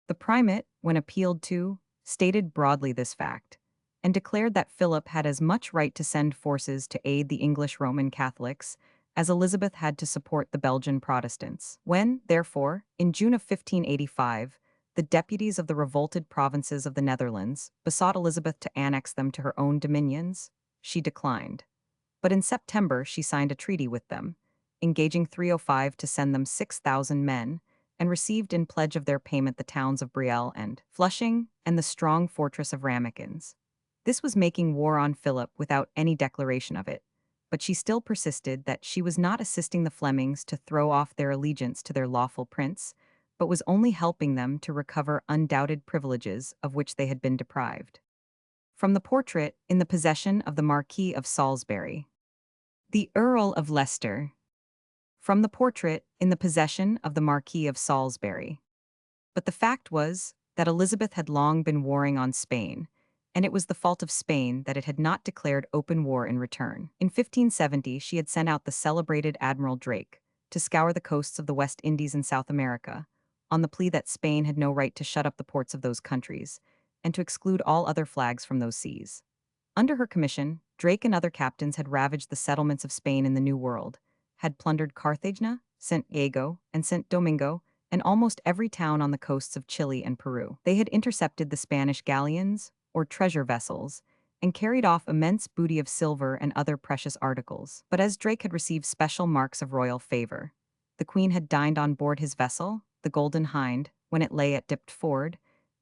Speaker 1: The primate, when appealed to, stated broadly this fact, and declared that Philip had as much right to send forces to aid the English Roman Catholics as Elizabeth had to support the Belgian Protestants. When, therefore, in June of 1585, the deputies of the revolted provinces of the Netherlands besought Elizabeth to annex them to her own dominions, she declined. But in September she signed a treaty with them, engaging 305 to send them 6,000 men, and received in pledge of their payment the towns of Brielle and Flushing and the strong fortress of Ramekins. This was making war on Philip without any declaration of it, but she still persisted that she was not assisting the Flemings to throw off their allegiance to their lawful prince, but was only helping them to recover undoubted privileges of which they had been deprived. From the portrait in the possession of the Marquis of Salisbury. The Earl of Leicester. From the portrait in the possession of the Marquis of Salisbury. But the fact was that Elizabeth had long been warring on Spain, and it was the fault of Spain that it had not declared open war in return. In 1570, she had sent out the celebrated Admiral Drake to scour the coasts of the West Indies and South America, on the plea that Spain had no right to shut up the ports of those countries, and to exclude all other flags from those seas. Under her commission, Drake and other captains had ravaged the settlements of Spain in the New World, had plundered Cartagena, St. Diego, and St. Domingo, and almost every town on the coasts of Chile and Peru. They had intercepted the Spanish galleons, or treasure vessels, and carried off immense booty of silver and other precious articles. But as Drake had received special marks of royal favor, the Queen had dined on board his vessel, the Golden Hind, when it lay at Diptford,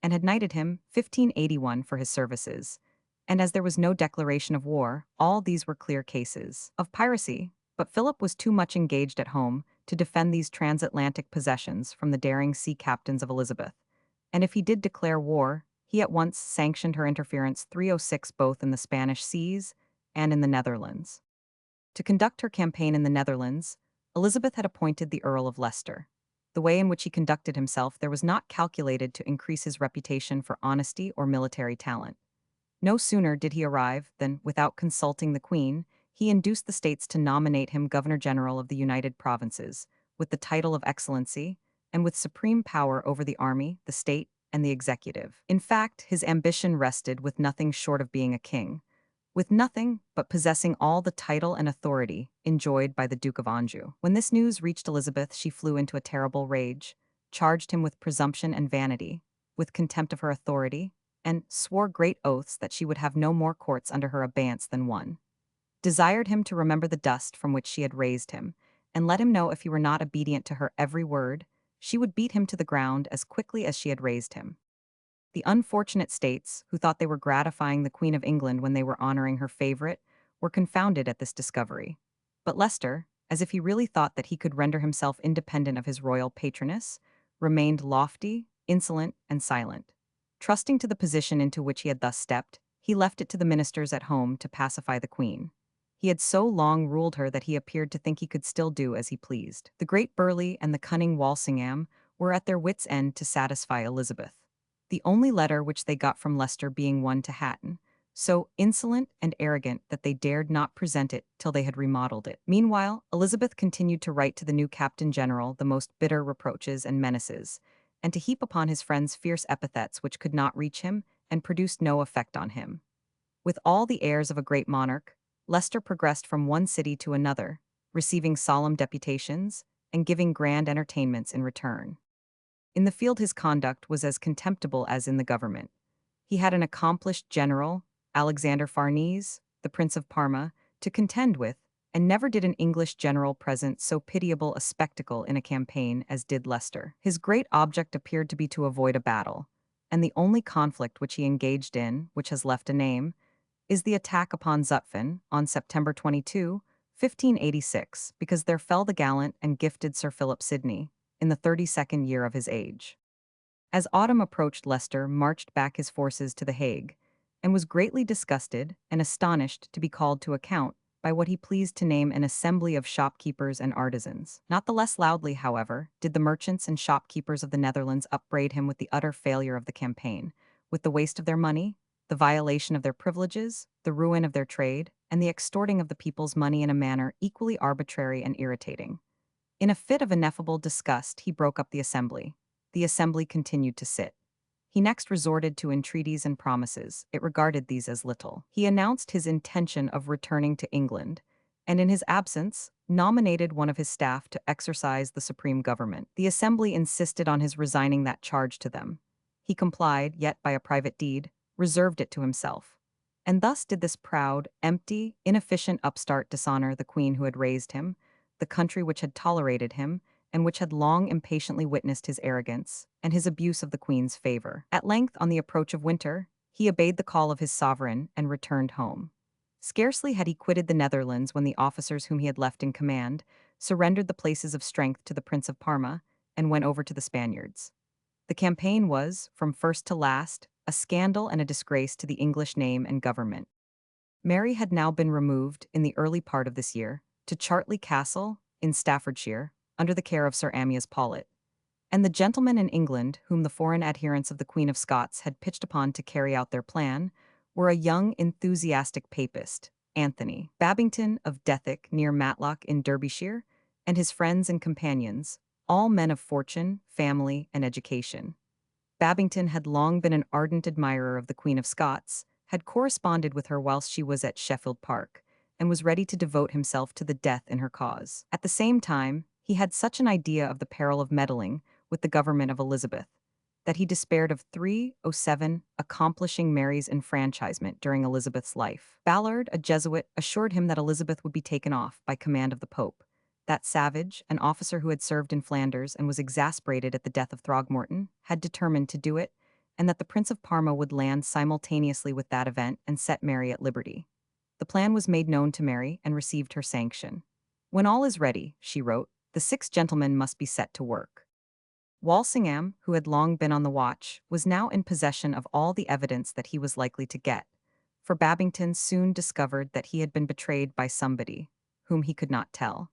Speaker 1: and had knighted him 1581 for his services. And as there was no declaration of war, all these were clear cases of piracy. But Philip was too much engaged at home to defend these transatlantic possessions from the daring sea captains of Elizabeth, and if he did declare war, he at once sanctioned her interference 306 both in the Spanish seas and in the Netherlands. To conduct her campaign in the Netherlands, Elizabeth had appointed the Earl of Leicester. The way in which he conducted himself there was not calculated to increase his reputation for honesty or military talent. No sooner did he arrive than, without consulting the Queen, he induced the states to nominate him Governor-General of the United Provinces, with the title of Excellency, and with supreme power over the army, the state, and the executive. In fact, his ambition rested with nothing short of being a king, with nothing but possessing all the title and authority enjoyed by the Duke of Anjou. When this news reached Elizabeth, she flew into a terrible rage, charged him with presumption and vanity, with contempt of her authority, and swore great oaths that she would have no more courts under her abeyance than one. Desired him to remember the dust from which she had raised him, and let him know if he were not obedient to her every word, she would beat him to the ground as quickly as she had raised him. The unfortunate states, who thought they were gratifying the Queen of England when they were honoring her favorite, were confounded at this discovery. But Leicester, as if he really thought that he could render himself independent of his royal patroness, remained lofty, insolent, and silent. Trusting to the position into which he had thus stepped, he left it to the ministers at home to pacify the Queen. He had so long ruled her that he appeared to think he could still do as he pleased. The great Burleigh and the cunning Walsingham were at their wits' end to satisfy Elizabeth. the only letter which they got from Leicester being one to Hatton, so insolent and arrogant that they dared not present it till they had remodeled it. Meanwhile, Elizabeth continued to write to the new Captain General the most bitter reproaches and menaces, and to heap upon his friends fierce epithets which could not reach him and produced no effect on him. With all the airs of a great monarch, Leicester progressed from one city to another, receiving solemn deputations and giving grand entertainments in return. In the field his conduct was as contemptible as in the government. He had an accomplished general, Alexander Farnese, the Prince of Parma, to contend with, and never did an English general present so pitiable a spectacle in a campaign as did Leicester. His great object appeared to be to avoid a battle, and the only conflict which he engaged in, which has left a name, is the attack upon Zutphen on September 22, 1586, because there fell the gallant and gifted Sir Philip Sidney, in the 32nd year of his age. As autumn approached, Leicester marched back his forces to the Hague, and was greatly disgusted and astonished to be called to account by what he pleased to name an assembly of shopkeepers and artisans. Not the less loudly, however, did the merchants and shopkeepers of the Netherlands upbraid him with the utter failure of the campaign, with the waste of their money, the violation of their privileges, the ruin of their trade, and the extorting of the people's money in a manner equally arbitrary and irritating. In a fit of ineffable disgust, he broke up the assembly. The assembly continued to sit. He next resorted to entreaties and promises. It regarded these as little. He announced his intention of returning to England, and in his absence, nominated one of his staff to exercise the supreme government. The assembly insisted on his resigning that charge to them. He complied, yet by a private deed, reserved it to himself. And thus did this proud, empty, inefficient upstart dishonor the queen who had raised him, the country which had tolerated him, and which had long impatiently witnessed his arrogance and his abuse of the queen's favor. At length, on the approach of winter, he obeyed the call of his sovereign and returned home. Scarcely had he quitted the Netherlands when the officers whom he had left in command surrendered the places of strength to the Prince of Parma and went over to the Spaniards. The campaign was, from first to last, a scandal and a disgrace to the English name and government. Mary had now been removed, in the early part of this year, to Chartley Castle, in Staffordshire, under the care of Sir Amyas Paulet, and the gentlemen in England, whom the foreign adherents of the Queen of Scots had pitched upon to carry out their plan, were a young, enthusiastic papist, Anthony Babington of Dethick near Matlock in Derbyshire, and his friends and companions, all men of fortune, family, and education. Babington had long been an ardent admirer of the Queen of Scots, had corresponded with her whilst she was at Sheffield Park, and was ready to devote himself to the death in her cause. At the same time, he had such an idea of the peril of meddling with the government of Elizabeth, that he despaired of 307 accomplishing Mary's enfranchisement during Elizabeth's life. Ballard, a Jesuit, assured him that Elizabeth would be taken off by command of the Pope. That Savage, an officer who had served in Flanders and was exasperated at the death of Throgmorton, had determined to do it, and that the Prince of Parma would land simultaneously with that event and set Mary at liberty. The plan was made known to Mary and received her sanction. "When all is ready," she wrote, "the 6 gentlemen must be set to work." Walsingham, who had long been on the watch, was now in possession of all the evidence that he was likely to get, for Babington soon discovered that he had been betrayed by somebody, whom he could not tell.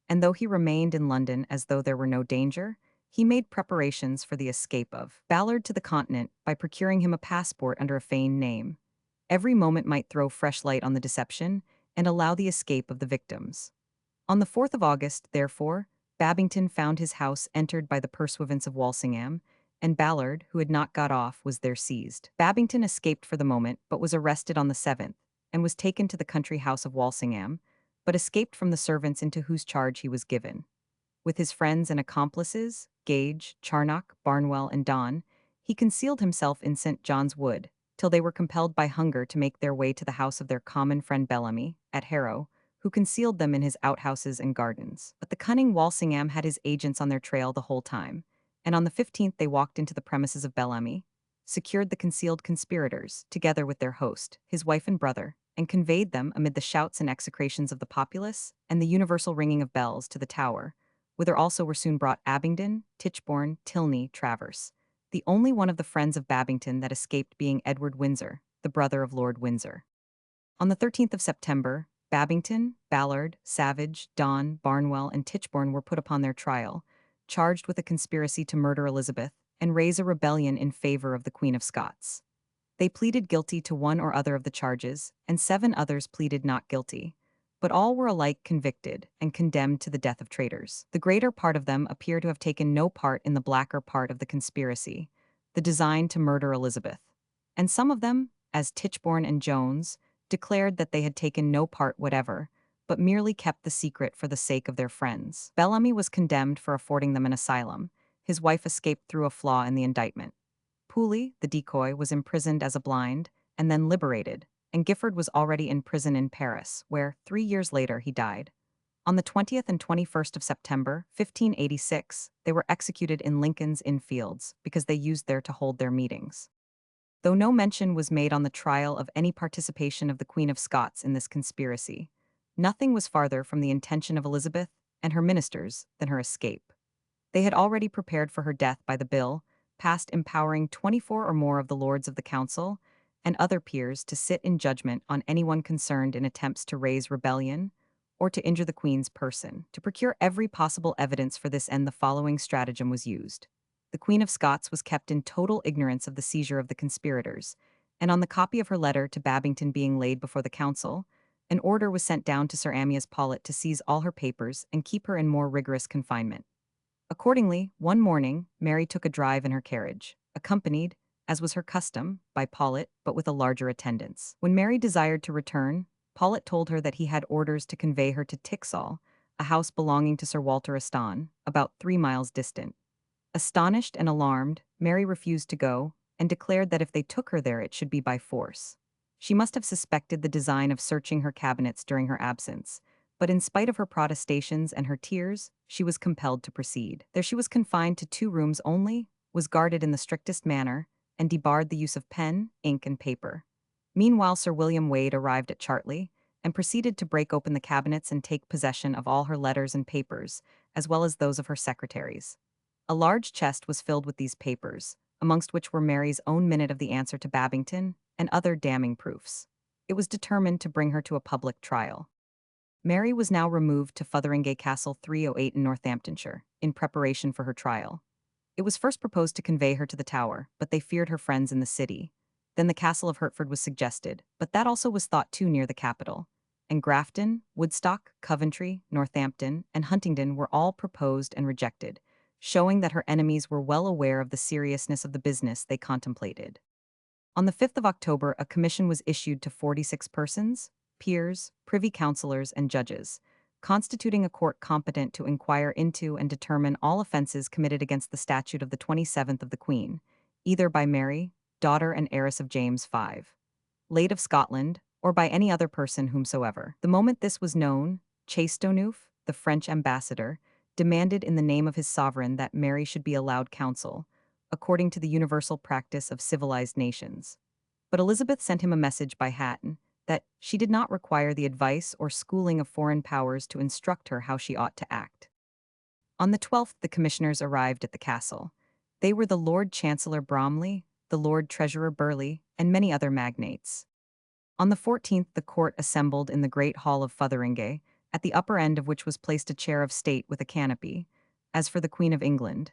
Speaker 1: And though he remained in London as though there were no danger, he made preparations for the escape of Ballard to the Continent by procuring him a passport under a feigned name. Every moment might throw fresh light on the deception and allow the escape of the victims. On the 4th of August, therefore, Babington found his house entered by the pursuivants of Walsingham, and Ballard, who had not got off, was there seized. Babington escaped for the moment, but was arrested on the 7th, and was taken to the country house of Walsingham, but escaped from the servants into whose charge he was given. With his friends and accomplices, Gage, Charnock, Barnwell, and Donne, he concealed himself in St. John's Wood, till they were compelled by hunger to make their way to the house of their common friend Bellamy, at Harrow, who concealed them in his outhouses and gardens. But the cunning Walsingham had his agents on their trail the whole time, and on the 15th they walked into the premises of Bellamy, secured the concealed conspirators, together with their host, his wife and brother, and conveyed them, amid the shouts and execrations of the populace, and the universal ringing of bells, to the Tower, whither also were soon brought Abingdon, Tichborne, Tilney, Travers, the only one of the friends of Babington that escaped being Edward Windsor, the brother of Lord Windsor. On the 13th of September, Babington, Ballard, Savage, Donne, Barnwell, and Tichborne were put upon their trial, charged with a conspiracy to murder Elizabeth and raise a rebellion in favor of the Queen of Scots. They pleaded guilty to one or other of the charges, and 7 others pleaded not guilty. But all were alike convicted and condemned to the death of traitors. The greater part of them appear to have taken no part in the blacker part of the conspiracy, the design to murder Elizabeth. And some of them, as Tichborne and Jones, declared that they had taken no part whatever, but merely kept the secret for the sake of their friends. Bellamy was condemned for affording them an asylum. His wife escaped through a flaw in the indictment. Pooley, the decoy, was imprisoned as a blind, and then liberated, and Gifford was already in prison in Paris, where, 3 years later, he died. On the 20th and 21st of September, 1586, they were executed in Lincoln's Inn Fields because they used there to hold their meetings. Though no mention was made on the trial of any participation of the Queen of Scots in this conspiracy, nothing was farther from the intention of Elizabeth and her ministers than her escape. They had already prepared for her death by the bill, passed empowering 24 or more of the lords of the council and other peers to sit in judgment on anyone concerned in attempts to raise rebellion or to injure the Queen's person. To procure every possible evidence for this end, the following stratagem was used. The Queen of Scots was kept in total ignorance of the seizure of the conspirators, and on the copy of her letter to Babington being laid before the council, an order was sent down to Sir Amyas Paulet to seize all her papers and keep her in more rigorous confinement. Accordingly, one morning, Mary took a drive in her carriage, accompanied, as was her custom, by Paulet, but with a larger attendance. When Mary desired to return, Paulet told her that he had orders to convey her to Tixall, a house belonging to Sir Walter Aston, about 3 miles distant. Astonished and alarmed, Mary refused to go, and declared that if they took her there it should be by force. She must have suspected the design of searching her cabinets during her absence, but in spite of her protestations and her tears, she was compelled to proceed. There she was confined to 2 rooms only, was guarded in the strictest manner, and debarred the use of pen, ink, and paper. Meanwhile, Sir William Wade arrived at Chartley, and proceeded to break open the cabinets and take possession of all her letters and papers, as well as those of her secretaries. A large chest was filled with these papers, amongst which were Mary's own minute of the answer to Babington, and other damning proofs. It was determined to bring her to a public trial. Mary was now removed to Fotheringay Castle 308 in Northamptonshire, in preparation for her trial. It was first proposed to convey her to the Tower, but they feared her friends in the city. Then the Castle of Hertford was suggested, but that also was thought too near the capital. And Grafton, Woodstock, Coventry, Northampton, and Huntingdon were all proposed and rejected, showing that her enemies were well aware of the seriousness of the business they contemplated. On the 5th of October, a commission was issued to 46 persons, peers, privy councillors, and judges, constituting a court competent to inquire into and determine all offences committed against the statute of the 27th of the Queen, either by Mary, daughter and heiress of James V, late of Scotland, or by any other person whomsoever. The moment this was known, Chateauneuf, the French ambassador, demanded in the name of his sovereign that Mary should be allowed counsel, according to the universal practice of civilized nations. But Elizabeth sent him a message by Hatton that she did not require the advice or schooling of foreign powers to instruct her how she ought to act. On the 12th, the commissioners arrived at the castle. They were the Lord Chancellor Bromley, the Lord Treasurer Burleigh, and many other magnates. On the 14th, the court assembled in the great hall of Fotheringay, at the upper end of which was placed a chair of state with a canopy, as for the Queen of England,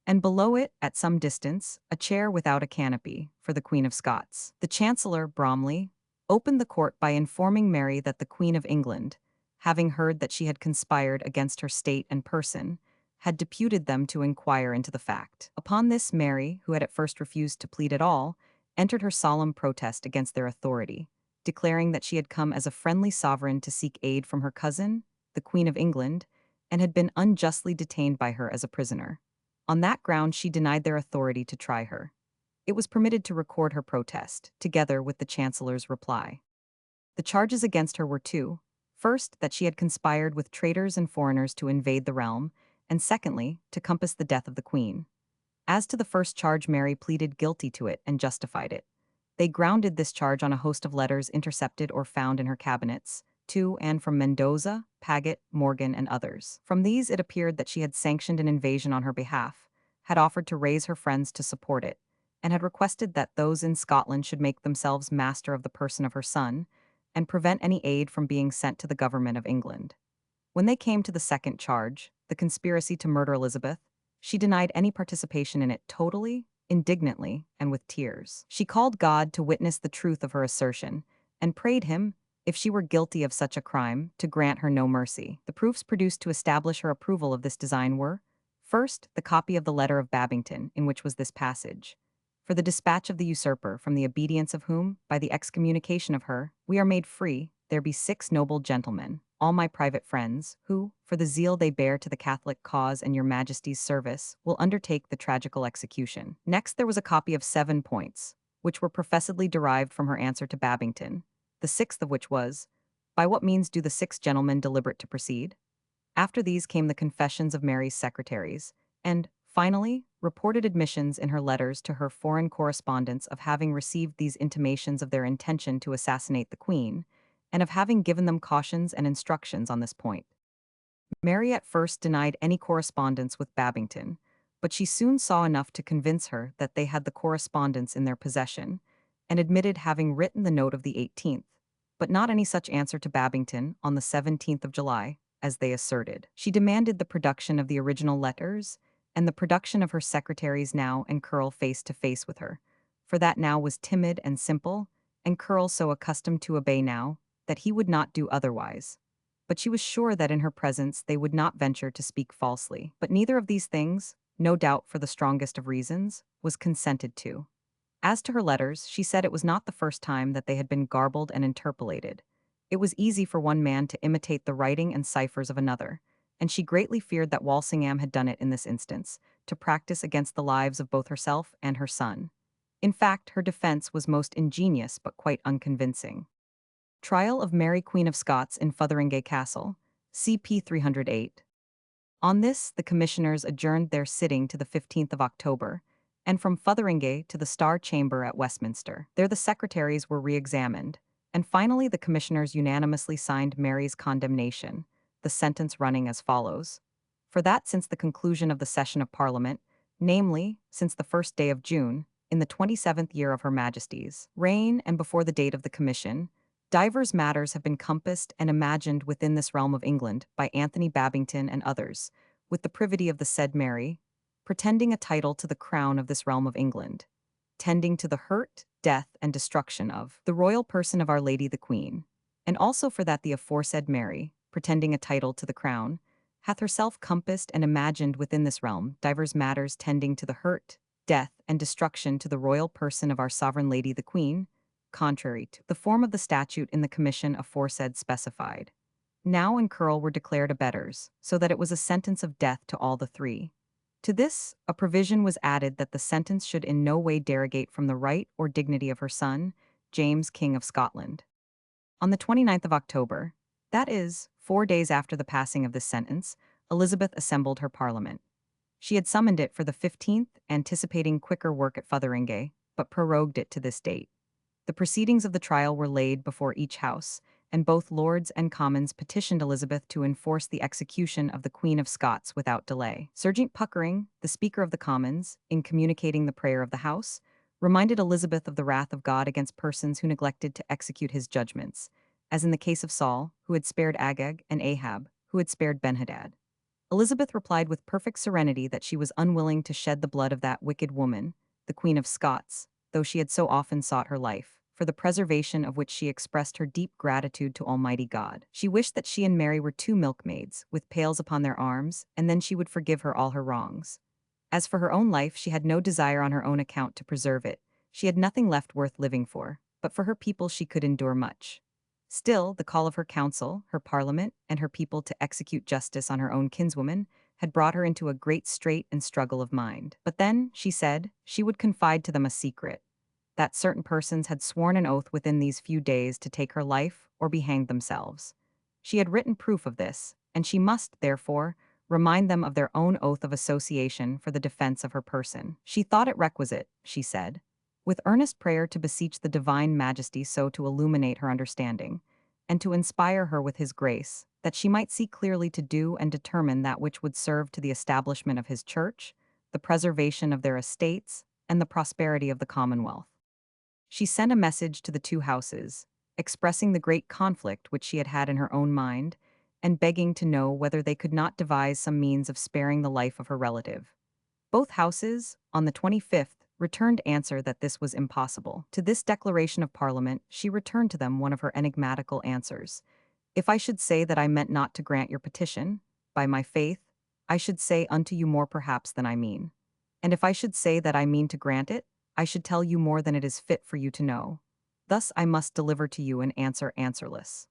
Speaker 1: and below it, at some distance, a chair without a canopy, for the Queen of Scots. The Chancellor, Bromley, opened the court by informing Mary that the Queen of England, having heard that she had conspired against her state and person, had deputed them to inquire into the fact. Upon this, Mary, who had at first refused to plead at all, entered her solemn protest against their authority, declaring that she had come as a friendly sovereign to seek aid from her cousin, the Queen of England, and had been unjustly detained by her as a prisoner. On that ground, she denied their authority to try her. It was permitted to record her protest, together with the Chancellor's reply. The charges against her were 2. First, that she had conspired with traitors and foreigners to invade the realm, and secondly, to compass the death of the Queen. As to the first charge, Mary pleaded guilty to it and justified it. They grounded this charge on a host of letters intercepted or found in her cabinets, to and from Mendoza, Paget, Morgan, and others. From these it appeared that she had sanctioned an invasion on her behalf, had offered to raise her friends to support it, and had requested that those in Scotland should make themselves master of the person of her son, and prevent any aid from being sent to the government of England. When they came to the second charge, the conspiracy to murder Elizabeth, She denied any participation in it totally, indignantly, and with tears. She called God to witness the truth of her assertion, and prayed him, if she were guilty of such a crime, to grant her no mercy. The proofs produced to establish her approval of this design were, first, the copy of the letter of Babington, in which was this passage: "For the dispatch of the usurper, from the obedience of whom, by the excommunication of her, we are made free, there be 6 noble gentlemen, all my private friends, who, for the zeal they bear to the Catholic cause and your Majesty's service, will undertake the tragical execution." Next there was a copy of 7 points, which were professedly derived from her answer to Babington, the 6th of which was, "By what means do the 6 gentlemen deliberate to proceed?" After these came the confessions of Mary's secretaries, and, finally, reported admissions in her letters to her foreign correspondents of having received these intimations of their intention to assassinate the Queen, and of having given them cautions and instructions on this point. Mary at first denied any correspondence with Babington, but she soon saw enough to convince her that they had the correspondence in their possession, and admitted having written the note of the 18th, but not any such answer to Babington on the 17th of July, as they asserted. She demanded the production of the original letters, and the production of her secretaries Now and Curl face to face with her, for that Now was timid and simple, and Curl so accustomed to obey Now, that he would not do otherwise. But she was sure that in her presence they would not venture to speak falsely. But neither of these things, no doubt for the strongest of reasons, was consented to. As to her letters, she said it was not the first time that they had been garbled and interpolated. It was easy for one man to imitate the writing and ciphers of another, and she greatly feared that Walsingham had done it in this instance, to practice against the lives of both herself and her son. In fact, her defense was most ingenious but quite unconvincing. Trial of Mary Queen of Scots in Fotheringay Castle, CP 308. On this, the commissioners adjourned their sitting to the 15th of October, and from Fotheringay to the Star Chamber at Westminster. There the secretaries were re-examined, and finally the commissioners unanimously signed Mary's condemnation, the sentence running as follows: "For that since the conclusion of the session of Parliament, namely, since the 1st day of June, in the 27th year of her Majesty's reign and before the date of the commission, divers matters have been compassed and imagined within this realm of England by Anthony Babington and others, with the privity of the said Mary, pretending a title to the crown of this realm of England, tending to the hurt, death, and destruction of the royal person of Our Lady the Queen, and also for that the aforesaid Mary, pretending a title to the crown, hath herself compassed and imagined within this realm divers matters tending to the hurt, death, and destruction to the royal person of our sovereign Lady the Queen, contrary to the form of the statute in the commission aforesaid specified. Now and Curl were declared abettors, so that it was a sentence of death to all the 3. To this, a provision was added that the sentence should in no way derogate from the right or dignity of her son, James, King of Scotland." On the 29th of October, that is, 4 days after the passing of this sentence, Elizabeth assembled her parliament. She had summoned it for the 15th, anticipating quicker work at Fotheringay, but prorogued it to this date. The proceedings of the trial were laid before each house, and both Lords and Commons petitioned Elizabeth to enforce the execution of the Queen of Scots without delay. Serjeant Puckering, the Speaker of the Commons, in communicating the prayer of the House, reminded Elizabeth of the wrath of God against persons who neglected to execute his judgments, as in the case of Saul, who had spared Agag, and Ahab, who had spared Benhadad. Elizabeth replied with perfect serenity that she was unwilling to shed the blood of that wicked woman, the Queen of Scots, though she had so often sought her life, for the preservation of which she expressed her deep gratitude to Almighty God. She wished that she and Mary were 2 milkmaids, with pails upon their arms, and then she would forgive her all her wrongs. As for her own life, she had no desire on her own account to preserve it. She had nothing left worth living for, but for her people she could endure much. Still, the call of her council, her parliament, and her people to execute justice on her own kinswoman had brought her into a great strait and struggle of mind. But then, she said, she would confide to them a secret: that certain persons had sworn an oath within these few days to take her life or be hanged themselves. She had written proof of this, and she must, therefore, remind them of their own oath of association for the defense of her person. She thought it requisite, she said, with earnest prayer to beseech the divine majesty so to illuminate her understanding, and to inspire her with his grace, that she might see clearly to do and determine that which would serve to the establishment of his church, the preservation of their estates, and the prosperity of the commonwealth. She sent a message to the 2 houses, expressing the great conflict which she had had in her own mind, and begging to know whether they could not devise some means of sparing the life of her relative. Both houses, on the 25th, returned answer that this was impossible. To this declaration of Parliament, she returned to them one of her enigmatical answers. If I should say that I meant not to grant your petition, by my faith, I should say unto you more perhaps than I mean. And if I should say that I mean to grant it, I should tell you more than it is fit for you to know. Thus I must deliver to you an answer answerless.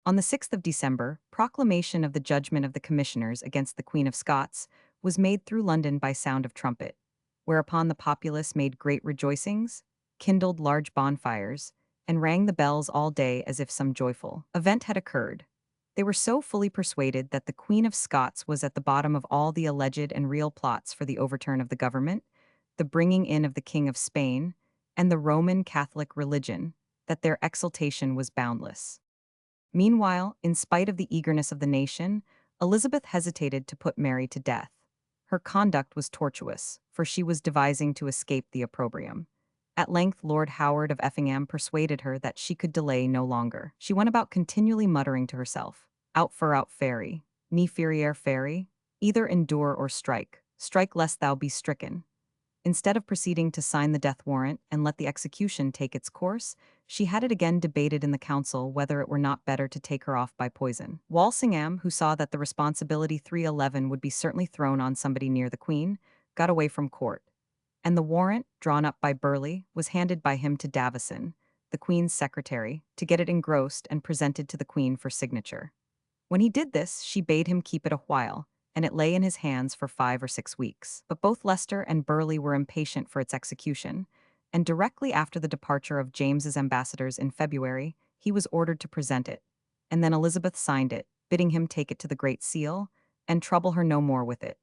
Speaker 1: On the 6th of December, proclamation of the judgment of the commissioners against the Queen of Scots was made through London by sound of trumpet, whereupon the populace made great rejoicings, kindled large bonfires, and rang the bells all day as if some joyful event had occurred. They were so fully persuaded that the Queen of Scots was at the bottom of all the alleged and real plots for the overturn of the government, the bringing in of the King of Spain, and the Roman Catholic religion, that their exultation was boundless. Meanwhile, in spite of the eagerness of the nation, Elizabeth hesitated to put Mary to death. Her conduct was tortuous, for she was devising to escape the opprobrium. At length Lord Howard of Effingham persuaded her that she could delay no longer. She went about continually muttering to herself, out for out fairy, ne feriere fairy, either endure or strike, strike lest thou be stricken. Instead of proceeding to sign the death warrant and let the execution take its course, she had it again debated in the council whether it were not better to take her off by poison. Walsingham, who saw that the responsibility 311 would be certainly thrown on somebody near the Queen, got away from court, and the warrant, drawn up by Burleigh, was handed by him to Davison, the Queen's secretary, to get it engrossed and presented to the Queen for signature. When he did this, she bade him keep it a while, and it lay in his hands for 5 or 6 weeks. But both Leicester and Burleigh were impatient for its execution, and directly after the departure of James's ambassadors in February, he was ordered to present it, and then Elizabeth signed it, bidding him take it to the Great Seal, and trouble her no more with it.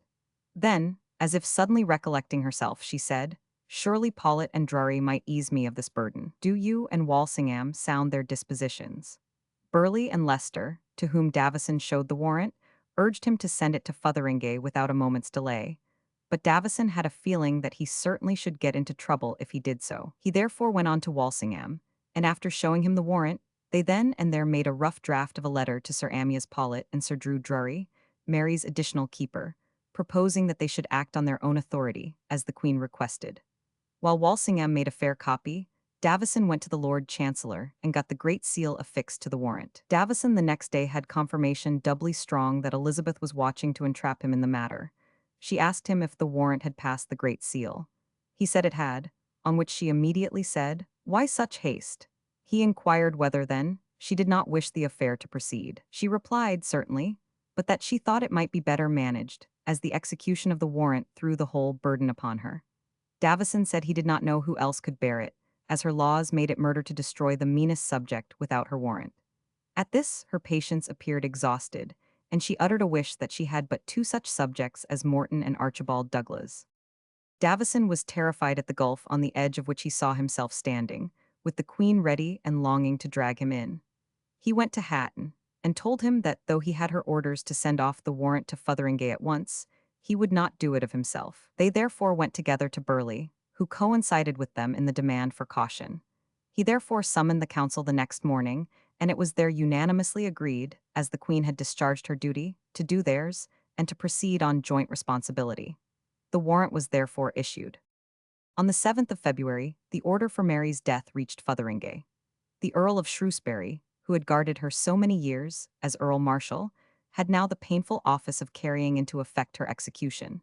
Speaker 1: Then, as if suddenly recollecting herself, she said, "Surely Paulet and Drury might ease me of this burden. Do you and Walsingham sound their dispositions." Burleigh and Leicester, to whom Davison showed the warrant, urged him to send it to Fotheringay without a moment's delay. But Davison had a feeling that he certainly should get into trouble if he did so. He therefore went on to Walsingham, and after showing him the warrant, they then and there made a rough draft of a letter to Sir Amyas Paulet and Sir Drew Drury, Mary's additional keeper, proposing that they should act on their own authority, as the Queen requested. While Walsingham made a fair copy, Davison went to the Lord Chancellor and got the Great Seal affixed to the warrant. Davison the next day had confirmation doubly strong that Elizabeth was watching to entrap him in the matter. She asked him if the warrant had passed the Great Seal. He said it had, on which she immediately said, "Why such haste?" He inquired whether, then, she did not wish the affair to proceed. She replied, certainly, but that she thought it might be better managed, as the execution of the warrant threw the whole burden upon her. Davison said he did not know who else could bear it, as her laws made it murder to destroy the meanest subject without her warrant. At this, her patience appeared exhausted, and she uttered a wish that she had but 2 such subjects as Morton and Archibald Douglas. Davison was terrified at the gulf on the edge of which he saw himself standing, with the Queen ready and longing to drag him in. He went to Hatton, and told him that though he had her orders to send off the warrant to Fotheringay at once, he would not do it of himself. They therefore went together to Burleigh, who coincided with them in the demand for caution. He therefore summoned the council the next morning, and it was there unanimously agreed, as the Queen had discharged her duty, to do theirs, and to proceed on joint responsibility. The warrant was therefore issued. On the 7th of February, the order for Mary's death reached Fotheringay. The Earl of Shrewsbury, who had guarded her so many years, as Earl Marshal, had now the painful office of carrying into effect her execution.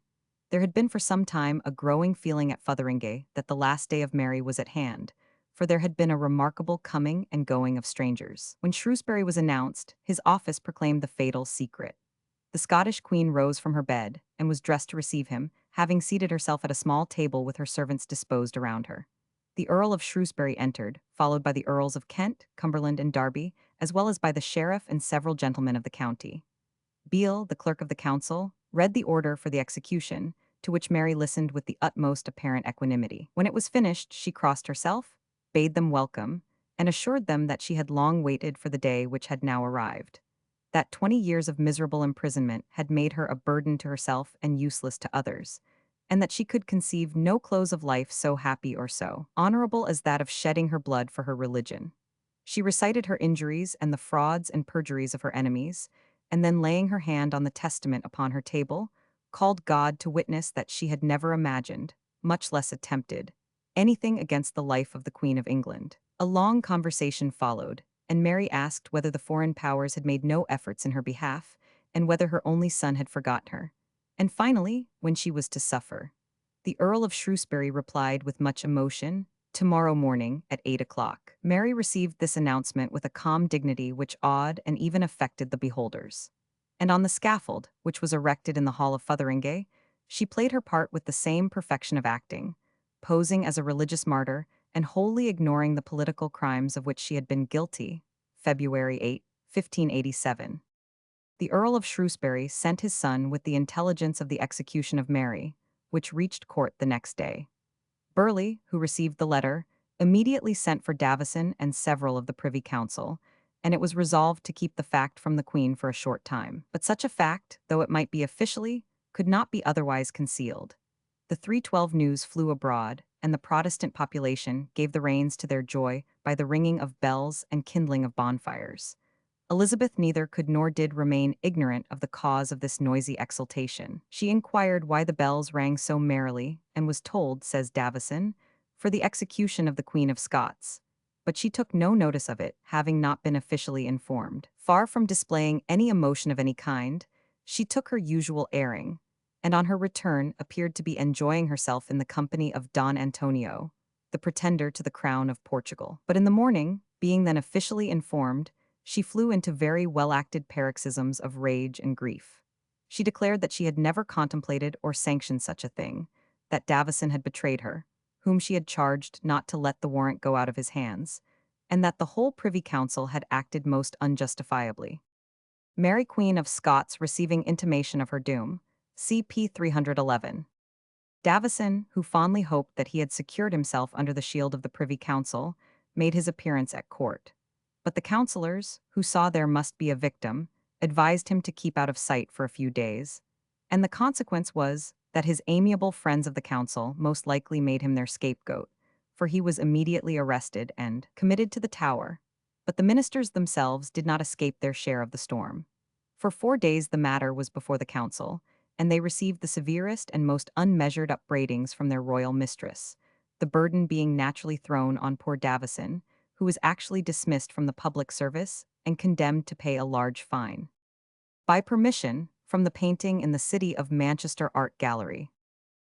Speaker 1: There had been for some time a growing feeling at Fotheringay that the last day of Mary was at hand, for there had been a remarkable coming and going of strangers. When Shrewsbury was announced, his office proclaimed the fatal secret. The Scottish Queen rose from her bed and was dressed to receive him, having seated herself at a small table with her servants disposed around her. The Earl of Shrewsbury entered, followed by the Earls of Kent, Cumberland, and Derby, as well as by the sheriff and several gentlemen of the county. Beale, the clerk of the council, read the order for the execution, to which Mary listened with the utmost apparent equanimity. When it was finished, she crossed herself, bade them welcome, and assured them that she had long waited for the day which had now arrived. That 20 years of miserable imprisonment had made her a burden to herself and useless to others, and that she could conceive no close of life so happy or so honorable as that of shedding her blood for her religion. She recited her injuries and the frauds and perjuries of her enemies, and then laying her hand on the testament upon her table, called God to witness that she had never imagined, much less attempted, anything against the life of the Queen of England. A long conversation followed, and Mary asked whether the foreign powers had made no efforts in her behalf, and whether her only son had forgotten her. And finally, when she was to suffer. The Earl of Shrewsbury replied with much emotion, "Tomorrow morning at 8 o'clock." Mary received this announcement with a calm dignity which awed and even affected the beholders. And on the scaffold, which was erected in the Hall of Fotheringay, she played her part with the same perfection of acting, posing as a religious martyr and wholly ignoring the political crimes of which she had been guilty. February 8, 1587. The Earl of Shrewsbury sent his son with the intelligence of the execution of Mary, which reached court the next day. Burleigh, who received the letter, immediately sent for Davison and several of the Privy Council, and it was resolved to keep the fact from the Queen for a short time. But such a fact, though it might be officially, could not be otherwise concealed. The 312 news flew abroad, and the Protestant population gave the reins to their joy by the ringing of bells and kindling of bonfires. Elizabeth neither could nor did remain ignorant of the cause of this noisy exultation. She inquired why the bells rang so merrily, and was told, says Davison, for the execution of the Queen of Scots. But she took no notice of it, having not been officially informed. Far from displaying any emotion of any kind, she took her usual airing, and on her return appeared to be enjoying herself in the company of Don Antonio, the pretender to the crown of Portugal. But in the morning, being then officially informed, she flew into very well-acted paroxysms of rage and grief. She declared that she had never contemplated or sanctioned such a thing, that Davison had betrayed her, whom she had charged not to let the warrant go out of his hands, and that the whole Privy Council had acted most unjustifiably. Mary Queen of Scots receiving intimation of her doom, CP 311. Davison, who fondly hoped that he had secured himself under the shield of the Privy Council, made his appearance at court. But the councillors, who saw there must be a victim, advised him to keep out of sight for a few days, and the consequence was that his amiable friends of the council most likely made him their scapegoat, for he was immediately arrested and committed to the Tower. But the ministers themselves did not escape their share of the storm. For 4 days the matter was before the council, and they received the severest and most unmeasured upbraidings from their royal mistress, the burden being naturally thrown on poor Davison, who was actually dismissed from the public service and condemned to pay a large fine. By permission, from the painting in the City of Manchester Art Gallery.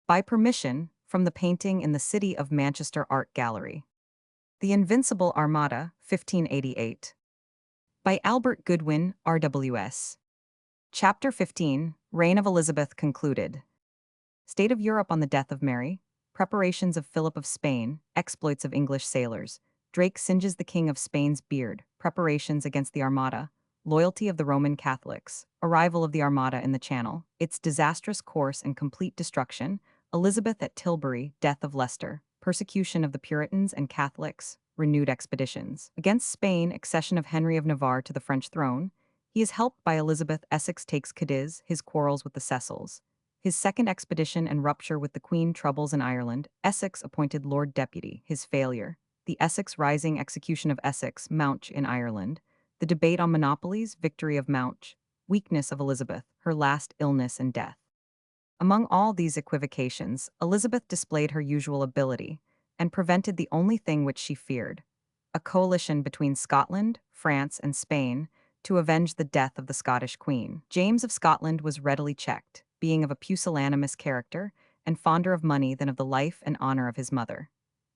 Speaker 1: By permission, from the painting in the City of Manchester Art Gallery. The Invincible Armada, 1588. By Albert Goodwin, RWS. Chapter 15, Reign of Elizabeth concluded. State of Europe on the death of Mary. Preparations of Philip of Spain. Exploits of English sailors. Drake singes the King of Spain's beard. Preparations against the Armada. Loyalty of the Roman Catholics. Arrival of the Armada in the Channel. Its disastrous course and complete destruction. Elizabeth at Tilbury. Death of Leicester. Persecution of the Puritans and Catholics. Renewed expeditions. Against Spain, accession of Henry of Navarre to the French throne. He is helped by Elizabeth. Essex takes Cadiz. His quarrels with the Cecils. His second expedition and rupture with the Queen. Troubles in Ireland. Essex appointed Lord Deputy. His failure. The Essex Rising. Execution of Essex, Mouch in Ireland. The debate on monopolies. Victory of Mouch. Weakness of Elizabeth. Her last illness and death. Among all these equivocations, Elizabeth displayed her usual ability, and prevented the only thing which she feared, a coalition between Scotland, France, and Spain, to avenge the death of the Scottish Queen. James of Scotland was readily checked, being of a pusillanimous character, and fonder of money than of the life and honor of his mother.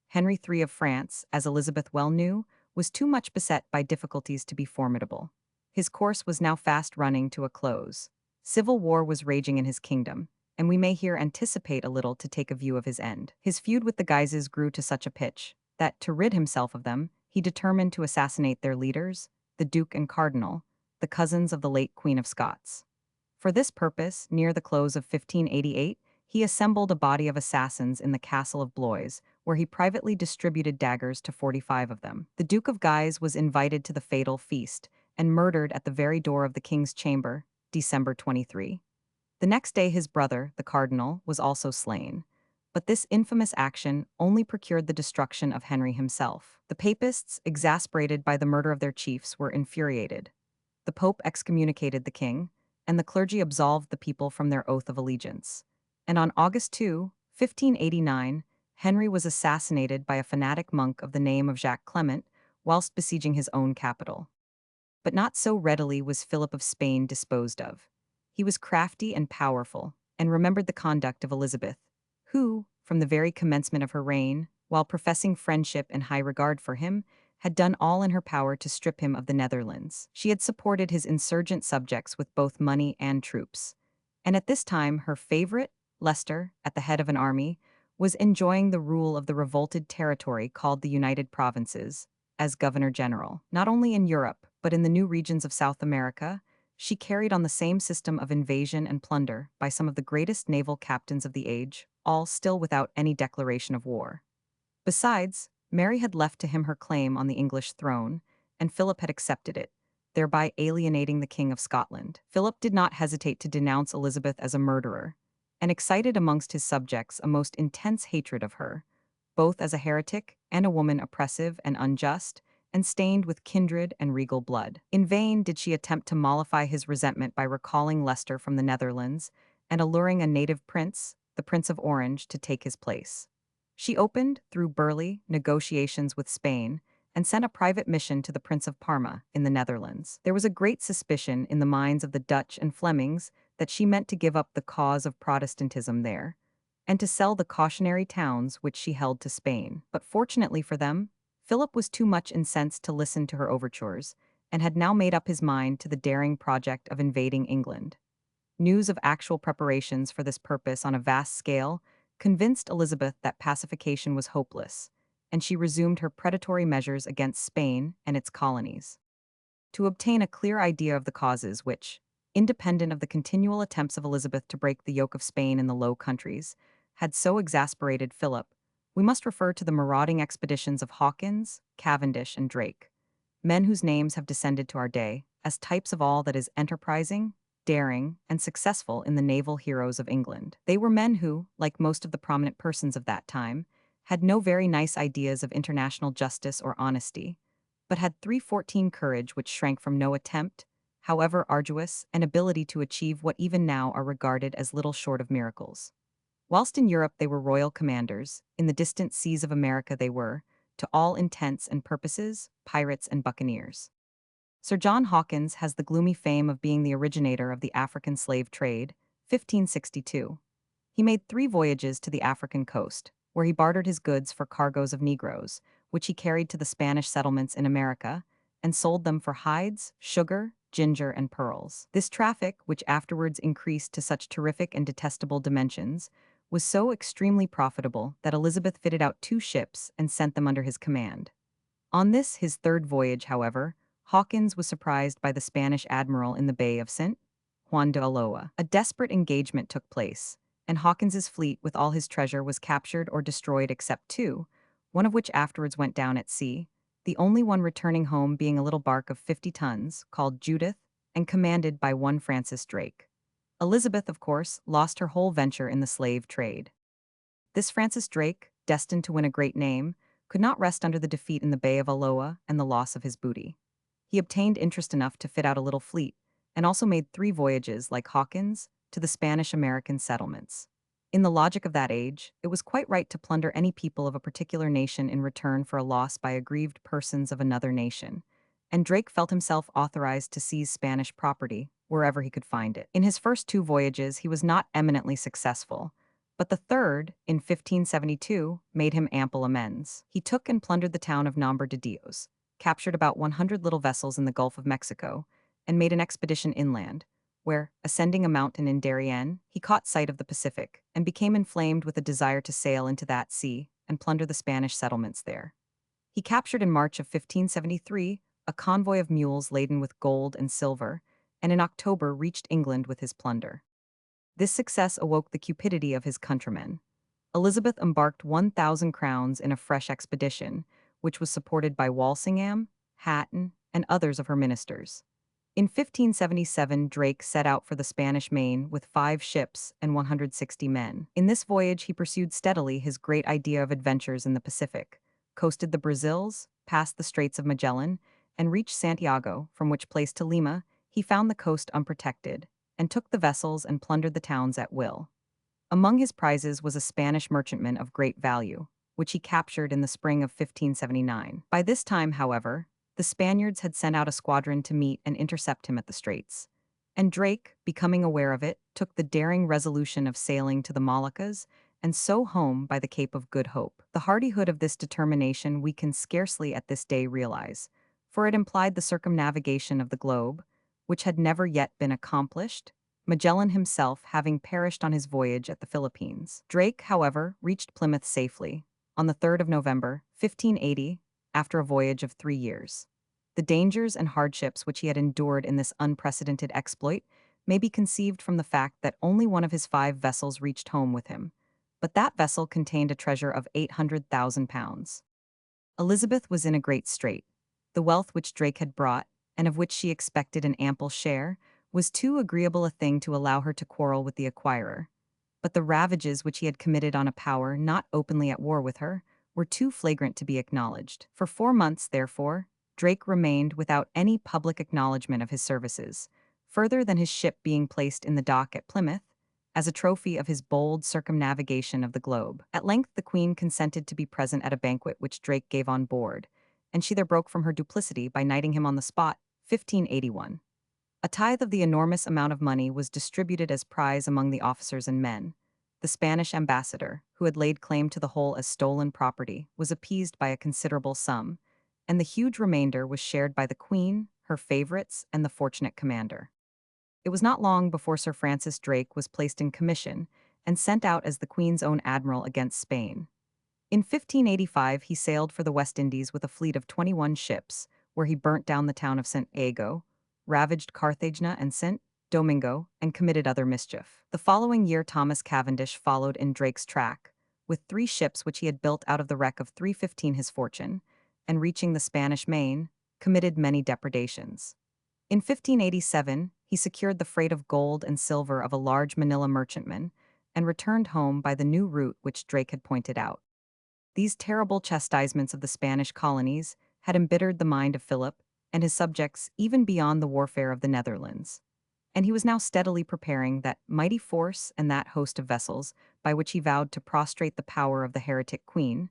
Speaker 1: Henry III of France, as Elizabeth well knew, was too much beset by difficulties to be formidable. His course was now fast running to a close. Civil war was raging in his kingdom, and we may here anticipate a little to take a view of his end. His feud with the Guises grew to such a pitch that, to rid himself of them, he determined to assassinate their leaders, the Duke and Cardinal, the cousins of the late Queen of Scots. For this purpose, near the close of 1588, he assembled a body of assassins in the Castle of Blois, where he privately distributed daggers to 45 of them. The Duke of Guise was invited to the fatal feast, and murdered at the very door of the king's chamber, December 23. The next day his brother, the cardinal, was also slain. But this infamous action only procured the destruction of Henry himself. The papists, exasperated by the murder of their chiefs, were infuriated. The pope excommunicated the king, and the clergy absolved the people from their oath of allegiance. And on August 2, 1589, Henry was assassinated by a fanatic monk of the name of Jacques Clement whilst besieging his own capital. But not so readily was Philip of Spain disposed of. He was crafty and powerful, and remembered the conduct of Elizabeth, who, from the very commencement of her reign, while professing friendship and high regard for him, had done all in her power to strip him of the Netherlands. She had supported his insurgent subjects with both money and troops. And at this time, her favorite, Leicester, at the head of an army, was enjoying the rule of the revolted territory called the United Provinces, as Governor General. Not only in Europe, but in the new regions of South America, she carried on the same system of invasion and plunder by some of the greatest naval captains of the age, all still without any declaration of war. Besides, Mary had left to him her claim on the English throne, and Philip had accepted it, thereby alienating the King of Scotland. Philip did not hesitate to denounce Elizabeth as a murderer, and excited amongst his subjects a most intense hatred of her, both as a heretic and a woman oppressive and unjust, and stained with kindred and regal blood. In vain did she attempt to mollify his resentment by recalling Leicester from the Netherlands and alluring a native prince, the Prince of Orange, to take his place. She opened, through Burleigh, negotiations with Spain, and sent a private mission to the Prince of Parma in the Netherlands. There was a great suspicion in the minds of the Dutch and Flemings that she meant to give up the cause of Protestantism there, and to sell the cautionary towns which she held to Spain. But fortunately for them, Philip was too much incensed to listen to her overtures, and had now made up his mind to the daring project of invading England. News of actual preparations for this purpose on a vast scale convinced Elizabeth that pacification was hopeless, and she resumed her predatory measures against Spain and its colonies. To obtain a clear idea of the causes which, independent of the continual attempts of Elizabeth to break the yoke of Spain in the Low Countries, had so exasperated Philip, we must refer to the marauding expeditions of Hawkins, Cavendish, and Drake, men whose names have descended to our day as types of all that is enterprising, daring, and successful in the naval heroes of England. They were men who, like most of the prominent persons of that time, had no very nice ideas of international justice or honesty, but had 314 courage which shrank from no attempt, however arduous, and ability to achieve what even now are regarded as little short of miracles. Whilst in Europe they were royal commanders, in the distant seas of America they were, to all intents and purposes, pirates and buccaneers. Sir John Hawkins has the gloomy fame of being the originator of the African slave trade, 1562. He made 3 voyages to the African coast, where he bartered his goods for cargoes of Negroes, which he carried to the Spanish settlements in America, and sold them for hides, sugar, ginger, and pearls. This traffic, which afterwards increased to such terrific and detestable dimensions, was so extremely profitable that Elizabeth fitted out 2 ships and sent them under his command. On this, his 3rd voyage, however, Hawkins was surprised by the Spanish admiral in the Bay of St. Juan de Ulloa. A desperate engagement took place, and Hawkins's fleet with all his treasure was captured or destroyed except 2, one of which afterwards went down at sea, the only one returning home being a little bark of 50 tons, called Judith, and commanded by one Francis Drake. Elizabeth, of course, lost her whole venture in the slave trade. This Francis Drake, destined to win a great name, could not rest under the defeat in the Bay of Ulloa and the loss of his booty. He obtained interest enough to fit out a little fleet, and also made 3 voyages, like Hawkins, to the Spanish-American settlements. In the logic of that age, it was quite right to plunder any people of a particular nation in return for a loss by aggrieved persons of another nation, and Drake felt himself authorized to seize Spanish property wherever he could find it. In his first 2 voyages, he was not eminently successful, but the 3rd, in 1572, made him ample amends. He took and plundered the town of Nombre de Dios, captured about 100 little vessels in the Gulf of Mexico, and made an expedition inland, where, ascending a mountain in Darien, he caught sight of the Pacific and became inflamed with a desire to sail into that sea and plunder the Spanish settlements there. He captured in March of 1573 a convoy of mules laden with gold and silver, and in October reached England with his plunder. This success awoke the cupidity of his countrymen. Elizabeth embarked 1,000 crowns in a fresh expedition, which was supported by Walsingham, Hatton, and others of her ministers. In 1577, Drake set out for the Spanish Main with 5 ships and 160 men. In this voyage, he pursued steadily his great idea of adventures in the Pacific, coasted the Brazils, passed the Straits of Magellan, and reached Santiago, from which place to Lima he found the coast unprotected, and took the vessels and plundered the towns at will. Among his prizes was a Spanish merchantman of great value, which he captured in the spring of 1579. By this time, however, the Spaniards had sent out a squadron to meet and intercept him at the straits. And Drake, becoming aware of it, took the daring resolution of sailing to the Moluccas and so home by the Cape of Good Hope. The hardihood of this determination we can scarcely at this day realize, for it implied the circumnavigation of the globe, which had never yet been accomplished, Magellan himself having perished on his voyage at the Philippines. Drake, however, reached Plymouth safely, on the 3rd of November, 1580, after a voyage of 3 years. The dangers and hardships which he had endured in this unprecedented exploit may be conceived from the fact that only one of his 5 vessels reached home with him, but that vessel contained a treasure of £800,000. Elizabeth was in a great strait. The wealth which Drake had brought, and of which she expected an ample share, was too agreeable a thing to allow her to quarrel with the acquirer. But the ravages which he had committed on a power not openly at war with her were too flagrant to be acknowledged. For 4 months, therefore, Drake remained without any public acknowledgement of his services, further than his ship being placed in the dock at Plymouth, as a trophy of his bold circumnavigation of the globe. At length the Queen consented to be present at a banquet which Drake gave on board, and she there broke from her duplicity by knighting him on the spot, 1581. A tithe of the enormous amount of money was distributed as prize among the officers and men. The Spanish ambassador, who had laid claim to the whole as stolen property, was appeased by a considerable sum, and the huge remainder was shared by the Queen, her favorites, and the fortunate commander. It was not long before Sir Francis Drake was placed in commission and sent out as the Queen's own admiral against Spain. In 1585 he sailed for the West Indies with a fleet of 21 ships, where he burnt down the town of St. Ago, ravaged Carthagena and St. Domingo, and committed other mischief. The following year Thomas Cavendish followed in Drake's track, with 3 ships which he had built out of the wreck of 315 his fortune, and reaching the Spanish Main, committed many depredations. In 1587, he secured the freight of gold and silver of a large Manila merchantman, and returned home by the new route which Drake had pointed out. These terrible chastisements of the Spanish colonies had embittered the mind of Philip and his subjects even beyond the warfare of the Netherlands, and he was now steadily preparing that mighty force and that host of vessels by which he vowed to prostrate the power of the heretic queen,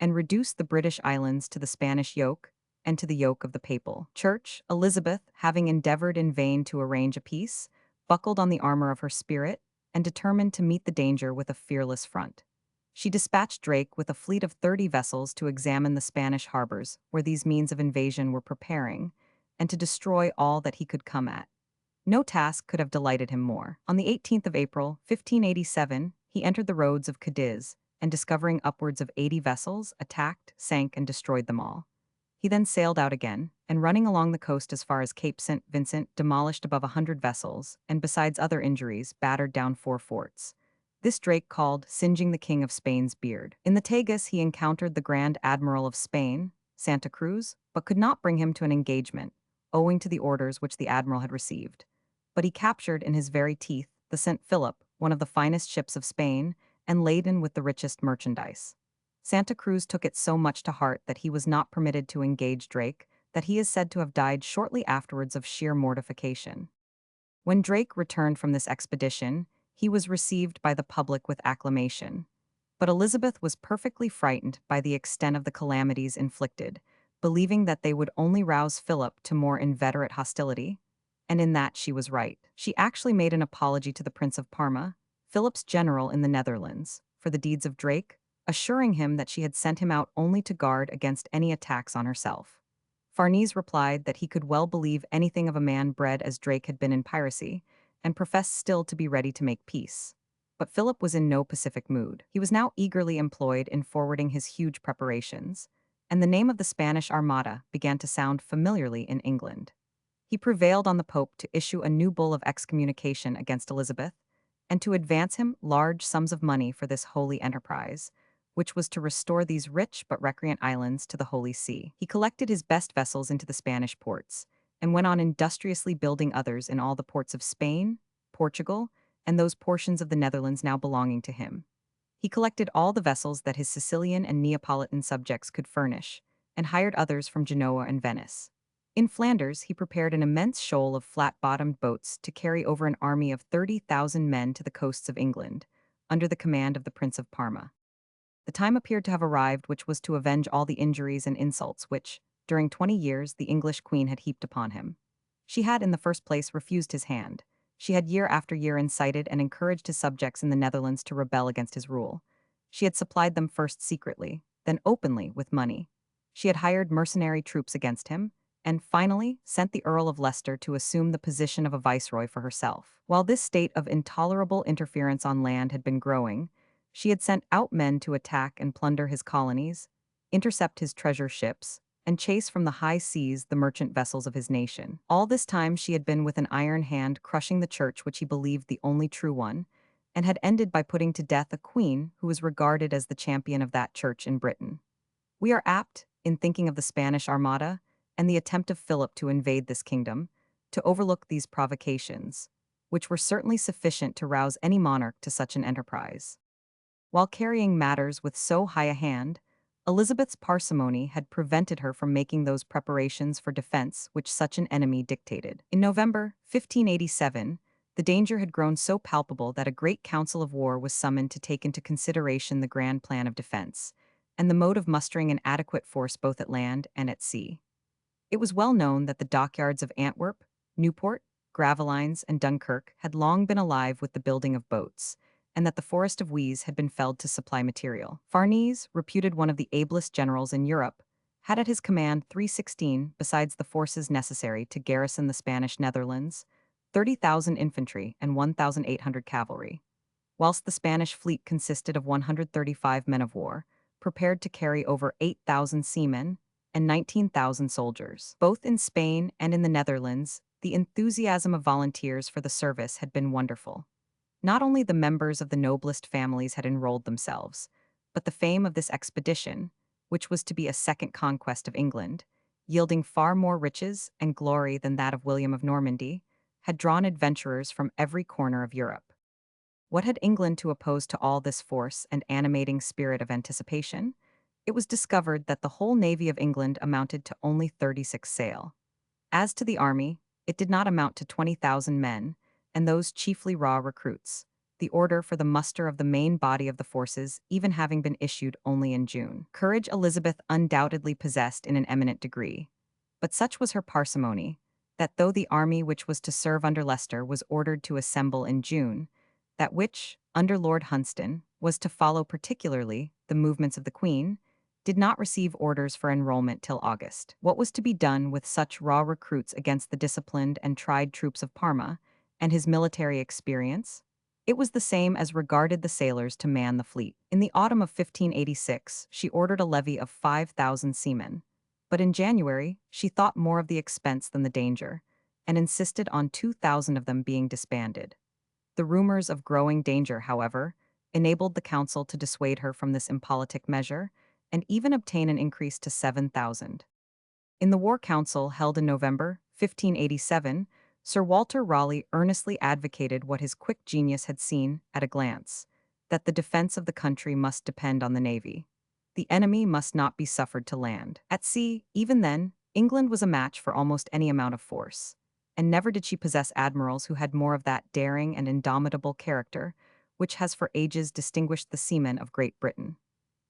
Speaker 1: and reduce the British islands to the Spanish yoke and to the yoke of the papal church. Elizabeth, having endeavored in vain to arrange a peace, buckled on the armor of her spirit and determined to meet the danger with a fearless front. She dispatched Drake with a fleet of 30 vessels to examine the Spanish harbors where these means of invasion were preparing, and to destroy all that he could come at. No task could have delighted him more. On the 18th of April, 1587, he entered the roads of Cadiz, and discovering upwards of 80 vessels, attacked, sank, and destroyed them all. He then sailed out again, and running along the coast as far as Cape St. Vincent, demolished above 100 vessels, and besides other injuries, battered down 4 forts. This Drake called singeing the King of Spain's beard. In the Tagus he encountered the Grand Admiral of Spain, Santa Cruz, but could not bring him to an engagement, owing to the orders which the admiral had received. But he captured in his very teeth the St. Philip, one of the finest ships of Spain, and laden with the richest merchandise. Santa Cruz took it so much to heart that he was not permitted to engage Drake, that he is said to have died shortly afterwards of sheer mortification. When Drake returned from this expedition, he was received by the public with acclamation. But Elizabeth was perfectly frightened by the extent of the calamities inflicted, believing that they would only rouse Philip to more inveterate hostility, and in that she was right. She actually made an apology to the Prince of Parma, Philip's general in the Netherlands, for the deeds of Drake, assuring him that she had sent him out only to guard against any attacks on herself. Farnese replied that he could well believe anything of a man bred as Drake had been in piracy, and professed still to be ready to make peace. But Philip was in no pacific mood. He was now eagerly employed in forwarding his huge preparations, and the name of the Spanish Armada began to sound familiarly in England. He prevailed on the Pope to issue a new bull of excommunication against Elizabeth, and to advance him large sums of money for this holy enterprise, which was to restore these rich but recreant islands to the Holy See. He collected his best vessels into the Spanish ports, and went on industriously building others in all the ports of Spain, Portugal, and those portions of the Netherlands now belonging to him. He collected all the vessels that his Sicilian and Neapolitan subjects could furnish, and hired others from Genoa and Venice. In Flanders, he prepared an immense shoal of flat-bottomed boats to carry over an army of 30,000 men to the coasts of England, under the command of the Prince of Parma. The time appeared to have arrived which was to avenge all the injuries and insults which, during 20 years, the English queen had heaped upon him. She had, in the first place, refused his hand. She had year after year incited and encouraged his subjects in the Netherlands to rebel against his rule. She had supplied them first secretly, then openly, with money. She had hired mercenary troops against him, and finally sent the Earl of Leicester to assume the position of a viceroy for herself. While this state of intolerable interference on land had been growing, she had sent out men to attack and plunder his colonies, intercept his treasure ships, and chase from the high seas the merchant vessels of his nation. All this time she had been with an iron hand crushing the church which he believed the only true one, and had ended by putting to death a queen who was regarded as the champion of that church in Britain. We are apt, in thinking of the Spanish Armada and the attempt of Philip to invade this kingdom, to overlook these provocations, which were certainly sufficient to rouse any monarch to such an enterprise. While carrying matters with so high a hand, Elizabeth's parsimony had prevented her from making those preparations for defense which such an enemy dictated. In November 1587, the danger had grown so palpable that a great council of war was summoned to take into consideration the grand plan of defense, and the mode of mustering an adequate force both at land and at sea. It was well known that the dockyards of Antwerp, Newport, Gravelines, and Dunkirk had long been alive with the building of boats, and that the forest of Wees had been felled to supply material. Farnese, reputed one of the ablest generals in Europe, had at his command 316, besides the forces necessary to garrison the Spanish Netherlands, 30,000 infantry and 1,800 cavalry, whilst the Spanish fleet consisted of 135 men of war, prepared to carry over 8,000 seamen and 19,000 soldiers. Both in Spain and in the Netherlands, the enthusiasm of volunteers for the service had been wonderful. Not only the members of the noblest families had enrolled themselves, but the fame of this expedition, which was to be a second conquest of England, yielding far more riches and glory than that of William of Normandy, had drawn adventurers from every corner of Europe. What had England to oppose to all this force and animating spirit of anticipation? It was discovered that the whole navy of England amounted to only 36 sail. As to the army, it did not amount to 20,000 men, and those chiefly raw recruits, the order for the muster of the main body of the forces even having been issued only in June. Courage Elizabeth undoubtedly possessed in an eminent degree, but such was her parsimony, that though the army which was to serve under Leicester was ordered to assemble in June, that which, under Lord Hunsdon, was to follow particularly the movements of the Queen, did not receive orders for enrollment till August. What was to be done with such raw recruits against the disciplined and tried troops of Parma, and his military experience? It was the same as regarded the sailors to man the fleet. In the autumn of 1586, she ordered a levy of 5,000 seamen, but in January she thought more of the expense than the danger, and insisted on 2,000 of them being disbanded. The rumors of growing danger, however, enabled the council to dissuade her from this impolitic measure, and even obtain an increase to 7,000. In the War Council held in November 1587, Sir Walter Raleigh earnestly advocated what his quick genius had seen at a glance, that the defense of the country must depend on the navy. The enemy must not be suffered to land. At sea, even then, England was a match for almost any amount of force, and never did she possess admirals who had more of that daring and indomitable character which has for ages distinguished the seamen of Great Britain.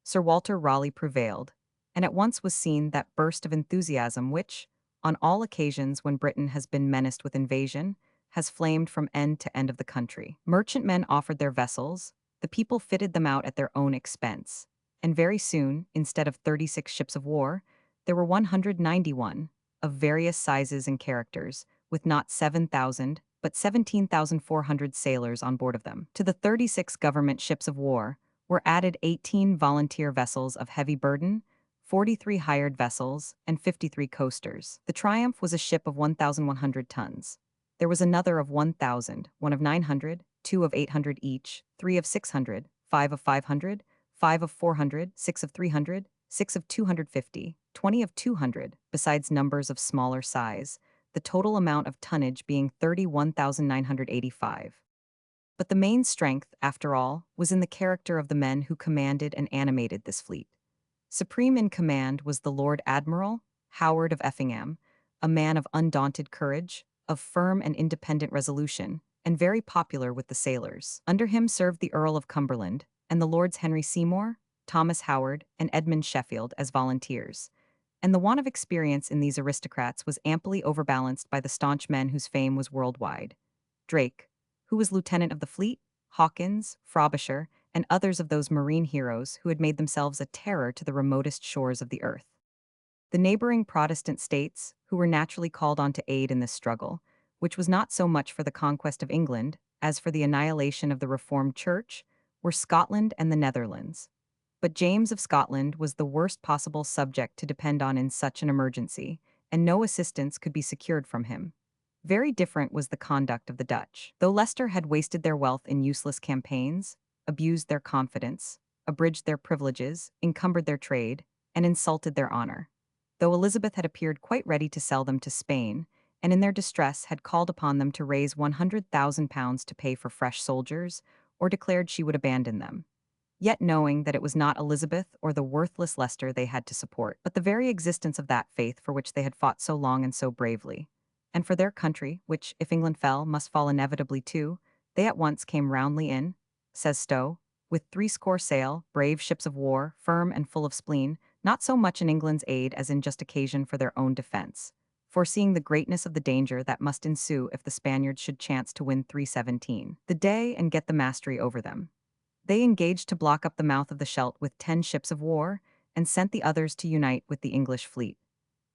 Speaker 1: Sir Walter Raleigh prevailed, and at once was seen that burst of enthusiasm which, on all occasions when Britain has been menaced with invasion, has flamed from end to end of the country. Merchantmen offered their vessels, the people fitted them out at their own expense, and very soon, instead of 36 ships of war, there were 191, of various sizes and characters, with not 7,000, but 17,400 sailors on board of them. To the 36 government ships of war were added 18 volunteer vessels of heavy burden, 43 hired vessels, and 53 coasters. The Triumph was a ship of 1,100 tons. There was another of 1,000, one of 900, two of 800 each, three of 600, five of 500, five of 400, six of 300, six of 250, 20 of 200, besides numbers of smaller size, the total amount of tonnage being 31,985. But the main strength, after all, was in the character of the men who commanded and animated this fleet. Supreme in command was the Lord Admiral, Howard of Effingham, a man of undaunted courage, of firm and independent resolution, and very popular with the sailors. Under him served the Earl of Cumberland, and the Lords Henry Seymour, Thomas Howard, and Edmund Sheffield as volunteers. And the want of experience in these aristocrats was amply overbalanced by the staunch men whose fame was worldwide. Drake, who was lieutenant of the fleet, Hawkins, Frobisher, and others of those marine heroes who had made themselves a terror to the remotest shores of the earth. The neighboring Protestant states, who were naturally called on to aid in this struggle, which was not so much for the conquest of England as for the annihilation of the Reformed Church, were Scotland and the Netherlands. But James of Scotland was the worst possible subject to depend on in such an emergency, and no assistance could be secured from him. Very different was the conduct of the Dutch. Though Leicester had wasted their wealth in useless campaigns, abused their confidence, abridged their privileges, encumbered their trade, and insulted their honor. Though Elizabeth had appeared quite ready to sell them to Spain, and in their distress had called upon them to raise £100,000 to pay for fresh soldiers, or declared she would abandon them. Yet knowing that it was not Elizabeth or the worthless Leicester they had to support, but the very existence of that faith for which they had fought so long and so bravely. And for their country, which, if England fell, must fall inevitably too, they at once came roundly in, says Stowe, with 80 sail, brave ships of war, firm and full of spleen, not so much in England's aid as in just occasion for their own defense, foreseeing the greatness of the danger that must ensue if the Spaniards should chance to win 317 the day and get the mastery over them. They engaged to block up the mouth of the Scheldt with 10 ships of war, and sent the others to unite with the English fleet.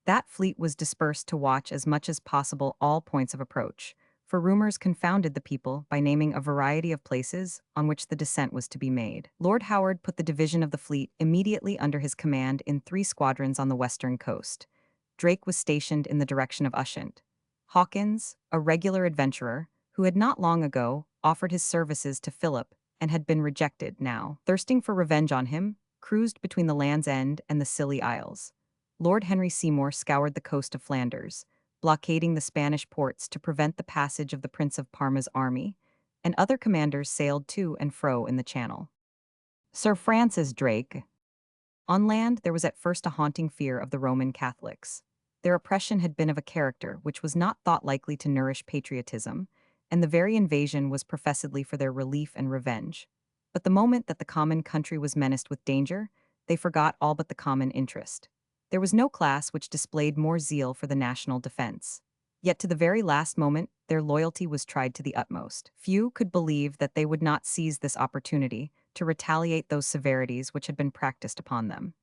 Speaker 1: That fleet was dispersed to watch as much as possible all points of approach, for rumors confounded the people by naming a variety of places on which the descent was to be made. Lord Howard put the division of the fleet immediately under his command in 3 squadrons on the western coast. Drake was stationed in the direction of Ushant. Hawkins, a regular adventurer, who had not long ago offered his services to Philip and had been rejected now, thirsting for revenge on him, cruised between the Land's End and the Scilly Isles. Lord Henry Seymour scoured the coast of Flanders, blockading the Spanish ports to prevent the passage of the Prince of Parma's army, and other commanders sailed to and fro in the Channel. Sir Francis Drake. On land, there was at first a haunting fear of the Roman Catholics. Their oppression had been of a character which was not thought likely to nourish patriotism, and the very invasion was professedly for their relief and revenge. But the moment that the common country was menaced with danger, they forgot all but the common interest. There was no class which displayed more zeal for the national defense. Yet to the very last moment, their loyalty was tried to the utmost. Few could believe that they would not seize this opportunity to retaliate those severities which had been practiced upon them.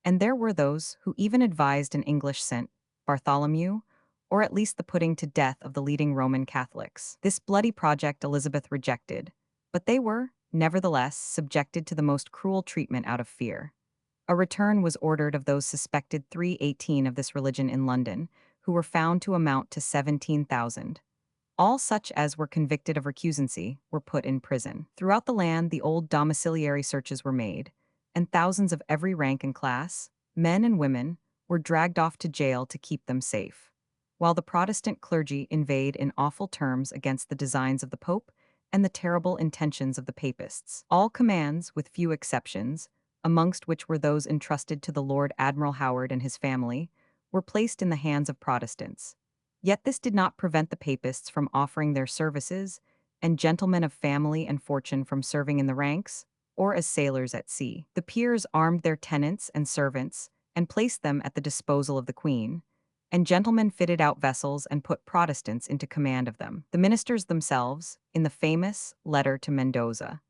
Speaker 1: And there were those who even advised an English Saint, Bartholomew, or at least the putting to death of the leading Roman Catholics. This bloody project Elizabeth rejected, but they were, nevertheless, subjected to the most cruel treatment out of fear. A return was ordered of those suspected 318 of this religion in London, who were found to amount to 17,000. All such as were convicted of recusancy were put in prison. Throughout the land, the old domiciliary searches were made, and thousands of every rank and class, men and women, were dragged off to jail to keep them safe. While the Protestant clergy inveighed in awful terms against the designs of the Pope and the terrible intentions of the Papists. All commands, with few exceptions, amongst which were those entrusted to the Lord Admiral Howard and his family, were placed in the hands of Protestants. Yet this did not prevent the Papists from offering their services, and gentlemen of family and fortune from serving in the ranks, or as sailors at sea. The peers armed their tenants and servants, and placed them at the disposal of the Queen, and gentlemen fitted out vessels and put Protestants into command of them. The ministers themselves, in the famous letter to Mendoza,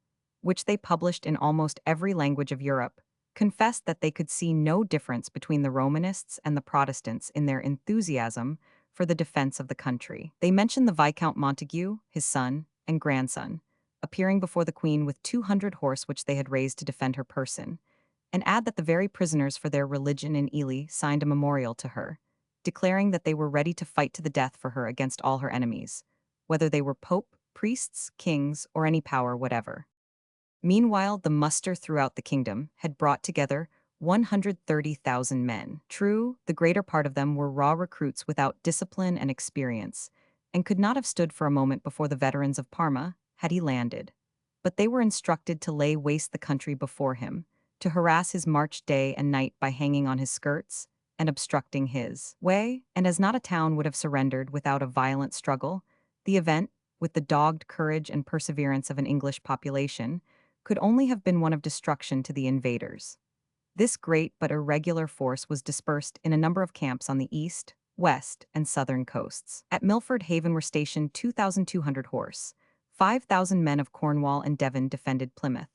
Speaker 1: which they published in almost every language of Europe, confessed that they could see no difference between the Romanists and the Protestants in their enthusiasm for the defense of the country. They mentioned the Viscount Montague, his son, and grandson, appearing before the Queen with 200 horse which they had raised to defend her person, and add that the very prisoners for their religion in Ely signed a memorial to her, declaring that they were ready to fight to the death for her against all her enemies, whether they were pope, priests, kings, or any power whatever. Meanwhile, the muster throughout the kingdom had brought together 130,000 men. True, the greater part of them were raw recruits without discipline and experience, and could not have stood for a moment before the veterans of Parma had he landed. But they were instructed to lay waste the country before him, to harass his march day and night by hanging on his skirts, and obstructing his way, and as not a town would have surrendered without a violent struggle, the event, with the dogged courage and perseverance of an English population, could only have been one of destruction to the invaders. This great but irregular force was dispersed in a number of camps on the east, west, and southern coasts. At Milford Haven were stationed 2,200 horse. 5,000 men of Cornwall and Devon defended Plymouth.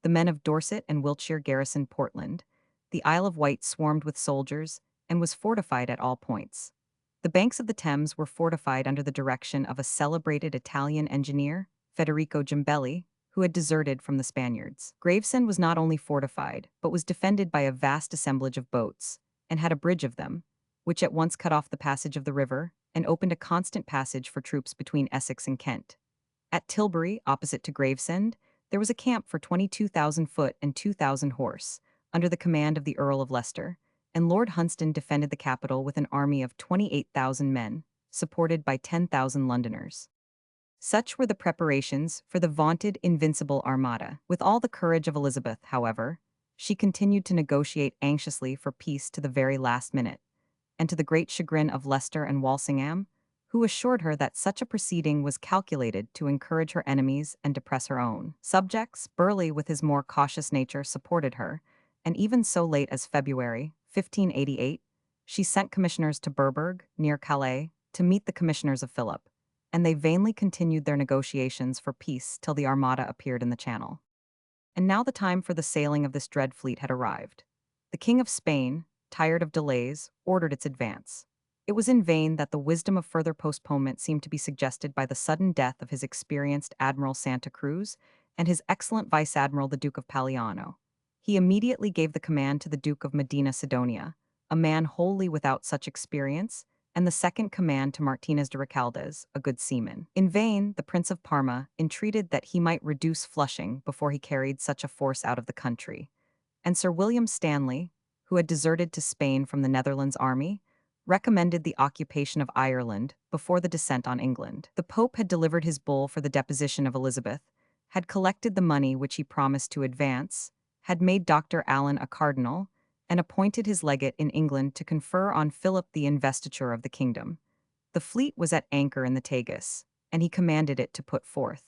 Speaker 1: The men of Dorset and Wiltshire garrisoned Portland. The Isle of Wight swarmed with soldiers and was fortified at all points. The banks of the Thames were fortified under the direction of a celebrated Italian engineer, Federico Gimbelli, who had deserted from the Spaniards. Gravesend was not only fortified, but was defended by a vast assemblage of boats, and had a bridge of them, which at once cut off the passage of the river and opened a constant passage for troops between Essex and Kent. At Tilbury, opposite to Gravesend, there was a camp for 22,000 foot and 2,000 horse, under the command of the Earl of Leicester, and Lord Hunsdon defended the capital with an army of 28,000 men, supported by 10,000 Londoners. Such were the preparations for the vaunted Invincible Armada. With all the courage of Elizabeth, however, she continued to negotiate anxiously for peace to the very last minute, and to the great chagrin of Leicester and Walsingham, who assured her that such a proceeding was calculated to encourage her enemies and depress her own subjects. Burleigh, with his more cautious nature, supported her, and even so late as February 1588, she sent commissioners to Berberg, near Calais, to meet the commissioners of Philip, and they vainly continued their negotiations for peace till the Armada appeared in the Channel. And now the time for the sailing of this dread fleet had arrived. The King of Spain, tired of delays, ordered its advance. It was in vain that the wisdom of further postponement seemed to be suggested by the sudden death of his experienced Admiral Santa Cruz and his excellent Vice-Admiral the Duke of Paliano. He immediately gave the command to the Duke of Medina Sidonia, a man wholly without such experience, and the second command to Martinez de Recaldes, a good seaman. In vain, the Prince of Parma entreated that he might reduce Flushing before he carried such a force out of the country, and Sir William Stanley, who had deserted to Spain from the Netherlands army, recommended the occupation of Ireland before the descent on England. The Pope had delivered his bull for the deposition of Elizabeth, had collected the money which he promised to advance, had made Dr. Allen a cardinal, and appointed his legate in England to confer on Philip the investiture of the kingdom. The fleet was at anchor in the Tagus, and he commanded it to put forth.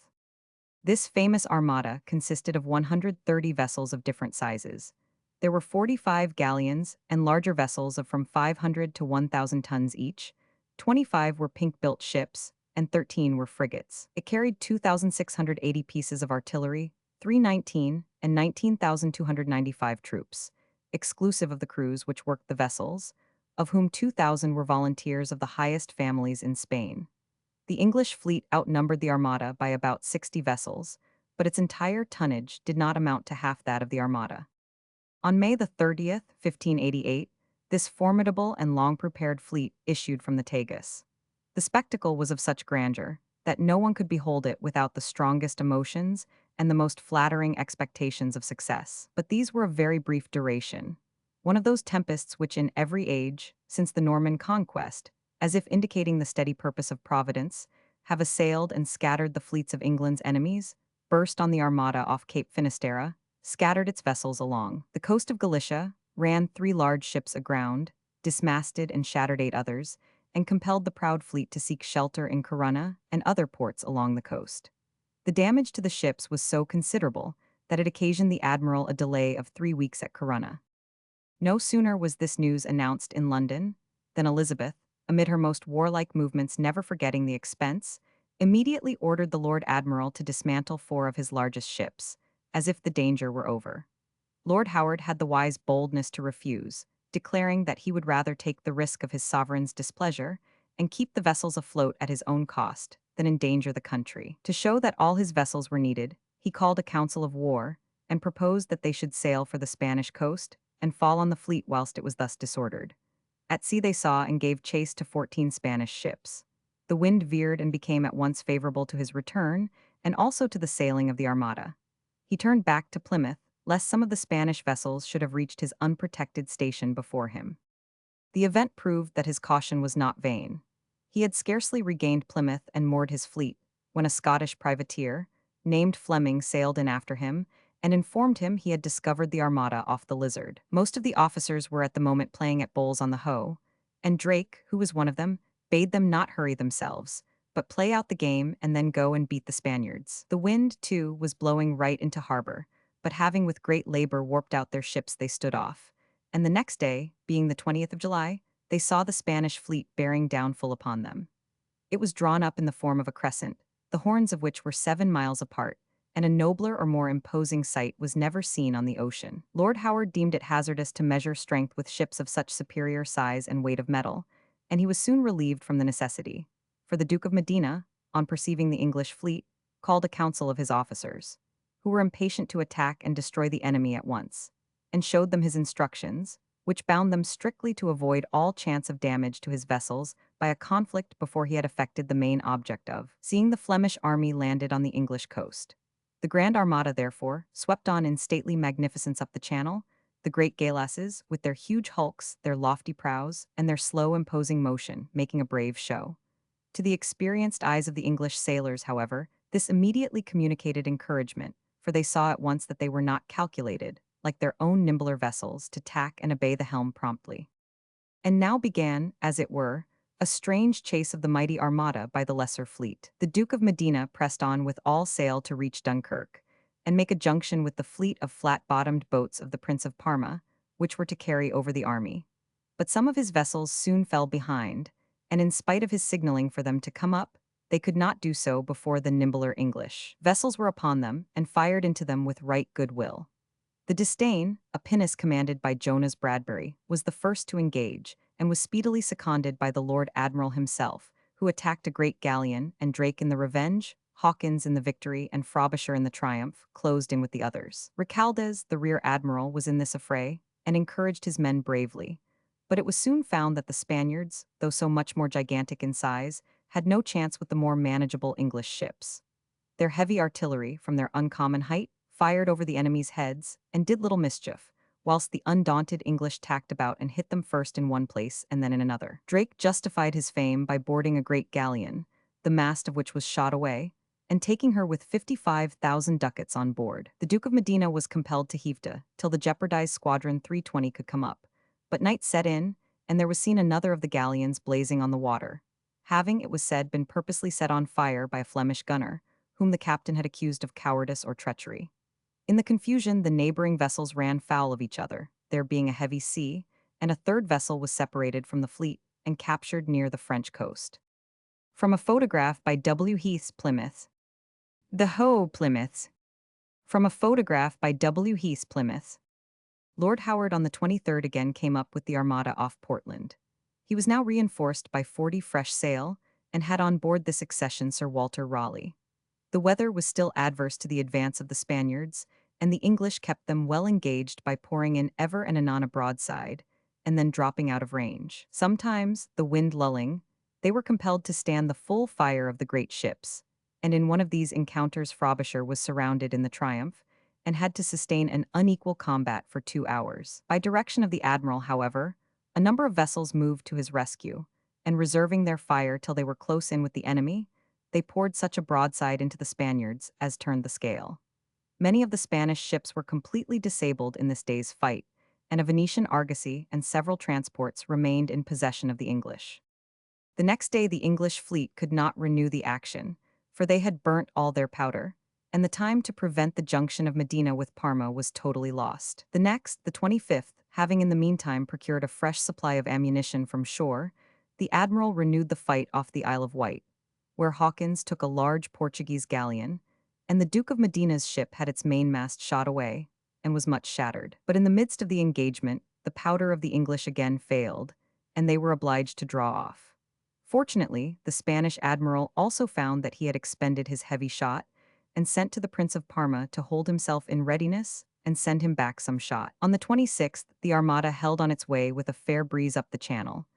Speaker 1: This famous armada consisted of 130 vessels of different sizes. There were 45 galleons and larger vessels of from 500 to 1,000 tons each. 25 were pink-built ships, and 13 were frigates. It carried 2,680 pieces of artillery, 319 and 19,295 troops, exclusive of the crews which worked the vessels, of whom 2,000 were volunteers of the highest families in Spain. The English fleet outnumbered the Armada by about 60 vessels, but its entire tonnage did not amount to half that of the Armada. On May the 30th, 1588, this formidable and long-prepared fleet issued from the Tagus. The spectacle was of such grandeur that no one could behold it without the strongest emotions and the most flattering expectations of success. But these were of very brief duration, one of those tempests which in every age, since the Norman conquest, as if indicating the steady purpose of Providence, have assailed and scattered the fleets of England's enemies, burst on the Armada off Cape Finisterre, scattered its vessels along the coast of Galicia, ran 3 large ships aground, dismasted and shattered 8 others, and compelled the proud fleet to seek shelter in Corunna and other ports along the coast. The damage to the ships was so considerable that it occasioned the admiral a delay of 3 weeks at Corunna. No sooner was this news announced in London than Elizabeth, amid her most warlike movements never forgetting the expense, immediately ordered the Lord Admiral to dismantle 4 of his largest ships, as if the danger were over. Lord Howard had the wise boldness to refuse, declaring that he would rather take the risk of his sovereign's displeasure and keep the vessels afloat at his own cost than endanger the country. To show that all his vessels were needed, he called a council of war and proposed that they should sail for the Spanish coast and fall on the fleet whilst it was thus disordered. At sea they saw and gave chase to 14 Spanish ships. The wind veered and became at once favorable to his return and also to the sailing of the Armada. He turned back to Plymouth, lest some of the Spanish vessels should have reached his unprotected station before him. The event proved that his caution was not vain. He had scarcely regained Plymouth and moored his fleet, when a Scottish privateer, named Fleming, sailed in after him, and informed him he had discovered the armada off the Lizard. Most of the officers were at the moment playing at bowls on the Hoe, and Drake, who was one of them, bade them not hurry themselves, but play out the game and then go and beat the Spaniards. The wind, too, was blowing right into harbor, but having with great labor warped out their ships, they stood off. And the next day, being the 20th of July, they saw the Spanish fleet bearing down full upon them. It was drawn up in the form of a crescent, the horns of which were 7 miles apart, and a nobler or more imposing sight was never seen on the ocean. Lord Howard deemed it hazardous to measure strength with ships of such superior size and weight of metal, and he was soon relieved from the necessity, for the Duke of Medina, on perceiving the English fleet, called a council of his officers, who were impatient to attack and destroy the enemy at once, and showed them his instructions, which bound them strictly to avoid all chance of damage to his vessels by a conflict before he had effected the main object of seeing the Flemish army landed on the English coast. The Grand Armada, therefore, swept on in stately magnificence up the Channel, the great galasses, with their huge hulks, their lofty prows, and their slow, imposing motion, making a brave show. To the experienced eyes of the English sailors, however, this immediately communicated encouragement, for they saw at once that they were not calculated, like their own nimbler vessels, to tack and obey the helm promptly. And now began, as it were, a strange chase of the mighty armada by the lesser fleet. The Duke of Medina pressed on with all sail to reach Dunkirk, and make a junction with the fleet of flat-bottomed boats of the Prince of Parma, which were to carry over the army. But some of his vessels soon fell behind, and in spite of his signaling for them to come up, they could not do so before the nimbler English vessels were upon them and fired into them with right good will. The Disdain, a pinnace commanded by Jonas Bradbury, was the first to engage, and was speedily seconded by the Lord Admiral himself, who attacked a great galleon, and Drake in the Revenge, Hawkins in the Victory, and Frobisher in the Triumph, closed in with the others. Recaldez, the rear admiral, was in this affray, and encouraged his men bravely. But it was soon found that the Spaniards, though so much more gigantic in size, had no chance with the more manageable English ships. Their heavy artillery, from their uncommon height, fired over the enemy's heads and did little mischief, whilst the undaunted English tacked about and hit them first in one place and then in another. Drake justified his fame by boarding a great galleon, the mast of which was shot away, and taking her with 55,000 ducats on board. The Duke of Medina was compelled to heave to, till the jeopardized squadron 320 could come up. But night set in, and there was seen another of the galleons blazing on the water, having, it was said, been purposely set on fire by a Flemish gunner, whom the captain had accused of cowardice or treachery. In the confusion, the neighboring vessels ran foul of each other, there being a heavy sea, and a third vessel was separated from the fleet and captured near the French coast. From a photograph by W. Heath's Plymouth. The Hoe Plymouths. From a photograph by W. Heath's Plymouth. Lord Howard on the 23rd again came up with the armada off Portland. He was now reinforced by 40 fresh sail, and had on board this accession Sir Walter Raleigh. The weather was still adverse to the advance of the Spaniards, and the English kept them well engaged by pouring in ever and anon a broadside, and then dropping out of range. Sometimes, the wind lulling, they were compelled to stand the full fire of the great ships, and in one of these encounters Frobisher was surrounded in the Triumph, and had to sustain an unequal combat for 2 hours. By direction of the admiral, however, a number of vessels moved to his rescue, and reserving their fire till they were close in with the enemy, they poured such a broadside into the Spaniards as turned the scale. Many of the Spanish ships were completely disabled in this day's fight, and a Venetian argosy and several transports remained in possession of the English. The next day the English fleet could not renew the action, for they had burnt all their powder, and the time to prevent the junction of Medina with Parma was totally lost. The next, the 25th, having in the meantime procured a fresh supply of ammunition from shore, the admiral renewed the fight off the Isle of Wight, where Hawkins took a large Portuguese galleon, and the Duke of Medina's ship had its mainmast shot away, and was much shattered. But in the midst of the engagement, the powder of the English again failed, and they were obliged to draw off. Fortunately, the Spanish admiral also found that he had expended his heavy shot, and sent to the Prince of Parma to hold himself in readiness and send him back some shot. On the 26th, the armada held on its way with a fair breeze up the Channel,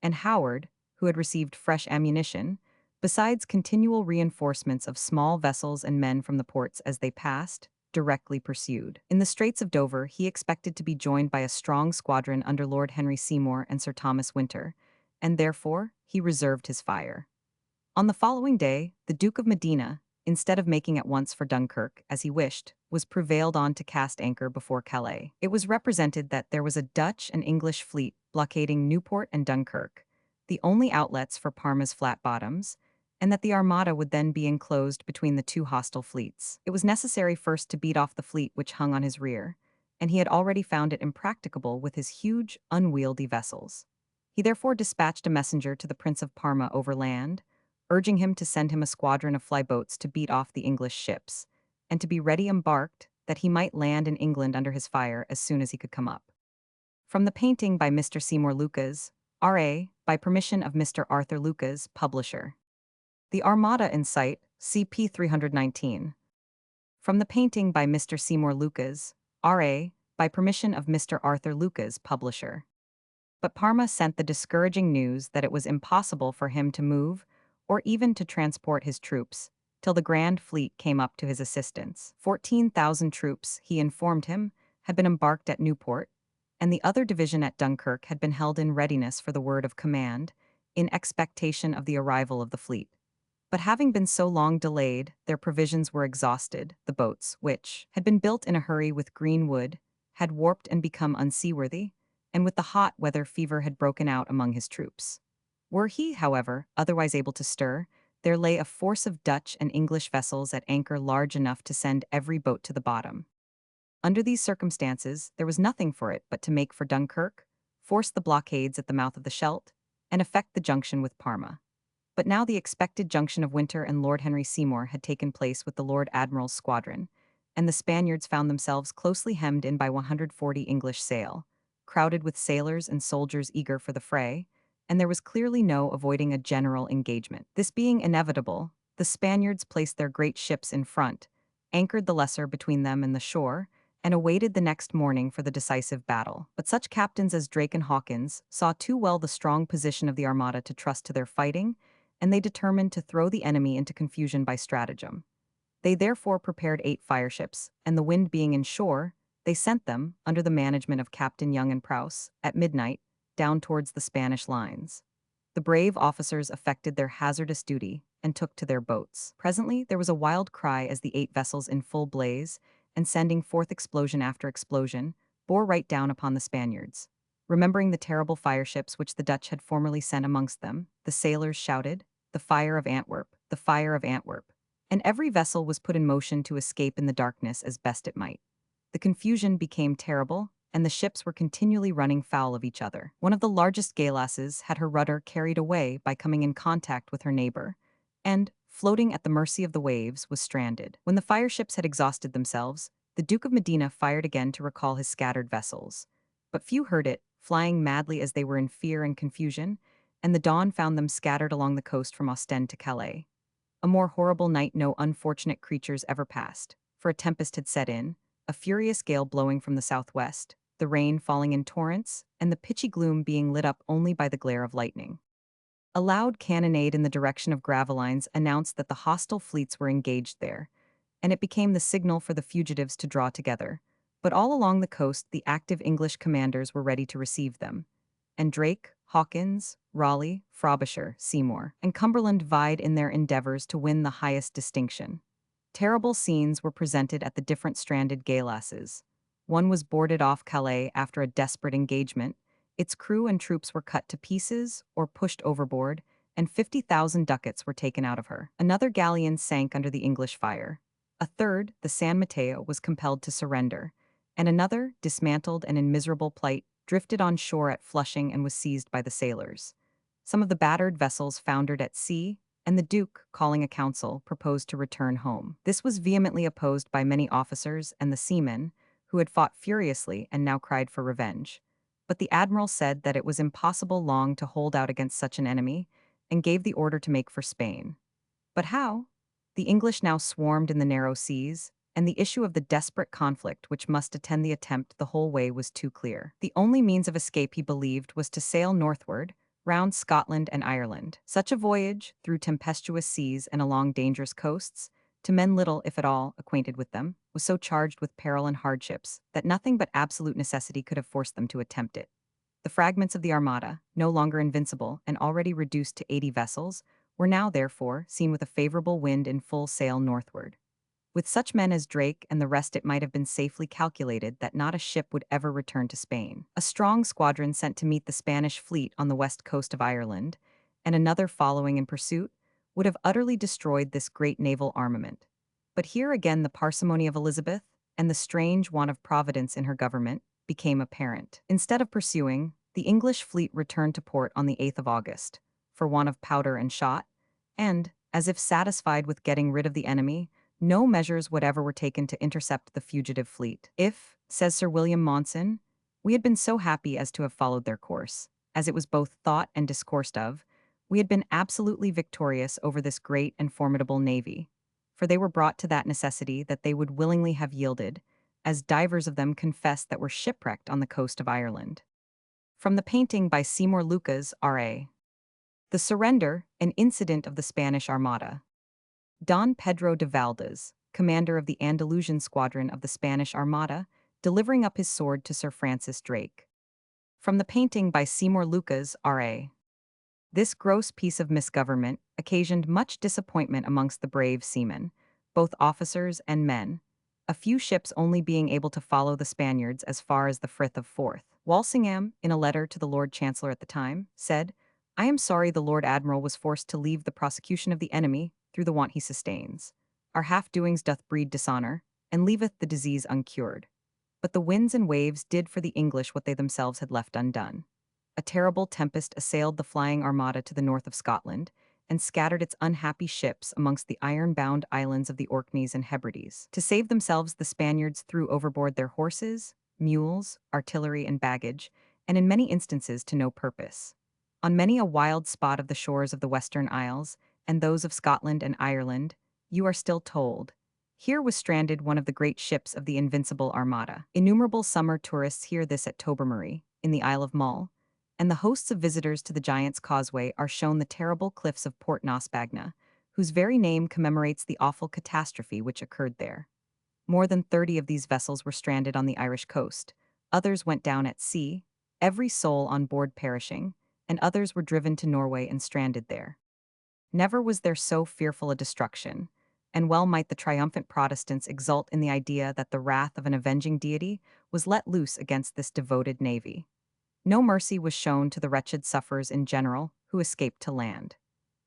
Speaker 1: and Howard, who had received fresh ammunition, besides continual reinforcements of small vessels and men from the ports as they passed, directly pursued. In the Straits of Dover he expected to be joined by a strong squadron under Lord Henry Seymour and Sir Thomas Winter, and therefore he reserved his fire. On the following day, the Duke of Medina, instead of making at once for Dunkirk, as he wished, was prevailed on to cast anchor before Calais. It was represented that there was a Dutch and English fleet blockading Newport and Dunkirk, the only outlets for Parma's flat bottoms, and that the Armada would then be enclosed between the two hostile fleets. It was necessary first to beat off the fleet which hung on his rear, and he had already found it impracticable with his huge, unwieldy vessels. He therefore dispatched a messenger to the Prince of Parma overland, urging him to send him a squadron of flyboats to beat off the English ships, and to be ready embarked that he might land in England under his fire as soon as he could come up. From the painting by Mr. Seymour Lucas, R.A., by permission of Mr. Arthur Lucas, publisher. The Armada in sight, CP 319. From the painting by Mr. Seymour Lucas, R.A., by permission of Mr. Arthur Lucas, publisher. But Parma sent the discouraging news that it was impossible for him to move, or even to transport his troops, till the Grand Fleet came up to his assistance. 14,000 troops, he informed him, had been embarked at Newport, and the other division at Dunkirk had been held in readiness for the word of command, in expectation of the arrival of the fleet. But having been so long delayed, their provisions were exhausted. The boats, which had been built in a hurry with green wood, had warped and become unseaworthy, and with the hot weather fever had broken out among his troops. Were he, however, otherwise able to stir, there lay a force of Dutch and English vessels at anchor large enough to send every boat to the bottom. Under these circumstances, there was nothing for it but to make for Dunkirk, force the blockades at the mouth of the Scheldt, and effect the junction with Parma. But now the expected junction of Winter and Lord Henry Seymour had taken place with the Lord Admiral's squadron, and the Spaniards found themselves closely hemmed in by 140 English sail, crowded with sailors and soldiers eager for the fray, and there was clearly no avoiding a general engagement. This being inevitable, the Spaniards placed their great ships in front, anchored the lesser between them and the shore, and awaited the next morning for the decisive battle. But such captains as Drake and Hawkins saw too well the strong position of the Armada to trust to their fighting, and they determined to throw the enemy into confusion by stratagem. They therefore prepared 8 fireships, and the wind being in shore, they sent them, under the management of Captain Young and Prowse, at midnight, down towards the Spanish lines. The brave officers effected their hazardous duty, and took to their boats. Presently there was a wild cry as the 8 vessels in full blaze, and sending forth explosion after explosion, bore right down upon the Spaniards. Remembering the terrible fireships which the Dutch had formerly sent amongst them, the sailors shouted, "The fire of Antwerp, the fire of Antwerp," and every vessel was put in motion to escape in the darkness as best it might. The confusion became terrible, and the ships were continually running foul of each other. One of the largest galasses had her rudder carried away by coming in contact with her neighbor, and, floating at the mercy of the waves, was stranded. When the fireships had exhausted themselves, the Duke of Medina fired again to recall his scattered vessels. But few heard it, flying madly as they were in fear and confusion, and the dawn found them scattered along the coast from Ostend to Calais. A more horrible night no unfortunate creatures ever passed, for a tempest had set in, a furious gale blowing from the southwest, the rain falling in torrents, and the pitchy gloom being lit up only by the glare of lightning. A loud cannonade in the direction of Gravelines announced that the hostile fleets were engaged there, and it became the signal for the fugitives to draw together. But all along the coast the active English commanders were ready to receive them, and Drake, Hawkins, Raleigh, Frobisher, Seymour, and Cumberland vied in their endeavors to win the highest distinction. Terrible scenes were presented at the different stranded galasses. One was boarded off Calais after a desperate engagement. Its crew and troops were cut to pieces or pushed overboard, and 50,000 ducats were taken out of her. Another galleon sank under the English fire. A third, the San Mateo, was compelled to surrender, and another, dismantled and in miserable plight, drifted on shore at Flushing and was seized by the sailors. Some of the battered vessels foundered at sea, and the Duke, calling a council, proposed to return home. This was vehemently opposed by many officers and the seamen, who had fought furiously and now cried for revenge. But the admiral said that it was impossible long to hold out against such an enemy, and gave the order to make for Spain. But how? The English now swarmed in the narrow seas, and the issue of the desperate conflict which must attend the attempt the whole way was too clear. The only means of escape, he believed, was to sail northward, round Scotland and Ireland. Such a voyage, through tempestuous seas and along dangerous coasts, to men little, if at all, acquainted with them, was so charged with peril and hardships that nothing but absolute necessity could have forced them to attempt it. The fragments of the Armada, no longer invincible and already reduced to 80 vessels, were now, therefore, seen with a favorable wind in full sail northward. With such men as Drake and the rest, it might have been safely calculated that not a ship would ever return to Spain. A strong squadron sent to meet the Spanish fleet on the west coast of Ireland, and another following in pursuit, would have utterly destroyed this great naval armament. But here again the parsimony of Elizabeth, and the strange want of providence in her government, became apparent. Instead of pursuing, the English fleet returned to port on the 8th of August, for want of powder and shot, and, as if satisfied with getting rid of the enemy, no measures whatever were taken to intercept the fugitive fleet. If, says Sir William Monson, we had been so happy as to have followed their course, as it was both thought and discoursed of, we had been absolutely victorious over this great and formidable navy, for they were brought to that necessity that they would willingly have yielded, as divers of them confessed that were shipwrecked on the coast of Ireland. From the painting by Seymour Lucas, R.A. The Surrender, an Incident of the Spanish Armada. Don Pedro de Valdez, commander of the Andalusian squadron of the Spanish Armada, delivering up his sword to Sir Francis Drake. From the painting by Seymour Lucas, R.A. This gross piece of misgovernment occasioned much disappointment amongst the brave seamen, both officers and men, a few ships only being able to follow the Spaniards as far as the Frith of Forth. Walsingham, in a letter to the Lord Chancellor at the time, said, "I am sorry the Lord Admiral was forced to leave the prosecution of the enemy through the want he sustains. Our half-doings doth breed dishonor, and leaveth the disease uncured. But the winds and waves did for the English what they themselves had left undone. A terrible tempest assailed the flying armada to the north of Scotland, and scattered its unhappy ships amongst the iron-bound islands of the Orkneys and Hebrides. To save themselves, the Spaniards threw overboard their horses, mules, artillery, and baggage, and in many instances to no purpose. On many a wild spot of the shores of the Western Isles, and those of Scotland and Ireland, you are still told, here was stranded one of the great ships of the Invincible Armada. Innumerable summer tourists hear this at Tobermory, in the Isle of Mull, and the hosts of visitors to the Giant's Causeway are shown the terrible cliffs of Port Nosbagna, whose very name commemorates the awful catastrophe which occurred there. More than 30 of these vessels were stranded on the Irish coast, others went down at sea, every soul on board perishing, and others were driven to Norway and stranded there. Never was there so fearful a destruction, and well might the triumphant Protestants exult in the idea that the wrath of an avenging deity was let loose against this devoted navy. No mercy was shown to the wretched sufferers in general who escaped to land.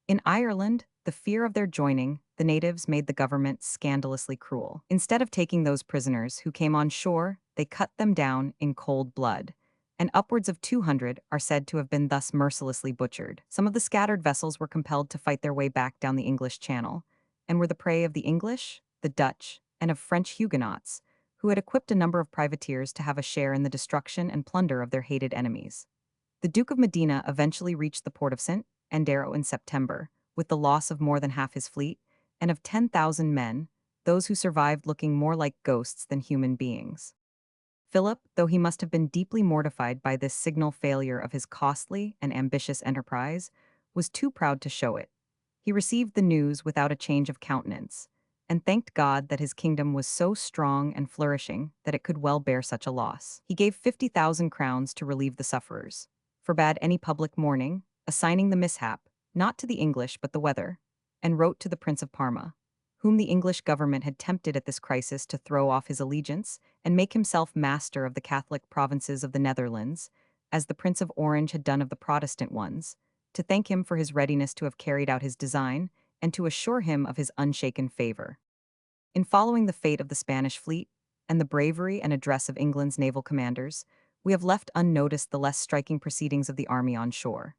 Speaker 1: In Ireland, the fear of their joining, the natives made the government scandalously cruel. Instead of taking those prisoners who came on shore, they cut them down in cold blood, and upwards of 200 are said to have been thus mercilessly butchered. Some of the scattered vessels were compelled to fight their way back down the English Channel, and were the prey of the English, the Dutch, and of French Huguenots, who had equipped a number of privateers to have a share in the destruction and plunder of their hated enemies. The Duke of Medina eventually reached the port of St. Andero in September, with the loss of more than half his fleet, and of 10,000 men, those who survived looking more like ghosts than human beings. Philip, though he must have been deeply mortified by this signal failure of his costly and ambitious enterprise, was too proud to show it. He received the news without a change of countenance, and thanked God that his kingdom was so strong and flourishing that it could well bear such a loss. He gave 50,000 crowns to relieve the sufferers, forbade any public mourning, assigning the mishap, not to the English but the weather, and wrote to the Prince of Parma, whom the English government had tempted at this crisis to throw off his allegiance and make himself master of the Catholic provinces of the Netherlands, as the Prince of Orange had done of the Protestant ones, to thank him for his readiness to have carried out his design, and to assure him of his unshaken favor. In following the fate of the Spanish fleet, and the bravery and address of England's naval commanders, we have left unnoticed the less striking proceedings of the army on shore.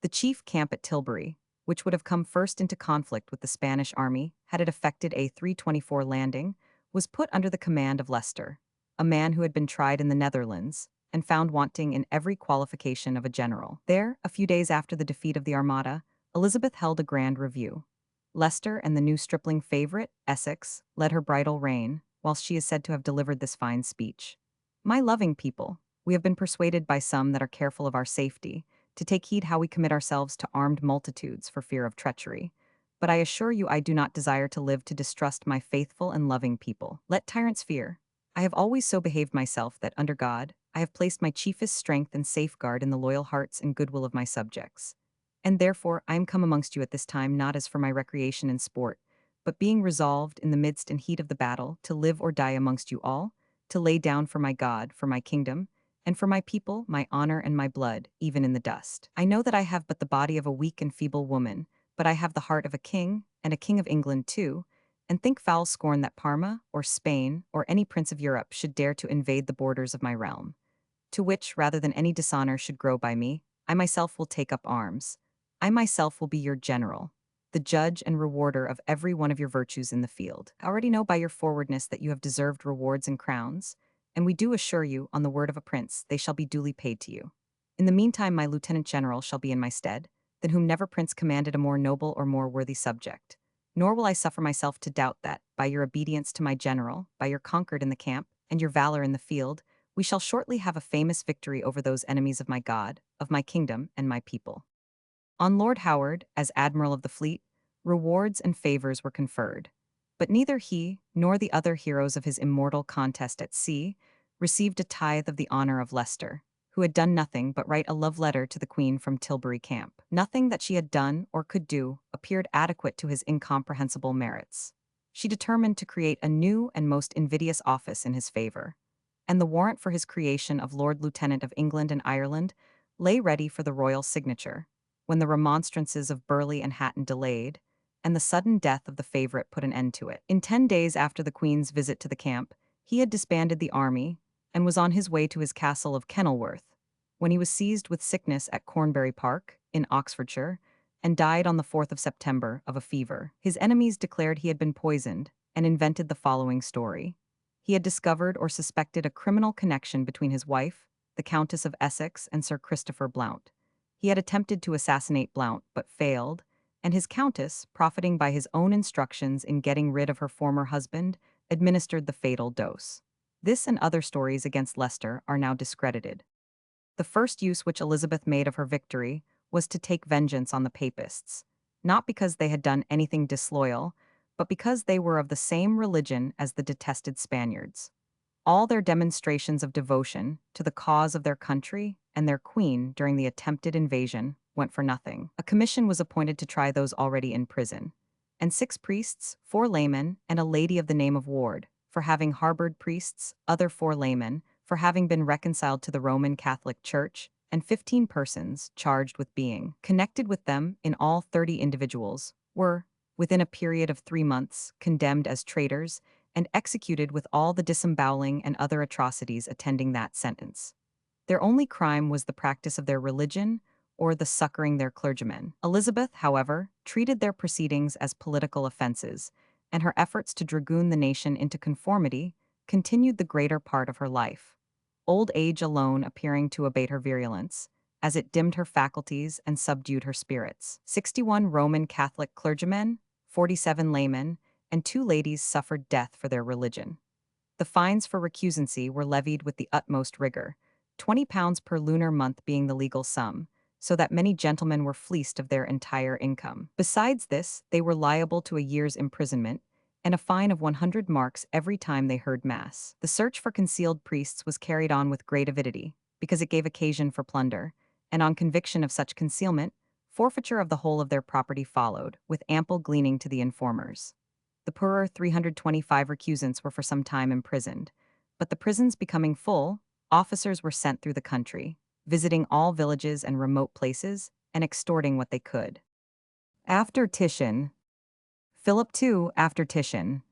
Speaker 1: The chief camp at Tilbury, which would have come first into conflict with the Spanish army had it effected a 324 landing, was put under the command of Leicester, a man who had been tried in the Netherlands, and found wanting in every qualification of a general. There, a few days after the defeat of the Armada, Elizabeth held a grand review. Leicester and the new stripling favorite, Essex, led her bridal reign, whilst she is said to have delivered this fine speech. My loving people, we have been persuaded by some that are careful of our safety, to take heed how we commit ourselves to armed multitudes for fear of treachery. But I assure you I do not desire to live to distrust my faithful and loving people. Let tyrants fear. I have always so behaved myself that, under God, I have placed my chiefest strength and safeguard in the loyal hearts and goodwill of my subjects. And therefore I am come amongst you at this time not as for my recreation and sport, but being resolved in the midst and heat of the battle to live or die amongst you all, to lay down for my God, for my kingdom, and for my people, my honor and my blood, even in the dust. I know that I have but the body of a weak and feeble woman, but I have the heart of a king, and a king of England too, and think foul scorn that Parma, or Spain, or any prince of Europe should dare to invade the borders of my realm, to which, rather than any dishonor should grow by me, I myself will take up arms. I myself will be your general, the judge and rewarder of every one of your virtues in the field. I already know by your forwardness that you have deserved rewards and crowns, and we do assure you, on the word of a prince, they shall be duly paid to you. In the meantime my lieutenant general shall be in my stead, than whom never prince commanded a more noble or more worthy subject. Nor will I suffer myself to doubt that, by your obedience to my general, by your concord in the camp, and your valor in the field, we shall shortly have a famous victory over those enemies of my God, of my kingdom, and my people. On Lord Howard, as admiral of the fleet, rewards and favors were conferred, but neither he nor the other heroes of his immortal contest at sea received a tithe of the honor of Leicester, who had done nothing but write a love letter to the Queen from Tilbury camp. Nothing that she had done or could do appeared adequate to his incomprehensible merits. She determined to create a new and most invidious office in his favor, and the warrant for his creation of Lord Lieutenant of England and Ireland lay ready for the royal signature, when the remonstrances of Burleigh and Hatton delayed, and the sudden death of the favorite put an end to it. In 10 days after the Queen's visit to the camp, he had disbanded the army and was on his way to his castle of Kenilworth, when he was seized with sickness at Cornbury Park, in Oxfordshire, and died on the 4th of September of a fever. His enemies declared he had been poisoned and invented the following story. He had discovered or suspected a criminal connection between his wife, the Countess of Essex, and Sir Christopher Blount. He had attempted to assassinate Blount, but failed, and his countess, profiting by his own instructions in getting rid of her former husband, administered the fatal dose. This and other stories against Leicester are now discredited. The first use which Elizabeth made of her victory was to take vengeance on the papists, not because they had done anything disloyal, but because they were of the same religion as the detested Spaniards. All their demonstrations of devotion to the cause of their country and their queen during the attempted invasion went for nothing. A commission was appointed to try those already in prison, and 6 priests, 4 laymen, and a lady of the name of Ward, for having harbored priests, other 4 laymen, for having been reconciled to the Roman Catholic Church, and 15 persons charged with being connected with them, in all 30 individuals, were, within a period of 3 months, condemned as traitors and executed with all the disemboweling and other atrocities attending that sentence. Their only crime was the practice of their religion or the succoring their clergymen. Elizabeth, however, treated their proceedings as political offenses, and her efforts to dragoon the nation into conformity continued the greater part of her life, old age alone appearing to abate her virulence, as it dimmed her faculties and subdued her spirits. 61 Roman Catholic clergymen, 47 laymen, and 2 ladies suffered death for their religion. The fines for recusancy were levied with the utmost rigor, £20 per lunar month being the legal sum, so that many gentlemen were fleeced of their entire income. Besides this, they were liable to a year's imprisonment and a fine of 100 marks every time they heard Mass. The search for concealed priests was carried on with great avidity, because it gave occasion for plunder, and on conviction of such concealment, forfeiture of the whole of their property followed, with ample gleaning to the informers. The poorer 325 recusants were for some time imprisoned, but the prisons becoming full, officers were sent through the country, visiting all villages and remote places, and extorting what they could. After Titian, Philip II after Titian.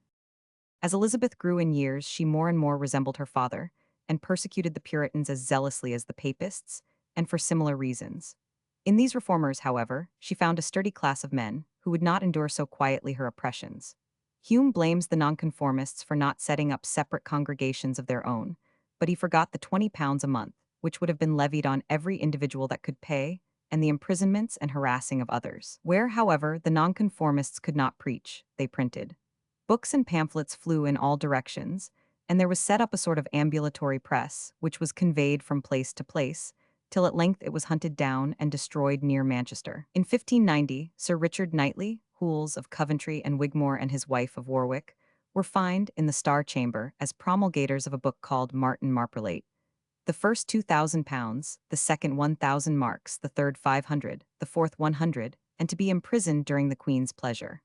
Speaker 1: As Elizabeth grew in years, she more and more resembled her father, and persecuted the Puritans as zealously as the Papists, and for similar reasons. In these reformers, however, she found a sturdy class of men who would not endure so quietly her oppressions. Hume blames the nonconformists for not setting up separate congregations of their own, but he forgot the £20 a month, which would have been levied on every individual that could pay, and the imprisonments and harassing of others. Where, however, the nonconformists could not preach, they printed. Books and pamphlets flew in all directions, and there was set up a sort of ambulatory press, which was conveyed from place to place, till at length it was hunted down and destroyed near Manchester. In 1590, Sir Richard Knightley, Hooles of Coventry, and Wigmore and his wife of Warwick were fined in the Star Chamber as promulgators of a book called Martin Marprelate. The first £2,000, the second 1,000 marks, the third 500, the fourth 100, and to be imprisoned during the Queen's pleasure.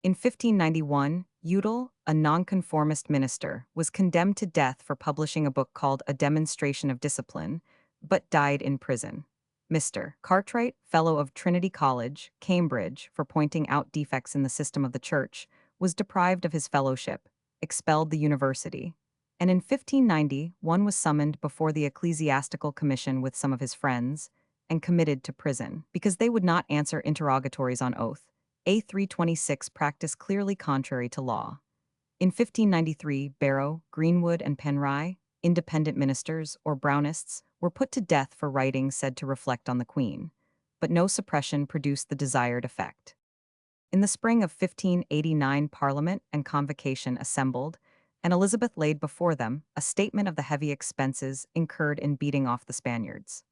Speaker 1: In 1591, Udal, a nonconformist minister, was condemned to death for publishing a book called A Demonstration of Discipline, but died in prison. Mr. Cartwright, Fellow of Trinity College, Cambridge, for pointing out defects in the system of the Church, was deprived of his fellowship, expelled the university, and in 1590 one was summoned before the ecclesiastical commission with some of his friends and committed to prison because they would not answer interrogatories on oath. A 326 practice clearly contrary to law. In 1593, Barrow, Greenwood, and Penry, independent ministers or Brownists, were put to death for writing said to reflect on the Queen, but no suppression produced the desired effect. In the spring of 1589, Parliament and Convocation assembled, and Elizabeth laid before them a statement of the heavy expenses incurred in beating off the Spaniards.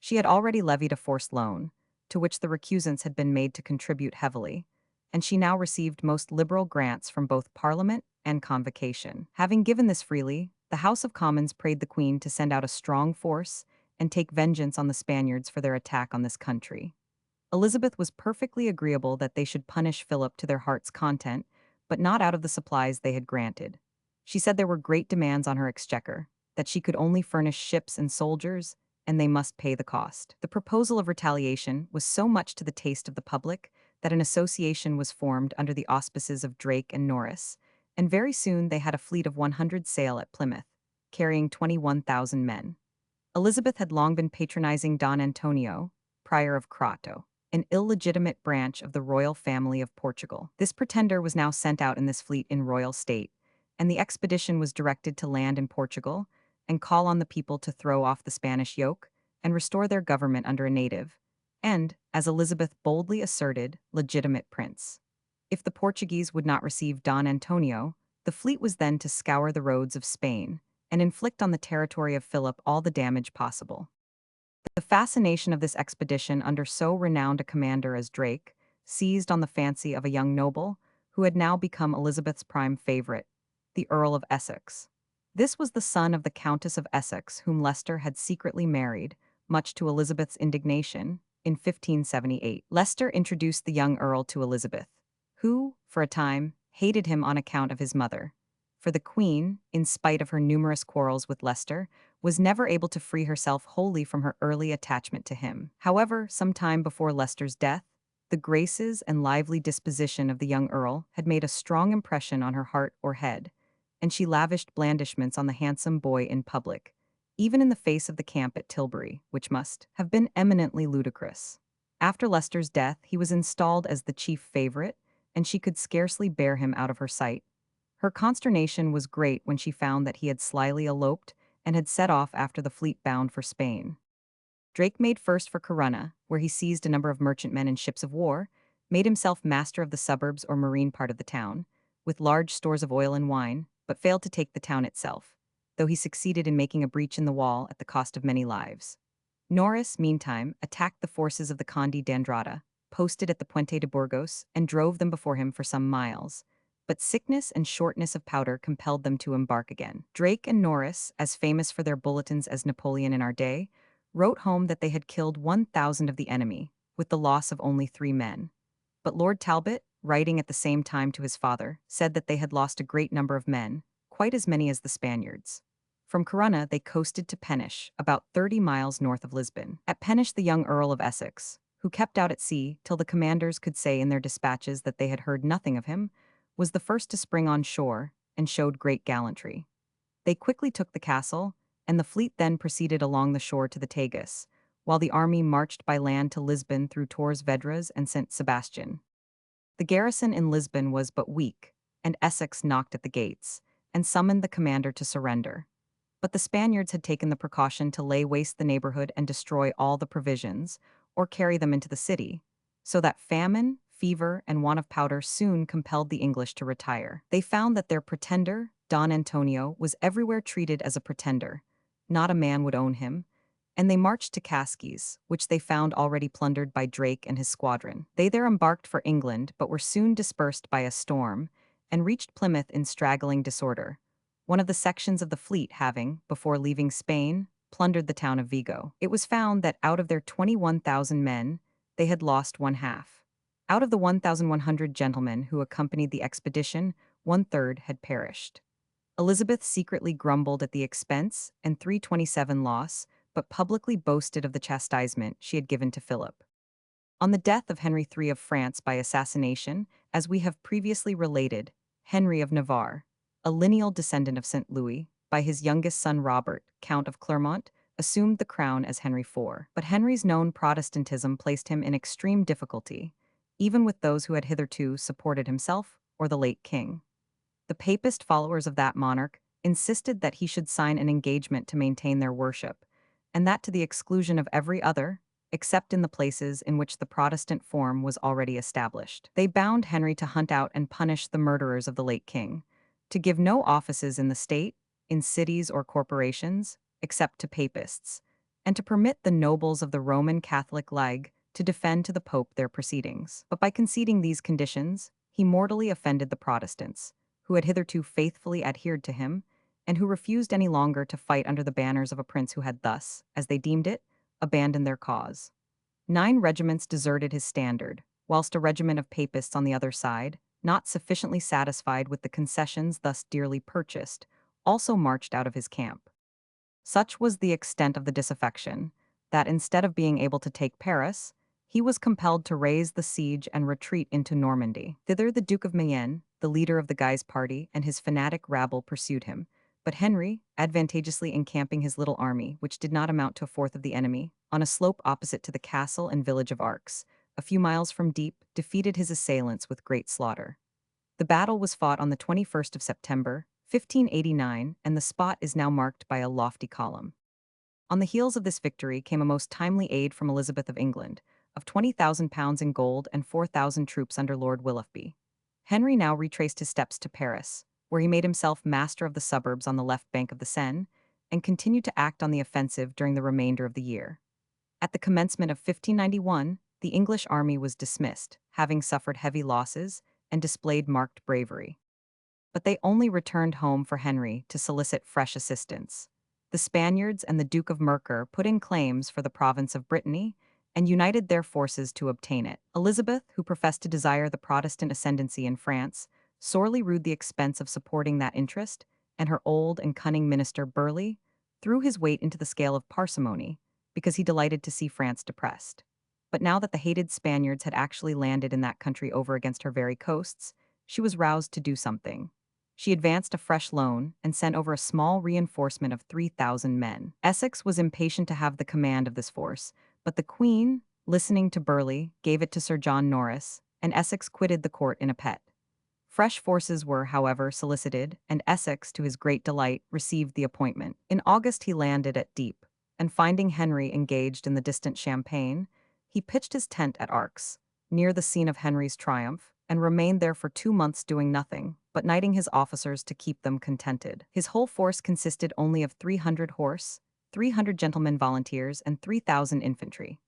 Speaker 1: She had already levied a forced loan, to which the recusants had been made to contribute heavily, and she now received most liberal grants from both Parliament and Convocation. Having given this freely, the House of Commons prayed the Queen to send out a strong force and take vengeance on the Spaniards for their attack on this country. Elizabeth was perfectly agreeable that they should punish Philip to their heart's content, but not out of the supplies they had granted. She said there were great demands on her exchequer, that she could only furnish ships and soldiers, and they must pay the cost. The proposal of retaliation was so much to the taste of the public that an association was formed under the auspices of Drake and Norris, and very soon they had a fleet of 100 sail at Plymouth, carrying 21,000 men. Elizabeth had long been patronizing Don Antonio, Prior of Crato, an illegitimate branch of the royal family of Portugal. This pretender was now sent out in this fleet in royal state, and the expedition was directed to land in Portugal and call on the people to throw off the Spanish yoke and restore their government under a native, and, as Elizabeth boldly asserted, legitimate prince. If the Portuguese would not receive Don Antonio, the fleet was then to scour the roads of Spain and inflict on the territory of Philip all the damage possible. The fascination of this expedition under so renowned a commander as Drake seized on the fancy of a young noble who had now become Elizabeth's prime favorite, the Earl of Essex. This was the son of the Countess of Essex, whom Leicester had secretly married, much to Elizabeth's indignation, in 1578. Leicester introduced the young earl to Elizabeth, who, for a time, hated him on account of his mother. For the Queen, in spite of her numerous quarrels with Leicester, was never able to free herself wholly from her early attachment to him. However, some time before Leicester's death, the graces and lively disposition of the young earl had made a strong impression on her heart or head, and she lavished blandishments on the handsome boy in public, even in the face of the camp at Tilbury, which must have been eminently ludicrous. After Leicester's death, he was installed as the chief favorite, and she could scarcely bear him out of her sight. Her consternation was great when she found that he had slyly eloped and had set off after the fleet bound for Spain. Drake made first for Corunna, where he seized a number of merchantmen and ships of war, made himself master of the suburbs or marine part of the town, with large stores of oil and wine, but failed to take the town itself, though he succeeded in making a breach in the wall at the cost of many lives. Norris, meantime, attacked the forces of the Conde d'Andrada, posted at the Puente de Burgos, and drove them before him for some miles, but sickness and shortness of powder compelled them to embark again. Drake and Norris, as famous for their bulletins as Napoleon in our day, wrote home that they had killed 1,000 of the enemy, with the loss of only 3 men. But Lord Talbot, writing at the same time to his father, said that they had lost a great number of men, quite as many as the Spaniards. From Corunna they coasted to Penish, about 30 miles north of Lisbon. At Penish the young Earl of Essex, who kept out at sea till the commanders could say in their dispatches that they had heard nothing of him, was the first to spring on shore and showed great gallantry. They quickly took the castle, and the fleet then proceeded along the shore to the Tagus, while the army marched by land to Lisbon through Torres Vedras and St. Sebastian. The garrison in Lisbon was but weak, and Essex knocked at the gates, and summoned the commander to surrender. But the Spaniards had taken the precaution to lay waste the neighborhood and destroy all the provisions, or carry them into the city, so that famine, fever, and want of powder soon compelled the English to retire. They found that their pretender, Don Antonio, was everywhere treated as a pretender. Not a man would own him, and they marched to Cascais, which they found already plundered by Drake and his squadron. They there embarked for England, but were soon dispersed by a storm, and reached Plymouth in straggling disorder, one of the sections of the fleet having, before leaving Spain, plundered the town of Vigo. It was found that out of their 21,000 men, they had lost one half. Out of the 1,100 gentlemen who accompanied the expedition, one-third had perished. Elizabeth secretly grumbled at the expense and 327 loss, but publicly boasted of the chastisement she had given to Philip. On the death of Henry III of France by assassination, as we have previously related, Henry of Navarre, a lineal descendant of St. Louis, by his youngest son Robert, Count of Clermont, assumed the crown as Henry IV. But Henry's known Protestantism placed him in extreme difficulty, even with those who had hitherto supported himself or the late king. The papist followers of that monarch insisted that he should sign an engagement to maintain their worship, and that to the exclusion of every other, except in the places in which the Protestant form was already established. They bound Henry to hunt out and punish the murderers of the late king, to give no offices in the state, in cities or corporations, except to papists, and to permit the nobles of the Roman Catholic League to defend to the Pope their proceedings. But by conceding these conditions, he mortally offended the Protestants, who had hitherto faithfully adhered to him, and who refused any longer to fight under the banners of a prince who had thus, as they deemed it, abandoned their cause. 9 regiments deserted his standard, whilst a regiment of papists on the other side, not sufficiently satisfied with the concessions thus dearly purchased, also marched out of his camp. Such was the extent of the disaffection, that instead of being able to take Paris, he was compelled to raise the siege and retreat into Normandy. Thither the Duke of Mayenne, the leader of the Guise party, and his fanatic rabble pursued him, but Henry, advantageously encamping his little army, which did not amount to a fourth of the enemy, on a slope opposite to the castle and village of Arques, a few miles from Dieppe, defeated his assailants with great slaughter. The battle was fought on the 21st of September, 1589, and the spot is now marked by a lofty column. On the heels of this victory came a most timely aid from Elizabeth of England, of £20,000 in gold and 4,000 troops under Lord Willoughby. Henry now retraced his steps to Paris, where he made himself master of the suburbs on the left bank of the Seine, and continued to act on the offensive during the remainder of the year. At the commencement of 1591, the English army was dismissed, having suffered heavy losses and displayed marked bravery. But they only returned home for Henry to solicit fresh assistance. The Spaniards and the Duke of Mercer put in claims for the province of Brittany and united their forces to obtain it. Elizabeth, who professed to desire the Protestant ascendancy in France, sorely rued the expense of supporting that interest, and her old and cunning minister Burleigh threw his weight into the scale of parsimony, because he delighted to see France depressed. But now that the hated Spaniards had actually landed in that country over against her very coasts, she was roused to do something. She advanced a fresh loan and sent over a small reinforcement of 3,000 men. Essex was impatient to have the command of this force, but the Queen, listening to Burleigh, gave it to Sir John Norris, and Essex quitted the court in a pet. Fresh forces were, however, solicited, and Essex, to his great delight, received the appointment. In August he landed at Dieppe, and finding Henry engaged in the distant Champagne, he pitched his tent at Arques, near the scene of Henry's triumph, and remained there for 2 months doing nothing, but knighting his officers to keep them contented. His whole force consisted only of 300 horse, 300 gentlemen volunteers, and 3,000 infantry.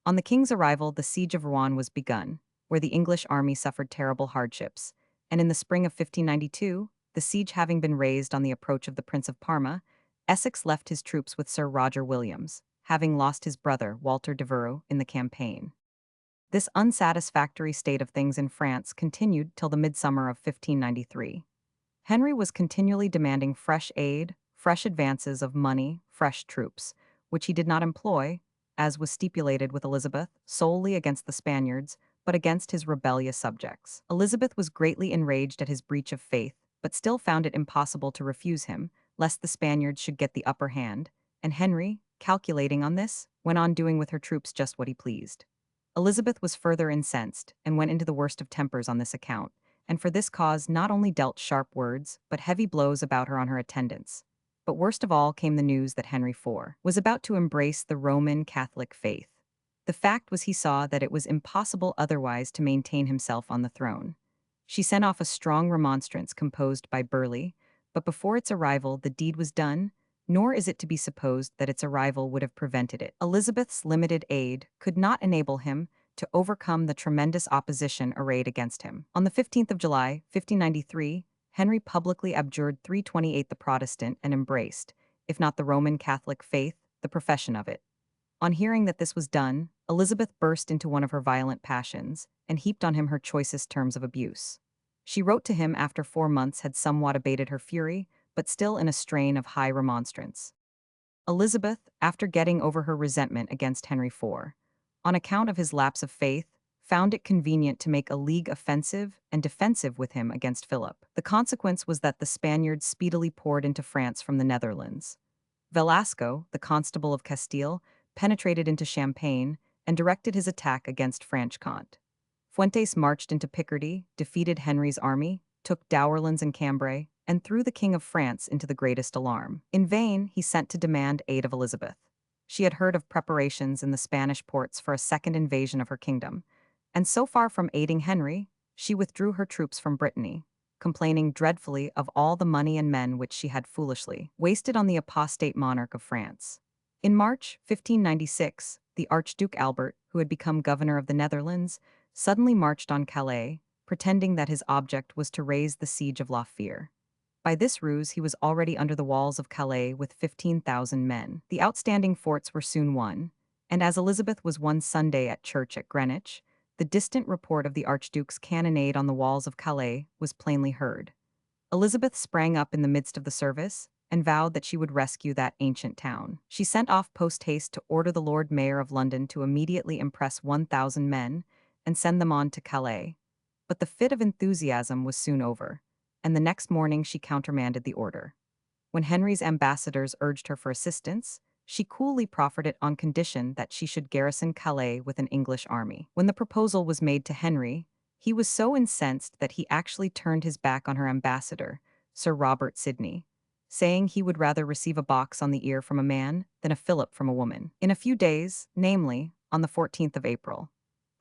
Speaker 1: On the king's arrival, the siege of Rouen was begun, where the English army suffered terrible hardships, and in the spring of 1592, the siege having been raised on the approach of the Prince of Parma, Essex left his troops with Sir Roger Williams, having lost his brother, Walter Devereux, in the campaign. This unsatisfactory state of things in France continued till the midsummer of 1593. Henry was continually demanding fresh aid, fresh advances of money, fresh troops, which he did not employ, as was stipulated with Elizabeth, solely against the Spaniards, but against his rebellious subjects. Elizabeth was greatly enraged at his breach of faith, but still found it impossible to refuse him, lest the Spaniards should get the upper hand, and Henry, calculating on this, went on doing with her troops just what he pleased. Elizabeth was further incensed, and went into the worst of tempers on this account, and for this cause not only dealt sharp words, but heavy blows about her on her attendants. But worst of all came the news that Henry IV was about to embrace the Roman Catholic faith. The fact was he saw that it was impossible otherwise to maintain himself on the throne. She sent off a strong remonstrance composed by Burleigh, but before its arrival the deed was done, nor is it to be supposed that its arrival would have prevented it. Elizabeth's limited aid could not enable him to overcome the tremendous opposition arrayed against him. On the 15th of July, 1593, Henry publicly abjured 328 the Protestant and embraced, if not the Roman Catholic faith, the profession of it. On hearing that this was done, Elizabeth burst into one of her violent passions and heaped on him her choicest terms of abuse. She wrote to him after 4 months had somewhat abated her fury, but still in a strain of high remonstrance. Elizabeth, after getting over her resentment against Henry IV, on account of his lapse of faith, found it convenient to make a league offensive and defensive with him against Philip. The consequence was that the Spaniards speedily poured into France from the Netherlands. Velasco, the Constable of Castile, penetrated into Champagne and directed his attack against Franche-Comté. Fuentes marched into Picardy, defeated Henry's army, took Douarlens and Cambrai, and threw the King of France into the greatest alarm. In vain, he sent to demand aid of Elizabeth. She had heard of preparations in the Spanish ports for a second invasion of her kingdom, and so far from aiding Henry, she withdrew her troops from Brittany, complaining dreadfully of all the money and men which she had foolishly wasted on the apostate monarch of France. In March 1596, the Archduke Albert, who had become governor of the Netherlands, suddenly marched on Calais, pretending that his object was to raise the siege of La Fère. By this ruse, he was already under the walls of Calais with 15,000 men. The outstanding forts were soon won, and as Elizabeth was one Sunday at church at Greenwich, the distant report of the Archduke's cannonade on the walls of Calais was plainly heard. Elizabeth sprang up in the midst of the service and vowed that she would rescue that ancient town. She sent off post-haste to order the Lord Mayor of London to immediately impress 1,000 men and send them on to Calais. But the fit of enthusiasm was soon over, and the next morning she countermanded the order. When Henry's ambassadors urged her for assistance, she coolly proffered it on condition that she should garrison Calais with an English army. When the proposal was made to Henry, he was so incensed that he actually turned his back on her ambassador, Sir Robert Sidney, saying he would rather receive a box on the ear from a man than a fillip from a woman. In a few days, namely, on the 14th of April,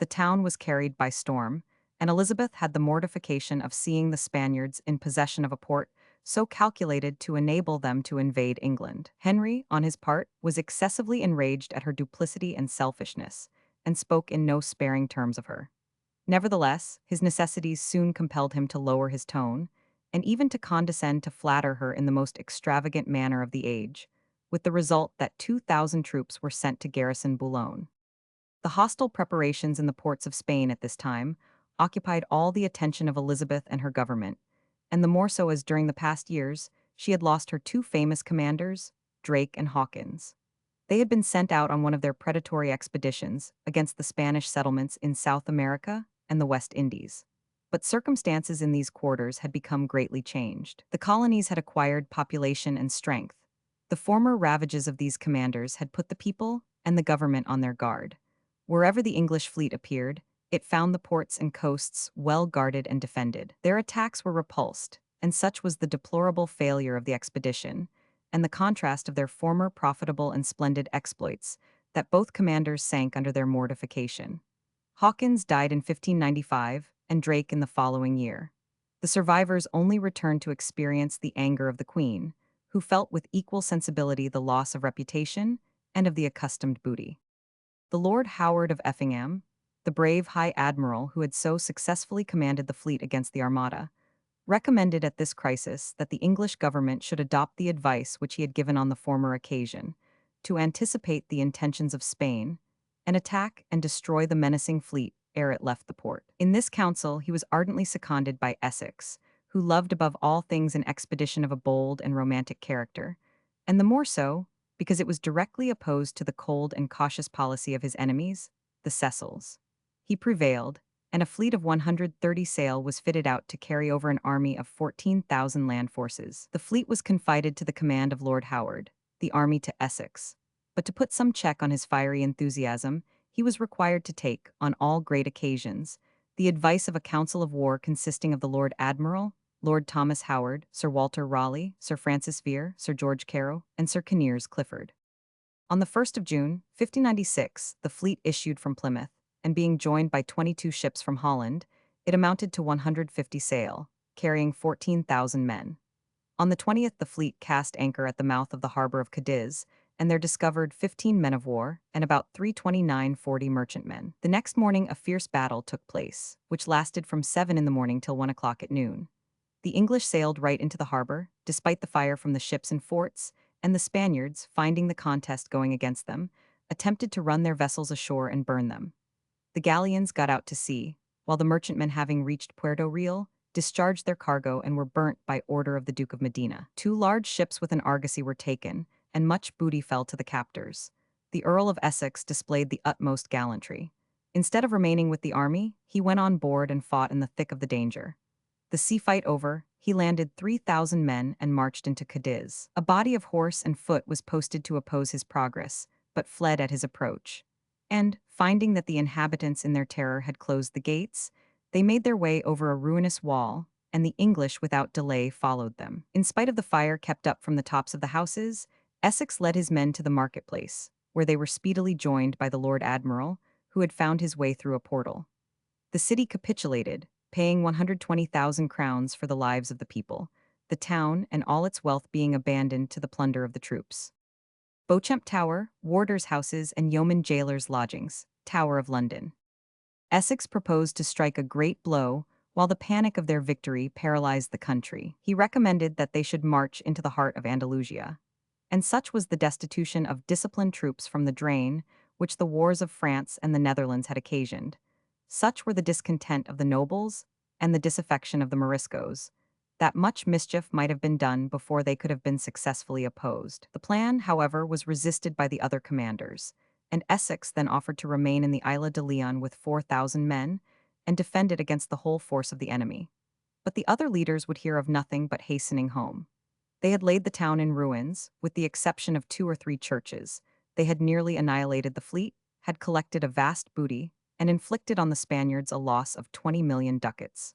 Speaker 1: the town was carried by storm, and Elizabeth had the mortification of seeing the Spaniards in possession of a port so calculated to enable them to invade England. Henry, on his part, was excessively enraged at her duplicity and selfishness, and spoke in no sparing terms of her. Nevertheless, his necessities soon compelled him to lower his tone, and even to condescend to flatter her in the most extravagant manner of the age, with the result that 2,000 troops were sent to garrison Boulogne. The hostile preparations in the ports of Spain at this time occupied all the attention of Elizabeth and her government, and the more so as during the past years she had lost her two famous commanders, Drake and Hawkins. They had been sent out on one of their predatory expeditions against the Spanish settlements in South America and the West Indies. But circumstances in these quarters had become greatly changed. The colonies had acquired population and strength. The former ravages of these commanders had put the people and the government on their guard. Wherever the English fleet appeared, it found the ports and coasts well guarded and defended. Their attacks were repulsed, and such was the deplorable failure of the expedition, and the contrast of their former profitable and splendid exploits, that both commanders sank under their mortification. Hawkins died in 1595, and Drake in the following year. The survivors only returned to experience the anger of the Queen, who felt with equal sensibility the loss of reputation and of the accustomed booty. The Lord Howard of Effingham, the brave High Admiral who had so successfully commanded the fleet against the Armada, recommended at this crisis that the English government should adopt the advice which he had given on the former occasion, to anticipate the intentions of Spain, and attack and destroy the menacing fleet ere it left the port. In this council he was ardently seconded by Essex, who loved above all things an expedition of a bold and romantic character, and the more so, because it was directly opposed to the cold and cautious policy of his enemies, the Cecils. He prevailed, and a fleet of 130 sail was fitted out to carry over an army of 14,000 land forces. The fleet was confided to the command of Lord Howard, the army to Essex. But to put some check on his fiery enthusiasm, he was required to take, on all great occasions, the advice of a council of war consisting of the Lord Admiral, Lord Thomas Howard, Sir Walter Raleigh, Sir Francis Vere, Sir George Carew, and Sir Coniers Clifford. On the 1st of June, 1596, the fleet issued from Plymouth, and being joined by 22 ships from Holland, it amounted to 150 sail, carrying 14,000 men. On the 20th the fleet cast anchor at the mouth of the harbor of Cadiz, and there discovered 15 men of war and about 329 merchantmen. The next morning a fierce battle took place, which lasted from 7 in the morning till 1 o'clock at noon. The English sailed right into the harbor, despite the fire from the ships and forts, and the Spaniards, finding the contest going against them, attempted to run their vessels ashore and burn them. The galleons got out to sea, while the merchantmen, having reached Puerto Real, discharged their cargo and were burnt by order of the Duke of Medina. Two large ships with an argosy were taken, and much booty fell to the captors. The Earl of Essex displayed the utmost gallantry. Instead of remaining with the army, he went on board and fought in the thick of the danger. The sea fight over, he landed 3,000 men and marched into Cadiz. A body of horse and foot was posted to oppose his progress, but fled at his approach. And, finding that the inhabitants in their terror had closed the gates, they made their way over a ruinous wall, and the English without delay followed them. In spite of the fire kept up from the tops of the houses, Essex led his men to the marketplace, where they were speedily joined by the Lord Admiral, who had found his way through a portal. The city capitulated, paying 120,000 crowns for the lives of the people, the town and all its wealth being abandoned to the plunder of the troops. Beauchamp Tower, warders' houses, and yeoman jailers' lodgings, Tower of London. Essex proposed to strike a great blow, while the panic of their victory paralyzed the country. He recommended that they should march into the heart of Andalusia. And such was the destitution of disciplined troops from the drain, which the wars of France and the Netherlands had occasioned. Such were the discontent of the nobles and the disaffection of the Moriscos, that much mischief might have been done before they could have been successfully opposed. The plan, however, was resisted by the other commanders, and Essex then offered to remain in the Isla de Leon with 4,000 men and defend it against the whole force of the enemy. But the other leaders would hear of nothing but hastening home. They had laid the town in ruins, with the exception of 2 or 3 churches. They had nearly annihilated the fleet, had collected a vast booty, and inflicted on the Spaniards a loss of 20 million ducats.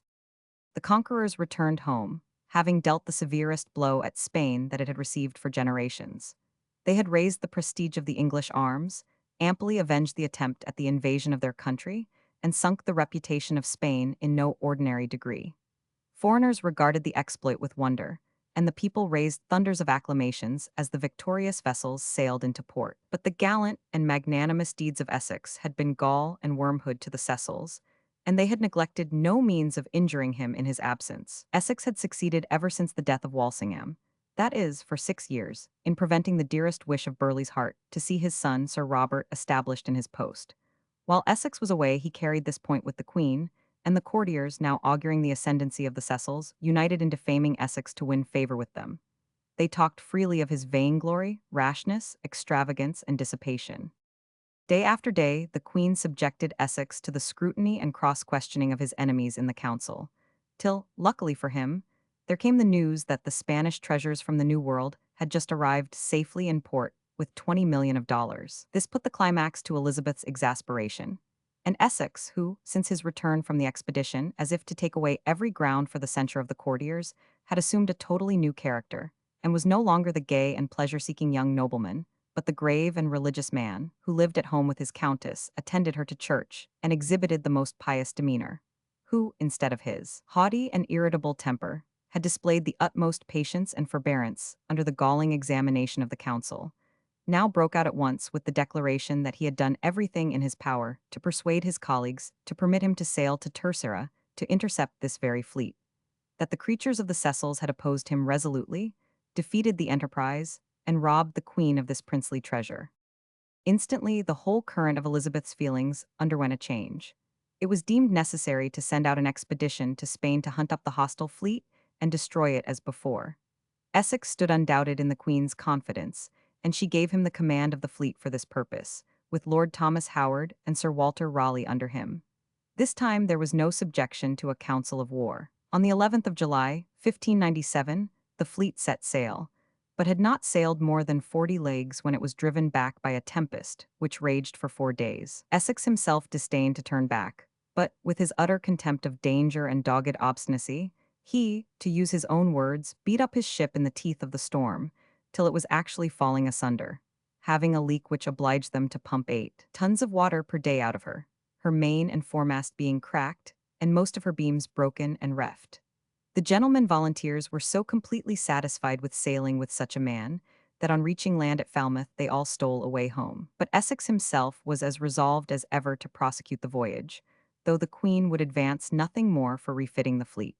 Speaker 1: The conquerors returned home, having dealt the severest blow at Spain that it had received for generations. They had raised the prestige of the English arms, amply avenged the attempt at the invasion of their country, and sunk the reputation of Spain in no ordinary degree. Foreigners regarded the exploit with wonder, and the people raised thunders of acclamations as the victorious vessels sailed into port. But the gallant and magnanimous deeds of Essex had been gall and wormwood to the Cecils, and they had neglected no means of injuring him in his absence. Essex had succeeded ever since the death of Walsingham, that is, for 6 years, in preventing the dearest wish of Burleigh's heart to see his son, Sir Robert, established in his post. While Essex was away, he carried this point with the Queen, and the courtiers, now auguring the ascendancy of the Cecils, united in defaming Essex to win favor with them. They talked freely of his vainglory, rashness, extravagance, and dissipation. Day after day, the Queen subjected Essex to the scrutiny and cross-questioning of his enemies in the council, till, luckily for him, there came the news that the Spanish treasures from the New World had just arrived safely in port with 20 million of dollars. This put the climax to Elizabeth's exasperation. And Essex, who, since his return from the expedition, as if to take away every ground for the censure of the courtiers, had assumed a totally new character, and was no longer the gay and pleasure-seeking young nobleman, but the grave and religious man, who lived at home with his countess, attended her to church, and exhibited the most pious demeanor, who, instead of his haughty and irritable temper, had displayed the utmost patience and forbearance under the galling examination of the council, now broke out at once with the declaration that he had done everything in his power to persuade his colleagues to permit him to sail to Terceira to intercept this very fleet, that the creatures of the Cecils had opposed him resolutely, defeated the enterprise, and robbed the Queen of this princely treasure. Instantly, the whole current of Elizabeth's feelings underwent a change. It was deemed necessary to send out an expedition to Spain to hunt up the hostile fleet and destroy it as before. Essex stood undoubted in the Queen's confidence, and she gave him the command of the fleet for this purpose, with Lord Thomas Howard and Sir Walter Raleigh under him. This time there was no subjection to a council of war. On the 11th of July, 1597, the fleet set sail, but had not sailed more than 40 leagues when it was driven back by a tempest, which raged for 4 days. Essex himself disdained to turn back, but, with his utter contempt of danger and dogged obstinacy, he, to use his own words, beat up his ship in the teeth of the storm, till it was actually falling asunder, having a leak which obliged them to pump 8 tons of water per day out of her, her main and foremast being cracked, and most of her beams broken and reft. The gentlemen volunteers were so completely satisfied with sailing with such a man, that on reaching land at Falmouth they all stole away home. But Essex himself was as resolved as ever to prosecute the voyage, though the Queen would advance nothing more for refitting the fleet.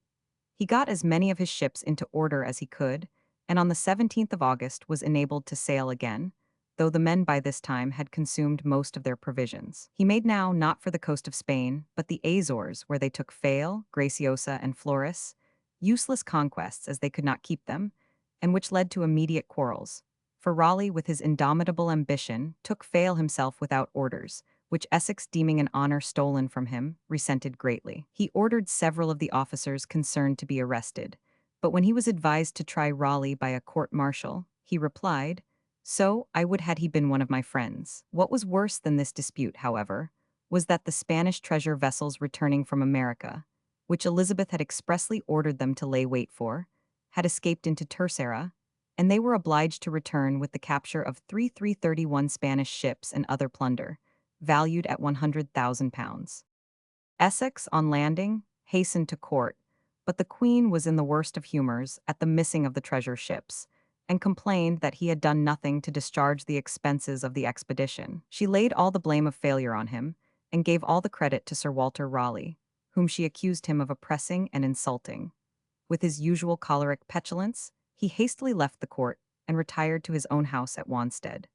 Speaker 1: He got as many of his ships into order as he could, and on the 17th of August was enabled to sail again, though the men by this time had consumed most of their provisions. He made now not for the coast of Spain, but the Azores, where they took Fayal, Graciosa, and Flores, useless conquests as they could not keep them, and which led to immediate quarrels. For Raleigh, with his indomitable ambition, took Fayal himself without orders, which Essex, deeming an honor stolen from him, resented greatly. He ordered several of the officers concerned to be arrested, but when he was advised to try Raleigh by a court-martial, he replied, "So I would had he been one of my friends." What was worse than this dispute, however, was that the Spanish treasure vessels returning from America, which Elizabeth had expressly ordered them to lay wait for, had escaped into Terceira, and they were obliged to return with the capture of 331 Spanish ships and other plunder, valued at £100,000. Essex, on landing, hastened to court, but the Queen was in the worst of humors at the missing of the treasure ships, and complained that he had done nothing to discharge the expenses of the expedition. She laid all the blame of failure on him, and gave all the credit to Sir Walter Raleigh, whom she accused him of oppressing and insulting. With his usual choleric petulance, he hastily left the court and retired to his own house at Wanstead.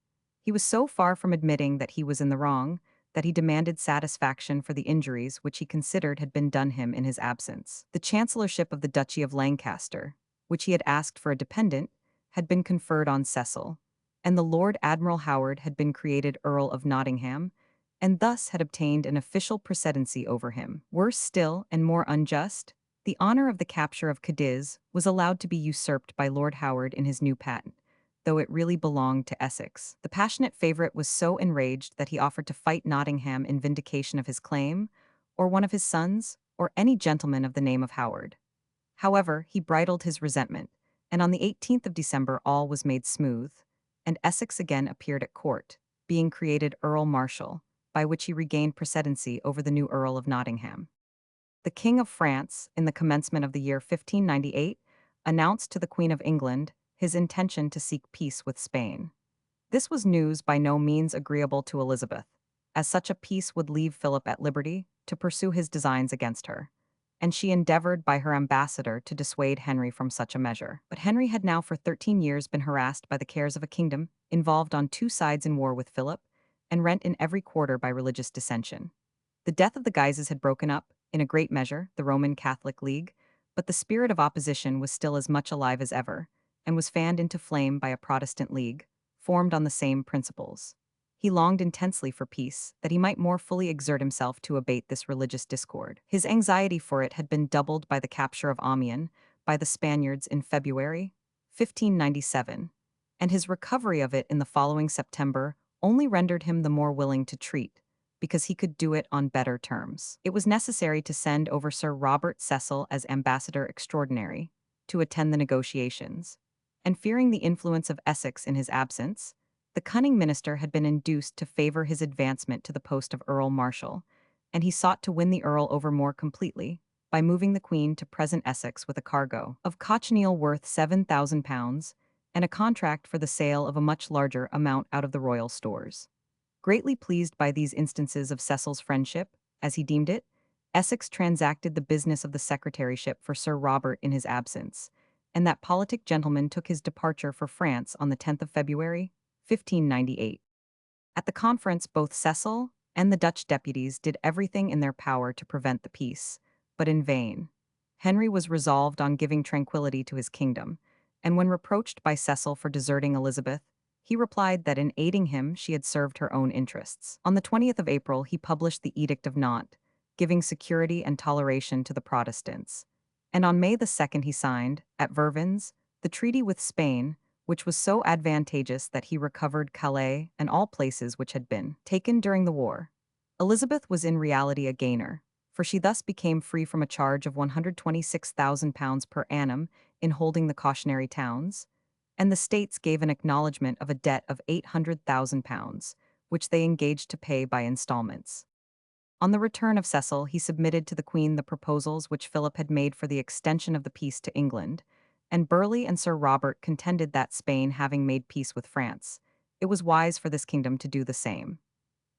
Speaker 1: He was so far from admitting that he was in the wrong that he demanded satisfaction for the injuries which he considered had been done him in his absence. The chancellorship of the Duchy of Lancaster, which he had asked for a dependent, had been conferred on Cassell, and the Lord Admiral Howard had been created Earl of Nottingham, and thus had obtained an official precedency over him. Worse still, and more unjust, the honor of the capture of Cadiz was allowed to be usurped by Lord Howard in his new patent, though it really belonged to Essex. The passionate favourite was so enraged that he offered to fight Nottingham in vindication of his claim, or one of his sons, or any gentleman of the name of Howard. However, he bridled his resentment, and on the 18th of December all was made smooth, and Essex again appeared at court, being created Earl Marshal, by which he regained precedency over the new Earl of Nottingham. The King of France, in the commencement of the year 1598, announced to the Queen of England his intention to seek peace with Spain. This was news by no means agreeable to Elizabeth, as such a peace would leave Philip at liberty to pursue his designs against her, and she endeavored by her ambassador to dissuade Henry from such a measure. But Henry had now for 13 years been harassed by the cares of a kingdom, involved on two sides in war with Philip, and rent in every quarter by religious dissension. The death of the Guises had broken up, in a great measure, the Roman Catholic League, but the spirit of opposition was still as much alive as ever, and was fanned into flame by a Protestant League, formed on the same principles. He longed intensely for peace, that he might more fully exert himself to abate this religious discord. His anxiety for it had been doubled by the capture of Amiens by the Spaniards in February 1597, and his recovery of it in the following September only rendered him the more willing to treat, because he could do it on better terms. It was necessary to send over Sir Robert Cecil as ambassador extraordinary to attend the negotiations, and fearing the influence of Essex in his absence, the cunning minister had been induced to favor his advancement to the post of Earl Marshal, and he sought to win the Earl over more completely by moving the Queen to present Essex with a cargo of cochineal worth £7,000 and a contract for the sale of a much larger amount out of the royal stores. Greatly pleased by these instances of Cecil's friendship, as he deemed it, Essex transacted the business of the secretaryship for Sir Robert in his absence, and that politic gentleman took his departure for France on the 10th of February, 1598. At the conference, both Cecil and the Dutch deputies did everything in their power to prevent the peace, but in vain. Henry was resolved on giving tranquillity to his kingdom, and when reproached by Cecil for deserting Elizabeth, he replied that in aiding him she had served her own interests. On the 20th of April he published the Edict of Nantes, giving security and toleration to the Protestants, and on May the 2nd he signed, at Vervins, the treaty with Spain, which was so advantageous that he recovered Calais and all places which had been taken during the war. Elizabeth was in reality a gainer, for she thus became free from a charge of £126,000 per annum in holding the cautionary towns, and the states gave an acknowledgment of a debt of £800,000, which they engaged to pay by installments. On the return of Cecil, he submitted to the Queen the proposals which Philip had made for the extension of the peace to England, and Burleigh and Sir Robert contended that Spain having made peace with France, it was wise for this kingdom to do the same.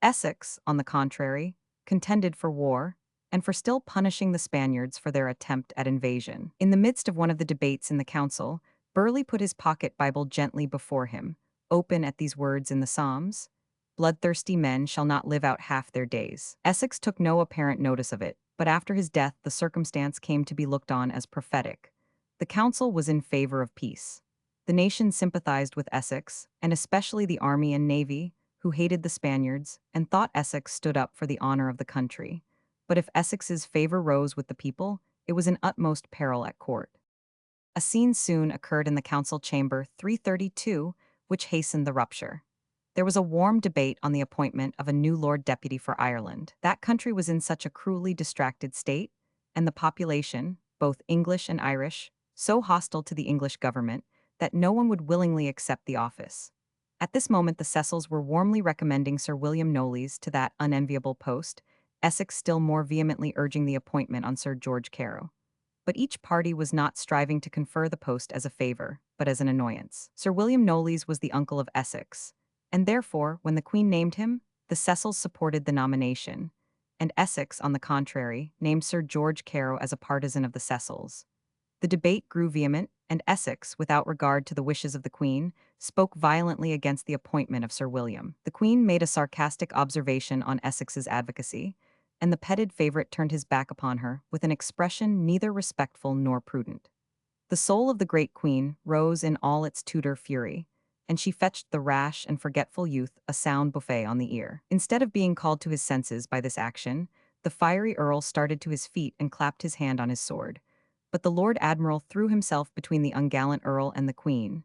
Speaker 1: Essex, on the contrary, contended for war, and for still punishing the Spaniards for their attempt at invasion. In the midst of one of the debates in the council, Burleigh put his pocket Bible gently before him, open at these words in the Psalms, "Bloodthirsty men shall not live out half their days." Essex took no apparent notice of it, but after his death the circumstance came to be looked on as prophetic. The council was in favor of peace. The nation sympathized with Essex, and especially the army and navy, who hated the Spaniards and thought Essex stood up for the honor of the country. But if Essex's favor rose with the people, it was in utmost peril at court. A scene soon occurred in the council chamber 332, which hastened the rupture. There was a warm debate on the appointment of a new Lord Deputy for Ireland. That country was in such a cruelly distracted state, and the population, both English and Irish, so hostile to the English government, that no one would willingly accept the office. At this moment the Cecils were warmly recommending Sir William Knollys to that unenviable post, Essex still more vehemently urging the appointment on Sir George Carew. But each party was not striving to confer the post as a favor, but as an annoyance. Sir William Knollys was the uncle of Essex, and therefore, when the Queen named him, the Cecils supported the nomination, and Essex, on the contrary, named Sir George Carew as a partisan of the Cecils. The debate grew vehement, and Essex, without regard to the wishes of the Queen, spoke violently against the appointment of Sir William. The Queen made a sarcastic observation on Essex's advocacy, and the petted favourite turned his back upon her with an expression neither respectful nor prudent. The soul of the great Queen rose in all its Tudor fury, and she fetched the rash and forgetful youth a sound buffet on the ear. Instead of being called to his senses by this action, the fiery Earl started to his feet and clapped his hand on his sword. But the Lord Admiral threw himself between the ungallant Earl and the Queen,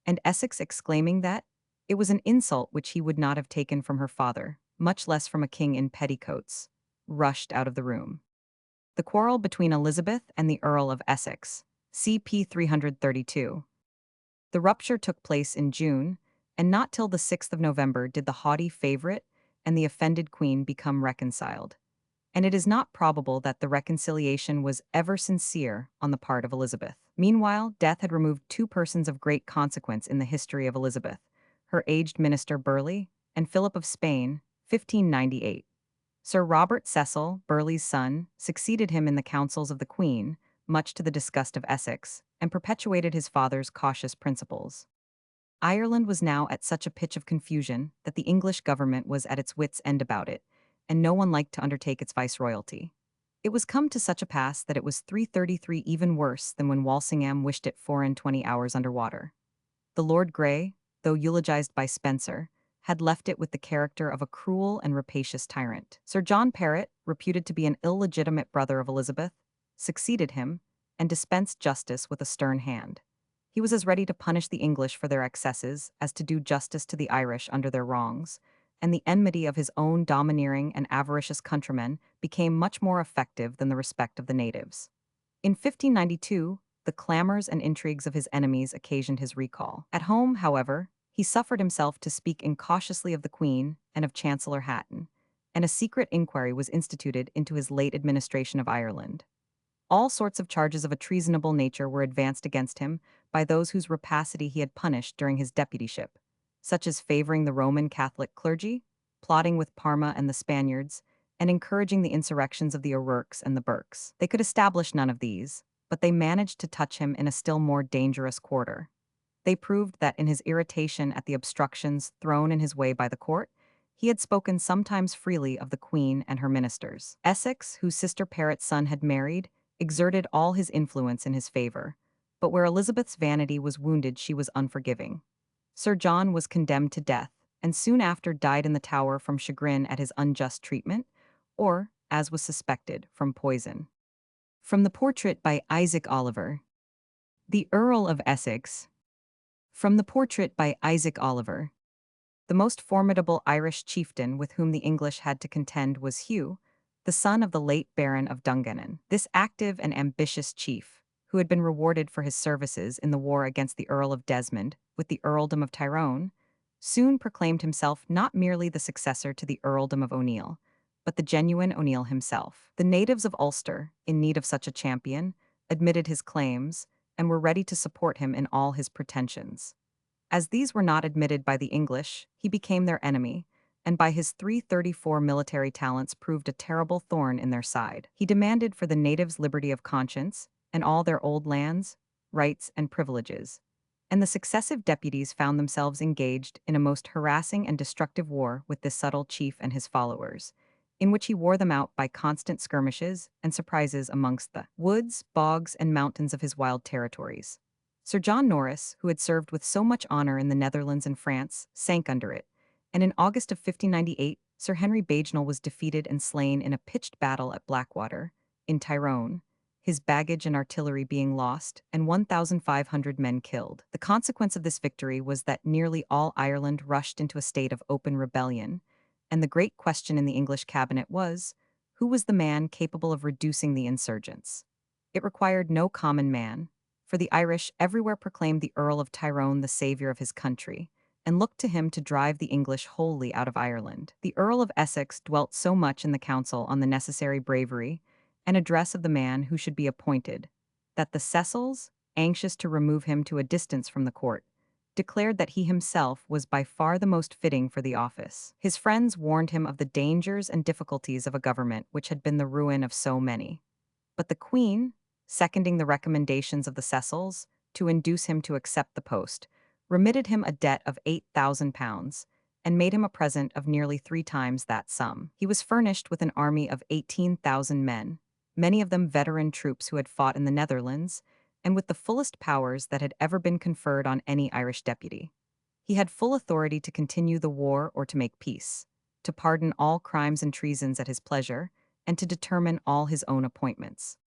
Speaker 1: and Essex exclaiming that it was an insult which he would not have taken from her father, much less from a king in petticoats, rushed out of the room. The quarrel between Elizabeth and the Earl of Essex, CP 332. The rupture took place in June, and not till the 6th of November did the haughty favourite and the offended Queen become reconciled. And it is not probable that the reconciliation was ever sincere on the part of Elizabeth. Meanwhile, death had removed two persons of great consequence in the history of Elizabeth, her aged minister Burleigh, and Philip of Spain, 1598. Sir Robert Cecil, Burleigh's son, succeeded him in the councils of the Queen, much to the disgust of Essex, and perpetuated his father's cautious principles. Ireland was now at such a pitch of confusion that the English government was at its wits' end about it, and no one liked to undertake its viceroyalty. It was come to such a pass that it was 333 even worse than when Walsingham wished it 24 hours under water. The Lord Grey, though eulogized by Spenser, had left it with the character of a cruel and rapacious tyrant. Sir John Perrot, reputed to be an illegitimate brother of Elizabeth, succeeded him, and dispensed justice with a stern hand. He was as ready to punish the English for their excesses as to do justice to the Irish under their wrongs, and the enmity of his own domineering and avaricious countrymen became much more effective than the respect of the natives. In 1592, the clamors and intrigues of his enemies occasioned his recall. At home, however, he suffered himself to speak incautiously of the Queen and of Chancellor Hatton, and a secret inquiry was instituted into his late administration of Ireland. All sorts of charges of a treasonable nature were advanced against him by those whose rapacity he had punished during his deputyship, such as favoring the Roman Catholic clergy, plotting with Parma and the Spaniards, and encouraging the insurrections of the O'Rourkes and the Burkes. They could establish none of these, but they managed to touch him in a still more dangerous quarter. They proved that in his irritation at the obstructions thrown in his way by the court, he had spoken sometimes freely of the Queen and her ministers. Essex, whose sister Perrot's son had married, exerted all his influence in his favor, but where Elizabeth's vanity was wounded she was unforgiving. Sir John was condemned to death, and soon after died in the Tower from chagrin at his unjust treatment, or, as was suspected, from poison. From the portrait by Isaac Oliver. The Earl of Essex. From the portrait by Isaac Oliver. The most formidable Irish chieftain with whom the English had to contend was Hugh, the son of the late Baron of Dungannon. This active and ambitious chief, who had been rewarded for his services in the war against the Earl of Desmond with the earldom of Tyrone, soon proclaimed himself not merely the successor to the earldom of O'Neill, but the genuine O'Neill himself. The natives of Ulster, in need of such a champion, admitted his claims and were ready to support him in all his pretensions. As these were not admitted by the English, he became their enemy, and by his 334 military talents proved a terrible thorn in their side. He demanded for the natives liberty of conscience, and all their old lands, rights, and privileges, and the successive deputies found themselves engaged in a most harassing and destructive war with this subtle chief and his followers, in which he wore them out by constant skirmishes and surprises amongst the woods, bogs, and mountains of his wild territories. Sir John Norris, who had served with so much honor in the Netherlands and France, sank under it, and in August of 1598, Sir Henry Bagenal was defeated and slain in a pitched battle at Blackwater, in Tyrone, his baggage and artillery being lost, and 1,500 men killed. The consequence of this victory was that nearly all Ireland rushed into a state of open rebellion, and the great question in the English cabinet was, who was the man capable of reducing the insurgents? It required no common man, for the Irish everywhere proclaimed the Earl of Tyrone the savior of his country, and looked to him to drive the English wholly out of Ireland. The Earl of Essex dwelt so much in the council on the necessary bravery and address of the man who should be appointed, that the Cassels, anxious to remove him to a distance from the court, declared that he himself was by far the most fitting for the office. His friends warned him of the dangers and difficulties of a government which had been the ruin of so many. But the Queen, seconding the recommendations of the Cassels to induce him to accept the post, remitted him a debt of £8,000 and made him a present of nearly 3 times that sum. He was furnished with an army of 18,000 men, many of them veteran troops who had fought in the Netherlands, and with the fullest powers that had ever been conferred on any Irish deputy. He had full authority to continue the war or to make peace, to pardon all crimes and treasons at his pleasure, and to determine all his own appointments.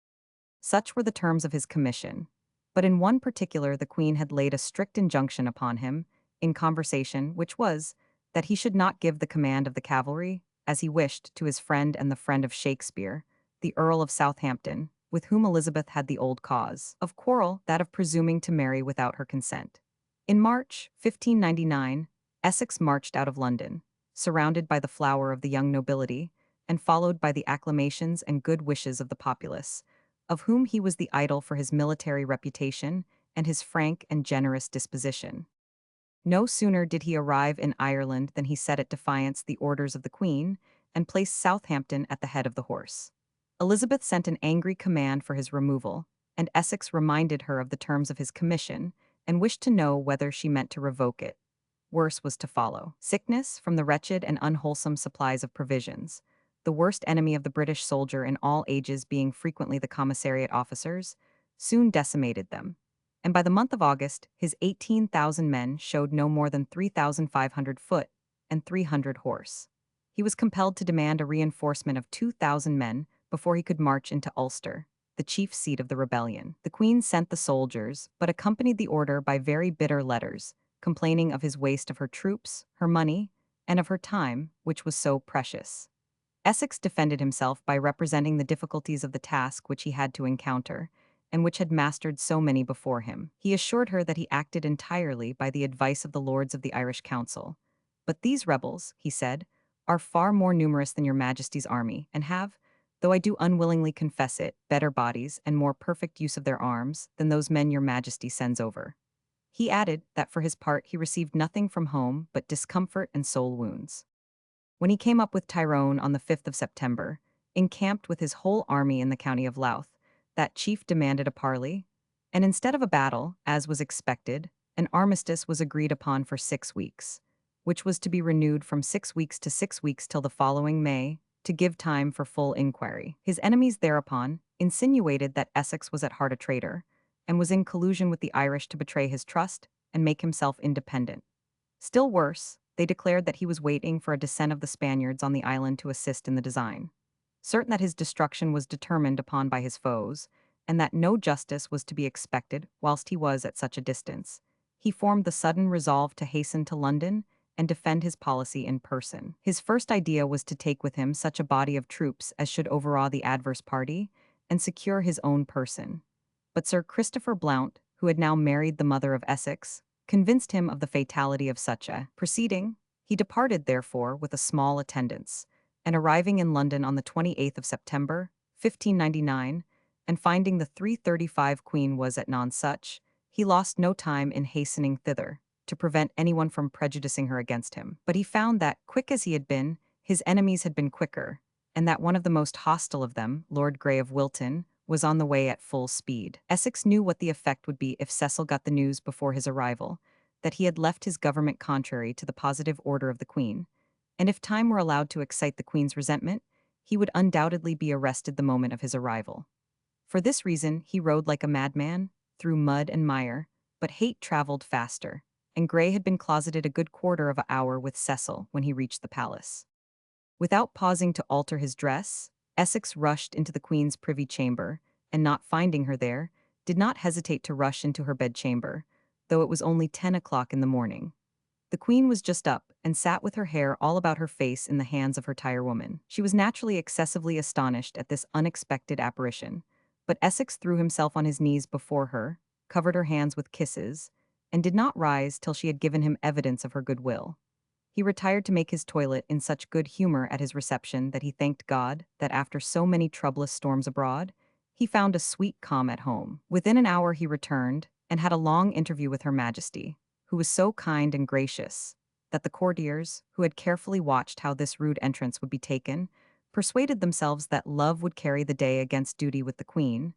Speaker 1: Such were the terms of his commission, but in one particular the Queen had laid a strict injunction upon him, in conversation, which was, that he should not give the command of the cavalry, as he wished, to his friend and the friend of Shakespeare, the Earl of Southampton, with whom Elizabeth had the old cause of quarrel, that of presuming to marry without her consent. In March 1599, Essex marched out of London, surrounded by the flower of the young nobility, and followed by the acclamations and good wishes of the populace, of whom he was the idol for his military reputation and his frank and generous disposition. No sooner did he arrive in Ireland than he set at defiance the orders of the Queen, and placed Southampton at the head of the horse. Elizabeth sent an angry command for his removal, and Essex reminded her of the terms of his commission, and wished to know whether she meant to revoke it. Worse was to follow. Sickness, from the wretched and unwholesome supplies of provisions, the worst enemy of the British soldier in all ages being frequently the commissariat officers, soon decimated them, and by the month of August his 18,000 men showed no more than 3,500 foot and 300 horse. He was compelled to demand a reinforcement of 2,000 men before he could march into Ulster, the chief seat of the rebellion. The Queen sent the soldiers, but accompanied the order by very bitter letters, complaining of his waste of her troops, her money, and of her time, which was so precious. Essex defended himself by representing the difficulties of the task which he had to encounter, and which had mastered so many before him. He assured her that he acted entirely by the advice of the lords of the Irish Council. But these rebels, he said, are far more numerous than your Majesty's army, and have, though I do unwillingly confess it, better bodies and more perfect use of their arms than those men your Majesty sends over. He added that for his part he received nothing from home but discomfort and soul wounds. When he came up with Tyrone on the 5th of September, encamped with his whole army in the county of Louth, that chief demanded a parley, and instead of a battle, as was expected, an armistice was agreed upon for 6 weeks, which was to be renewed from 6 weeks to 6 weeks till the following May, to give time for full inquiry. His enemies thereupon insinuated that Essex was at heart a traitor, and was in collusion with the Irish to betray his trust and make himself independent. Still worse, they declared that he was waiting for a descent of the Spaniards on the island to assist in the design. Certain that his destruction was determined upon by his foes, and that no justice was to be expected whilst he was at such a distance, he formed the sudden resolve to hasten to London and defend his policy in person. His first idea was to take with him such a body of troops as should overawe the adverse party and secure his own person. But Sir Christopher Blount, who had now married the mother of Essex, convinced him of the fatality of such a proceeding. He departed, therefore, with a small attendance, and arriving in London on the 28th of September, 1599, and finding the 335 Queen was at Nonsuch, he lost no time in hastening thither, to prevent anyone from prejudicing her against him. But he found that, quick as he had been, his enemies had been quicker, and that one of the most hostile of them, Lord Grey of Wilton, was on the way at full speed. Essex knew what the effect would be if Cecil got the news before his arrival, that he had left his government contrary to the positive order of the Queen, and if time were allowed to excite the Queen's resentment, he would undoubtedly be arrested the moment of his arrival. For this reason, he rode like a madman, through mud and mire, but hate traveled faster, and Grey had been closeted a good quarter of an hour with Cecil when he reached the palace. Without pausing to alter his dress, Essex rushed into the Queen's privy chamber, and not finding her there, did not hesitate to rush into her bedchamber, though it was only 10 o'clock in the morning. The Queen was just up, and sat with her hair all about her face in the hands of her tirewoman. She was naturally excessively astonished at this unexpected apparition, but Essex threw himself on his knees before her, covered her hands with kisses, and did not rise till she had given him evidence of her goodwill. He retired to make his toilet in such good humor at his reception that he thanked God that after so many troublous storms abroad, he found a sweet calm at home. Within an hour he returned, and had a long interview with Her Majesty, who was so kind and gracious that the courtiers, who had carefully watched how this rude entrance would be taken, persuaded themselves that love would carry the day against duty with the Queen,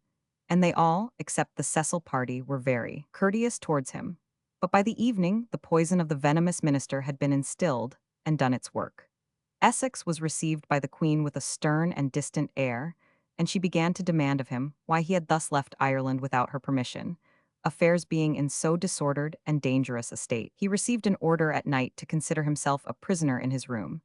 Speaker 1: and they all, except the Cecil party, were very courteous towards him. But by the evening, the poison of the venomous minister had been instilled and done its work. Essex was received by the Queen with a stern and distant air, and she began to demand of him why he had thus left Ireland without her permission, affairs being in so disordered and dangerous a state. He received an order at night to consider himself a prisoner in his room,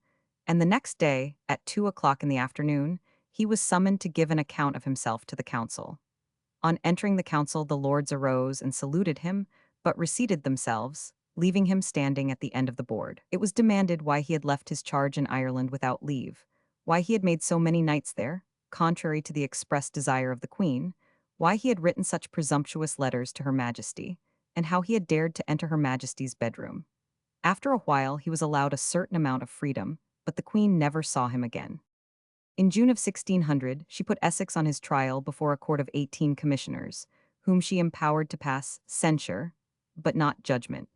Speaker 1: and the next day, at 2 o'clock in the afternoon, he was summoned to give an account of himself to the council. On entering the council, the lords arose and saluted him, but reseated themselves, leaving him standing at the end of the board. It was demanded why he had left his charge in Ireland without leave, why he had made so many knights there, contrary to the express desire of the Queen, why he had written such presumptuous letters to Her Majesty, and how he had dared to enter Her Majesty's bedroom. After a while, he was allowed a certain amount of freedom, but the Queen never saw him again. In June of 1600, she put Essex on his trial before a court of 18 commissioners, whom she empowered to pass censure, but not judgment.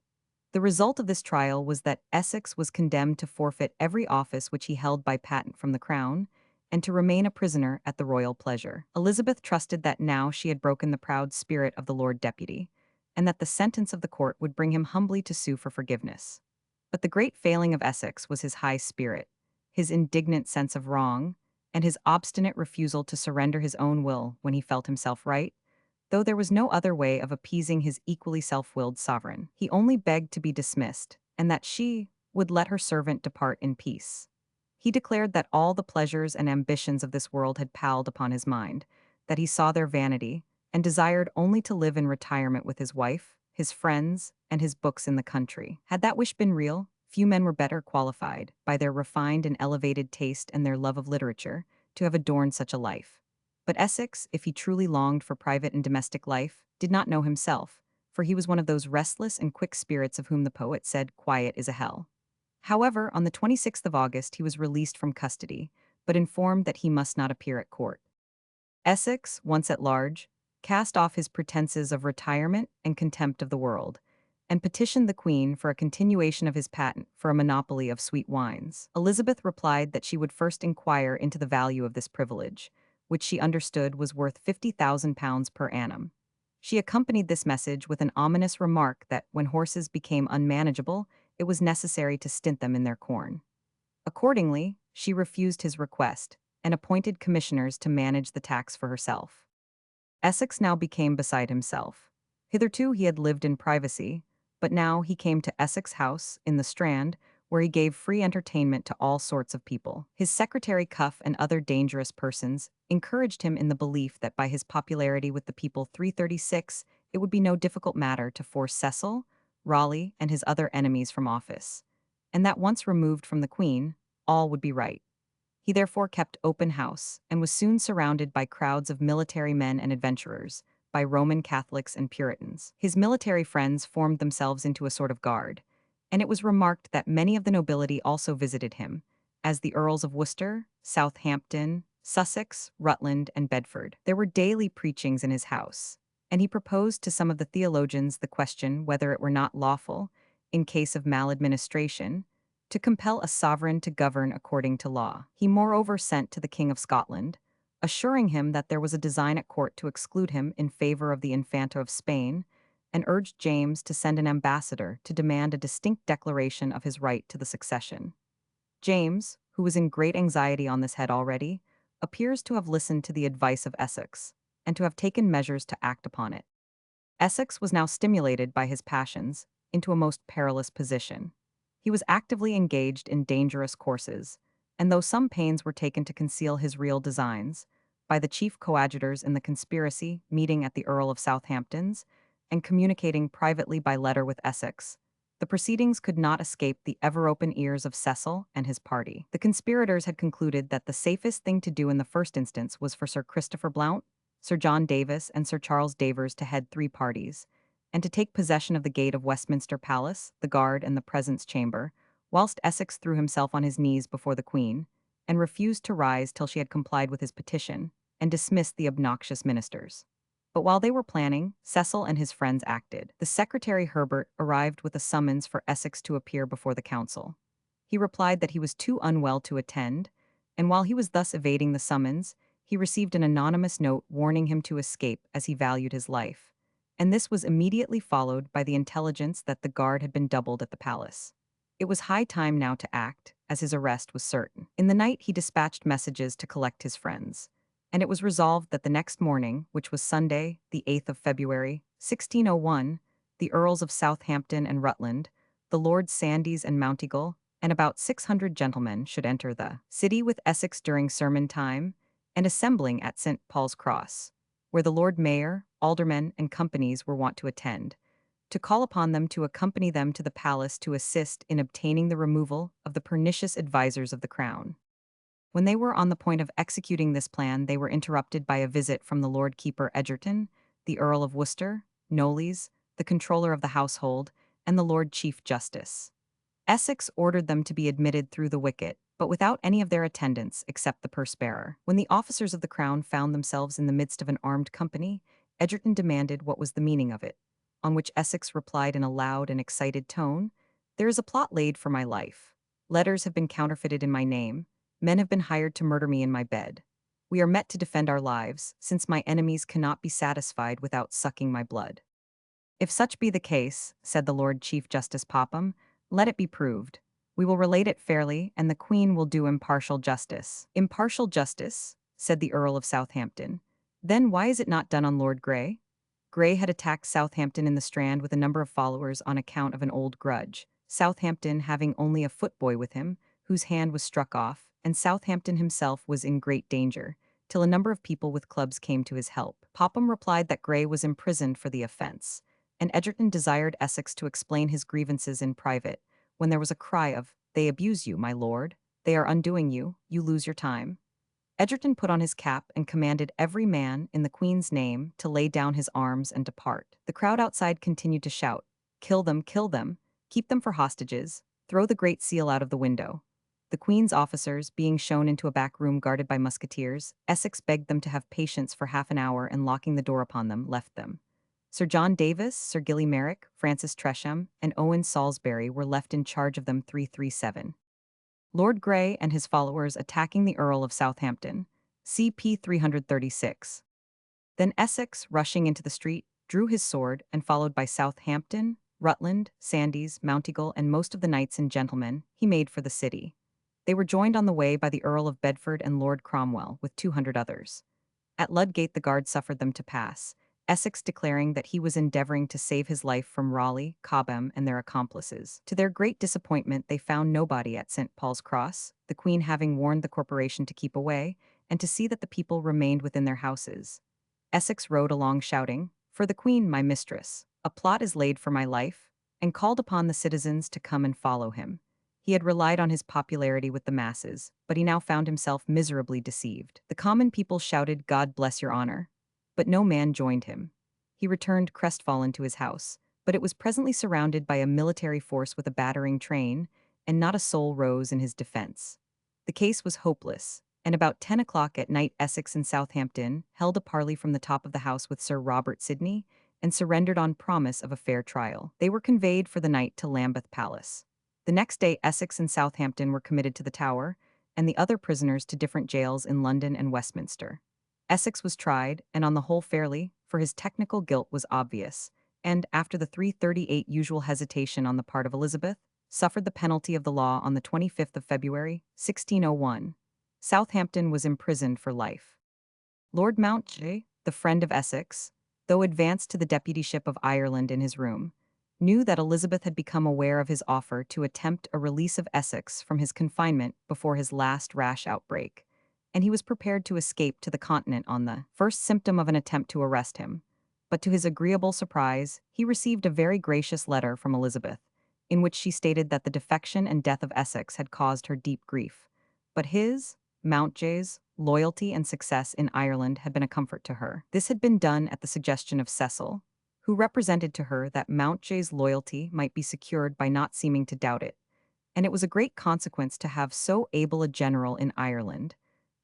Speaker 1: The result of this trial was that Essex was condemned to forfeit every office which he held by patent from the Crown, and to remain a prisoner at the royal pleasure. Elizabeth trusted that now she had broken the proud spirit of the Lord Deputy, and that the sentence of the court would bring him humbly to sue for forgiveness. But the great failing of Essex was his high spirit, his indignant sense of wrong, and his obstinate refusal to surrender his own will when he felt himself right, though there was no other way of appeasing his equally self-willed sovereign. He only begged to be dismissed, and that she would let her servant depart in peace. He declared that all the pleasures and ambitions of this world had palled upon his mind, that he saw their vanity, and desired only to live in retirement with his wife, his friends, and his books in the country. Had that wish been real, few men were better qualified, by their refined and elevated taste and their love of literature, to have adorned such a life. But Essex, if he truly longed for private and domestic life, did not know himself, for he was one of those restless and quick spirits of whom the poet said, "Quiet is a hell." However, on the 26th of August he was released from custody, but informed that he must not appear at court. Essex, once at large, cast off his pretenses of retirement and contempt of the world, and petitioned the Queen for a continuation of his patent for a monopoly of sweet wines. Elizabeth replied that she would first inquire into the value of this privilege, which she understood was worth £50,000 per annum. She accompanied this message with an ominous remark that when horses became unmanageable, it was necessary to stint them in their corn. Accordingly, she refused his request, and appointed commissioners to manage the tax for herself. Essex now became beside himself. Hitherto he had lived in privacy, but now he came to Essex House, in the Strand, where he gave free entertainment to all sorts of people. His secretary Cuff and other dangerous persons encouraged him in the belief that by his popularity with the people 336, it would be no difficult matter to force Cecil, Raleigh, and his other enemies from office, and that once removed from the Queen, all would be right. He therefore kept open house, and was soon surrounded by crowds of military men and adventurers, by Roman Catholics and Puritans. His military friends formed themselves into a sort of guard, and it was remarked that many of the nobility also visited him, as the Earls of Worcester, Southampton, Sussex, Rutland, and Bedford. There were daily preachings in his house, and he proposed to some of the theologians the question whether it were not lawful, in case of maladministration, to compel a sovereign to govern according to law. He moreover sent to the King of Scotland assuring him that there was a design at court to exclude him in favor of the Infanta of Spain, and urged James to send an ambassador to demand a distinct declaration of his right to the succession. James, who was in great anxiety on this head already, appears to have listened to the advice of Essex, and to have taken measures to act upon it. Essex was now stimulated by his passions into a most perilous position. He was actively engaged in dangerous courses, and though some pains were taken to conceal his real designs, by the chief coadjutors in the conspiracy meeting at the Earl of Southampton's, and communicating privately by letter with Essex, the proceedings could not escape the ever-open ears of Cecil and his party. The conspirators had concluded that the safest thing to do in the first instance was for Sir Christopher Blount, Sir John Davis, and Sir Charles Davers to head three parties, and to take possession of the gate of Westminster Palace, the guard, and the presence chamber, whilst Essex threw himself on his knees before the Queen, and refused to rise till she had complied with his petition, and dismissed the obnoxious ministers. But while they were planning, Cecil and his friends acted. The Secretary Herbert arrived with a summons for Essex to appear before the council. He replied that he was too unwell to attend, and while he was thus evading the summons, he received an anonymous note warning him to escape as he valued his life. And this was immediately followed by the intelligence that the guard had been doubled at the palace. It was high time now to act, as his arrest was certain. In the night he dispatched messages to collect his friends, and it was resolved that the next morning, which was Sunday, the 8th of February, 1601, the Earls of Southampton and Rutland, the Lords Sandys and Mounteagle, and about 600 gentlemen should enter the city with Essex during sermon time, and assembling at St. Paul's Cross, where the Lord Mayor, aldermen, and companies were wont to attend, to call upon them to accompany them to the palace to assist in obtaining the removal of the pernicious advisers of the crown. When they were on the point of executing this plan, they were interrupted by a visit from the Lord Keeper Egerton, the Earl of Worcester, Knollys, the Controller of the Household, and the Lord Chief Justice. Essex ordered them to be admitted through the wicket, but without any of their attendants except the purse-bearer. When the officers of the crown found themselves in the midst of an armed company, Egerton demanded what was the meaning of it, on which Essex replied in a loud and excited tone, "There is a plot laid for my life. Letters have been counterfeited in my name. Men have been hired to murder me in my bed. We are met to defend our lives, since my enemies cannot be satisfied without sucking my blood." "If such be the case," said the Lord Chief Justice Popham, "let it be proved. We will relate it fairly, and the Queen will do impartial justice." "Impartial justice?" said the Earl of Southampton. "Then why is it not done on Lord Grey?" Grey had attacked Southampton in the Strand with a number of followers on account of an old grudge, Southampton having only a footboy with him, whose hand was struck off, and Southampton himself was in great danger, till a number of people with clubs came to his help. Popham replied that Grey was imprisoned for the offence, and Egerton desired Essex to explain his grievances in private, when there was a cry of, "They abuse you, my lord. They are undoing you. You lose your time." Egerton put on his cap and commanded every man, in the Queen's name, to lay down his arms and depart. The crowd outside continued to shout, "Kill them, keep them for hostages, throw the Great Seal out of the window." The Queen's officers, being shown into a back room guarded by musketeers, Essex begged them to have patience for half an hour, and locking the door upon them, left them. Sir John Davis, Sir Gilly Merrick, Francis Tresham, and Owen Salisbury were left in charge of them 337. Lord Grey and his followers attacking the Earl of Southampton, CP 336. Then Essex, rushing into the street, drew his sword, and followed by Southampton, Rutland, Sandys, Mounteagle, and most of the knights and gentlemen, he made for the city. They were joined on the way by the Earl of Bedford and Lord Cromwell, with 200 others. At Ludgate the guard suffered them to pass, Essex declaring that he was endeavoring to save his life from Raleigh, Cobham, and their accomplices. To their great disappointment, they found nobody at St. Paul's Cross, the Queen having warned the corporation to keep away, and to see that the people remained within their houses. Essex rode along shouting, "For the Queen, my mistress, a plot is laid for my life," and called upon the citizens to come and follow him. He had relied on his popularity with the masses, but he now found himself miserably deceived. The common people shouted, "God bless your honor," but no man joined him. He returned crestfallen to his house, but it was presently surrounded by a military force with a battering train, and not a soul rose in his defense. The case was hopeless, and about 10 o'clock at night Essex and Southampton held a parley from the top of the house with Sir Robert Sidney, and surrendered on promise of a fair trial. They were conveyed for the night to Lambeth Palace. The next day Essex and Southampton were committed to the Tower, and the other prisoners to different jails in London and Westminster. Essex was tried, and on the whole fairly, for his technical guilt was obvious, and, after the 338 usual hesitation on the part of Elizabeth, suffered the penalty of the law on the 25th of February, 1601. Southampton was imprisoned for life. Lord Mountjoy, the friend of Essex, though advanced to the deputyship of Ireland in his room, knew that Elizabeth had become aware of his offer to attempt a release of Essex from his confinement before his last rash outbreak, and he was prepared to escape to the Continent on the first symptom of an attempt to arrest him. But to his agreeable surprise, he received a very gracious letter from Elizabeth, in which she stated that the defection and death of Essex had caused her deep grief. But his, Mountjoy's, loyalty and success in Ireland had been a comfort to her. This had been done at the suggestion of Cassell, who represented to her that Mountjoy's loyalty might be secured by not seeming to doubt it, and it was a great consequence to have so able a general in Ireland,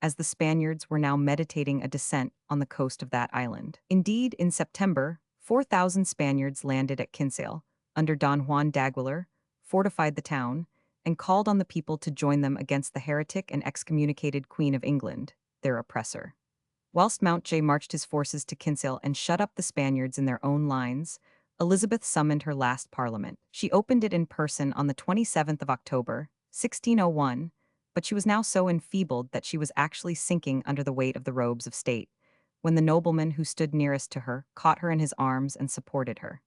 Speaker 1: as the Spaniards were now meditating a descent on the coast of that island. Indeed, in September, 4,000 Spaniards landed at Cassell, under Don Juan d'Aguilar, fortified the town, and called on the people to join them against the heretic and excommunicated Queen of England, their oppressor. Whilst Mountjoy marched his forces to Cassell and shut up the Spaniards in their own lines, Elizabeth summoned her last parliament. She opened it in person on the 27th of October, 1601, but she was now so enfeebled that she was actually sinking under the weight of the robes of state, when the nobleman who stood nearest to her caught her in his arms and supported her.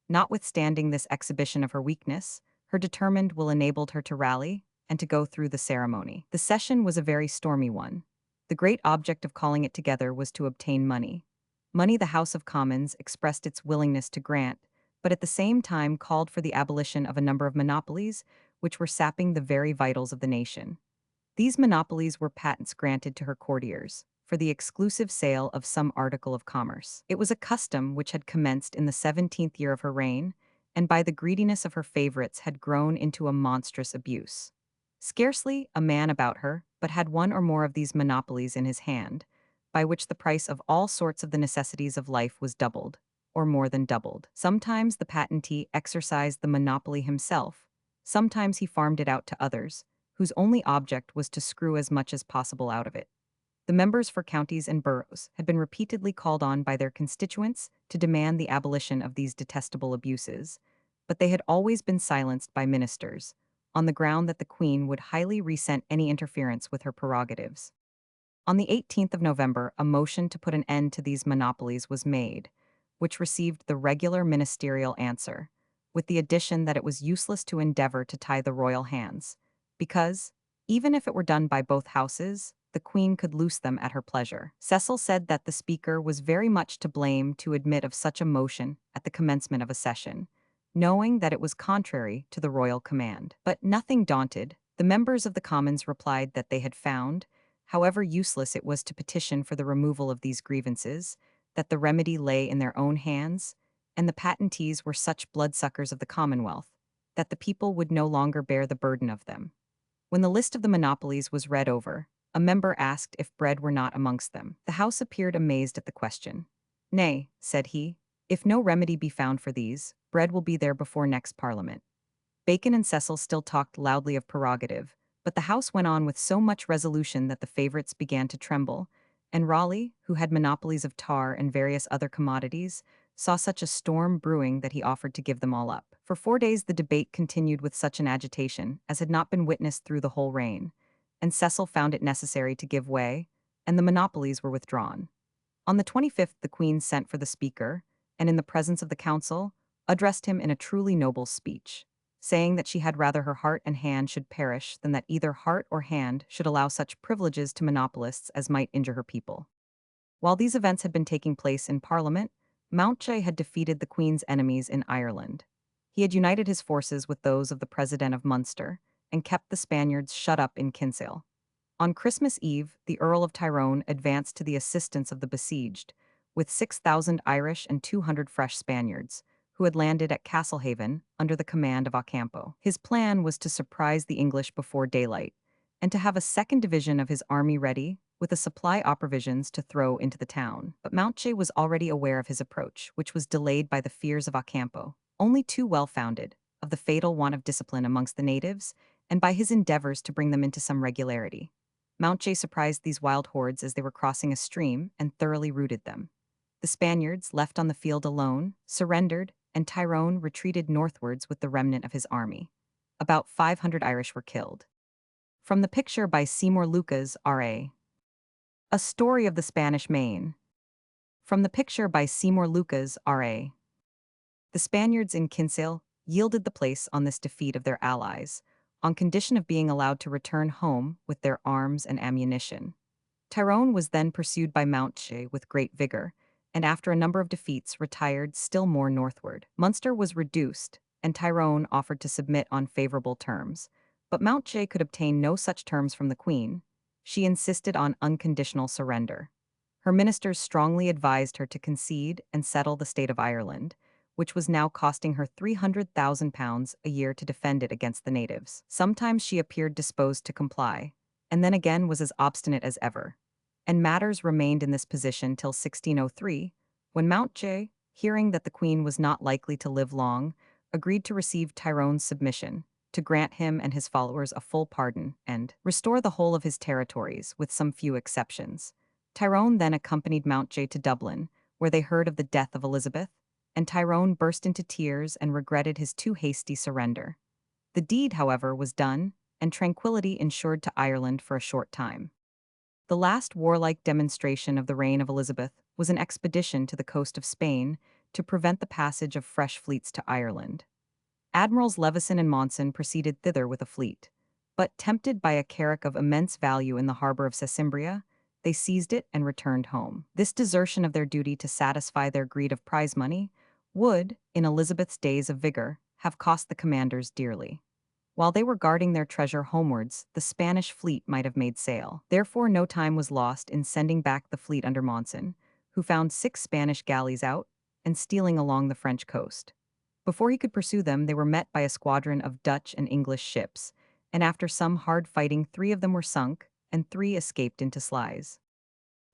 Speaker 1: Notwithstanding this exhibition of her weakness, her determined will enabled her to rally and to go through the ceremony. The session was a very stormy one. The great object of calling it together was to obtain money. Money the House of Commons expressed its willingness to grant, but at the same time called for the abolition of a number of monopolies which were sapping the very vitals of the nation. These monopolies were patents granted to her courtiers for the exclusive sale of some article of commerce. It was a custom which had commenced in the 17th year of her reign, and by the greediness of her favorites had grown into a monstrous abuse. Scarcely a man about her but had one or more of these monopolies in his hand, by which the price of all sorts of the necessities of life was doubled, or more than doubled. Sometimes the patentee exercised the monopoly himself, sometimes he farmed it out to others, whose only object was to screw as much as possible out of it. The members for counties and boroughs had been repeatedly called on by their constituents to demand the abolition of these detestable abuses, but they had always been silenced by ministers, on the ground that the Queen would highly resent any interference with her prerogatives. On the 18th of November, a motion to put an end to these monopolies was made, which received the regular ministerial answer, with the addition that it was useless to endeavor to tie the royal hands, because, even if it were done by both houses, the Queen could loose them at her pleasure. Cassell said that the Speaker was very much to blame to admit of such a motion at the commencement of a session, knowing that it was contrary to the royal command. But nothing daunted, the members of the Commons replied that they had found, however useless it was to petition for the removal of these grievances, that the remedy lay in their own hands, and the patentees were such bloodsuckers of the Commonwealth, that the people would no longer bear the burden of them. When the list of the monopolies was read over, a member asked if bread were not amongst them. The House appeared amazed at the question. "Nay," said he, "if no remedy be found for these, bread will be there before next Parliament." Bacon and Cassell still talked loudly of prerogative, but the House went on with so much resolution that the favourites began to tremble, and Raleigh, who had monopolies of tar and various other commodities, saw such a storm brewing that he offered to give them all up. For 4 days the debate continued with such an agitation as had not been witnessed through the whole reign, and Cassell found it necessary to give way, and the monopolies were withdrawn. On the 25th the Queen sent for the Speaker, and in the presence of the Council, addressed him in a truly noble speech, saying that she had rather her heart and hand should perish than that either heart or hand should allow such privileges to monopolists as might injure her people. While these events had been taking place in Parliament, Mountjoy had defeated the Queen's enemies in Ireland. He had united his forces with those of the President of Munster, and kept the Spaniards shut up in Cassell. On Christmas Eve, the Earl of Tyrone advanced to the assistance of the besieged, with 6,000 Irish and 200 fresh Spaniards, who had landed at Castlehaven under the command of Ocampo. His plan was to surprise the English before daylight, and to have a second division of his army ready, with a supply of provisions to throw into the town. But Mountjoy was already aware of his approach, which was delayed by the fears of Ocampo, only too well founded, of the fatal want of discipline amongst the natives, and by his endeavors to bring them into some regularity. Montjay surprised these wild hordes as they were crossing a stream and thoroughly routed them. The Spaniards, left on the field alone, surrendered, and Tyrone retreated northwards with the remnant of his army. About 500 Irish were killed. From the picture by Seymour Lucas, R.A. A Story of the Spanish Main. From the picture by Seymour Lucas, R.A. The Spaniards in Cassell yielded the place on this defeat of their allies, on condition of being allowed to return home with their arms and ammunition. Tyrone was then pursued by Montjay with great vigor, and after a number of defeats retired still more northward. Munster was reduced, and Tyrone offered to submit on favorable terms, but Montjay could obtain no such terms from the Queen. She insisted on unconditional surrender. Her ministers strongly advised her to concede and settle the state of Ireland, which was now costing her £300,000 a year to defend it against the natives. Sometimes she appeared disposed to comply, and then again was as obstinate as ever. And matters remained in this position till 1603, when Montjay, hearing that the Queen was not likely to live long, agreed to receive Tyrone's submission, to grant him and his followers a full pardon, and restore the whole of his territories, with some few exceptions. Tyrone then accompanied Montjay to Dublin, where they heard of the death of Elizabeth, and Tyrone burst into tears and regretted his too hasty surrender. The deed, however, was done, and tranquility ensured to Ireland for a short time. The last warlike demonstration of the reign of Elizabeth was an expedition to the coast of Spain to prevent the passage of fresh fleets to Ireland. Admirals Leveson and Monson proceeded thither with a fleet, but tempted by a carrack of immense value in the harbor of Sesimbria, they seized it and returned home. This desertion of their duty to satisfy their greed of prize money would, in Elizabeth's days of vigor, have cost the commanders dearly. While they were guarding their treasure homewards, the Spanish fleet might have made sail. Therefore, no time was lost in sending back the fleet under Monson, who found 6 Spanish galleys out and stealing along the French coast. Before he could pursue them, they were met by a squadron of Dutch and English ships, and after some hard fighting, 3 of them were sunk, and 3 escaped into slies.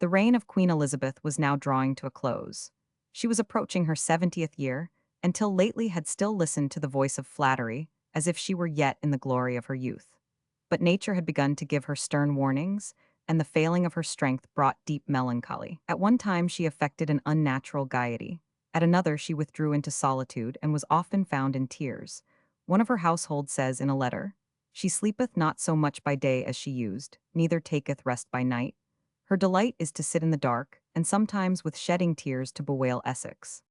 Speaker 1: The reign of Queen Elizabeth was now drawing to a close. She was approaching her 70th year, and till lately had still listened to the voice of flattery, as if she were yet in the glory of her youth. But nature had begun to give her stern warnings, and the failing of her strength brought deep melancholy. At one time she affected an unnatural gaiety. At another she withdrew into solitude and was often found in tears. One of her household says in a letter, "She sleepeth not so much by day as she used, neither taketh rest by night. Her delight is to sit in the dark, and sometimes with shedding tears to bewail Essex."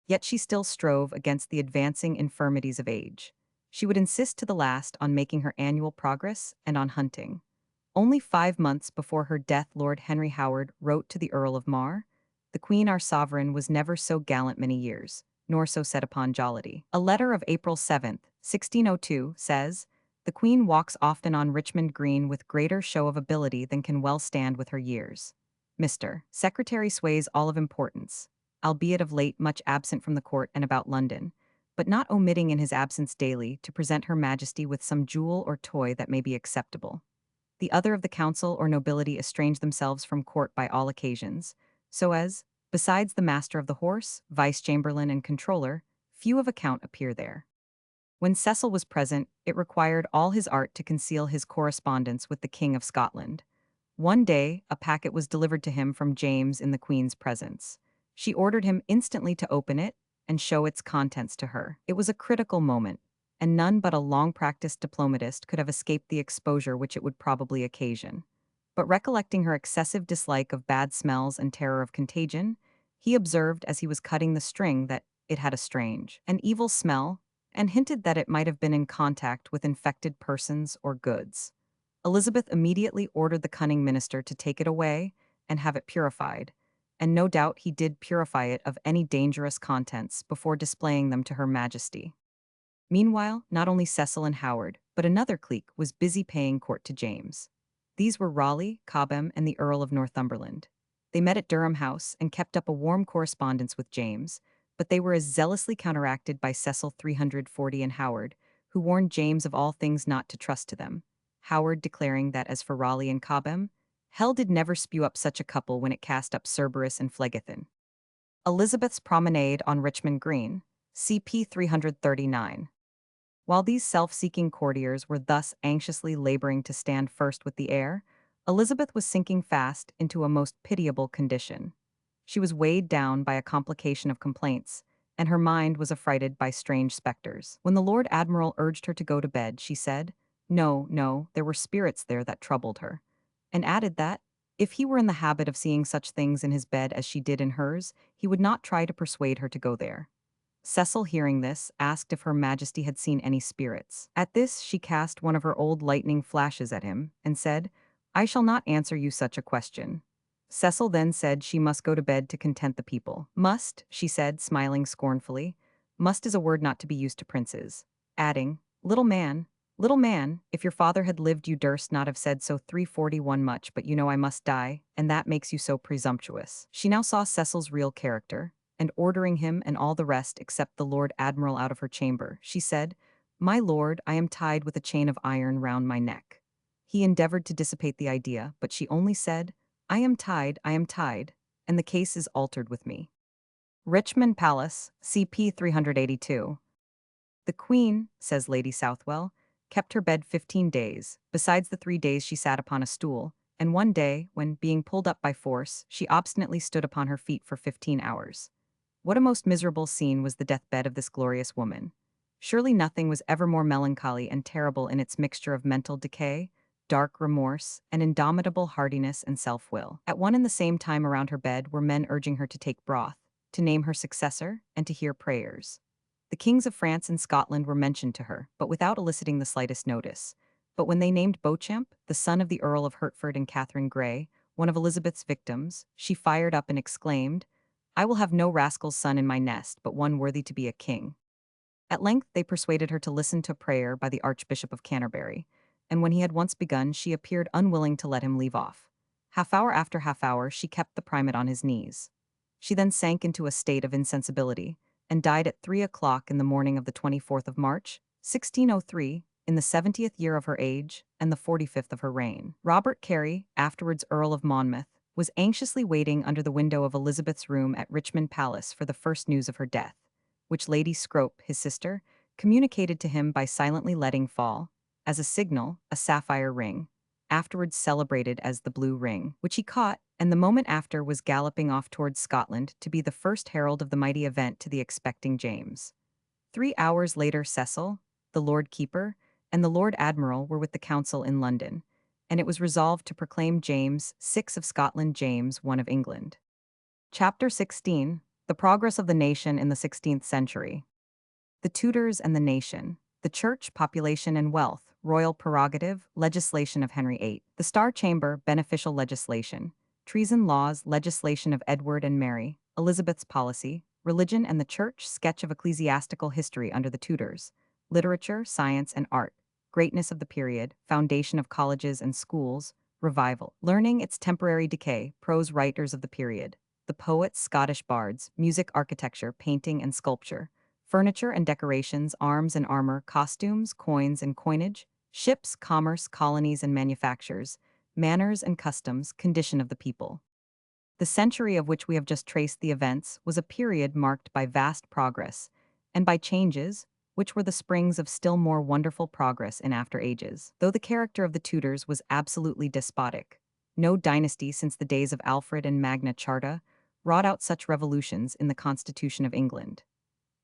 Speaker 1: Yet she still strove against the advancing infirmities of age. She would insist to the last on making her annual progress and on hunting. Only 5 months before her death Lord Henry Howard wrote to the Earl of Mar, "The Queen our sovereign was never so gallant many years, nor so set upon jollity." A letter of April 7th, 1602, says, "The Queen walks often on Richmond Green with greater show of ability than can well stand with her years. Mr. Secretary sways all of importance, albeit of late much absent from the court and about London, but not omitting in his absence daily to present her majesty with some jewel or toy that may be acceptable. The other of the council or nobility estrange themselves from court by all occasions, so as, besides the master of the horse, vice-chamberlain and controller, few of account appear there." When Cassell was present, it required all his art to conceal his correspondence with the King of Scotland. One day, a packet was delivered to him from James in the Queen's presence. She ordered him instantly to open it and show its contents to her. It was a critical moment, and none but a long-practiced diplomatist could have escaped the exposure which it would probably occasion. But recollecting her excessive dislike of bad smells and terror of contagion, he observed as he was cutting the string that it had a strange, an evil smell, and hinted that it might have been in contact with infected persons or goods. Elizabeth immediately ordered the cunning minister to take it away and have it purified, and no doubt he did purify it of any dangerous contents before displaying them to her majesty. Meanwhile, not only Cassell and Howard, but another clique was busy paying court to James. These were Raleigh, Cobham, and the Earl of Northumberland. They met at Durham House and kept up a warm correspondence with James, but they were as zealously counteracted by Cecil 340 and Howard, who warned James of all things not to trust to them. Howard declaring that as for Raleigh and Cobham, hell did never spew up such a couple when it cast up Cerberus and Phlegethon. Elizabeth's Promenade on Richmond Green, CP 339. While these self-seeking courtiers were thus anxiously laboring to stand first with the heir, Elizabeth was sinking fast into a most pitiable condition. She was weighed down by a complication of complaints, and her mind was affrighted by strange specters. When the Lord Admiral urged her to go to bed, she said, "No, no, there were spirits there that troubled her," and added that, if he were in the habit of seeing such things in his bed as she did in hers, he would not try to persuade her to go there. Cecil, hearing this, asked if Her Majesty had seen any spirits. At this, she cast one of her old lightning flashes at him, and said, "I shall not answer you such a question." Cecil then said she must go to bed to content the people. "Must," she said, smiling scornfully. "Must is a word not to be used to princes." Adding, little man, if your father had lived you durst not have said so 341 much, but you know I must die, and that makes you so presumptuous." She now saw Cecil's real character, and ordering him and all the rest except the Lord Admiral out of her chamber, she said, "My lord, I am tied with a chain of iron round my neck." He endeavored to dissipate the idea, but she only said, I am tied, and the case is altered with me." Richmond Palace, CP 382. "The Queen," says Lady Southwell, "kept her bed 15 days, besides the 3 days she sat upon a stool, and one day, when, being pulled up by force, she obstinately stood upon her feet for 15 hours. What a most miserable scene was the deathbed of this glorious woman! Surely nothing was ever more melancholy and terrible in its mixture of mental decay, dark remorse, and indomitable hardiness and self-will. At one and the same time around her bed were men urging her to take broth, to name her successor, and to hear prayers. The kings of France and Scotland were mentioned to her, but without eliciting the slightest notice. But when they named Beauchamp, the son of the Earl of Hertford and Catherine Grey, one of Elizabeth's victims, she fired up and exclaimed, "I will have no rascal's son in my nest, but one worthy to be a king." At length they persuaded her to listen to prayer by the Archbishop of Canterbury, and when he had once begun, she appeared unwilling to let him leave off. Half hour after half hour she kept the primate on his knees. She then sank into a state of insensibility, and died at 3 o'clock in the morning of the 24th of March, 1603, in the 70th year of her age, and the 45th of her reign. Robert Carey, afterwards Earl of Monmouth, was anxiously waiting under the window of Elizabeth's room at Richmond Palace for the first news of her death, which Lady Scrope, his sister, communicated to him by silently letting fall, as a signal, a sapphire ring, afterwards celebrated as the Blue Ring, which he caught, and the moment after was galloping off towards Scotland to be the first herald of the mighty event to the expecting James. 3 hours later Cecil, the Lord Keeper, and the Lord Admiral were with the Council in London, and it was resolved to proclaim James VI of Scotland James I of England. Chapter 16. The Progress of the Nation in the 16th Century. The Tudors and the Nation. The Church, Population and Wealth, Royal Prerogative, Legislation of Henry VIII. The Star Chamber, Beneficial Legislation. Treason Laws, Legislation of Edward and Mary. Elizabeth's Policy. Religion and the Church, Sketch of Ecclesiastical History under the Tudors. Literature, Science and Art. Greatness of the Period, Foundation of Colleges and Schools. Revival. Learning, its temporary decay, Prose Writers of the Period. The Poets, Scottish Bards, Music, Architecture, Painting and Sculpture. Furniture and decorations, arms and armor, costumes, coins and coinage, ships, commerce, colonies and manufactures, manners and customs, condition of the people. The century of which we have just traced the events was a period marked by vast progress, and by changes, which were the springs of still more wonderful progress in after ages. Though the character of the Tudors was absolutely despotic, no dynasty since the days of Alfred and Magna Charta wrought out such revolutions in the Constitution of England.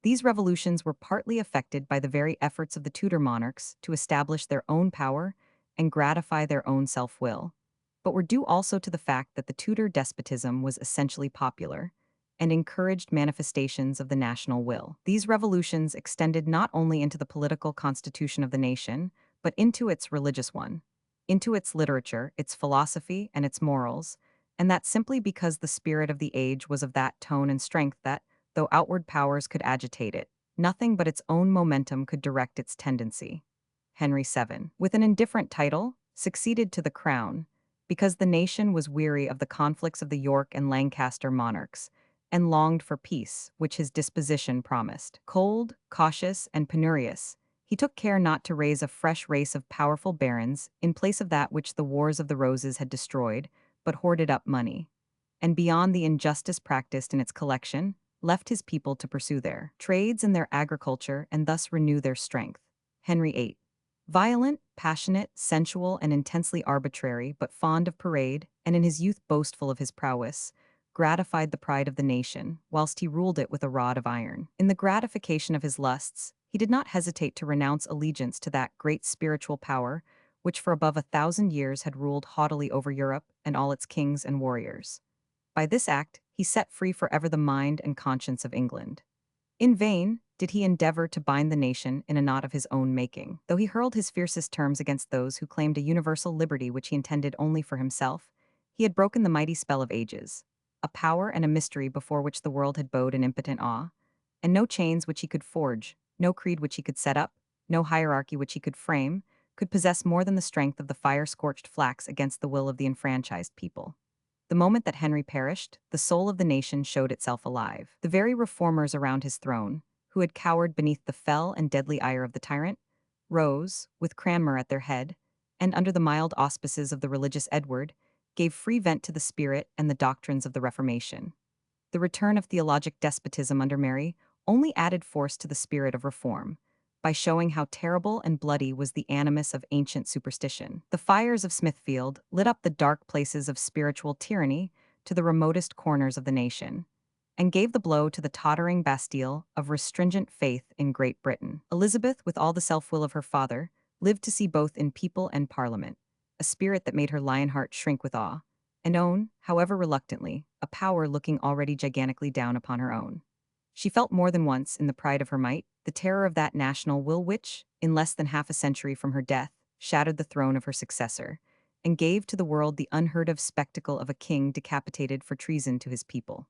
Speaker 1: These revolutions were partly affected by the very efforts of the Tudor monarchs to establish their own power and gratify their own self-will, but were due also to the fact that the Tudor despotism was essentially popular and encouraged manifestations of the national will. These revolutions extended not only into the political constitution of the nation, but into its religious one, into its literature, its philosophy, and its morals, and that simply because the spirit of the age was of that tone and strength that, though outward powers could agitate it, nothing but its own momentum could direct its tendency. Henry VII, with an indifferent title, succeeded to the crown, because the nation was weary of the conflicts of the York and Lancaster monarchs, and longed for peace, which his disposition promised. Cold, cautious, and penurious, he took care not to raise a fresh race of powerful barons in place of that which the Wars of the Roses had destroyed, but hoarded up money, and beyond the injustice practiced in its collection, left his people to pursue their trades and their agriculture and thus renew their strength. Henry VIII. Violent, passionate, sensual, and intensely arbitrary, but fond of parade, and in his youth boastful of his prowess, gratified the pride of the nation, whilst he ruled it with a rod of iron. In the gratification of his lusts, he did not hesitate to renounce allegiance to that great spiritual power which for above 1,000 years had ruled haughtily over Europe and all its kings and warriors. By this act, he set free forever the mind and conscience of England. In vain did he endeavor to bind the nation in a knot of his own making. Though he hurled his fiercest terms against those who claimed a universal liberty which he intended only for himself, he had broken the mighty spell of ages, a power and a mystery before which the world had bowed in impotent awe, and no chains which he could forge, no creed which he could set up, no hierarchy which he could frame, could possess more than the strength of the fire-scorched flax against the will of the enfranchised people. The moment that Henry perished, the soul of the nation showed itself alive. The very reformers around his throne, who had cowered beneath the fell and deadly ire of the tyrant, rose, with Cranmer at their head, and under the mild auspices of the religious Edward, gave free vent to the spirit and the doctrines of the Reformation. The return of theologic despotism under Mary only added force to the spirit of reform, by showing how terrible and bloody was the animus of ancient superstition. The fires of Smithfield lit up the dark places of spiritual tyranny to the remotest corners of the nation, and gave the blow to the tottering Bastille of restringent faith in Great Britain. Elizabeth, with all the self-will of her father, lived to see both in people and parliament, a spirit that made her lion heart shrink with awe, and own, however reluctantly, a power looking already gigantically down upon her own. She felt more than once, in the pride of her might, the terror of that national will which, in less than half a century from her death, shattered the throne of her successor, and gave to the world the unheard-of spectacle of a king decapitated for treason to his people.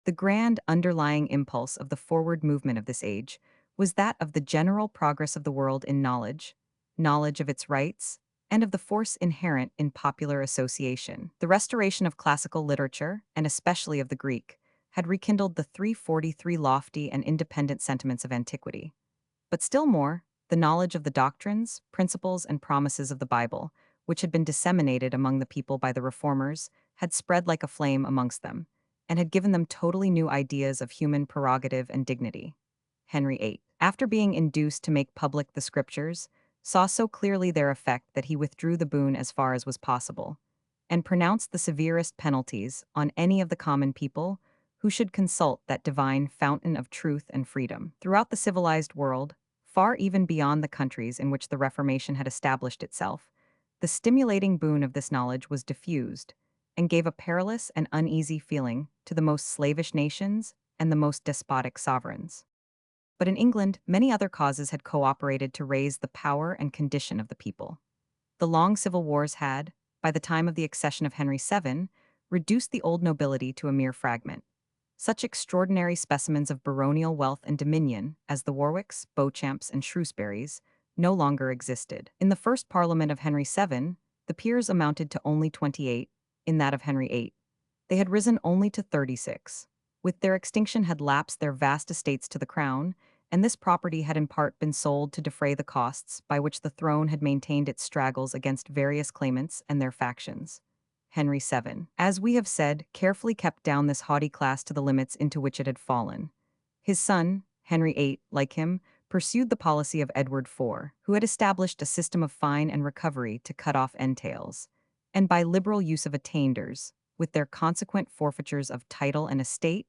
Speaker 1: The grand underlying impulse of the forward movement of this age was that of the general progress of the world in knowledge, knowledge of its rights, and of the force inherent in popular association. The restoration of classical literature, and especially of the Greek, had rekindled the 343 lofty and independent sentiments of antiquity. But still more, the knowledge of the doctrines, principles, and promises of the Bible, which had been disseminated among the people by the reformers, had spread like a flame amongst them, and had given them totally new ideas of human prerogative and dignity. Henry VIII, after being induced to make public the Scriptures, saw so clearly their effect that he withdrew the boon as far as was possible, and pronounced the severest penalties on any of the common people who should consult that divine fountain of truth and freedom. Throughout the civilized world, far even beyond the countries in which the Reformation had established itself, the stimulating boon of this knowledge was diffused, and gave a perilous and uneasy feeling to the most slavish nations and the most despotic sovereigns. But in England, many other causes had cooperated to raise the power and condition of the people. The long civil wars had, by the time of the accession of Henry VII, reduced the old nobility to a mere fragment. Such extraordinary specimens of baronial wealth and dominion as the Warwicks, Beauchamps, and Shrewsburys no longer existed. In the first Parliament of Henry VII, the peers amounted to only 28, in that of Henry VIII. They had risen only to 36. With their extinction had lapsed their vast estates to the crown, and this property had in part been sold to defray the costs by which the throne had maintained its straggles against various claimants and their factions. Henry VII, as we have said, carefully kept down this haughty class to the limits into which it had fallen. His son, Henry VIII, like him, pursued the policy of Edward IV, who had established a system of fine and recovery to cut off entails, and by liberal use of attainders, with their consequent forfeitures of title and estate,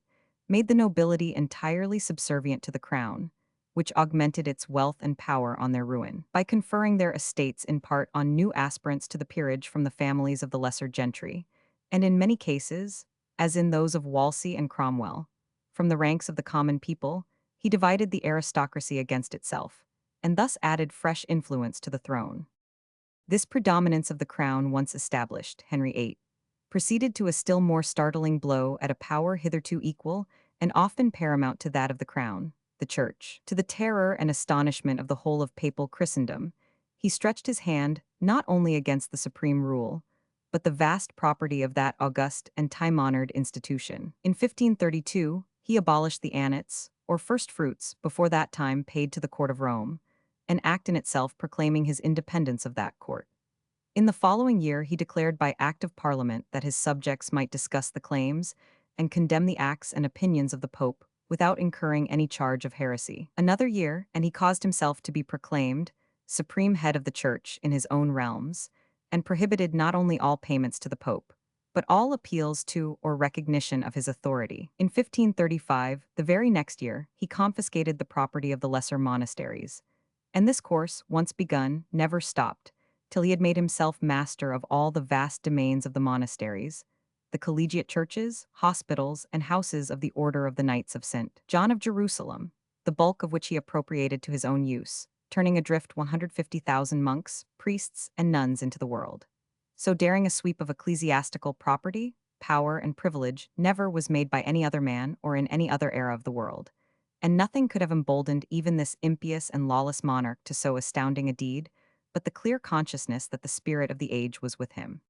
Speaker 1: made the nobility entirely subservient to the crown, which augmented its wealth and power on their ruin, by conferring their estates in part on new aspirants to the peerage from the families of the lesser gentry, and in many cases, as in those of Wolsey and Cromwell, from the ranks of the common people, he divided the aristocracy against itself, and thus added fresh influence to the throne. This predominance of the crown once established, Henry VIII proceeded to a still more startling blow at a power hitherto equal and often paramount to that of the crown, the Church. To the terror and astonishment of the whole of papal Christendom, he stretched his hand not only against the supreme rule, but the vast property of that august and time-honored institution. In 1532, he abolished the annats, or first fruits, before that time paid to the court of Rome, an act in itself proclaiming his independence of that court. In the following year, he declared by Act of Parliament that his subjects might discuss the claims and condemn the acts and opinions of the Pope without incurring any charge of heresy. Another year, and he caused himself to be proclaimed, supreme head of the church in his own realms, and prohibited not only all payments to the pope, but all appeals to or recognition of his authority. In 1535, the very next year, he confiscated the property of the lesser monasteries, and this course, once begun, never stopped, till he had made himself master of all the vast domains of the monasteries, the collegiate churches, hospitals, and houses of the Order of the Knights of St. John of Jerusalem, the bulk of which he appropriated to his own use, turning adrift 150,000 monks, priests, and nuns into the world. So daring a sweep of ecclesiastical property, power, and privilege never was made by any other man or in any other era of the world, and nothing could have emboldened even this impious and lawless monarch to so astounding a deed, but the clear consciousness that the spirit of the age was with him.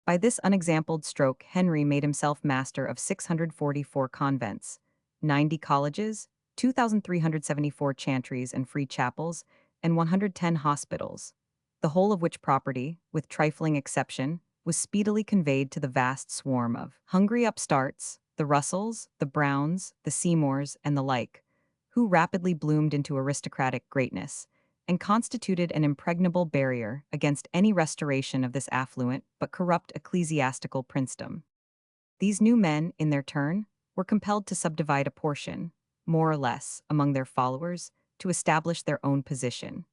Speaker 1: By this unexampled stroke, Henry made himself master of 644 convents, 90 colleges, 2,374 chantries and free chapels, and 110 hospitals, the whole of which property, with trifling exception, was speedily conveyed to the vast swarm of hungry upstarts, the Russells, the Browns, the Seymours, and the like, who rapidly bloomed into aristocratic greatness, and constituted an impregnable barrier against any restoration of this affluent but corrupt ecclesiastical princedom. These new men, in their turn, were compelled to subdivide a portion, more or less, among their followers to establish their own position,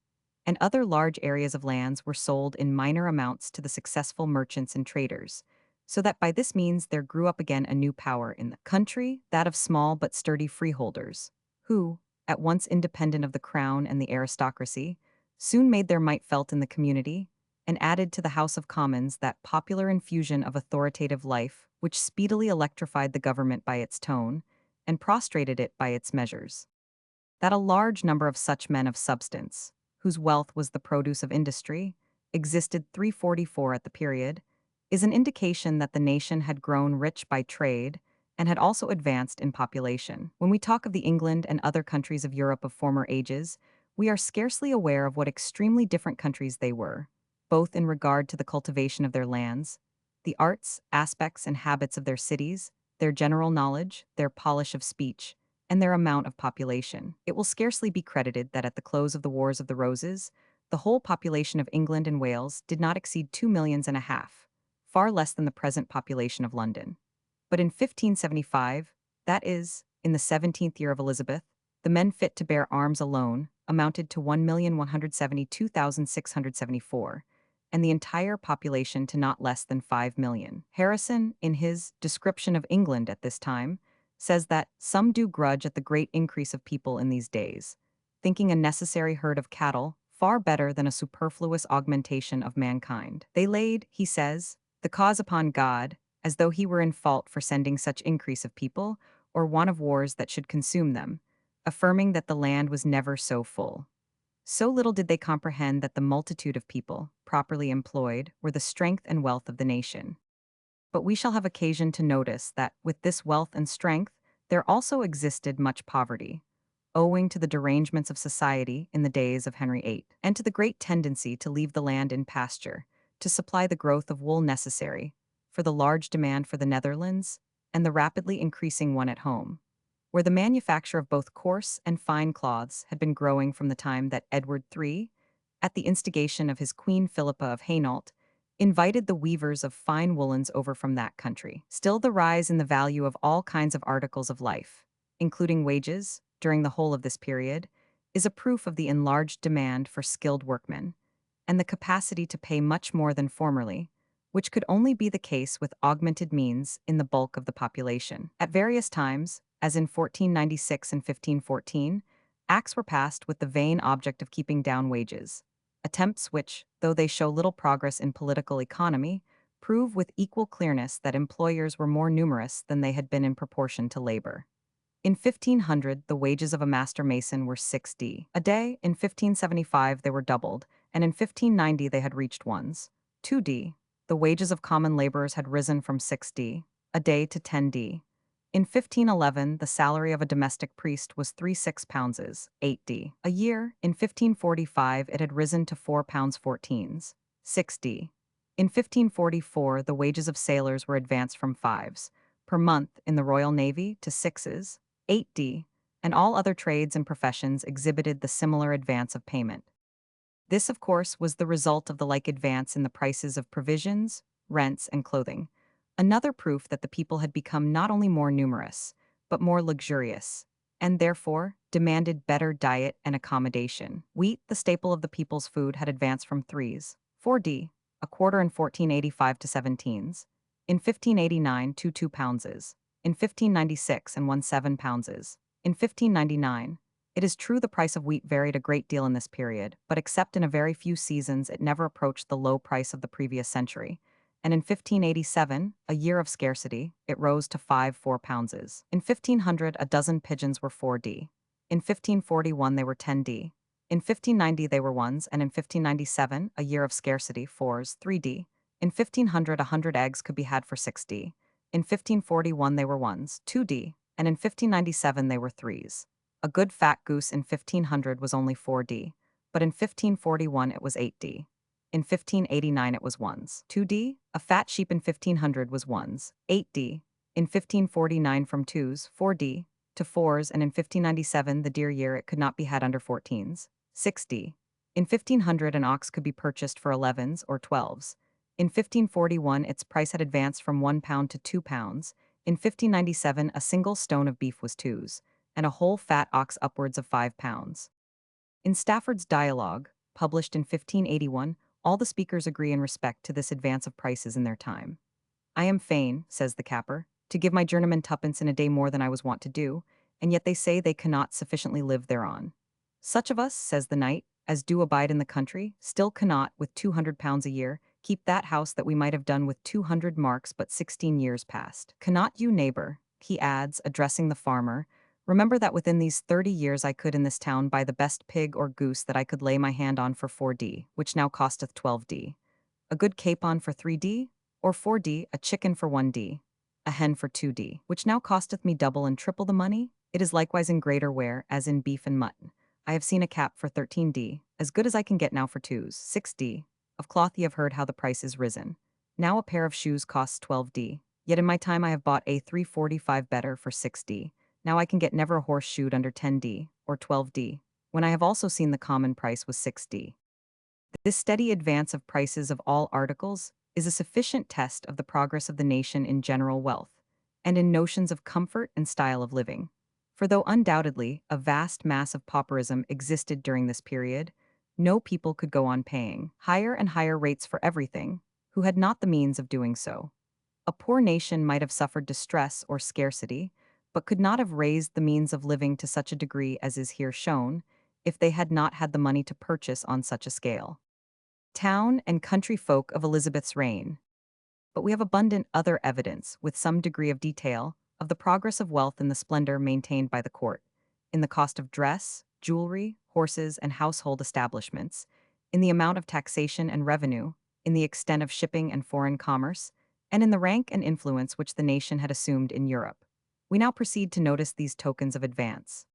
Speaker 1: and other large areas of lands were sold in minor amounts to the successful merchants and traders, so that by this means there grew up again a new power in the country, that of small but sturdy freeholders, who, at once independent of the crown and the aristocracy, soon made their might felt in the community, and added to the House of Commons that popular infusion of authoritative life which speedily electrified the government by its tone, and prostrated it by its measures. That a large number of such men of substance, whose wealth was the produce of industry, existed 344 at the period, is an indication that the nation had grown rich by trade and had also advanced in population. When we talk of the England and other countries of Europe of former ages, we are scarcely aware of what extremely different countries they were, both in regard to the cultivation of their lands, the arts, aspects, and habits of their cities, their general knowledge, their polish of speech, and their amount of population. It will scarcely be credited that at the close of the Wars of the Roses, the whole population of England and Wales did not exceed 2,500,000, far less than the present population of London. But in 1575, that is, in the 17th year of Elizabeth, the men fit to bear arms alone amounted to 1,172,674, and the entire population to not less than 5,000,000. Harrison, in his Description of England at this time, says that some do grudge at the great increase of people in these days, thinking a necessary herd of cattle far better than a superfluous augmentation of mankind. They laid, he says, the cause upon God, as though he were in fault for sending such increase of people, or want of wars that should consume them, affirming that the land was never so full. So little did they comprehend that the multitude of people, properly employed, were the strength and wealth of the nation. But we shall have occasion to notice that, with this wealth and strength, there also existed much poverty, owing to the derangements of society in the days of Henry VIII, and to the great tendency to leave the land in pasture, to supply the growth of wool necessary, for the large demand for the Netherlands, and the rapidly increasing one at home, where the manufacture of both coarse and fine cloths had been growing from the time that Edward III, at the instigation of his Queen Philippa of Hainault, invited the weavers of fine woolens over from that country. Still, the rise in the value of all kinds of articles of life, including wages, during the whole of this period, is a proof of the enlarged demand for skilled workmen, and the capacity to pay much more than formerly, which could only be the case with augmented means in the bulk of the population. At various times, as in 1496 and 1514, acts were passed with the vain object of keeping down wages, attempts which, though they show little progress in political economy, prove with equal clearness that employers were more numerous than they had been in proportion to labor. In 1500, the wages of a master mason were 6d a day. In 1575, they were doubled, and in 1590 they had reached ones 2d. The wages of common laborers had risen from 6d a day to 10d. In 1511, the salary of a domestic priest was 3 6 pounds, 8d. A year, in 1545, it had risen to 4 pounds 14s, 6d. In 1544, the wages of sailors were advanced from 5s per month in the Royal Navy to 6s, 8d, and all other trades and professions exhibited the similar advance of payment. This, of course, was the result of the like advance in the prices of provisions, rents, and clothing. Another proof that the people had become not only more numerous, but more luxurious, and therefore demanded better diet and accommodation. Wheat, the staple of the people's food, had advanced from 3s, 4d, a quarter in 1485 to 17s, in 1589 to 2 poundses, in 1596 and 17 poundses, in 1599. It is true the price of wheat varied a great deal in this period, but except in a very few seasons it never approached the low price of the previous century, and in 1587, a year of scarcity, it rose to 4 poundses. In 1500, a dozen pigeons were 4d. In 1541, they were 10d. In 1590, they were 1s, and in 1597, a year of scarcity, 4s, 3d. In 1500, 100 eggs could be had for 6d. In 1541, they were 1s, 2d, and in 1597, they were 3s. A good fat goose in 1500 was only 4d, but in 1541, it was 8d. In 1589 it was 1s. 2d, a fat sheep in 1500 was 1s. 8d. In 1549 from 2s, 4d, to 4s, and in 1597 the dear year it could not be had under 14s. 6d. In 1500 an ox could be purchased for 11s or 12s. In 1541 its price had advanced from 1 pound to 2 pounds. In 1597 a single stone of beef was 2s, and a whole fat ox upwards of 5 pounds. In Stafford's Dialogue, published in 1581, all the speakers agree in respect to this advance of prices in their time. I am fain, says the capper, to give my journeyman twopence in a day more than I was wont to do, and yet they say they cannot sufficiently live thereon. Such of us, says the knight, as do abide in the country, still cannot, with 200 pounds a year, keep that house that we might have done with 200 marks but 16 years past. Cannot you, neighbor, he adds, addressing the farmer, remember that within these 30 years I could in this town buy the best pig or goose that I could lay my hand on for 4d, which now costeth 12d. A good capon for 3d, or 4d, a chicken for 1d, a hen for 2d, which now costeth me double and triple the money? It is likewise in greater ware, as in beef and mutton. I have seen a cap for 13d, as good as I can get now for 2s, 6d. Of cloth ye have heard how the price is risen. Now a pair of shoes costs 12d, yet in my time I have bought a 345 better for 6d. Now I can get never a horse shoed under 10d, or 12d, when I have also seen the common price was 6d. This steady advance of prices of all articles is a sufficient test of the progress of the nation in general wealth, and in notions of comfort and style of living. For though undoubtedly a vast mass of pauperism existed during this period, no people could go on paying higher and higher rates for everything, who had not the means of doing so. A poor nation might have suffered distress or scarcity, but could not have raised the means of living to such a degree as is here shown, if they had not had the money to purchase on such a scale. Town and country folk of Elizabeth's reign. But we have abundant other evidence, with some degree of detail, of the progress of wealth in the splendor maintained by the court, in the cost of dress, jewelry, horses, and household establishments, in the amount of taxation and revenue, in the extent of shipping and foreign commerce, and in the rank and influence which the nation had assumed in Europe. We now proceed to notice these tokens of advance.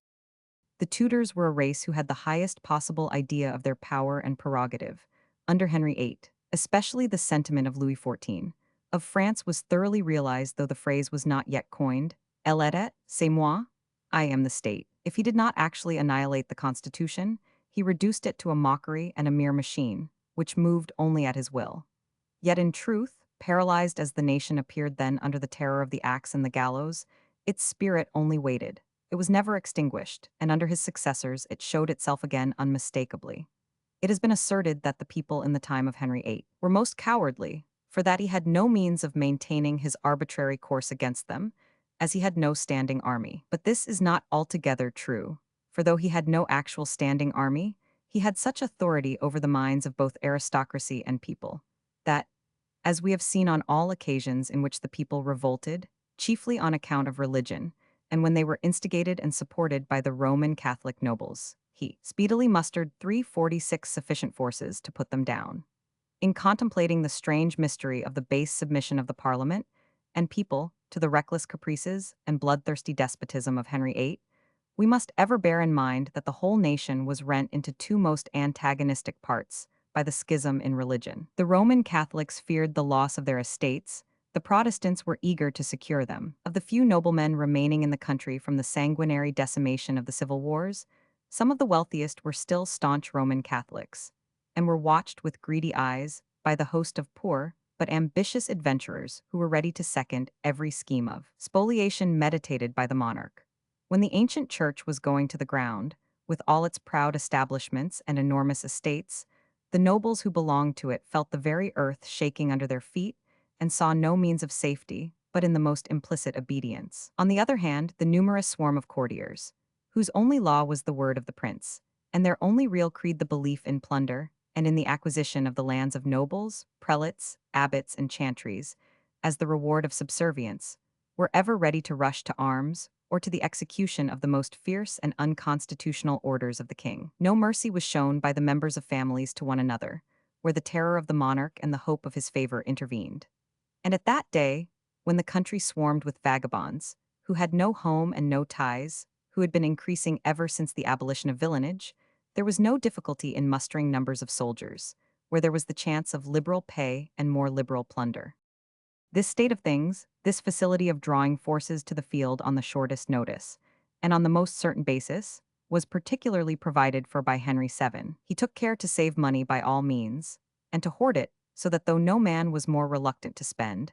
Speaker 1: The Tudors were a race who had the highest possible idea of their power and prerogative. Under Henry VIII, especially the sentiment of Louis XIV, of France was thoroughly realized, though the phrase was not yet coined. Elle est, c'est moi, I am the state. If he did not actually annihilate the Constitution, he reduced it to a mockery and a mere machine, which moved only at his will. Yet in truth, paralyzed as the nation appeared then under the terror of the axe and the gallows, its spirit only waited. It was never extinguished, and under his successors it showed itself again unmistakably. It has been asserted that the people in the time of Henry VIII were most cowardly, for that he had no means of maintaining his arbitrary course against them, as he had no standing army. But this is not altogether true, for though he had no actual standing army, he had such authority over the minds of both aristocracy and people, that, as we have seen on all occasions in which the people revolted, chiefly on account of religion, and when they were instigated and supported by the Roman Catholic nobles, he speedily mustered 346 sufficient forces to put them down. In contemplating the strange mystery of the base submission of the Parliament and people to the reckless caprices and bloodthirsty despotism of Henry VIII, we must ever bear in mind that the whole nation was rent into two most antagonistic parts by the schism in religion. The Roman Catholics feared the loss of their estates, the Protestants were eager to secure them. Of the few noblemen remaining in the country from the sanguinary decimation of the civil wars, some of the wealthiest were still staunch Roman Catholics, and were watched with greedy eyes by the host of poor but ambitious adventurers who were ready to second every scheme of spoliation meditated by the monarch. When the ancient church was going to the ground, with all its proud establishments and enormous estates, the nobles who belonged to it felt the very earth shaking under their feet and saw no means of safety but in the most implicit obedience. On the other hand, the numerous swarm of courtiers, whose only law was the word of the prince, and their only real creed the belief in plunder and in the acquisition of the lands of nobles, prelates, abbots, and chantries, as the reward of subservience, were ever ready to rush to arms or to the execution of the most fierce and unconstitutional orders of the king. No mercy was shown by the members of families to one another, where the terror of the monarch and the hope of his favor intervened. And at that day, when the country swarmed with vagabonds, who had no home and no ties, who had been increasing ever since the abolition of villanage, there was no difficulty in mustering numbers of soldiers, where there was the chance of liberal pay and more liberal plunder. This state of things, this facility of drawing forces to the field on the shortest notice, and on the most certain basis, was particularly provided for by Henry VII. He took care to save money by all means, and to hoard it so that though no man was more reluctant to spend,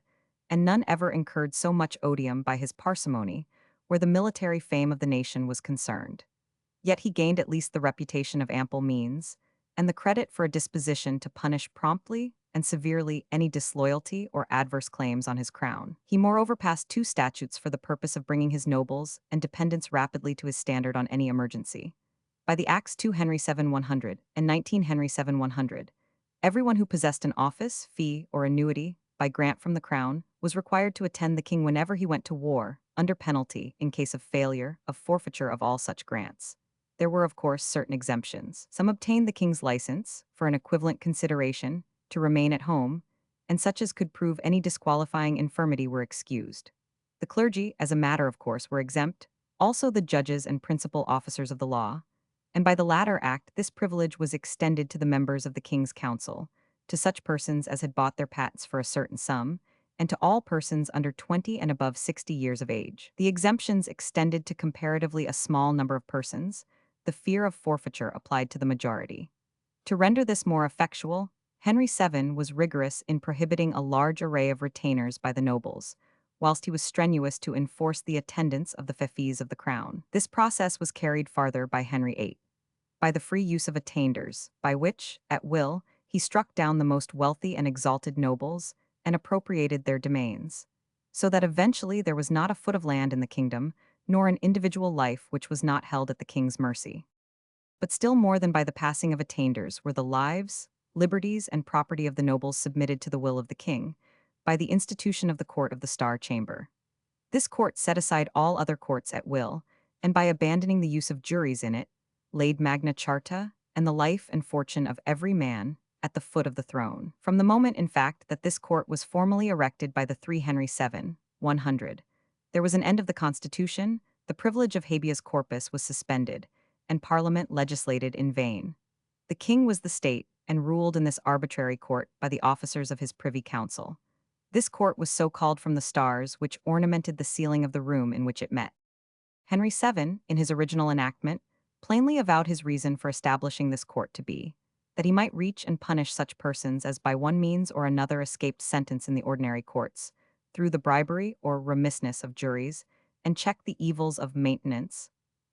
Speaker 1: and none ever incurred so much odium by his parsimony, where the military fame of the nation was concerned. Yet he gained at least the reputation of ample means, and the credit for a disposition to punish promptly and severely any disloyalty or adverse claims on his crown. He moreover passed two statutes for the purpose of bringing his nobles and dependents rapidly to his standard on any emergency. By the Acts 2 Henry 7 100 and 19 Henry 7 100, everyone who possessed an office, fee, or annuity, by grant from the crown, was required to attend the king whenever he went to war, under penalty, in case of failure, of forfeiture of all such grants. There were, of course, certain exemptions. Some obtained the king's license, for an equivalent consideration, to remain at home, and such as could prove any disqualifying infirmity were excused. The clergy, as a matter of course, were exempt, also the judges and principal officers of the law, and by the latter act this privilege was extended to the members of the king's council, to such persons as had bought their patents for a certain sum, and to all persons under 20 and above 60 years of age. The exemptions extended to comparatively a small number of persons, the fear of forfeiture applied to the majority. To render this more effectual, Henry VII was rigorous in prohibiting a large array of retainers by the nobles, whilst he was strenuous to enforce the attendance of the fefis of the crown. This process was carried farther by Henry VIII, by the free use of attainders, by which, at will, he struck down the most wealthy and exalted nobles and appropriated their domains, so that eventually there was not a foot of land in the kingdom, nor an individual life which was not held at the king's mercy. But still more than by the passing of attainders were the lives, liberties, and property of the nobles submitted to the will of the king, by the institution of the Court of the Star Chamber. This court set aside all other courts at will, and by abandoning the use of juries in it, laid Magna Charta and the life and fortune of every man at the foot of the throne. From the moment, in fact, that this court was formally erected by the 3 Henry 7, 100, there was an end of the Constitution, the privilege of habeas corpus was suspended, and Parliament legislated in vain. The king was the state, and ruled in this arbitrary court by the officers of his privy council. This court was so called from the stars which ornamented the ceiling of the room in which it met. Henry VII, in his original enactment, plainly avowed his reason for establishing this court to be that he might reach and punish such persons as by one means or another escaped sentence in the ordinary courts, through the bribery or remissness of juries, and check the evils of maintenance,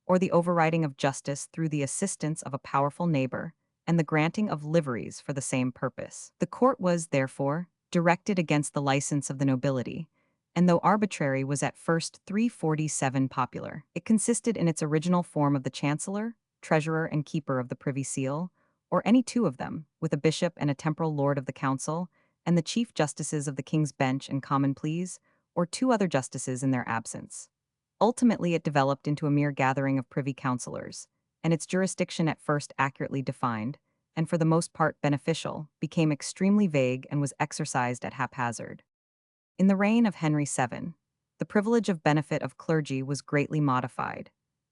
Speaker 1: or the overriding of justice through the assistance of a powerful neighbor, and the granting of liveries for the same purpose. The court was, therefore, directed against the license of the nobility, and though arbitrary was at first 347 popular, it consisted in its original form of the chancellor, treasurer, and keeper of the privy seal, or any two of them, with a bishop and a temporal lord of the council, and the chief justices of the king's bench and common pleas, or two other justices in their absence. Ultimately, it developed into a mere gathering of privy councillors, and its jurisdiction, at first accurately defined, and for the most part beneficial, became extremely vague and was exercised at haphazard. In the reign of Henry VII, the privilege of benefit of clergy was greatly modified.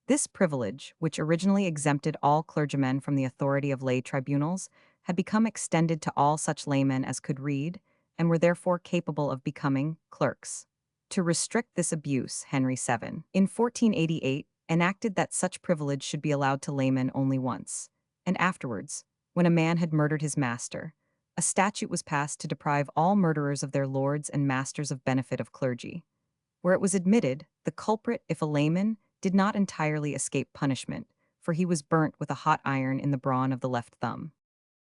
Speaker 1: This privilege, which originally exempted all clergymen from the authority of lay tribunals, had become extended to all such laymen as could read, and were therefore capable of becoming clerks. To restrict this abuse, Henry VII, in 1488, enacted that such privilege should be allowed to laymen only once, and afterwards, when a man had murdered his master, a statute was passed to deprive all murderers of their lords and masters of benefit of clergy. Where it was admitted, the culprit, if a layman, did not entirely escape punishment, for he was burnt with a hot iron in the brawn of the left thumb.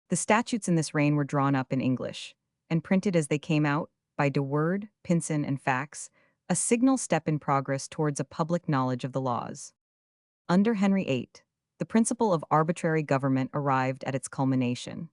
Speaker 1: The statutes in this reign were drawn up in English, and printed as they came out, by de Word, Pinson, and Fax, a signal step in progress towards a public knowledge of the laws. Under Henry VIII, the principle of arbitrary government arrived at its culmination.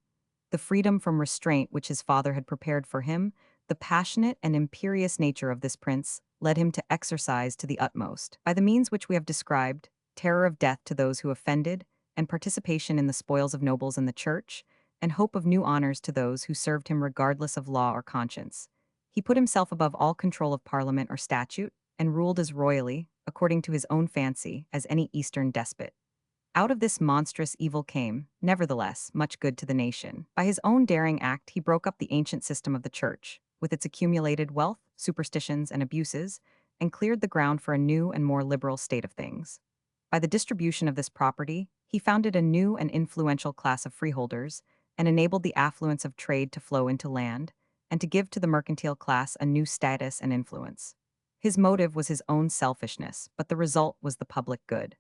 Speaker 1: The freedom from restraint which his father had prepared for him, the passionate and imperious nature of this prince, led him to exercise to the utmost, by the means which we have described, terror of death to those who offended, and participation in the spoils of nobles and the church, and hope of new honors to those who served him regardless of law or conscience. He put himself above all control of parliament or statute, and ruled as royally, according to his own fancy, as any Eastern despot. Out of this monstrous evil came, nevertheless, much good to the nation. By his own daring act, he broke up the ancient system of the Church, with its accumulated wealth, superstitions, and abuses, and cleared the ground for a new and more liberal state of things. By the distribution of this property, he founded a new and influential class of freeholders, and enabled the affluence of trade to flow into land, and to give to the mercantile class a new status and influence. His motive was his own selfishness, but the result was the public good.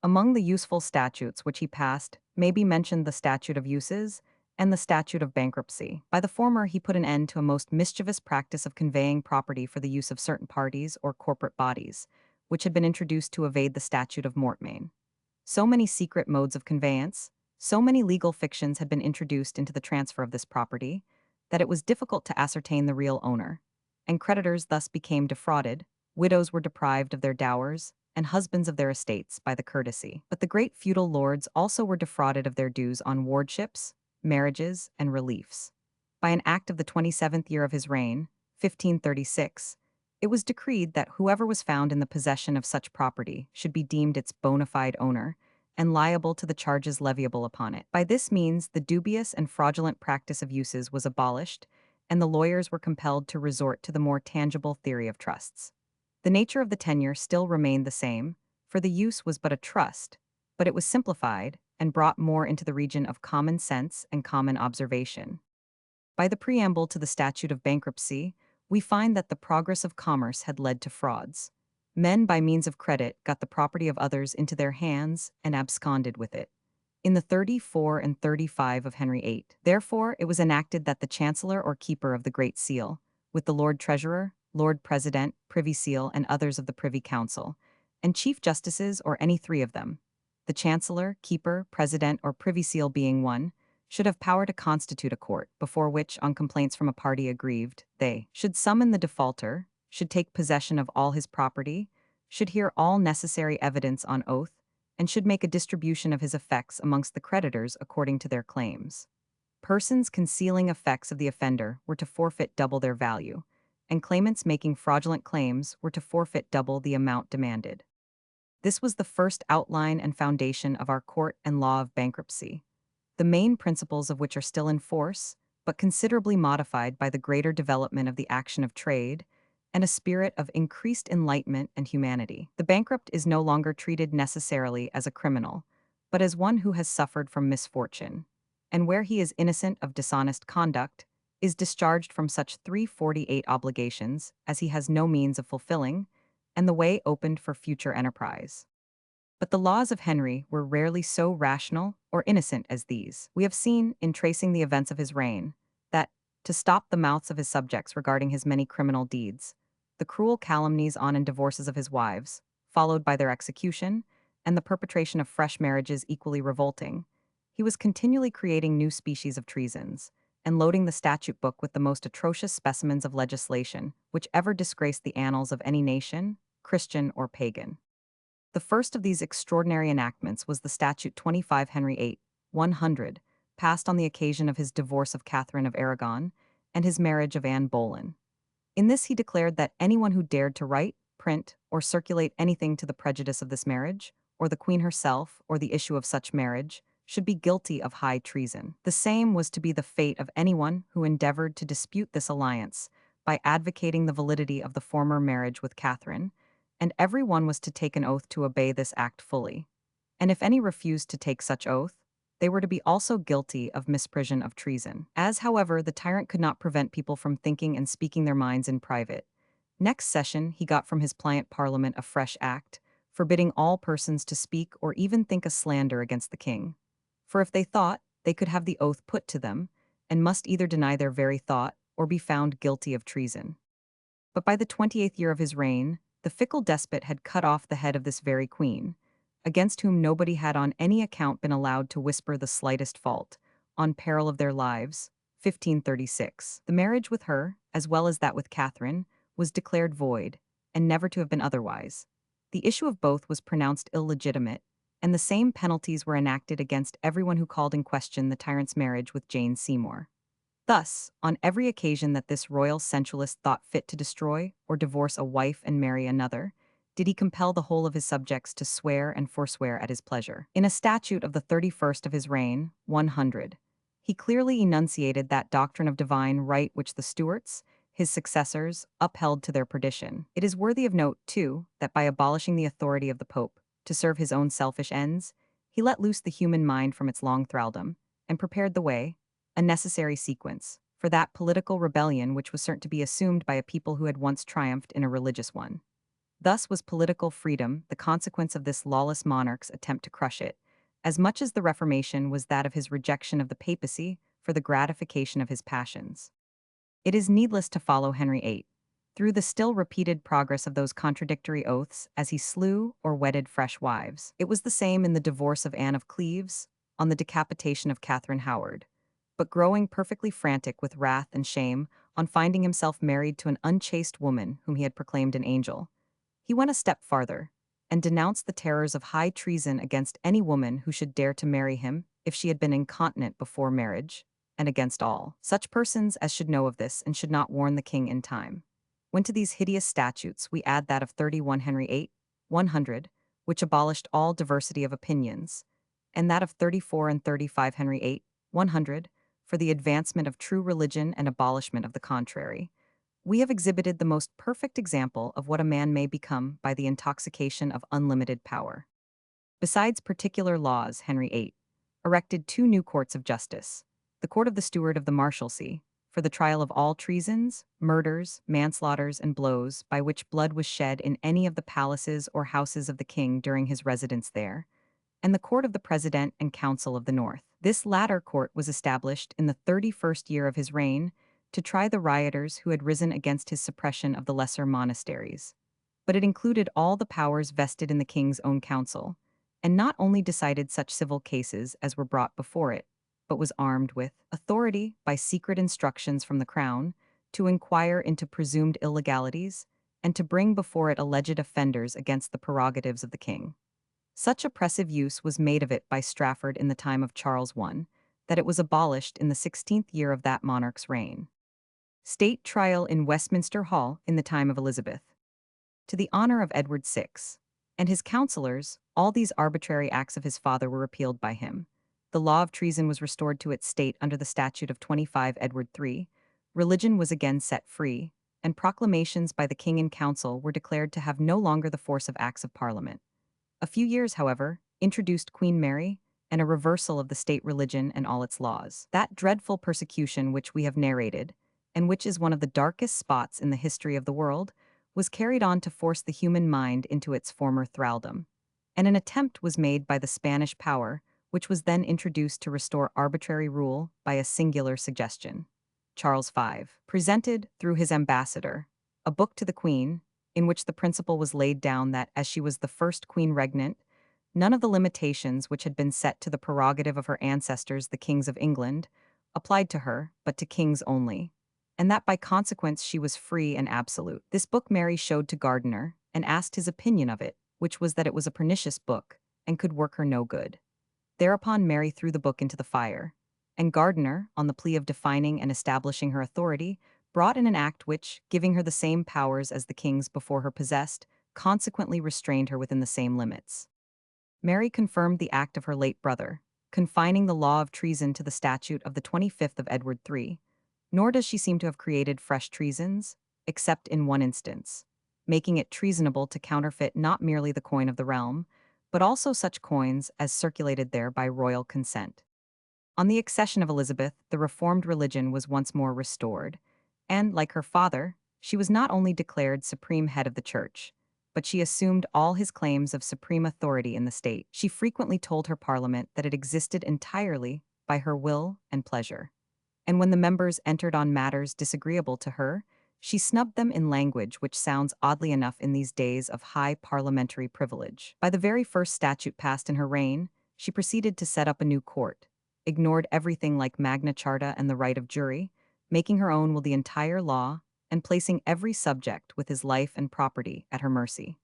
Speaker 1: Among the useful statutes which he passed may be mentioned the Statute of Uses and the Statute of Bankruptcy. By the former, he put an end to a most mischievous practice of conveying property for the use of certain parties or corporate bodies, which had been introduced to evade the Statute of Mortmain. So many secret modes of conveyance, so many legal fictions had been introduced into the transfer of this property, that it was difficult to ascertain the real owner, and creditors thus became defrauded, widows were deprived of their dowers, and husbands of their estates by the courtesy. But the great feudal lords also were defrauded of their dues on wardships, marriages, and reliefs. By an act of the 27th year of his reign, 1536, it was decreed that whoever was found in the possession of such property should be deemed its bona fide owner, and liable to the charges leviable upon it. By this means, the dubious and fraudulent practice of uses was abolished, and the lawyers were compelled to resort to the more tangible theory of trusts. The nature of the tenure still remained the same, for the use was but a trust, but it was simplified and brought more into the region of common sense and common observation. By the preamble to the Statute of Bankruptcy, we find that the progress of commerce had led to frauds. Men, by means of credit, got the property of others into their hands and absconded with it. In the 34 and 35 of Henry VIII, therefore, it was enacted that the Chancellor or Keeper of the Great Seal, with the Lord Treasurer, Lord President, Privy Seal, and others of the Privy Council, and Chief Justices or any three of them, the Chancellor, Keeper, President, or Privy Seal being one, should have power to constitute a court, before which, on complaints from a party aggrieved, they should summon the defaulter, should take possession of all his property, should hear all necessary evidence on oath, and should make a distribution of his effects amongst the creditors according to their claims. Persons concealing effects of the offender were to forfeit double their value, and claimants making fraudulent claims were to forfeit double the amount demanded. This was the first outline and foundation of our court and law of bankruptcy, the main principles of which are still in force, but considerably modified by the greater development of the action of trade and a spirit of increased enlightenment and humanity. The bankrupt is no longer treated necessarily as a criminal, but as one who has suffered from misfortune, and where he is innocent of dishonest conduct, is discharged from such 348 obligations as he has no means of fulfilling, and the way opened for future enterprise. But the laws of Henry were rarely so rational or innocent as these. We have seen, in tracing the events of his reign, that, to stop the mouths of his subjects regarding his many criminal deeds, the cruel calumnies on and divorces of his wives, followed by their execution, and the perpetration of fresh marriages equally revolting, he was continually creating new species of treasons, and loading the statute book with the most atrocious specimens of legislation which ever disgraced the annals of any nation, Christian or pagan. The first of these extraordinary enactments was the Statute 25 Henry VIII, 100, passed on the occasion of his divorce of Catherine of Aragon and his marriage of Anne Boleyn. In this he declared that anyone who dared to write, print, or circulate anything to the prejudice of this marriage, or the Queen herself, or the issue of such marriage, should be guilty of high treason. The same was to be the fate of anyone who endeavored to dispute this alliance by advocating the validity of the former marriage with Catherine, and every one was to take an oath to obey this act fully. And if any refused to take such oath, they were to be also guilty of misprision of treason. As, however, the tyrant could not prevent people from thinking and speaking their minds in private, next session he got from his pliant parliament a fresh act, forbidding all persons to speak or even think a slander against the king. For if they thought, they could have the oath put to them, and must either deny their very thought or be found guilty of treason. But by the 28th year of his reign, the fickle despot had cut off the head of this very queen, against whom nobody had on any account been allowed to whisper the slightest fault, on peril of their lives. 1536. The marriage with her, as well as that with Catherine, was declared void, and never to have been otherwise. The issue of both was pronounced illegitimate, and the same penalties were enacted against everyone who called in question the tyrant's marriage with Jane Seymour. Thus, on every occasion that this royal sensualist thought fit to destroy or divorce a wife and marry another, did he compel the whole of his subjects to swear and forswear at his pleasure. In a statute of the 31st of his reign, 100, he clearly enunciated that doctrine of divine right which the Stuarts, his successors, upheld to their perdition. It is worthy of note, too, that by abolishing the authority of the Pope to serve his own selfish ends, he let loose the human mind from its long thraldom, and prepared the way, a necessary sequence, for that political rebellion which was certain to be assumed by a people who had once triumphed in a religious one. Thus was political freedom the consequence of this lawless monarch's attempt to crush it, as much as the Reformation was that of his rejection of the papacy for the gratification of his passions. It is needless to follow Henry VIII through the still repeated progress of those contradictory oaths as he slew or wedded fresh wives. It was the same in the divorce of Anne of Cleves, on the decapitation of Catherine Howard. But growing perfectly frantic with wrath and shame on finding himself married to an unchaste woman whom he had proclaimed an angel, he went a step farther and denounced the terrors of high treason against any woman who should dare to marry him if she had been incontinent before marriage, and against all such persons as should know of this and should not warn the king in time. When to these hideous statutes we add that of 31 Henry VIII, 100, which abolished all diversity of opinions, and that of 34 and 35 Henry VIII, 100, for the advancement of true religion and abolishment of the contrary, we have exhibited the most perfect example of what a man may become by the intoxication of unlimited power. Besides particular laws, Henry VIII erected two new courts of justice, the Court of the Steward of the Marshalsea, for the trial of all treasons, murders, manslaughters, and blows by which blood was shed in any of the palaces or houses of the king during his residence there, and the Court of the President and Council of the North. This latter court was established in the 31st year of his reign to try the rioters who had risen against his suppression of the lesser monasteries. But it included all the powers vested in the king's own council, and not only decided such civil cases as were brought before it, but was armed with authority by secret instructions from the crown to inquire into presumed illegalities and to bring before it alleged offenders against the prerogatives of the king. Such oppressive use was made of it by Strafford in the time of Charles I, that it was abolished in the 16th year of that monarch's reign. State trial in Westminster Hall in the time of Elizabeth. To the honor of Edward VI and his counselors, all these arbitrary acts of his father were repealed by him. The law of treason was restored to its state under the statute of 25 Edward III, religion was again set free, and proclamations by the king and council were declared to have no longer the force of acts of parliament. A few years, however, introduced Queen Mary and a reversal of the state religion and all its laws. That dreadful persecution which we have narrated, and which is one of the darkest spots in the history of the world, was carried on to force the human mind into its former thraldom. And an attempt was made by the Spanish power, which was then introduced to restore arbitrary rule by a singular suggestion. Charles V presented, through his ambassador, a book to the Queen, in which the principle was laid down that, as she was the first queen regnant, none of the limitations which had been set to the prerogative of her ancestors, the kings of England, applied to her, but to kings only, and that by consequence she was free and absolute. This book Mary showed to Gardiner, and asked his opinion of it, which was that it was a pernicious book, and could work her no good. Thereupon Mary threw the book into the fire, and Gardiner, on the plea of defining and establishing her authority, brought in an act which, giving her the same powers as the kings before her possessed, consequently restrained her within the same limits. Mary confirmed the act of her late brother, confining the law of treason to the statute of the 25th of Edward III, nor does she seem to have created fresh treasons, except in one instance, making it treasonable to counterfeit not merely the coin of the realm, but also such coins as circulated there by royal consent. On the accession of Elizabeth, the Reformed religion was once more restored, and, like her father, she was not only declared supreme head of the church, but she assumed all his claims of supreme authority in the state. She frequently told her parliament that it existed entirely by her will and pleasure, and when the members entered on matters disagreeable to her, she snubbed them in language which sounds oddly enough in these days of high parliamentary privilege. By the very first statute passed in her reign, she proceeded to set up a new court, ignored everything like Magna Charta and the right of jury, making her own will the entire law, and placing every subject with his life and property at her mercy.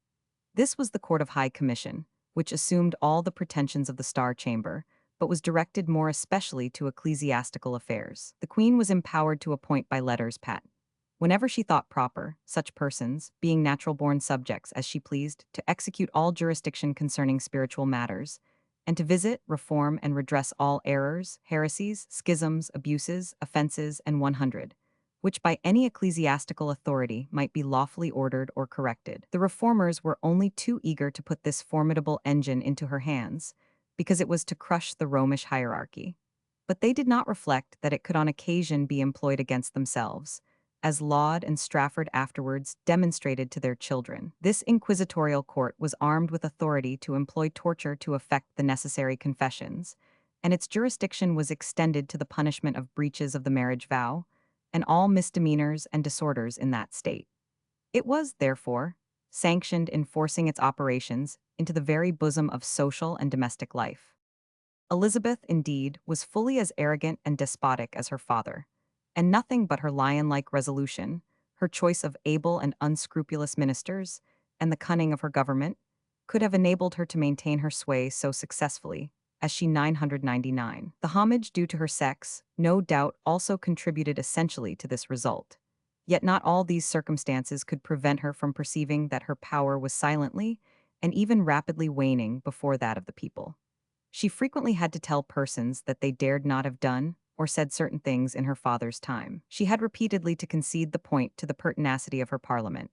Speaker 1: This was the Court of High Commission, which assumed all the pretensions of the Star Chamber, but was directed more especially to ecclesiastical affairs. The Queen was empowered to appoint by letters patent, whenever she thought proper, such persons, being natural-born subjects as she pleased, to execute all jurisdiction concerning spiritual matters, and to visit, reform, and redress all errors, heresies, schisms, abuses, offenses, and 100, which by any ecclesiastical authority might be lawfully ordered or corrected. The reformers were only too eager to put this formidable engine into her hands, because it was to crush the Romish hierarchy. But they did not reflect that it could on occasion be employed against themselves, as Laud and Strafford afterwards demonstrated to their children. This inquisitorial court was armed with authority to employ torture to effect the necessary confessions, and its jurisdiction was extended to the punishment of breaches of the marriage vow, and all misdemeanors and disorders in that state. It was, therefore, sanctioned in forcing its operations into the very bosom of social and domestic life. Elizabeth, indeed, was fully as arrogant and despotic as her father, and nothing but her lion-like resolution, her choice of able and unscrupulous ministers, and the cunning of her government, could have enabled her to maintain her sway so successfully as she 999. The homage due to her sex, no doubt, also contributed essentially to this result. Yet not all these circumstances could prevent her from perceiving that her power was silently and even rapidly waning before that of the people. She frequently had to tell persons that they dared not have done or said certain things in her father's time. She had repeatedly to concede the point to the pertinacity of her parliament,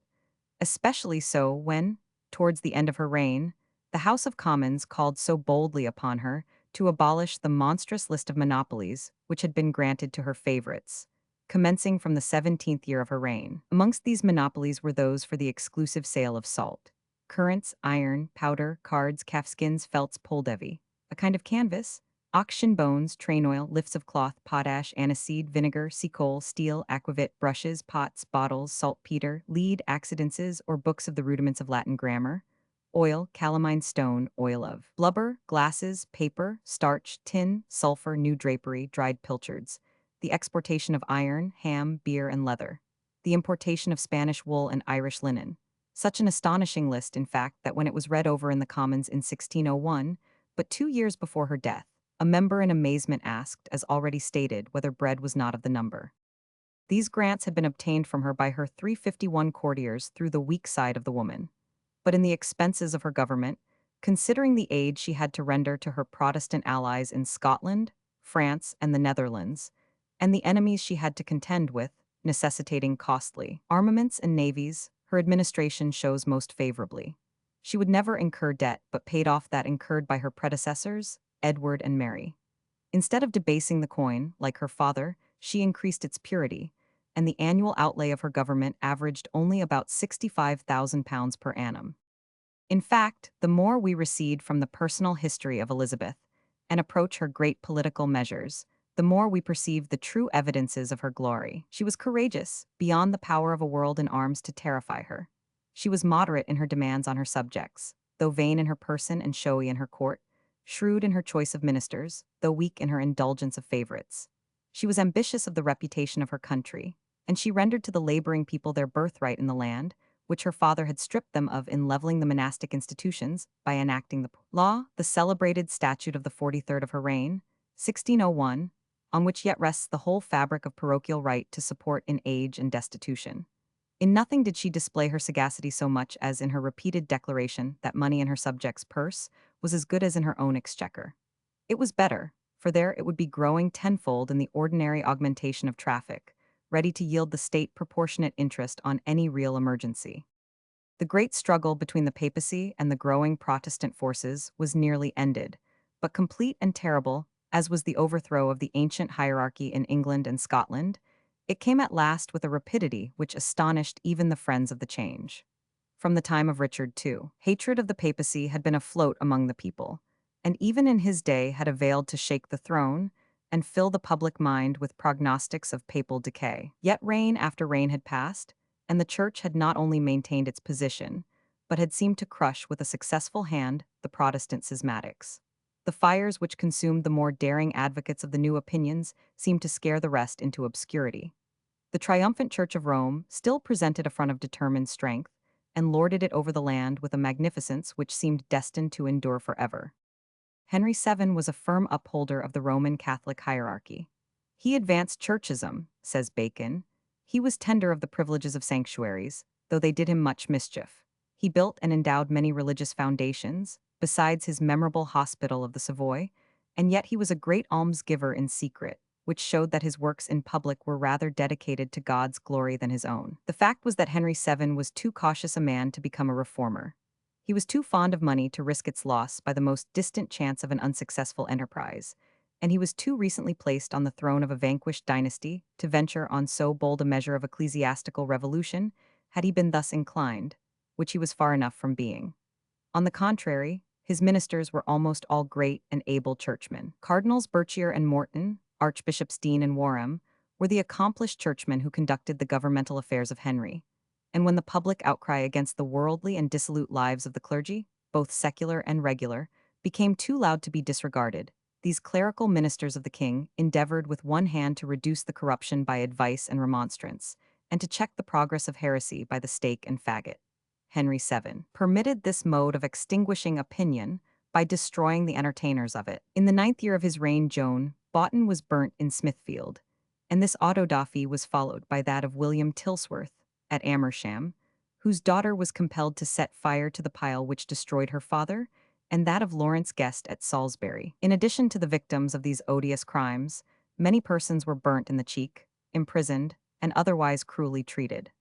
Speaker 1: especially so when, towards the end of her reign, the House of Commons called so boldly upon her to abolish the monstrous list of monopolies which had been granted to her favorites, commencing from the 17th year of her reign. Amongst these monopolies were those for the exclusive sale of salt, currants, iron, powder, cards, calfskins, felts, poldevy, a kind of canvas, auction bones, train oil, lifts of cloth, potash, aniseed, vinegar, sea coal, steel, aquavit, brushes, pots, bottles, saltpeter, lead, accidences, or books of the rudiments of Latin grammar, oil, calamine stone, oil of blubber, glasses, paper, starch, tin, sulfur, new drapery, dried pilchards, the exportation of iron, ham, beer, and leather, the importation of Spanish wool and Irish linen. Such an astonishing list, in fact, that when it was read over in the Commons in 1601, but 2 years before her death, a member in amazement asked, as already stated, whether bread was not of the number. These grants had been obtained from her by her 351 courtiers through the weak side of the woman. But in the expenses of her government, considering the aid she had to render to her Protestant allies in Scotland, France, and the Netherlands, and the enemies she had to contend with, necessitating costly armaments and navies, her administration shows most favorably. She would never incur debt but paid off that incurred by her predecessors, Edward and Mary. Instead of debasing the coin, like her father, she increased its purity, and the annual outlay of her government averaged only about £65,000 per annum. In fact, the more we recede from the personal history of Elizabeth and approach her great political measures, the more we perceive the true evidences of her glory. She was courageous, beyond the power of a world in arms to terrify her. She was moderate in her demands on her subjects, though vain in her person and showy in her court, shrewd in her choice of ministers, though weak in her indulgence of favorites. She was ambitious of the reputation of her country, and she rendered to the laboring people their birthright in the land, which her father had stripped them of in leveling the monastic institutions by enacting the law, the celebrated statute of the 43rd of her reign, 1601, on which yet rests the whole fabric of parochial right to support in age and destitution. In nothing did she display her sagacity so much as in her repeated declaration that money in her subjects' purse was as good as in her own exchequer. It was better, for there it would be growing tenfold in the ordinary augmentation of traffic, ready to yield the state proportionate interest on any real emergency. The great struggle between the papacy and the growing Protestant forces was nearly ended, but complete and terrible as was the overthrow of the ancient hierarchy in England and Scotland, it came at last with a rapidity which astonished even the friends of the change. From the time of Richard II, hatred of the papacy had been afloat among the people, and even in his day had availed to shake the throne and fill the public mind with prognostics of papal decay. Yet reign after reign had passed, and the Church had not only maintained its position, but had seemed to crush with a successful hand the Protestant schismatics. The fires which consumed the more daring advocates of the new opinions seemed to scare the rest into obscurity. The triumphant Church of Rome still presented a front of determined strength, and lorded it over the land with a magnificence which seemed destined to endure forever. Henry VII was a firm upholder of the Roman Catholic hierarchy. He advanced churchism, says Bacon. He was tender of the privileges of sanctuaries, though they did him much mischief. He built and endowed many religious foundations, besides his memorable hospital of the Savoy, and yet he was a great almsgiver in secret, which showed that his works in public were rather dedicated to God's glory than his own. The fact was that Henry VII was too cautious a man to become a reformer. He was too fond of money to risk its loss by the most distant chance of an unsuccessful enterprise, and he was too recently placed on the throne of a vanquished dynasty to venture on so bold a measure of ecclesiastical revolution had he been thus inclined, which he was far enough from being. On the contrary, his ministers were almost all great and able churchmen. Cardinals Berchier and Morton, Archbishops Dean and Warham, were the accomplished churchmen who conducted the governmental affairs of Henry. And when the public outcry against the worldly and dissolute lives of the clergy, both secular and regular, became too loud to be disregarded, these clerical ministers of the king endeavored with one hand to reduce the corruption by advice and remonstrance, and to check the progress of heresy by the stake and faggot. Henry VII permitted this mode of extinguishing opinion by destroying the entertainers of it. In the 9th year of his reign, Joan Boughton was burnt in Smithfield, and this autodafy was followed by that of William Tilsworth at Amersham, whose daughter was compelled to set fire to the pile which destroyed her father, and that of Lawrence Guest at Salisbury. In addition to the victims of these odious crimes, many persons were burnt in the cheek, imprisoned, and otherwise cruelly treated.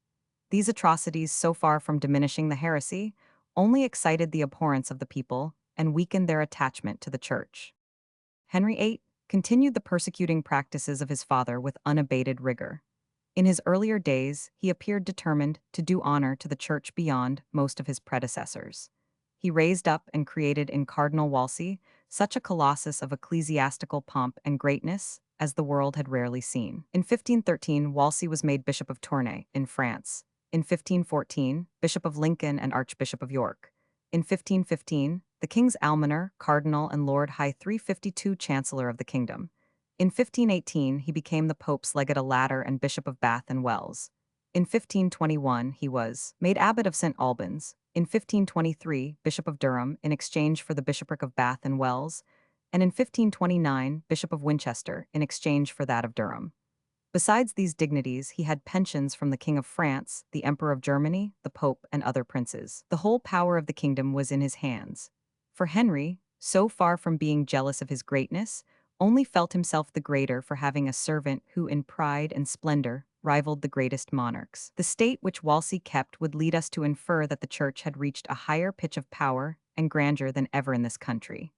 Speaker 1: These atrocities, so far from diminishing the heresy, only excited the abhorrence of the people and weakened their attachment to the Church. Henry VIII continued the persecuting practices of his father with unabated rigor. In his earlier days, he appeared determined to do honor to the Church beyond most of his predecessors. He raised up and created in Cardinal Wolsey such a colossus of ecclesiastical pomp and greatness as the world had rarely seen. In 1513, Wolsey was made Bishop of Tournai, in France. In 1514, Bishop of Lincoln and Archbishop of York. In 1515, the King's Almoner, Cardinal and Lord High 352 Chancellor of the Kingdom. In 1518, he became the Pope's Legate Latter and Bishop of Bath and Wells. In 1521, he was made Abbot of St. Albans. In 1523, Bishop of Durham, in exchange for the bishopric of Bath and Wells, and in 1529, Bishop of Winchester, in exchange for that of Durham. Besides these dignities, he had pensions from the King of France, the Emperor of Germany, the Pope, and other princes. The whole power of the kingdom was in his hands. For Henry, so far from being jealous of his greatness, only felt himself the greater for having a servant who in pride and splendor rivaled the greatest monarchs. The state which Wolsey kept would lead us to infer that the Church had reached a higher pitch of power and grandeur than ever in this country.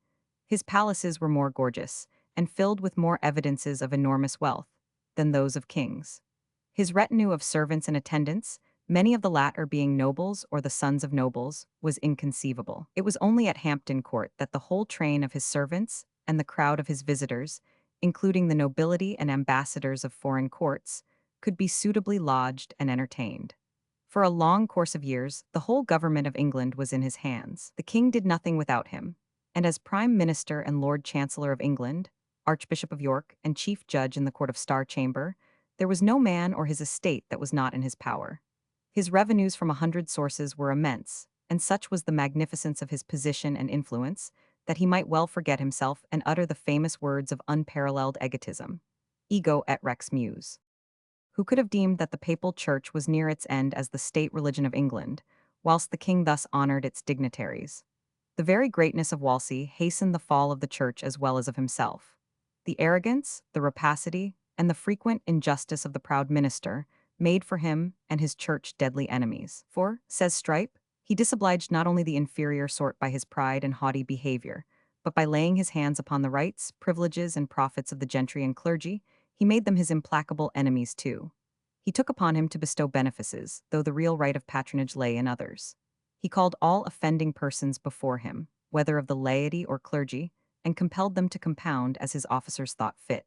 Speaker 1: His palaces were more gorgeous, and filled with more evidences of enormous wealth than those of kings. His retinue of servants and attendants, many of the latter being nobles or the sons of nobles, was inconceivable. It was only at Hampton Court that the whole train of his servants and the crowd of his visitors, including the nobility and ambassadors of foreign courts, could be suitably lodged and entertained. For a long course of years, the whole government of England was in his hands. The king did nothing without him, and as Prime Minister and Lord Chancellor of England, Archbishop of York, and Chief Judge in the Court of Star Chamber, there was no man or his estate that was not in his power. His revenues from 100 sources were immense, and such was the magnificence of his position and influence that he might well forget himself and utter the famous words of unparalleled egotism, ego et rex mus. Who could have deemed that the papal church was near its end as the state religion of England, whilst the king thus honored its dignitaries? The very greatness of Wolsey hastened the fall of the church as well as of himself. The arrogance, the rapacity, and the frequent injustice of the proud minister made for him and his church deadly enemies. For, says Strype, he disobliged not only the inferior sort by his pride and haughty behavior, but by laying his hands upon the rights, privileges, and profits of the gentry and clergy, he made them his implacable enemies too. He took upon him to bestow benefices, though the real right of patronage lay in others. He called all offending persons before him, whether of the laity or clergy, and compelled them to compound as his officers thought fit.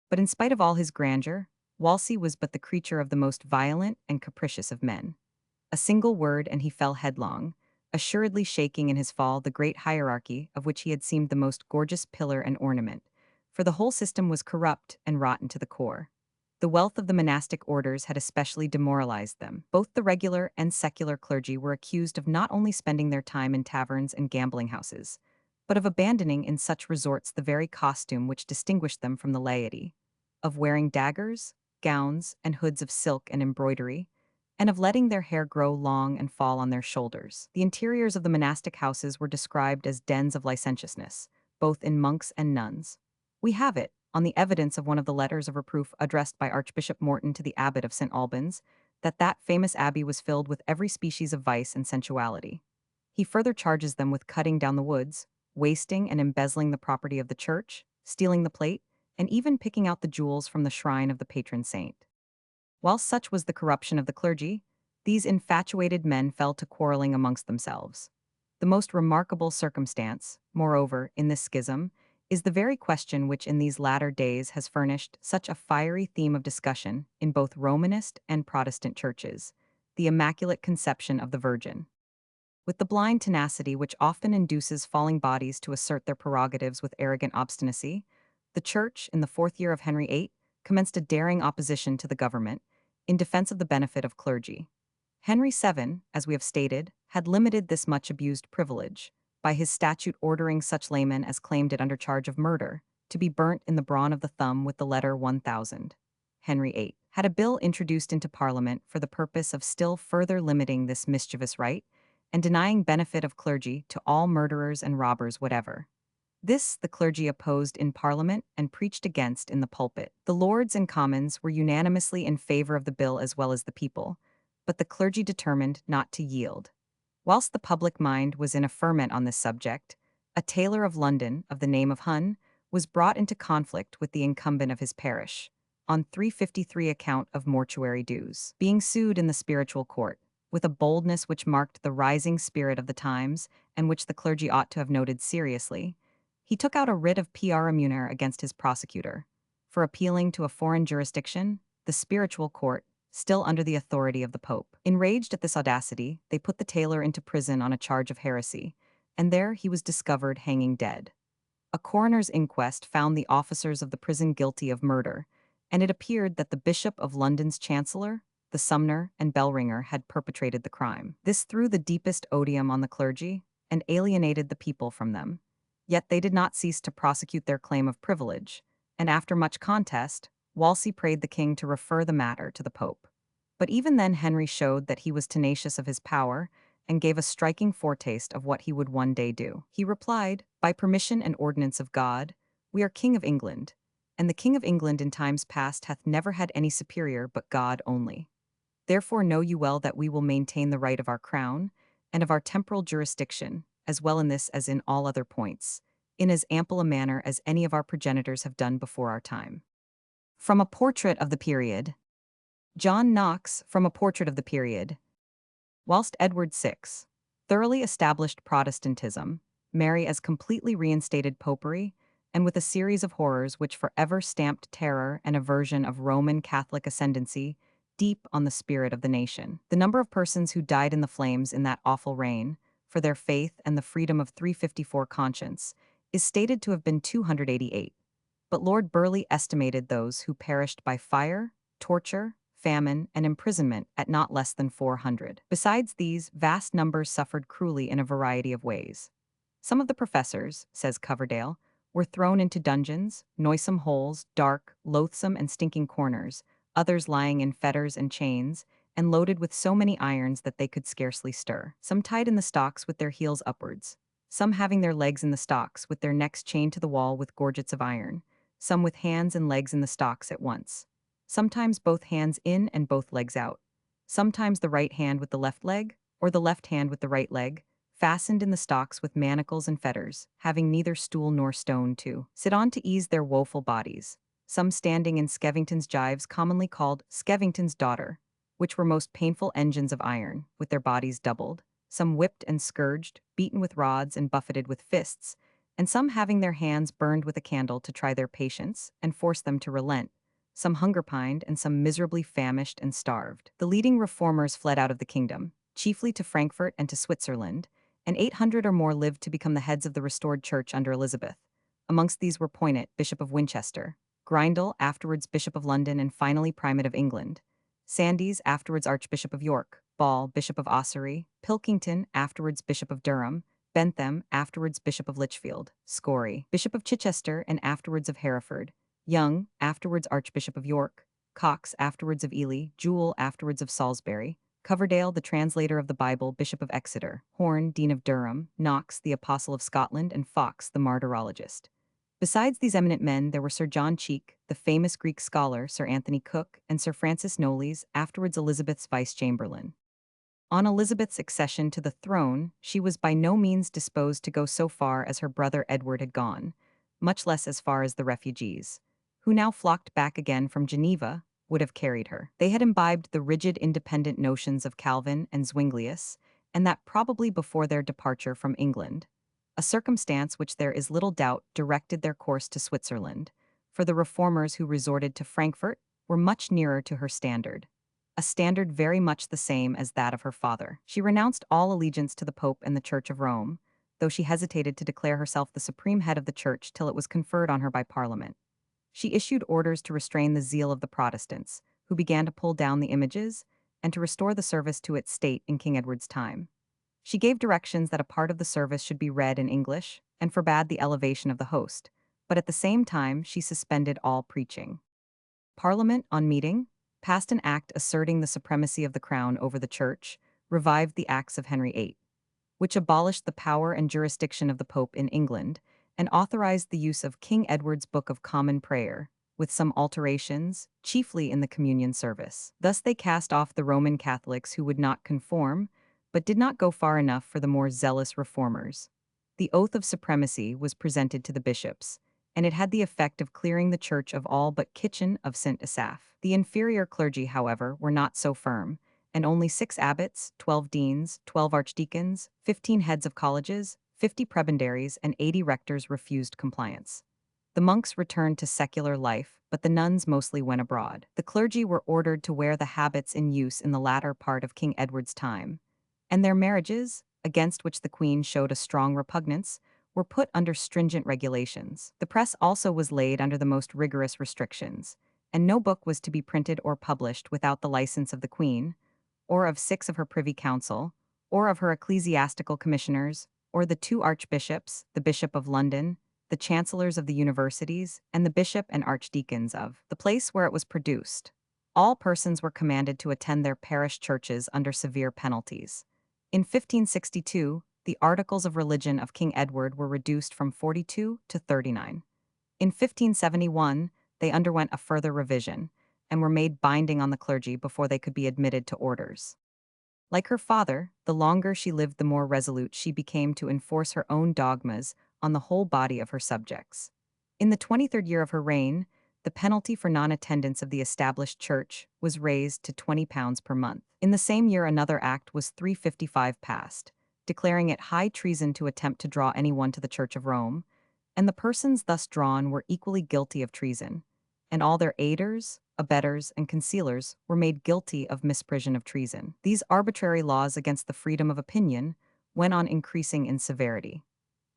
Speaker 1: But in spite of all his grandeur, Wolsey was but the creature of the most violent and capricious of men. A single word and he fell headlong, assuredly shaking in his fall the great hierarchy of which he had seemed the most gorgeous pillar and ornament, for the whole system was corrupt and rotten to the core. The wealth of the monastic orders had especially demoralized them. Both the regular and secular clergy were accused of not only spending their time in taverns and gambling houses, but of abandoning in such resorts the very costume which distinguished them from the laity, of wearing daggers, gowns, and hoods of silk and embroidery, and of letting their hair grow long and fall on their shoulders. The interiors of the monastic houses were described as dens of licentiousness, both in monks and nuns. We have it, on the evidence of one of the letters of reproof addressed by Archbishop Morton to the abbot of St. Albans, that famous abbey was filled with every species of vice and sensuality. He further charges them with cutting down the woods, wasting and embezzling the property of the church, stealing the plate, and even picking out the jewels from the shrine of the patron saint. While such was the corruption of the clergy, these infatuated men fell to quarreling amongst themselves. The most remarkable circumstance, moreover, in this schism, is the very question which in these latter days has furnished such a fiery theme of discussion in both Romanist and Protestant churches, the Immaculate Conception of the Virgin. With the blind tenacity which often induces falling bodies to assert their prerogatives with arrogant obstinacy, the Church, in the fourth year of Henry VIII, commenced a daring opposition to the government, in defense of the benefit of clergy. Henry VII, as we have stated, had limited this much abused privilege, by his statute ordering such laymen as claimed it under charge of murder, to be burnt in the brawn of the thumb with the letter 1000. Henry VIII had a bill introduced into Parliament for the purpose of still further limiting this mischievous right, and denying benefit of clergy to all murderers and robbers whatever. This the clergy opposed in Parliament and preached against in the pulpit. The Lords and Commons were unanimously in favor of the bill as well as the people, but the clergy determined not to yield. Whilst the public mind was in a ferment on this subject, a tailor of London, of the name of Hun, was brought into conflict with the incumbent of his parish, on 353 account of mortuary dues, being sued in the spiritual court, with a boldness which marked the rising spirit of the times and which the clergy ought to have noted seriously. He took out a writ of praemunire against his prosecutor, for appealing to a foreign jurisdiction, the spiritual court, still under the authority of the Pope. Enraged at this audacity, they put the tailor into prison on a charge of heresy, and there he was discovered hanging dead. A coroner's inquest found the officers of the prison guilty of murder, and it appeared that the Bishop of London's Chancellor, the Sumner, and Bellringer had perpetrated the crime. This threw the deepest odium on the clergy and alienated the people from them. Yet they did not cease to prosecute their claim of privilege, and after much contest, Wolsey prayed the king to refer the matter to the Pope. But even then Henry showed that he was tenacious of his power and gave a striking foretaste of what he would one day do. He replied, "By permission and ordinance of God, we are King of England, and the King of England in times past hath never had any superior but God only. Therefore know you well that we will maintain the right of our crown, and of our temporal jurisdiction, as well in this as in all other points, in as ample a manner as any of our progenitors have done before our time." From a portrait of the period. John Knox, from a portrait of the period. Whilst Edward VI thoroughly established Protestantism, Mary as completely reinstated popery, and with a series of horrors which forever stamped terror and aversion of Roman Catholic ascendancy deep on the spirit of the nation. The number of persons who died in the flames in that awful reign, for their faith and the freedom of 354 conscience, is stated to have been 288. But Lord Burleigh estimated those who perished by fire, torture, famine, and imprisonment at not less than 400. Besides these, vast numbers suffered cruelly in a variety of ways. Some of the professors, says Coverdale, were thrown into dungeons, noisome holes, dark, loathsome, and stinking corners, others lying in fetters and chains, and loaded with so many irons that they could scarcely stir. Some tied in the stocks with their heels upwards, some having their legs in the stocks with their necks chained to the wall with gorgets of iron, some with hands and legs in the stocks at once. Sometimes both hands in and both legs out. Sometimes the right hand with the left leg, or the left hand with the right leg, fastened in the stocks with manacles and fetters, having neither stool nor stone to sit on to ease their woeful bodies, some standing in Skevington's gyves commonly called Skevington's daughter, which were most painful engines of iron, with their bodies doubled, some whipped and scourged, beaten with rods and buffeted with fists, and some having their hands burned with a candle to try their patience and force them to relent, some hunger-pined and some miserably famished and starved. The leading reformers fled out of the kingdom, chiefly to Frankfurt and to Switzerland, and 800 or more lived to become the heads of the restored church under Elizabeth. Amongst these were Poynott, Bishop of Winchester; Grindal, afterwards Bishop of London and finally Primate of England; Sandys, afterwards Archbishop of York; Ball, Bishop of Ossory; Pilkington, afterwards Bishop of Durham; Bentham, afterwards Bishop of Lichfield; Scory, Bishop of Chichester and afterwards of Hereford; Young, afterwards Archbishop of York; Cox, afterwards of Ely; Jewel, afterwards of Salisbury; Coverdale, the translator of the Bible, Bishop of Exeter; Horne, Dean of Durham; Knox, the Apostle of Scotland; and Fox, the martyrologist. Besides these eminent men, there were Sir John Cheek, the famous Greek scholar, Sir Anthony Cook, and Sir Francis Knollys, afterwards Elizabeth's vice-chamberlain. On Elizabeth's accession to the throne, she was by no means disposed to go so far as her brother Edward had gone, much less as far as the refugees, who now flocked back again from Geneva, would have carried her. They had imbibed the rigid independent notions of Calvin and Zwinglius, and that probably before their departure from England, a circumstance which there is little doubt directed their course to Switzerland, for the reformers who resorted to Frankfurt were much nearer to her standard, a standard very much the same as that of her father. She renounced all allegiance to the Pope and the Church of Rome, though she hesitated to declare herself the supreme head of the Church till it was conferred on her by Parliament. She issued orders to restrain the zeal of the Protestants, who began to pull down the images, and to restore the service to its state in King Edward's time. She gave directions that a part of the service should be read in English, and forbade the elevation of the host, but at the same time she suspended all preaching. Parliament, on meeting, passed an act asserting the supremacy of the crown over the Church, revived the acts of Henry VIII, which abolished the power and jurisdiction of the Pope in England, and authorized the use of King Edward's Book of Common Prayer, with some alterations, chiefly in the communion service. Thus they cast off the Roman Catholics who would not conform, but did not go far enough for the more zealous reformers. The oath of supremacy was presented to the bishops, and it had the effect of clearing the church of all but Kitchen of St. Asaph. The inferior clergy, however, were not so firm, and only 6 abbots, 12 deans, 12 archdeacons, 15 heads of colleges, 50 prebendaries, and 80 rectors refused compliance. The monks returned to secular life, but the nuns mostly went abroad. The clergy were ordered to wear the habits in use in the latter part of King Edward's time, and their marriages, against which the Queen showed a strong repugnance, were put under stringent regulations. The press also was laid under the most rigorous restrictions, and no book was to be printed or published without the license of the Queen, or of 6 of her privy council, or of her ecclesiastical commissioners, or the 2 archbishops, the Bishop of London, the chancellors of the universities, and the bishop and archdeacons of the place where it was produced. All persons were commanded to attend their parish churches under severe penalties. In 1562, the Articles of Religion of King Edward were reduced from 42 to 39. In 1571, they underwent a further revision, and were made binding on the clergy before they could be admitted to orders. Like her father, the longer she lived the more resolute she became to enforce her own dogmas on the whole body of her subjects. In the 23rd year of her reign, the penalty for non-attendance of the established church was raised to £20 per month. In the same year another act was 355 passed, declaring it high treason to attempt to draw anyone to the Church of Rome, and the persons thus drawn were equally guilty of treason, and all their aiders, abettors, and concealers were made guilty of misprision of treason. These arbitrary laws against the freedom of opinion went on increasing in severity.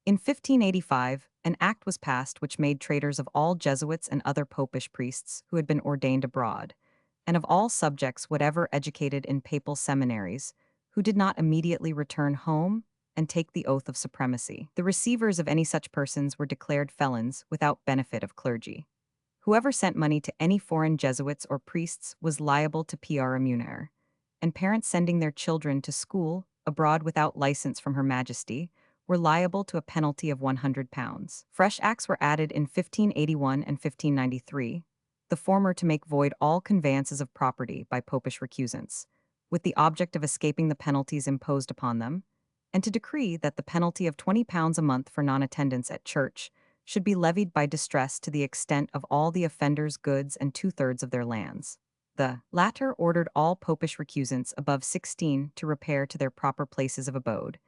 Speaker 1: In 1585, an act was passed which made traitors of all Jesuits and other popish priests who had been ordained abroad, and of all subjects whatever educated in papal seminaries, who did not immediately return home and take the oath of supremacy. The receivers of any such persons were declared felons without benefit of clergy. Whoever sent money to any foreign Jesuits or priests was liable to PR immunere, and parents sending their children to school abroad without license from Her Majesty were liable to a penalty of £100. Fresh acts were added in 1581 and 1593, the former to make void all conveyances of property by popish recusants, with the object of escaping the penalties imposed upon them, and to decree that the penalty of £20 a month for non-attendance at church should be levied by distress to the extent of all the offenders' goods and two-thirds of their lands. The latter ordered all popish recusants above 16 to repair to their proper places of abode,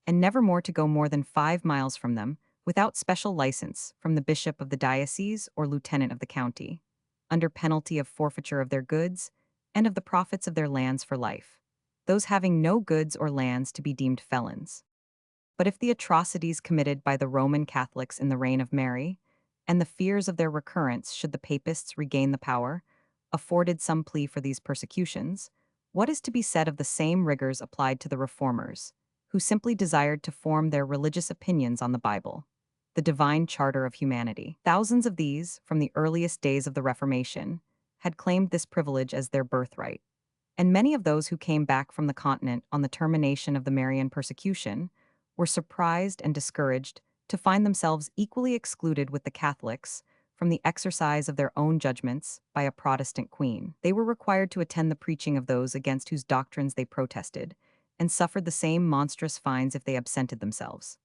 Speaker 1: and never more to go more than 5 miles from them, without special license from the bishop of the diocese or lieutenant of the county, under penalty of forfeiture of their goods and of the profits of their lands for life, those having no goods or lands to be deemed felons. But if the atrocities committed by the Roman Catholics in the reign of Mary, and the fears of their recurrence should the papists regain the power, afforded some plea for these persecutions, what is to be said of the same rigors applied to the reformers, who simply desired to form their religious opinions on the Bible, the divine charter of humanity? Thousands of these, from the earliest days of the Reformation, had claimed this privilege as their birthright, and many of those who came back from the continent on the termination of the Marian persecution were surprised and discouraged to find themselves equally excluded with the Catholics from the exercise of their own judgments by a Protestant queen. They were required to attend the preaching of those against whose doctrines they protested, and suffered the same monstrous fines if they absented themselves.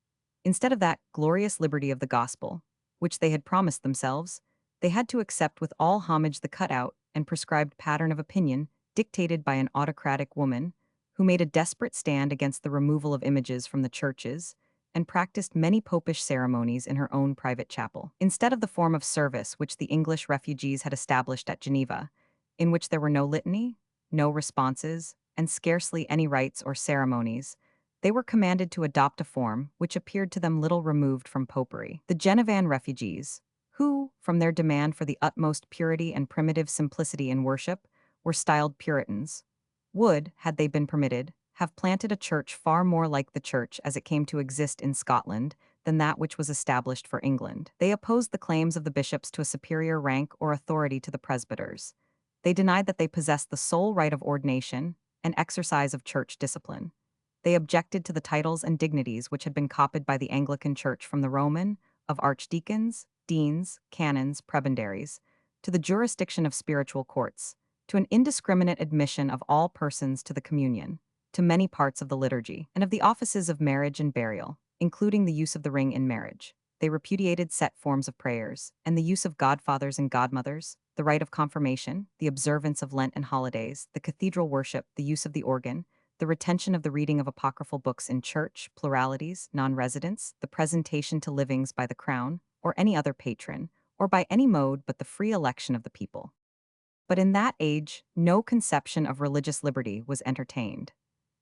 Speaker 1: Instead of that glorious liberty of the gospel, which they had promised themselves, they had to accept with all homage the cut-out and prescribed pattern of opinion dictated by an autocratic woman who made a desperate stand against the removal of images from the churches and practiced many popish ceremonies in her own private chapel. Instead of the form of service which the English refugees had established at Geneva, in which there were no litany, no responses, and scarcely any rites or ceremonies, they were commanded to adopt a form which appeared to them little removed from popery. The Genevan refugees, who, from their demand for the utmost purity and primitive simplicity in worship, were styled Puritans, would, had they been permitted, have planted a church far more like the church as it came to exist in Scotland than that which was established for England. They opposed the claims of the bishops to a superior rank or authority to the presbyters. They denied that they possessed the sole right of ordination and exercise of church discipline. They objected to the titles and dignities which had been copied by the Anglican Church from the Roman, of archdeacons, deans, canons, prebendaries, to the jurisdiction of spiritual courts, to an indiscriminate admission of all persons to the communion, to many parts of the liturgy, and of the offices of marriage and burial, including the use of the ring in marriage. They repudiated set forms of prayers, and the use of godfathers and godmothers, the rite of confirmation, the observance of Lent and holidays, the cathedral worship, the use of the organ, the retention of the reading of apocryphal books in church, pluralities, non-residence, the presentation to livings by the crown, or any other patron, or by any mode but the free election of the people. But in that age, no conception of religious liberty was entertained.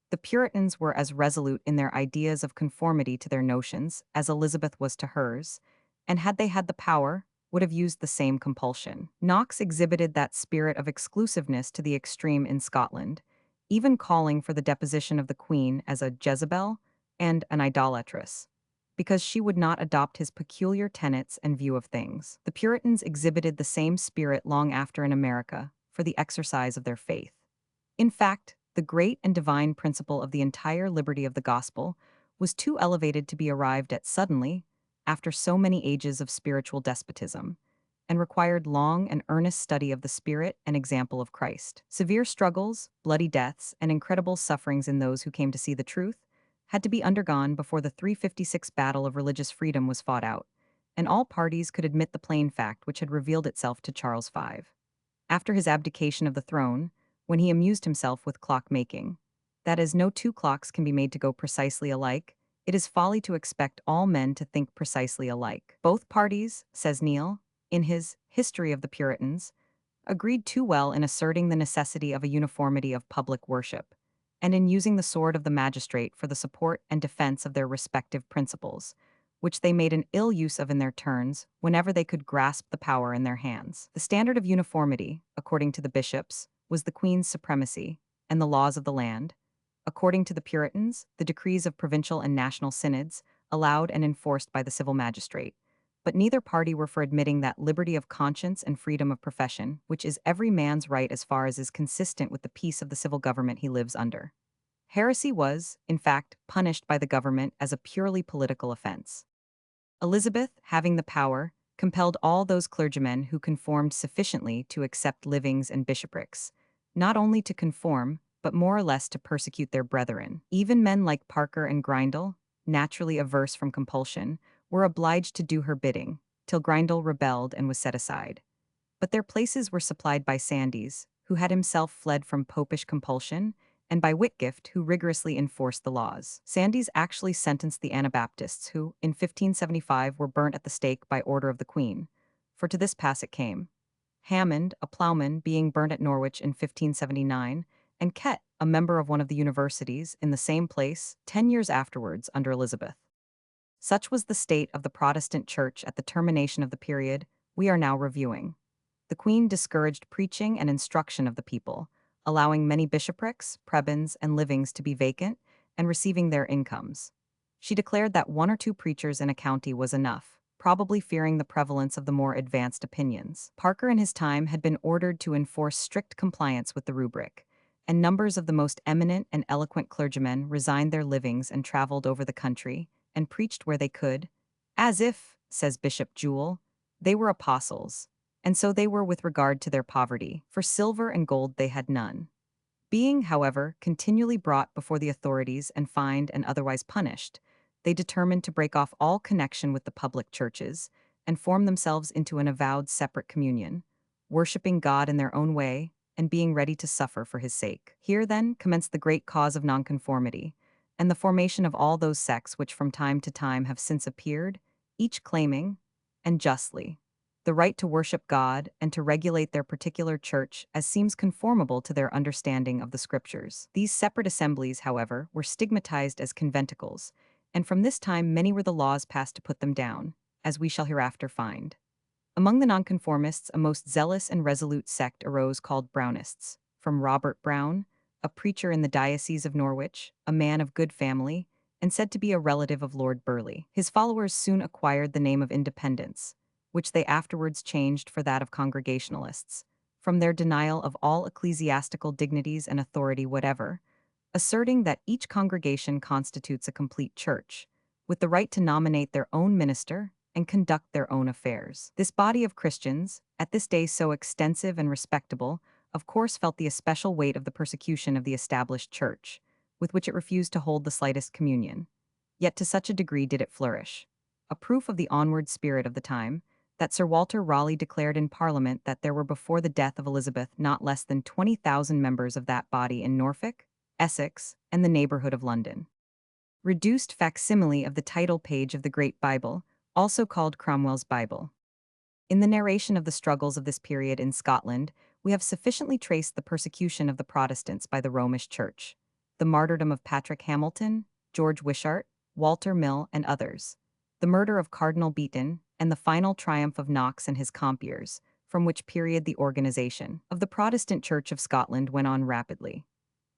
Speaker 1: The Puritans were as resolute in their ideas of conformity to their notions as Elizabeth was to hers, and had they had the power, would have used the same compulsion. Knox exhibited that spirit of exclusiveness to the extreme in Scotland, even calling for the deposition of the Queen as a Jezebel and an idolatress, because she would not adopt his peculiar tenets and view of things. The Puritans exhibited the same spirit long after in America for the exercise of their faith. In fact, the great and divine principle of the entire liberty of the gospel was too elevated to be arrived at suddenly, after so many ages of spiritual despotism, and required long and earnest study of the spirit and example of Christ. Severe struggles, bloody deaths, and incredible sufferings in those who came to see the truth had to be undergone before the 356 battle of religious freedom was fought out, and all parties could admit the plain fact which had revealed itself to Charles V. After his abdication of the throne, when he amused himself with clock-making, that as no two clocks can be made to go precisely alike, it is folly to expect all men to think precisely alike. Both parties, says Neal, in his History of the Puritans, agreed too well in asserting the necessity of a uniformity of public worship, and in using the sword of the magistrate for the support and defense of their respective principles, which they made an ill use of in their turns whenever they could grasp the power in their hands. The standard of uniformity, according to the bishops, was the Queen's supremacy and the laws of the land. According to the Puritans, the decrees of provincial and national synods, allowed and enforced by the civil magistrate. But neither party were for admitting that liberty of conscience and freedom of profession, which is every man's right as far as is consistent with the peace of the civil government he lives under. Heresy was, in fact, punished by the government as a purely political offense. Elizabeth, having the power, compelled all those clergymen who conformed sufficiently to accept livings and bishoprics, not only to conform, but more or less to persecute their brethren. Even men like Parker and Grindal, naturally averse from compulsion, were obliged to do her bidding, till Grindal rebelled and was set aside. But their places were supplied by Sandys, who had himself fled from popish compulsion, and by Whitgift, who rigorously enforced the laws. Sandys actually sentenced the Anabaptists, who, in 1575, were burnt at the stake by order of the Queen, for to this pass it came. Hammond, a ploughman, being burnt at Norwich in 1579, and Kett, a member of one of the universities, in the same place, 10 years afterwards, under Elizabeth. Such was the state of the Protestant Church at the termination of the period we are now reviewing. The Queen discouraged preaching and instruction of the people, allowing many bishoprics, prebends, and livings to be vacant, and receiving their incomes. She declared that one or two preachers in a county was enough, probably fearing the prevalence of the more advanced opinions. Parker in his time had been ordered to enforce strict compliance with the rubric, and numbers of the most eminent and eloquent clergymen resigned their livings and traveled over the country, and preached where they could, as if, says Bishop Jewell, they were apostles, and so they were with regard to their poverty, for silver and gold they had none. Being, however, continually brought before the authorities and fined and otherwise punished, they determined to break off all connection with the public churches, and form themselves into an avowed separate communion, worshipping God in their own way, and being ready to suffer for his sake. Here, then, commenced the great cause of nonconformity, and the formation of all those sects which from time to time have since appeared, each claiming, and justly, the right to worship God and to regulate their particular church as seems conformable to their understanding of the Scriptures. These separate assemblies, however, were stigmatized as conventicles, and from this time many were the laws passed to put them down, as we shall hereafter find. Among the nonconformists, a most zealous and resolute sect arose called Brownists, from Robert Brown, a preacher in the Diocese of Norwich, a man of good family, and said to be a relative of Lord Burleigh. His followers soon acquired the name of Independents, which they afterwards changed for that of Congregationalists, from their denial of all ecclesiastical dignities and authority whatever, asserting that each congregation constitutes a complete church, with the right to nominate their own minister and conduct their own affairs. This body of Christians, at this day so extensive and respectable, of course felt the especial weight of the persecution of the established church, with which it refused to hold the slightest communion. Yet to such a degree did it flourish. A proof of the onward spirit of the time, that Sir Walter Raleigh declared in Parliament that there were before the death of Elizabeth not less than 20,000 members of that body in Norfolk, Essex, and the neighbourhood of London. Reduced facsimile of the title page of the Great Bible, also called Cromwell's Bible. In the narration of the struggles of this period in Scotland, we have sufficiently traced the persecution of the Protestants by the Romish Church, the martyrdom of Patrick Hamilton, George Wishart, Walter Mill, and others, the murder of Cardinal Beaton, and the final triumph of Knox and his compeers, from which period the organization of the Protestant Church of Scotland went on rapidly.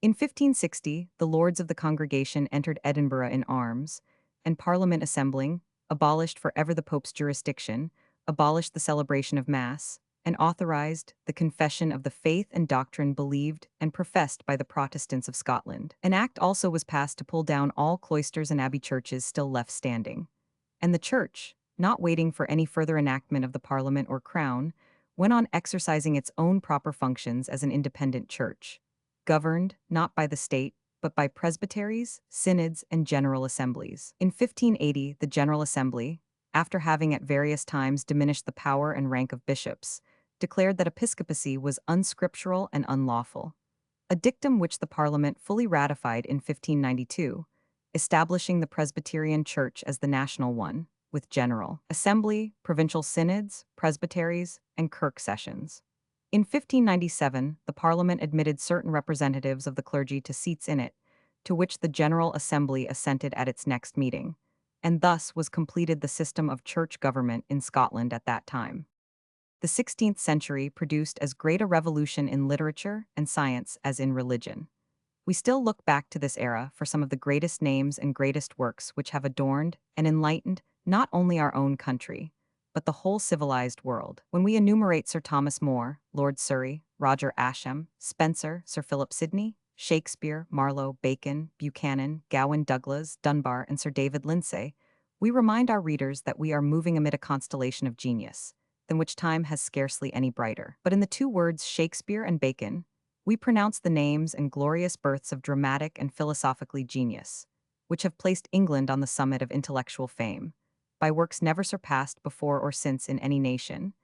Speaker 1: In 1560, the lords of the congregation entered Edinburgh in arms, and Parliament assembling, abolished forever the Pope's jurisdiction, abolished the celebration of Mass, and authorized the confession of the faith and doctrine believed and professed by the Protestants of Scotland. An act also was passed to pull down all cloisters and abbey churches still left standing. And the Church, not waiting for any further enactment of the Parliament or Crown, went on exercising its own proper functions as an independent church, governed not by the state, but by presbyteries, synods, and general assemblies. In 1580, the General Assembly, after having at various times diminished the power and rank of bishops, declared that episcopacy was unscriptural and unlawful, a dictum which the Parliament fully ratified in 1592, establishing the Presbyterian Church as the national one, with General Assembly, provincial synods, presbyteries, and kirk sessions. In 1597, the Parliament admitted certain representatives of the clergy to seats in it, to which the General Assembly assented at its next meeting, and thus was completed the system of church government in Scotland at that time. The 16th century produced as great a revolution in literature and science as in religion. We still look back to this era for some of the greatest names and greatest works which have adorned and enlightened not only our own country, but the whole civilized world. When we enumerate Sir Thomas More, Lord Surrey, Roger Ascham, Spencer, Sir Philip Sidney, Shakespeare, Marlowe, Bacon, Buchanan, Gowan Douglas, Dunbar, and Sir David Lindsay, we remind our readers that we are moving amid a constellation of genius, than which time has scarcely any brighter. But in the two words Shakespeare and Bacon, We pronounce the names and glorious births of dramatic and philosophically genius, which have placed England on the summit of intellectual fame, by works never surpassed before or since in any nation,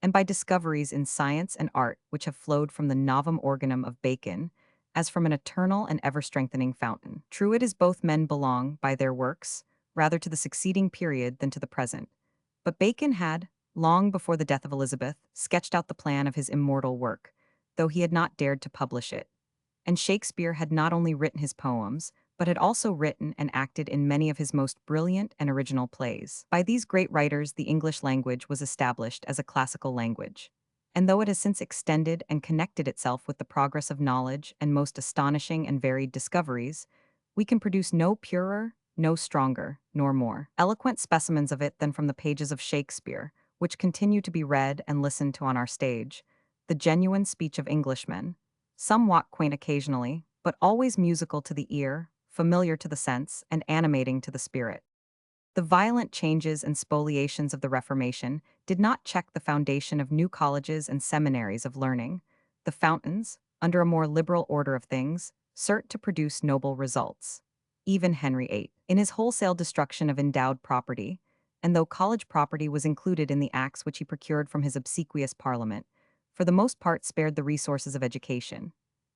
Speaker 1: and by discoveries in science and art which have flowed from the novum organum of Bacon, as from an eternal and ever-strengthening fountain. True it is both men belong, by their works, rather to the succeeding period than to the present. But Bacon had, long before the death of Elizabeth, sketched out the plan of his immortal work, though he had not dared to publish it. And Shakespeare had not only written his poems, but had also written and acted in many of his most brilliant and original plays. By these great writers, the English language was established as a classical language. And though it has since extended and connected itself with the progress of knowledge and most astonishing and varied discoveries, we can produce no purer, no stronger, nor more eloquent specimens of it than from the pages of Shakespeare, which continue to be read and listened to on our stage, the genuine speech of Englishmen, somewhat quaint occasionally, but always musical to the ear, familiar to the sense, and animating to the spirit. The violent changes and spoliations of the Reformation did not check the foundation of new colleges and seminaries of learning. The fountains, under a more liberal order of things, cert to produce noble results. Even Henry VIII, in his wholesale destruction of endowed property, and though college property was included in the acts which he procured from his obsequious parliament, for the most part spared the resources of education.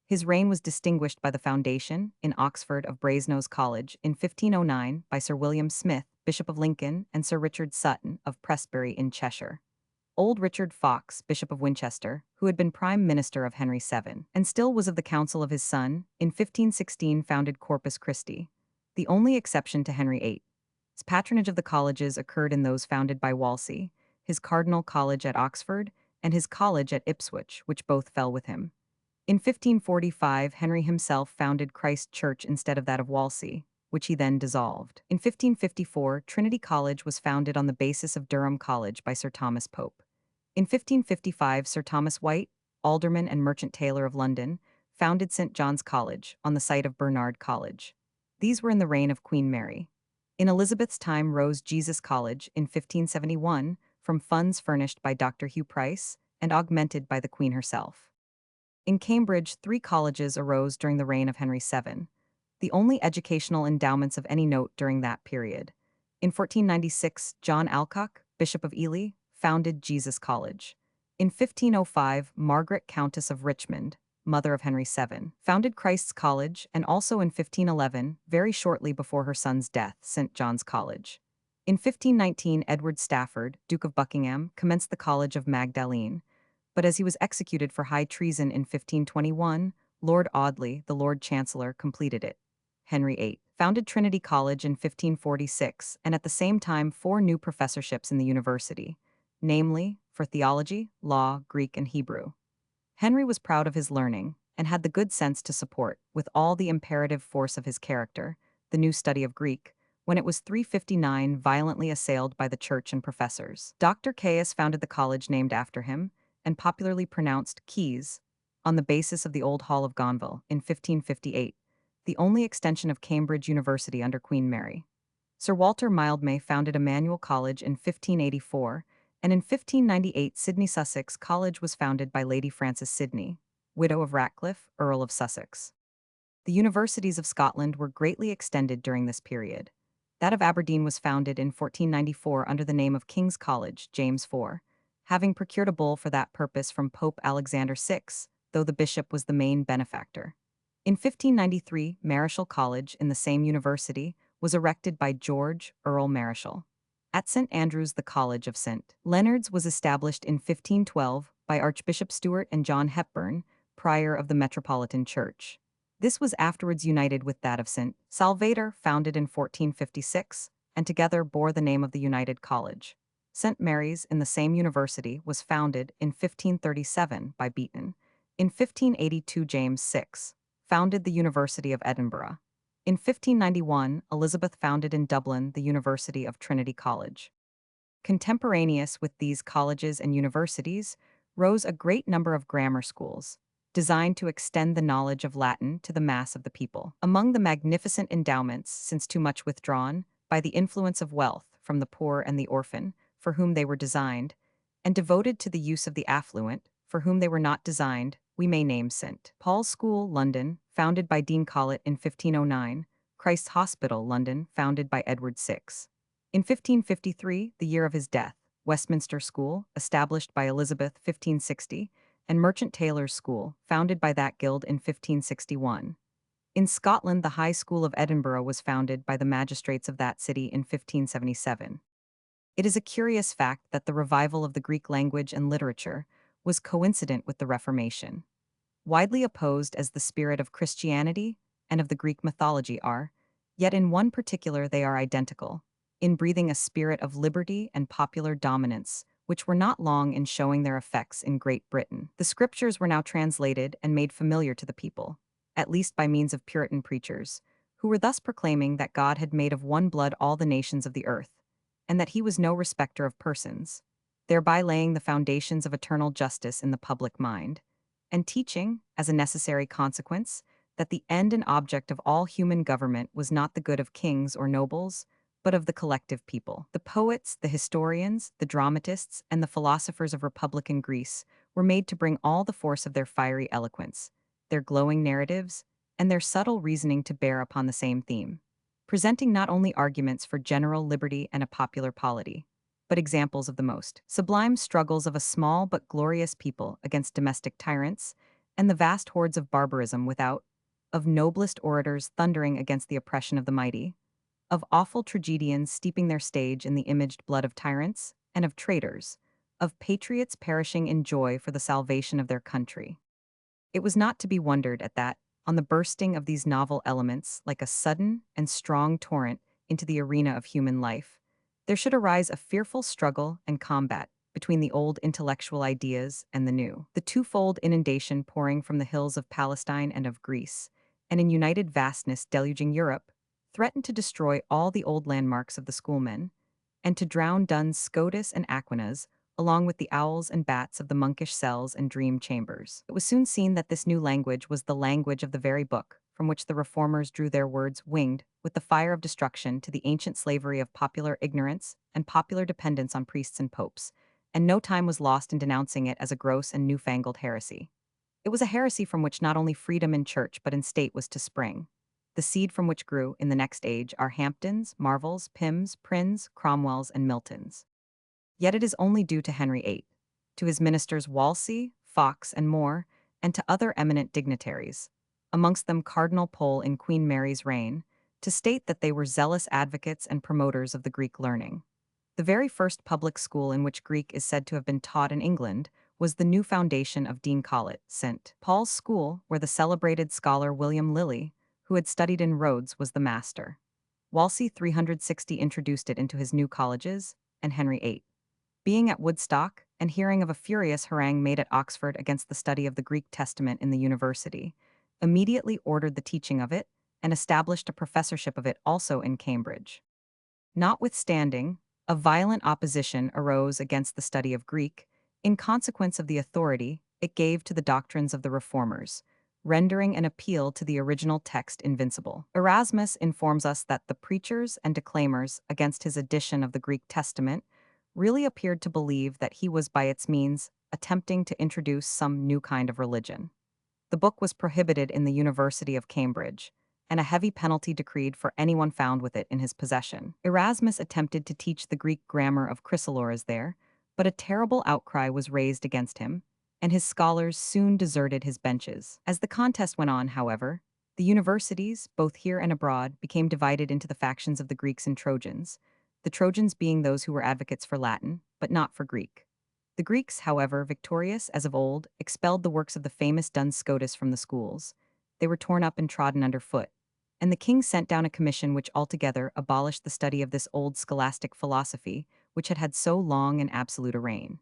Speaker 1: His reign was distinguished by the foundation, in Oxford, of Brasenose College in 1509 by Sir William Smith, Bishop of Lincoln, and Sir Richard Sutton of Prestbury in Cheshire. Old Richard Fox, Bishop of Winchester, who had been Prime Minister of Henry VII, and still was of the council of his son, in 1516 founded Corpus Christi, the only exception to Henry VIII. His patronage of the colleges occurred in those founded by Wolsey, his Cardinal College at Oxford, and his college at Ipswich, which both fell with him. In 1545, Henry himself founded Christ Church instead of that of Wolsey, which he then dissolved. In 1554, Trinity College was founded on the basis of Durham College by Sir Thomas Pope. In 1555, Sir Thomas White, alderman and merchant tailor of London, founded St. John's College on the site of Bernard College. These were in the reign of Queen Mary. In Elizabeth's time rose Jesus College in 1571 from funds furnished by Dr. Hugh Price and augmented by the Queen herself. In Cambridge, 3 colleges arose during the reign of Henry VII, the only educational endowments of any note during that period. In 1496, John Alcock, Bishop of Ely, founded Jesus College. In 1505, Margaret, Countess of Richmond, mother of Henry VII, founded Christ's College, and also in 1511, very shortly before her son's death, St. John's College. In 1519, Edward Stafford, Duke of Buckingham, commenced the College of Magdalene, but as he was executed for high treason in 1521, Lord Audley, the Lord Chancellor, completed it. Henry VIII founded Trinity College in 1546, and at the same time 4 new professorships in the university, namely, for theology, law, Greek, and Hebrew. Henry was proud of his learning, and had the good sense to support, with all the imperative force of his character, the new study of Greek, when it was 359 violently assailed by the church and professors. Dr. Caius founded the college named after him, and popularly pronounced Keys, on the basis of the old Hall of Gonville in 1558, the only extension of Cambridge University under Queen Mary. Sir Walter Mildmay founded Emmanuel College in 1584, and in 1598 Sidney Sussex College was founded by Lady Frances Sidney, widow of Ratcliffe, Earl of Sussex. The universities of Scotland were greatly extended during this period. That of Aberdeen was founded in 1494 under the name of King's College, James IV, having procured a bull for that purpose from Pope Alexander VI, though the bishop was the main benefactor. In 1593, Marischal College, in the same university, was erected by George, Earl Marischal. At St. Andrews, the College of St. Leonard's was established in 1512 by Archbishop Stewart and John Hepburn, prior of the Metropolitan Church. This was afterwards united with that of St. Salvator, founded in 1456, and together bore the name of the United College. St. Mary's, in the same university, was founded in 1537 by Beaton. In 1582, James VI founded the University of Edinburgh. In 1591, Elizabeth founded in Dublin the University of Trinity College. Contemporaneous with these colleges and universities rose a great number of grammar schools, designed to extend the knowledge of Latin to the mass of the people. Among the magnificent endowments, since too much withdrawn, by the influence of wealth from the poor and the orphan, for whom they were designed, and devoted to the use of the affluent, for whom they were not designed, we may name St. Paul's School, London, founded by Dean Colet in 1509, Christ's Hospital, London, founded by Edward VI. In 1553, the year of his death, Westminster School, established by Elizabeth 1560, and Merchant Taylors' School, founded by that guild in 1561. In Scotland, the High School of Edinburgh was founded by the magistrates of that city in 1577. It is a curious fact that the revival of the Greek language and literature was coincident with the Reformation. Widely opposed as the spirit of Christianity and of the Greek mythology are, yet in one particular they are identical, in breathing a spirit of liberty and popular dominance, which were not long in showing their effects in Great Britain. The scriptures were now translated and made familiar to the people, at least by means of Puritan preachers, who were thus proclaiming that God had made of one blood all the nations of the earth, and that he was no respecter of persons, thereby laying the foundations of eternal justice in the public mind, and teaching, as a necessary consequence, that the end and object of all human government was not the good of kings or nobles, but of the collective people. The poets, the historians, the dramatists, and the philosophers of Republican Greece were made to bring all the force of their fiery eloquence, their glowing narratives, and their subtle reasoning to bear upon the same theme, presenting not only arguments for general liberty and a popular polity, but examples of the most sublime struggles of a small but glorious people against domestic tyrants and the vast hordes of barbarism without, of noblest orators thundering against the oppression of the mighty, of awful tragedians steeping their stage in the imaged blood of tyrants and of traitors, of patriots perishing in joy for the salvation of their country. It was not to be wondered at that, on the bursting of these novel elements like a sudden and strong torrent into the arena of human life, there should arise a fearful struggle and combat between the old intellectual ideas and the new, the twofold inundation pouring from the hills of Palestine and of Greece, and in united vastness deluging Europe, threatened to destroy all the old landmarks of the schoolmen, and to drown Duns Scotus and Aquinas, along with the owls and bats of the monkish cells and dream chambers. It was soon seen that this new language was the language of the very book from which the reformers drew their words winged with the fire of destruction to the ancient slavery of popular ignorance and popular dependence on priests and popes, and no time was lost in denouncing it as a gross and newfangled heresy. It was a heresy from which not only freedom in church but in state was to spring. The seed from which grew, in the next age, are Hampdens, Marvells, Pyms, Prynnes, Cromwells, and Miltons. Yet it is only due to Henry VIII, to his ministers Wolsey, Fox, and More, and to other eminent dignitaries, amongst them Cardinal Pole in Queen Mary's reign, to state that they were zealous advocates and promoters of the Greek learning. The very first public school in which Greek is said to have been taught in England was the new foundation of Dean Colet, St. Paul's School, where the celebrated scholar William Lilly, who had studied in Rhodes, was the master. Wolsey 360 introduced it into his new colleges, and Henry VIII, being at Woodstock and hearing of a furious harangue made at Oxford against the study of the Greek Testament in the university, immediately ordered the teaching of it and established a professorship of it also in Cambridge. Notwithstanding, a violent opposition arose against the study of Greek, in consequence of the authority it gave to the doctrines of the Reformers, rendering an appeal to the original text invincible. Erasmus informs us that the preachers and declaimers against his edition of the Greek Testament really appeared to believe that he was by its means attempting to introduce some new kind of religion. The book was prohibited in the University of Cambridge, and a heavy penalty decreed for anyone found with it in his possession. Erasmus attempted to teach the Greek grammar of Chrysoloras there, but a terrible outcry was raised against him, and his scholars soon deserted his benches. As the contest went on, however, the universities, both here and abroad, became divided into the factions of the Greeks and Trojans, the Trojans being those who were advocates for Latin, but not for Greek. The Greeks, however, victorious as of old, expelled the works of the famous Duns Scotus from the schools. They were torn up and trodden underfoot, and the king sent down a commission which altogether abolished the study of this old scholastic philosophy, which had had so long and absolute a reign.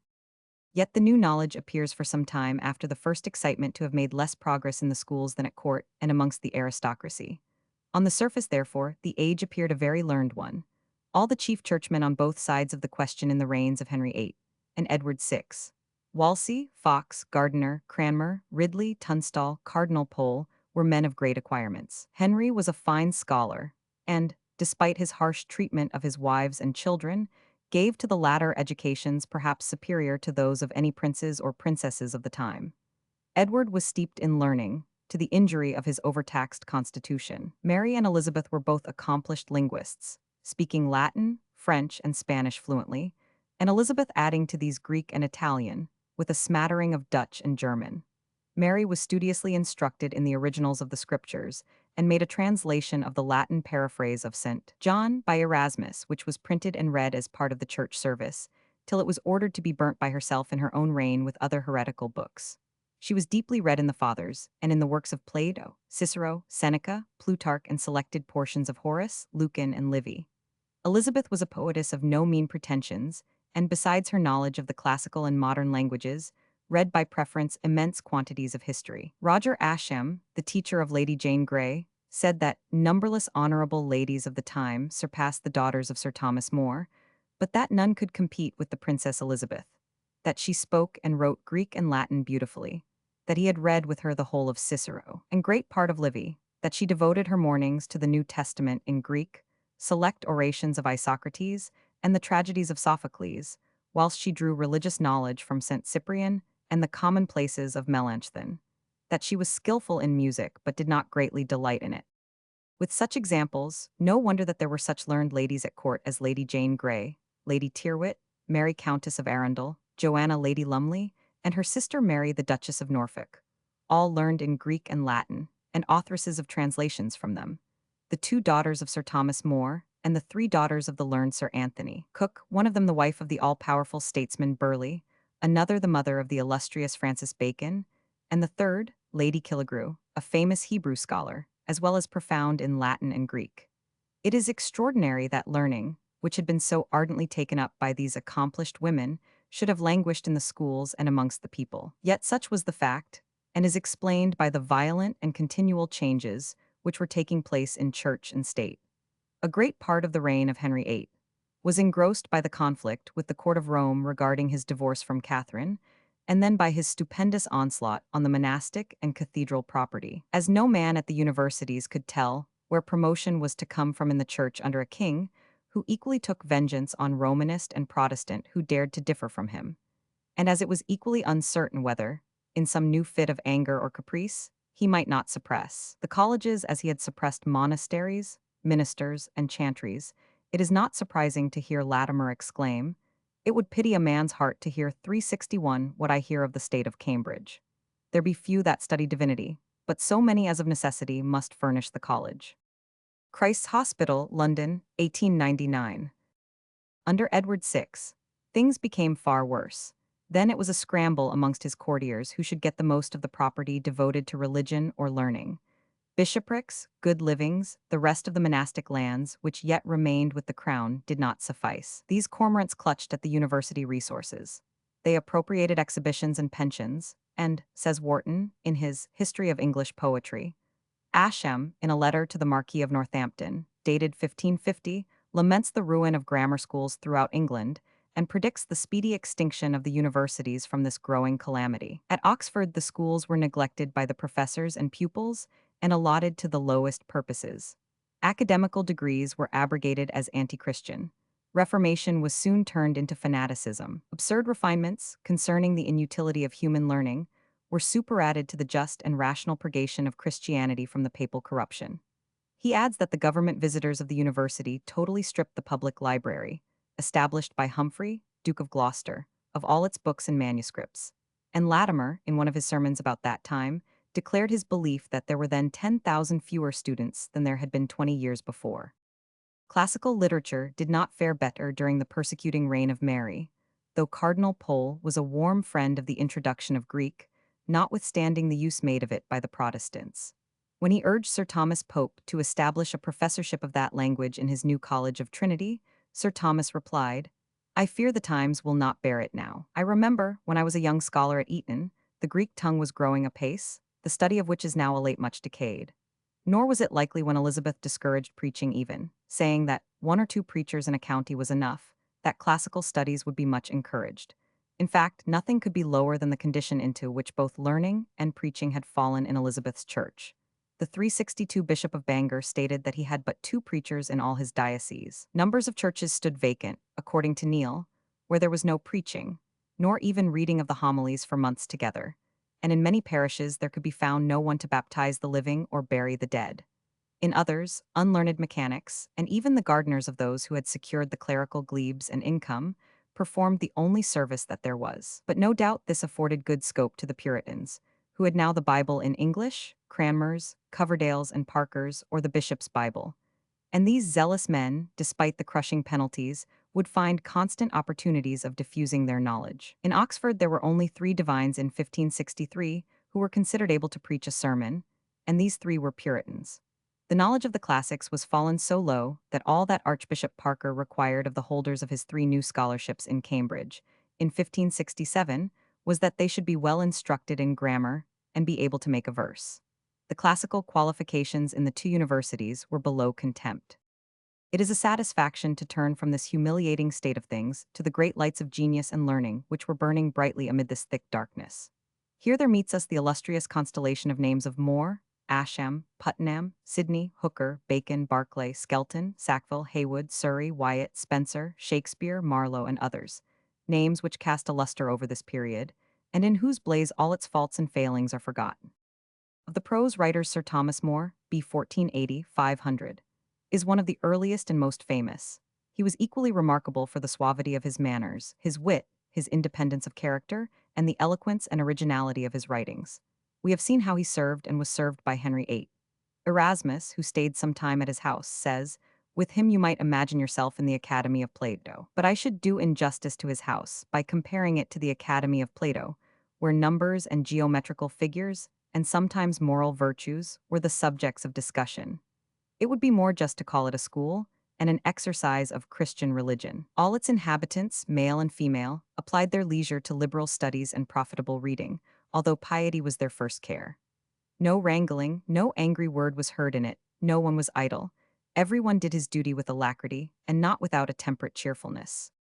Speaker 1: Yet the new knowledge appears for some time after the first excitement to have made less progress in the schools than at court and amongst the aristocracy. On the surface, therefore, the age appeared a very learned one. All the chief churchmen on both sides of the question in the reigns of Henry VIII and Edward VI, Wolsey, Fox, Gardiner, Cranmer, Ridley, Tunstall, Cardinal Pole, were men of great acquirements. Henry was a fine scholar, and, despite his harsh treatment of his wives and children, gave to the latter educations perhaps superior to those of any princes or princesses of the time. Edward was steeped in learning, to the injury of his overtaxed constitution. Mary and Elizabeth were both accomplished linguists, speaking Latin, French, and Spanish fluently, and Elizabeth adding to these Greek and Italian, with a smattering of Dutch and German. Mary was studiously instructed in the originals of the scriptures and made a translation of the Latin paraphrase of St. John by Erasmus, which was printed and read as part of the church service, till it was ordered to be burnt by herself in her own reign with other heretical books. She was deeply read in the Fathers and in the works of Plato, Cicero, Seneca, Plutarch, and selected portions of Horace, Lucan, and Livy. Elizabeth was a poetess of no mean pretensions, and besides her knowledge of the classical and modern languages, read by preference immense quantities of history. Roger Ascham, the teacher of Lady Jane Grey, said that numberless honorable ladies of the time surpassed the daughters of Sir Thomas More, but that none could compete with the Princess Elizabeth, that she spoke and wrote Greek and Latin beautifully, that he had read with her the whole of Cicero and great part of Livy, that she devoted her mornings to the New Testament in Greek, select orations of Isocrates, and the tragedies of Sophocles, whilst she drew religious knowledge from St. Cyprian and the commonplaces of Melanchthon, that she was skillful in music but did not greatly delight in it. With such examples, no wonder that there were such learned ladies at court as Lady Jane Grey, Lady Tyrwhitt, Mary Countess of Arundel, Joanna Lady Lumley, and her sister Mary the Duchess of Norfolk, all learned in Greek and Latin, and authoresses of translations from them. The two daughters of Sir Thomas More, and the three daughters of the learned Sir Anthony Cook, one of them the wife of the all-powerful statesman Burleigh, another the mother of the illustrious Francis Bacon, and the third, Lady Killigrew, a famous Hebrew scholar, as well as profound in Latin and Greek. It is extraordinary that learning, which had been so ardently taken up by these accomplished women, should have languished in the schools and amongst the people. Yet such was the fact, and is explained by the violent and continual changes which were taking place in church and state. A great part of the reign of Henry VIII was engrossed by the conflict with the court of Rome regarding his divorce from Catherine, and then by his stupendous onslaught on the monastic and cathedral property. As no man at the universities could tell where promotion was to come from in the church under a king who equally took vengeance on Romanist and Protestant who dared to differ from him, and as it was equally uncertain whether, in some new fit of anger or caprice, he might not suppress the colleges as he had suppressed monasteries, ministers, and chantries, it is not surprising to hear Latimer exclaim, "It would pity a man's heart to hear 361 what I hear of the state of Cambridge. There be few that study divinity, but so many as of necessity must furnish the college." Christ's Hospital, London, 1899. Under Edward VI, things became far worse. Then it was a scramble amongst his courtiers who should get the most of the property devoted to religion or learning. Bishoprics, good livings, the rest of the monastic lands, which yet remained with the crown, did not suffice. These cormorants clutched at the university resources. They appropriated exhibitions and pensions, and, says Warton, in his History of English Poetry, Ascham, in a letter to the Marquis of Northampton, dated 1550, laments the ruin of grammar schools throughout England and predicts the speedy extinction of the universities from this growing calamity. At Oxford, the schools were neglected by the professors and pupils and allotted to the lowest purposes. Academical degrees were abrogated as anti-Christian. Reformation was soon turned into fanaticism. Absurd refinements concerning the inutility of human learning were superadded to the just and rational purgation of Christianity from the papal corruption. He adds that the government visitors of the university totally stripped the public library, established by Humphrey, Duke of Gloucester, of all its books and manuscripts. And Latimer, in one of his sermons about that time, declared his belief that there were then 10,000 fewer students than there had been 20 years before. Classical literature did not fare better during the persecuting reign of Mary, though Cardinal Pole was a warm friend of the introduction of Greek, notwithstanding the use made of it by the Protestants. When he urged Sir Thomas Pope to establish a professorship of that language in his new College of Trinity, Sir Thomas replied, "I fear the times will not bear it now. I remember, when I was a young scholar at Eton, the Greek tongue was growing apace, the study of which is now a late much decayed. Nor was it likely when Elizabeth discouraged preaching even, saying that one or two preachers in a county was enough, that classical studies would be much encouraged. In fact, nothing could be lower than the condition into which both learning and preaching had fallen in Elizabeth's church. The 362 Bishop of Bangor stated that he had but 2 preachers in all his diocese. Numbers of churches stood vacant, according to Neale, where there was no preaching, nor even reading of the homilies for months together. and in many parishes there could be found no one to baptize the living or bury the dead. In others, unlearned mechanics, and even the gardeners of those who had secured the clerical glebes and income, performed the only service that there was. But no doubt this afforded good scope to the Puritans, who had now the Bible in English, Cranmer's, Coverdale's, and Parker's, or the Bishop's Bible. And these zealous men, despite the crushing penalties, would find constant opportunities of diffusing their knowledge. In Oxford, there were only 3 divines in 1563 who were considered able to preach a sermon, and these 3 were Puritans. The knowledge of the classics was fallen so low that all that Archbishop Parker required of the holders of his 3 new scholarships in Cambridge, in 1567, was that they should be well instructed in grammar and be able to make a verse. The classical qualifications in the 2 universities were below contempt. It is a satisfaction to turn from this humiliating state of things to the great lights of genius and learning which were burning brightly amid this thick darkness. Here there meets us the illustrious constellation of names of Moore, Ascham, Putnam, Sidney, Hooker, Bacon, Barclay, Skelton, Sackville, Haywood, Surrey, Wyatt, Spencer, Shakespeare, Marlowe, and others. Names which cast a luster over this period, and in whose blaze all its faults and failings are forgotten. Of the prose writers, Sir Thomas More, b. 1480-500, is one of the earliest and most famous. He was equally remarkable for the suavity of his manners, his wit, his independence of character, and the eloquence and originality of his writings. We have seen how he served and was served by Henry VIII. Erasmus, who stayed some time at his house, says, "With him you might imagine yourself in the Academy of Plato." But I should do injustice to his house by comparing it to the Academy of Plato, where numbers and geometrical figures, and sometimes moral virtues, were the subjects of discussion. It would be more just to call it a school and an exercise of Christian religion. All its inhabitants, male and female, applied their leisure to liberal studies and profitable reading, although piety was their first care. No wrangling, no angry word was heard in it, no one was idle. Everyone did his duty with alacrity, and not without a temperate cheerfulness.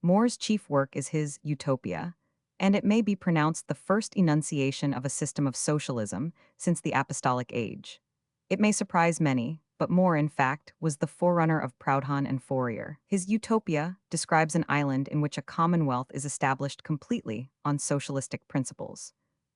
Speaker 1: More's chief work is his Utopia, and it may be pronounced the first enunciation of a system of socialism since the apostolic age. It may surprise many, but More, in fact, was the forerunner of Proudhon and Fourier. His Utopia describes an island in which a commonwealth is established completely on socialistic principles.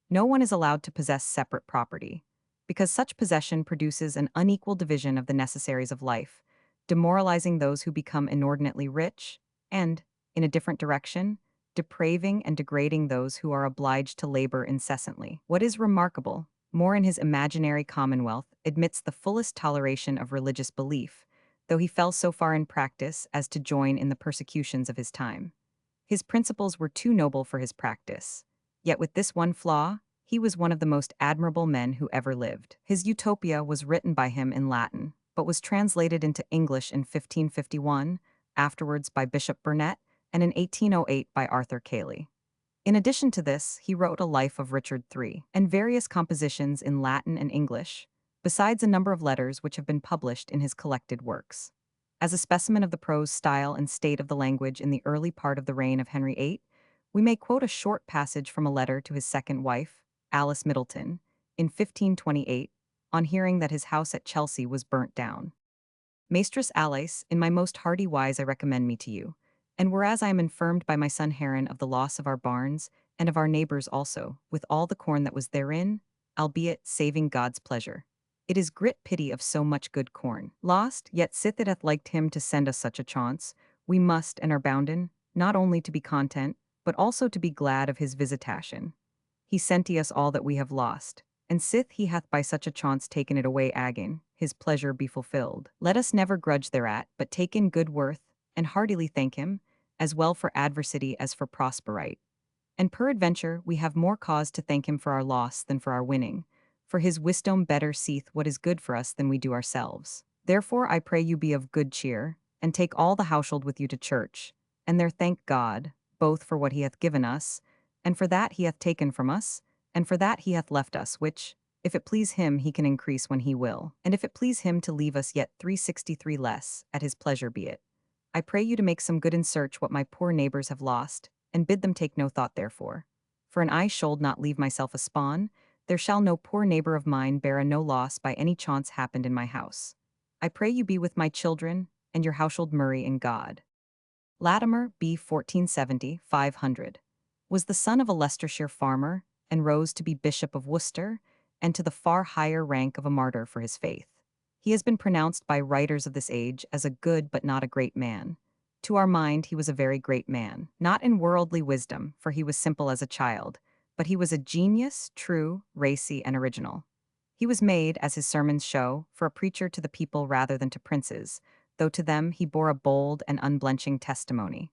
Speaker 1: No one is allowed to possess separate property, because such possession produces an unequal division of the necessaries of life, demoralizing those who become inordinately rich, and, in a different direction, depraving and degrading those who are obliged to labor incessantly. What is remarkable, More in his imaginary commonwealth admits the fullest toleration of religious belief, though he fell so far in practice as to join in the persecutions of his time. His principles were too noble for his practice. Yet with this one flaw, he was one of the most admirable men who ever lived. His Utopia was written by him in Latin, but was translated into English in 1551, afterwards by Bishop Burnet, and in 1808 by Arthur Cayley. In addition to this, he wrote a life of Richard III, and various compositions in Latin and English, besides a number of letters which have been published in his collected works. As a specimen of the prose style and state of the language in the early part of the reign of Henry VIII, we may quote a short passage from a letter to his second wife, Alice Middleton, in 1528, on hearing that his house at Chelsea was burnt down. "Mistress Alice, in my most hearty wise I recommend me to you, and whereas I am informed by my son Heron of the loss of our barns, and of our neighbors also, with all the corn that was therein, albeit saving God's pleasure. It is grit pity of so much good corn lost, yet sith it hath liked him to send us such a chance, we must and are bounden, not only to be content, but also to be glad of his visitation. He sent us all that we have lost, and sith he hath by such a chance taken it away again, his pleasure be fulfilled. Let us never grudge thereat, but take in good worth, and heartily thank him, as well for adversity as for prosperite. And peradventure we have more cause to thank him for our loss than for our winning, for his wisdom better seeth what is good for us than we do ourselves. Therefore I pray you be of good cheer, and take all the household with you to church, and there thank God, both for what he hath given us, and for that he hath taken from us, and for that he hath left us, which, if it please him, he can increase when he will, and if it please him to leave us yet 363 less, at his pleasure be it. I pray you to make some good in search what my poor neighbors have lost, and bid them take no thought therefore. For an I should not leave myself a spawn, there shall no poor neighbor of mine bear a no loss by any chance happened in my house. I pray you be with my children, and your household Murray in God." Latimer, b. 1470-500, was the son of a Leicestershire farmer, and rose to be Bishop of Worcester, and to the far higher rank of a martyr for his faith. He has been pronounced by writers of this age as a good but not a great man. To our mind, he was a very great man, not in worldly wisdom, for he was simple as a child, but he was a genius, true, racy, and original. He was made, as his sermons show, for a preacher to the people rather than to princes, though to them he bore a bold and unblenching testimony.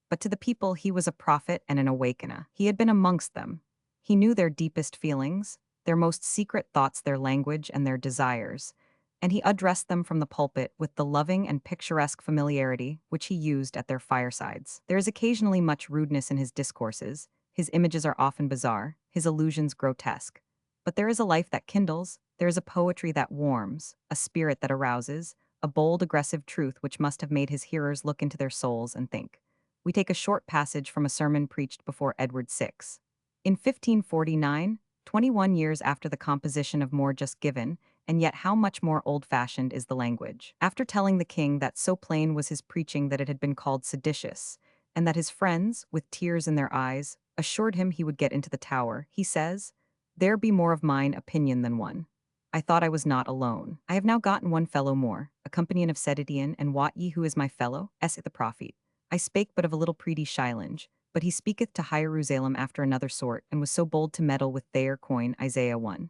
Speaker 1: But to the people he was a prophet and an awakener. He had been amongst them. He knew their deepest feelings, their most secret thoughts, their language, and their desires, and he addressed them from the pulpit with the loving and picturesque familiarity which he used at their firesides. There is occasionally much rudeness in his discourses, his images are often bizarre, his allusions grotesque. But there is a life that kindles, there is a poetry that warms, a spirit that arouses, a bold, aggressive truth which must have made his hearers look into their souls and think. We take a short passage from a sermon preached before Edward VI. In 1549, 21 years after the composition of More just given, and yet how much more old-fashioned is the language. After telling the king that so plain was his preaching that it had been called seditious, and that his friends, with tears in their eyes, assured him he would get into the Tower, he says, "There be more of mine opinion than one. I thought I was not alone. I have now gotten one fellow more, a companion of Sedidian, and wot ye who is my fellow? Saith the prophet. I spake but of a little preedy Shylenge, but he speaketh to Hierusalem after another sort, and was so bold to meddle with their coin, Isaiah 1.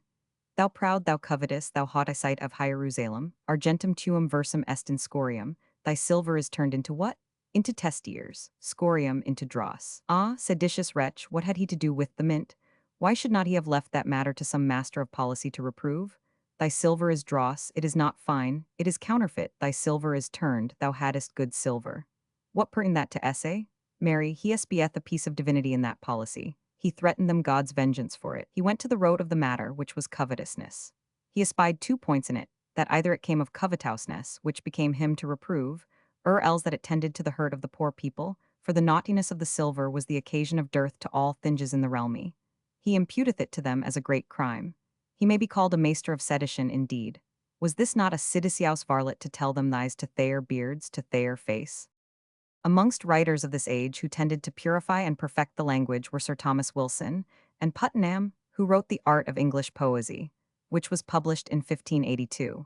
Speaker 1: Thou proud, thou covetous, thou haughty sight of Hierusalem, argentum tuum versum est in scorium, thy silver is turned into what? Into testiers, scorium into dross. Ah, seditious wretch, what had he to do with the mint? Why should not he have left that matter to some master of policy to reprove? Thy silver is dross, it is not fine, it is counterfeit, thy silver is turned, thou hadst good silver. What pertain that to essay? Mary, he espieth a piece of divinity in that policy. He threatened them God's vengeance for it. He went to the root of the matter, which was covetousness. He espied 2 points in it, that either it came of covetousness, which became him to reprove, or else that it tended to the hurt of the poor people, for the naughtiness of the silver was the occasion of dearth to all thinges in the realmy. He imputeth it to them as a great crime. He may be called a maester of sedition indeed. Was this not a seditious varlet to tell them lies to their beards, to their face? Amongst writers of this age who tended to purify and perfect the language were Sir Thomas Wilson and Puttenham, who wrote The Art of English Poesy, which was published in 1582.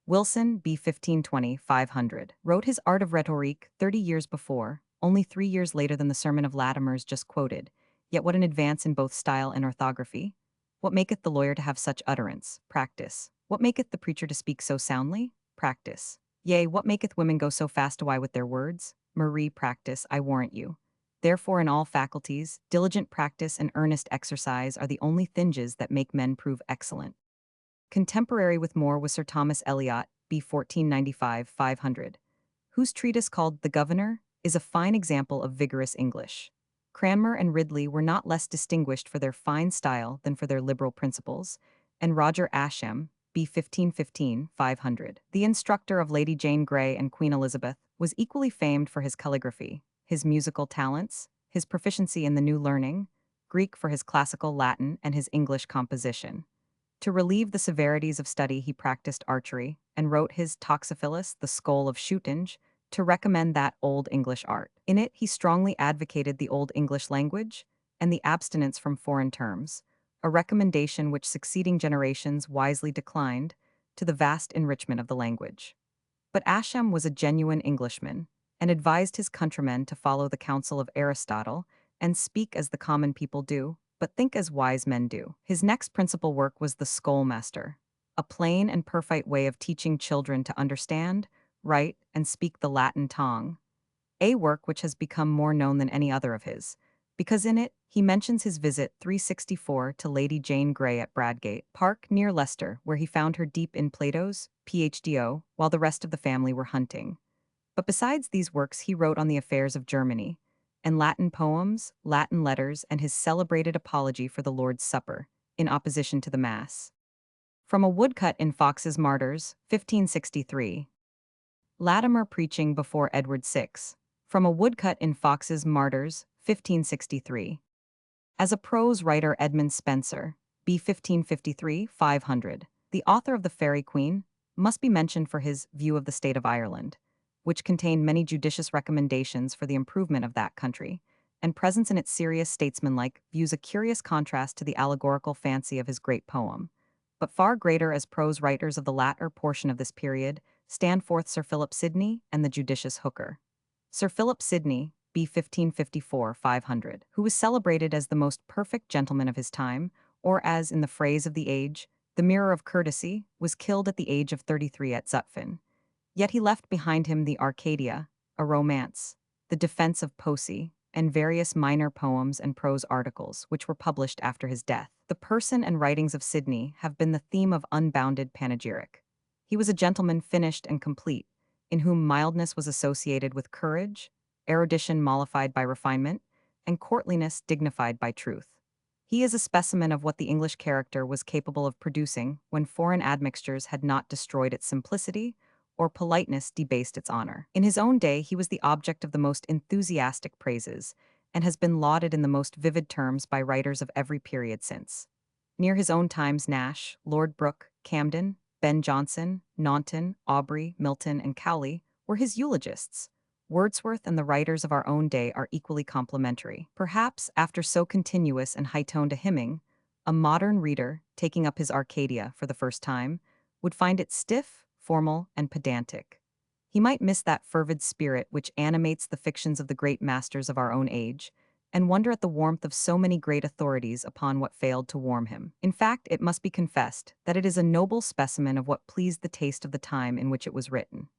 Speaker 1: Wilson, b. 1520, 500, wrote his Art of Rhetorique 30 years before, only 3 years later than the Sermon of Latimer's just quoted. Yet what an advance in both style and orthography! What maketh the lawyer to have such utterance? Practice. What maketh the preacher to speak so soundly? Practice. Yea, what maketh women go so fast away with their words? Marie, practice, I warrant you. Therefore in all faculties, diligent practice and earnest exercise are the only thinges that make men prove excellent. Contemporary with More was Sir Thomas Eliot, b. 1495, 500, whose treatise called The Governor is a fine example of vigorous English. Cranmer and Ridley were not less distinguished for their fine style than for their liberal principles, and Roger Ascham, b. 1515, 500, the instructor of Lady Jane Grey and Queen Elizabeth, was equally famed for his calligraphy, his musical talents, his proficiency in the new learning, Greek for his classical Latin, and his English composition. To relieve the severities of study he practiced archery, and wrote his Toxophilus, the Scroll of Shootinge, to recommend that Old English art. In it he strongly advocated the Old English language and the abstinence from foreign terms, a recommendation which succeeding generations wisely declined, to the vast enrichment of the language. But Ascham was a genuine Englishman, and advised his countrymen to follow the counsel of Aristotle, and speak as the common people do, but think as wise men do. His next principal work was the Schoolmaster, a plain and perfect way of teaching children to understand, write, and speak the Latin tongue, a work which has become more known than any other of his, because in it he mentions his visit 364 to Lady Jane Grey at Bradgate Park near Leicester, where he found her deep in Plato's PhDO, while the rest of the family were hunting. But besides these works he wrote on the affairs of Germany, and Latin poems, Latin letters, and his celebrated apology for the Lord's Supper, in opposition to the Mass. From a woodcut in Fox's Martyrs, 1563. Latimer preaching before Edward VI. From a woodcut in Fox's Martyrs, 1563. As a prose writer, Edmund Spenser, b. 1553, 500, the author of The Faerie Queene, must be mentioned for his View of the State of Ireland, which contained many judicious recommendations for the improvement of that country, and presence in its serious statesmanlike views a curious contrast to the allegorical fancy of his great poem. But far greater as prose writers of the latter portion of this period stand forth Sir Philip Sidney and the judicious Hooker. Sir Philip Sidney, b. 1554-500, who was celebrated as the most perfect gentleman of his time, or as, in the phrase of the age, the mirror of courtesy, was killed at the age of 33 at Zutphen. Yet he left behind him the Arcadia, a romance, the Defense of Posse, and various minor poems and prose articles, which were published after his death. The person and writings of Sidney have been the theme of unbounded panegyric. He was a gentleman finished and complete, in whom mildness was associated with courage, erudition mollified by refinement, and courtliness dignified by truth. He is a specimen of what the English character was capable of producing when foreign admixtures had not destroyed its simplicity, or politeness debased its honor. In his own day, he was the object of the most enthusiastic praises, and has been lauded in the most vivid terms by writers of every period since. Near his own times, Nash, Lord Brooke, Camden, Ben Jonson, Naunton, Aubrey, Milton, and Cowley were his eulogists. Wordsworth and the writers of our own day are equally complimentary. Perhaps, after so continuous and high-toned a hymning, a modern reader, taking up his Arcadia for the first time, would find it stiff, formal, and pedantic. He might miss that fervid spirit which animates the fictions of the great masters of our own age, and wonder at the warmth of so many great authorities upon what failed to warm him. In fact, it must be confessed that it is a noble specimen of what pleased the taste of the time in which it was written.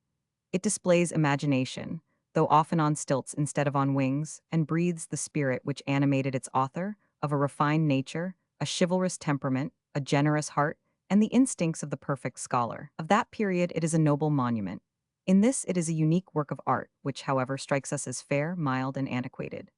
Speaker 1: It displays imagination, though often on stilts instead of on wings, and breathes the spirit which animated its author, of a refined nature, a chivalrous temperament, a generous heart, and the instincts of the perfect scholar. Of that period it is a noble monument. In this it is a unique work of art, which, however, strikes us as fair, mild, and antiquated.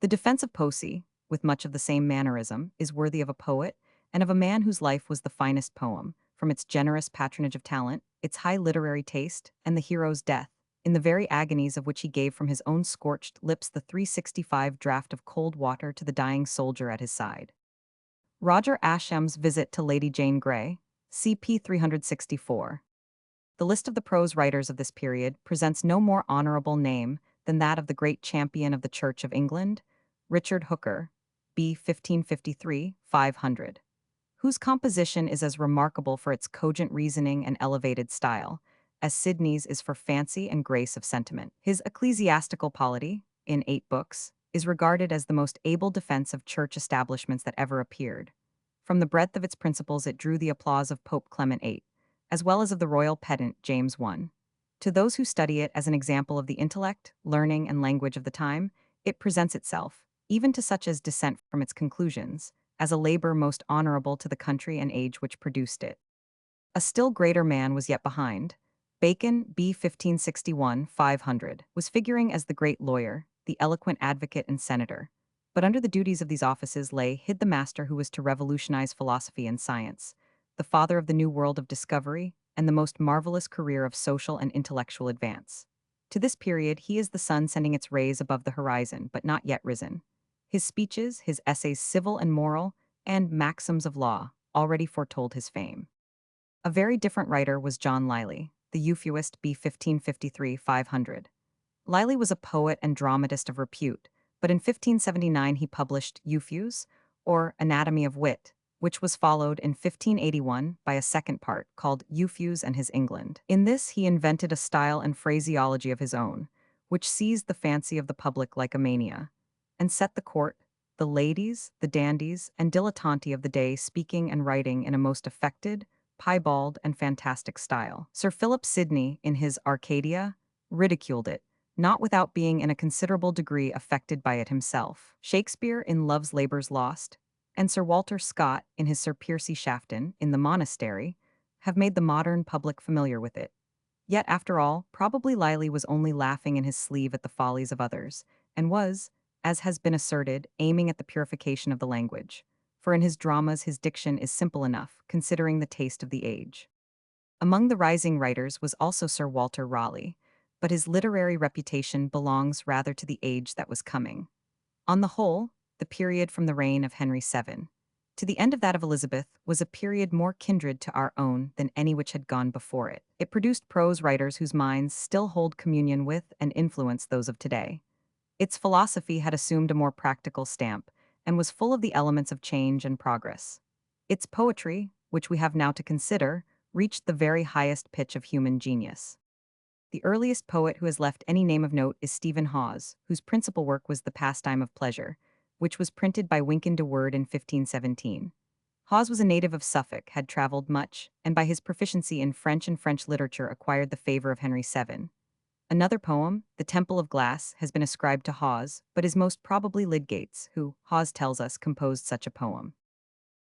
Speaker 1: The Defense of Posse, with much of the same mannerism, is worthy of a poet, and of a man whose life was the finest poem, from its generous patronage of talent, its high literary taste, and the hero's death, in the very agonies of which he gave from his own scorched lips the 365 draught of cold water to the dying soldier at his side. Roger Ascham's Visit to Lady Jane Grey, CP 364. The list of the prose writers of this period presents no more honorable name than that of the great champion of the Church of England, Richard Hooker, b. 1553-500, whose composition is as remarkable for its cogent reasoning and elevated style, as Sidney's is for fancy and grace of sentiment. His ecclesiastical polity, in 8 books, is regarded as the most able defense of church establishments that ever appeared. From the breadth of its principles it drew the applause of Pope Clement VIII, as well as of the royal pedant James I. To those who study it as an example of the intellect, learning, and language of the time, it presents itself, even to such as dissent from its conclusions, as a labor most honorable to the country and age which produced it. A still greater man was yet behind. Bacon, b. 1561-500, was figuring as the great lawyer, the eloquent advocate and senator. But under the duties of these offices hid the master who was to revolutionize philosophy and science, the father of the new world of discovery, and the most marvelous career of social and intellectual advance. To this period he is the sun sending its rays above the horizon, but not yet risen. His speeches, his essays civil and moral, and maxims of law, already foretold his fame. A very different writer was John Lyly, the Euphuist b. 1553-500. Lyly was a poet and dramatist of repute, but in 1579 he published Euphues, or Anatomy of Wit, which was followed in 1581 by a second part called Euphues and His England. In this he invented a style and phraseology of his own, which seized the fancy of the public like a mania, and set the court, the ladies, the dandies, and dilettanti of the day speaking and writing in a most affected, piebald, and fantastic style. Sir Philip Sidney, in his Arcadia, ridiculed it, not without being in a considerable degree affected by it himself. Shakespeare, in Love's Labour's Lost, and Sir Walter Scott, in his Sir Piercy Shafton, in The Monastery, have made the modern public familiar with it. Yet, after all, probably Lyly was only laughing in his sleeve at the follies of others, and was, as has been asserted, aiming at the purification of the language. For in his dramas his diction is simple enough, considering the taste of the age. Among the rising writers was also Sir Walter Raleigh, but his literary reputation belongs rather to the age that was coming. On the whole, the period from the reign of Henry VII to the end of that of Elizabeth was a period more kindred to our own than any which had gone before it. It produced prose writers whose minds still hold communion with and influence those of today. Its philosophy had assumed a more practical stamp and was full of the elements of change and progress. Its poetry, which we have now to consider, reached the very highest pitch of human genius. The earliest poet who has left any name of note is Stephen Hawes, whose principal work was The Pastime of Pleasure, which was printed by Wynkyn de Worde in 1517. Hawes was a native of Suffolk, had traveled much, and by his proficiency in French and French literature acquired the favor of Henry VII. Another poem, The Temple of Glass, has been ascribed to Hawes, but is most probably Lydgate's, who, Hawes tells us, composed such a poem.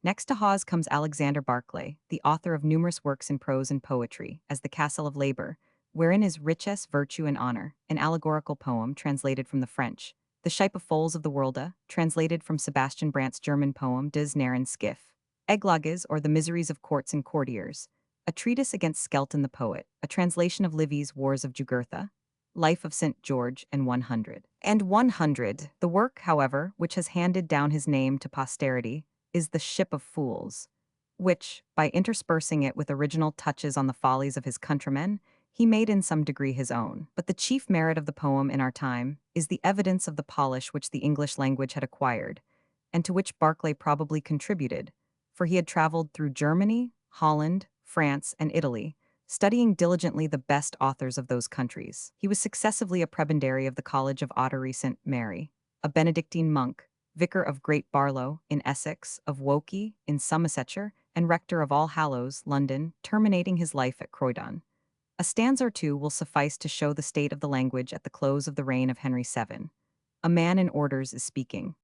Speaker 1: Next to Hawes comes Alexander Barclay, the author of numerous works in prose and poetry, as The Cassell of Labour, wherein is richesse, virtue, and honour, an allegorical poem translated from the French. The Scheip of Foals of the Worlde, translated from Sebastian Brant's German poem Des Narren Skiff. Eglages, or The Miseries of Courts and Courtiers, a treatise against Skelton the poet, a translation of Livy's Wars of Jugurtha, Life of St. George, and 100. And 100. The work, however, which has handed down his name to posterity, is The Ship of Fools, which, by interspersing it with original touches on the follies of his countrymen, he made in some degree his own. But the chief merit of the poem in our time is the evidence of the polish which the English language had acquired, and to which Barclay probably contributed, for he had traveled through Germany, Holland, France, and Italy, studying diligently the best authors of those countries. He was successively a prebendary of the College of Ottery St. Mary, a Benedictine monk, vicar of Great Barlow, in Essex, of Woke, in Somersetshire, and rector of All Hallows, London, terminating his life at Croydon. A stanza or two will suffice to show the state of the language at the close of the reign of Henry VII. A man in orders is speaking.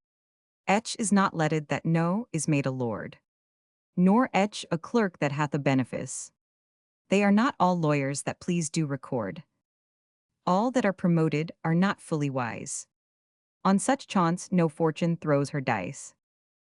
Speaker 1: Etch is not letted that no is made a lord, nor etch a clerk that hath a benefice. They are not all lawyers that please do record. All that are promoted are not fully wise. On such chaunce no fortune throws her dice.